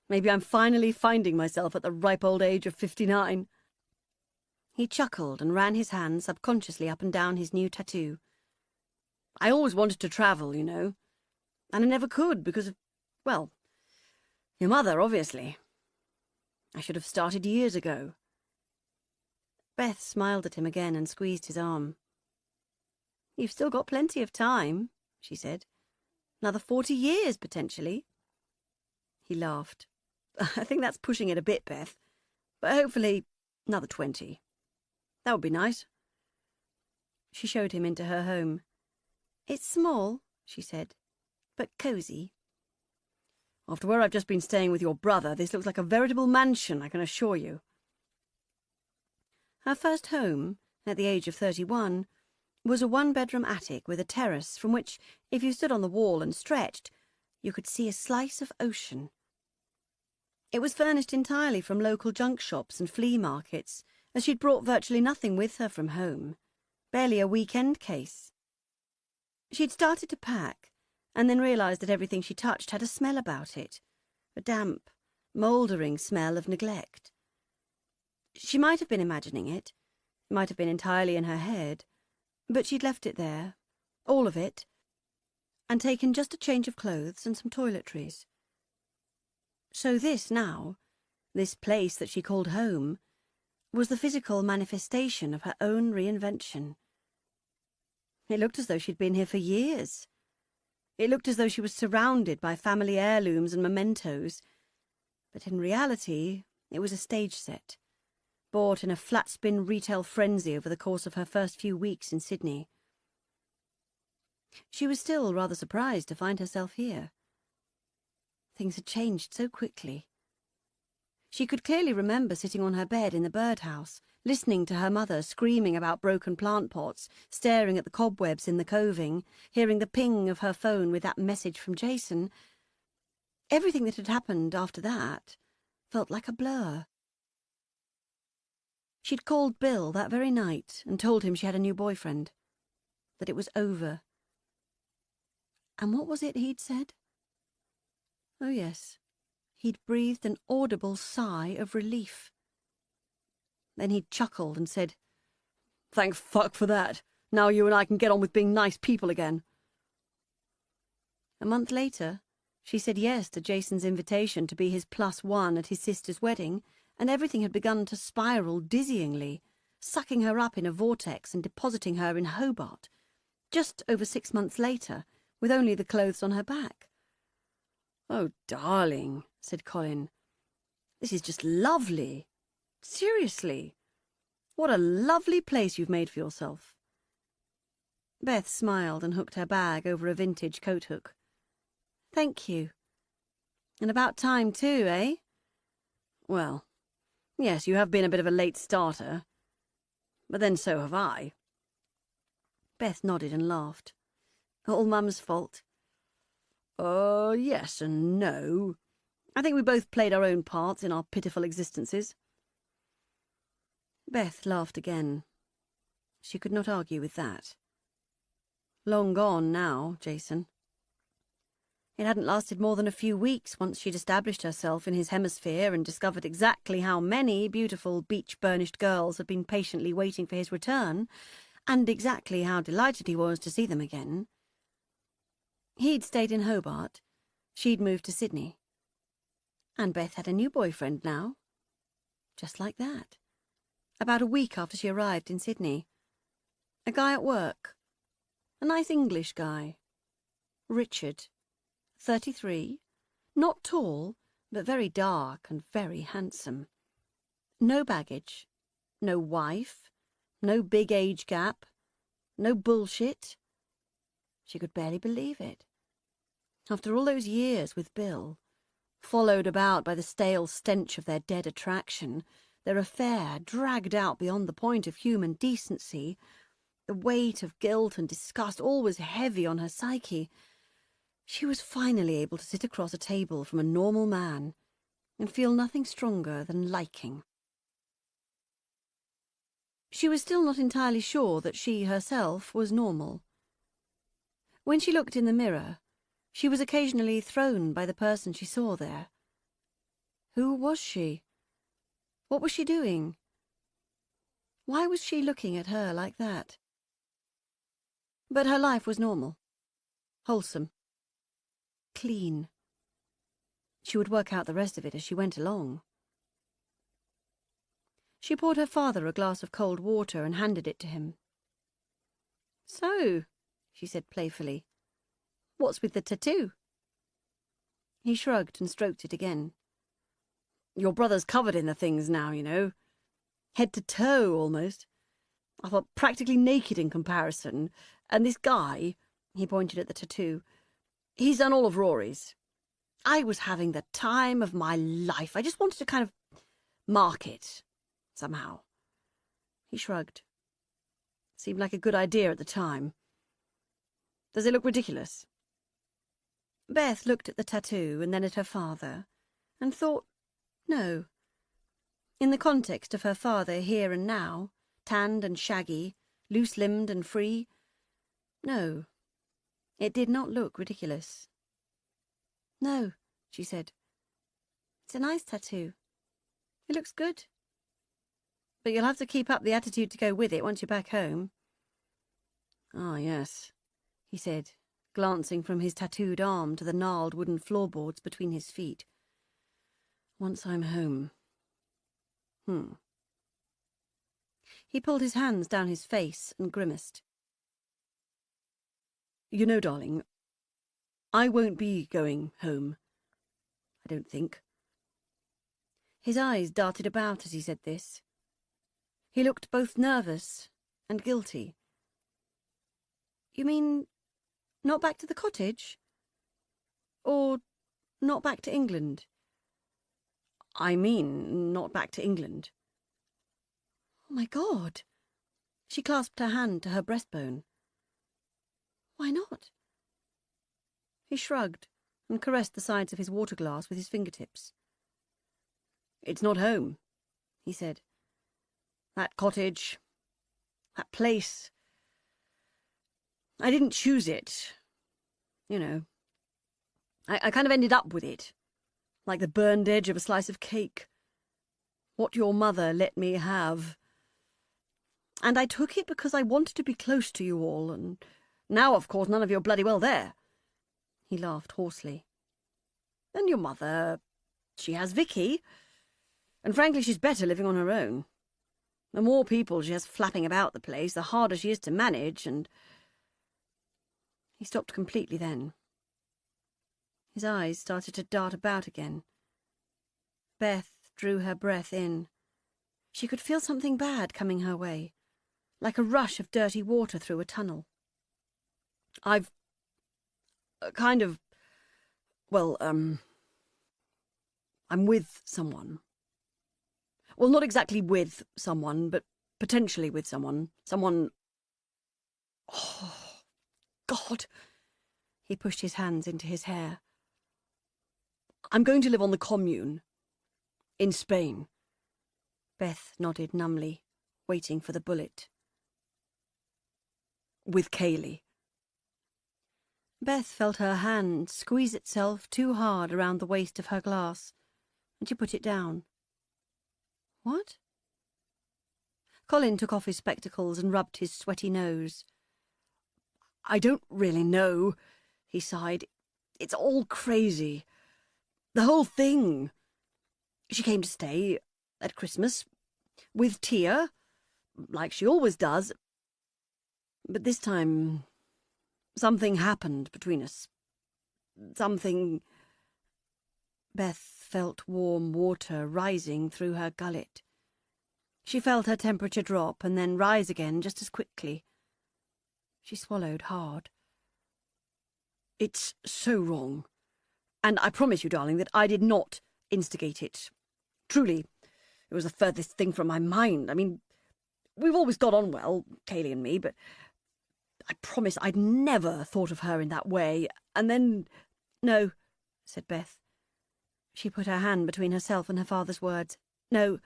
"maybe I'm finally finding myself at the ripe old age of 59. He chuckled and ran his hand subconsciously up and down his new tattoo. "I always wanted to travel, you know, and I never could because of, well, your mother, obviously. I should have started years ago." Beth smiled at him again and squeezed his arm. "You've still got plenty of time," she said. "Another 40 years, potentially." He laughed. "I think that's pushing it a bit, Beth. But hopefully another 20. That would be nice." She showed him into her home. "It's small," she said, "but cosy." "After where I've just been staying with your brother, this looks like a veritable mansion, I can assure you." Her first home, at the age of 31, was a one-bedroom attic with a terrace from which, if you stood on the wall and stretched, you could see a slice of ocean. It was furnished entirely from local junk shops and flea markets, as she'd brought virtually nothing with her from home, barely a weekend case. She'd started to pack, and then realised that everything she touched had a smell about it, a damp, mouldering smell of neglect. She might have been imagining it, might have been entirely in her head, but she'd left it there, all of it, and taken just a change of clothes and some toiletries. So this now, this place that she called home, was the physical manifestation of her own reinvention. It looked as though she'd been here for years. It looked as though she was surrounded by family heirlooms and mementos, but in reality it was a stage set, bought in a flat-spin retail frenzy over the course of her first few weeks in Sydney. She was still rather surprised to find herself here. Things had changed so quickly. She could clearly remember sitting on her bed in the birdhouse, listening to her mother screaming about broken plant pots, staring at the cobwebs in the coving, hearing the ping of her phone with that message from Jason. Everything that had happened after that felt like a blur. She'd called Bill that very night and told him she had a new boyfriend, that it was over. And what was it he'd said? Oh yes, he'd breathed an audible sigh of relief. Then he'd chuckled and said, "Thank fuck for that. Now you and I can get on with being nice people again." A month later, she said yes to Jason's invitation to be his +1 at his sister's wedding, and everything had begun to spiral dizzyingly, sucking her up in a vortex and depositing her in Hobart, just over 6 months later, with only the clothes on her back. "Oh, darling," said Colin, "this is just lovely. Seriously, what a lovely place you've made for yourself." Beth smiled and hooked her bag over a vintage coat hook. "Thank you. And about time too, eh?" "Well, yes, you have been a bit of a late starter. But then so have I." Beth nodded and laughed. "All Mum's fault." Yes and no. I think we both played our own parts in our pitiful existences." Beth laughed again. She could not argue with that. Long gone now, Jason. It hadn't lasted more than a few weeks once she'd established herself in his hemisphere and discovered exactly how many beautiful beach-burnished girls had been patiently waiting for his return, and exactly how delighted he was to see them again. He'd stayed in Hobart. She'd moved to Sydney. And Beth had a new boyfriend now. Just like that. About a week after she arrived in Sydney. A guy at work. A nice English guy. Richard. 33. Not tall, but very dark and very handsome. No baggage. No wife. No big age gap. No bullshit. She could barely believe it. After all those years with Bill, followed about by the stale stench of their dead attraction, their affair dragged out beyond the point of human decency, the weight of guilt and disgust always heavy on her psyche, she was finally able to sit across a table from a normal man and feel nothing stronger than liking. She was still not entirely sure that she herself was normal. When she looked in the mirror, she was occasionally thrown by the person she saw there. Who was she? What was she doing? Why was she looking at her like that? But her life was normal, wholesome, clean. She would work out the rest of it as she went along. She poured her father a glass of cold water and handed it to him. "So," she said playfully, "what's with the tattoo?" He shrugged and stroked it again. "Your brother's covered in the things now, you know. Head to toe, almost. I thought practically naked in comparison. And this guy," he pointed at the tattoo, "he's done all of Rory's. I was having the time of my life. I just wanted to kind of mark it, somehow." He shrugged. "Seemed like a good idea at the time. Does it look ridiculous?" Beth looked at the tattoo and then at her father, and thought, no. In the context of her father here and now, tanned and shaggy, loose-limbed and free, no, it did not look ridiculous. "No," she said. "It's a nice tattoo. It looks good. But you'll have to keep up the attitude to go with it once you're back home." "Ah, yes," he said, glancing from his tattooed arm to the gnarled wooden floorboards between his feet. "Once I'm home. He pulled his hands down his face and grimaced. "You know, darling, I won't be going home. I don't think." His eyes darted about as he said this. He looked both nervous and guilty. "You mean not back to the cottage? Or not back to England?" "I mean not back to England." "Oh, my God!" She clasped her hand to her breastbone. "Why not?" He shrugged and caressed the sides of his water glass with his fingertips. "It's not home," he said. "That cottage, that place. I didn't choose it. You know, I kind of ended up with it, like the burned edge of a slice of cake. What your mother let me have. And I took it because I wanted to be close to you all, and now, of course, none of you are bloody well there." He laughed hoarsely. "And your mother, she has Vicky, and frankly she's better living on her own. The more people she has flapping about the place, the harder she is to manage, and—" He stopped completely then. His eyes started to dart about again. Beth drew her breath in. She could feel something bad coming her way, like a rush of dirty water through a tunnel. "I've kind of... well, I'm with someone. Well, not exactly with someone, but potentially with someone. Someone... Oh, God!" He pushed his hands into his hair. "I'm going to live on the commune. In Spain." Beth nodded numbly, waiting for the bullet. "With Kaylee." Beth felt her hand squeeze itself too hard around the waist of her glass, and she put it down. "What?" Colin took off his spectacles and rubbed his sweaty nose. "I don't really know," he sighed. "It's all crazy. The whole thing. She came to stay at Christmas with Tia, like she always does. But this time, something happened between us. Something—" Beth felt warm water rising through her gullet. She felt her temperature drop and then rise again just as quickly. She swallowed hard. "It's so wrong. And I promise you, darling, that I did not instigate it. Truly, it was the furthest thing from my mind. I mean, we've always got on well, Kaylee and me, but I promise I'd never thought of her in that way. And then—" "No," said Beth. She put her hand between herself and her father's words. "No.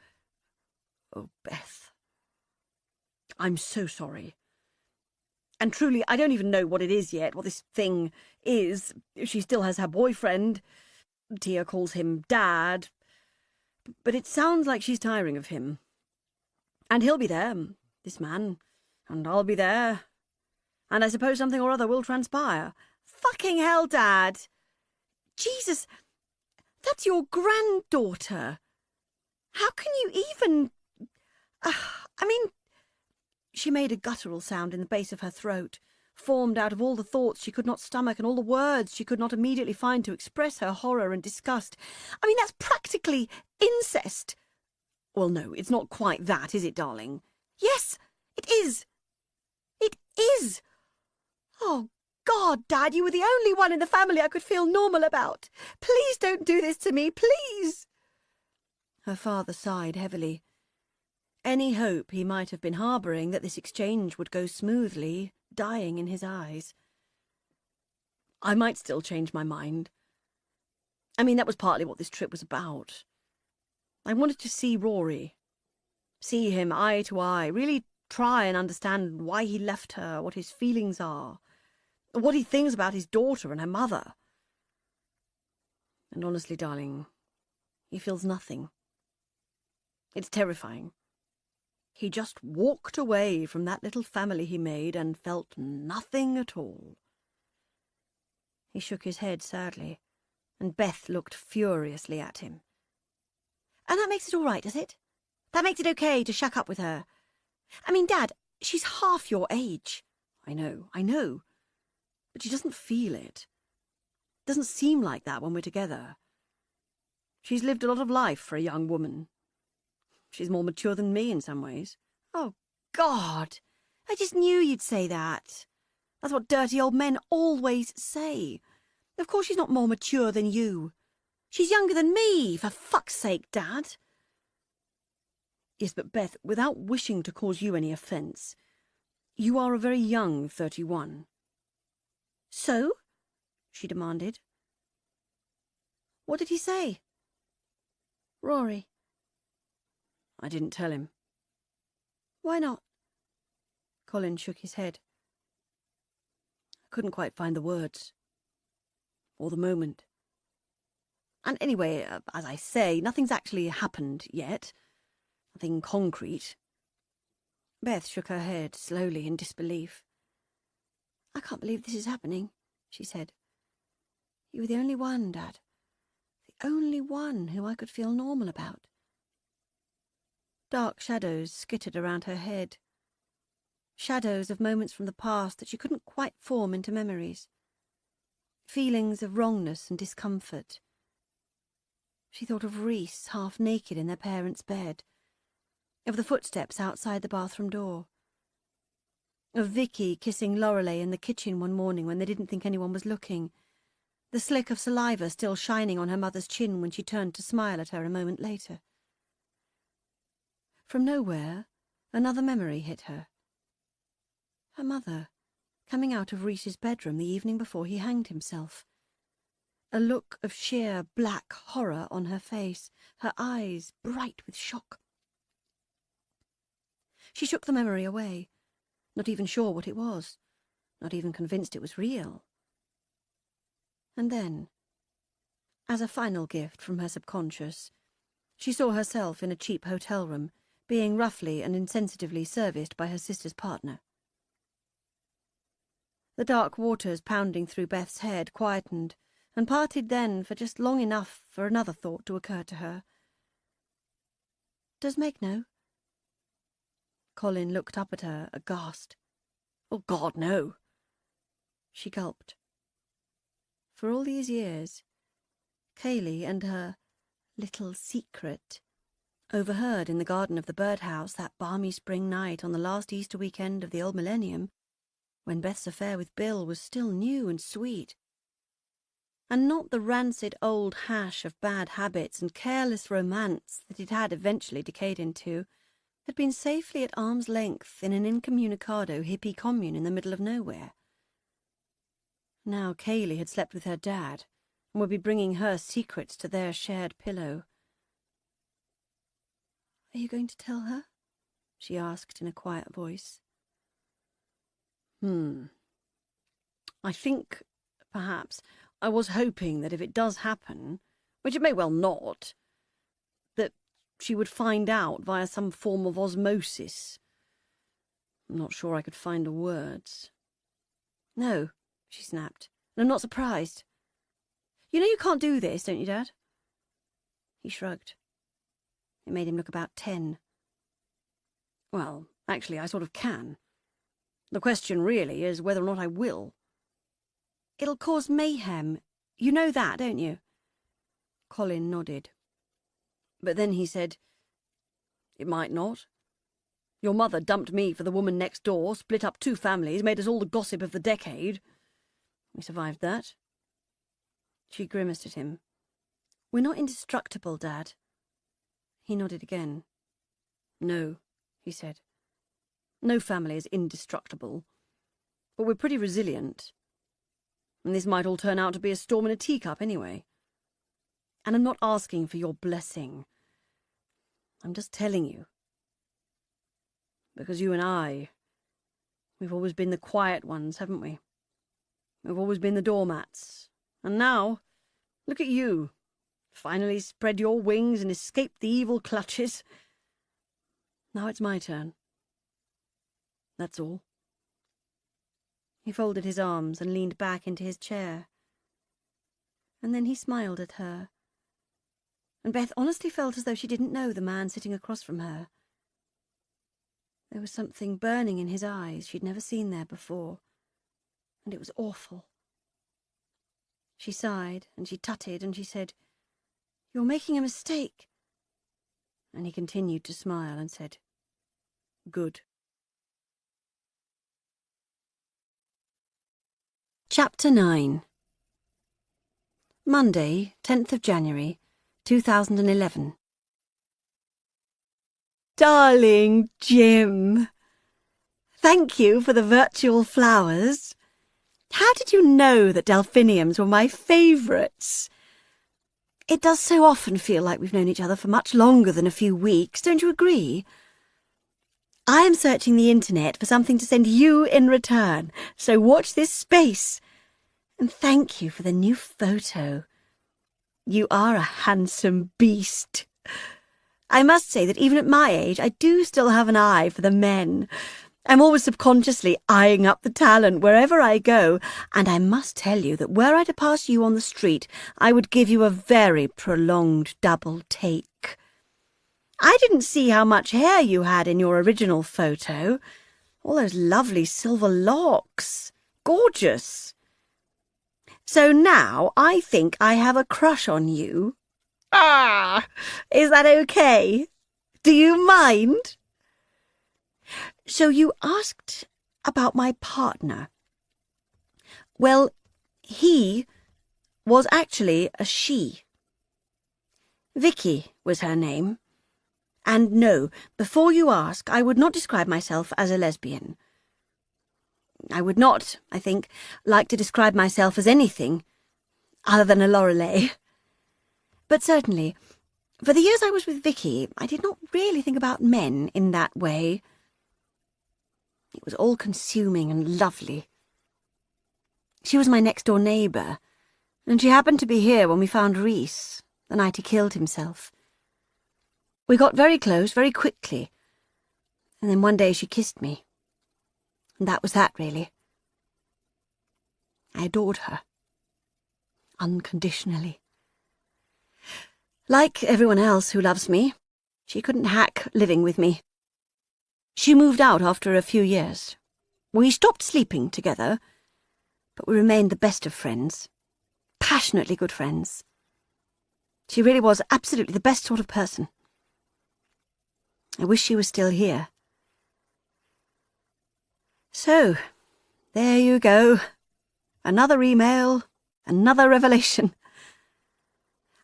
Oh, Beth, I'm so sorry. And truly, I don't even know what it is yet, what this thing is. She still has her boyfriend. Tia calls him Dad. But it sounds like she's tiring of him. And he'll be there, this man, and I'll be there. And I suppose something or other will transpire." "Fucking hell, Dad! Jesus, that's your granddaughter. How can you even—" I mean, she made a guttural sound in the base of her throat, formed out of all the thoughts she could not stomach and all the words she could not immediately find to express her horror and disgust. I mean, that's practically incest. Well, no, it's not quite that, is it, darling? Yes, it is. It is. Oh, God, Dad, you were the only one in the family I could feel normal about. Please don't do this to me, please. Her father sighed heavily. Any hope he might have been harbouring that this exchange would go smoothly dying in his eyes. I might still change my mind. I mean, that was partly what this trip was about. I wanted to see Rory. See him eye to eye, really try and understand why he left her, what his feelings are, what he thinks about his daughter and her mother. And honestly, darling, he feels nothing. It's terrifying. He just walked away from that little family he made and felt nothing at all. He shook his head sadly, and Beth looked furiously at him. And that makes it all right, does it? That makes it okay to shack up with her? I mean, Dad, she's half your age. I know. But she doesn't feel it. Doesn't seem like that when we're together. She's lived a lot of life for a young woman. She's more mature than me in some ways. Oh, God! I just knew you'd say that. That's what dirty old men always say. Of course she's not more mature than you. She's younger than me, for fuck's sake, Dad. Yes, but Beth, without wishing to cause you any offence, you are a very young 31. So? She demanded. What did he say? Rory. I didn't tell him. Why not? Colin shook his head. I couldn't quite find the words. Or the moment. And anyway, as I say, nothing's actually happened yet. Nothing concrete. Beth shook her head slowly in disbelief. I can't believe this is happening, she said. You were the only one, Dad. The only one who I could feel normal about. Dark shadows skittered around her head. Shadows of moments from the past that she couldn't quite form into memories. Feelings of wrongness and discomfort. She thought of Rhys half naked in their parents' bed, of the footsteps outside the bathroom door, of Vicky kissing Lorelei in the kitchen one morning when they didn't think anyone was looking, the slick of saliva still shining on her mother's chin when she turned to smile at her a moment later. From nowhere, another memory hit her. Her mother, coming out of Rhys's bedroom the evening before he hanged himself. A look of sheer black horror on her face, her eyes bright with shock. She shook the memory away, not even sure what it was, not even convinced it was real. And then, as a final gift from her subconscious, she saw herself in a cheap hotel room, being roughly and insensitively serviced by her sister's partner. The dark waters pounding through Beth's head quietened, and parted then for just long enough for another thought to occur to her. Does Meg know? Colin looked up at her, aghast. Oh, God, no. She gulped. For all these years, Kaylee and her little secret overheard in the garden of the birdhouse that balmy spring night on the last Easter weekend of the old millennium, when Beth's affair with Bill was still new and sweet, and not the rancid old hash of bad habits and careless romance that it had eventually decayed into, had been safely at arm's length in an incommunicado hippie commune in the middle of nowhere. Now Kaylee had slept with her dad and would be bringing her secrets to their shared pillow. Are you going to tell her? She asked in a quiet voice. I think, perhaps, I was hoping that if it does happen, which it may well not, that she would find out via some form of osmosis. I'm not sure I could find the words. No, she snapped, and I'm not surprised. You know you can't do this, don't you, Dad? He shrugged. It made him look about 10. Well, actually, I sort of can. The question really is whether or not I will. It'll cause mayhem. You know that, don't you? Colin nodded. But then he said, "It might not. Your mother dumped me for the woman next door, split up 2 families, made us all the gossip of the decade. We survived that." She grimaced at him. We're not indestructible, Dad. He nodded again. "No," he said. "No family is indestructible. But we're pretty resilient. And this might all turn out to be a storm in a teacup anyway. And I'm not asking for your blessing. I'm just telling you. Because you and I, we've always been the quiet ones, haven't we? We've always been the doormats. And now, look at you. Finally spread your wings and escaped the evil clutches. Now it's my turn. That's all." He folded his arms and leaned back into his chair. And then he smiled at her. And Beth honestly felt as though she didn't know the man sitting across from her. There was something burning in his eyes she'd never seen there before, and it was awful. She sighed, and she tutted, and she said, "You're making a mistake." And he continued to smile and said, "Good." Chapter 9. Monday, 10th of January, 2011. Darling Jim, thank you for the virtual flowers. How did you know that delphiniums were my favourites? It does so often feel like we've known each other for much longer than a few weeks, don't you agree? I am searching the internet for something to send you in return, so watch this space. And thank you for the new photo. You are a handsome beast. I must say that even at my age, I do still have an eye for the men. I'm always subconsciously eyeing up the talent wherever I go, and I must tell you that were I to pass you on the street, I would give you a very prolonged double take. I didn't see how much hair you had in your original photo. All those lovely silver locks. Gorgeous. So now I think I have a crush on you. Ah, is that okay? Do you mind? So you asked about my partner. Well, he was actually a she. Vicky was her name. And no, before you ask, I would not describe myself as a lesbian. I would not, I think, like to describe myself as anything other than a Lorelei. But certainly, for the years I was with Vicky, I did not really think about men in that way. It was all-consuming and lovely. She was my next-door neighbour, and she happened to be here when we found Rhys, the night he killed himself. We got very close very quickly, and then one day she kissed me. And that was that, really. I adored her. Unconditionally. Like everyone else who loves me, she couldn't hack living with me. She moved out after a few years. We stopped sleeping together, but we remained the best of friends. Passionately good friends. She really was absolutely the best sort of person. I wish she was still here. So, there you go. Another email, another revelation.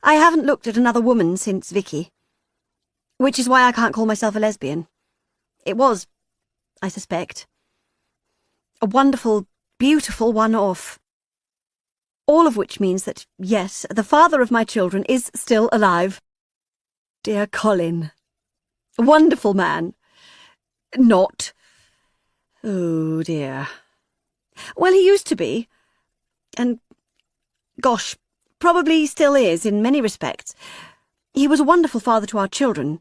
I haven't looked at another woman since Vicky, which is why I can't call myself a lesbian. It was, I suspect, a wonderful, beautiful one-off. All of which means that, yes, the father of my children is still alive. Dear Colin. A wonderful man. Not. Oh, dear. Well, he used to be. And, gosh, probably still is in many respects. He was a wonderful father to our children,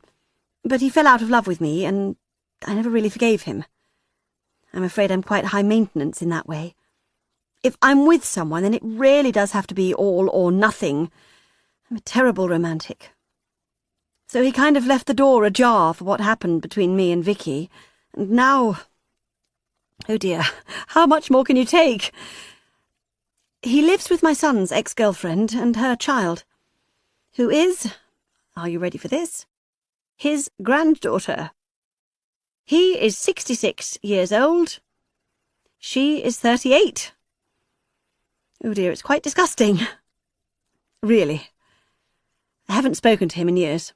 but he fell out of love with me, and I never really forgave him. I'm afraid I'm quite high maintenance in that way. If I'm with someone, then it really does have to be all or nothing. I'm a terrible romantic. So he kind of left the door ajar for what happened between me and Vicky, and now... Oh dear, how much more can you take? He lives with my son's ex-girlfriend and her child, who is, are you ready for this, his granddaughter. He is 66 years old. She is 38. Oh dear, it's quite disgusting. Really. I haven't spoken to him in years.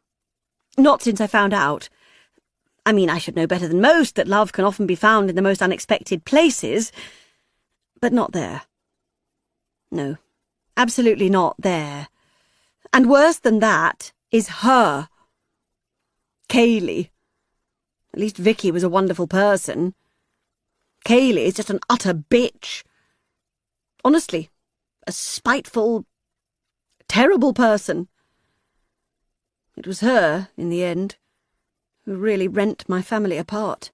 Not since I found out. I mean, I should know better than most that love can often be found in the most unexpected places, but not there. No, absolutely not there. And worse than that is her. Kaylee. At least Vicky was a wonderful person. Kaylee is just an utter bitch. Honestly, a spiteful, terrible person. It was her, in the end, who really rent my family apart.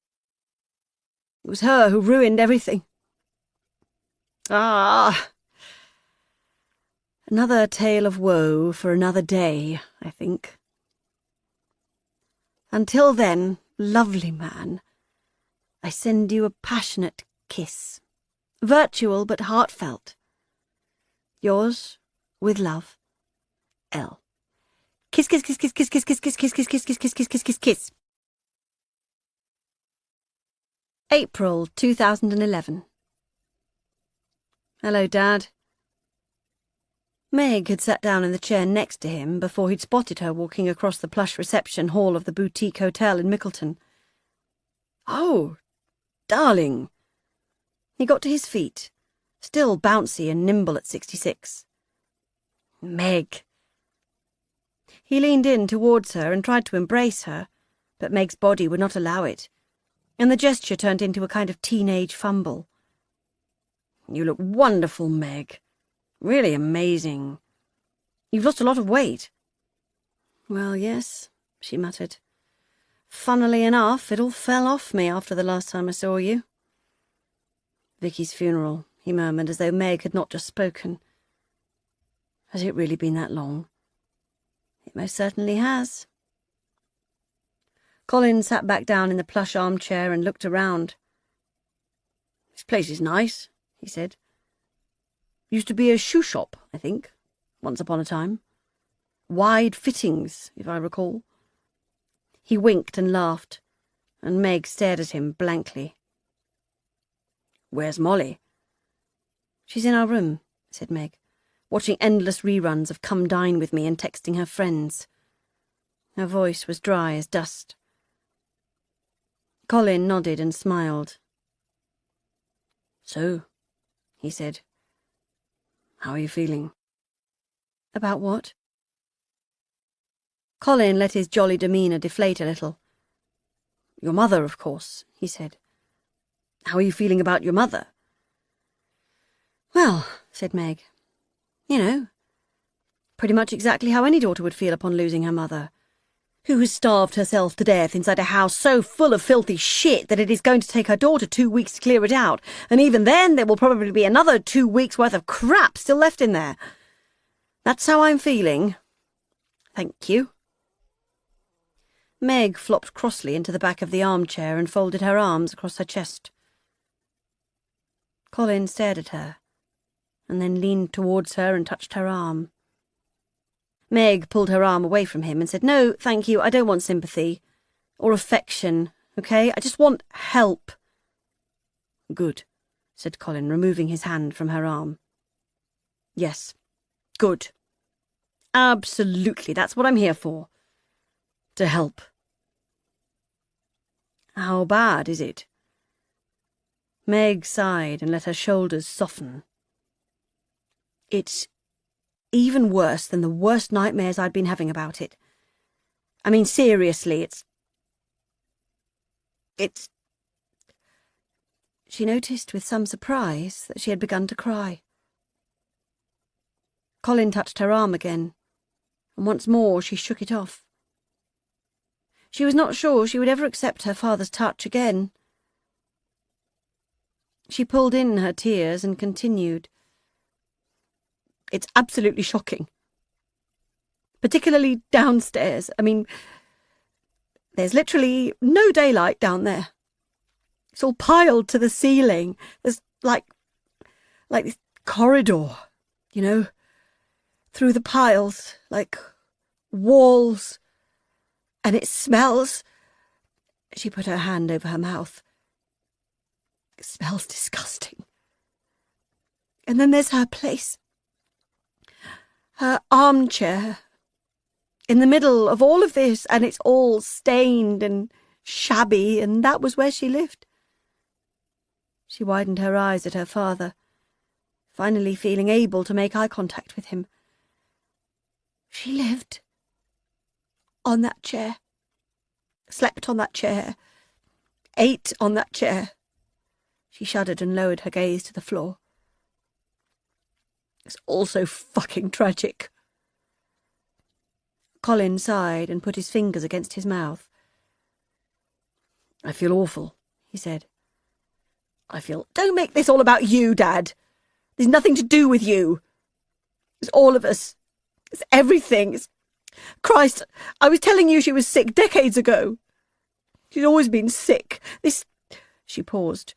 It was her who ruined everything. Ah! Another tale of woe for another day, I think. Until then, lovely man, I send you a passionate kiss, virtual but heartfelt. Yours, with love, L. Kiss, kiss, kiss, kiss, kiss, kiss, kiss, kiss, kiss, kiss, kiss, kiss, kiss, kiss, kiss, kiss, kiss. April 2011. Hello, Dad. Meg had sat down in the chair next to him before he'd spotted her walking across the plush reception hall of the boutique hotel in Mickleton. Oh, darling. He got to his feet, still bouncy and nimble at 66. Meg. He leaned in towards her and tried to embrace her, but Meg's body would not allow it, and the gesture turned into a kind of teenage fumble. You look wonderful, Meg. Really amazing. You've lost a lot of weight. Well, yes, she muttered. Funnily enough, it all fell off me after the last time I saw you. Vicky's funeral, he murmured, as though Meg had not just spoken. Has it really been that long? It most certainly has. Colin sat back down in the plush armchair and looked around. This place is nice, he said. Used to be a shoe shop, I think, once upon a time. Wide fittings, if I recall. He winked and laughed, and Meg stared at him blankly. Where's Molly? She's in our room, said Meg, watching endless reruns of Come Dine With Me and texting her friends. Her voice was dry as dust. Colin nodded and smiled. So, he said, how are you feeling? About what? Colin let his jolly demeanour deflate a little. Your mother, of course, he said. How are you feeling about your mother? Well, said Meg, you know, pretty much exactly how any daughter would feel upon losing her mother, who has starved herself to death inside a house so full of filthy shit that it is going to take her daughter 2 weeks to clear it out, and even then there will probably be another 2 weeks' worth of crap still left in there. That's how I'm feeling. Thank you. Meg flopped crossly into the back of the armchair and folded her arms across her chest. Colin stared at her, and then leaned towards her and touched her arm. Meg pulled her arm away from him and said, No, thank you, I don't want sympathy. Or affection, okay? I just want help. Good, said Colin, removing his hand from her arm. Yes, good. Absolutely, that's what I'm here for. To help. How bad is it? Meg sighed and let her shoulders soften. It's even worse than the worst nightmares I'd been having about it. I mean, seriously, it's... She noticed with some surprise that she had begun to cry. Colin touched her arm again, and once more she shook it off. She was not sure she would ever accept her father's touch again. She pulled in her tears and continued. It's absolutely shocking. particularly downstairs. I mean, there's literally no daylight down there. It's all piled to the ceiling. There's like this corridor, you know, through the piles, like walls. And it smells. She put her hand over her mouth. It smells disgusting. And then there's her place. Her armchair. In the middle of all of this, and it's all stained and shabby, and that was where she lived. She widened her eyes at her father, finally feeling able to make eye contact with him. She lived on that chair, slept on that chair, ate on that chair. She shuddered and lowered her gaze to the floor. It's all so fucking tragic. Colin sighed and put his fingers against his mouth. I feel awful, he said. Don't make this all about you, Dad. There's nothing to do with you. It's all of us. It's everything. Christ, I was telling you she was sick decades ago. She's always been sick. She paused.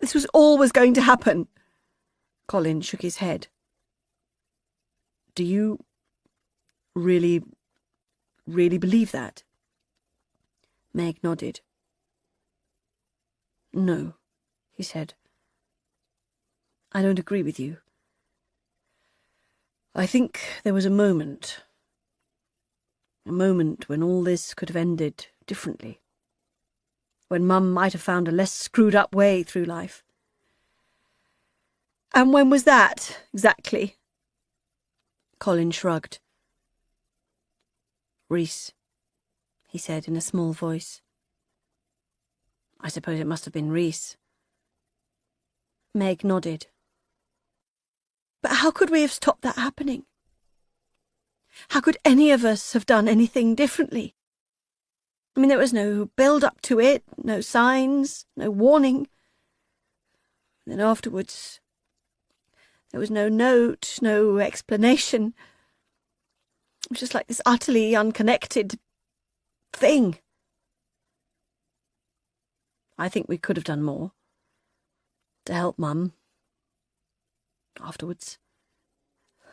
This was always going to happen. Colin shook his head. Do you really believe that? Meg nodded. No, he said. I don't agree with you. I think there was a moment when all this could have ended differently, when Mum might have found a less screwed up way through life. And when was that, exactly? Colin shrugged. Reese, he said in a small voice. I suppose it must have been Reese. Meg nodded. But how could we have stopped that happening? How could any of us have done anything differently? I mean, there was no build-up to it, no signs, no warning. And then afterwards, there was no note, no explanation. It was just like this utterly unconnected thing. I think we could have done more to help Mum afterwards.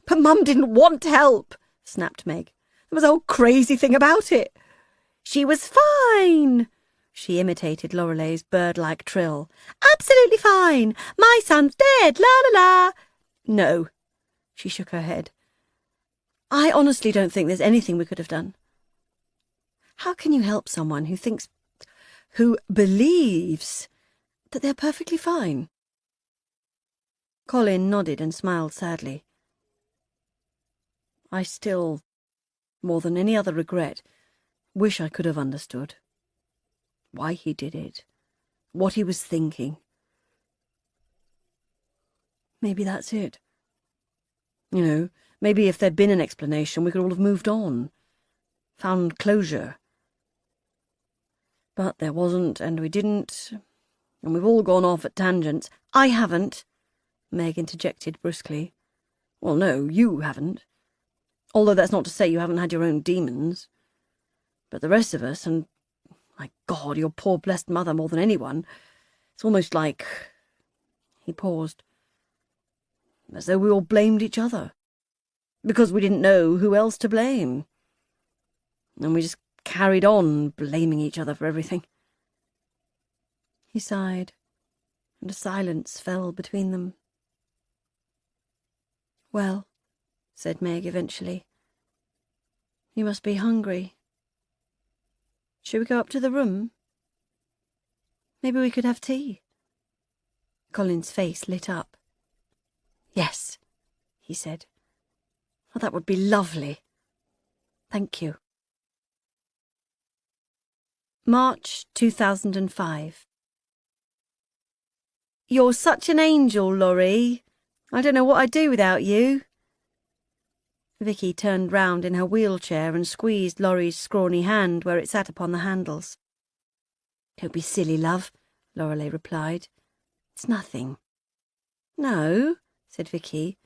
But Mum didn't want help, snapped Meg. There was a whole crazy thing about it. She was fine. She imitated Lorelei's bird-like trill. Absolutely fine. My son's dead, la la la. No, she shook her head. I honestly don't think there's anything we could have done. How can you help someone who believes that they're perfectly fine? Colin nodded and smiled sadly. I still, more than any other regret, wish I could have understood why he did it, what he was thinking. Maybe that's it. You know, maybe if there'd been an explanation, we could all have moved on, found closure. But there wasn't, and we didn't, and we've all gone off at tangents. I haven't, Meg interjected brusquely. Well, no, you haven't. Although that's not to say you haven't had your own demons. But the rest of us, and, my God, your poor blessed mother more than anyone, it's almost like... He paused. As though we all blamed each other. Because we didn't know who else to blame. And we just carried on blaming each other for everything. He sighed, and a silence fell between them. Well, said Meg eventually, you must be hungry. Shall we go up to the room? Maybe we could have tea. Colin's face lit up. Yes, he said. Oh, that would be lovely. Thank you. March 2005. You're such an angel, Laurie. I don't know what I'd do without you. Vicky turned round in her wheelchair and squeezed Laurie's scrawny hand where it sat upon the handles. Don't be silly, love, Lorelei replied. It's nothing. No, said Vicky.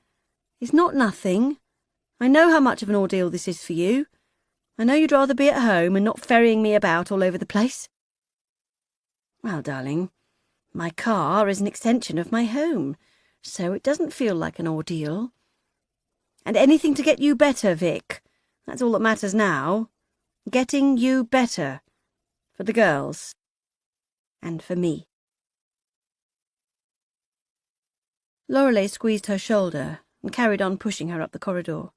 It's not nothing. I know how much of an ordeal this is for you. I know you'd rather be at home and not ferrying me about all over the place. Well, darling, my car is an extension of my home, so it doesn't feel like an ordeal. And anything to get you better, Vic. That's all that matters now. Getting you better. For the girls. And for me. Lorelei squeezed her shoulder and carried on pushing her up the corridor.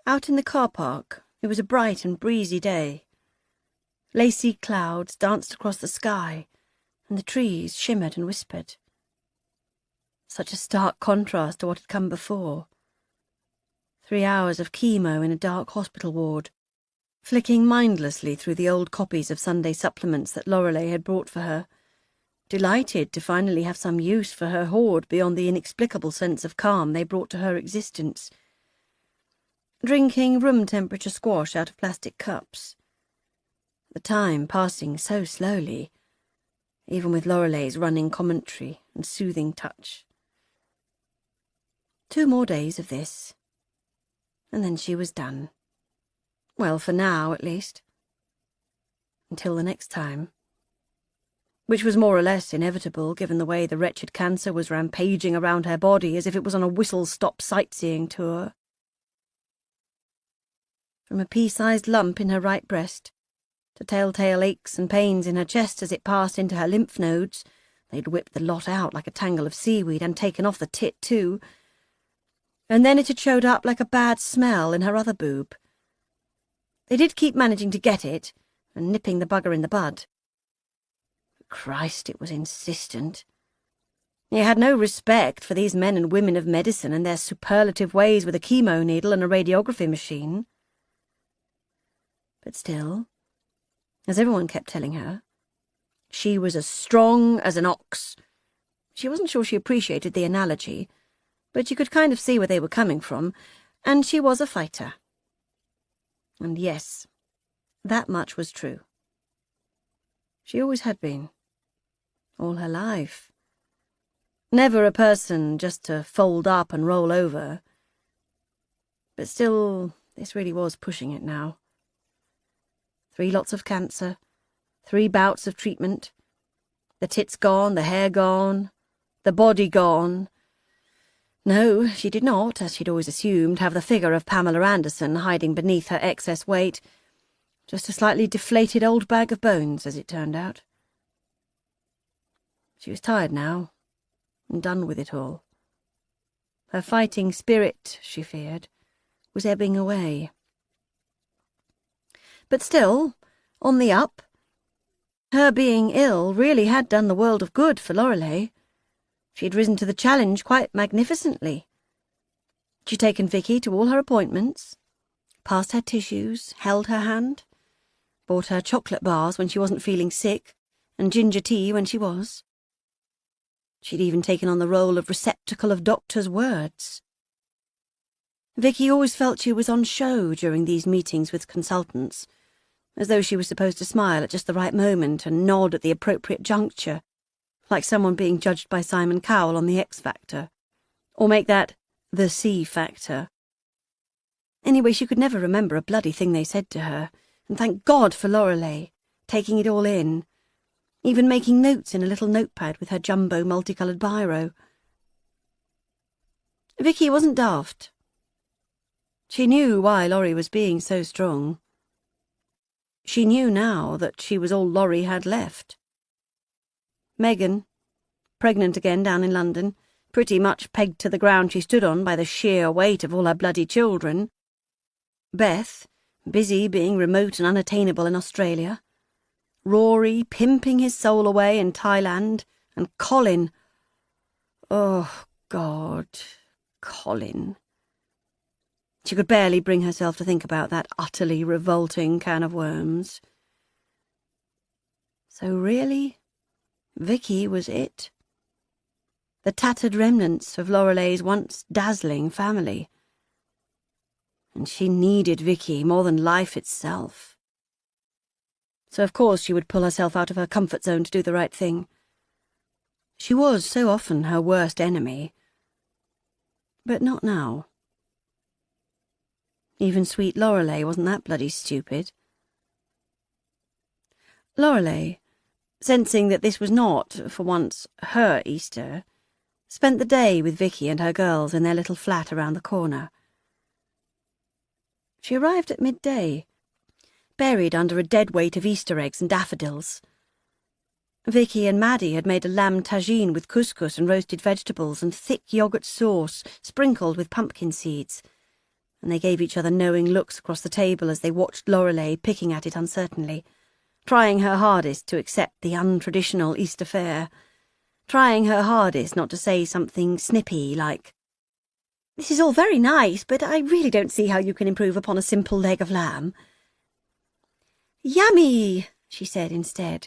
Out in the car park, it was a bright and breezy day. Lacy clouds danced across the sky, and the trees shimmered and whispered. Such a stark contrast to what had come before. 3 hours of chemo in a dark hospital ward, flicking mindlessly through the old copies of Sunday supplements that Lorelei had brought for her, delighted to finally have some use for her hoard beyond the inexplicable sense of calm they brought to her existence. Drinking room-temperature squash out of plastic cups. The time passing so slowly, even with Lorelei's running commentary and soothing touch. 2 more days of this, and then she was done. Well, for now, at least. Until the next time. Which was more or less inevitable, given the way the wretched cancer was rampaging around her body as if it was on a whistle-stop sightseeing tour. From a pea-sized lump in her right breast, to telltale aches and pains in her chest as it passed into her lymph nodes, they'd whipped the lot out like a tangle of seaweed and taken off the tit too. And then it had showed up like a bad smell in her other boob. They did keep managing to get it, and nipping the bugger in the bud. But Christ, it was insistent. He had no respect for these men and women of medicine and their superlative ways with a chemo needle and a radiography machine. But still, as everyone kept telling her, she was as strong as an ox. She wasn't sure she appreciated the analogy, but she could kind of see where they were coming from, and she was a fighter. And yes, that much was true. She always had been. All her life. Never a person just to fold up and roll over. But still, this really was pushing it now. 3 lots of cancer, 3 bouts of treatment, the tits gone, the hair gone, the body gone. No, she did not, as she'd always assumed, have the figure of Pamela Anderson hiding beneath her excess weight. Just a slightly deflated old bag of bones, as it turned out. She was tired now, and done with it all. Her fighting spirit, she feared, was ebbing away. But still, on the up, her being ill really had done the world of good for Lorelei. She had risen to the challenge quite magnificently. She'd taken Vicky to all her appointments, passed her tissues, held her hand, bought her chocolate bars when she wasn't feeling sick, and ginger tea when she was. She'd even taken on the role of receptacle of doctors' words. Vicky always felt she was on show during these meetings with consultants, as though she was supposed to smile at just the right moment and nod at the appropriate juncture, like someone being judged by Simon Cowell on the X Factor, or make that the C Factor. Anyway, she could never remember a bloody thing they said to her, and thank God for Lorelei, taking it all in, even making notes in a little notepad with her jumbo multicoloured biro. Vicky wasn't daft. She knew why Laurie was being so strong. She knew now that she was all Laurie had left. Megan, pregnant again down in London, pretty much pegged to the ground she stood on by the sheer weight of all her bloody children. Beth, busy being remote and unattainable in Australia. Rory, pimping his soul away in Thailand. And Colin. Oh, God, Colin. She could barely bring herself to think about that utterly revolting can of worms. So really, Vicky was it. The tattered remnants of Lorelei's once dazzling family. And she needed Vicky more than life itself. So of course she would pull herself out of her comfort zone to do the right thing. She was so often her worst enemy. But not now. Even sweet Lorelei wasn't that bloody stupid. Lorelei, sensing that this was not, for once, her Easter, spent the day with Vicky and her girls in their little flat around the corner. She arrived at midday, buried under a dead weight of Easter eggs and daffodils. Vicky and Maddie had made a lamb tagine with couscous and roasted vegetables and thick yoghurt sauce sprinkled with pumpkin seeds, and they gave each other knowing looks across the table as they watched Lorelei picking at it uncertainly, trying her hardest to accept the untraditional Easter fare, trying her hardest not to say something snippy like, "This is all very nice, but I really don't see how you can improve upon a simple leg of lamb." "Yummy," she said instead.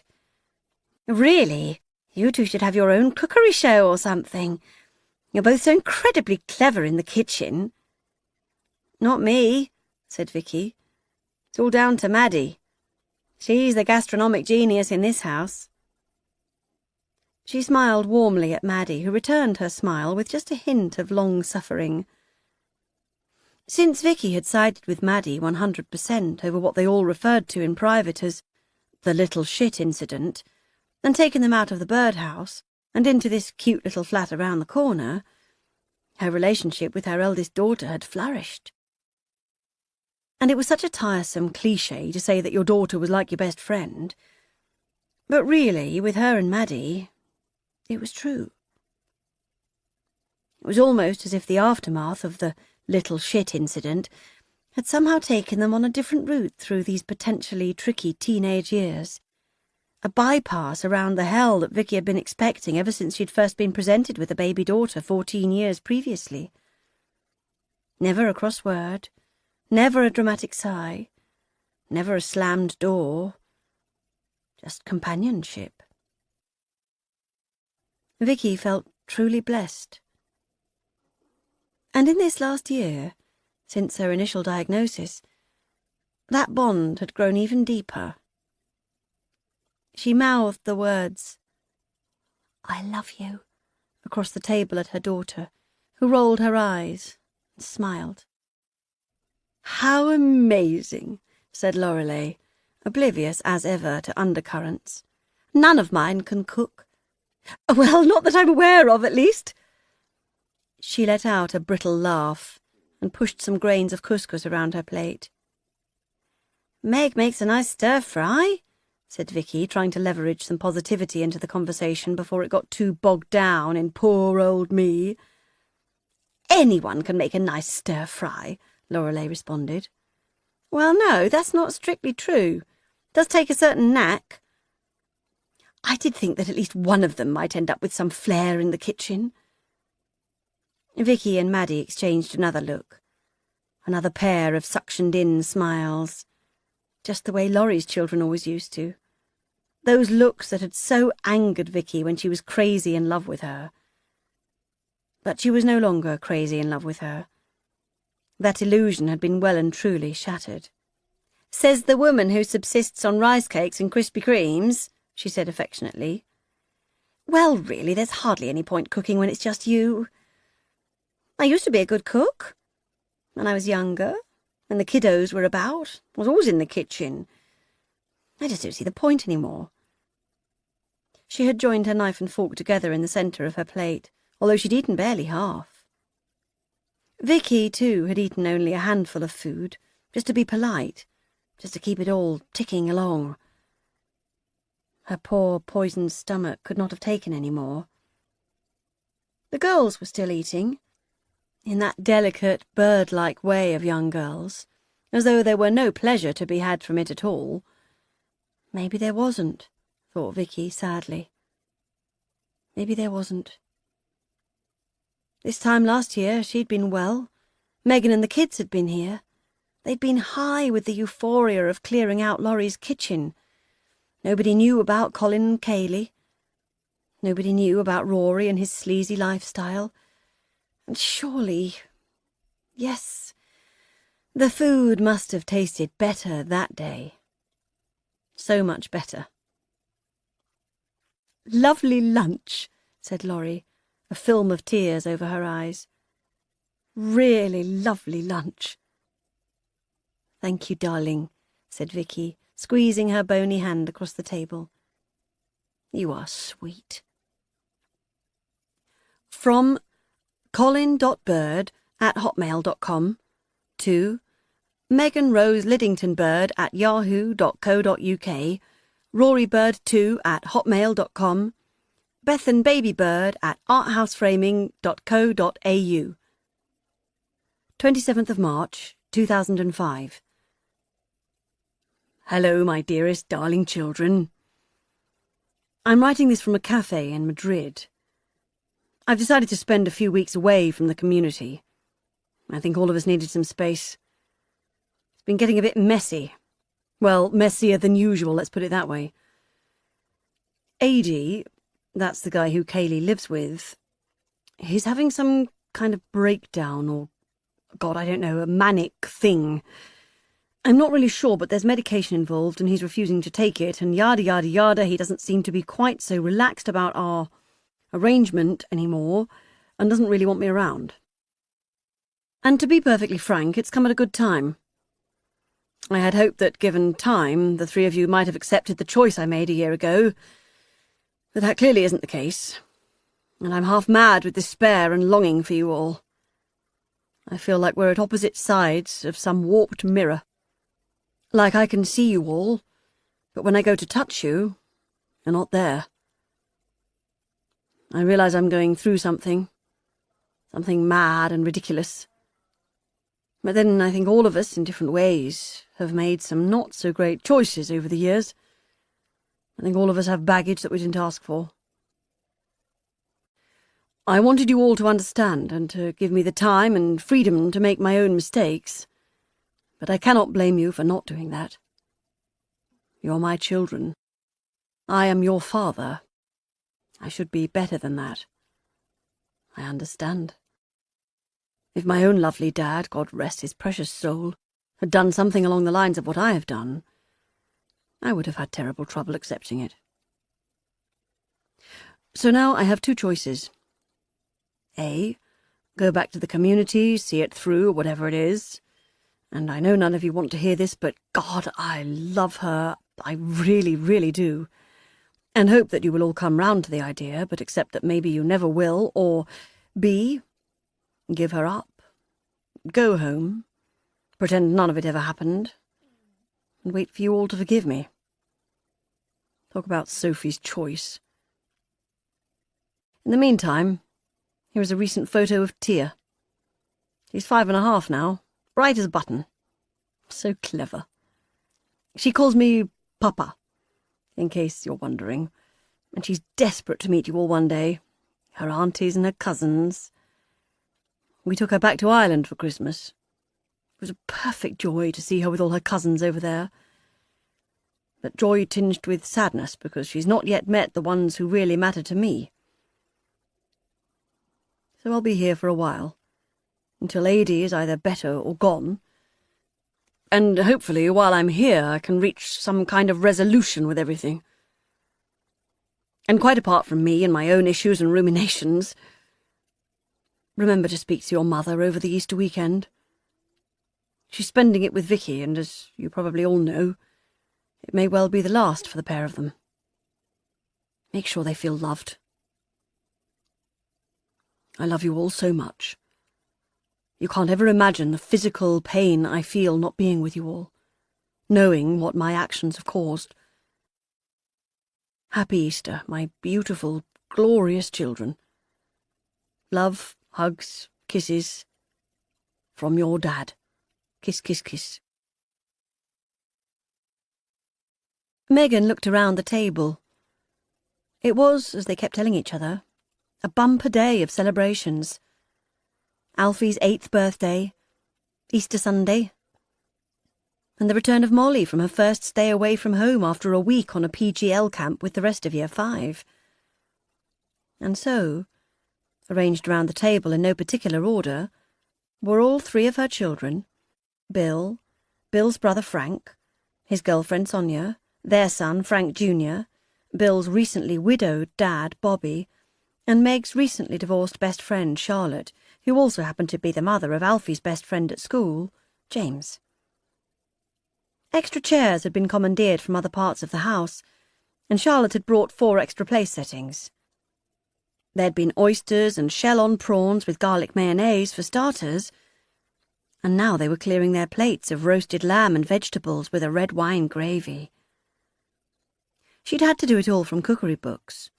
"Really, you two should have your own cookery show or something. You're both so incredibly clever in the kitchen." "Not me," said Vicky. "It's all down to Maddie. She's the gastronomic genius in this house." She smiled warmly at Maddie, who returned her smile with just a hint of long-suffering. Since Vicky had sided with Maddie 100% over what they all referred to in private as the little shit incident, and taken them out of the birdhouse and into this cute little flat around the corner, her relationship with her eldest daughter had flourished. And it was such a tiresome cliché to say that your daughter was like your best friend, but really, with her and Maddie, it was true. It was almost as if the aftermath of the little shit incident had somehow taken them on a different route through these potentially tricky teenage years, a bypass around the hell that Vicky had been expecting ever since she'd first been presented with a baby daughter 14 years previously. Never a cross word, never a dramatic sigh, never a slammed door, just companionship. Vicky felt truly blessed. And in this last year, since her initial diagnosis, that bond had grown even deeper. She mouthed the words, "I love you," across the table at her daughter, who rolled her eyes and smiled. "How amazing," said Lorelei, oblivious as ever to undercurrents. "None of mine can cook. Well, not that I'm aware of, at least." She let out a brittle laugh and pushed some grains of couscous around her plate. "Meg makes a nice stir-fry," said Vicky, trying to leverage some positivity into the conversation before it got too bogged down in poor old me. "Anyone can make a nice stir-fry," Lorelei responded. "Well, no, that's not strictly true. It does take a certain knack. I did think that at least one of them might end up with some flair in the kitchen." Vicky and Maddie exchanged another look, another pair of suctioned-in smiles, just the way Laurie's children always used to. Those looks that had so angered Vicky when she was crazy in love with her. But she was no longer crazy in love with her. That illusion had been well and truly shattered. "Says the woman who subsists on rice cakes and Krispy Kremes," she said affectionately. "Well, really, there's hardly any point cooking when it's just you. I used to be a good cook. When I was younger, when the kiddos were about, I was always in the kitchen. I just don't see the point anymore." She had joined her knife and fork together in the centre of her plate, although she'd eaten barely half. Vicky, too, had eaten only a handful of food, just to be polite, just to keep it all ticking along. Her poor, poisoned stomach could not have taken any more. The girls were still eating, in that delicate, bird-like way of young girls, as though there were no pleasure to be had from it at all. Maybe there wasn't, thought Vicky sadly. Maybe there wasn't. This time last year she'd been well. Megan and the kids had been here. They'd been high with the euphoria of clearing out Laurie's kitchen. Nobody knew about Colin and Kaylee. Nobody knew about Rory and his sleazy lifestyle. And surely, yes, the food must have tasted better that day. So much better. "Lovely lunch," said Laurie, a film of tears over her eyes. "Really lovely lunch." Thank you, darling, said Vicky, squeezing her bony hand across the table. You are sweet. From colin.bird@hotmail.com to Megan Rose Liddington-Bird@yahoo.co.uk, RoryBird2@hotmail.com, BethanBabyBird@arthouseframing.co.au. 27th of March, 2005. Hello, my dearest, darling children. I'm writing this from a cafe in Madrid. I've decided to spend a few weeks away from the community. I think all of us needed some space. It's been getting a bit messy. Well, messier than usual, let's put it that way. Adi, that's the guy who Kaylee lives with, he's having some kind of breakdown or, God, I don't know, a manic thing. I'm not really sure, but there's medication involved and he's refusing to take it, and yada yada yada. He doesn't seem to be quite so relaxed about our arrangement anymore and doesn't really want me around. And to be perfectly frank, it's come at a good time. I had hoped that, given time, the three of you might have accepted the choice I made a year ago, but that clearly isn't the case, and I'm half mad with despair and longing for you all. I feel like we're at opposite sides of some warped mirror. Like I can see you all, but when I go to touch you, you're not there. I realise I'm going through something mad and ridiculous. But then I think all of us, in different ways, have made some not-so-great choices over the years. I think all of us have baggage that we didn't ask for. I wanted you all to understand and to give me the time and freedom to make my own mistakes, but I cannot blame you for not doing that. You're my children. I am your father. I should be better than that. I understand. If my own lovely dad, God rest his precious soul, had done something along the lines of what I have done, I would have had terrible trouble accepting it. So now I have two choices. A, go back to the community, see it through, whatever it is. And I know none of you want to hear this, but God, I love her. I really, really do. And hope that you will all come round to the idea, but accept that maybe you never will. Or B, give her up. Go home. Pretend none of it ever happened. And wait for you all to forgive me. Talk about Sophie's choice. In the meantime, here is a recent photo of Tia. She's 5.5 now, bright as a button. So clever. She calls me Papa, in case you're wondering, and she's desperate to meet you all one day, her aunties and her cousins. We took her back to Ireland for Christmas. It was a perfect joy to see her with all her cousins over there. But joy tinged with sadness, because she's not yet met the ones who really matter to me. So I'll be here for a while, until Adi is either better or gone. And hopefully, while I'm here, I can reach some kind of resolution with everything. And quite apart from me and my own issues and ruminations, remember to speak to your mother over the Easter weekend. She's spending it with Vicky, and as you probably all know, it may well be the last for the pair of them. Make sure they feel loved. I love you all so much. You can't ever imagine the physical pain I feel not being with you all, knowing what my actions have caused. Happy Easter, my beautiful, glorious children. Love, hugs, kisses. From your dad. Kiss, kiss, kiss. Megan looked around the table. It was, as they kept telling each other, a bumper day of celebrations. Alfie's 8th birthday, Easter Sunday, and the return of Molly from her first stay away from home after a week on a PGL camp with the rest of Year 5. And so, arranged round the table in no particular order, were all three of her children, Bill, Bill's brother Frank, his girlfriend Sonia, their son Frank Jr., Bill's recently widowed dad Bobby, and Meg's recently divorced best friend Charlotte, who also happened to be the mother of Alfie's best friend at school, James. Extra chairs had been commandeered from other parts of the house, and Charlotte had brought 4 extra place settings. There'd been oysters and shell-on prawns with garlic mayonnaise for starters, and now they were clearing their plates of roasted lamb and vegetables with a red wine gravy. She'd had to do it all from cookery books.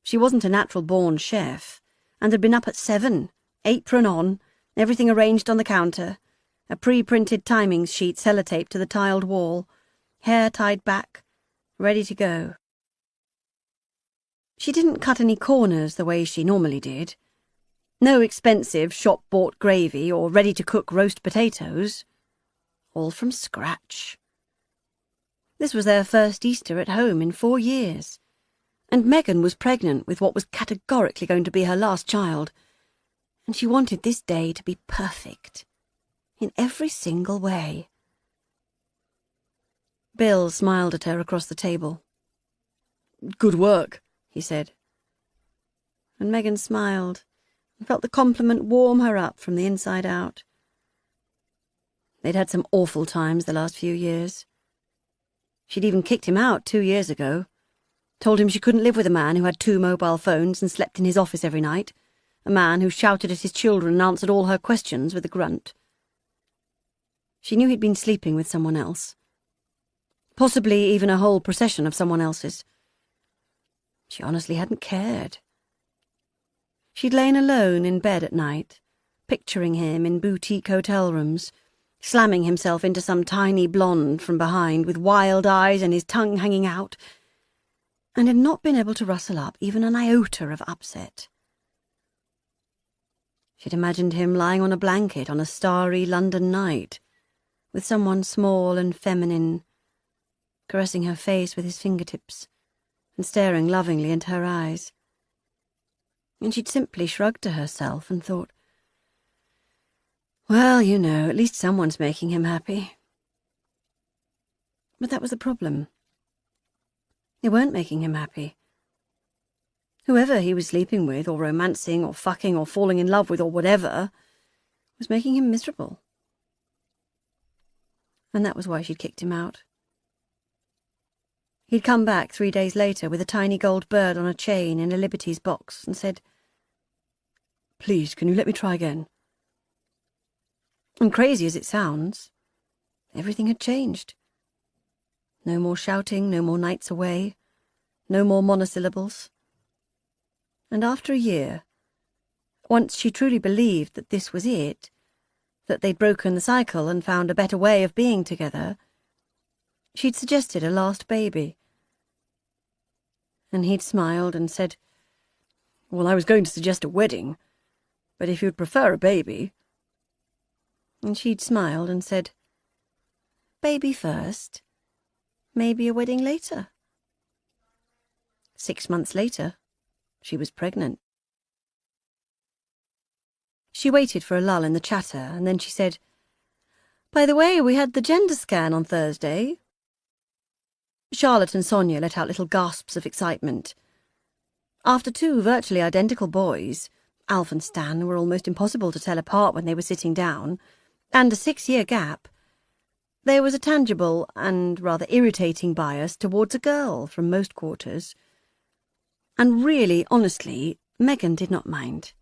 She wasn't a natural-born chef, and had been up at 7, apron on, everything arranged on the counter, a pre-printed timings sheet sellotaped to the tiled wall, hair tied back, ready to go. She didn't cut any corners the way she normally did. No expensive shop-bought gravy or ready-to-cook roast potatoes. All from scratch. This was their first Easter at home in 4 years, and Megan was pregnant with what was categorically going to be her last child, and she wanted this day to be perfect, in every single way. Bill smiled at her across the table. "Good work," he said. And Megan smiled and felt the compliment warm her up from the inside out. They'd had some awful times the last few years. She'd even kicked him out 2 years ago, told him she couldn't live with a man who had 2 mobile phones and slept in his office every night, a man who shouted at his children and answered all her questions with a grunt. She knew he'd been sleeping with someone else, possibly even a whole procession of someone else's. She honestly hadn't cared. She'd lain alone in bed at night, picturing him in boutique hotel rooms, slamming himself into some tiny blonde from behind with wild eyes and his tongue hanging out, and had not been able to rustle up even an iota of upset. She'd imagined him lying on a blanket on a starry London night, with someone small and feminine, caressing her face with his fingertips and staring lovingly into her eyes. And she'd simply shrugged to herself and thought, well, you know, at least someone's making him happy. But that was the problem. They weren't making him happy. Whoever he was sleeping with, or romancing, or fucking, or falling in love with, or whatever, was making him miserable. And that was why she'd kicked him out. He'd come back 3 days later with a tiny gold bird on a chain in a Liberty's box and said, "Please, can you let me try again?" And crazy as it sounds, everything had changed. No more shouting, no more nights away, no more monosyllables. And after a year, once she truly believed that this was it, that they'd broken the cycle and found a better way of being together, she'd suggested a last baby. And he'd smiled and said, "Well, I was going to suggest a wedding, but if you'd prefer a baby..." And she'd smiled and said, "Baby first, maybe a wedding later." 6 months later, she was pregnant. She waited for a lull in the chatter, and then she said, "By the way, we had the gender scan on Thursday." Charlotte and Sonia let out little gasps of excitement. After 2 virtually identical boys, Alf and Stan were almost impossible to tell apart when they were sitting down, and a 6-year gap, there was a tangible and rather irritating bias towards a girl from most quarters. And really, honestly, Megan did not mind.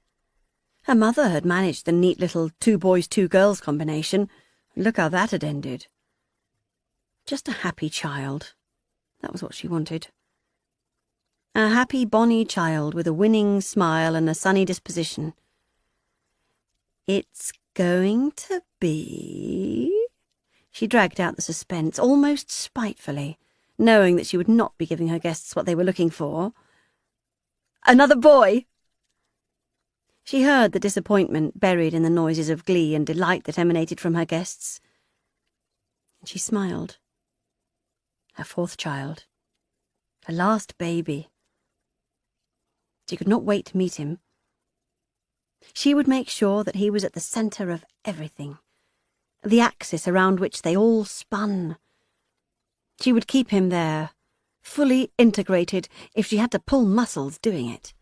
Her mother had managed the neat little 2 boys, 2 girls combination, and look how that had ended. Just a happy child. That was what she wanted. A happy, bonny child with a winning smile and a sunny disposition. "It's going to be..." She dragged out the suspense, almost spitefully, knowing that she would not be giving her guests what they were looking for. "Another boy!" She heard the disappointment buried in the noises of glee and delight that emanated from her guests. And she smiled. Her 4th child. Her last baby. She could not wait to meet him. She would make sure that he was at the centre of everything, the axis around which they all spun. She would keep him there, fully integrated, if she had to pull muscles doing it.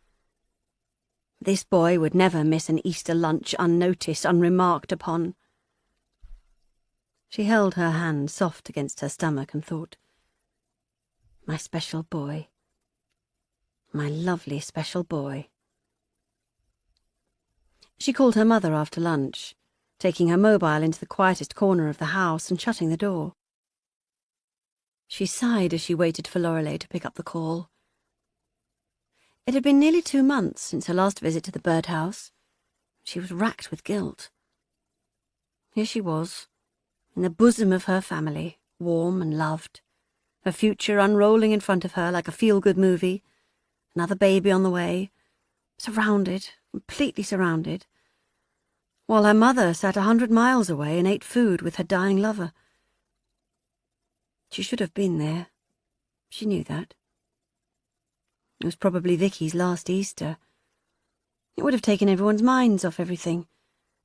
This boy would never miss an Easter lunch unnoticed, unremarked upon. She held her hand soft against her stomach and thought, my special boy. My lovely special boy. She called her mother after lunch, taking her mobile into the quietest corner of the house and shutting the door. She sighed as she waited for Lorelei to pick up the call. It had been nearly 2 months since her last visit to the birdhouse. She was racked with guilt. Here she was, in the bosom of her family, warm and loved, her future unrolling in front of her like a feel-good movie, another baby on the way, surrounded, completely surrounded, while her mother sat 100 miles away and ate food with her dying lover. She should have been there. She knew that. It was probably Vicky's last Easter. It would have taken everyone's minds off everything,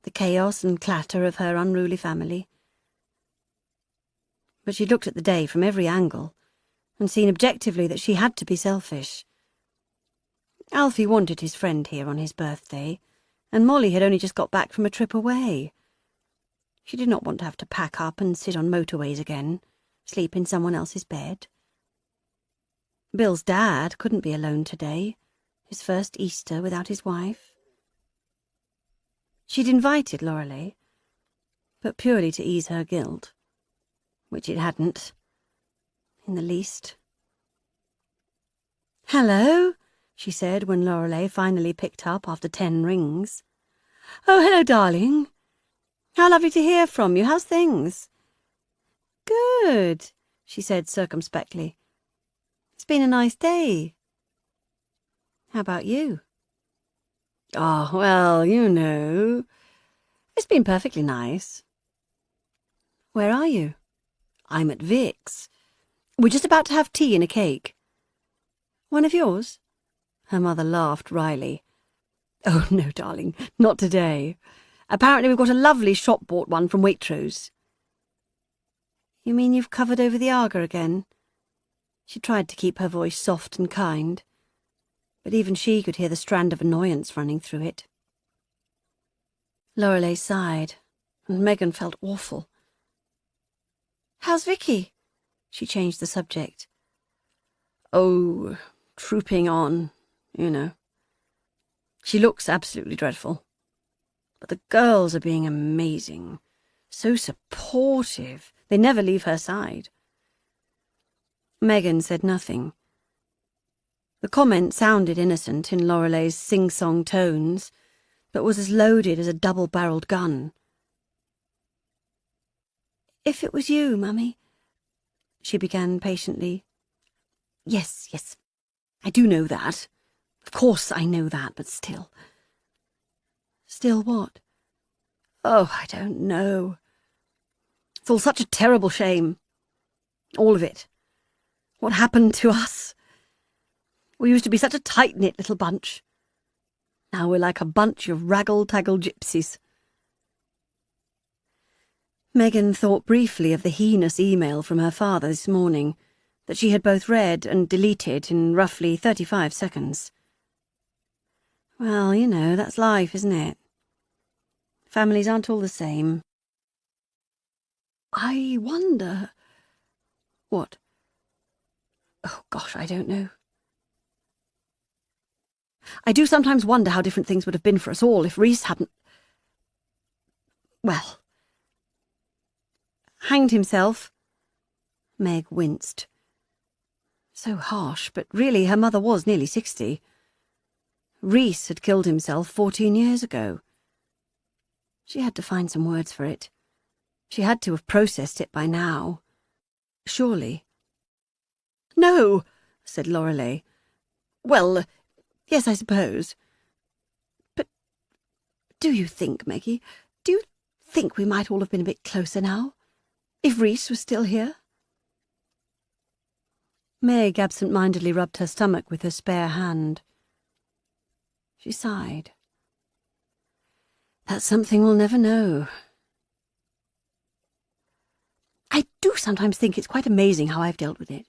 the chaos and clatter of her unruly family. But she'd looked at the day from every angle and seen objectively that she had to be selfish. Alfie wanted his friend here on his birthday, and Molly had only just got back from a trip away. She did not want to have to pack up and sit on motorways again, sleep in someone else's bed. Bill's dad couldn't be alone today, his first Easter without his wife. She'd invited Lorelei, but purely to ease her guilt, which it hadn't, in the least. "Hello," she said when Lorelei finally picked up after 10 rings. "Oh, hello, darling. How lovely to hear from you. How's things?" "Good," she said circumspectly. "It's been a nice day. How about you?" "Oh, well, you know, it's been perfectly nice." "Where are you?" "I'm at Vic's. We're just about to have tea and a cake." "One of yours?" Her mother laughed wryly. "Oh, no, darling, not today. Apparently we've got a lovely shop-bought one from Waitrose." "You mean you've covered over the Aga again?" She tried to keep her voice soft and kind, but even she could hear the strand of annoyance running through it. Lorelei sighed, and Megan felt awful. "How's Vicky?" She changed the subject. "Oh, trooping on, you know. She looks absolutely dreadful. But the girls are being amazing, so supportive. They never leave her side." Megan said nothing. The comment sounded innocent in Lorelei's sing-song tones, but was as loaded as a double-barreled gun. "If it was you, Mummy," she began patiently. Yes, I do know that. Of course I know that, but still." "Still what?" "Oh, I don't know. It's all such a terrible shame. All of it. What happened to us? We used to be such a tight-knit little bunch. Now we're like a bunch of raggle-taggle gypsies." Megan thought briefly of the heinous email from her father this morning that she had both read and deleted in roughly 35 seconds. Well, you know, that's life, isn't it? Families aren't all the same. "I wonder..." "What?" "Oh, gosh, I don't know. I do sometimes wonder how different things would have been for us all if Rhys hadn't... well... hanged himself." Meg winced. So harsh, but really her mother was nearly 60. Rhys had killed himself 14 years ago. She had to find some words for it. She had to have processed it by now. Surely. "No," said Lorelei. "Well, yes, I suppose. But do you think, Meggie, do you think we might all have been a bit closer now, if Rhys was still here?" Meg absent-mindedly rubbed her stomach with her spare hand. She sighed. "That's something we'll never know. I do sometimes think it's quite amazing how I've dealt with it.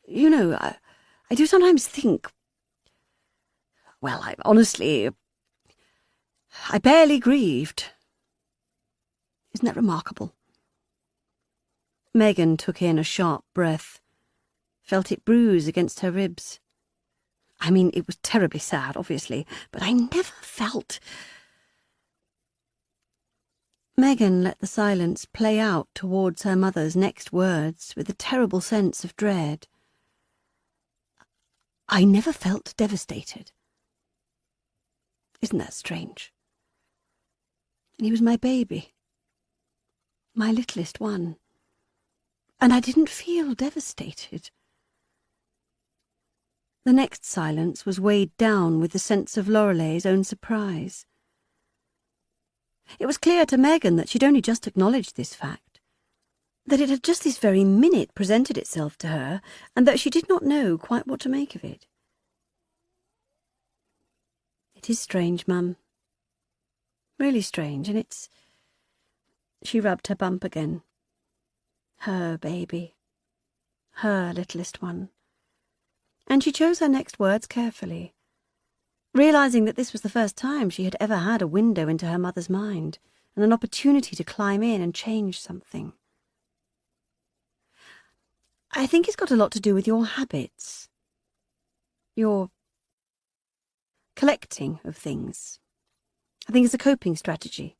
You know, I do sometimes think... well, I barely grieved. Isn't that remarkable? Megan took in a sharp breath, felt it bruise against her ribs. I mean, it was terribly sad, obviously, but I never felt... Megan let the silence play out towards her mother's next words with a terrible sense of dread. I never felt devastated. Isn't that strange? And he was my baby, my littlest one, and I didn't feel devastated. The next silence was weighed down with the sense of Lorelei's own surprise. It was clear to Megan that she'd only just acknowledged this fact, that it had just this very minute presented itself to her, and that she did not know quite what to make of it. It is strange, Mum. Really strange, and it's... She rubbed her bump again. Her baby. Her littlest one. And she chose her next words carefully, realising that this was the first time she had ever had a window into her mother's mind and an opportunity to climb in and change something. I think it's got a lot to do with your habits. Your collecting of things. I think it's a coping strategy.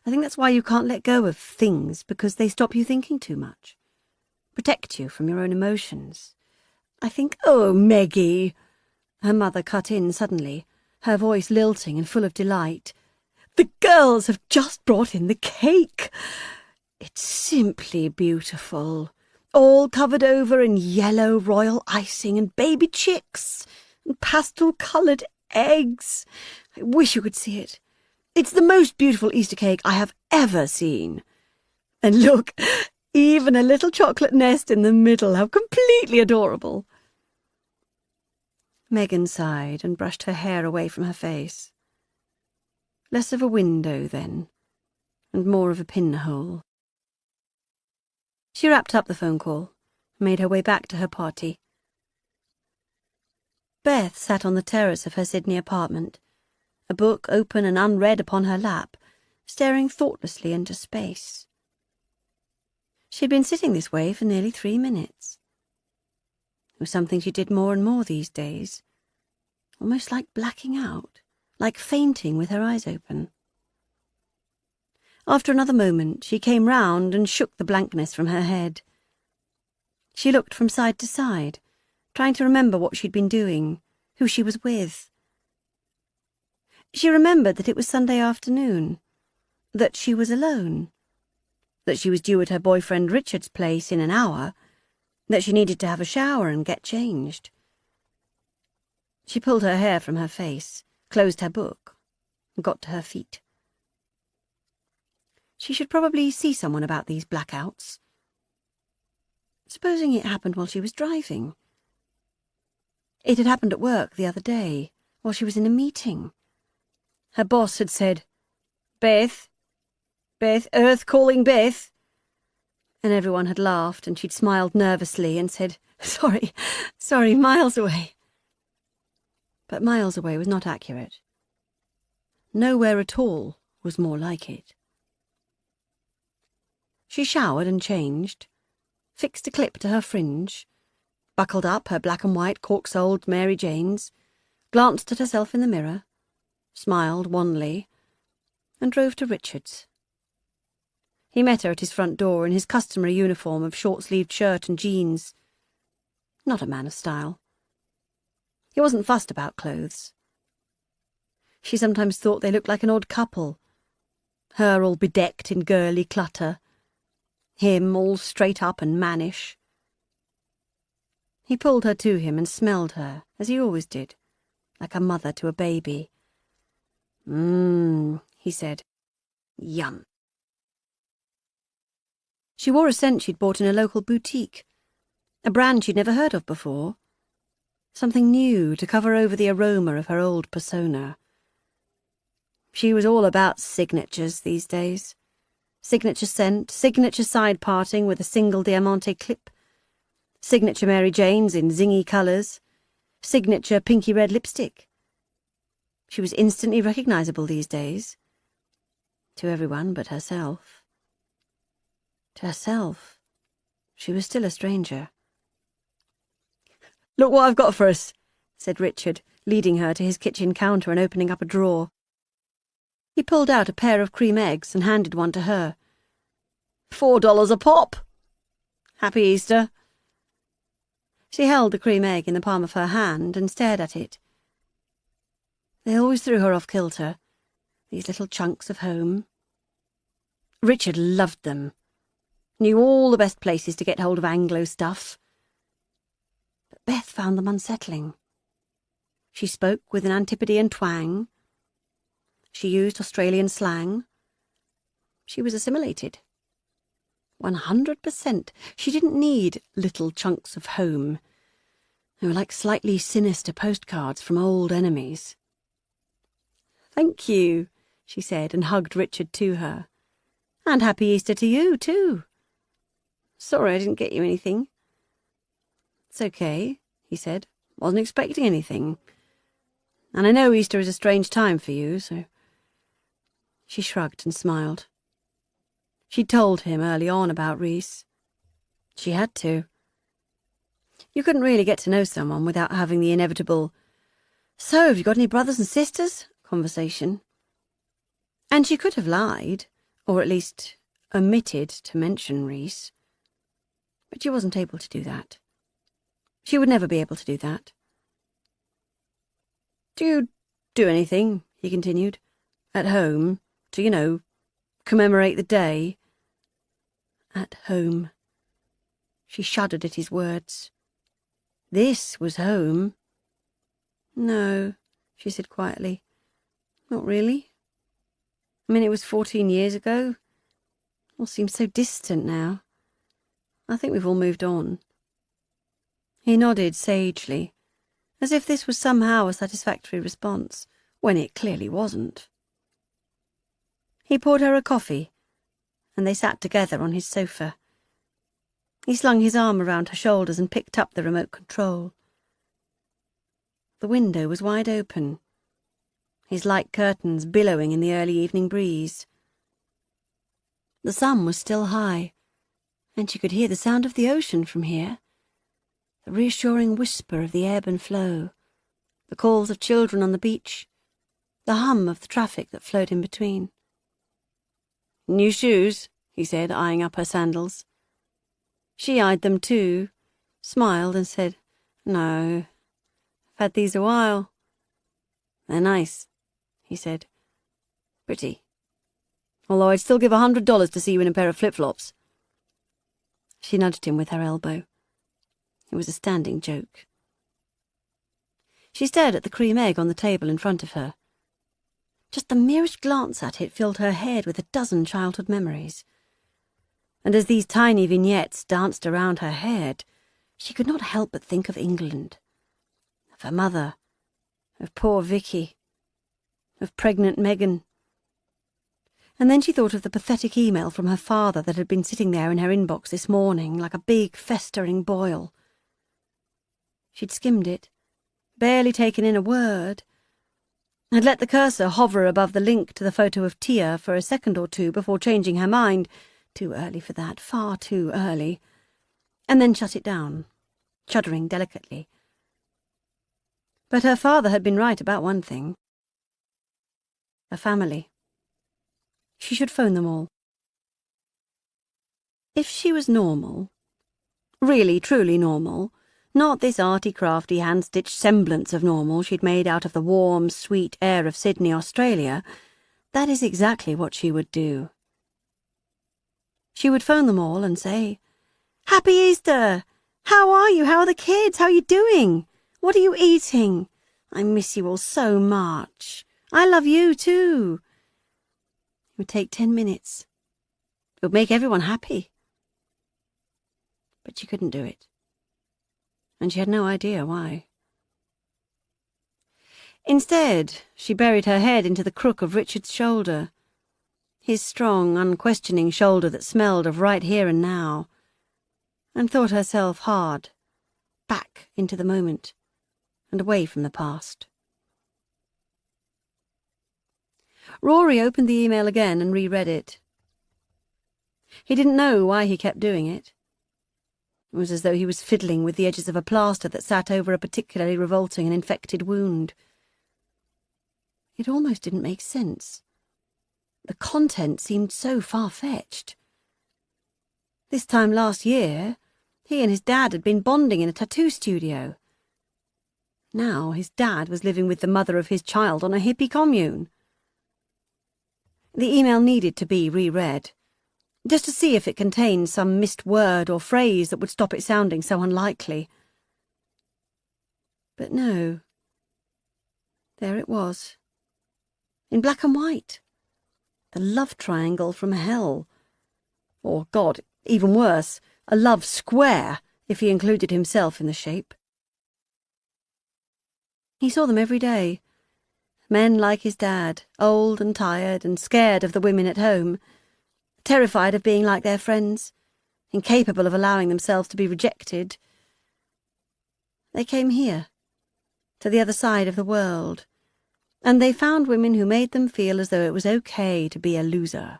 I think that's why you can't let go of things, because they stop you thinking too much, protect you from your own emotions. I think... Oh, Meggie! Her mother cut in suddenly, her voice lilting and full of delight. The girls have just brought in the cake. It's simply beautiful. All covered over in yellow royal icing and baby chicks and pastel-coloured eggs. I wish you could see it. It's the most beautiful Easter cake I have ever seen. And look, even a little chocolate nest in the middle. How completely adorable. Megan sighed and brushed her hair away from her face. Less of a window, then, and more of a pinhole. She wrapped up the phone call and made her way back to her party. Beth sat on the terrace of her Sydney apartment, a book open and unread upon her lap, staring thoughtlessly into space. She had been sitting this way for nearly 3 minutes. It was something she did more and more these days, almost like blacking out, like fainting with her eyes open. After another moment, she came round and shook the blankness from her head. She looked from side to side, trying to remember what she'd been doing, who she was with. She remembered that it was Sunday afternoon, that she was alone, that she was due at her boyfriend Richard's place in an hour, that she needed to have a shower and get changed. She pulled her hair from her face, closed her book, and got to her feet. She should probably see someone about these blackouts. Supposing it happened while she was driving. It had happened at work the other day, while she was in a meeting. Her boss had said, Beth, Earth calling Beth. And everyone had laughed, and she'd smiled nervously and said, Sorry, miles away. But miles away was not accurate. Nowhere at all was more like it. She showered and changed, fixed a clip to her fringe, buckled up her black and white cork-soled Mary Janes, glanced at herself in the mirror, smiled wanly, and drove to Richard's. He met her at his front door in his customary uniform of short-sleeved shirt and jeans. Not a man of style. He wasn't fussed about clothes. She sometimes thought they looked like an odd couple, her all bedecked in girly clutter, him all straight up and mannish. He pulled her to him and smelled her, as he always did, like a mother to a baby. He said. Yum. She wore a scent she'd bought in a local boutique, a brand she'd never heard of before, something new to cover over the aroma of her old persona. She was all about signatures these days. Signature scent, signature side parting with a single diamante clip, signature Mary Janes in zingy colours, signature pinky red lipstick. She was instantly recognisable these days, to everyone but herself. To herself, she was still a stranger. "Look what I've got for us," said Richard, leading her to his kitchen counter and opening up a drawer. He pulled out a pair of cream eggs and handed one to her. $4 a pop. Happy Easter. She held the cream egg in the palm of her hand and stared at it. They always threw her off kilter, these little chunks of home. Richard loved them, knew all the best places to get hold of Anglo stuff. But Beth found them unsettling. She spoke with an Antipodean twang. She used Australian slang. She was assimilated. 100%. She didn't need little chunks of home. They were like slightly sinister postcards from old enemies. "Thank you," she said, and hugged Richard to her. "And Happy Easter to you, too. Sorry I didn't get you anything." "It's okay," he said. "Wasn't expecting anything. And I know Easter is a strange time for you, so..." She shrugged and smiled. She'd told him early on about Rhys. She had to. You couldn't really get to know someone without having the inevitable, "So, have you got any brothers and sisters?" conversation. And she could have lied, or at least omitted to mention Rhys. But she wasn't able to do that. She would never be able to do that. "Do you do anything," he continued, "at home, to, commemorate the day?" At home. She shuddered at his words. This was home. "No," she said quietly. "Not really. I mean, it was 14 years ago. It all seems so distant now. I think we've all moved on." He nodded sagely, as if this was somehow a satisfactory response, when it clearly wasn't. He poured her a coffee, and they sat together on his sofa. He slung his arm around her shoulders and picked up the remote control. The window was wide open, his light curtains billowing in the early evening breeze. The sun was still high, and she could hear the sound of the ocean from here, the reassuring whisper of the ebb and flow, the calls of children on the beach, the hum of the traffic that flowed in between. "New shoes?" he said, eyeing up her sandals. She eyed them too, smiled and said, "No, I've had these a while." "They're nice," he said. "Pretty. Although I'd still give $100 to see you in a pair of flip-flops." She nudged him with her elbow. It was a standing joke. She stared at the cream egg on the table in front of her. Just the merest glance at it filled her head with a dozen childhood memories. And as these tiny vignettes danced around her head, she could not help but think of England, of her mother, of poor Vicky, of pregnant Megan. And then she thought of the pathetic email from her father that had been sitting there in her inbox this morning like a big festering boil. She'd skimmed it, barely taken in a word, had let the cursor hover above the link to the photo of Tia for a second or two before changing her mind, too early for that, far too early, and then shut it down, shuddering delicately. But her father had been right about one thing. A family. She should phone them all. If she was normal, really, truly normal, not this arty-crafty, hand-stitched semblance of normal she'd made out of the warm, sweet air of Sydney, Australia, that is exactly what she would do. She would phone them all and say, "Happy Easter! How are you? How are the kids? How are you doing? What are you eating? I miss you all so much. I love you too." It would take 10 minutes. It would make everyone happy. But she couldn't do it. And she had no idea why. Instead, she buried her head into the crook of Richard's shoulder, his strong, unquestioning shoulder that smelled of right here and now, and thought herself hard, back into the moment, and away from the past. Rory opened the email again and reread it. He didn't know why he kept doing it. It was as though he was fiddling with the edges of a plaster that sat over a particularly revolting and infected wound. It almost didn't make sense. The content seemed so far-fetched. This time last year, he and his dad had been bonding in a tattoo studio. Now his dad was living with the mother of his child on a hippie commune. The email needed to be reread, just to see if it contained some missed word or phrase that would stop it sounding so unlikely. But no. There it was. In black and white. The love triangle from hell. Or, God, even worse, a love square, if he included himself in the shape. He saw them every day. Men like his dad, old and tired and scared of the women at home, terrified of being like their friends, incapable of allowing themselves to be rejected. They came here, to the other side of the world, and they found women who made them feel as though it was okay to be a loser.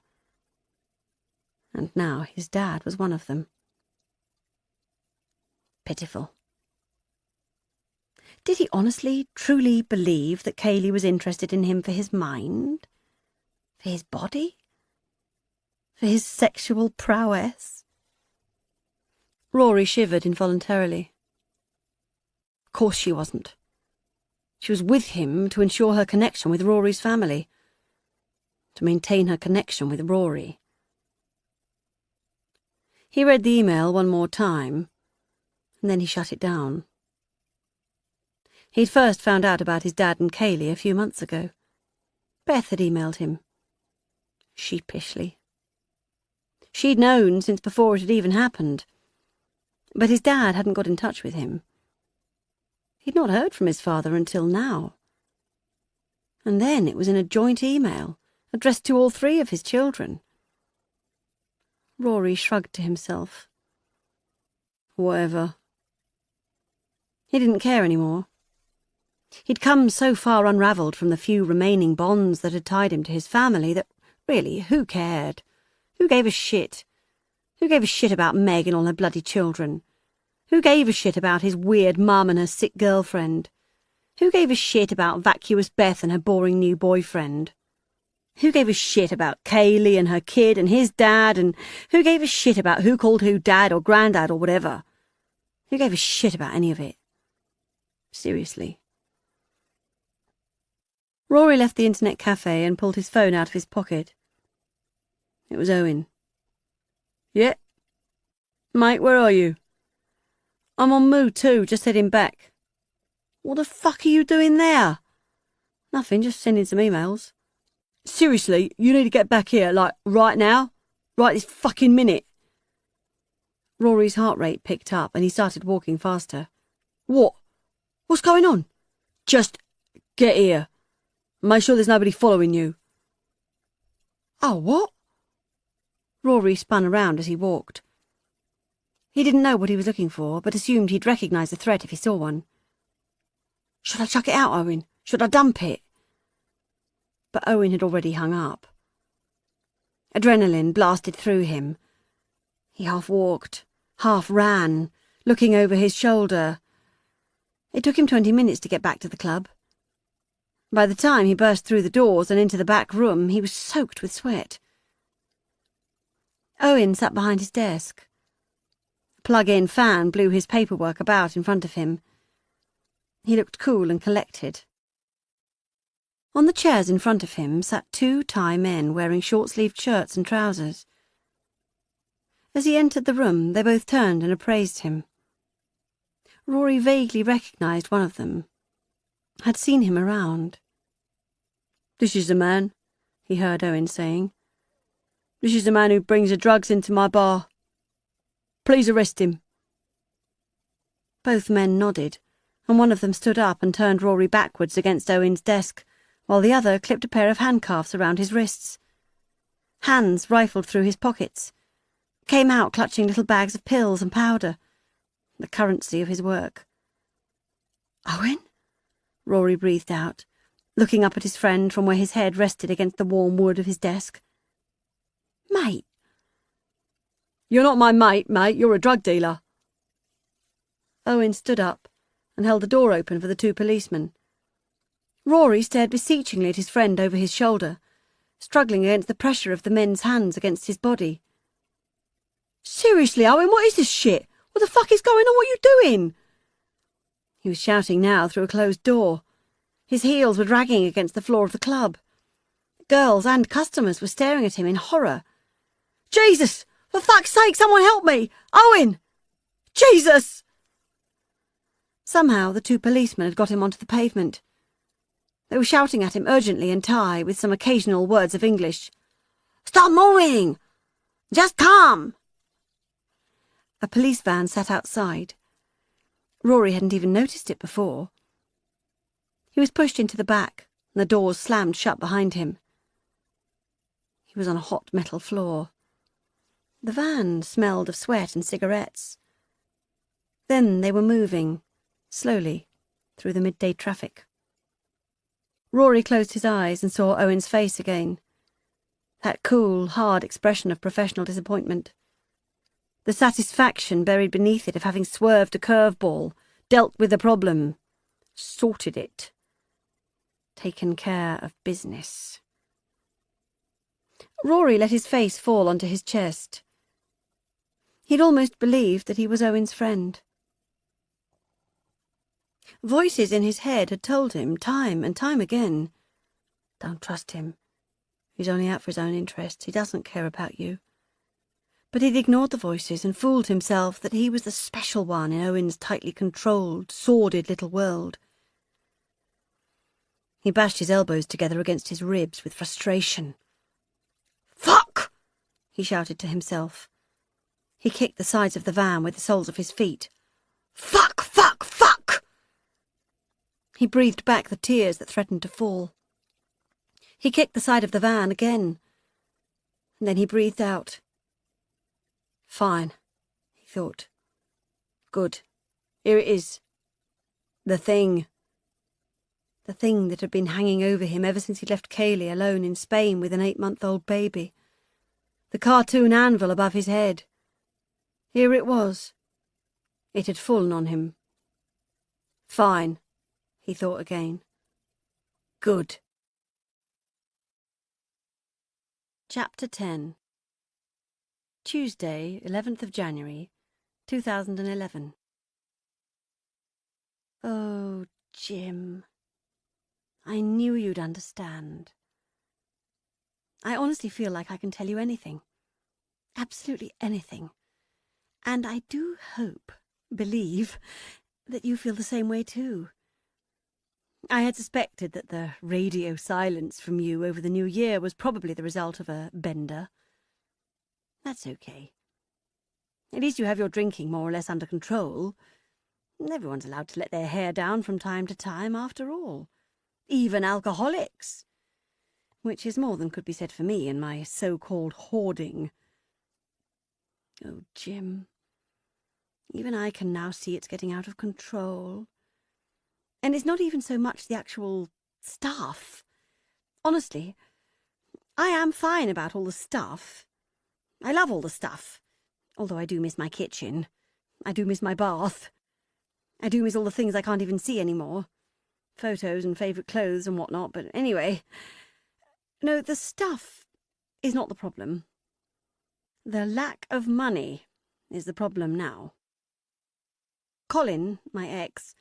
And now his dad was one of them. Pitiful. Did he honestly, truly believe that Kaylee was interested in him for his mind? For his body? For his sexual prowess? Rory shivered involuntarily. Of course she wasn't. She was with him to ensure her connection with Rory's family. To maintain her connection with Rory. He read the email one more time, and then he shut it down. He'd first found out about his dad and Kaylee a few months ago. Beth had emailed him. Sheepishly. She'd known since before it had even happened. But his dad hadn't got in touch with him. He'd not heard from his father until now. And then it was in a joint email, addressed to all three of his children. Rory shrugged to himself. Whatever. He didn't care anymore. He'd come so far unravelled from the few remaining bonds that had tied him to his family that, really, who cared? Who gave a shit? Who gave a shit about Meg and all her bloody children? Who gave a shit about his weird mum and her sick girlfriend? Who gave a shit about vacuous Beth and her boring new boyfriend? Who gave a shit about Kaylee and her kid and his dad, and who gave a shit about who called who dad or granddad or whatever? Who gave a shit about any of it? Seriously. Rory left the internet cafe and pulled his phone out of his pocket. It was Owen. Yeah? Mate, where are you? I'm on Moo too, just heading back. What the fuck are you doing there? Nothing, just sending some emails. Seriously, you need to get back here, like, right now? Right this fucking minute. Rory's heart rate picked up and he started walking faster. What? What's going on? Just get here. Make sure there's nobody following you. Oh, what? Rory spun around as he walked. He didn't know what he was looking for, but assumed he'd recognise a threat if he saw one. Should I chuck it out, Owen? Should I dump it? But Owen had already hung up. Adrenaline blasted through him. He half walked, half ran, looking over his shoulder. It took him 20 minutes to get back to the club. By the time he burst through the doors and into the back room, he was soaked with sweat. Owen sat behind his desk. A plug-in fan blew his paperwork about in front of him. He looked cool and collected. On the chairs in front of him sat two Thai men wearing short-sleeved shirts and trousers. As he entered the room, they both turned and appraised him. Rory vaguely recognised one of them. Had seen him around. "This is the man," he heard Owen saying. "This is the man who brings the drugs into my bar. Please arrest him." Both men nodded, and one of them stood up and turned Rory backwards against Owen's desk, while the other clipped a pair of handcuffs around his wrists. Hands rifled through his pockets, came out clutching little bags of pills and powder, the currency of his work. "Owen?" Rory breathed out, looking up at his friend from where his head rested against the warm wood of his desk. "Mate, You're not my mate, you're a drug dealer. Owen stood up and held the door open for the two policemen. Rory stared beseechingly at his friend over his shoulder, struggling against the pressure of the men's hands against his body. Seriously, Owen, what is this shit? What the fuck is going on? What are you doing? He was shouting now through a closed door. His heels were dragging against the floor of the club. Girls and customers were staring at him in horror. Jesus! For fuck's sake, someone help me! Owen! Jesus! Somehow the two policemen had got him onto the pavement. They were shouting at him urgently in Thai, with some occasional words of English. Stop moving! Just come! A police van sat outside. Rory hadn't even noticed it before. He was pushed into the back, and the doors slammed shut behind him. He was on a hot metal floor. The van smelled of sweat and cigarettes. Then they were moving, slowly, through the midday traffic. Rory closed his eyes and saw Owen's face again. That cool, hard expression of professional disappointment. The satisfaction buried beneath it of having swerved a curveball, dealt with the problem, sorted it, taken care of business. Rory let his face fall onto his chest. He'd almost believed that he was Owen's friend. Voices in his head had told him time and time again, "Don't trust him. He's only out for his own interests. He doesn't care about you." But he'd ignored the voices and fooled himself that he was the special one in Owen's tightly controlled, sordid little world. He bashed his elbows together against his ribs with frustration. "Fuck!" he shouted to himself. He kicked the sides of the van with the soles of his feet. "Fuck, fuck, fuck!" He breathed back the tears that threatened to fall. He kicked the side of the van again, and then he breathed out. Fine, he thought. Good. Here it is. The thing. The thing that had been hanging over him ever since he left Kayleigh alone in Spain with an 8-month-old baby. The cartoon anvil above his head. Here it was. It had fallen on him. Fine, he thought again. Good. Chapter 10. Tuesday, 11th of January, 2011. Oh, Jim. I knew you'd understand. I honestly feel like I can tell you anything. Absolutely anything. And I do hope, believe, that you feel the same way too. I had suspected that the radio silence from you over the new year was probably the result of a bender. That's okay. At least you have your drinking more or less under control. Everyone's allowed to let their hair down from time to time, after all. Even alcoholics. Which is more than could be said for me and my so-called hoarding. Oh, Jim. Even I can now see it's getting out of control. And it's not even so much the actual stuff. Honestly, I am fine about all the stuff. I love all the stuff, although I do miss my kitchen. I do miss my bath. I do miss all the things I can't even see anymore. Photos and favourite clothes and whatnot, but anyway. No, the stuff is not the problem. The lack of money is the problem now. Colin, my ex,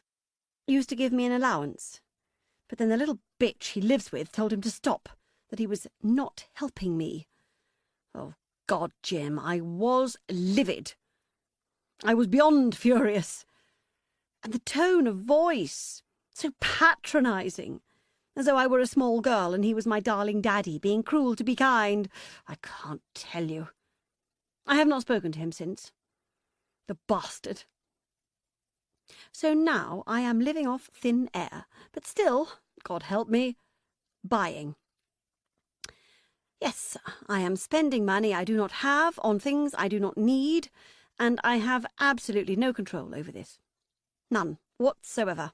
used to give me an allowance, but then the little bitch he lives with told him to stop, that he was not helping me. Oh, God, Jim, I was livid. I was beyond furious. And the tone of voice, so patronising, as though I were a small girl and he was my darling daddy, being cruel to be kind. I can't tell you. I have not spoken to him since. The bastard. So now I am living off thin air, but still, God help me, buying. Yes, I am spending money I do not have on things I do not need, and I have absolutely no control over this. None whatsoever.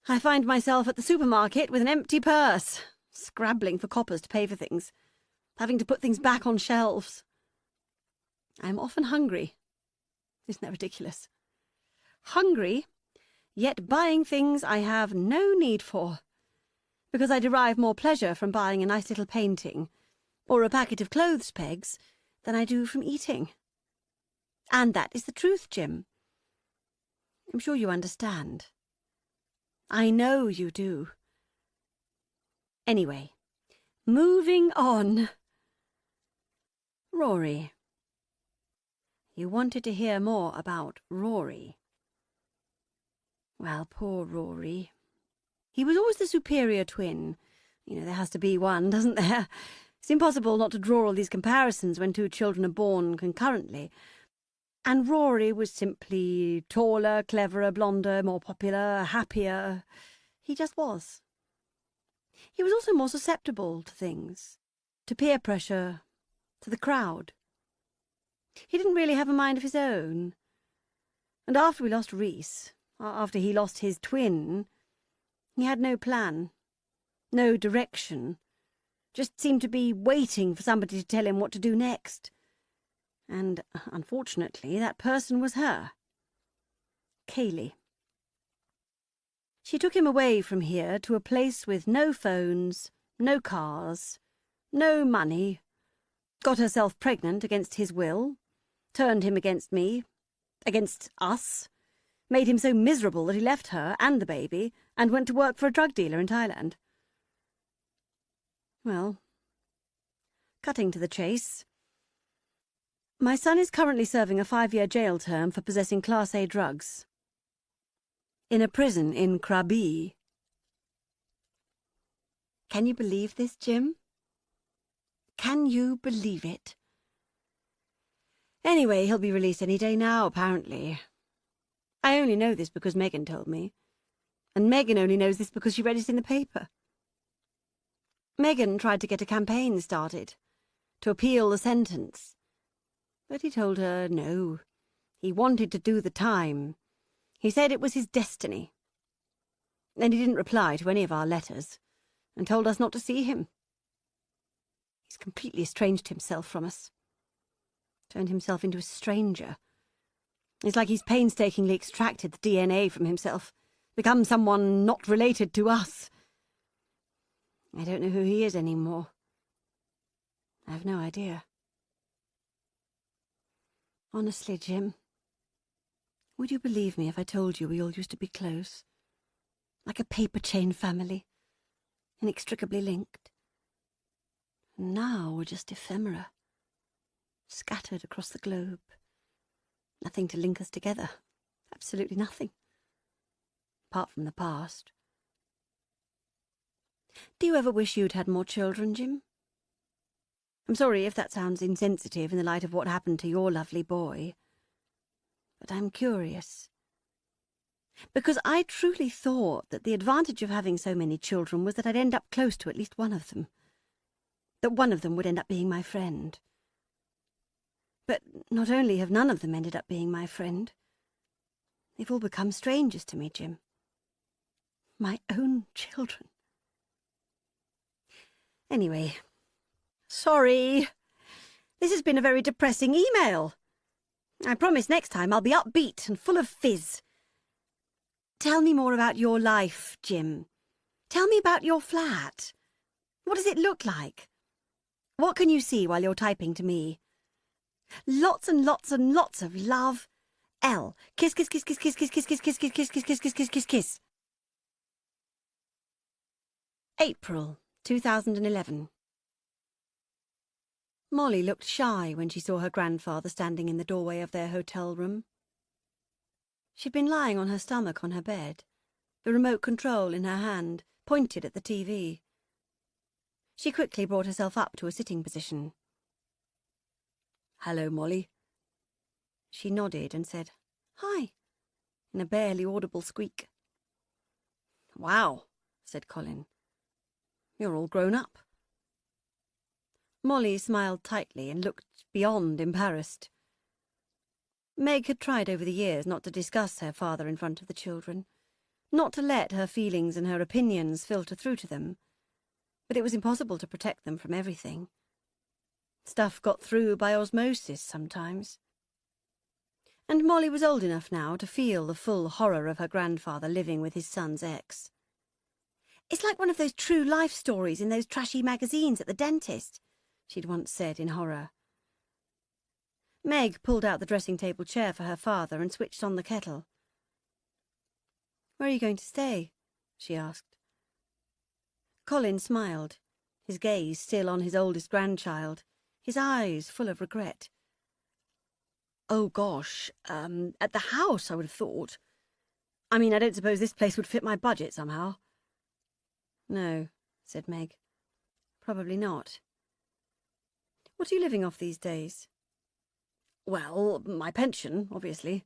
I find myself at the supermarket with an empty purse, scrabbling for coppers to pay for things, having to put things back on shelves. I am often hungry. Isn't that ridiculous? Hungry, yet buying things I have no need for, because I derive more pleasure from buying a nice little painting or a packet of clothes pegs than I do from eating. And that is the truth, Jim. I'm sure you understand. I know you do. Anyway, moving on. Rory. You wanted to hear more about Rory. Well, poor Rory. He was always the superior twin. You know, there has to be one, doesn't there? It's impossible not to draw all these comparisons when two children are born concurrently. And Rory was simply taller, cleverer, blonder, more popular, happier. He just was. He was also more susceptible to things, to peer pressure, to the crowd. He didn't really have a mind of his own. And after we lost Reese, after he lost his twin, he had no plan, no direction, just seemed to be waiting for somebody to tell him what to do next. And, unfortunately, that person was her. Kaylee. She took him away from here to a place with no phones, no cars, no money, got herself pregnant against his will, turned him against me, against us, made him so miserable that he left her and the baby and went to work for a drug dealer in Thailand. Well, cutting to the chase, my son is currently serving a 5-year jail term for possessing Class A drugs in a prison in Krabi. Can you believe this, Jim? Can you believe it? Anyway, he'll be released any day now, apparently. I only know this because Megan told me, and Megan only knows this because she read it in the paper. Megan tried to get a campaign started to appeal the sentence, but he told her no. He wanted to do the time. He said it was his destiny. Then he didn't reply to any of our letters and told us not to see him. He's completely estranged himself from us. Turned himself into a stranger. It's like he's painstakingly extracted the DNA from himself, become someone not related to us. I don't know who he is anymore. I have no idea. Honestly, Jim, would you believe me if I told you we all used to be close? Like a paper chain family, inextricably linked. And now we're just ephemera, scattered across the globe. Nothing to link us together. Absolutely nothing. Apart from the past. Do you ever wish you'd had more children, Jim? I'm sorry if that sounds insensitive in the light of what happened to your lovely boy. But I'm curious. Because I truly thought that the advantage of having so many children was that I'd end up close to at least one of them. That one of them would end up being my friend. But not only have none of them ended up being my friend, they've all become strangers to me, Jim. My own children. Anyway, sorry. This has been a very depressing email. I promise next time I'll be upbeat and full of fizz. Tell me more about your life, Jim. Tell me about your flat. What does it look like? What can you see while you're typing to me? Lots and lots and lots of love. L. Kiss, kiss, kiss, kiss, kiss, kiss, kiss, kiss, kiss, kiss, kiss, kiss, kiss, kiss, kiss, kiss, kiss. April 2011. Molly looked shy when she saw her grandfather standing in the doorway of their hotel room. She'd been lying on her stomach on her bed, the remote control in her hand, pointed at the TV. She quickly brought herself up to a sitting position. "Hello, Molly." She nodded and said, "Hi," in a barely audible squeak. "Wow," said Colin. "You're all grown up." Molly smiled tightly and looked beyond embarrassed. Meg had tried over the years not to discuss her father in front of the children, not to let her feelings and her opinions filter through to them, but it was impossible to protect them from everything. Stuff got through by osmosis sometimes. And Molly was old enough now to feel the full horror of her grandfather living with his son's ex. "It's like one of those true life stories in those trashy magazines at the dentist," she'd once said in horror. Meg pulled out the dressing table chair for her father and switched on the kettle. "Where are you going to stay?" she asked. Colin smiled, his gaze still on his oldest grandchild, his eyes full of regret. "Oh, gosh, at the house, I would have thought. I mean, I don't suppose this place would fit my budget somehow." "No," said Meg. "Probably not. What are you living off these days?" "Well, my pension, obviously.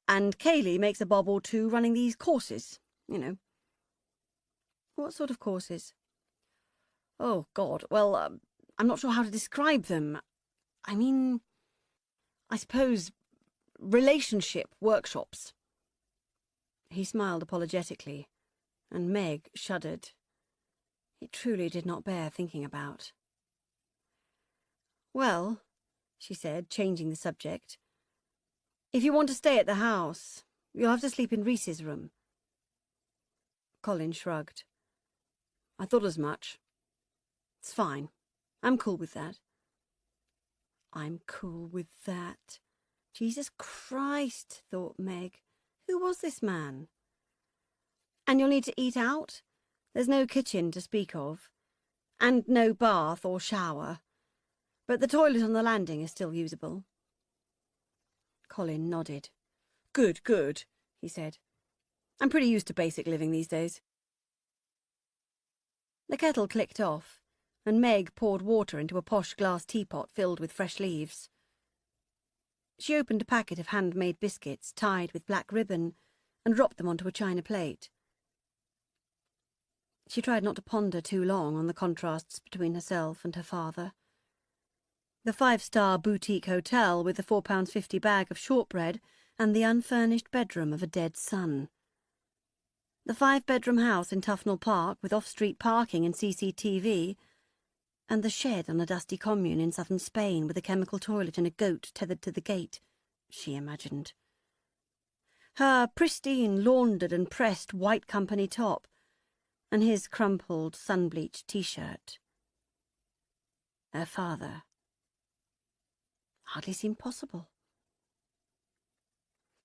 And Kaylee makes a bob or two running these courses, you know." "What sort of courses?" "Oh, God, well, I'm not sure how to describe them. I mean, I suppose, relationship workshops." He smiled apologetically, and Meg shuddered. It truly did not bear thinking about. "Well," she said, changing the subject, "if you want to stay at the house, you'll have to sleep in Reese's room." Colin shrugged. "I thought as much. It's fine. I'm cool with that." I'm cool with that. Jesus Christ, thought Meg. Who was this man? "And you'll need to eat out? There's no kitchen to speak of. And no bath or shower. But the toilet on the landing is still usable." Colin nodded. Good, good," he said. "I'm pretty used to basic living these days." The kettle clicked off, and Meg poured water into a posh glass teapot filled with fresh leaves. She opened a packet of handmade biscuits tied with black ribbon and dropped them onto a china plate. She tried not to ponder too long on the contrasts between herself and her father. The 5-star boutique hotel with the £4.50 bag of shortbread and the unfurnished bedroom of a dead son. The 5-bedroom house in Tufnell Park with off-street parking and CCTV, and the shed on a dusty commune in southern Spain with a chemical toilet and a goat tethered to the gate, she imagined. Her pristine, laundered and pressed white company top, and his crumpled, sun-bleached T-shirt. Her father. Hardly seemed possible.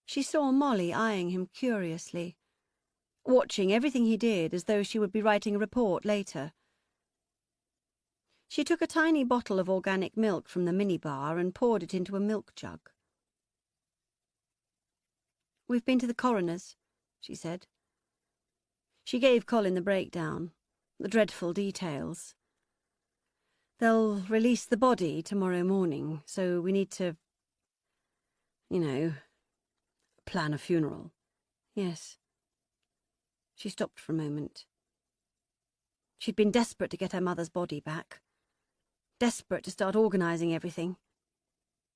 She saw Molly eyeing him curiously, watching everything he did as though she would be writing a report later. She took a tiny bottle of organic milk from the minibar and poured it into a milk jug. "We've been to the coroner's," she said. She gave Colin the breakdown, the dreadful details. "They'll release the body tomorrow morning, so we need to, plan a funeral." "Yes." She stopped for a moment. She'd been desperate to get her mother's body back. Desperate to start organising everything.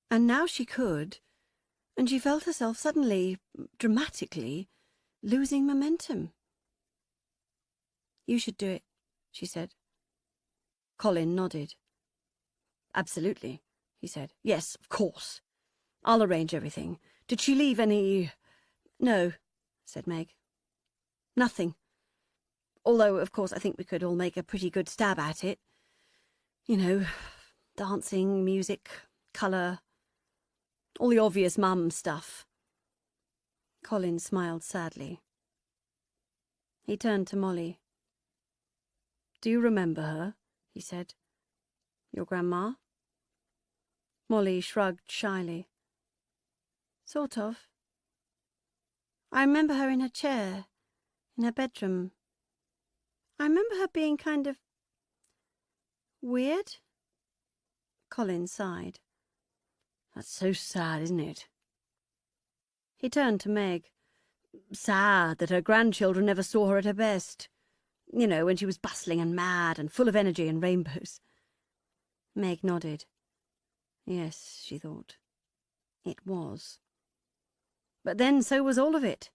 And now she could, and she felt herself suddenly, dramatically, losing momentum. "You should do it," she said. Colin nodded. "Absolutely," he said. "Yes, of course. I'll arrange everything. Did she leave any—" "No," said Meg. "Nothing. Although, of course, I think we could all make a pretty good stab at it. Dancing, music, colour, all the obvious mum stuff." Colin smiled sadly. He turned to Molly. "Do you remember her?" he said. "Your grandma?" Molly shrugged shyly. "Sort of. I remember her in her chair, in her bedroom. I remember her being kind of weird." Colin sighed. "That's so sad, isn't it?" He turned to Meg. "Sad that her grandchildren never saw her at her best. When she was bustling and mad and full of energy and rainbows." Meg nodded. Yes, she thought. It was. But then so was all of it.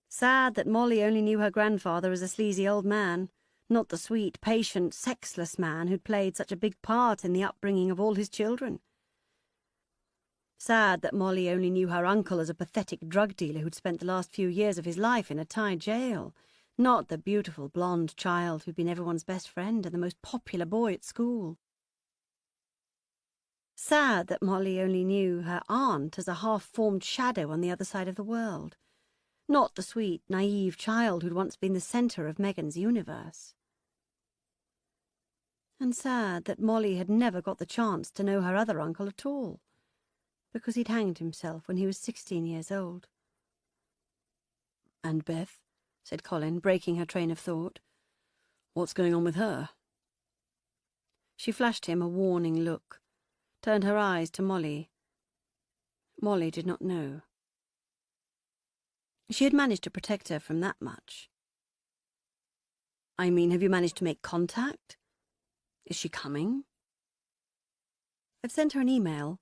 Sad that Molly only knew her grandfather as a sleazy old man, Not the sweet, patient, sexless man who'd played such a big part in the upbringing of all his children. Sad that Molly only knew her uncle as a pathetic drug dealer who'd spent the last few years of his life in a Thai jail, not the beautiful blonde child who'd been everyone's best friend and the most popular boy at school. Sad that Molly only knew her aunt as a half-formed shadow on the other side of the world, not the sweet, naive child who'd once been the centre of Megan's universe. And sad that Molly had never got the chance to know her other uncle at all, because he'd hanged himself when he was 16 years old. "And Beth," said Colin, breaking her train of thought. "What's going on with her?" She flashed him a warning look, turned her eyes to Molly. Molly did not know. She had managed to protect her from that much. "I mean, have you managed to make contact? Is she coming?" "I've sent her an email,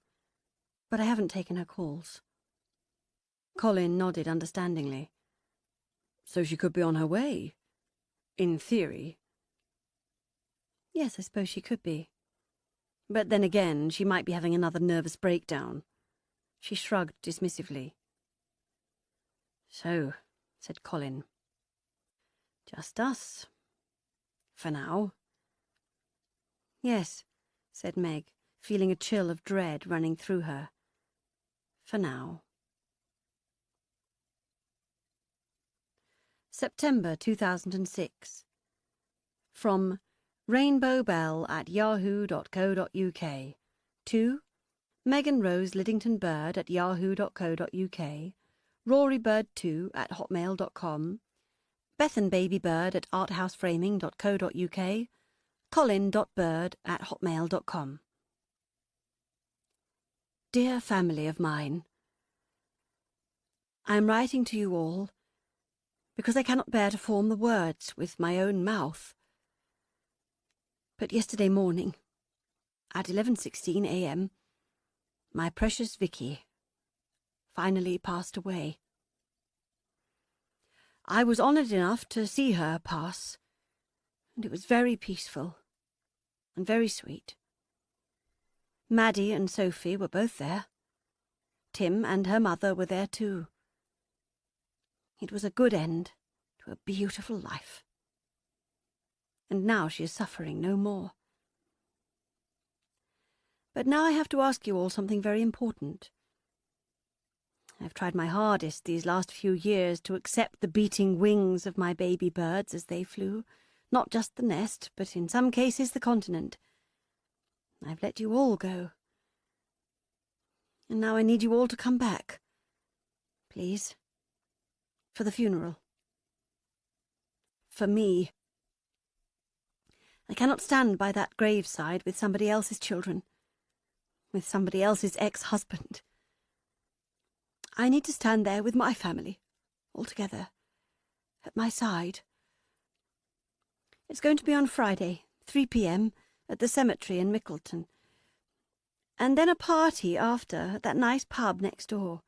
but I haven't taken her calls." Colin nodded understandingly. "So she could be on her way, in theory." "Yes, I suppose she could be. But then again, she might be having another nervous breakdown." She shrugged dismissively. "So," said Colin. "Just us. For now." "Yes," said Meg, feeling a chill of dread running through her. "For now." September 2006. From rainbowbell@yahoo.co.uk to Megan Rose Liddington Bird @yahoo.co.uk, rorybird2@hotmail.com, bethanbabybird@arthouseframing.co.uk, colin.bird@hotmail.com. Dear family of mine, I am writing to you all because I cannot bear to form the words with my own mouth. But yesterday morning, at 11:16 a.m., my precious Vicky finally passed away. I was honoured enough to see her pass, and it was very peaceful and very sweet. Maddie and Sophie were both there. Tim and her mother were there too. It was a good end to a beautiful life. And now she is suffering no more. But now I have to ask you all something very important. I've tried my hardest these last few years to accept the beating wings of my baby birds as they flew, not just the nest, but in some cases the continent. I've let you all go. And now I need you all to come back. Please. For the funeral. For me. I cannot stand by that graveside with somebody else's children, with somebody else's ex-husband. I need to stand there with my family, all together, at my side. It's going to be on Friday, 3 p.m, at the cemetery in Mickleton. And then a party after at that nice pub next door.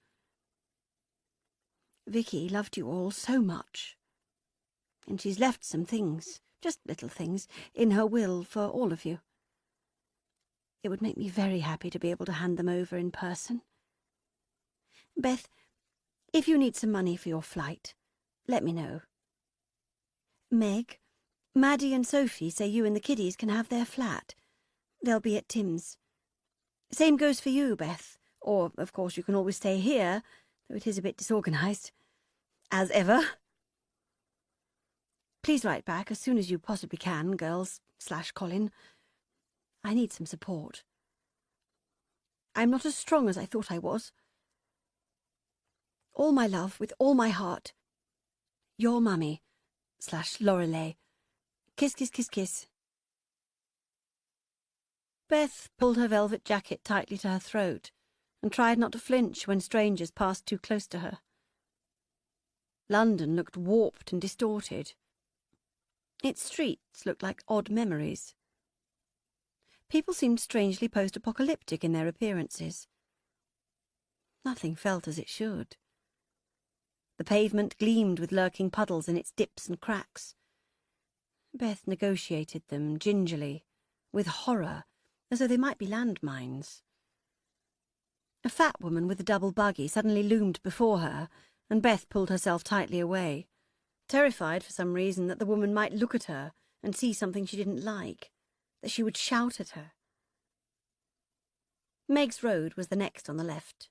Vicky loved you all so much. And she's left some things, just little things, in her will for all of you. It would make me very happy to be able to hand them over in person. Beth, if you need some money for your flight, let me know. Meg, Maddie and Sophie say you and the kiddies can have their flat. They'll be at Tim's. Same goes for you, Beth. Or, of course, you can always stay here, though it is a bit disorganised. As ever. Please write back as soon as you possibly can, girls/Colin. I need some support. I'm not as strong as I thought I was. All my love, with all my heart. Your Mummy/Lorelei. Kiss, kiss, kiss, kiss. Beth pulled her velvet jacket tightly to her throat and tried not to flinch when strangers passed too close to her. London looked warped and distorted. Its streets looked like odd memories. People seemed strangely post-apocalyptic in their appearances. Nothing felt as it should. The pavement gleamed with lurking puddles in its dips and cracks. Beth negotiated them gingerly, with horror, as though they might be landmines. A fat woman with a double buggy suddenly loomed before her, and Beth pulled herself tightly away, terrified for some reason that the woman might look at her and see something she didn't like, that she would shout at her. Meg's Road was the next on the left.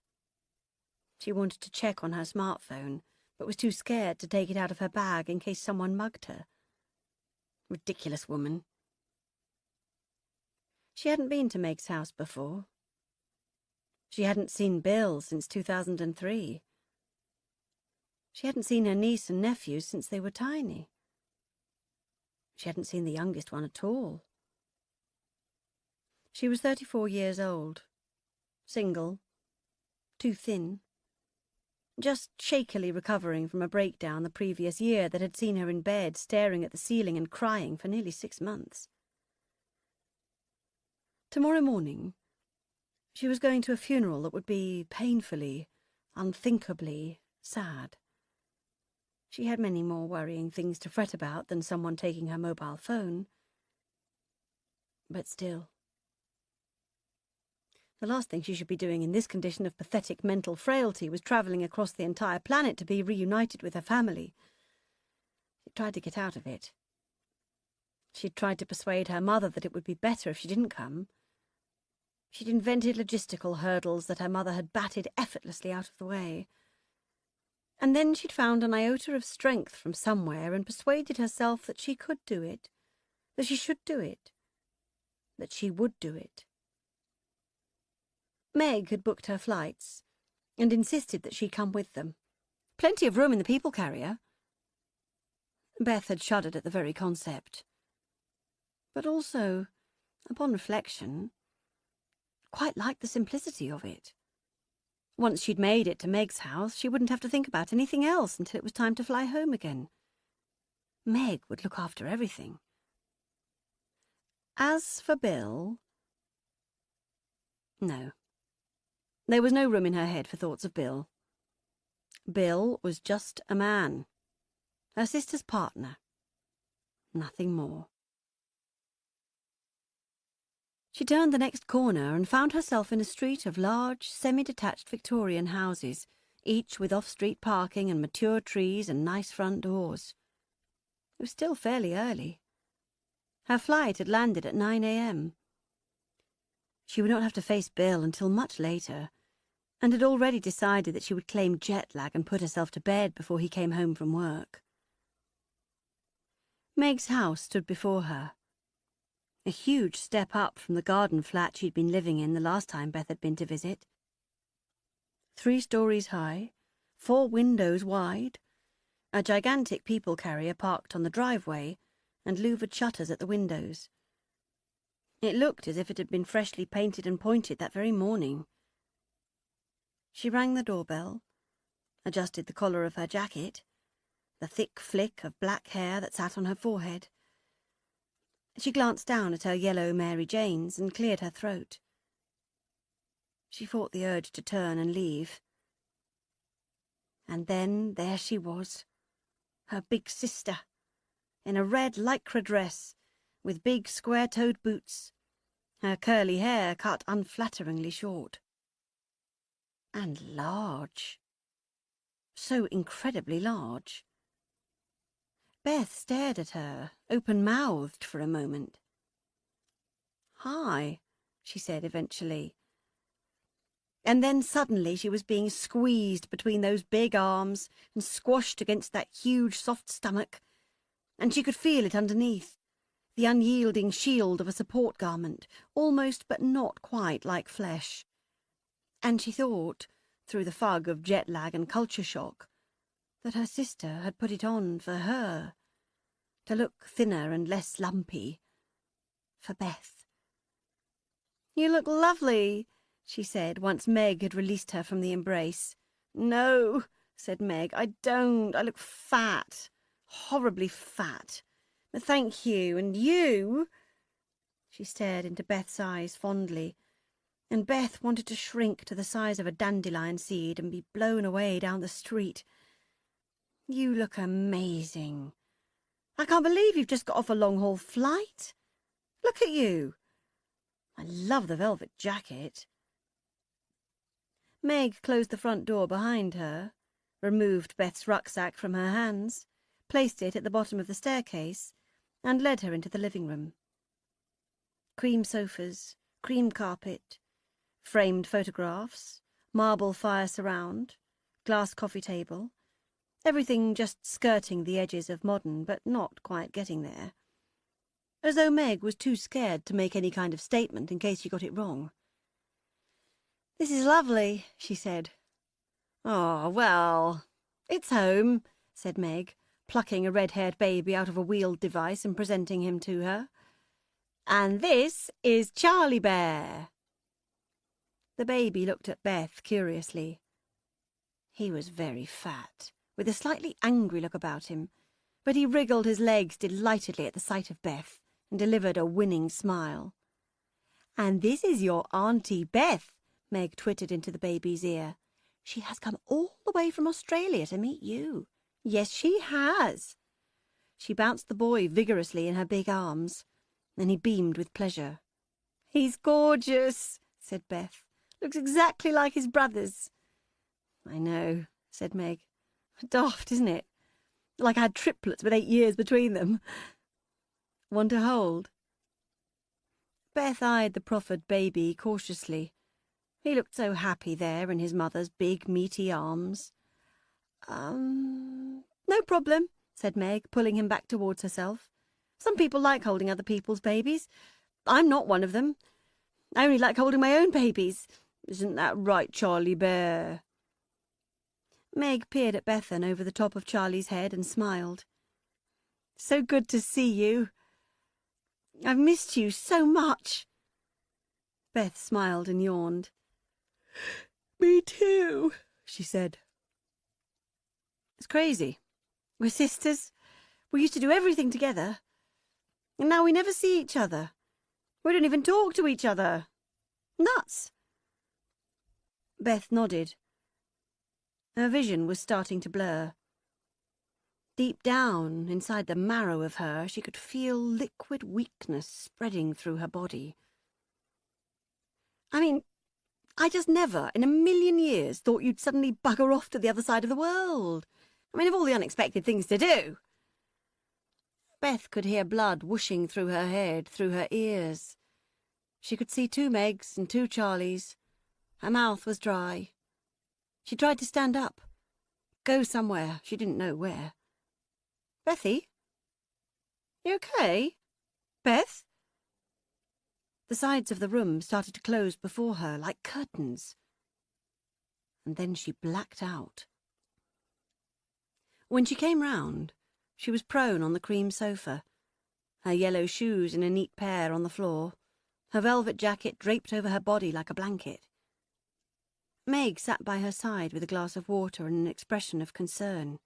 She wanted to check on her smartphone, but was too scared to take it out of her bag in case someone mugged her. Ridiculous woman. She hadn't been to Meg's house before. She hadn't seen Bill since 2003. She hadn't seen her niece and nephews since they were tiny. She hadn't seen the youngest one at all. She was 34 years old, single, too thin, just shakily recovering from a breakdown the previous year that had seen her in bed staring at the ceiling and crying for nearly 6 months. Tomorrow morning, she was going to a funeral that would be painfully, unthinkably sad. She had many more worrying things to fret about than someone taking her mobile phone. But still. The last thing she should be doing in this condition of pathetic mental frailty was travelling across the entire planet to be reunited with her family. She tried to get out of it. She'd tried to persuade her mother that it would be better if she didn't come. She'd invented logistical hurdles that her mother had batted effortlessly out of the way. And then she'd found an iota of strength from somewhere and persuaded herself that she could do it, that she should do it, that she would do it. Meg had booked her flights and insisted that she come with them. Plenty of room in the people carrier. Beth had shuddered at the very concept. But also, upon reflection, quite liked the simplicity of it. Once she'd made it to Meg's house, she wouldn't have to think about anything else until it was time to fly home again. Meg would look after everything. As for Bill... No. There was no room in her head for thoughts of Bill. Bill was just a man. Her sister's partner. Nothing more. She turned the next corner and found herself in a street of large, semi-detached Victorian houses, each with off-street parking and mature trees and nice front doors. It was still fairly early. Her flight had landed at 9 a.m. She would not have to face Bill until much later, and had already decided that she would claim jet lag and put herself to bed before he came home from work. Meg's house stood before her. A huge step up from the garden flat she'd been living in the last time Beth had been to visit. 3 stories high, 4 windows wide, a gigantic people carrier parked on the driveway, and louvered shutters at the windows. It looked as if it had been freshly painted and pointed that very morning. She rang the doorbell, adjusted the collar of her jacket, the thick flick of black hair that sat on her forehead. She glanced down at her yellow Mary Janes and cleared her throat. She fought the urge to turn and leave. And then there she was, her big sister, in a red lycra dress, with big square-toed boots, her curly hair cut unflatteringly short. And large. So incredibly large. Beth stared at her, open-mouthed for a moment. "Hi," she said eventually. And then suddenly she was being squeezed between those big arms and squashed against that huge soft stomach, and she could feel it underneath, the unyielding shield of a support garment, almost but not quite like flesh. And she thought, through the fog of jet lag and culture shock, that her sister had put it on for her, to look thinner and less lumpy, for Beth. "You look lovely," she said, once Meg had released her from the embrace. "No," said Meg, "I don't. I look fat, horribly fat. But thank you, and you—" She stared into Beth's eyes fondly, and Beth wanted to shrink to the size of a dandelion seed and be blown away down the street. "You look amazing. I can't believe you've just got off a long-haul flight. Look at you. I love the velvet jacket. Meg closed the front door behind her, removed Beth's rucksack from her hands, placed it at the bottom of the staircase, and led her into the living room. Cream sofas, cream carpet, framed photographs, marble fire surround, glass coffee table, everything just skirting the edges of modern, but not quite getting there. As though Meg was too scared to make any kind of statement in case she got it wrong. "This is lovely," she said. "Oh, well, it's home," said Meg, plucking a red-haired baby out of a wheeled device and presenting him to her. "And this is Charlie Bear." The baby looked at Beth curiously. He was very fat, with a slightly angry look about him, but he wriggled his legs delightedly at the sight of Beth and delivered a winning smile. "And this is your Auntie Beth," Meg twittered into the baby's ear. "She has come all the way from Australia to meet you. Yes, she has." She bounced the boy vigorously in her big arms, and he beamed with pleasure. "He's gorgeous," said Beth. "Looks exactly like his brothers." "I know," said Meg. "Daft, isn't it? Like I had triplets with 8 years between them. Want to hold?" Beth eyed the proffered baby cautiously. He looked so happy there in his mother's big, meaty arms. No problem," said Meg, pulling him back towards herself. "Some people like holding other people's babies. I'm not one of them. I only like holding my own babies. Isn't that right, Charlie Bear?" Meg peered at Bethan over the top of Charlie's head and smiled. "So good to see you. I've missed you so much." Beth smiled and yawned. "Me too," she said. "It's crazy. We're sisters. We used to do everything together. And now we never see each other. We don't even talk to each other. Nuts." Beth nodded. Her vision was starting to blur. Deep down, inside the marrow of her, she could feel liquid weakness spreading through her body. I just never, in a million years, thought you'd suddenly bugger off to the other side of the world. Of all the unexpected things to do. Beth could hear blood whooshing through her head, through her ears. She could see 2 Megs and 2 Charlies. Her mouth was dry. She tried to stand up, go somewhere, she didn't know where. "Bethy? You okay? Beth?" The sides of the room started to close before her like curtains. And then she blacked out. When she came round, she was prone on the cream sofa, her yellow shoes in a neat pair on the floor, her velvet jacket draped over her body like a blanket. Meg sat by her side with a glass of water and an expression of concern.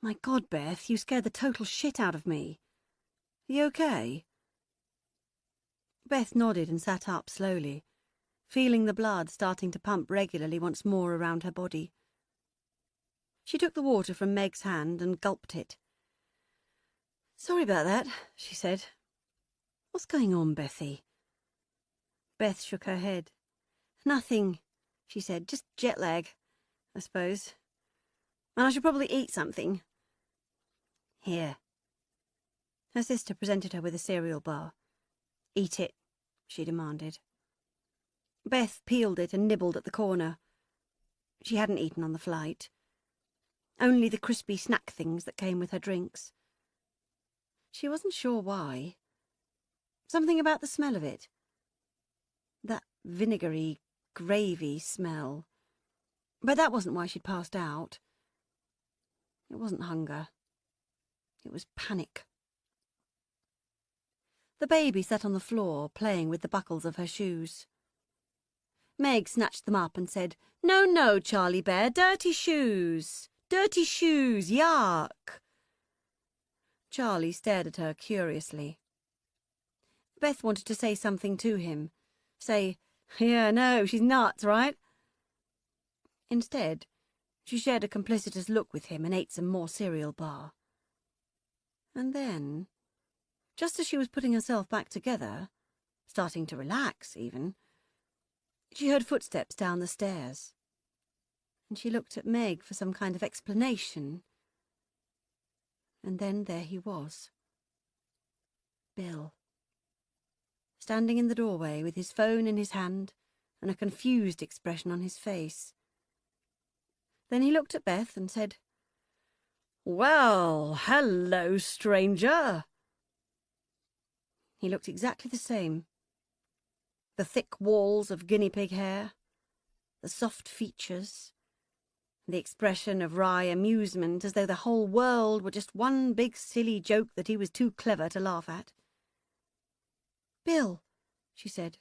"My God, Beth, you scared the total shit out of me. Are you okay?" Beth nodded and sat up slowly, feeling the blood starting to pump regularly once more around her body. She took the water from Meg's hand and gulped it. "Sorry about that," she said. "What's going on, Bethy?" Beth shook her head. "Nothing," she said. "Just jet lag, I suppose. And I should probably eat something. Here." Her sister presented her with a cereal bar. "Eat it," she demanded. Beth peeled it and nibbled at the corner. She hadn't eaten on the flight. Only the crispy snack things that came with her drinks. She wasn't sure why. Something about the smell of it. That vinegary, gravy smell. But that wasn't why she'd passed out. It wasn't hunger. It was panic. The baby sat on the floor, playing with the buckles of her shoes. Meg snatched them up and said, "No, no, Charlie Bear, dirty shoes. Dirty shoes, yuck." Charlie stared at her curiously. Beth wanted to say something to him. Say, "Yeah, no, she's nuts, right?" Instead, she shared a complicitous look with him and ate some more cereal bar. And then, just as she was putting herself back together, starting to relax even, she heard footsteps down the stairs. And she looked at Meg for some kind of explanation. And then there he was. Bill. Standing in the doorway with his phone in his hand and a confused expression on his face. Then he looked at Beth and said, "Well, hello, stranger." He looked exactly the same. The thick walls of guinea pig hair, the soft features, the expression of wry amusement as though the whole world were just one big silly joke that he was too clever to laugh at. "Bill," she said,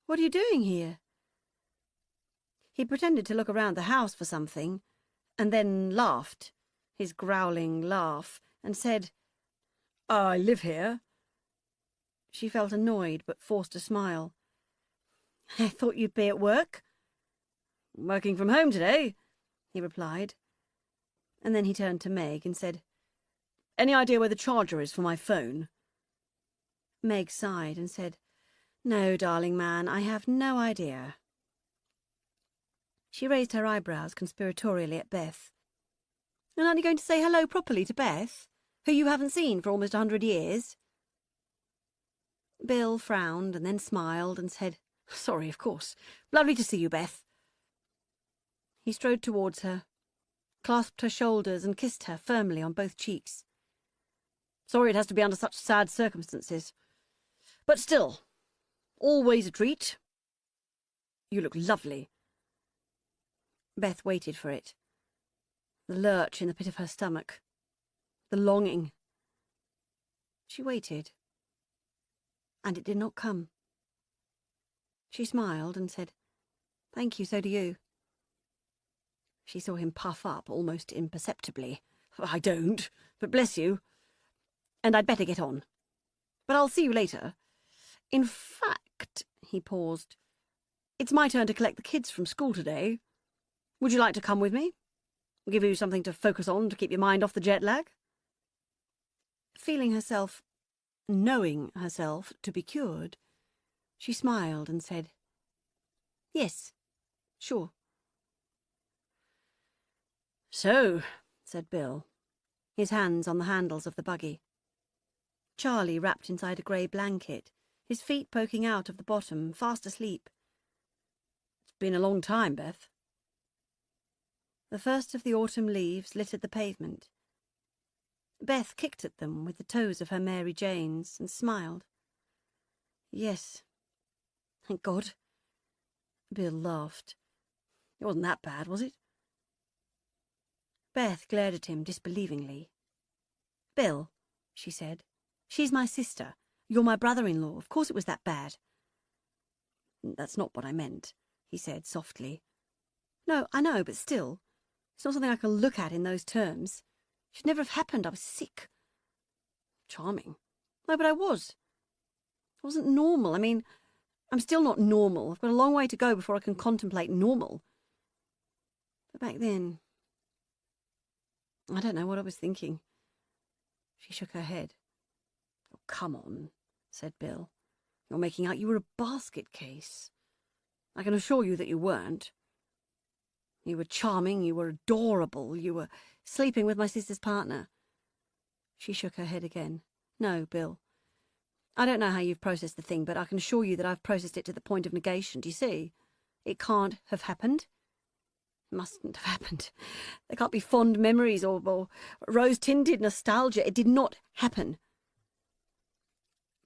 "what are you doing here?" He pretended to look around the house for something, and then laughed, his growling laugh, and said, "I live here." She felt annoyed, but forced a smile. "I thought you'd be at work." "Working from home today," he replied. And then he turned to Meg and said, "Any idea where the charger is for my phone?" Meg sighed and said, "No, darling man, I have no idea." She raised her eyebrows conspiratorially at Beth. "And aren't you going to say hello properly to Beth, who you haven't seen for almost 100 years? Bill frowned and then smiled and said, "Sorry, of course. Lovely to see you, Beth." He strode towards her, clasped her shoulders and kissed her firmly on both cheeks. "Sorry it has to be under such sad circumstances. But still, always a treat. You look lovely." Beth waited for it. The lurch in the pit of her stomach. The longing. She waited. And it did not come. She smiled and said, "Thank you, so do you." She saw him puff up almost imperceptibly. "I don't, but bless you. And I'd better get on. But I'll see you later. In fact," he paused, "it's my turn to collect the kids from school today. Would you like to come with me? Give you something to focus on to keep your mind off the jet lag?" Knowing herself to be cured, she smiled and said, "Yes, sure." "So," said Bill, his hands on the handles of the buggy. Charlie wrapped inside a grey blanket, his feet poking out of the bottom, fast asleep. "It's been a long time, Beth." The first of the autumn leaves littered the pavement. Beth kicked at them with the toes of her Mary Janes and smiled. "Yes, thank God." Bill laughed. "It wasn't that bad, was it?" Beth glared at him disbelievingly. "Bill," she said, "she's my sister. You're my brother-in-law. Of course it was that bad." "That's not what I meant," he said softly. "No, I know, but still, it's not something I can look at in those terms. It should never have happened. I was sick." "Charming." "No, but I was. It wasn't normal. I mean, I'm still not normal. I've got a long way to go before I can contemplate normal. But back then, I don't know what I was thinking." She shook her head. "Oh, come on," said Bill. "You're making out you were a basket case. I can assure you that you weren't. You were charming, you were adorable, you were sleeping with my sister's partner." She shook her head again. "No, Bill. I don't know how you've processed the thing, but I can assure you that I've processed it to the point of negation. Do you see? It can't have happened. It mustn't have happened. There can't be fond memories or rose-tinted nostalgia. It did not happen."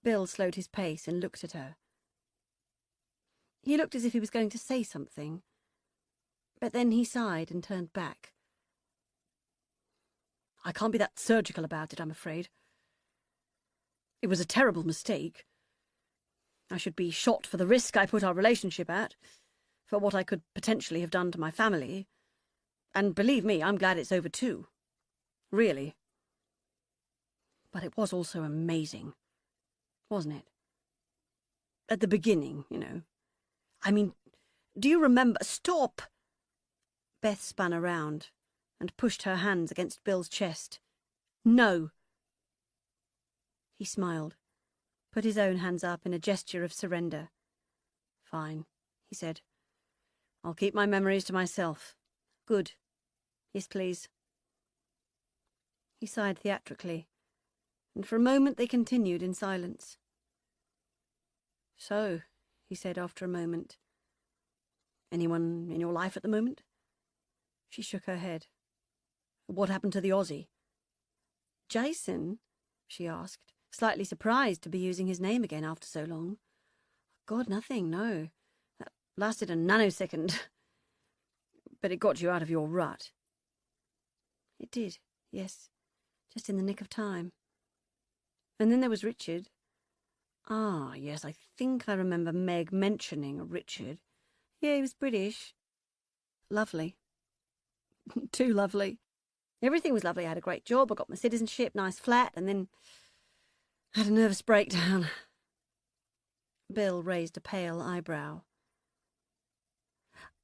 Bill slowed his pace and looked at her. He looked as if he was going to say something, but then he sighed and turned back. "I can't be that surgical about it, I'm afraid. It was a terrible mistake. I should be shot for the risk I put our relationship at, for what I could potentially have done to my family. And believe me, I'm glad it's over too. Really. But it was also amazing, wasn't it? At the beginning, you know. I mean, do you remember—" "Stop!" Beth spun around and pushed her hands against Bill's chest. "No, He smiled, put his own hands up in a gesture of surrender. Fine, he said. I'll keep my memories to myself. Good. Yes, please. He sighed theatrically, and for a moment they continued in silence. So, he said after a moment, anyone in your life at the moment? She shook her head. What happened to the Aussie? Jason? She asked, slightly surprised to be using his name again after so long. God, nothing, no. That lasted a nanosecond. But it got you out of your rut. It did, yes. Just in the nick of time. And then there was Richard. Ah, yes, I think I remember Meg mentioning Richard. Yeah, he was British. Lovely. Too lovely. Everything was lovely. I had a great job, I got my citizenship, nice flat, and then I had a nervous breakdown. Bill raised a pale eyebrow.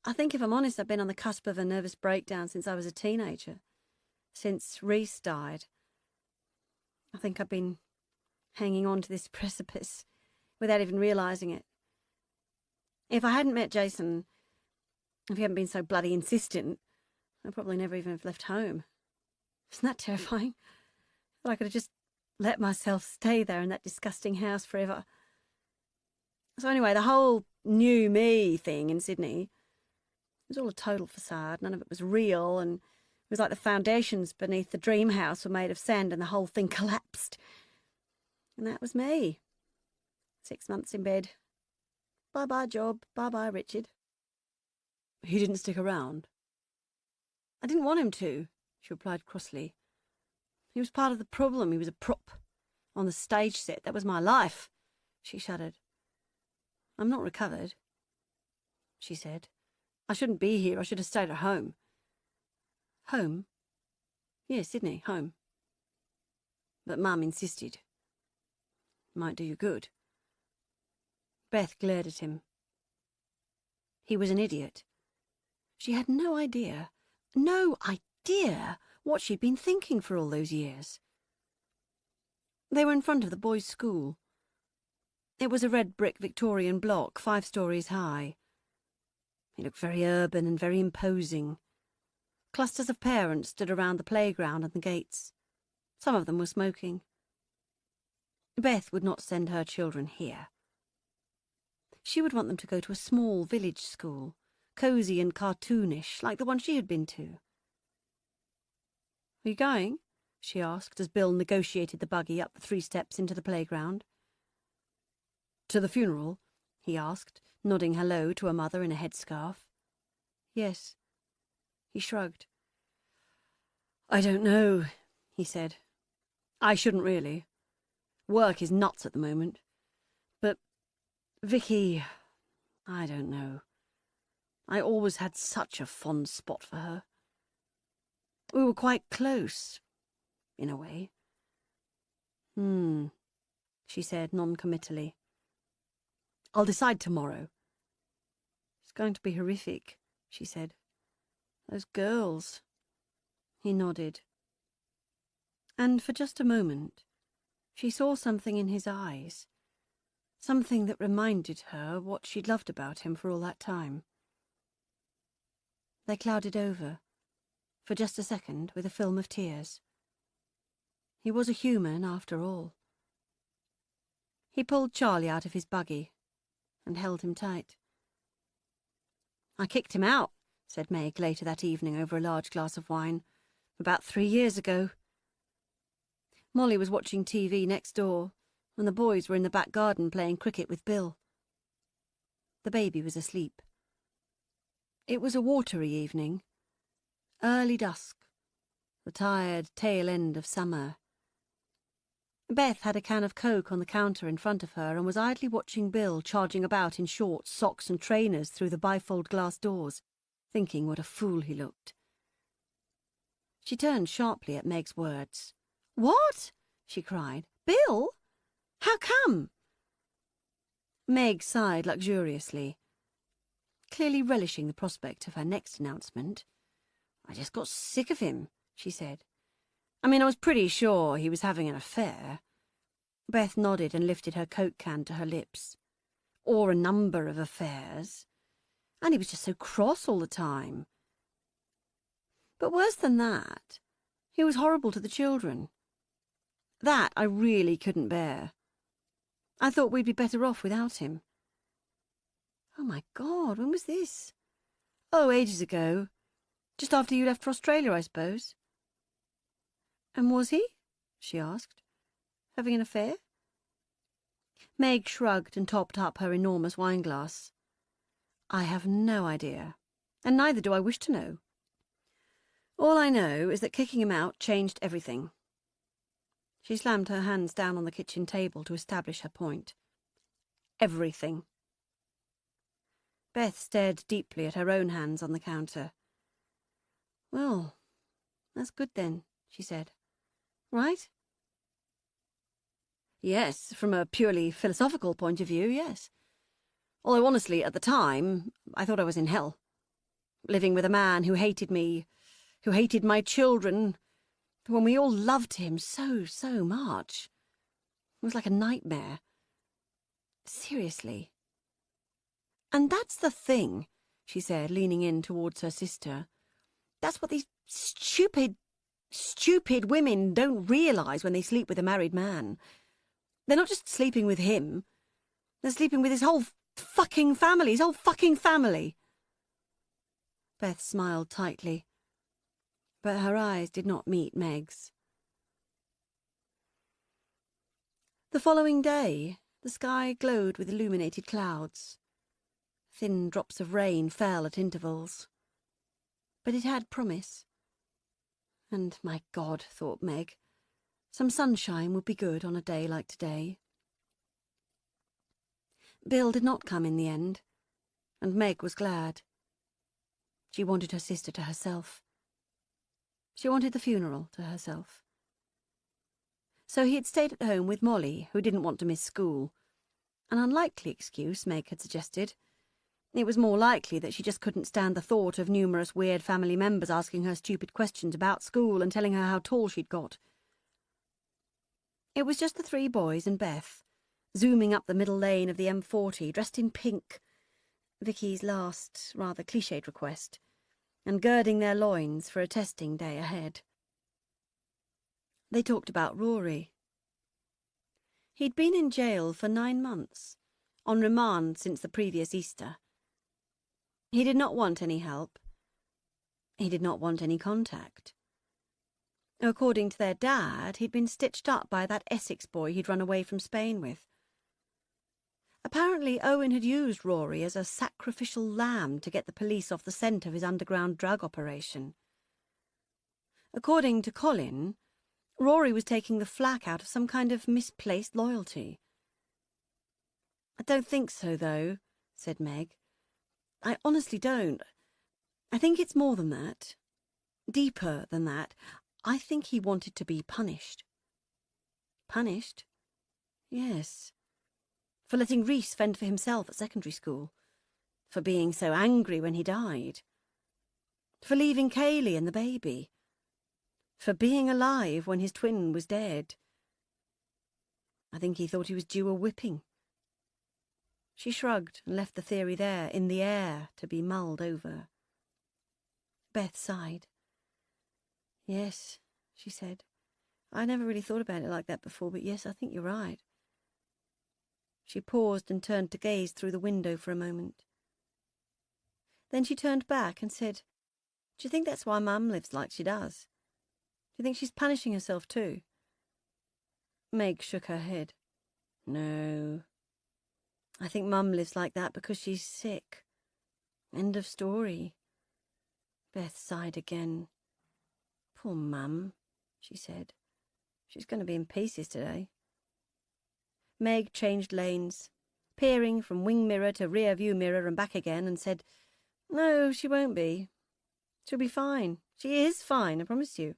I think, if I'm honest, I've been on the cusp of a nervous breakdown since I was a teenager. Since Reese died. I think I've been hanging on to this precipice without even realising it. If I hadn't met Jason, if he hadn't been so bloody insistent, I'd probably never even have left home. Isn't that terrifying? That I could have just let myself stay there in that disgusting house forever. So anyway, the whole new me thing in Sydney, it was all a total facade. None of it was real, and it was like the foundations beneath the dream house were made of sand and the whole thing collapsed. And that was me. 6 months in bed. Bye-bye job, bye-bye Richard. He didn't stick around. I didn't want him to, she replied crossly. He was part of the problem. He was a prop on the stage set. That was my life. She shuddered. I'm not recovered, she said. I shouldn't be here. I should have stayed at home. Home? Yes, Sydney, home. But Mum insisted. Might do you good. Beth glared at him. He was an idiot. She had no idea what she'd been thinking for all those years. They were in front of the boys' school. It was a red brick Victorian block, 5 stories high. It looked very urban and very imposing. Clusters of parents stood around the playground and the gates. Some of them were smoking. Beth would not send her children here. She would want them to go to a small village school, cosy and cartoonish, like the one she had been to. Are you going? She asked as Bill negotiated the buggy up the 3 steps into the playground. To the funeral? He asked, nodding hello to a mother in a headscarf. Yes. He shrugged. I don't know, he said. I shouldn't really. Work is nuts at the moment. But Vicky, I don't know. I always had such a fond spot for her. We were quite close, in a way. She said non-committally. I'll decide tomorrow. It's going to be horrific, she said. Those girls. He nodded. And for just a moment, she saw something in his eyes. Something that reminded her what she'd loved about him for all that time. They clouded over, for just a second, with a film of tears. He was a human, after all. He pulled Charlie out of his buggy and held him tight. I kicked him out, said Meg later that evening over a large glass of wine, about 3 years ago. Molly was watching TV next door, and the boys were in the back garden playing cricket with Bill. The baby was asleep. It was a watery evening, early dusk, the tired tail end of summer. Beth had a can of Coke on the counter in front of her and was idly watching Bill charging about in shorts, socks and trainers through the bifold glass doors, thinking what a fool he looked. She turned sharply at Meg's words. What? She cried. Bill? How come? Meg sighed luxuriously, clearly relishing the prospect of her next announcement. I just got sick of him, she said. I mean, I was pretty sure he was having an affair. Beth nodded and lifted her Coke can to her lips. Or a number of affairs. And he was just so cross all the time. But worse than that, he was horrible to the children. That I really couldn't bear. I thought we'd be better off without him. Oh, my God, when was this? Oh, ages ago. Just after you left for Australia, I suppose. And was he? She asked. Having an affair? Meg shrugged and topped up her enormous wineglass. I have no idea, and neither do I wish to know. All I know is that kicking him out changed everything. She slammed her hands down on the kitchen table to establish her point. Everything. Beth stared deeply at her own hands on the counter. Well, that's good then, she said. Right? Yes, from a purely philosophical point of view, yes. Although honestly, at the time, I thought I was in hell. Living with a man who hated me, who hated my children, when we all loved him so, so much. It was like a nightmare. Seriously. And that's the thing, she said, leaning in towards her sister. That's what these stupid women don't realise when they sleep with a married man. They're not just sleeping with him. They're sleeping with his whole fucking family, his whole fucking family. Beth smiled tightly, but her eyes did not meet Meg's. The following day, the sky glowed with illuminated clouds. Thin drops of rain fell at intervals. But it had promise. And, my God, thought Meg, some sunshine would be good on a day like today. Bill did not come in the end, and Meg was glad. She wanted her sister to herself. She wanted the funeral to herself. So he had stayed at home with Molly, who didn't want to miss school. An unlikely excuse, Meg had suggested. It was more likely that she just couldn't stand the thought of numerous weird family members asking her stupid questions about school and telling her how tall she'd got. It was just the 3 boys and Beth, zooming up the middle lane of the M40, dressed in pink, Vicky's last, rather cliched request, and girding their loins for a testing day ahead. They talked about Rory. He'd been in jail for 9 months, on remand since the previous Easter. He did not want any help. He did not want any contact. According to their dad, he'd been stitched up by that Essex boy he'd run away from Spain with. Apparently, Owen had used Rory as a sacrificial lamb to get the police off the scent of his underground drug operation. According to Colin, Rory was taking the flak out of some kind of misplaced loyalty. I don't think so, though, said Meg. I honestly don't. I think it's more than that. Deeper than that. I think he wanted to be punished. Punished? Yes. For letting Rhys fend for himself at secondary school. For being so angry when he died. For leaving Kaylee and the baby. For being alive when his twin was dead. I think he thought he was due a whipping. She shrugged and left the theory there, in the air, to be mulled over. Beth sighed. Yes, she said. I never really thought about it like that before, but yes, I think you're right. She paused and turned to gaze through the window for a moment. Then she turned back and said, Do you think that's why Mum lives like she does? Do you think she's punishing herself too? Meg shook her head. No. I think Mum lives like that because she's sick. End of story. Beth sighed again. Poor Mum, she said. She's going to be in pieces today. Meg changed lanes, peering from wing mirror to rear view mirror and back again, and said, No, she won't be. She'll be fine. She is fine, I promise you.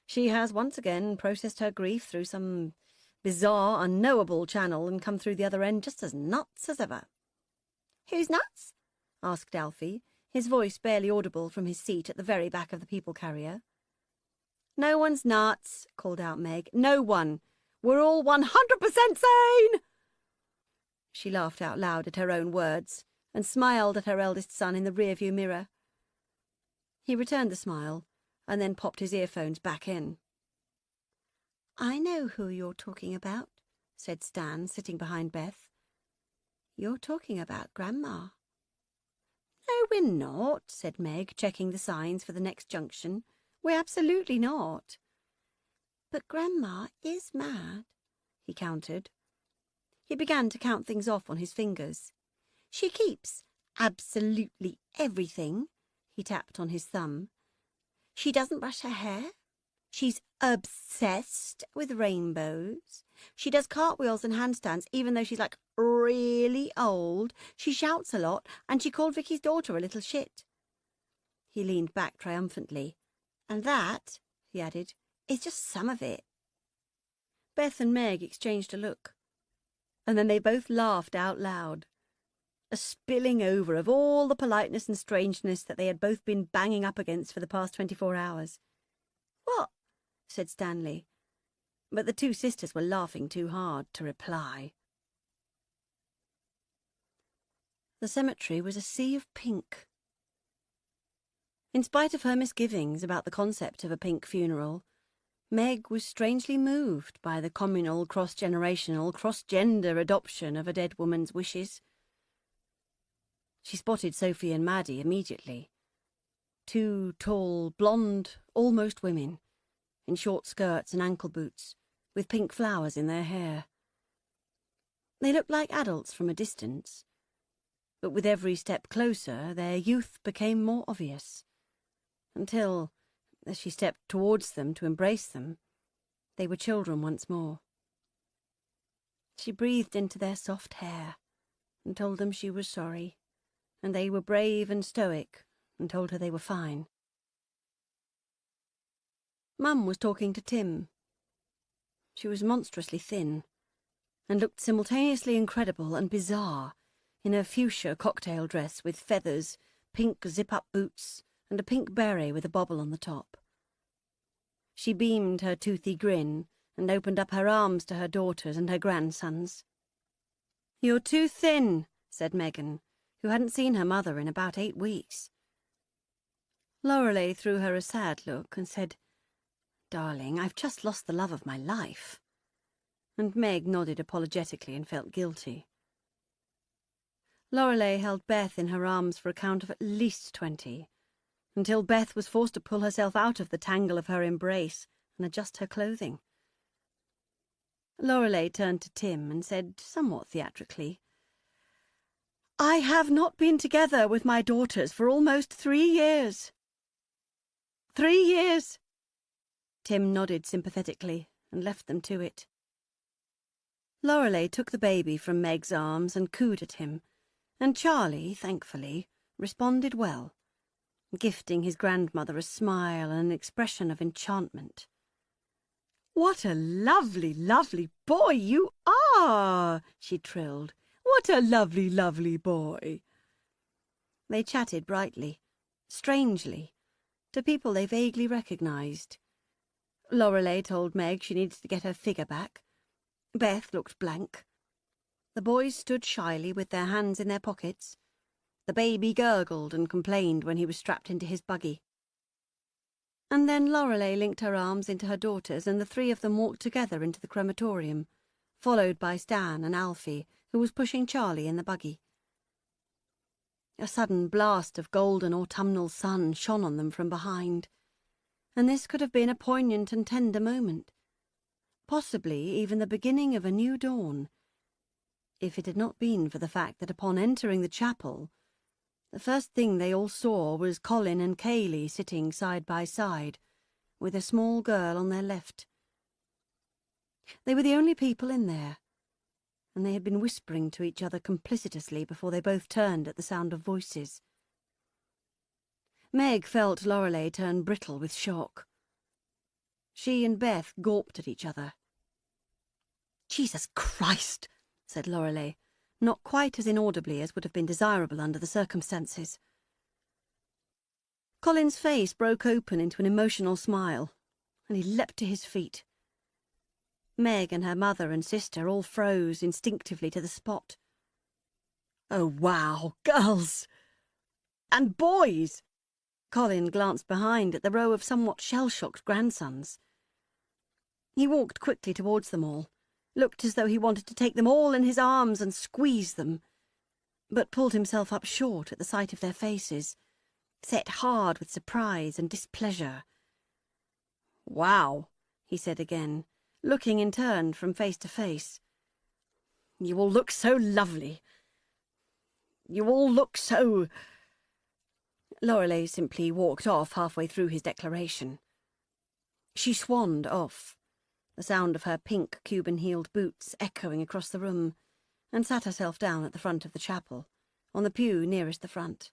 She has once again processed her grief through some bizarre, unknowable channel and come through the other end just as nuts as ever. Who's nuts? Asked Alfie, his voice barely audible from his seat at the very back of the people carrier. No one's nuts, called out Meg. No one. We're all 100% sane! She laughed out loud at her own words and smiled at her eldest son in the rearview mirror. He returned the smile and then popped his earphones back in. I know who you're talking about, said Stan, sitting behind Beth. You're talking about Grandma. No, we're not, said Meg, checking the signs for the next junction. We're absolutely not. But Grandma is mad, he countered. He began to count things off on his fingers. She keeps absolutely everything, he tapped on his thumb. She doesn't brush her hair. She's obsessed with rainbows. She does cartwheels and handstands even though she's like really old. She shouts a lot and she called Vicky's daughter a little shit. He leaned back triumphantly. And that, he added, is just some of it. Beth and Meg exchanged a look. And then they both laughed out loud. A spilling over of all the politeness and strangeness that they had both been banging up against for the past 24 hours. What? Said Stanley. But the two sisters were laughing too hard to reply. The cemetery was a sea of pink. In spite of her misgivings about the concept of a pink funeral, Meg was strangely moved by the communal, cross-generational, cross-gender adoption of a dead woman's wishes. She spotted Sophie and Maddie immediately. Two tall, blonde, almost women, in short skirts and ankle boots, with pink flowers in their hair. They looked like adults from a distance, but with every step closer their youth became more obvious, until, as she stepped towards them to embrace them, they were children once more. She breathed into their soft hair and told them she was sorry, and they were brave and stoic and told her they were fine. Mum was talking to Tim. She was monstrously thin and looked simultaneously incredible and bizarre in a fuchsia cocktail dress with feathers, pink zip-up boots, and a pink beret with a bobble on the top. She beamed her toothy grin and opened up her arms to her daughters and her grandsons. "You're too thin," said Megan, who hadn't seen her mother in about 8 weeks. Lorelei threw her a sad look and said, "Darling, I've just lost the love of my life." And Meg nodded apologetically and felt guilty. Lorelei held Beth in her arms for a count of at least 20, until Beth was forced to pull herself out of the tangle of her embrace and adjust her clothing. Lorelei turned to Tim and said, somewhat theatrically, "I have not been together with my daughters for almost 3 years. 3 years!" Tim nodded sympathetically and left them to it. Lorelei took the baby from Meg's arms and cooed at him, and Charlie, thankfully, responded well, gifting his grandmother a smile and an expression of enchantment. "What a lovely, lovely boy you are!" she trilled. "What a lovely, lovely boy!" They chatted brightly, strangely, to people they vaguely recognised. Lorelei told Meg she needed to get her figure back. Beth looked blank. The boys stood shyly with their hands in their pockets. The baby gurgled and complained when he was strapped into his buggy. And then Lorelei linked her arms into her daughter's and the 3 of them walked together into the crematorium, followed by Stan and Alfie, who was pushing Charlie in the buggy. A sudden blast of golden autumnal sun shone on them from behind, and this could have been a poignant and tender moment, possibly even the beginning of a new dawn, if it had not been for the fact that upon entering the chapel, the first thing they all saw was Colin and Kayleigh sitting side by side, with a small girl on their left. They were the only people in there, and they had been whispering to each other complicitously before they both turned at the sound of voices. Meg felt Lorelei turn brittle with shock. She and Beth gawped at each other. "Jesus Christ!" said Lorelei, not quite as inaudibly as would have been desirable under the circumstances. Colin's face broke open into an emotional smile, and he leapt to his feet. Meg and her mother and sister all froze instinctively to the spot. "Oh, wow, girls! And boys!" Colin glanced behind at the row of somewhat shell-shocked grandsons. He walked quickly towards them all, looked as though he wanted to take them all in his arms and squeeze them, but pulled himself up short at the sight of their faces, set hard with surprise and displeasure. "Wow," he said again, looking in turn from face to face. "You all look so lovely. You all look so—" Lorelei simply walked off halfway through his declaration. She swanned off, the sound of her pink Cuban-heeled boots echoing across the room, and sat herself down at the front of the chapel, on the pew nearest the front.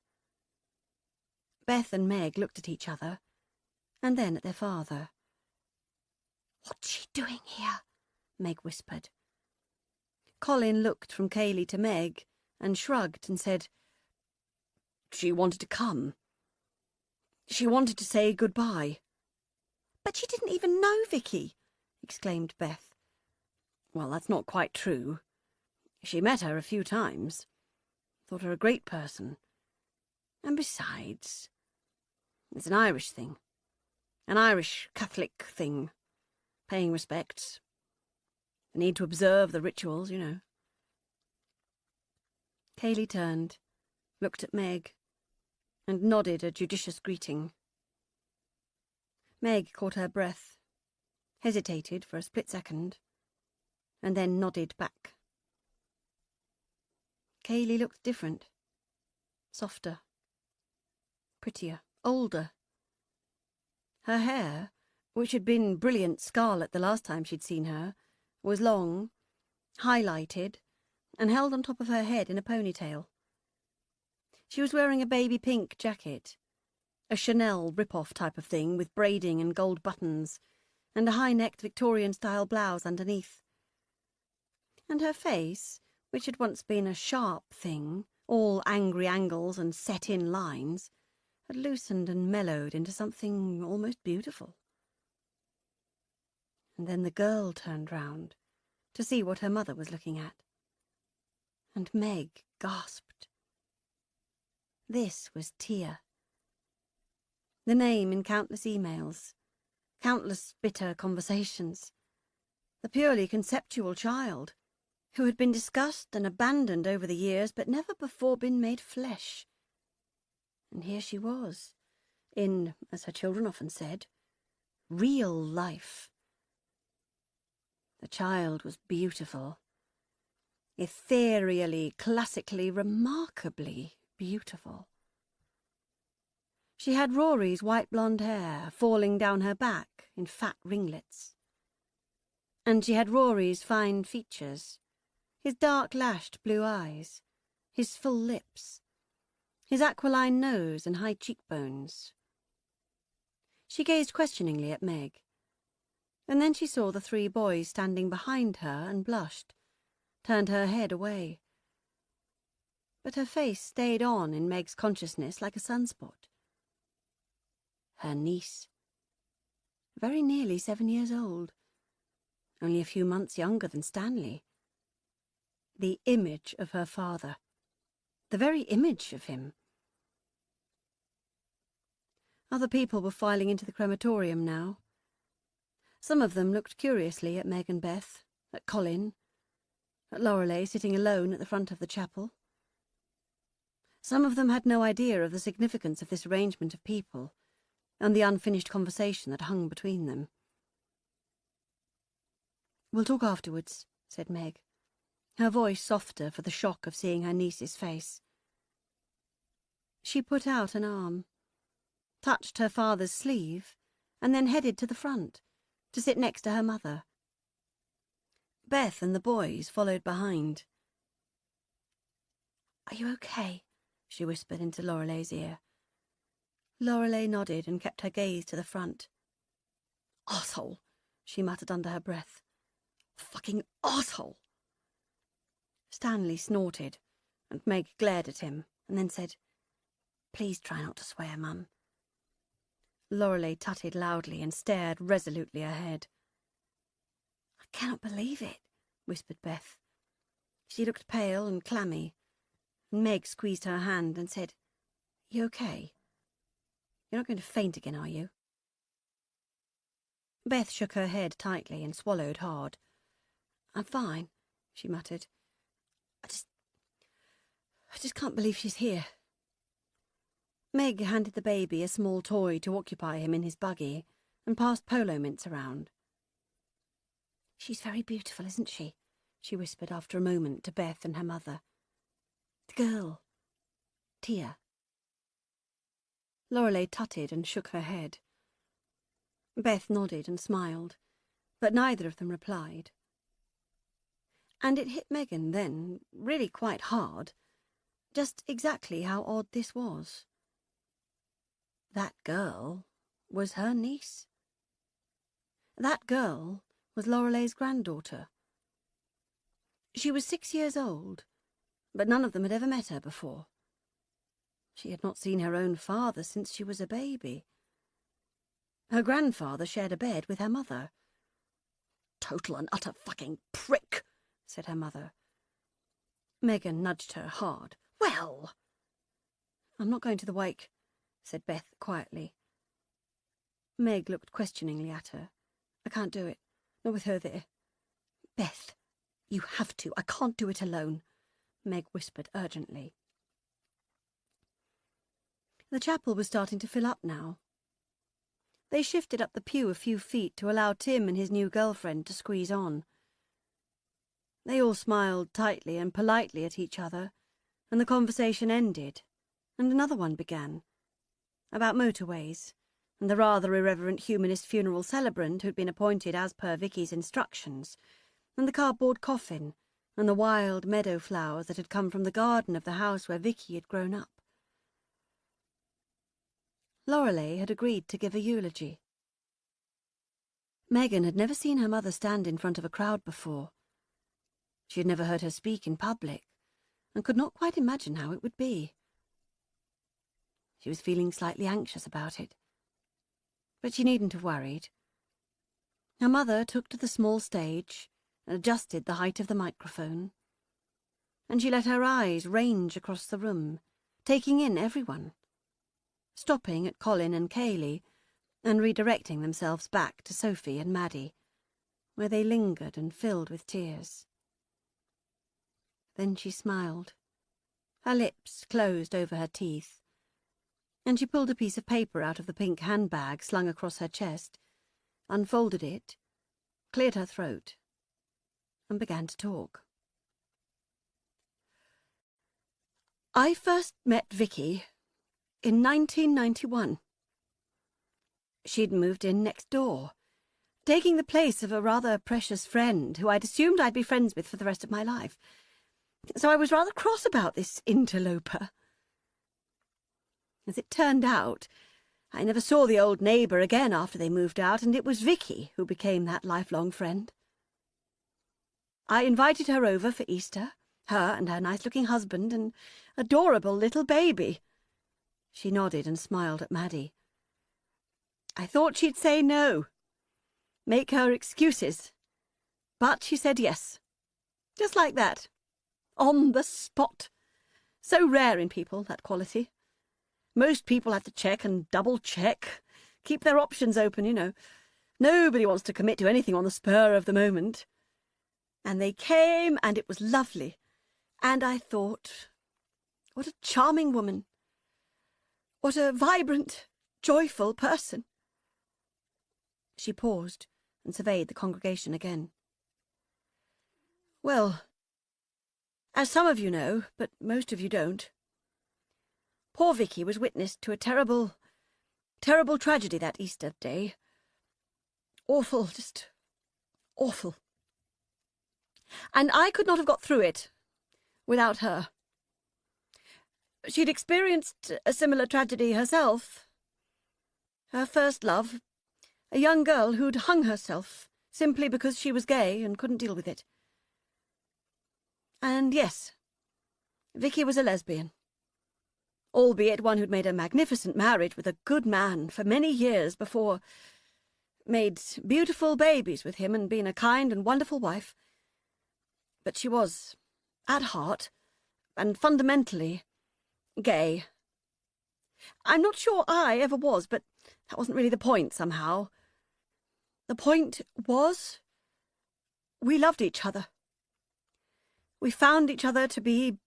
Beth and Meg looked at each other, and then at their father. "What's she doing here?" Meg whispered. Colin looked from Kaylee to Meg and shrugged and said, "She wanted to come. She wanted to say goodbye." "But she didn't even know Vicky," exclaimed Beth. "Well, that's not quite true. She met her a few times. Thought her a great person. And besides, it's an Irish thing. An Irish Catholic thing. Paying respects. The need to observe the rituals, you know." Kaylee turned, looked at Meg, and nodded a judicious greeting. Meg caught her breath, hesitated for a split second, and then nodded back. Kaylee looked different. Softer. Prettier. Older. Her hair, which had been brilliant scarlet the last time she'd seen her, was long, highlighted, and held on top of her head in a ponytail. She was wearing a baby pink jacket, a Chanel rip-off type of thing with braiding and gold buttons, and a high-necked Victorian-style blouse underneath. And her face, which had once been a sharp thing, all angry angles and set-in lines, had loosened and mellowed into something almost beautiful. And then the girl turned round to see what her mother was looking at. And Meg gasped. This was Tia. The name in countless emails, countless bitter conversations. The purely conceptual child, who had been discussed and abandoned over the years but never before been made flesh. And here she was, in, as her children often said, real life. The child was beautiful. Ethereally, classically, remarkably beautiful. She had Rory's white blonde hair falling down her back in fat ringlets. And she had Rory's fine features, his dark-lashed blue eyes, his full lips, his aquiline nose and high cheekbones. She gazed questioningly at Meg, and then she saw the three boys standing behind her and blushed, turned her head away. But her face stayed on in Meg's consciousness like a sunspot. Her niece, very nearly 7 years old, only a few months younger than Stanley. The image of her father, the very image of him. Other people were filing into the crematorium now. Some of them looked curiously at Meg and Beth, at Colin, at Lorelei sitting alone at the front of the chapel. Some of them had no idea of the significance of this arrangement of people and the unfinished conversation that hung between them. "We'll talk afterwards," said Meg, her voice softer for the shock of seeing her niece's face. She put out an arm, touched her father's sleeve, and then headed to the front, to sit next to her mother. Beth and the boys followed behind. "Are you okay?" she whispered into Lorelei's ear. Lorelei nodded and kept her gaze to the front. "Arsehole," she muttered under her breath. "Fucking arsehole." Stanley snorted, and Meg glared at him, and then said, "Please try not to swear, Mum." Lorelei tutted loudly and stared resolutely ahead. "I cannot believe it, whispered Beth. She looked pale and clammy, and Meg squeezed her hand and said, "You okay? You're not going to faint again, are you?" Beth shook her head tightly and swallowed hard. "I'm fine," she muttered. I just can't believe she's here." Meg handed the baby a small toy to occupy him in his buggy and passed polo mints around. "She's very beautiful, isn't she?" she whispered after a moment to Beth and her mother. "The girl, Tia." Lorelei tutted and shook her head. Beth nodded and smiled, but neither of them replied. And it hit Megan then, really quite hard, just exactly how odd this was. That girl was her niece. That girl was Lorelei's granddaughter. She was 6 years old, but none of them had ever met her before. She had not seen her own father since she was a baby. Her grandfather shared a bed with her mother. "Total and utter fucking prick," said her mother. Megan nudged her hard. "Well!" "I'm not going to the wake," said Beth quietly. Meg looked questioningly at her. "I can't do it. Not with her there." "Beth, you have to. I can't do it alone," Meg whispered urgently. The chapel was starting to fill up now. They shifted up the pew a few feet to allow Tim and his new girlfriend to squeeze on. They all smiled tightly and politely at each other, and the conversation ended, and another one began, about motorways, and the rather irreverent humanist funeral celebrant who'd been appointed as per Vicky's instructions, and the cardboard coffin, and the wild meadow flowers that had come from the garden of the house where Vicky had grown up. Lorelei had agreed to give a eulogy. Megan had never seen her mother stand in front of a crowd before. She had never heard her speak in public, and could not quite imagine how it would be. She was feeling slightly anxious about it, but she needn't have worried. Her mother took to the small stage and adjusted the height of the microphone, and she let her eyes range across the room, taking in everyone, stopping at Colin and Kaylee, and redirecting themselves back to Sophie and Maddie, where they lingered and filled with tears. Then she smiled. Her lips closed over her teeth, and she pulled a piece of paper out of the pink handbag slung across her chest, unfolded it, cleared her throat, and began to talk. "I first met Vicky in 1991. She'd moved in next door, taking the place of a rather precious friend who I'd assumed I'd be friends with for the rest of my life. So I was rather cross about this interloper. As it turned out, I never saw the old neighbour again after they moved out, and it was Vicky who became that lifelong friend. I invited her over for Easter, her and her nice-looking husband and adorable little baby." She nodded and smiled at Maddie. "I thought she'd say no, make her excuses, but she said yes. Just like that. On the spot. So rare in people, that quality. Most people have to check and double-check, keep their options open, you know. Nobody wants to commit to anything on the spur of the moment. And they came, and it was lovely. And I thought, what a charming woman. What a vibrant, joyful person." She paused and surveyed the congregation again. "Well, as some of you know, but most of you don't, poor Vicky was witness to a terrible, terrible tragedy that Easter day. Awful, just awful. And I could not have got through it without her. She'd experienced a similar tragedy herself. Her first love, a young girl who'd hung herself simply because she was gay and couldn't deal with it. And yes, Vicky was a lesbian, albeit one who'd made a magnificent marriage with a good man for many years before made beautiful babies with him and been a kind and wonderful wife. But she was, at heart, and fundamentally, gay. I'm not sure I ever was, but that wasn't really the point, somehow. The point was, we loved each other. We found each other to be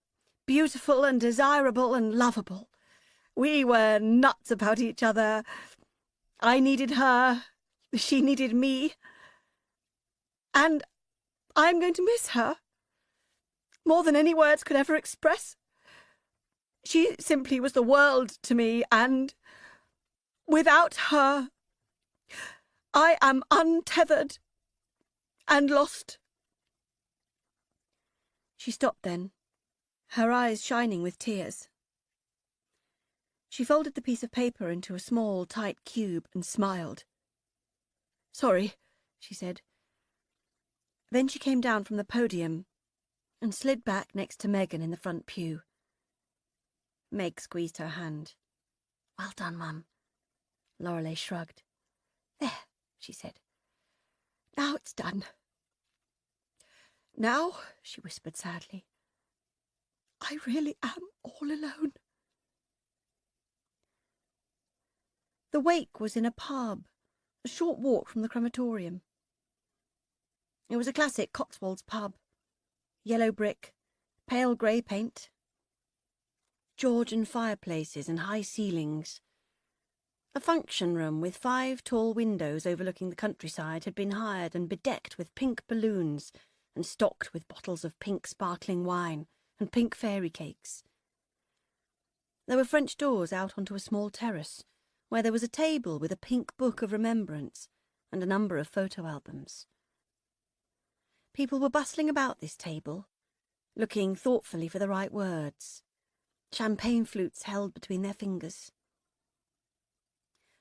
beautiful and desirable and lovable. We were nuts about each other. I needed her. She needed me. And I'm going to miss her. More than any words could ever express. She simply was the world to me, and without her, I am untethered and lost. She stopped then, her eyes shining with tears. She folded the piece of paper into a small, tight cube and smiled. "Sorry," she said. Then she came down from the podium and slid back next to Megan in the front pew. Meg squeezed her hand. "Well done, Mum." Lorelei shrugged. "There," she said. "Now it's done. Now," she whispered sadly, "I really am all alone." The wake was in a pub, a short walk from the crematorium. It was a classic Cotswolds pub. Yellow brick, pale grey paint, Georgian fireplaces and high ceilings. A function room with 5 tall windows overlooking the countryside had been hired and bedecked with pink balloons and stocked with bottles of pink sparkling wine and pink fairy cakes. There were French doors out onto a small terrace, where there was a table with a pink book of remembrance and a number of photo albums. People were bustling about this table, looking thoughtfully for the right words, champagne flutes held between their fingers.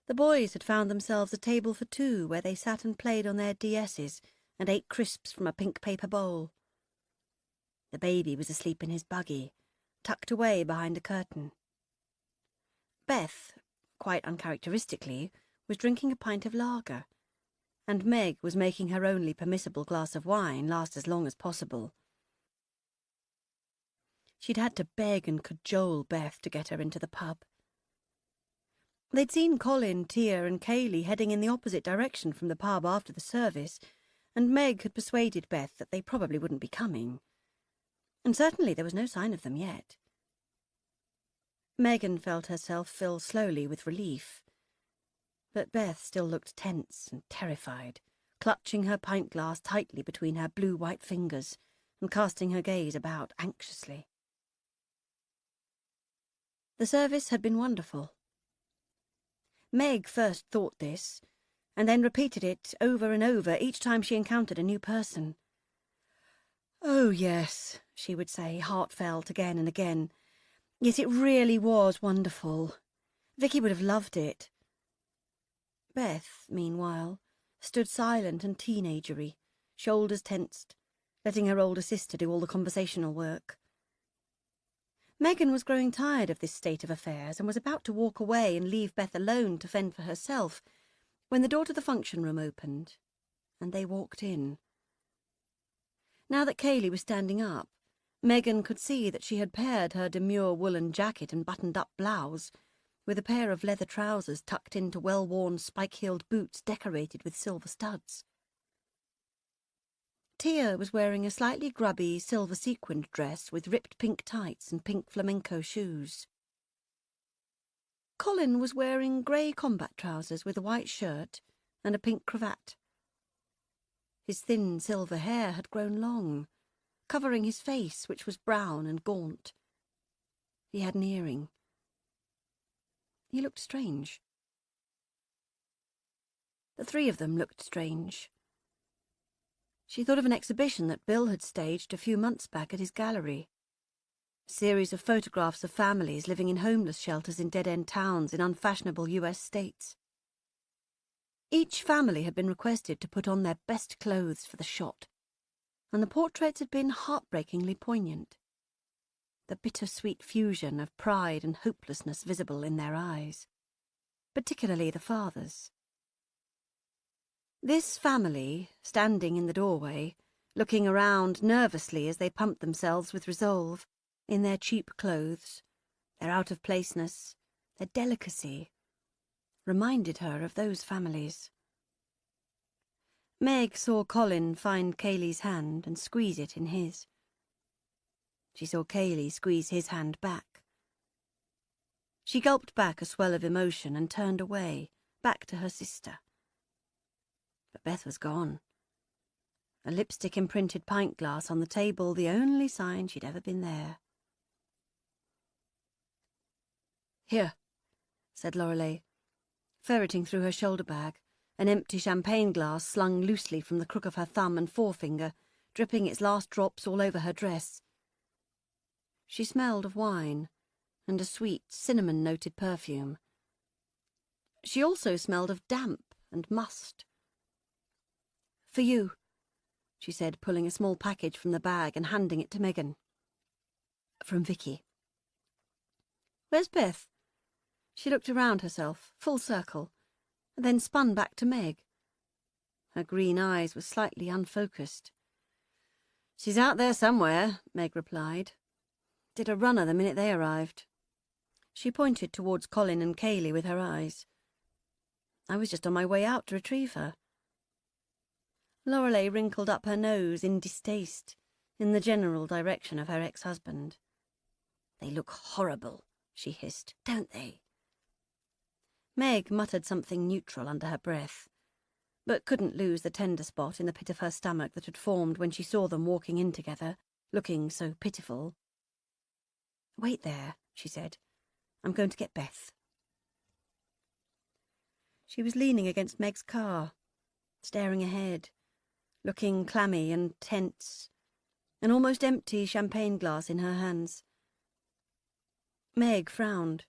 The boys had found themselves a table for 2 where they sat and played on their DS's and ate crisps from a pink paper bowl. The baby was asleep in his buggy, tucked away behind a curtain. Beth, quite uncharacteristically, was drinking a pint of lager, and Meg was making her only permissible glass of wine last as long as possible. She'd had to beg and cajole Beth to get her into the pub. They'd seen Colin, Tia and Kaylee heading in the opposite direction from the pub after the service, and Meg had persuaded Beth that they probably wouldn't be coming. And certainly there was no sign of them yet. Megan felt herself fill slowly with relief. But Beth still looked tense and terrified, clutching her pint glass tightly between her blue-white fingers and casting her gaze about anxiously. The service had been wonderful. Meg first thought this, and then repeated it over and over each time she encountered a new person. "Oh, yes," she would say, heartfelt again and again. "Yes, it really was wonderful. Vicky would have loved it." Beth, meanwhile, stood silent and teenagery, shoulders tensed, letting her older sister do all the conversational work. Megan was growing tired of this state of affairs and was about to walk away and leave Beth alone to fend for herself when the door to the function room opened, and they walked in. Now that Kaylee was standing up, Megan could see that she had paired her demure woolen jacket and buttoned-up blouse with a pair of leather trousers tucked into well-worn spike-heeled boots decorated with silver studs. Tia was wearing a slightly grubby silver-sequined dress with ripped pink tights and pink flamenco shoes. Colin was wearing grey combat trousers with a white shirt and a pink cravat. His thin silver hair had grown long, covering his face, which was brown and gaunt. He had an earring. He looked strange. The 3 of them looked strange. She thought of an exhibition that Bill had staged a few months back at his gallery. A series of photographs of families living in homeless shelters in dead-end towns in unfashionable US states. Each family had been requested to put on their best clothes for the shot, and the portraits had been heartbreakingly poignant. The bittersweet fusion of pride and hopelessness visible in their eyes, particularly the father's. This family, standing in the doorway, looking around nervously as they pumped themselves with resolve, in their cheap clothes, their out-of-placeness, their delicacy, reminded her of those families. Meg saw Colin find Kaylee's hand and squeeze it in his. She saw Kaylee squeeze his hand back. She gulped back a swell of emotion and turned away, back to her sister. But Beth was gone. A lipstick-imprinted pint glass on the table, the only sign she'd ever been there. "Here," said Lorelei, ferreting through her shoulder bag, an empty champagne glass slung loosely from the crook of her thumb and forefinger, dripping its last drops all over her dress. She smelled of wine and a sweet, cinnamon-noted perfume. She also smelled of damp and must. "For you," she said, pulling a small package from the bag and handing it to Megan. "From Vicky." "Where's Beth?" She looked around herself, full circle, and then spun back to Meg. Her green eyes were slightly unfocused. "She's out there somewhere," Meg replied. "Did a runner the minute they arrived." She pointed towards Colin and Kaylee with her eyes. "I was just on my way out to retrieve her." Lorelei wrinkled up her nose in distaste, in the general direction of her ex-husband. "They look horrible," she hissed, "don't they?" Meg muttered something neutral under her breath, but couldn't lose the tender spot in the pit of her stomach that had formed when she saw them walking in together, looking so pitiful. "Wait there," she said. "I'm going to get Beth." She was leaning against Meg's car, staring ahead, looking clammy and tense, an almost empty champagne glass in her hands. Meg frowned.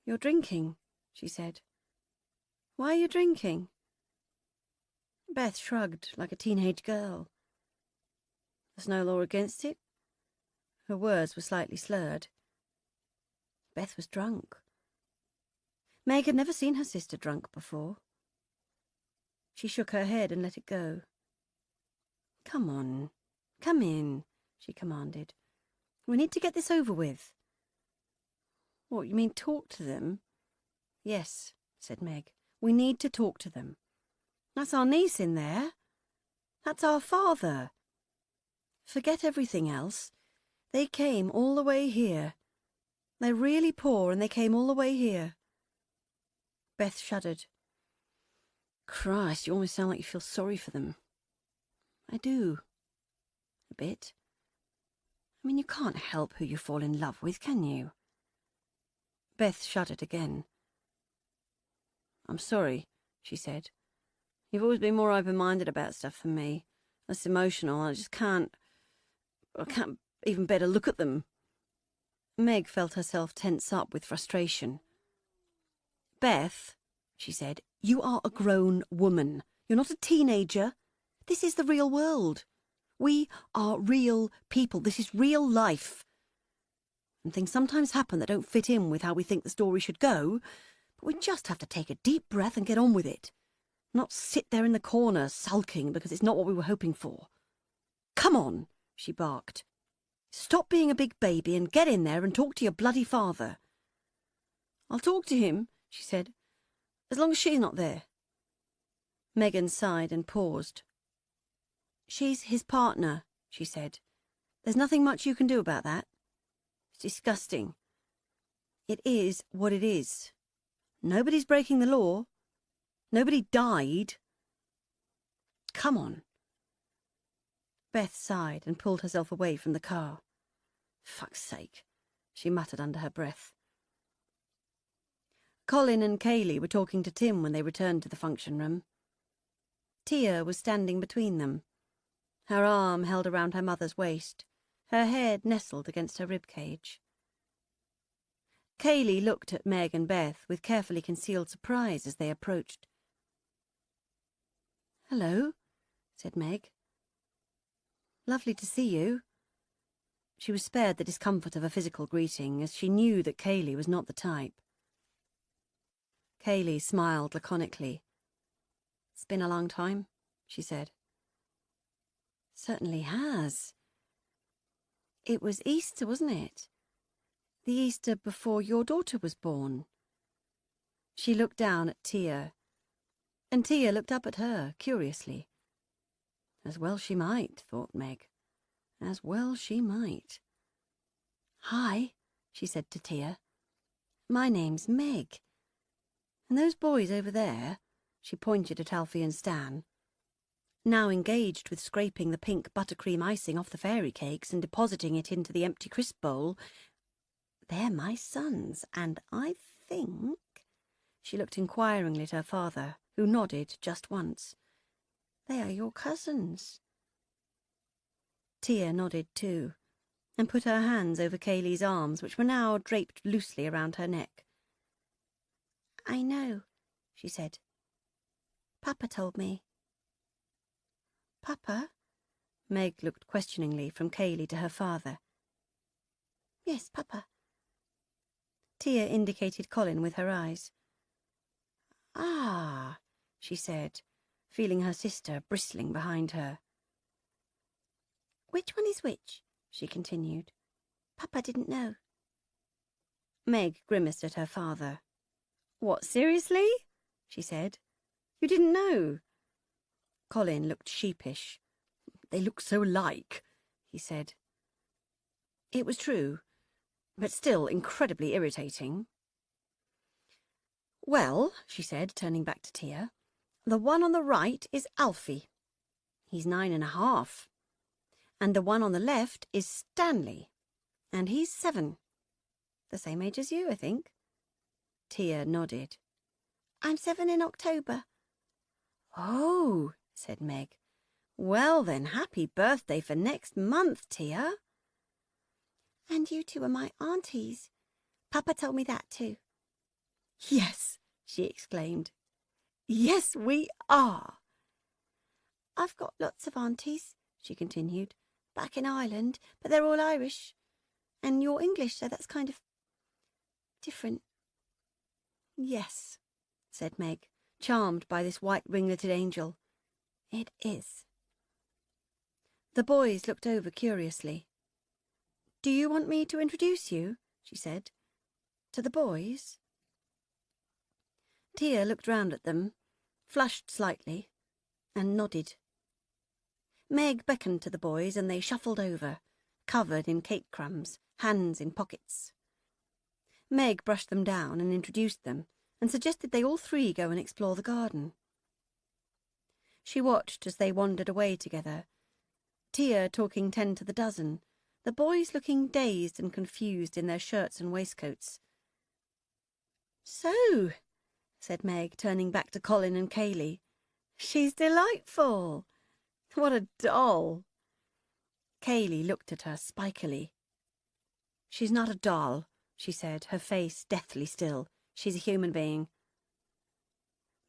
"You're drinking," she said. "Why are you drinking?" Beth shrugged like a teenage girl. "There's no law against it." Her words were slightly slurred. Beth was drunk. Meg had never seen her sister drunk before. She shook her head and let it go. "Come on, come in," she commanded. "We need to get this over with." "What, you mean talk to them?" "Yes," said Meg. "We need to talk to them. That's our niece in there. That's our father. Forget everything else. They came all the way here. They're really poor and they came all the way here." Beth shuddered. "Christ, you almost sound like you feel sorry for them." "I do. A bit. I mean, you can't help who you fall in love with, can you?" Beth shuddered again. "I'm sorry," she said. "You've always been more open-minded about stuff than me. Less emotional. I can't even bear to look at them." Meg felt herself tense up with frustration. "Beth," she said, "you are a grown woman. You're not a teenager. This is the real world. We are real people. This is real life. And things sometimes happen that don't fit in with how we think the story should go, but we just have to take a deep breath and get on with it. Not sit there in the corner sulking because it's not what we were hoping for. Come on," she barked. "Stop being a big baby and get in there and talk to your bloody father." "I'll talk to him," she said, "as long as she's not there." Megan sighed and paused. "She's his partner," she said. "There's nothing much you can do about that. It's disgusting. It is what it is. Nobody's breaking the law. Nobody died. Come on." Beth sighed and pulled herself away from the car. "Fuck's sake," she muttered under her breath. Colin and Kaylee were talking to Tim when they returned to the function room. Tia was standing between them, her arm held around her mother's waist, her head nestled against her ribcage. Kaylee looked at Meg and Beth with carefully concealed surprise as they approached. "Hello," said Meg. "Lovely to see you." She was spared the discomfort of a physical greeting, as she knew that Kaylee was not the type. Kaylee smiled laconically. It's been a long time, she said. Certainly has. It was Easter, wasn't it? The Easter before your daughter was born. She looked down at Tia, and Tia looked up at her, curiously. As well she might, thought Meg. As well she might. Hi, she said to Tia. My name's Meg. And those boys over there, she pointed at Alfie and Stan, now engaged with scraping the pink buttercream icing off the fairy cakes and depositing it into the empty crisp bowl, they're my sons, and I think... She looked inquiringly at her father, who nodded just once. They are your cousins. Tia nodded too, and put her hands over Kaylee's arms, which were now draped loosely around her neck. I know, she said. Papa told me. Papa? Meg looked questioningly from Kaylee to her father. Yes, Papa. Tia indicated Colin with her eyes. Ah, she said, feeling her sister bristling behind her. Which one is which? She continued. Papa didn't know. Meg grimaced at her father. What, seriously? She said. You didn't know? Colin looked sheepish. They look so alike, he said. It was true, but still incredibly irritating. Well, she said, turning back to Tia, the one on the right is Alfie. He's 9.5. And the one on the left is Stanley, and he's 7. The same age as you, I think. Tia nodded. I'm 7 in October. Oh, said Meg. Well then, happy birthday for next month, Tia. And you two are my aunties. Papa told me that too. Yes, she exclaimed. Yes, we are. I've got lots of aunties, she continued, back in Ireland, but they're all Irish. And you're English, so that's kind of different. Yes, said Meg, charmed by this white ringleted angel. It is. The boys looked over curiously. Do you want me to introduce you? She said. To the boys? Tia looked round at them, flushed slightly, and nodded. Meg beckoned to the boys, and they shuffled over, covered in cake crumbs, hands in pockets. Meg brushed them down and introduced them, and suggested they all three go and explore the garden. She watched as they wandered away together, Tia talking 10 to the dozen, the boys looking dazed and confused in their shirts and waistcoats. So, said Meg, turning back to Colin and Kaylee, she's delightful. What a doll. Kaylee looked at her spikily. She's not a doll, she said, her face deathly still. She's a human being.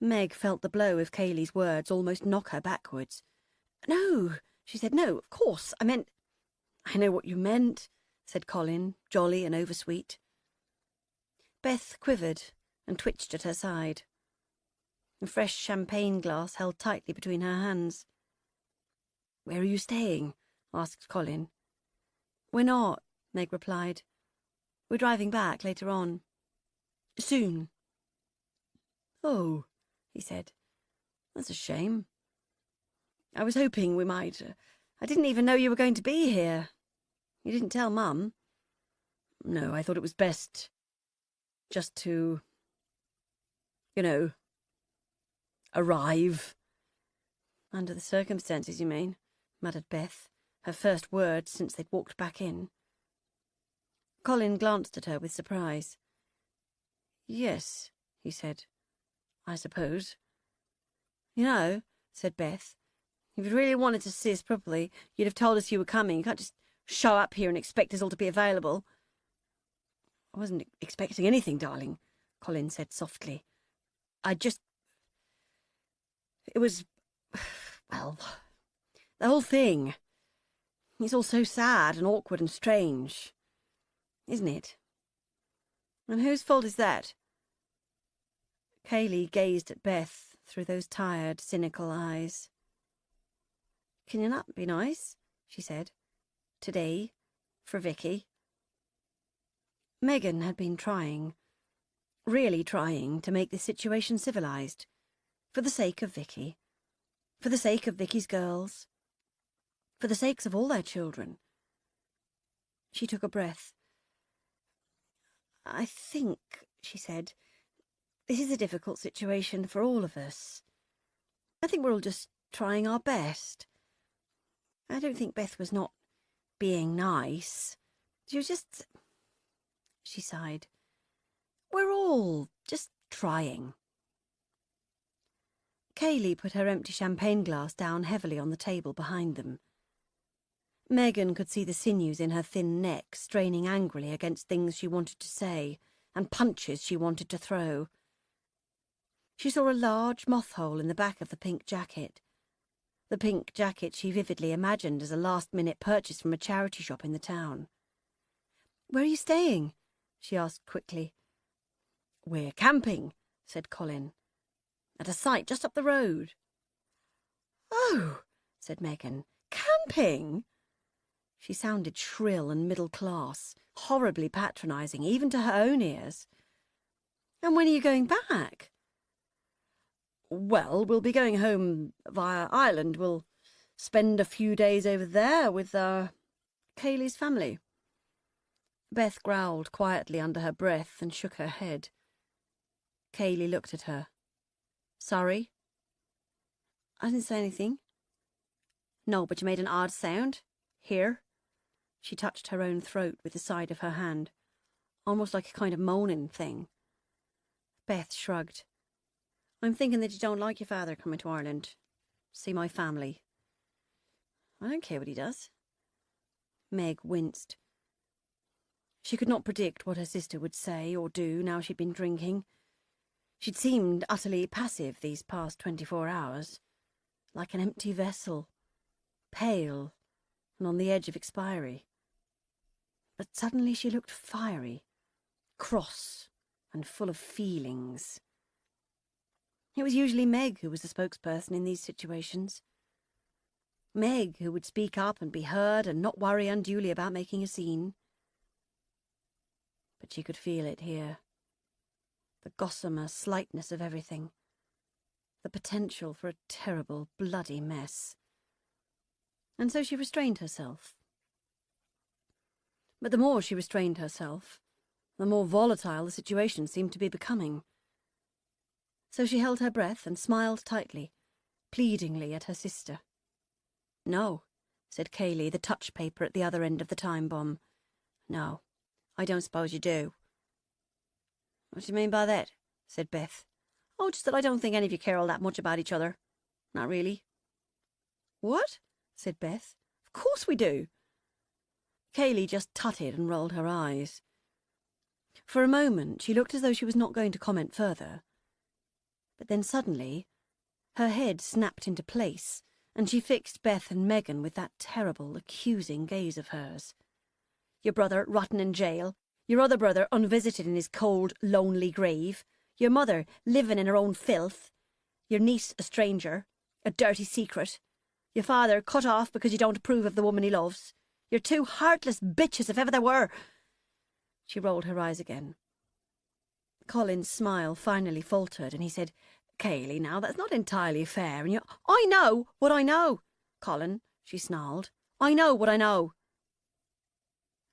Meg felt the blow of Kaylee's words almost knock her backwards. No, she said, no, of course, I meant... I know what you meant, said Colin, jolly and oversweet. Beth quivered and twitched at her side. A fresh champagne glass held tightly between her hands. Where are you staying? Asked Colin. We're not, Meg replied. We're driving back later on. Soon. Oh, he said. That's a shame. I was hoping we might. I didn't even know you were going to be here. You didn't tell Mum. No, I thought it was best just to, arrive. Under the circumstances, you mean, muttered Beth, her first word since they'd walked back in. Colin glanced at her with surprise. Yes, he said, I suppose. You know, said Beth, if you'd really wanted to see us properly, you'd have told us you were coming. You can't just show up here and expect us all to be available. I wasn't expecting anything, darling, Colin said softly. It was, well, the whole thing. It's all so sad and awkward and strange, isn't it? And whose fault is that? Kaylee gazed at Beth through those tired, cynical eyes. "Can you not be nice?" she said. "Today, for Vicky." Megan had been trying, really trying, to make this situation civilized, for the sake of Vicky, for the sake of Vicky's girls, for the sakes of all their children. She took a breath. "I think," she said, "this is a difficult situation for all of us. I think we're all just trying our best. I don't think Beth was not being nice. She was just..." She sighed. "We're all just trying." Kaylee put her empty champagne glass down heavily on the table behind them. Megan could see the sinews in her thin neck straining angrily against things she wanted to say and punches she wanted to throw. She saw a large moth hole in the back of the pink jacket she vividly imagined as a last-minute purchase from a charity shop in the town. "Where are you staying?" she asked quickly. "We're camping," said Colin, "at a site just up the road." "Oh," said Megan, "camping?" She sounded shrill and middle-class, horribly patronising, even to her own ears. "And when are you going back?" "Well, we'll be going home via Ireland. We'll spend a few days over there with Kaylee's family." Beth growled quietly under her breath and shook her head. Kaylee looked at her. "Sorry?" "I didn't say anything." "No, but you made an odd sound. Here." She touched her own throat with the side of her hand, almost like a kind of moaning thing. Beth shrugged. "I'm thinking that you don't like your father coming to Ireland. See my family." "I don't care what he does." Meg winced. She could not predict what her sister would say or do now she'd been drinking. She'd seemed utterly passive these past 24 hours, like an empty vessel, pale and on the edge of expiry. But suddenly she looked fiery, cross and full of feelings. It was usually Meg who was the spokesperson in these situations. Meg who would speak up and be heard and not worry unduly about making a scene. But she could feel it here. The gossamer slightness of everything. The potential for a terrible, bloody mess. And so she restrained herself. But the more she restrained herself, the more volatile the situation seemed to be becoming. So she held her breath and smiled tightly, pleadingly at her sister. "No," said Kaylee, the touch paper at the other end of the time bomb. "No, I don't suppose you do." "What do you mean by that?" said Beth. "Oh, just that I don't think any of you care all that much about each other. Not really." "What?" said Beth. "Of course we do." Kaylee just tutted and rolled her eyes. For a moment she looked as though she was not going to comment further. But then suddenly her head snapped into place and she fixed Beth and Megan with that terrible, accusing gaze of hers. "Your brother rotten in jail, your other brother unvisited in his cold, lonely grave, your mother living in her own filth, your niece a stranger, a dirty secret, your father cut off because you don't approve of the woman he loves. You're two heartless bitches if ever there were." She rolled her eyes again. Colin's smile finally faltered and he said, "Kaylee, now, that's not entirely fair, and you—" "I know what I know, Colin," she snarled. "I know what I know."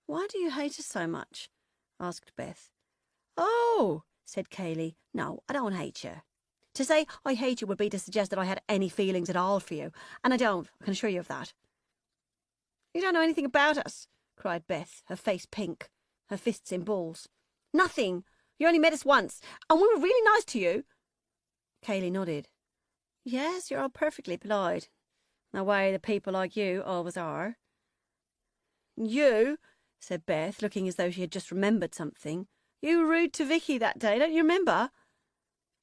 "Why do you hate us so much?" asked Beth. "Oh," said Kaylee, "no, I don't hate you. To say I hate you would be to suggest that I had any feelings at all for you, and I don't, I can assure you of that." "You don't know anything about us," cried Beth, her face pink, her fists in balls. "Nothing. You only met us once, and we were really nice to you." Kaylee nodded. "Yes, you're all perfectly polite. The way the people like you always are." "You," said Beth, looking as though she had just remembered something. "You were rude to Vicky that day, don't you remember?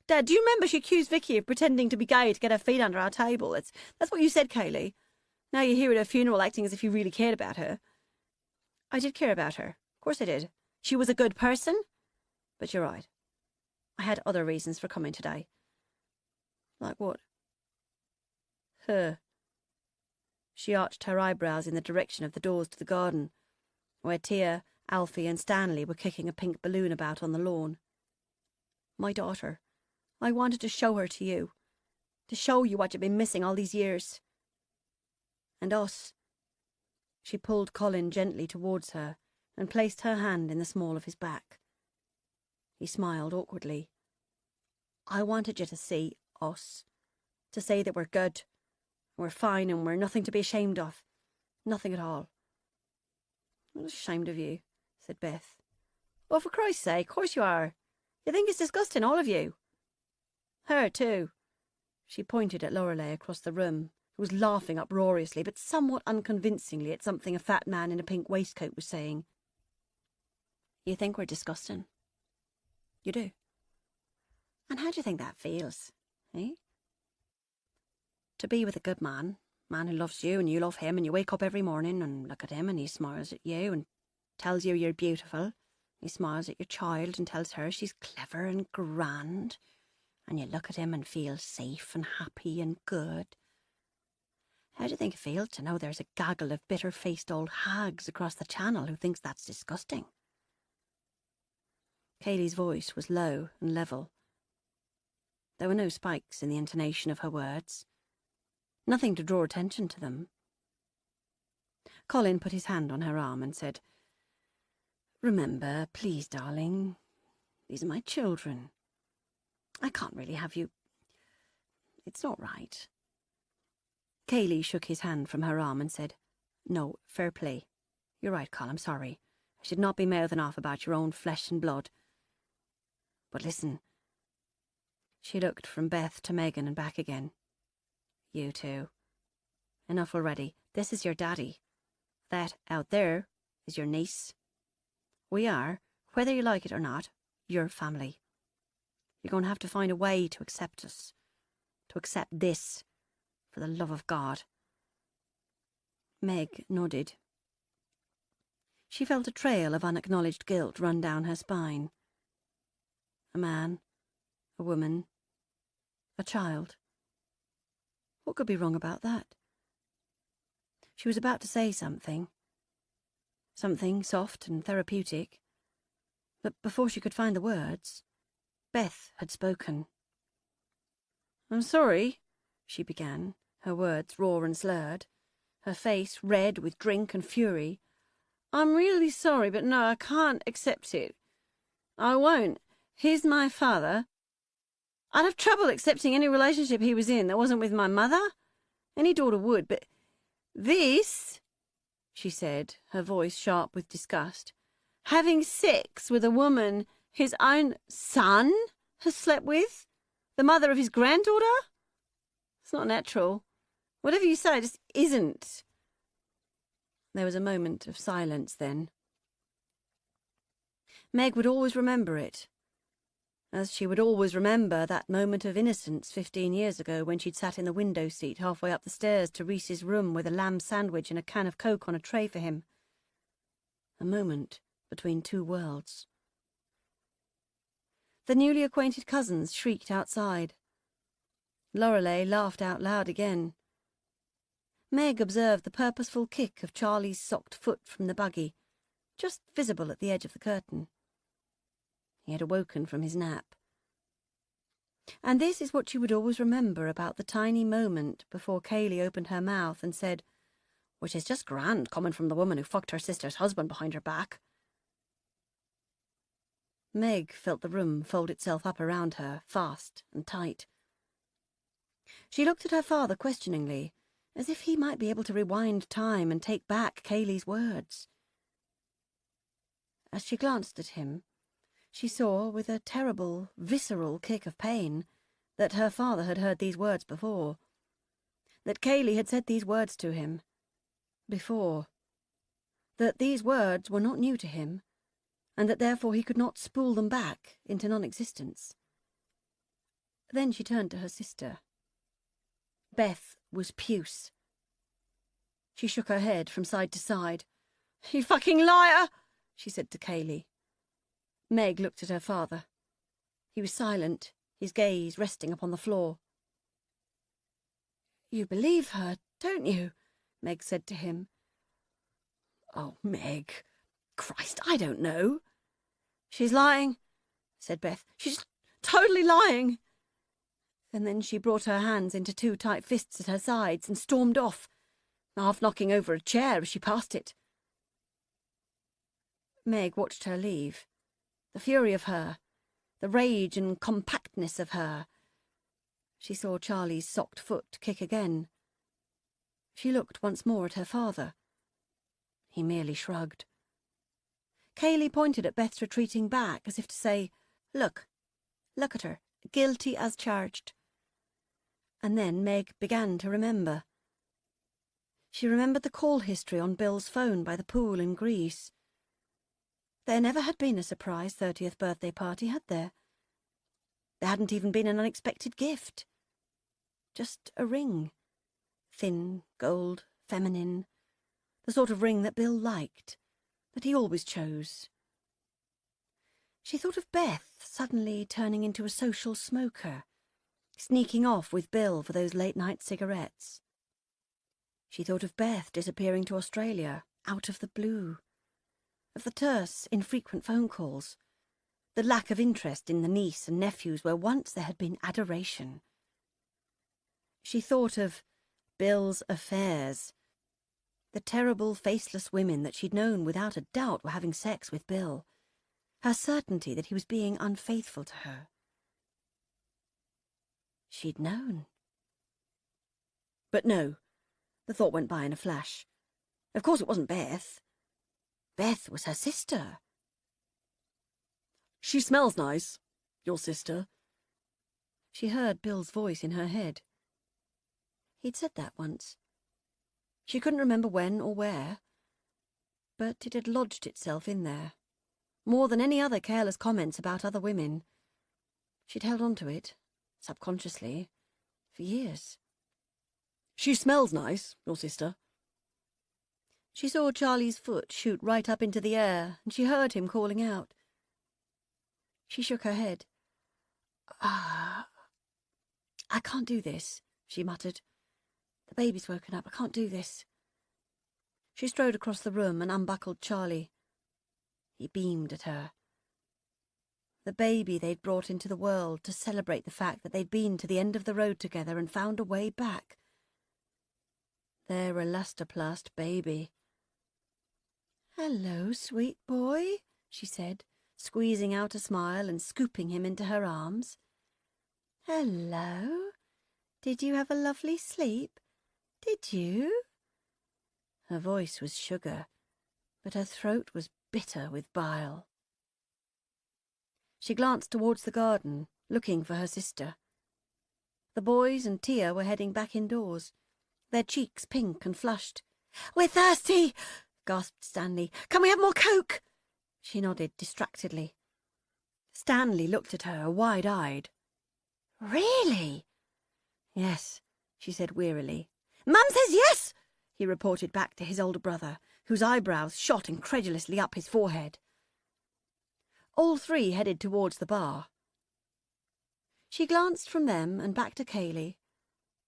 Dad, do you remember she accused Vicky of pretending to be gay to get her feet under our table? That's what you said, Kaylee. Now you're here at her funeral acting as if you really cared about her." "I did care about her. Of course I did. She was a good person. But you're right. I had other reasons for coming today. Like what? Her. She arched her eyebrows in the direction of the doors to the garden, where Tia, Alfie and Stanley were kicking a pink balloon about on the lawn. My daughter. I wanted to show her to you. To show you what you've been missing all these years. And us. She pulled Colin gently towards her and placed her hand in the small of his back. He smiled awkwardly. I wanted you to see us. To say that we're good. We're fine and we're nothing to be ashamed of. Nothing at all. I'm not ashamed of you, said Beth. Oh, for Christ's sake, of course you are. You think it's disgusting, all of you. Her, too. She pointed at Lorelei across the room, who was laughing uproariously, but somewhat unconvincingly at something a fat man in a pink waistcoat was saying. You think we're disgusting? You do. And how do you think that feels, eh? To be with a good man who loves you and you love him, and you wake up every morning and look at him and he smiles at you and tells you you're beautiful. He smiles at your child and tells her she's clever and grand. And you look at him and feel safe and happy and good. How do you think it feels to know there's a gaggle of bitter-faced old hags across the channel who thinks that's disgusting? Kaylee's voice was low and level. There were no spikes in the intonation of her words. Nothing to draw attention to them. Colin put his hand on her arm and said, Remember, please, darling, these are my children. I can't really have you. It's not right. Kaylee shook his hand from her arm and said, No, fair play. You're right, Colin, I'm sorry. I should not be mouthing off about your own flesh and blood. But listen. She looked from Beth to Megan and back again. You too. Enough already. This is your daddy. That out there is your niece. We are, whether you like it or not, your family. You're going to have to find a way to accept us. To accept this. For the love of God. Meg nodded. She felt a trail of unacknowledged guilt run down her spine. A man. A woman. A child. What could be wrong about that? She was about to say something. Something soft and therapeutic. But before she could find the words, Beth had spoken. I'm sorry, she began, her words raw and slurred, her face red with drink and fury. I'm really sorry, but no, I can't accept it. I won't. He's my father. I'd have trouble accepting any relationship he was in that wasn't with my mother. Any daughter would, but this, she said, her voice sharp with disgust, having sex with a woman his own son has slept with, the mother of his granddaughter? It's not natural. Whatever you say, it just isn't. There was a moment of silence then. Meg would always remember it, as she would always remember that moment of innocence 15 years ago when she'd sat in the window seat halfway up the stairs to Reese's room with a lamb sandwich and a can of Coke on a tray for him. A moment between two worlds. The newly acquainted cousins shrieked outside. Lorelei laughed out loud again. Meg observed the purposeful kick of Charlie's socked foot from the buggy, just visible at the edge of the curtain. He had awoken from his nap. And this is what she would always remember about the tiny moment before Kaylee opened her mouth and said, which is just grand coming from the woman who fucked her sister's husband behind her back. Meg felt the room fold itself up around her, fast and tight. She looked at her father questioningly, as if he might be able to rewind time and take back Kaylee's words. As she glanced at him, she saw, with a terrible, visceral kick of pain, that her father had heard these words before. That Kaylee had said these words to him. Before. That these words were not new to him, and that therefore he could not spool them back into non-existence. Then she turned to her sister. Beth was puce. She shook her head from side to side. You fucking liar, she said to Kaylee. Meg looked at her father. He was silent, his gaze resting upon the floor. You believe her, don't you? Meg said to him. Oh, Meg. Christ, I don't know. She's lying, said Beth. She's totally lying. And then she brought her hands into two tight fists at her sides and stormed off, half knocking over a chair as she passed it. Meg watched her leave. The fury of her, the rage and compactness of her. She saw Charlie's socked foot kick again. She looked once more at her father. He merely shrugged. Kaylee pointed at Beth's retreating back as if to say, Look at her, guilty as charged. And then Meg began to remember. She remembered the call history on Bill's phone by the pool in Greece. There never had been a surprise 30th birthday party, had there? There hadn't even been an unexpected gift. Just a ring. Thin, gold, feminine. The sort of ring that Bill liked, that he always chose. She thought of Beth suddenly turning into a social smoker, sneaking off with Bill for those late-night cigarettes. She thought of Beth disappearing to Australia, out of the blue. Of the terse, infrequent phone calls. The lack of interest in the niece and nephews where once there had been adoration. She thought of Bill's affairs. The terrible, faceless women that she'd known without a doubt were having sex with Bill. Her certainty that he was being unfaithful to her. She'd known. But no, the thought went by in a flash. Of course it wasn't Beth. Beth was her sister. She smells nice, your sister. She heard Bill's voice in her head. He'd said that once. She couldn't remember when or where, but it had lodged itself in there. More than any other careless comments about other women. She'd held on to it, subconsciously, for years. She smells nice, your sister. She saw Charlie's foot shoot right up into the air, and she heard him calling out. She shook her head. I can't do this, she muttered. The baby's woken up. I can't do this. She strode across the room and unbuckled Charlie. He beamed at her. The baby they'd brought into the world to celebrate the fact that they'd been to the end of the road together and found a way back. Their elastoplast baby. Hello, sweet boy, she said, squeezing out a smile and scooping him into her arms. Hello. Did you have a lovely sleep? Did you? Her voice was sugar, but her throat was bitter with bile. She glanced towards the garden, looking for her sister. The boys and Tia were heading back indoors, their cheeks pink and flushed. We're thirsty, gasped Stanley. Can we have more Coke? She nodded distractedly. Stanley looked at her, wide-eyed. Really? Yes, she said wearily. Mum says yes, he reported back to his older brother, whose eyebrows shot incredulously up his forehead. All three headed towards the bar. She glanced from them and back to Kaylee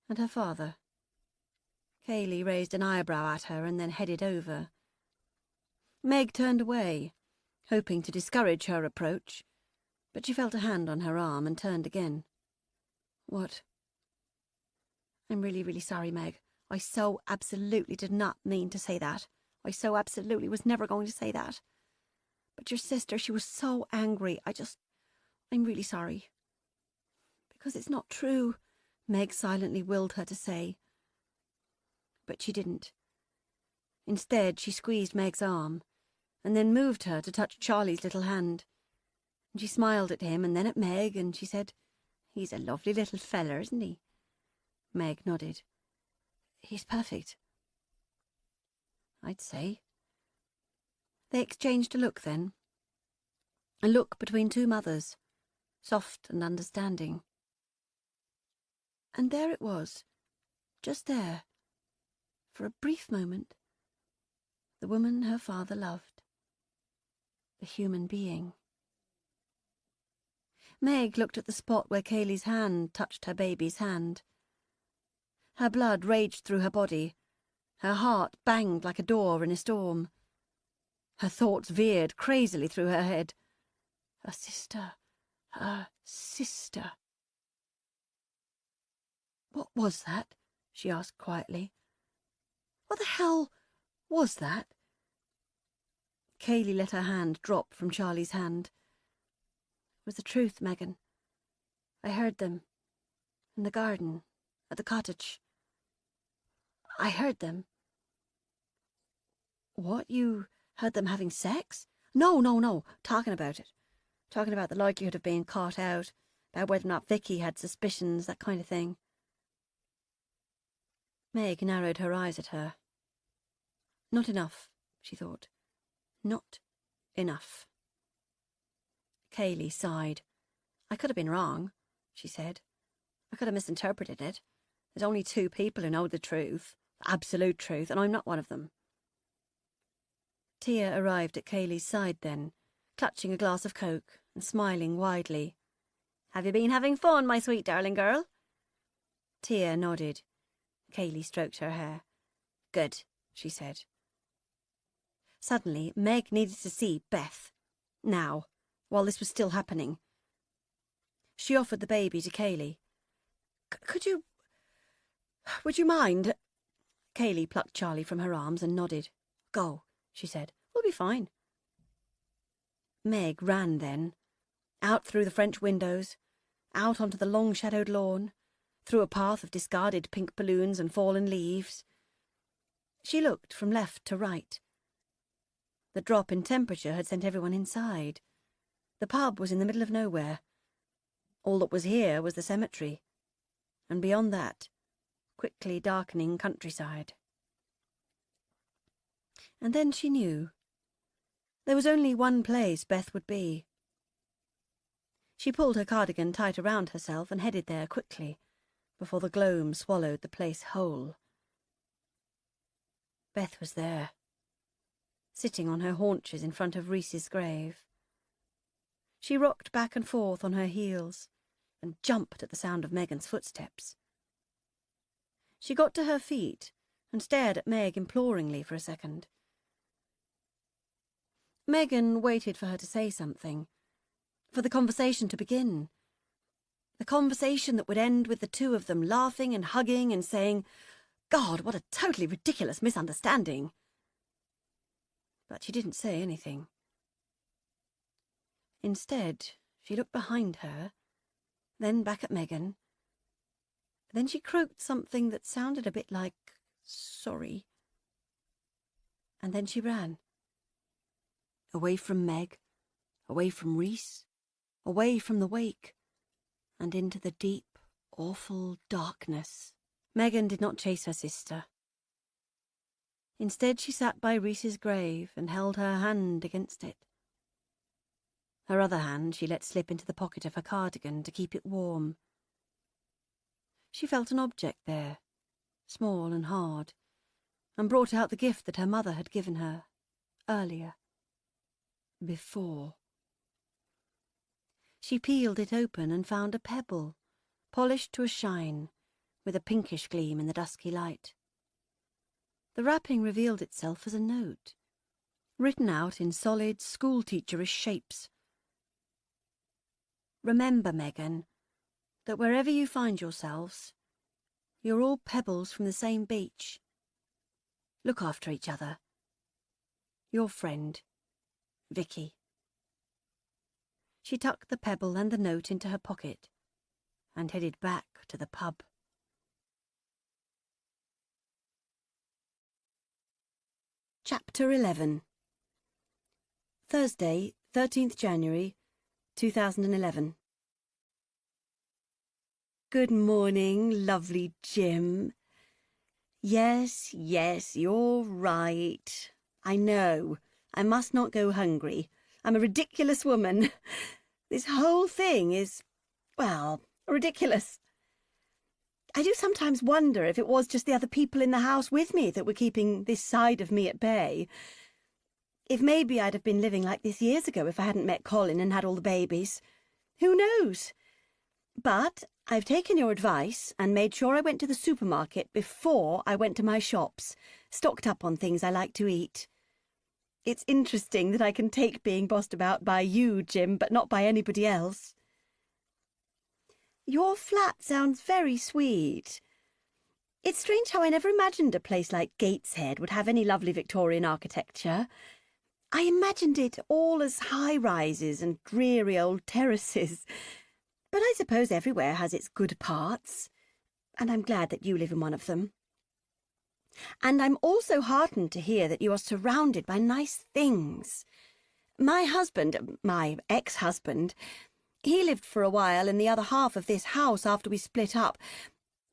and her father. Kaylee raised an eyebrow at her and then headed over. Meg turned away, hoping to discourage her approach, but she felt a hand on her arm and turned again. What? I'm really, really sorry, Meg. I so absolutely did not mean to say that. I so absolutely was never going to say that. But your sister, she was so angry. I'm really sorry. Because it's not true, Meg silently willed her to say. But she didn't. Instead, she squeezed Meg's arm, and then moved her to touch Charlie's little hand. And she smiled at him and then at Meg, and she said, He's a lovely little feller, isn't he? Meg nodded. He's perfect. I'd say. They exchanged a look then. A look between two mothers, soft and understanding. And there it was, just there, for a brief moment, the woman her father loved, the human being. Meg looked at the spot where Kaylee's hand touched her baby's hand. Her blood raged through her body. Her heart banged like a door in a storm. Her thoughts veered crazily through her head. Her sister. Her sister. What was that? She asked quietly. What the hell was that? Kaylee let her hand drop from Charlie's hand. It was the truth, Megan. I heard them. In the garden. At the cottage. I heard them. What, you heard them having sex? No. Talking about it. Talking about the likelihood of being caught out, about whether or not Vicky had suspicions, that kind of thing. Meg narrowed her eyes at her. Not enough, she thought. Not enough. Kaylee sighed. I could have been wrong, she said. I could have misinterpreted it. There's only 2 people who know the truth, the absolute truth, and I'm not one of them. Tia arrived at Kaylee's side then, clutching a glass of Coke and smiling widely. Have you been having fun, my sweet darling girl? Tia nodded. Kaylee stroked her hair. Good, she said. Suddenly, Meg needed to see Beth. Now, while this was still happening. She offered the baby to Kaylee. Would you mind? Kaylee plucked Charlie from her arms and nodded. Go, she said. We'll be fine. Meg ran then, out through the French windows, out onto the long-shadowed lawn, through a path of discarded pink balloons and fallen leaves. She looked from left to right. The drop in temperature had sent everyone inside. The pub was in the middle of nowhere. All that was here was the cemetery, and beyond that, quickly darkening countryside. And then she knew. There was only one place Beth would be. She pulled her cardigan tight around herself and headed there quickly, before the gloam swallowed the place whole. Beth was there, sitting on her haunches in front of Reese's grave. She rocked back and forth on her heels and jumped at the sound of Megan's footsteps. She got to her feet and stared at Meg imploringly for a second. Megan waited for her to say something, for the conversation to begin. The conversation that would end with the 2 of them laughing and hugging and saying, God, what a totally ridiculous misunderstanding. But she didn't say anything. Instead, she looked behind her, then back at Megan. Then she croaked something that sounded a bit like, sorry. And then she ran. Away from Meg, away from Reese, away from the wake, and into the deep, awful darkness. Megan did not chase her sister. Instead, she sat by Reese's grave and held her hand against it. Her other hand she let slip into the pocket of her cardigan to keep it warm. She felt an object there, small and hard, and brought out the gift that her mother had given her earlier. Before. She peeled it open and found a pebble, polished to a shine, with a pinkish gleam in the dusky light. The wrapping revealed itself as a note, written out in solid, schoolteacherish shapes. Remember, Megan, that wherever you find yourselves, you're all pebbles from the same beach. Look after each other. Your friend, Vicky. She tucked the pebble and the note into her pocket and headed back to the pub. Chapter 11. Thursday, 13th January, 2011. Good morning, lovely Jim. Yes, you're right. I know. I must not go hungry. I'm a ridiculous woman. This whole thing is, well, ridiculous. I do sometimes wonder if it was just the other people in the house with me that were keeping this side of me at bay. If maybe I'd have been living like this years ago if I hadn't met Colin and had all the babies. Who knows? But I've taken your advice and made sure I went to the supermarket before I went to my shops, stocked up on things I like to eat. It's interesting that I can take being bossed about by you, Jim, but not by anybody else. Your flat sounds very sweet. It's strange how I never imagined a place like Gateshead would have any lovely Victorian architecture. I imagined it all as high-rises and dreary old terraces. But I suppose everywhere has its good parts, and I'm glad that you live in one of them. And I'm also heartened to hear that you are surrounded by nice things. My ex-husband, he lived for a while in the other half of this house after we split up,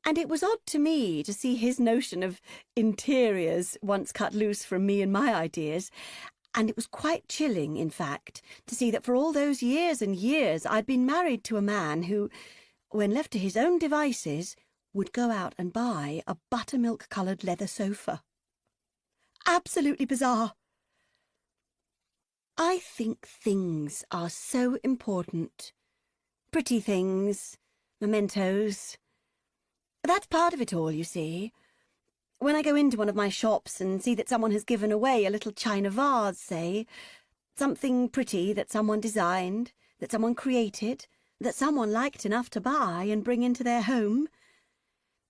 and it was odd to me to see his notion of interiors once cut loose from me and my ideas. And it was quite chilling, in fact, to see that for all those years and years I'd been married to a man who, when left to his own devices, would go out and buy a buttermilk-coloured leather sofa. Absolutely bizarre. I think things are so important. Pretty things, mementos. That's part of it all, you see. When I go into one of my shops and see that someone has given away a little china vase, say, something pretty that someone designed, that someone created, that someone liked enough to buy and bring into their home,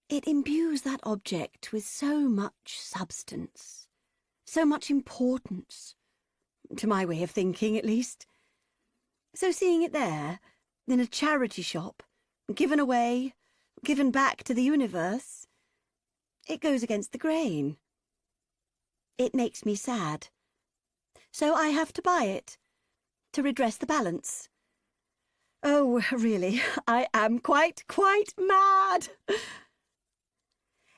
it imbues that object with so much substance, so much importance, to my way of thinking at least. So seeing it there, in a charity shop, given away, given back to the universe, it goes against the grain. It makes me sad. So I have to buy it, to redress the balance. Oh, really, I am quite mad.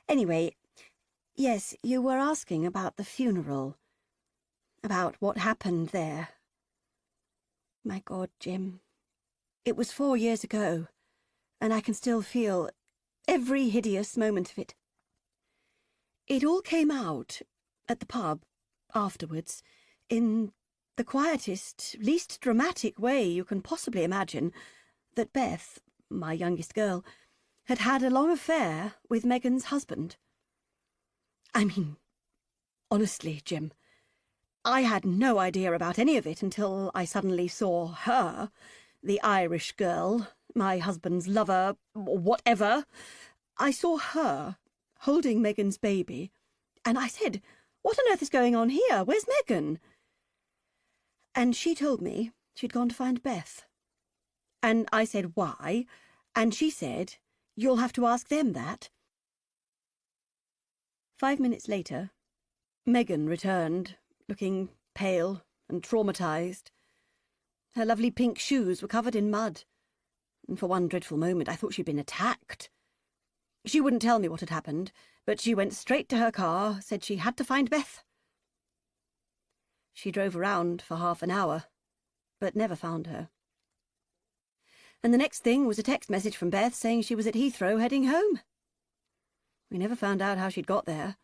Anyway, yes, you were asking about the funeral, about what happened there. My God, Jim, it was 4 years ago, and I can still feel every hideous moment of it. It all came out at the pub afterwards in the quietest, least dramatic way you can possibly imagine, that Beth, my youngest girl, had had a long affair with Megan's husband. I mean, honestly, Jim, I had no idea about any of it until I suddenly saw her, the Irish girl, my husband's lover, whatever. I saw her holding Megan's baby, and I said, "What on earth is going on here? Where's Megan?" And she told me she'd gone to find Beth. And I said, "Why?" And she said, "You'll have to ask them that." 5 minutes later, Megan returned, looking pale and traumatised. Her lovely pink shoes were covered in mud, and for one dreadful moment I thought she'd been attacked. She wouldn't tell me what had happened, but she went straight to her car, said she had to find Beth. She drove around for half an hour, but never found her. And the next thing was a text message from Beth saying she was at Heathrow heading home. We never found out how she'd got there.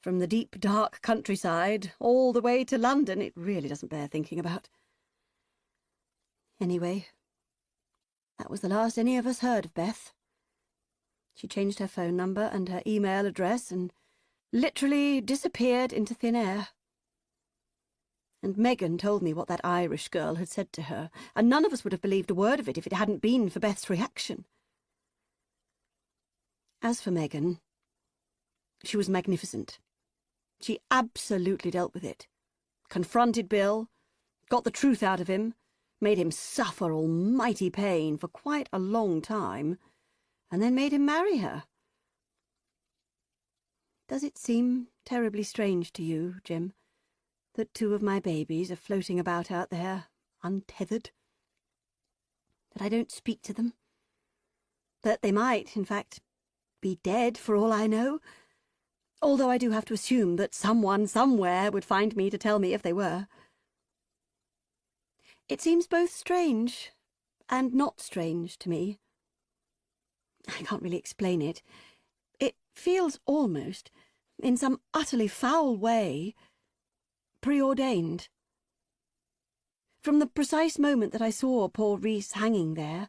From the deep, dark countryside all the way to London, it really doesn't bear thinking about. Anyway, that was the last any of us heard of Beth. She changed her phone number and her email address and literally disappeared into thin air. And Megan told me what that Irish girl had said to her, and none of us would have believed a word of it if it hadn't been for Beth's reaction. As for Megan, she was magnificent. She absolutely dealt with it. Confronted Bill, got the truth out of him, made him suffer almighty pain for quite a long time, and then made him marry her. Does it seem terribly strange to you, Jim, that 2 of my babies are floating about out there, untethered? That I don't speak to them? That they might, in fact, be dead for all I know? Although I do have to assume that someone somewhere would find me to tell me if they were. It seems both strange and not strange to me. I can't really explain it. It feels almost, in some utterly foul way, preordained. From the precise moment that I saw poor Rhys hanging there,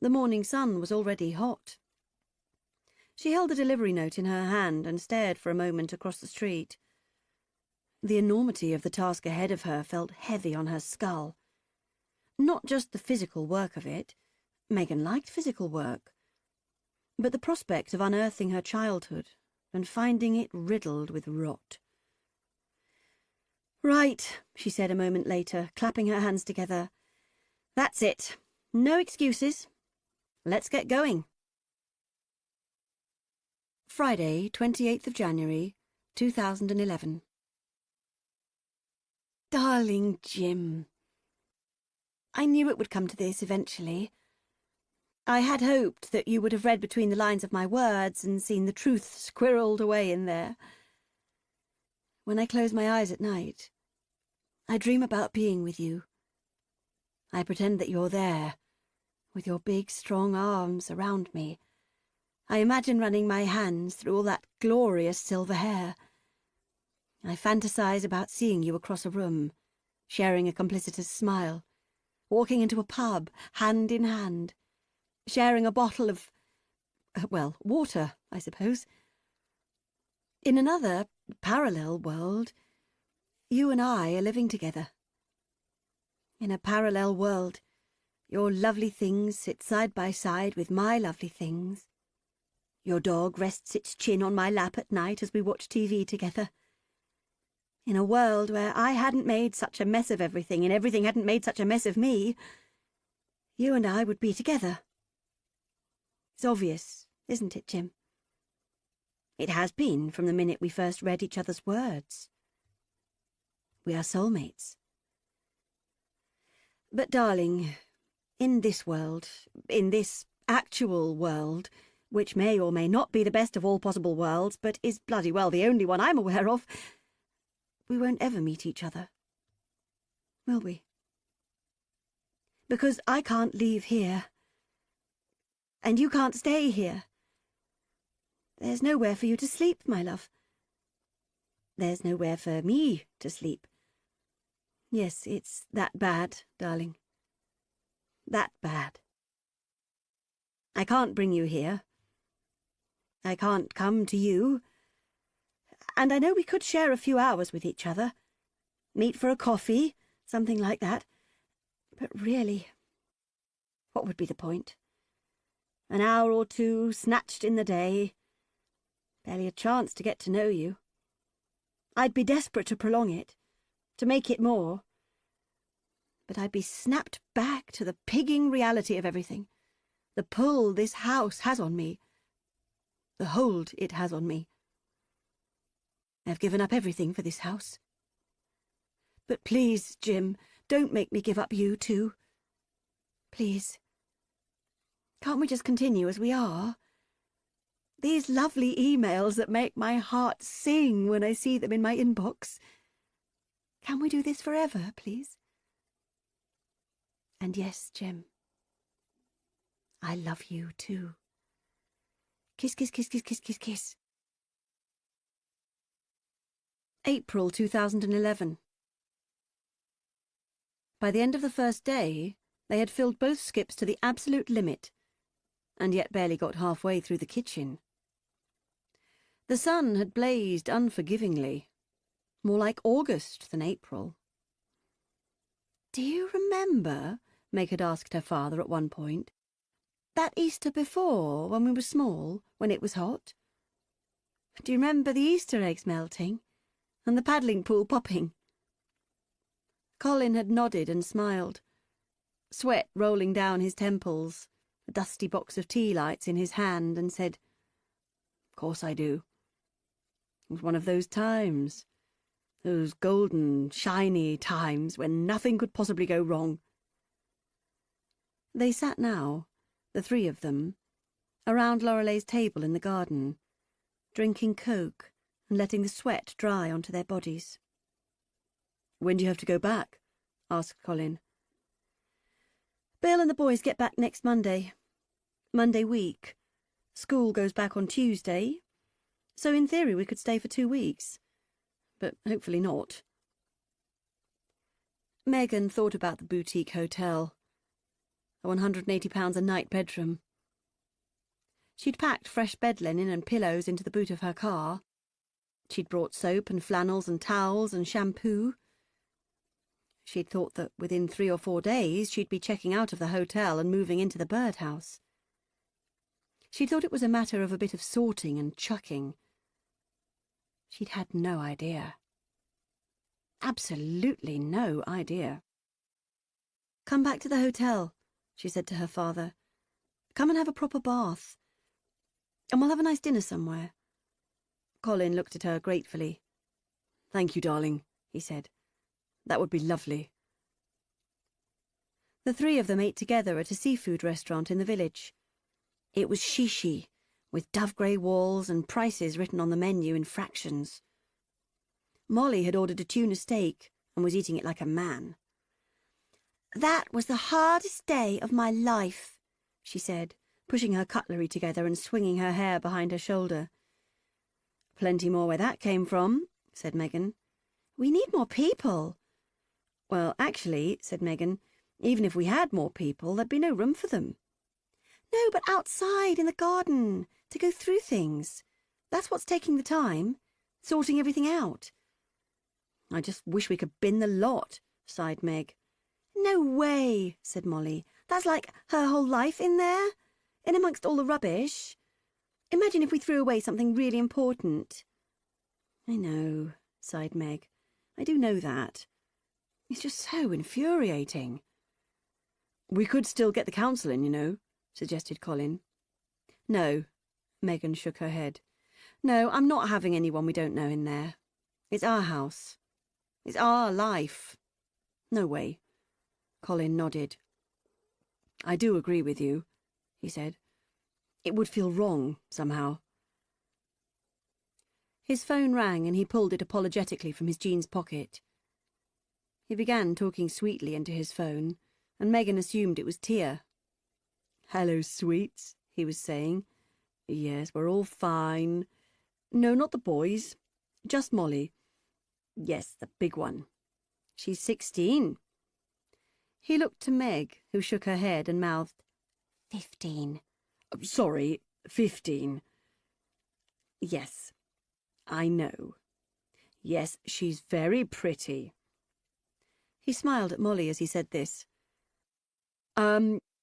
The morning sun was already hot. She held the delivery note in her hand and stared for a moment across the street. The enormity of the task ahead of her felt heavy on her skull. Not just the physical work of it. Megan liked physical work. But the prospect of unearthing her childhood and finding it riddled with rot. "Right," she said a moment later, clapping her hands together. "That's it. No excuses. Let's get going." Friday, 28th of January, 2011. Darling Jim, I knew it would come to this eventually. I had hoped that you would have read between the lines of my words and seen the truth squirreled away in there. When I close my eyes at night, I dream about being with you. I pretend that you're there, with your big, strong arms around me. I imagine running my hands through all that glorious silver hair. I fantasize about seeing you across a room, sharing a complicitous smile, walking into a pub, hand in hand, sharing a bottle of, well, water, I suppose. In another, parallel world, you and I are living together. In a parallel world, your lovely things sit side by side with my lovely things. Your dog rests its chin on my lap at night as we watch TV together. In a world where I hadn't made such a mess of everything and everything hadn't made such a mess of me, you and I would be together. It's obvious, isn't it, Jim? It has been from the minute we first read each other's words. We are soulmates. But, darling, in this world, in this actual world, which may or may not be the best of all possible worlds, but is bloody well the only one I'm aware of, we won't ever meet each other. Will we? Because I can't leave here. And you can't stay here. There's nowhere for you to sleep, my love. There's nowhere for me to sleep. Yes, it's that bad, darling. That bad. I can't bring you here. I can't come to you. And I know we could share a few hours with each other. Meet for a coffee, something like that. But really, what would be the point? An hour or two snatched in the day. Barely a chance to get to know you. I'd be desperate to prolong it, to make it more. But I'd be snapped back to the pigging reality of everything. The pull this house has on me. The hold it has on me. I've given up everything for this house. But please, Jim, don't make me give up you too. Please. Can't we just continue as we are? These lovely emails that make my heart sing when I see them in my inbox. Can we do this forever, please? And yes, Jim, I love you too. Kiss, kiss, kiss, kiss, kiss, kiss, kiss. April 2011. By the end of the first day, they had filled both skips to the absolute limit, and yet barely got halfway through the kitchen. The sun had blazed unforgivingly, more like August than April. "Do you remember," Meg had asked her father at one point, "that Easter before, when we were small, when it was hot? Do you remember the Easter eggs melting? And the paddling pool popping?" Colin had nodded and smiled, sweat rolling down his temples, a dusty box of tea lights in his hand, and said, "Of course I do. It was one of those times, those golden, shiny times when nothing could possibly go wrong." They sat now, the three of them, around Lorelei's table in the garden, drinking Coke and letting the sweat dry onto their bodies. "When do you have to go back?" asked Colin. "Bill and the boys get back next Monday. Monday week. School goes back on Tuesday, so in theory we could stay for 2 weeks. But hopefully not." Megan thought about the boutique hotel. a £180 a night bedroom. She'd packed fresh bed linen and pillows into the boot of her car. She'd brought soap and flannels and towels and shampoo. She'd thought that within 3 or 4 days she'd be checking out of the hotel and moving into the birdhouse. She'd thought it was a matter of a bit of sorting and chucking. She'd had no idea. Absolutely no idea. "Come back to the hotel," she said to her father. "Come and have a proper bath. And we'll have a nice dinner somewhere." Colin looked at her gratefully. "Thank you, darling," he said. "That would be lovely." The 3 of them ate together at a seafood restaurant in the village. It was shishi, with dove-grey walls and prices written on the menu in fractions. Molly had ordered a tuna steak and was eating it like a man. "That was the hardest day of my life," she said, pushing her cutlery together and swinging her hair behind her shoulder. "Plenty more where that came from," said Megan. "We need more people." "Well, actually," said Megan, "even if we had more people, there'd be no room for them." "No, but outside, in the garden, to go through things. That's what's taking the time, sorting everything out." "I just wish we could bin the lot," sighed Meg. "No way," said Molly. "That's like her whole life in there, in amongst all the rubbish. Imagine if we threw away something really important." "I know," sighed Meg. "I do know that. It's just so infuriating." "We could still get the council in, you know," suggested Colin. "No," Megan shook her head. "No, I'm not having anyone we don't know in there. It's our house. It's our life. No way." Colin nodded. "I do agree with you," he said. "It would feel wrong, somehow." His phone rang and he pulled it apologetically from his jeans pocket. He began talking sweetly into his phone, and Megan assumed it was Tia. "Hello, sweets," he was saying. "Yes, we're all fine. No, not the boys. Just Molly. Yes, the big one. She's 16. He looked to Meg, who shook her head and mouthed, 15. "Sorry, 15. Yes, I know. Yes, she's very pretty." He smiled at Molly as he said this.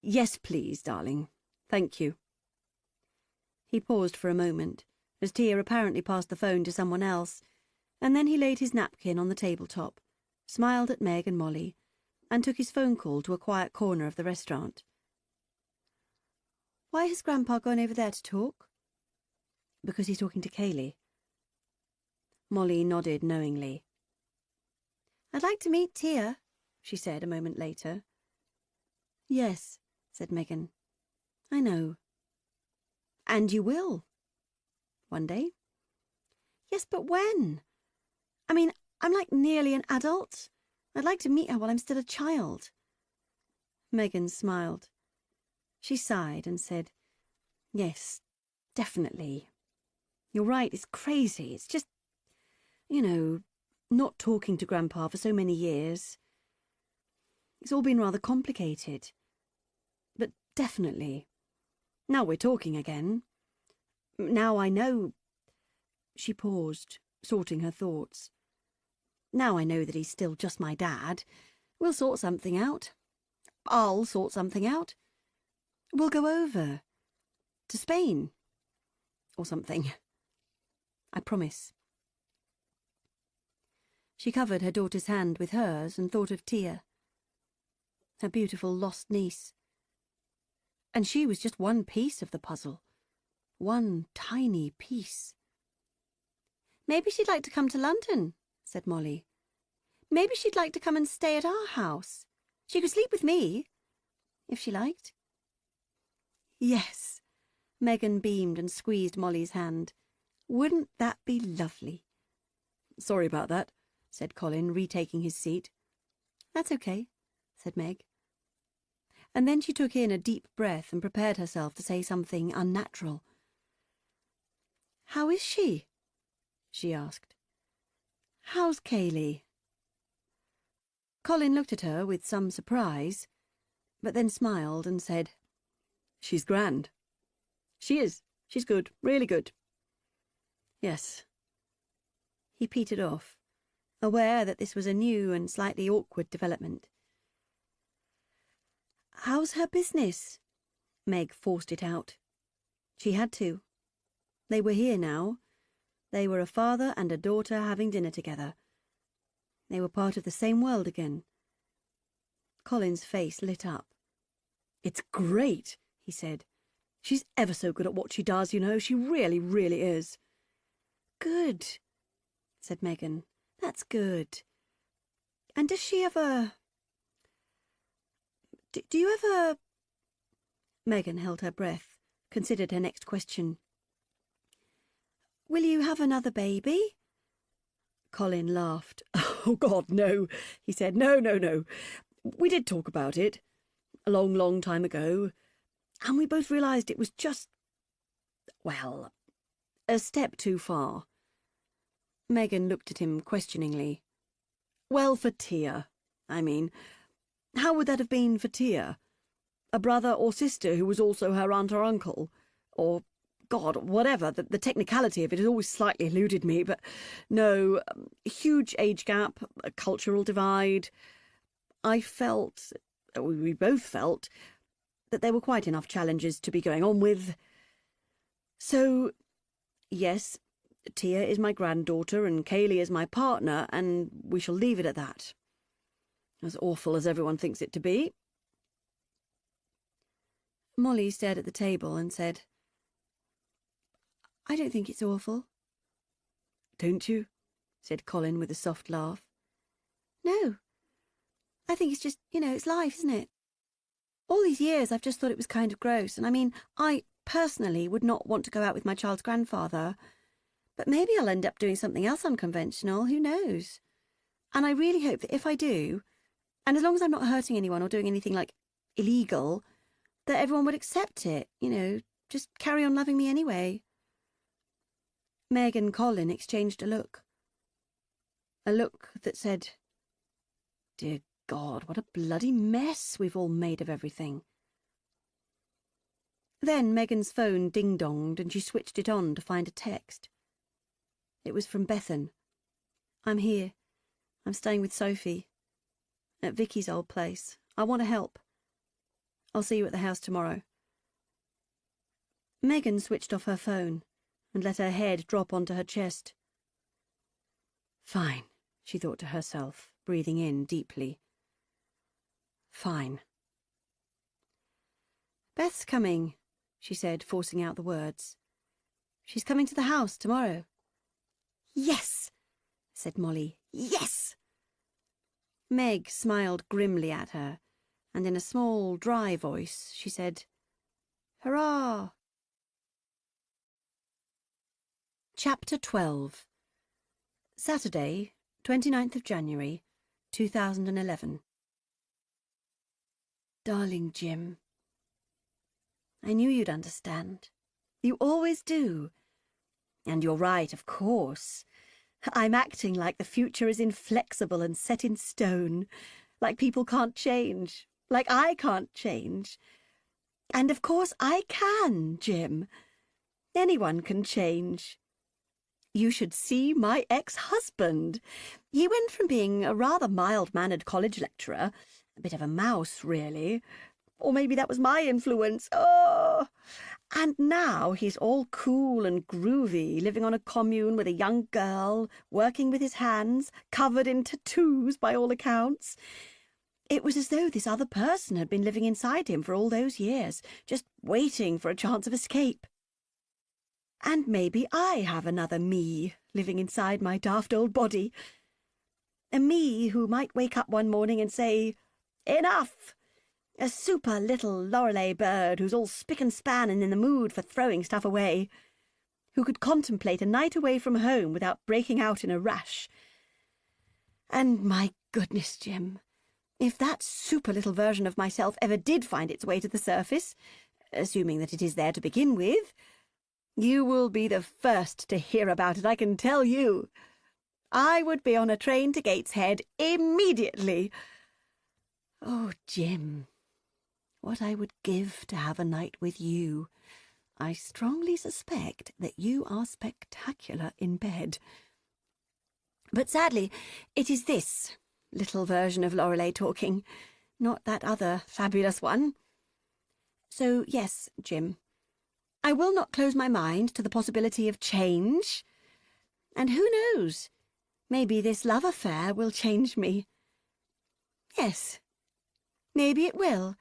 Yes, please, darling. Thank you." He paused for a moment, as Tia apparently passed the phone to someone else, and then he laid his napkin on the tabletop, smiled at Meg and Molly, and took his phone call to a quiet corner of the restaurant. "Why has Grandpa gone over there to talk?" "Because he's talking to Kaylee." Molly nodded knowingly. "I'd like to meet Tia," she said a moment later. "Yes," said Megan. "I know." "And you will." "One day." "Yes, but when? I mean, I'm like nearly an adult. I'd like to meet her while I'm still a child." Megan smiled. She sighed and said, "Yes, definitely. You're right, it's crazy. It's just, not talking to Grandpa for so many years. It's all been rather complicated. But definitely. Now we're talking again. Now I know..." She paused, sorting her thoughts. "Now I know that he's still just my dad. We'll sort something out. I'll sort something out. We'll go over. To Spain. Or something. I promise." She covered her daughter's hand with hers and thought of Tia, her beautiful lost niece. And she was just one piece of the puzzle. One tiny piece. "Maybe she'd like to come to London," said Molly. "Maybe she'd like to come and stay at our house. She could sleep with me, if she liked." "Yes." Megan beamed and squeezed Molly's hand. "Wouldn't that be lovely?" "Sorry about that," said Colin, retaking his seat. "That's okay," said Meg. And then she took in a deep breath and prepared herself to say something unnatural. "How is she?" she asked. "How's Kaylee?" Colin looked at her with some surprise. but then smiled and said, "She's grand. She is. She's good, really good." Yes. He petered off, aware that this was a new and slightly awkward development. "How's her business?" Meg forced it out. She had to. They were here now. They were a father and a daughter having dinner together. They were part of the same world again. Colin's face lit up. "It's great," he said. "She's ever so good at what she does, you know. She really, really is." "Good," said Megan. "That's good. And does she ever... Do you ever..." Megan held her breath, considered her next question. "Will you have another baby?" Colin laughed. "Oh, God, no," he said. No, no, no. We did talk about it a long, long time ago, and we both realised it was just, well, a step too far." Megan looked at him questioningly. "Well, for Tia, I mean. How would that have been for Tia? A brother or sister who was also her aunt or uncle? Or, God, whatever. The technicality of it has always slightly eluded me, but no, huge age gap, a cultural divide. I felt, we both felt, that there were quite enough challenges to be going on with. So, yes, Tia is my granddaughter and Kaylee is my partner, and we shall leave it at that. As awful as everyone thinks it to be." Molly stared at the table and said, "I don't think it's awful." "Don't you?" said Colin with a soft laugh. "No. I think it's just, it's life, isn't it? All these years I've just thought it was kind of gross, and I mean, I personally would not want to go out with my child's grandfather, but maybe I'll end up doing something else unconventional, who knows? And I really hope that if I do, and as long as I'm not hurting anyone or doing anything, like, illegal, that everyone would accept it, just carry on loving me anyway." Meg and Colin exchanged a look that said, "Dear God, what a bloody mess we've all made of everything." Then Megan's phone ding-donged and she switched it on to find a text. It was from Bethan. "I'm here. I'm staying with Sophie. At Vicky's old place. I want to help. I'll see you at the house tomorrow." Megan switched off her phone and let her head drop onto her chest. "Fine," she thought to herself, breathing in deeply. "Fine." "Beth's coming," she said, forcing out the words. "She's coming to the house tomorrow." "Yes," said Molly. "Yes." Meg smiled grimly at her, and in a small, dry voice she said, "Hurrah!" Chapter 12. Saturday, 29th of January, 2011. Darling Jim, I knew you'd understand. You always do. And you're right, of course. I'm acting like the future is inflexible and set in stone, like people can't change, like I can't change. And of course I can, Jim. Anyone can change. You should see my ex-husband. He went from being a rather mild-mannered college lecturer, a bit of a mouse, really, or maybe that was my influence, and now he's all cool and groovy, living on a commune with a young girl, working with his hands, covered in tattoos by all accounts. It was as though this other person had been living inside him for all those years, just waiting for a chance of escape. And maybe I have another me living inside my daft old body. A me who might wake up one morning and say, "Enough!" A super little Lorelei bird who's all spick and span and in the mood for throwing stuff away. Who could contemplate a night away from home without breaking out in a rash. And my goodness, Jim, if that super little version of myself ever did find its way to the surface, assuming that it is there to begin with, you will be the first to hear about it, I can tell you. I would be on a train to Gateshead immediately. Oh, Jim, what I would give to have a night with you. I strongly suspect that you are spectacular in bed. But sadly, it is this little version of Lorelei talking, not that other fabulous one. So, yes, Jim, I will not close my mind to the possibility of change. And who knows? Maybe this love affair will change me. Yes, maybe it will.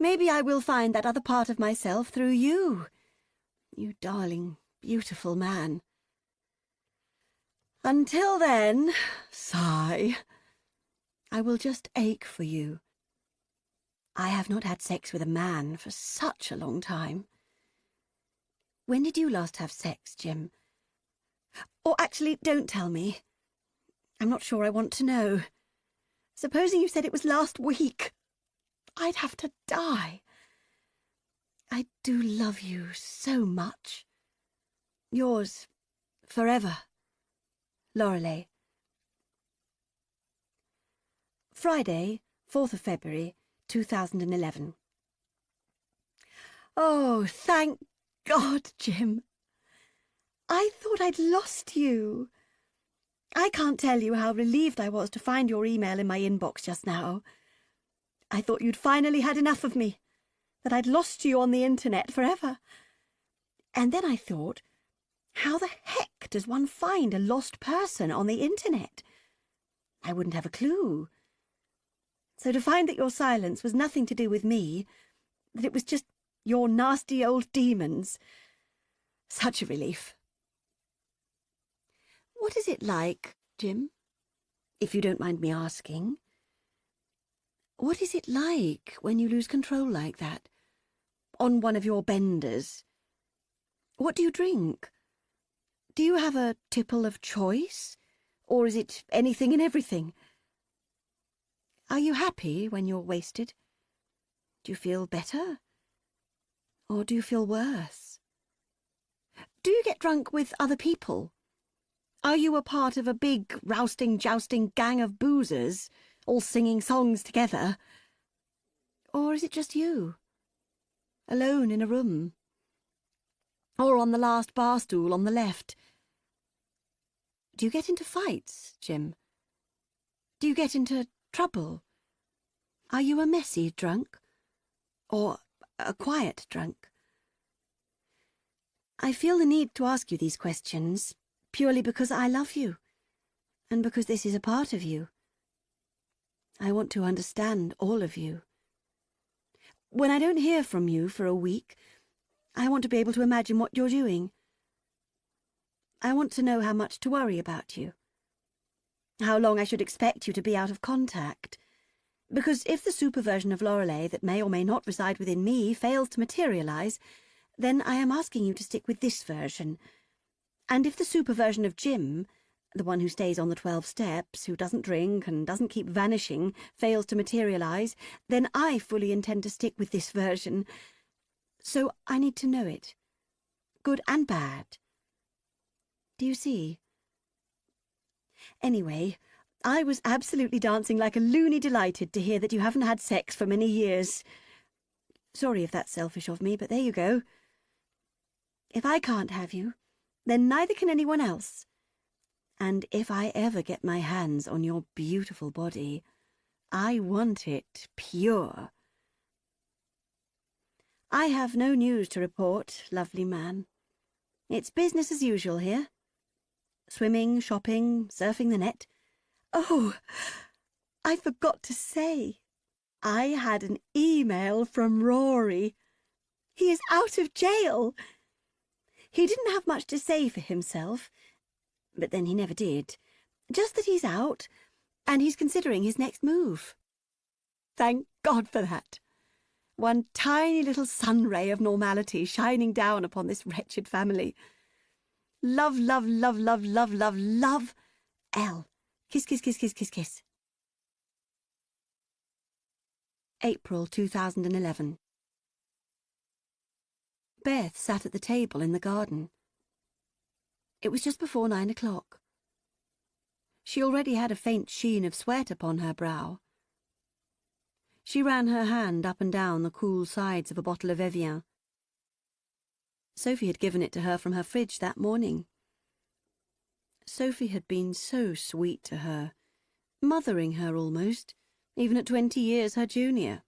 Maybe I will find that other part of myself through you. You darling, beautiful man. Until then, sigh, I will just ache for you. I have not had sex with a man for such a long time. When did you last have sex, Jim? Or actually, don't tell me. I'm not sure I want to know. Supposing you said it was last week. I'd have to die. I do love you so much. Yours, forever, Lorelei. Friday, 4th of February, 2011. Oh, thank God, Jim. I thought I'd lost you. I can't tell you how relieved I was to find your email in my inbox just now. I thought you'd finally had enough of me, that I'd lost you on the internet forever. And then I thought, how the heck does one find a lost person on the internet? I wouldn't have a clue. So to find that your silence was nothing to do with me, that it was just your nasty old demons, such a relief. What is it like, Jim? If you don't mind me asking. What is it like when you lose control like that? On one of your benders? What do you drink? Do you have a tipple of choice? Or is it anything and everything? Are you happy when you're wasted? Do you feel better? Or do you feel worse? Do you get drunk with other people? Are you a part of a big, rousting, jousting gang of boozers, all singing songs together? Or is it just you, alone in a room? Or on the last bar stool on the left? Do you get into fights, Jim? Do you get into trouble? Are you a messy drunk? Or a quiet drunk? I feel the need to ask you these questions purely because I love you, and because this is a part of you. I want to understand all of you. When I don't hear from you for a week, I want to be able to imagine what you're doing. I want to know how much to worry about you, how long I should expect you to be out of contact. Because if the super version of Lorelei that may or may not reside within me fails to materialise, then I am asking you to stick with this version. And if the super version of Jim, the one who stays on the 12 steps, who doesn't drink and doesn't keep vanishing, fails to materialise, then I fully intend to stick with this version. So I need to know it, good and bad. Do you see? Anyway, I was absolutely dancing like a loony delighted to hear that you haven't had sex for many years. Sorry if that's selfish of me, but there you go. If I can't have you, then neither can anyone else. And if I ever get my hands on your beautiful body, I want it pure. I have no news to report, lovely man. It's business as usual here. Swimming, shopping, surfing the net. Oh, I forgot to say, I had an email from Rory. He is out of jail. He didn't have much to say for himself, but then he never did. Just that he's out, and he's considering his next move. Thank God for that. One tiny little sun ray of normality shining down upon this wretched family. Love, love, love, love, love, love, love, L. Kiss, kiss, kiss, kiss, kiss, kiss. April 2011. Beth sat at the table in the garden. It was just before 9 o'clock. She already had a faint sheen of sweat upon her brow. She ran her hand up and down the cool sides of a bottle of Evian. Sophie had given it to her from her fridge that morning. Sophie had been so sweet to her, mothering her almost, even at 20 years her junior.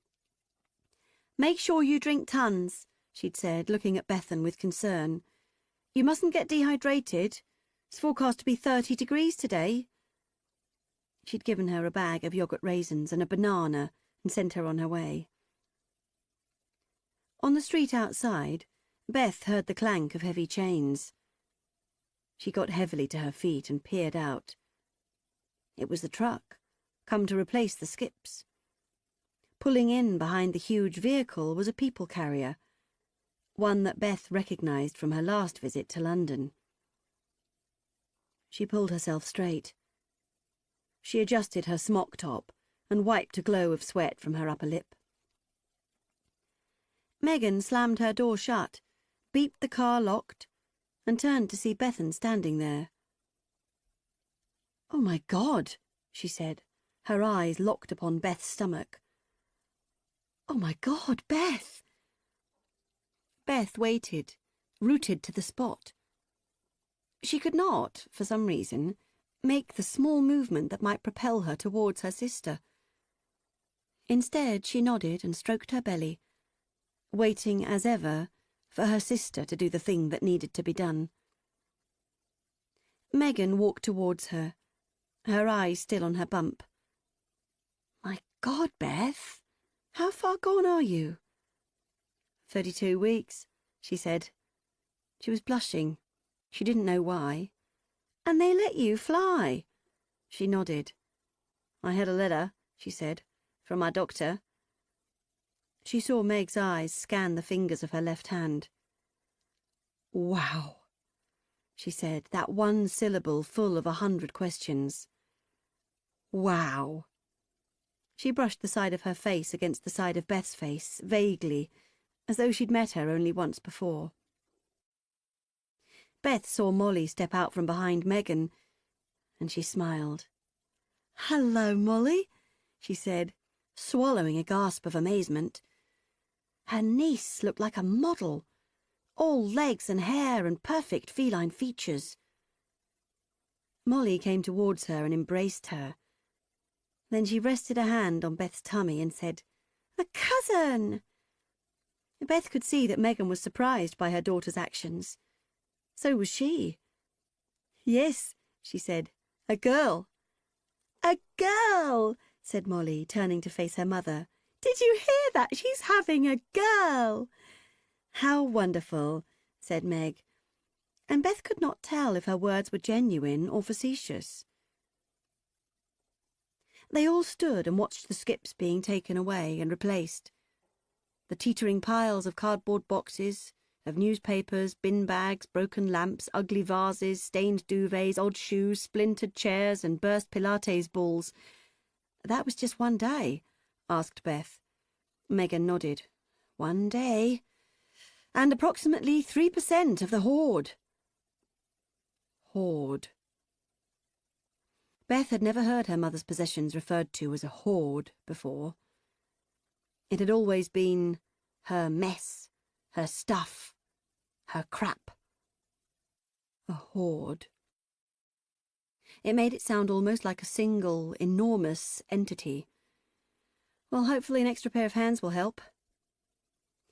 "Make sure you drink tons," she'd said, looking at Bethan with concern. "You mustn't get dehydrated. It's forecast to be 30 degrees today." She'd given her a bag of yoghurt raisins and a banana and sent her on her way. On the street outside, Beth heard the clank of heavy chains. She got heavily to her feet and peered out. It was the truck, come to replace the skips. Pulling in behind the huge vehicle was a people carrier, one that Beth recognised from her last visit to London. She pulled herself straight. She adjusted her smock top and wiped a glow of sweat from her upper lip. Megan slammed her door shut, beeped the car locked, and turned to see Bethan standing there. "Oh, my God," she said, her eyes locked upon Beth's stomach. "Oh, my God, Beth!" Beth waited, rooted to the spot. She could not, for some reason, make the small movement that might propel her towards her sister. Instead, she nodded and stroked her belly, waiting, as ever, for her sister to do the thing that needed to be done. Megan walked towards her, her eyes still on her bump. "My God, Beth, how far gone are you?" 32 weeks, she said. She was blushing. She didn't know why. "And they let you fly?" She nodded. "I had a letter," she said, "from my doctor." She saw Meg's eyes scan the fingers of her left hand. "Wow," she said, that one syllable full of 100 questions. "Wow." She brushed the side of her face against the side of Beth's face, vaguely, as though she'd met her only once before. Beth saw Molly step out from behind Megan, and she smiled. "Hello, Molly," she said, swallowing a gasp of amazement. Her niece looked like a model, all legs and hair and perfect feline features. Molly came towards her and embraced her. Then she rested a hand on Beth's tummy and said, "A cousin!" Beth could see that Megan was surprised by her daughter's actions. So was she. "Yes," she said, "a girl." "A girl," said Molly, turning to face her mother. "Did you hear that? She's having a girl." "How wonderful," said Meg, and Beth could not tell if her words were genuine or facetious. They all stood and watched the skips being taken away and replaced. The teetering piles of cardboard boxes, of newspapers, bin bags, broken lamps, ugly vases, stained duvets, odd shoes, splintered chairs, and burst Pilates balls. "That was just one day?" asked Beth. Megan nodded. "One day. And approximately 3% of the hoard." Hoard. Beth had never heard her mother's possessions referred to as a hoard before. It had always been her mess, her stuff, her crap. A hoard. It made it sound almost like a single, enormous entity. "Well, hopefully an extra pair of hands will help."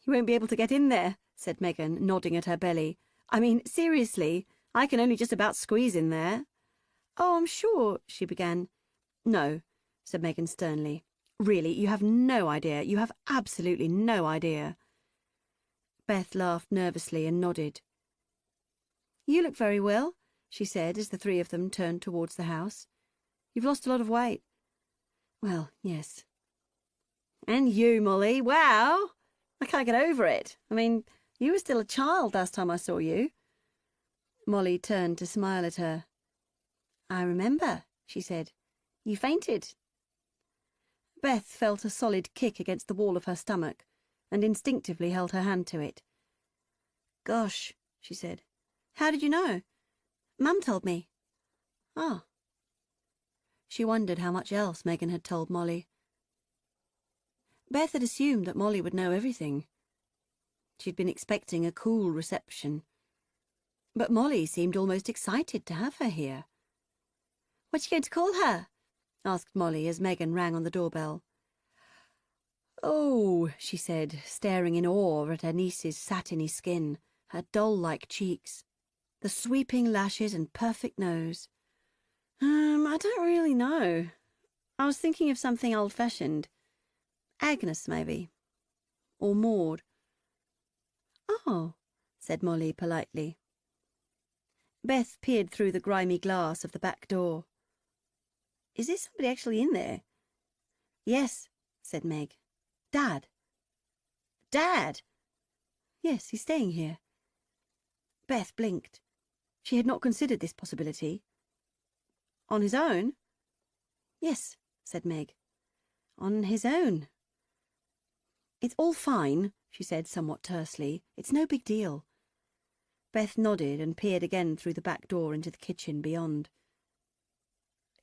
"You won't be able to get in there," said Megan, nodding at her belly. "I mean, seriously, I can only just about squeeze in there." "Oh, I'm sure," she began. "No," said Megan sternly. "Really, you have no idea. You have absolutely no idea." Beth laughed nervously and nodded. "You look very well," she said as the three of them turned towards the house. "You've lost a lot of weight." "Well, yes." "And you, Molly, wow! I can't get over it. I mean, you were still a child last time I saw you." Molly turned to smile at her. "I remember," she said. "You fainted." Beth felt a solid kick against the wall of her stomach and instinctively held her hand to it. "Gosh," she said. "How did you know?" "Mum told me." "Oh." She wondered how much else Megan had told Molly. Beth had assumed that Molly would know everything. She'd been expecting a cool reception. But Molly seemed almost excited to have her here. "What are you going to call her?" asked Molly as Megan rang on the doorbell. "Oh," she said, staring in awe at her niece's satiny skin, her doll-like cheeks, the sweeping lashes and perfect nose. I don't really know. I was thinking of something old-fashioned. Agnes, maybe. Or Maud." "Oh," said Molly politely. Beth peered through the grimy glass of the back door. "Is there somebody actually in there?" "Yes," said Meg. "Dad." "Dad?" "Yes, he's staying here." Beth blinked. She had not considered this possibility. "On his own?" "Yes," said Meg. "On his own." "It's all fine," she said somewhat tersely. "It's no big deal." Beth nodded and peered again through the back door into the kitchen beyond.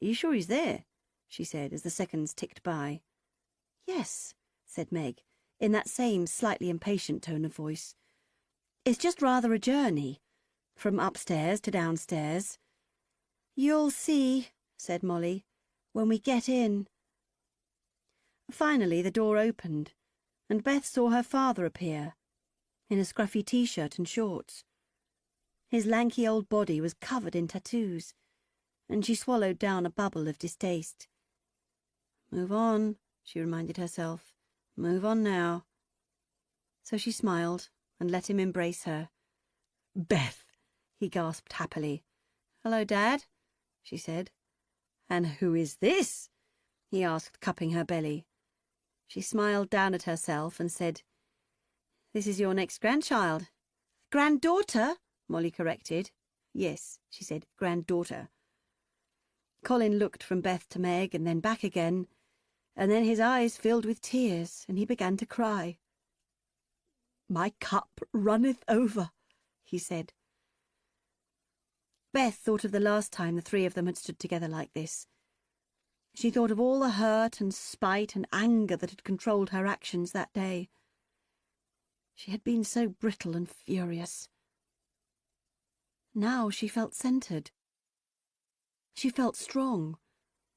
"Are you sure he's there?" she said as the seconds ticked by. "Yes," said Meg, in that same slightly impatient tone of voice. "It's just rather a journey, from upstairs to downstairs." "You'll see," said Molly, "when we get in." Finally the door opened, and Beth saw her father appear, in a scruffy t-shirt and shorts. His lanky old body was covered in tattoos, and she swallowed down a bubble of distaste. "Move on," she reminded herself. "Move on now." So she smiled and let him embrace her. "Beth!" he gasped happily. "Hello, Dad," she said. "And who is this?" he asked, cupping her belly. She smiled down at herself and said, "This is your next grandchild." "Granddaughter," Molly corrected. "Yes," she said, "granddaughter." Colin looked from Beth to Meg and then back again, and then his eyes filled with tears and he began to cry. "My cup runneth over," he said. Beth thought of the last time the three of them had stood together like this. She thought of all the hurt and spite and anger that had controlled her actions that day. She had been so brittle and furious. Now she felt centred. She felt strong,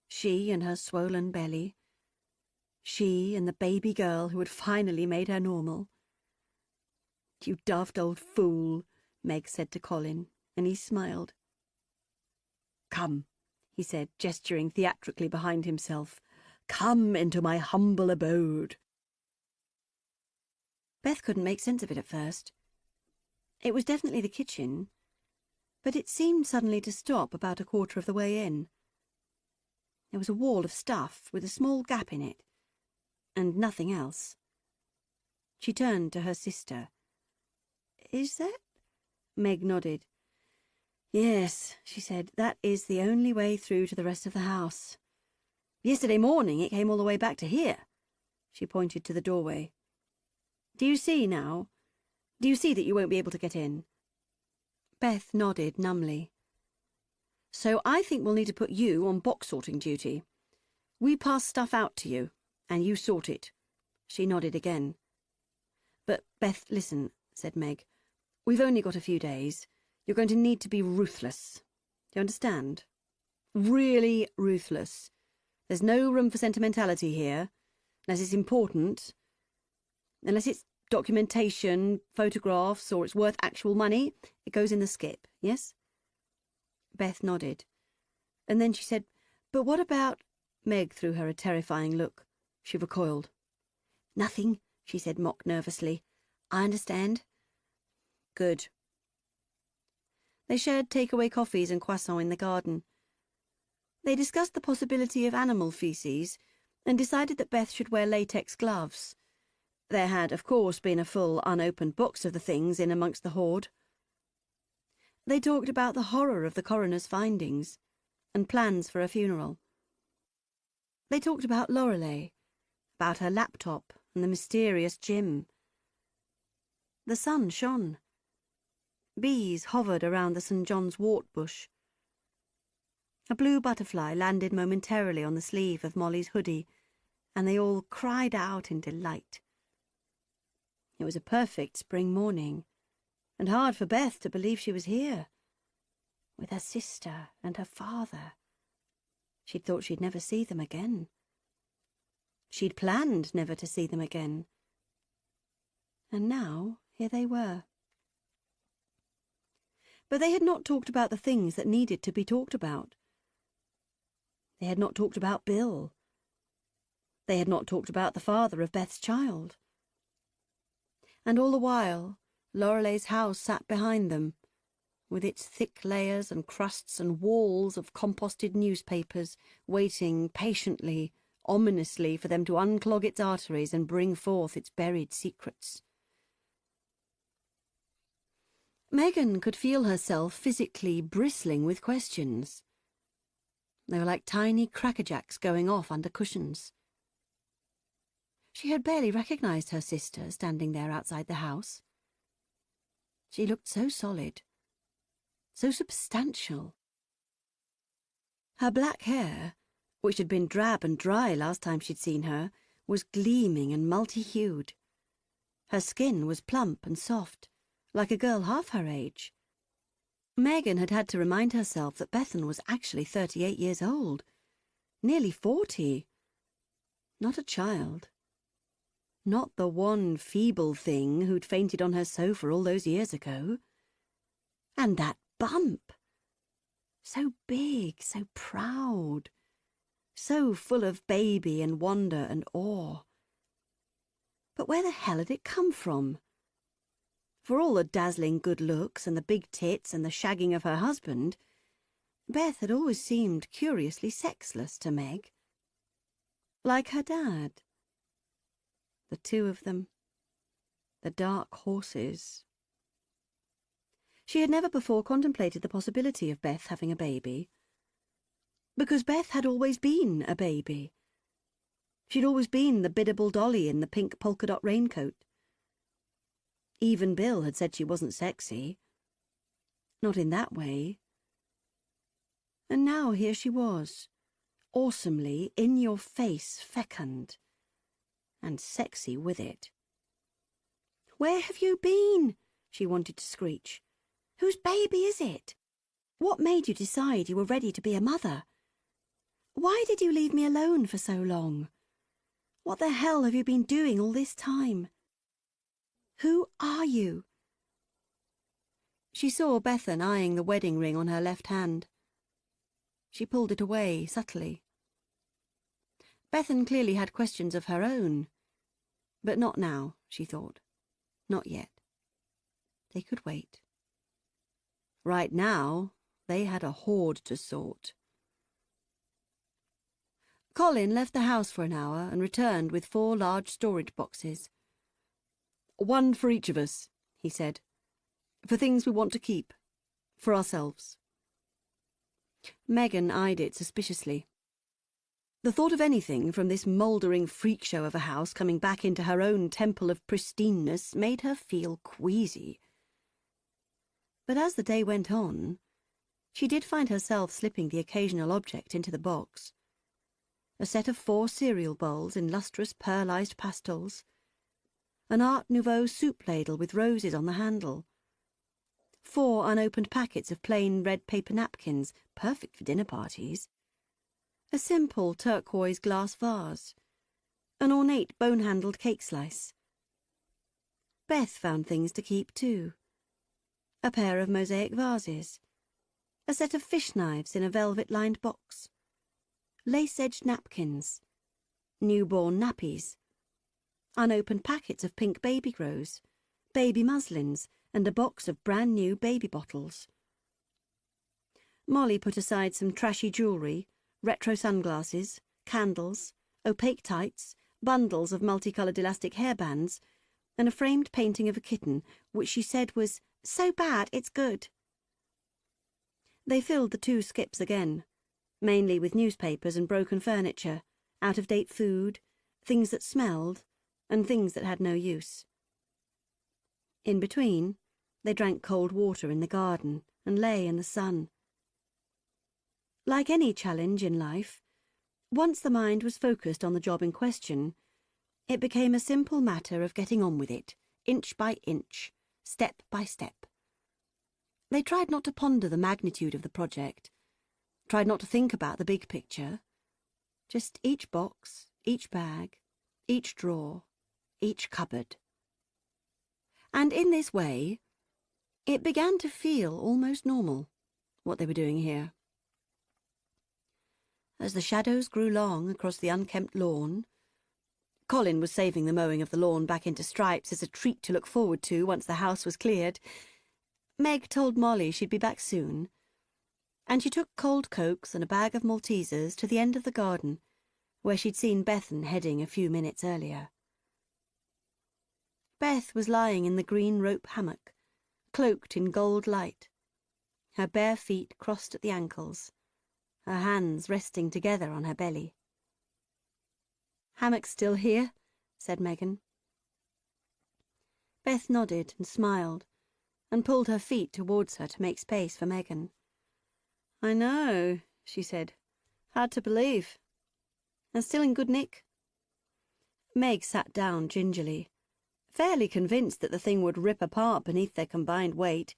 she and her swollen belly, she and the baby girl who had finally made her normal. "You daft old fool," Meg said to Colin, and he smiled. "Come," he said, gesturing theatrically behind himself. "Come into my humble abode." Beth couldn't make sense of it at first. It was definitely the kitchen, but it seemed suddenly to stop about a quarter of the way in. There was a wall of stuff with a small gap in it, and nothing else. She turned to her sister. "Is that—" Meg nodded. "Yes," she said, "that is the only way through to the rest of the house. Yesterday morning it came all the way back to here." She pointed to the doorway. "Do you see now? Do you see that you won't be able to get in?" Beth nodded numbly. "So I think we'll need to put you on box sorting duty. We pass stuff out to you, and you sort it." She nodded again. "But, Beth, listen," said Meg. "We've only got a few days. You're going to need to be ruthless. Do you understand? Really ruthless. There's no room for sentimentality here, unless it's important, unless it's documentation, photographs, or it's worth actual money. It goes in the skip, yes?" Beth nodded. And then she said, "But what about—" Meg threw her a terrifying look. She recoiled. "Nothing," she said mock nervously. "I understand." "Good." They shared takeaway coffees and croissants in the garden. They discussed the possibility of animal feces and decided that Beth should wear latex gloves. There had, of course, been a full, unopened box of the things in amongst the hoard. They talked about the horror of the coroner's findings and plans for a funeral. They talked about Lorelei, about her laptop and the mysterious Jim. The sun shone. Bees hovered around the St. John's wort bush. A blue butterfly landed momentarily on the sleeve of Molly's hoodie, and they all cried out in delight. It was a perfect spring morning, and hard for Beth to believe she was here, with her sister and her father. She'd thought she'd never see them again. She'd planned never to see them again. And now, here they were. But they had not talked about the things that needed to be talked about. They had not talked about Bill. They had not talked about the father of Beth's child. And all the while, Lorelei's house sat behind them, with its thick layers and crusts and walls of composted newspapers, waiting patiently, ominously for them to unclog its arteries and bring forth its buried secrets. Megan could feel herself physically bristling with questions. They were like tiny crackerjacks going off under cushions. She had barely recognised her sister standing there outside the house. She looked so solid, so substantial. Her black hair, which had been drab and dry last time she'd seen her, was gleaming and multi-hued. Her skin was plump and soft, like a girl half her age. Megan had had to remind herself that Bethan was actually 38 years old, nearly 40. Not a child. Not the one feeble thing who'd fainted on her sofa all those years ago. And that bump! So big, so proud, so full of baby and wonder and awe. But where the hell had it come from? For all the dazzling good looks and the big tits and the shagging of her husband, Beth had always seemed curiously sexless to Meg. Like her dad. The two of them. The dark horses. She had never before contemplated the possibility of Beth having a baby. Because Beth had always been a baby. She'd always been the biddable dolly in the pink polka-dot raincoat. Even Bill had said she wasn't sexy. Not in that way. And now here she was, awesomely, in-your-face, fecund. And sexy with it. "Where have you been?" she wanted to screech. "Whose baby is it? What made you decide you were ready to be a mother? Why did you leave me alone for so long? What the hell have you been doing all this time? Who are you?" She saw Bethan eyeing the wedding ring on her left hand. She pulled it away, subtly. Bethan clearly had questions of her own. But not now, she thought. Not yet. They could wait. Right now, they had a hoard to sort. Colin left the house for an hour and returned with 4 large storage boxes. "One for each of us," he said. "For things we want to keep. For ourselves." Megan eyed it suspiciously. The thought of anything from this mouldering freak show of a house coming back into her own temple of pristineness made her feel queasy. But as the day went on, she did find herself slipping the occasional object into the box. A set of 4 cereal bowls in lustrous pearlized pastels, an Art Nouveau soup ladle with roses on the handle, 4 unopened packets of plain red paper napkins, perfect for dinner parties, a simple turquoise glass vase, an ornate bone-handled cake slice. Beth found things to keep too. A pair of mosaic vases, a set of fish knives in a velvet-lined box, lace-edged napkins, newborn nappies, unopened packets of pink baby grows, baby muslins, and a box of brand-new baby bottles. Molly put aside some trashy jewellery, retro sunglasses, candles, opaque tights, bundles of multicoloured elastic hairbands, and a framed painting of a kitten, which she said was "so bad it's good." They filled the 2 skips again, mainly with newspapers and broken furniture, out-of-date food, things that smelled, and things that had no use. In between, they drank cold water in the garden and lay in the sun. Like any challenge in life, Once the mind was focused on the job in question, it became a simple matter of getting on with it, inch by inch, step by step. They tried not to ponder the magnitude of the project, tried not to think about the big picture, just each box, each bag, each drawer, each cupboard. And in this way, it began to feel almost normal, what they were doing here. As the shadows grew long across the unkempt lawn, Colin was saving the mowing of the lawn back into stripes as a treat to look forward to once the house was cleared, Meg told Molly she'd be back soon, and she took cold cokes and a bag of Maltesers to the end of the garden, where she'd seen Bethan heading a few minutes earlier. Beth was lying in the green rope hammock, cloaked in gold light, her bare feet crossed at the ankles, her hands resting together on her belly. "Hammock's still here," said Megan. Beth nodded and smiled, and pulled her feet towards her to make space for Megan. "I know," she said. "Hard to believe. And still in good nick." Meg sat down gingerly, fairly convinced that the thing would rip apart beneath their combined weight,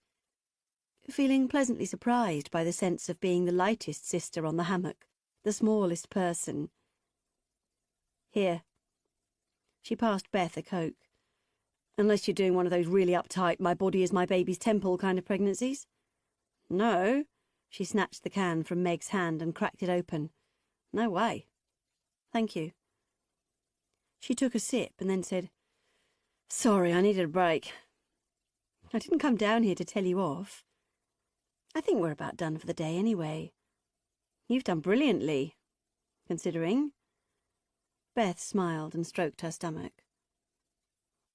feeling pleasantly surprised by the sense of being the lightest sister on the hammock, the smallest person. "Here." She passed Beth a coke. "Unless you're doing one of those really uptight, my body is my baby's temple kind of pregnancies." "No." She snatched the can from Meg's hand and cracked it open. "No way." "Thank you." She took a sip and then said, "Sorry, I needed a break. I didn't come down here to tell you off. I think we're about done for the day anyway. You've done brilliantly, considering." Beth smiled and stroked her stomach.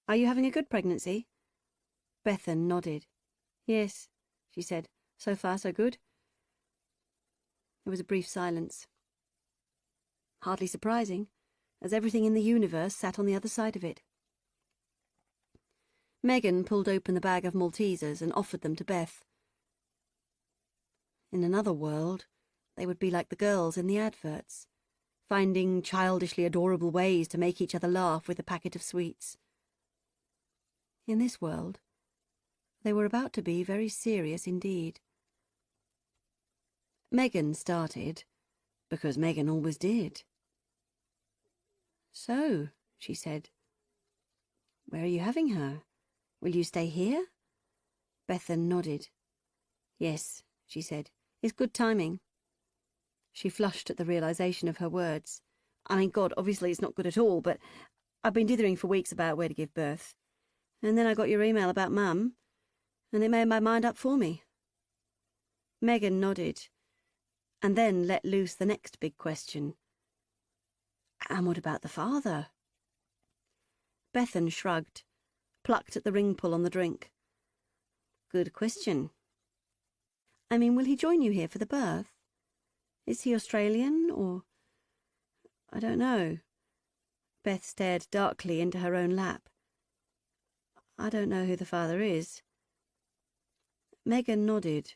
"Are you having a good pregnancy?" Bethan nodded. "Yes," she said. "So far, so good." There was a brief silence. Hardly surprising, as everything in the universe sat on the other side of it. Megan pulled open the bag of Maltesers and offered them to Beth. In another world, they would be like the girls in the adverts, finding childishly adorable ways to make each other laugh with a packet of sweets. In this world, they were about to be very serious indeed. Megan started, because Megan always did. "So," she said, "where are you having her? Will you stay here?" Bethan nodded. "Yes," she said. "It's good timing." She flushed at the realisation of her words. "I mean, God, obviously it's not good at all, but I've been dithering for weeks about where to give birth. And then I got your email about Mum, and it made my mind up for me." Megan nodded, and then let loose the next big question. "And what about the father?" Bethan shrugged, plucked at the ring pull on the drink. "Good question. I mean, will he join you here for the birth? Is he Australian, or... I don't know." Beth stared darkly into her own lap. "I don't know who the father is." Megan nodded,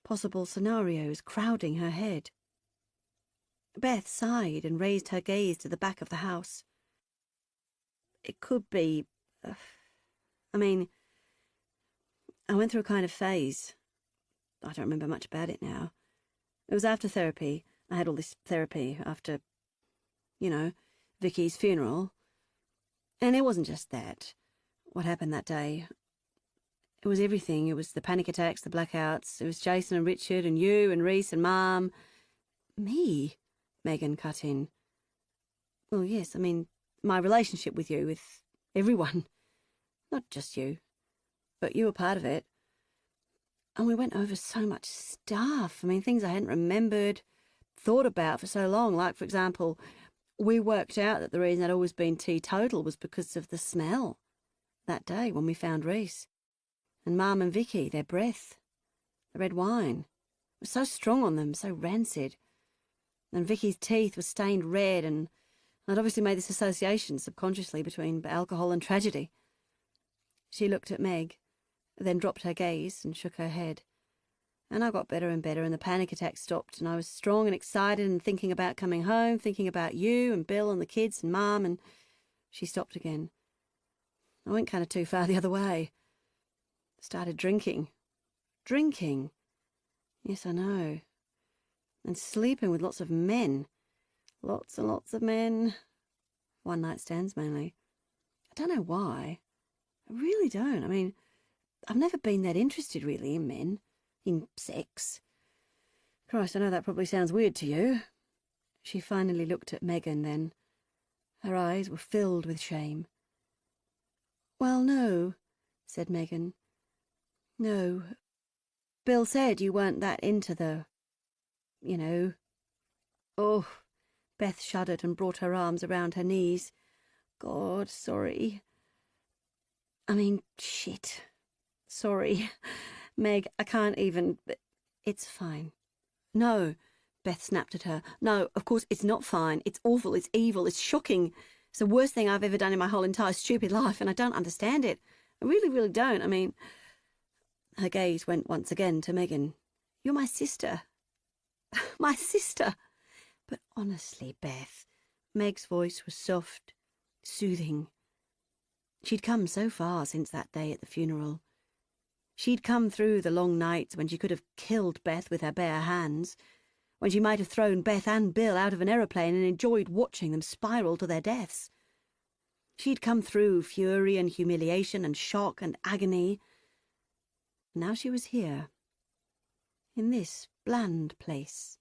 possible scenarios crowding her head. Beth sighed and raised her gaze to the back of the house. "It could be... I mean, I went through a kind of phase. I don't remember much about it now. It was after therapy. I had all this therapy after, Vicky's funeral. And it wasn't just that. What happened that day. It was everything. It was the panic attacks, the blackouts. It was Jason and Richard and you and Reese and Mum." "Me?" Megan cut in. "Well, yes, I mean, my relationship with you, with everyone. Not just you. But you were part of it. And we went over so much stuff. I mean, things I hadn't remembered, thought about for so long. Like, for example, we worked out that the reason I'd always been teetotal was because of the smell that day when we found Reese. And Mum and Vicky, their breath, the red wine. It was so strong on them, so rancid. And Vicky's teeth were stained red, and I'd obviously made this association subconsciously between alcohol and tragedy." She looked at Meg, then dropped her gaze and shook her head. And I got better and better, and the panic attack stopped, and I was strong and excited and thinking about coming home, thinking about you and Bill and the kids and Mum, and she stopped again. I went kind of too far the other way. Started drinking. Drinking. Yes, I know. And sleeping with lots of men. Lots and lots of men. One-night stands, mainly. I don't know why. I really don't. I mean, I've never been that interested, really, in men. In sex. Christ, I know that probably sounds weird to you. She finally looked at Megan then. Her eyes were filled with shame. Well, no, said Megan. No. Bill said you weren't that into the... you know. Oh, Beth shuddered and brought her arms around her knees. God, sorry. I mean, shit. Sorry. Meg, I can't even... It's fine. No, Beth snapped at her. No, of course it's not fine. It's awful, it's evil, it's shocking. It's the worst thing I've ever done in my whole entire stupid life, and I don't understand it. I really, really don't. I mean... Her gaze went once again to Megan. You're my sister. My sister. But honestly, Beth, Meg's voice was soft, soothing. She'd come so far since that day at the funeral. She'd come through the long nights when she could have killed Beth with her bare hands, when she might have thrown Beth and Bill out of an aeroplane and enjoyed watching them spiral to their deaths. She'd come through fury and humiliation and shock and agony. Now she was here, in this bland place.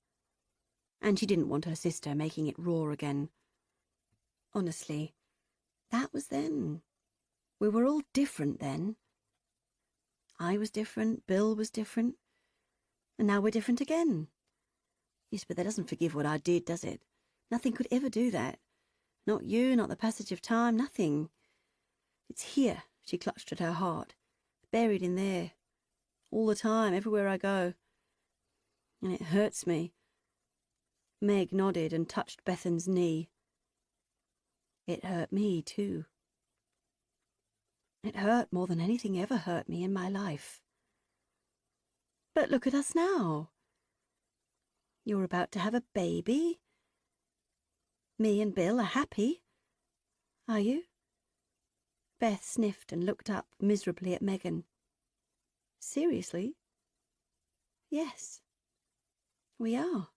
And she didn't want her sister making it raw again. Honestly, that was then. We were all different then. I was different, Bill was different, and now we're different again. Yes, but that doesn't forgive what I did, does it? Nothing could ever do that. Not you, not the passage of time, nothing. It's here, she clutched at her heart, buried in there, all the time, everywhere I go. And it hurts me. Meg nodded and touched Bethan's knee. It hurt me, too. It hurt more than anything ever hurt me in my life. But look at us now. You're about to have a baby. Me and Bill are happy. Are you? Beth sniffed and looked up miserably at Megan. Seriously? Yes. We are.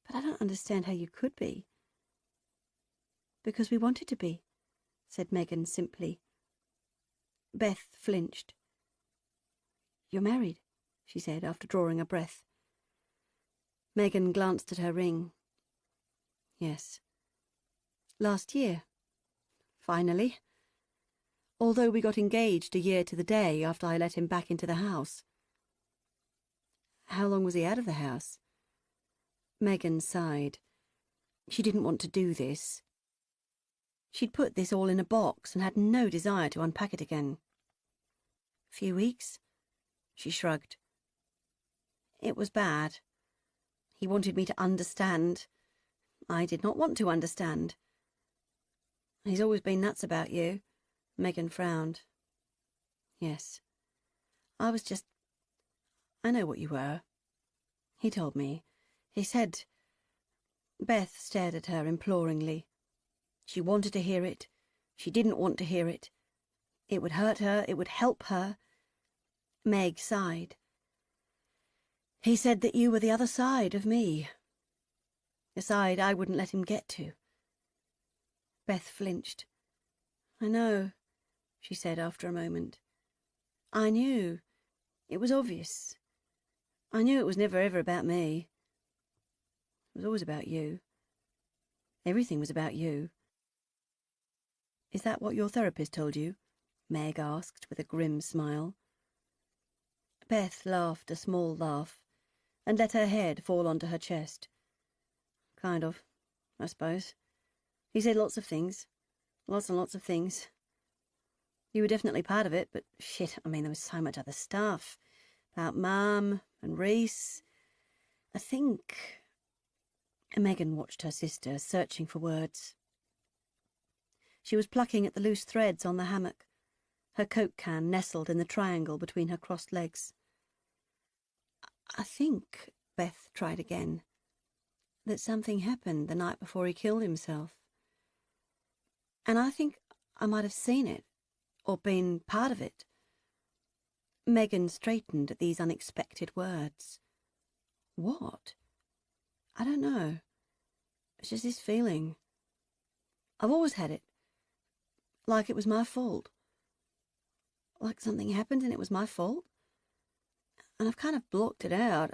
But I don't understand how you could be. Because we wanted to be, said Megan simply. Beth flinched. You're married, she said after drawing a breath. Megan glanced at her ring. Yes. Last year. Finally. Although we got engaged a year to the day after I let him back into the house. How long was he out of the house? Megan sighed. She didn't want to do this. She'd put this all in a box and had no desire to unpack it again. Few weeks? She shrugged. It was bad. He wanted me to understand. I did not want to understand. He's always been nuts about you. Megan frowned. Yes. I know what you were. He told me. He said... Beth stared at her imploringly. She wanted to hear it. She didn't want to hear it. It would hurt her. It would help her. Meg sighed. He said that you were the other side of me. The side I wouldn't let him get to. Beth flinched. I know, she said after a moment. I knew. It was obvious. I knew it was never ever about me. It was always about you. Everything was about you. Is that what your therapist told you? Meg asked with a grim smile. Beth laughed a small laugh and let her head fall onto her chest. Kind of, I suppose. He said lots of things. Lots and lots of things. You were definitely part of it, but shit, I mean, there was so much other stuff. About Mum and Reese. I think... Megan watched her sister, searching for words. She was plucking at the loose threads on the hammock, her Coke can nestled in the triangle between her crossed legs. I think, Beth tried again, that something happened the night before he killed himself. And I think I might have seen it, or been part of it. Megan straightened at these unexpected words. What? I don't know. It's just this feeling. I've always had it. Like it was my fault. Like something happened and it was my fault. And I've kind of blocked it out.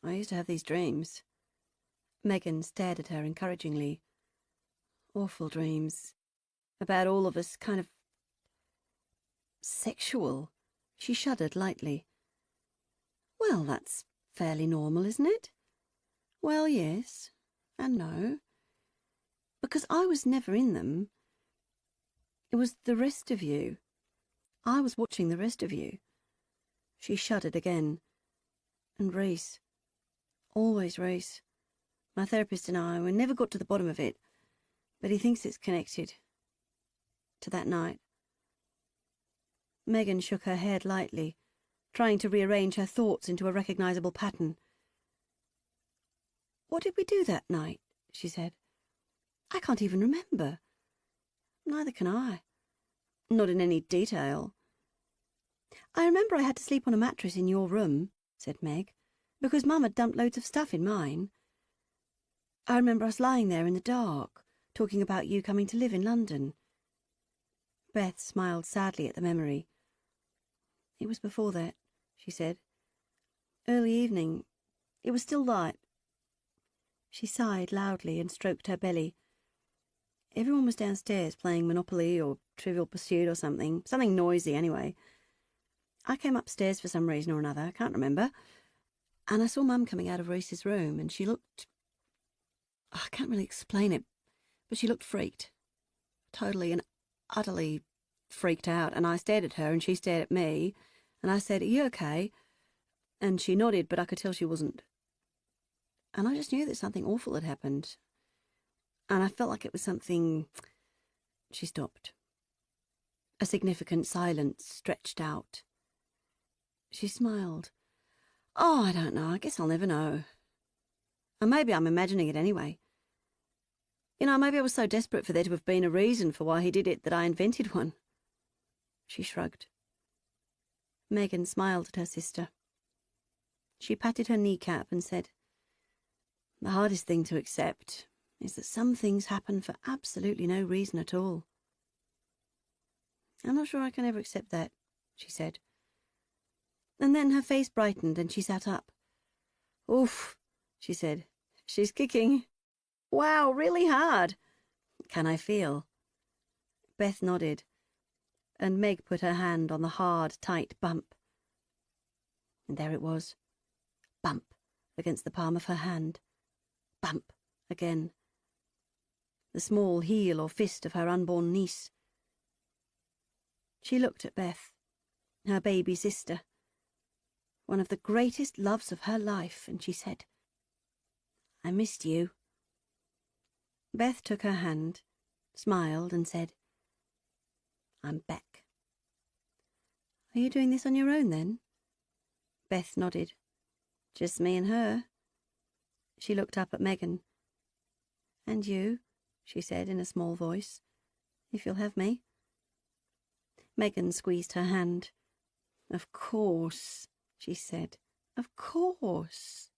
I used to have these dreams. Megan stared at her encouragingly. Awful dreams. About all of us, kind of sexual. She shuddered lightly. Well, that's fairly normal, isn't it? Well, yes, and no. Because I was never in them. It was the rest of you. I was watching the rest of you. She shuddered again. And Reese. Always Reese. My therapist and I, we never got to the bottom of it, but he thinks it's connected to that night. Megan shook her head lightly, trying to rearrange her thoughts into a recognisable pattern. What did we do that night? She said. I can't even remember. Neither can I. Not in any detail. I remember I had to sleep on a mattress in your room, said Meg, because Mum had dumped loads of stuff in mine. I remember us lying there in the dark, talking about you coming to live in London. Beth smiled sadly at the memory. It was before that, she said. Early evening. It was still light. She sighed loudly and stroked her belly. Everyone was downstairs playing Monopoly or Trivial Pursuit or something noisy anyway. I came upstairs for some reason or another, I can't remember, and I saw Mum coming out of Reese's room, and she looked... I can't really explain it, but she looked freaked. Totally and utterly freaked out, and I stared at her and she stared at me, and I said, "Are you okay?" And she nodded, but I could tell she wasn't. And I just knew that something awful had happened. And I felt like it was something... She stopped. A significant silence stretched out. She smiled. Oh, I don't know. I guess I'll never know. Or maybe I'm imagining it anyway. You know, maybe I was so desperate for there to have been a reason for why he did it that I invented one. She shrugged. Megan smiled at her sister. She patted her kneecap and said, "The hardest thing to accept is that some things happen for absolutely no reason at all." "I'm not sure I can ever accept that," she said. And then her face brightened and she sat up. "Oof," she said. "She's kicking. Wow, really hard. Can I feel?" Beth nodded, and Meg put her hand on the hard, tight bump. And there it was. Bump against the palm of her hand. Bump again. The small heel or fist of her unborn niece. She looked at Beth, her baby sister, one of the greatest loves of her life, and she said, "I missed you." Beth took her hand, smiled, and said, "I'm back." "Are you doing this on your own, then?" Beth nodded. "Just me and her." She looked up at Megan. "And you," she said in a small voice, "if you'll have me." Megan squeezed her hand. "Of course," she said. "Of course."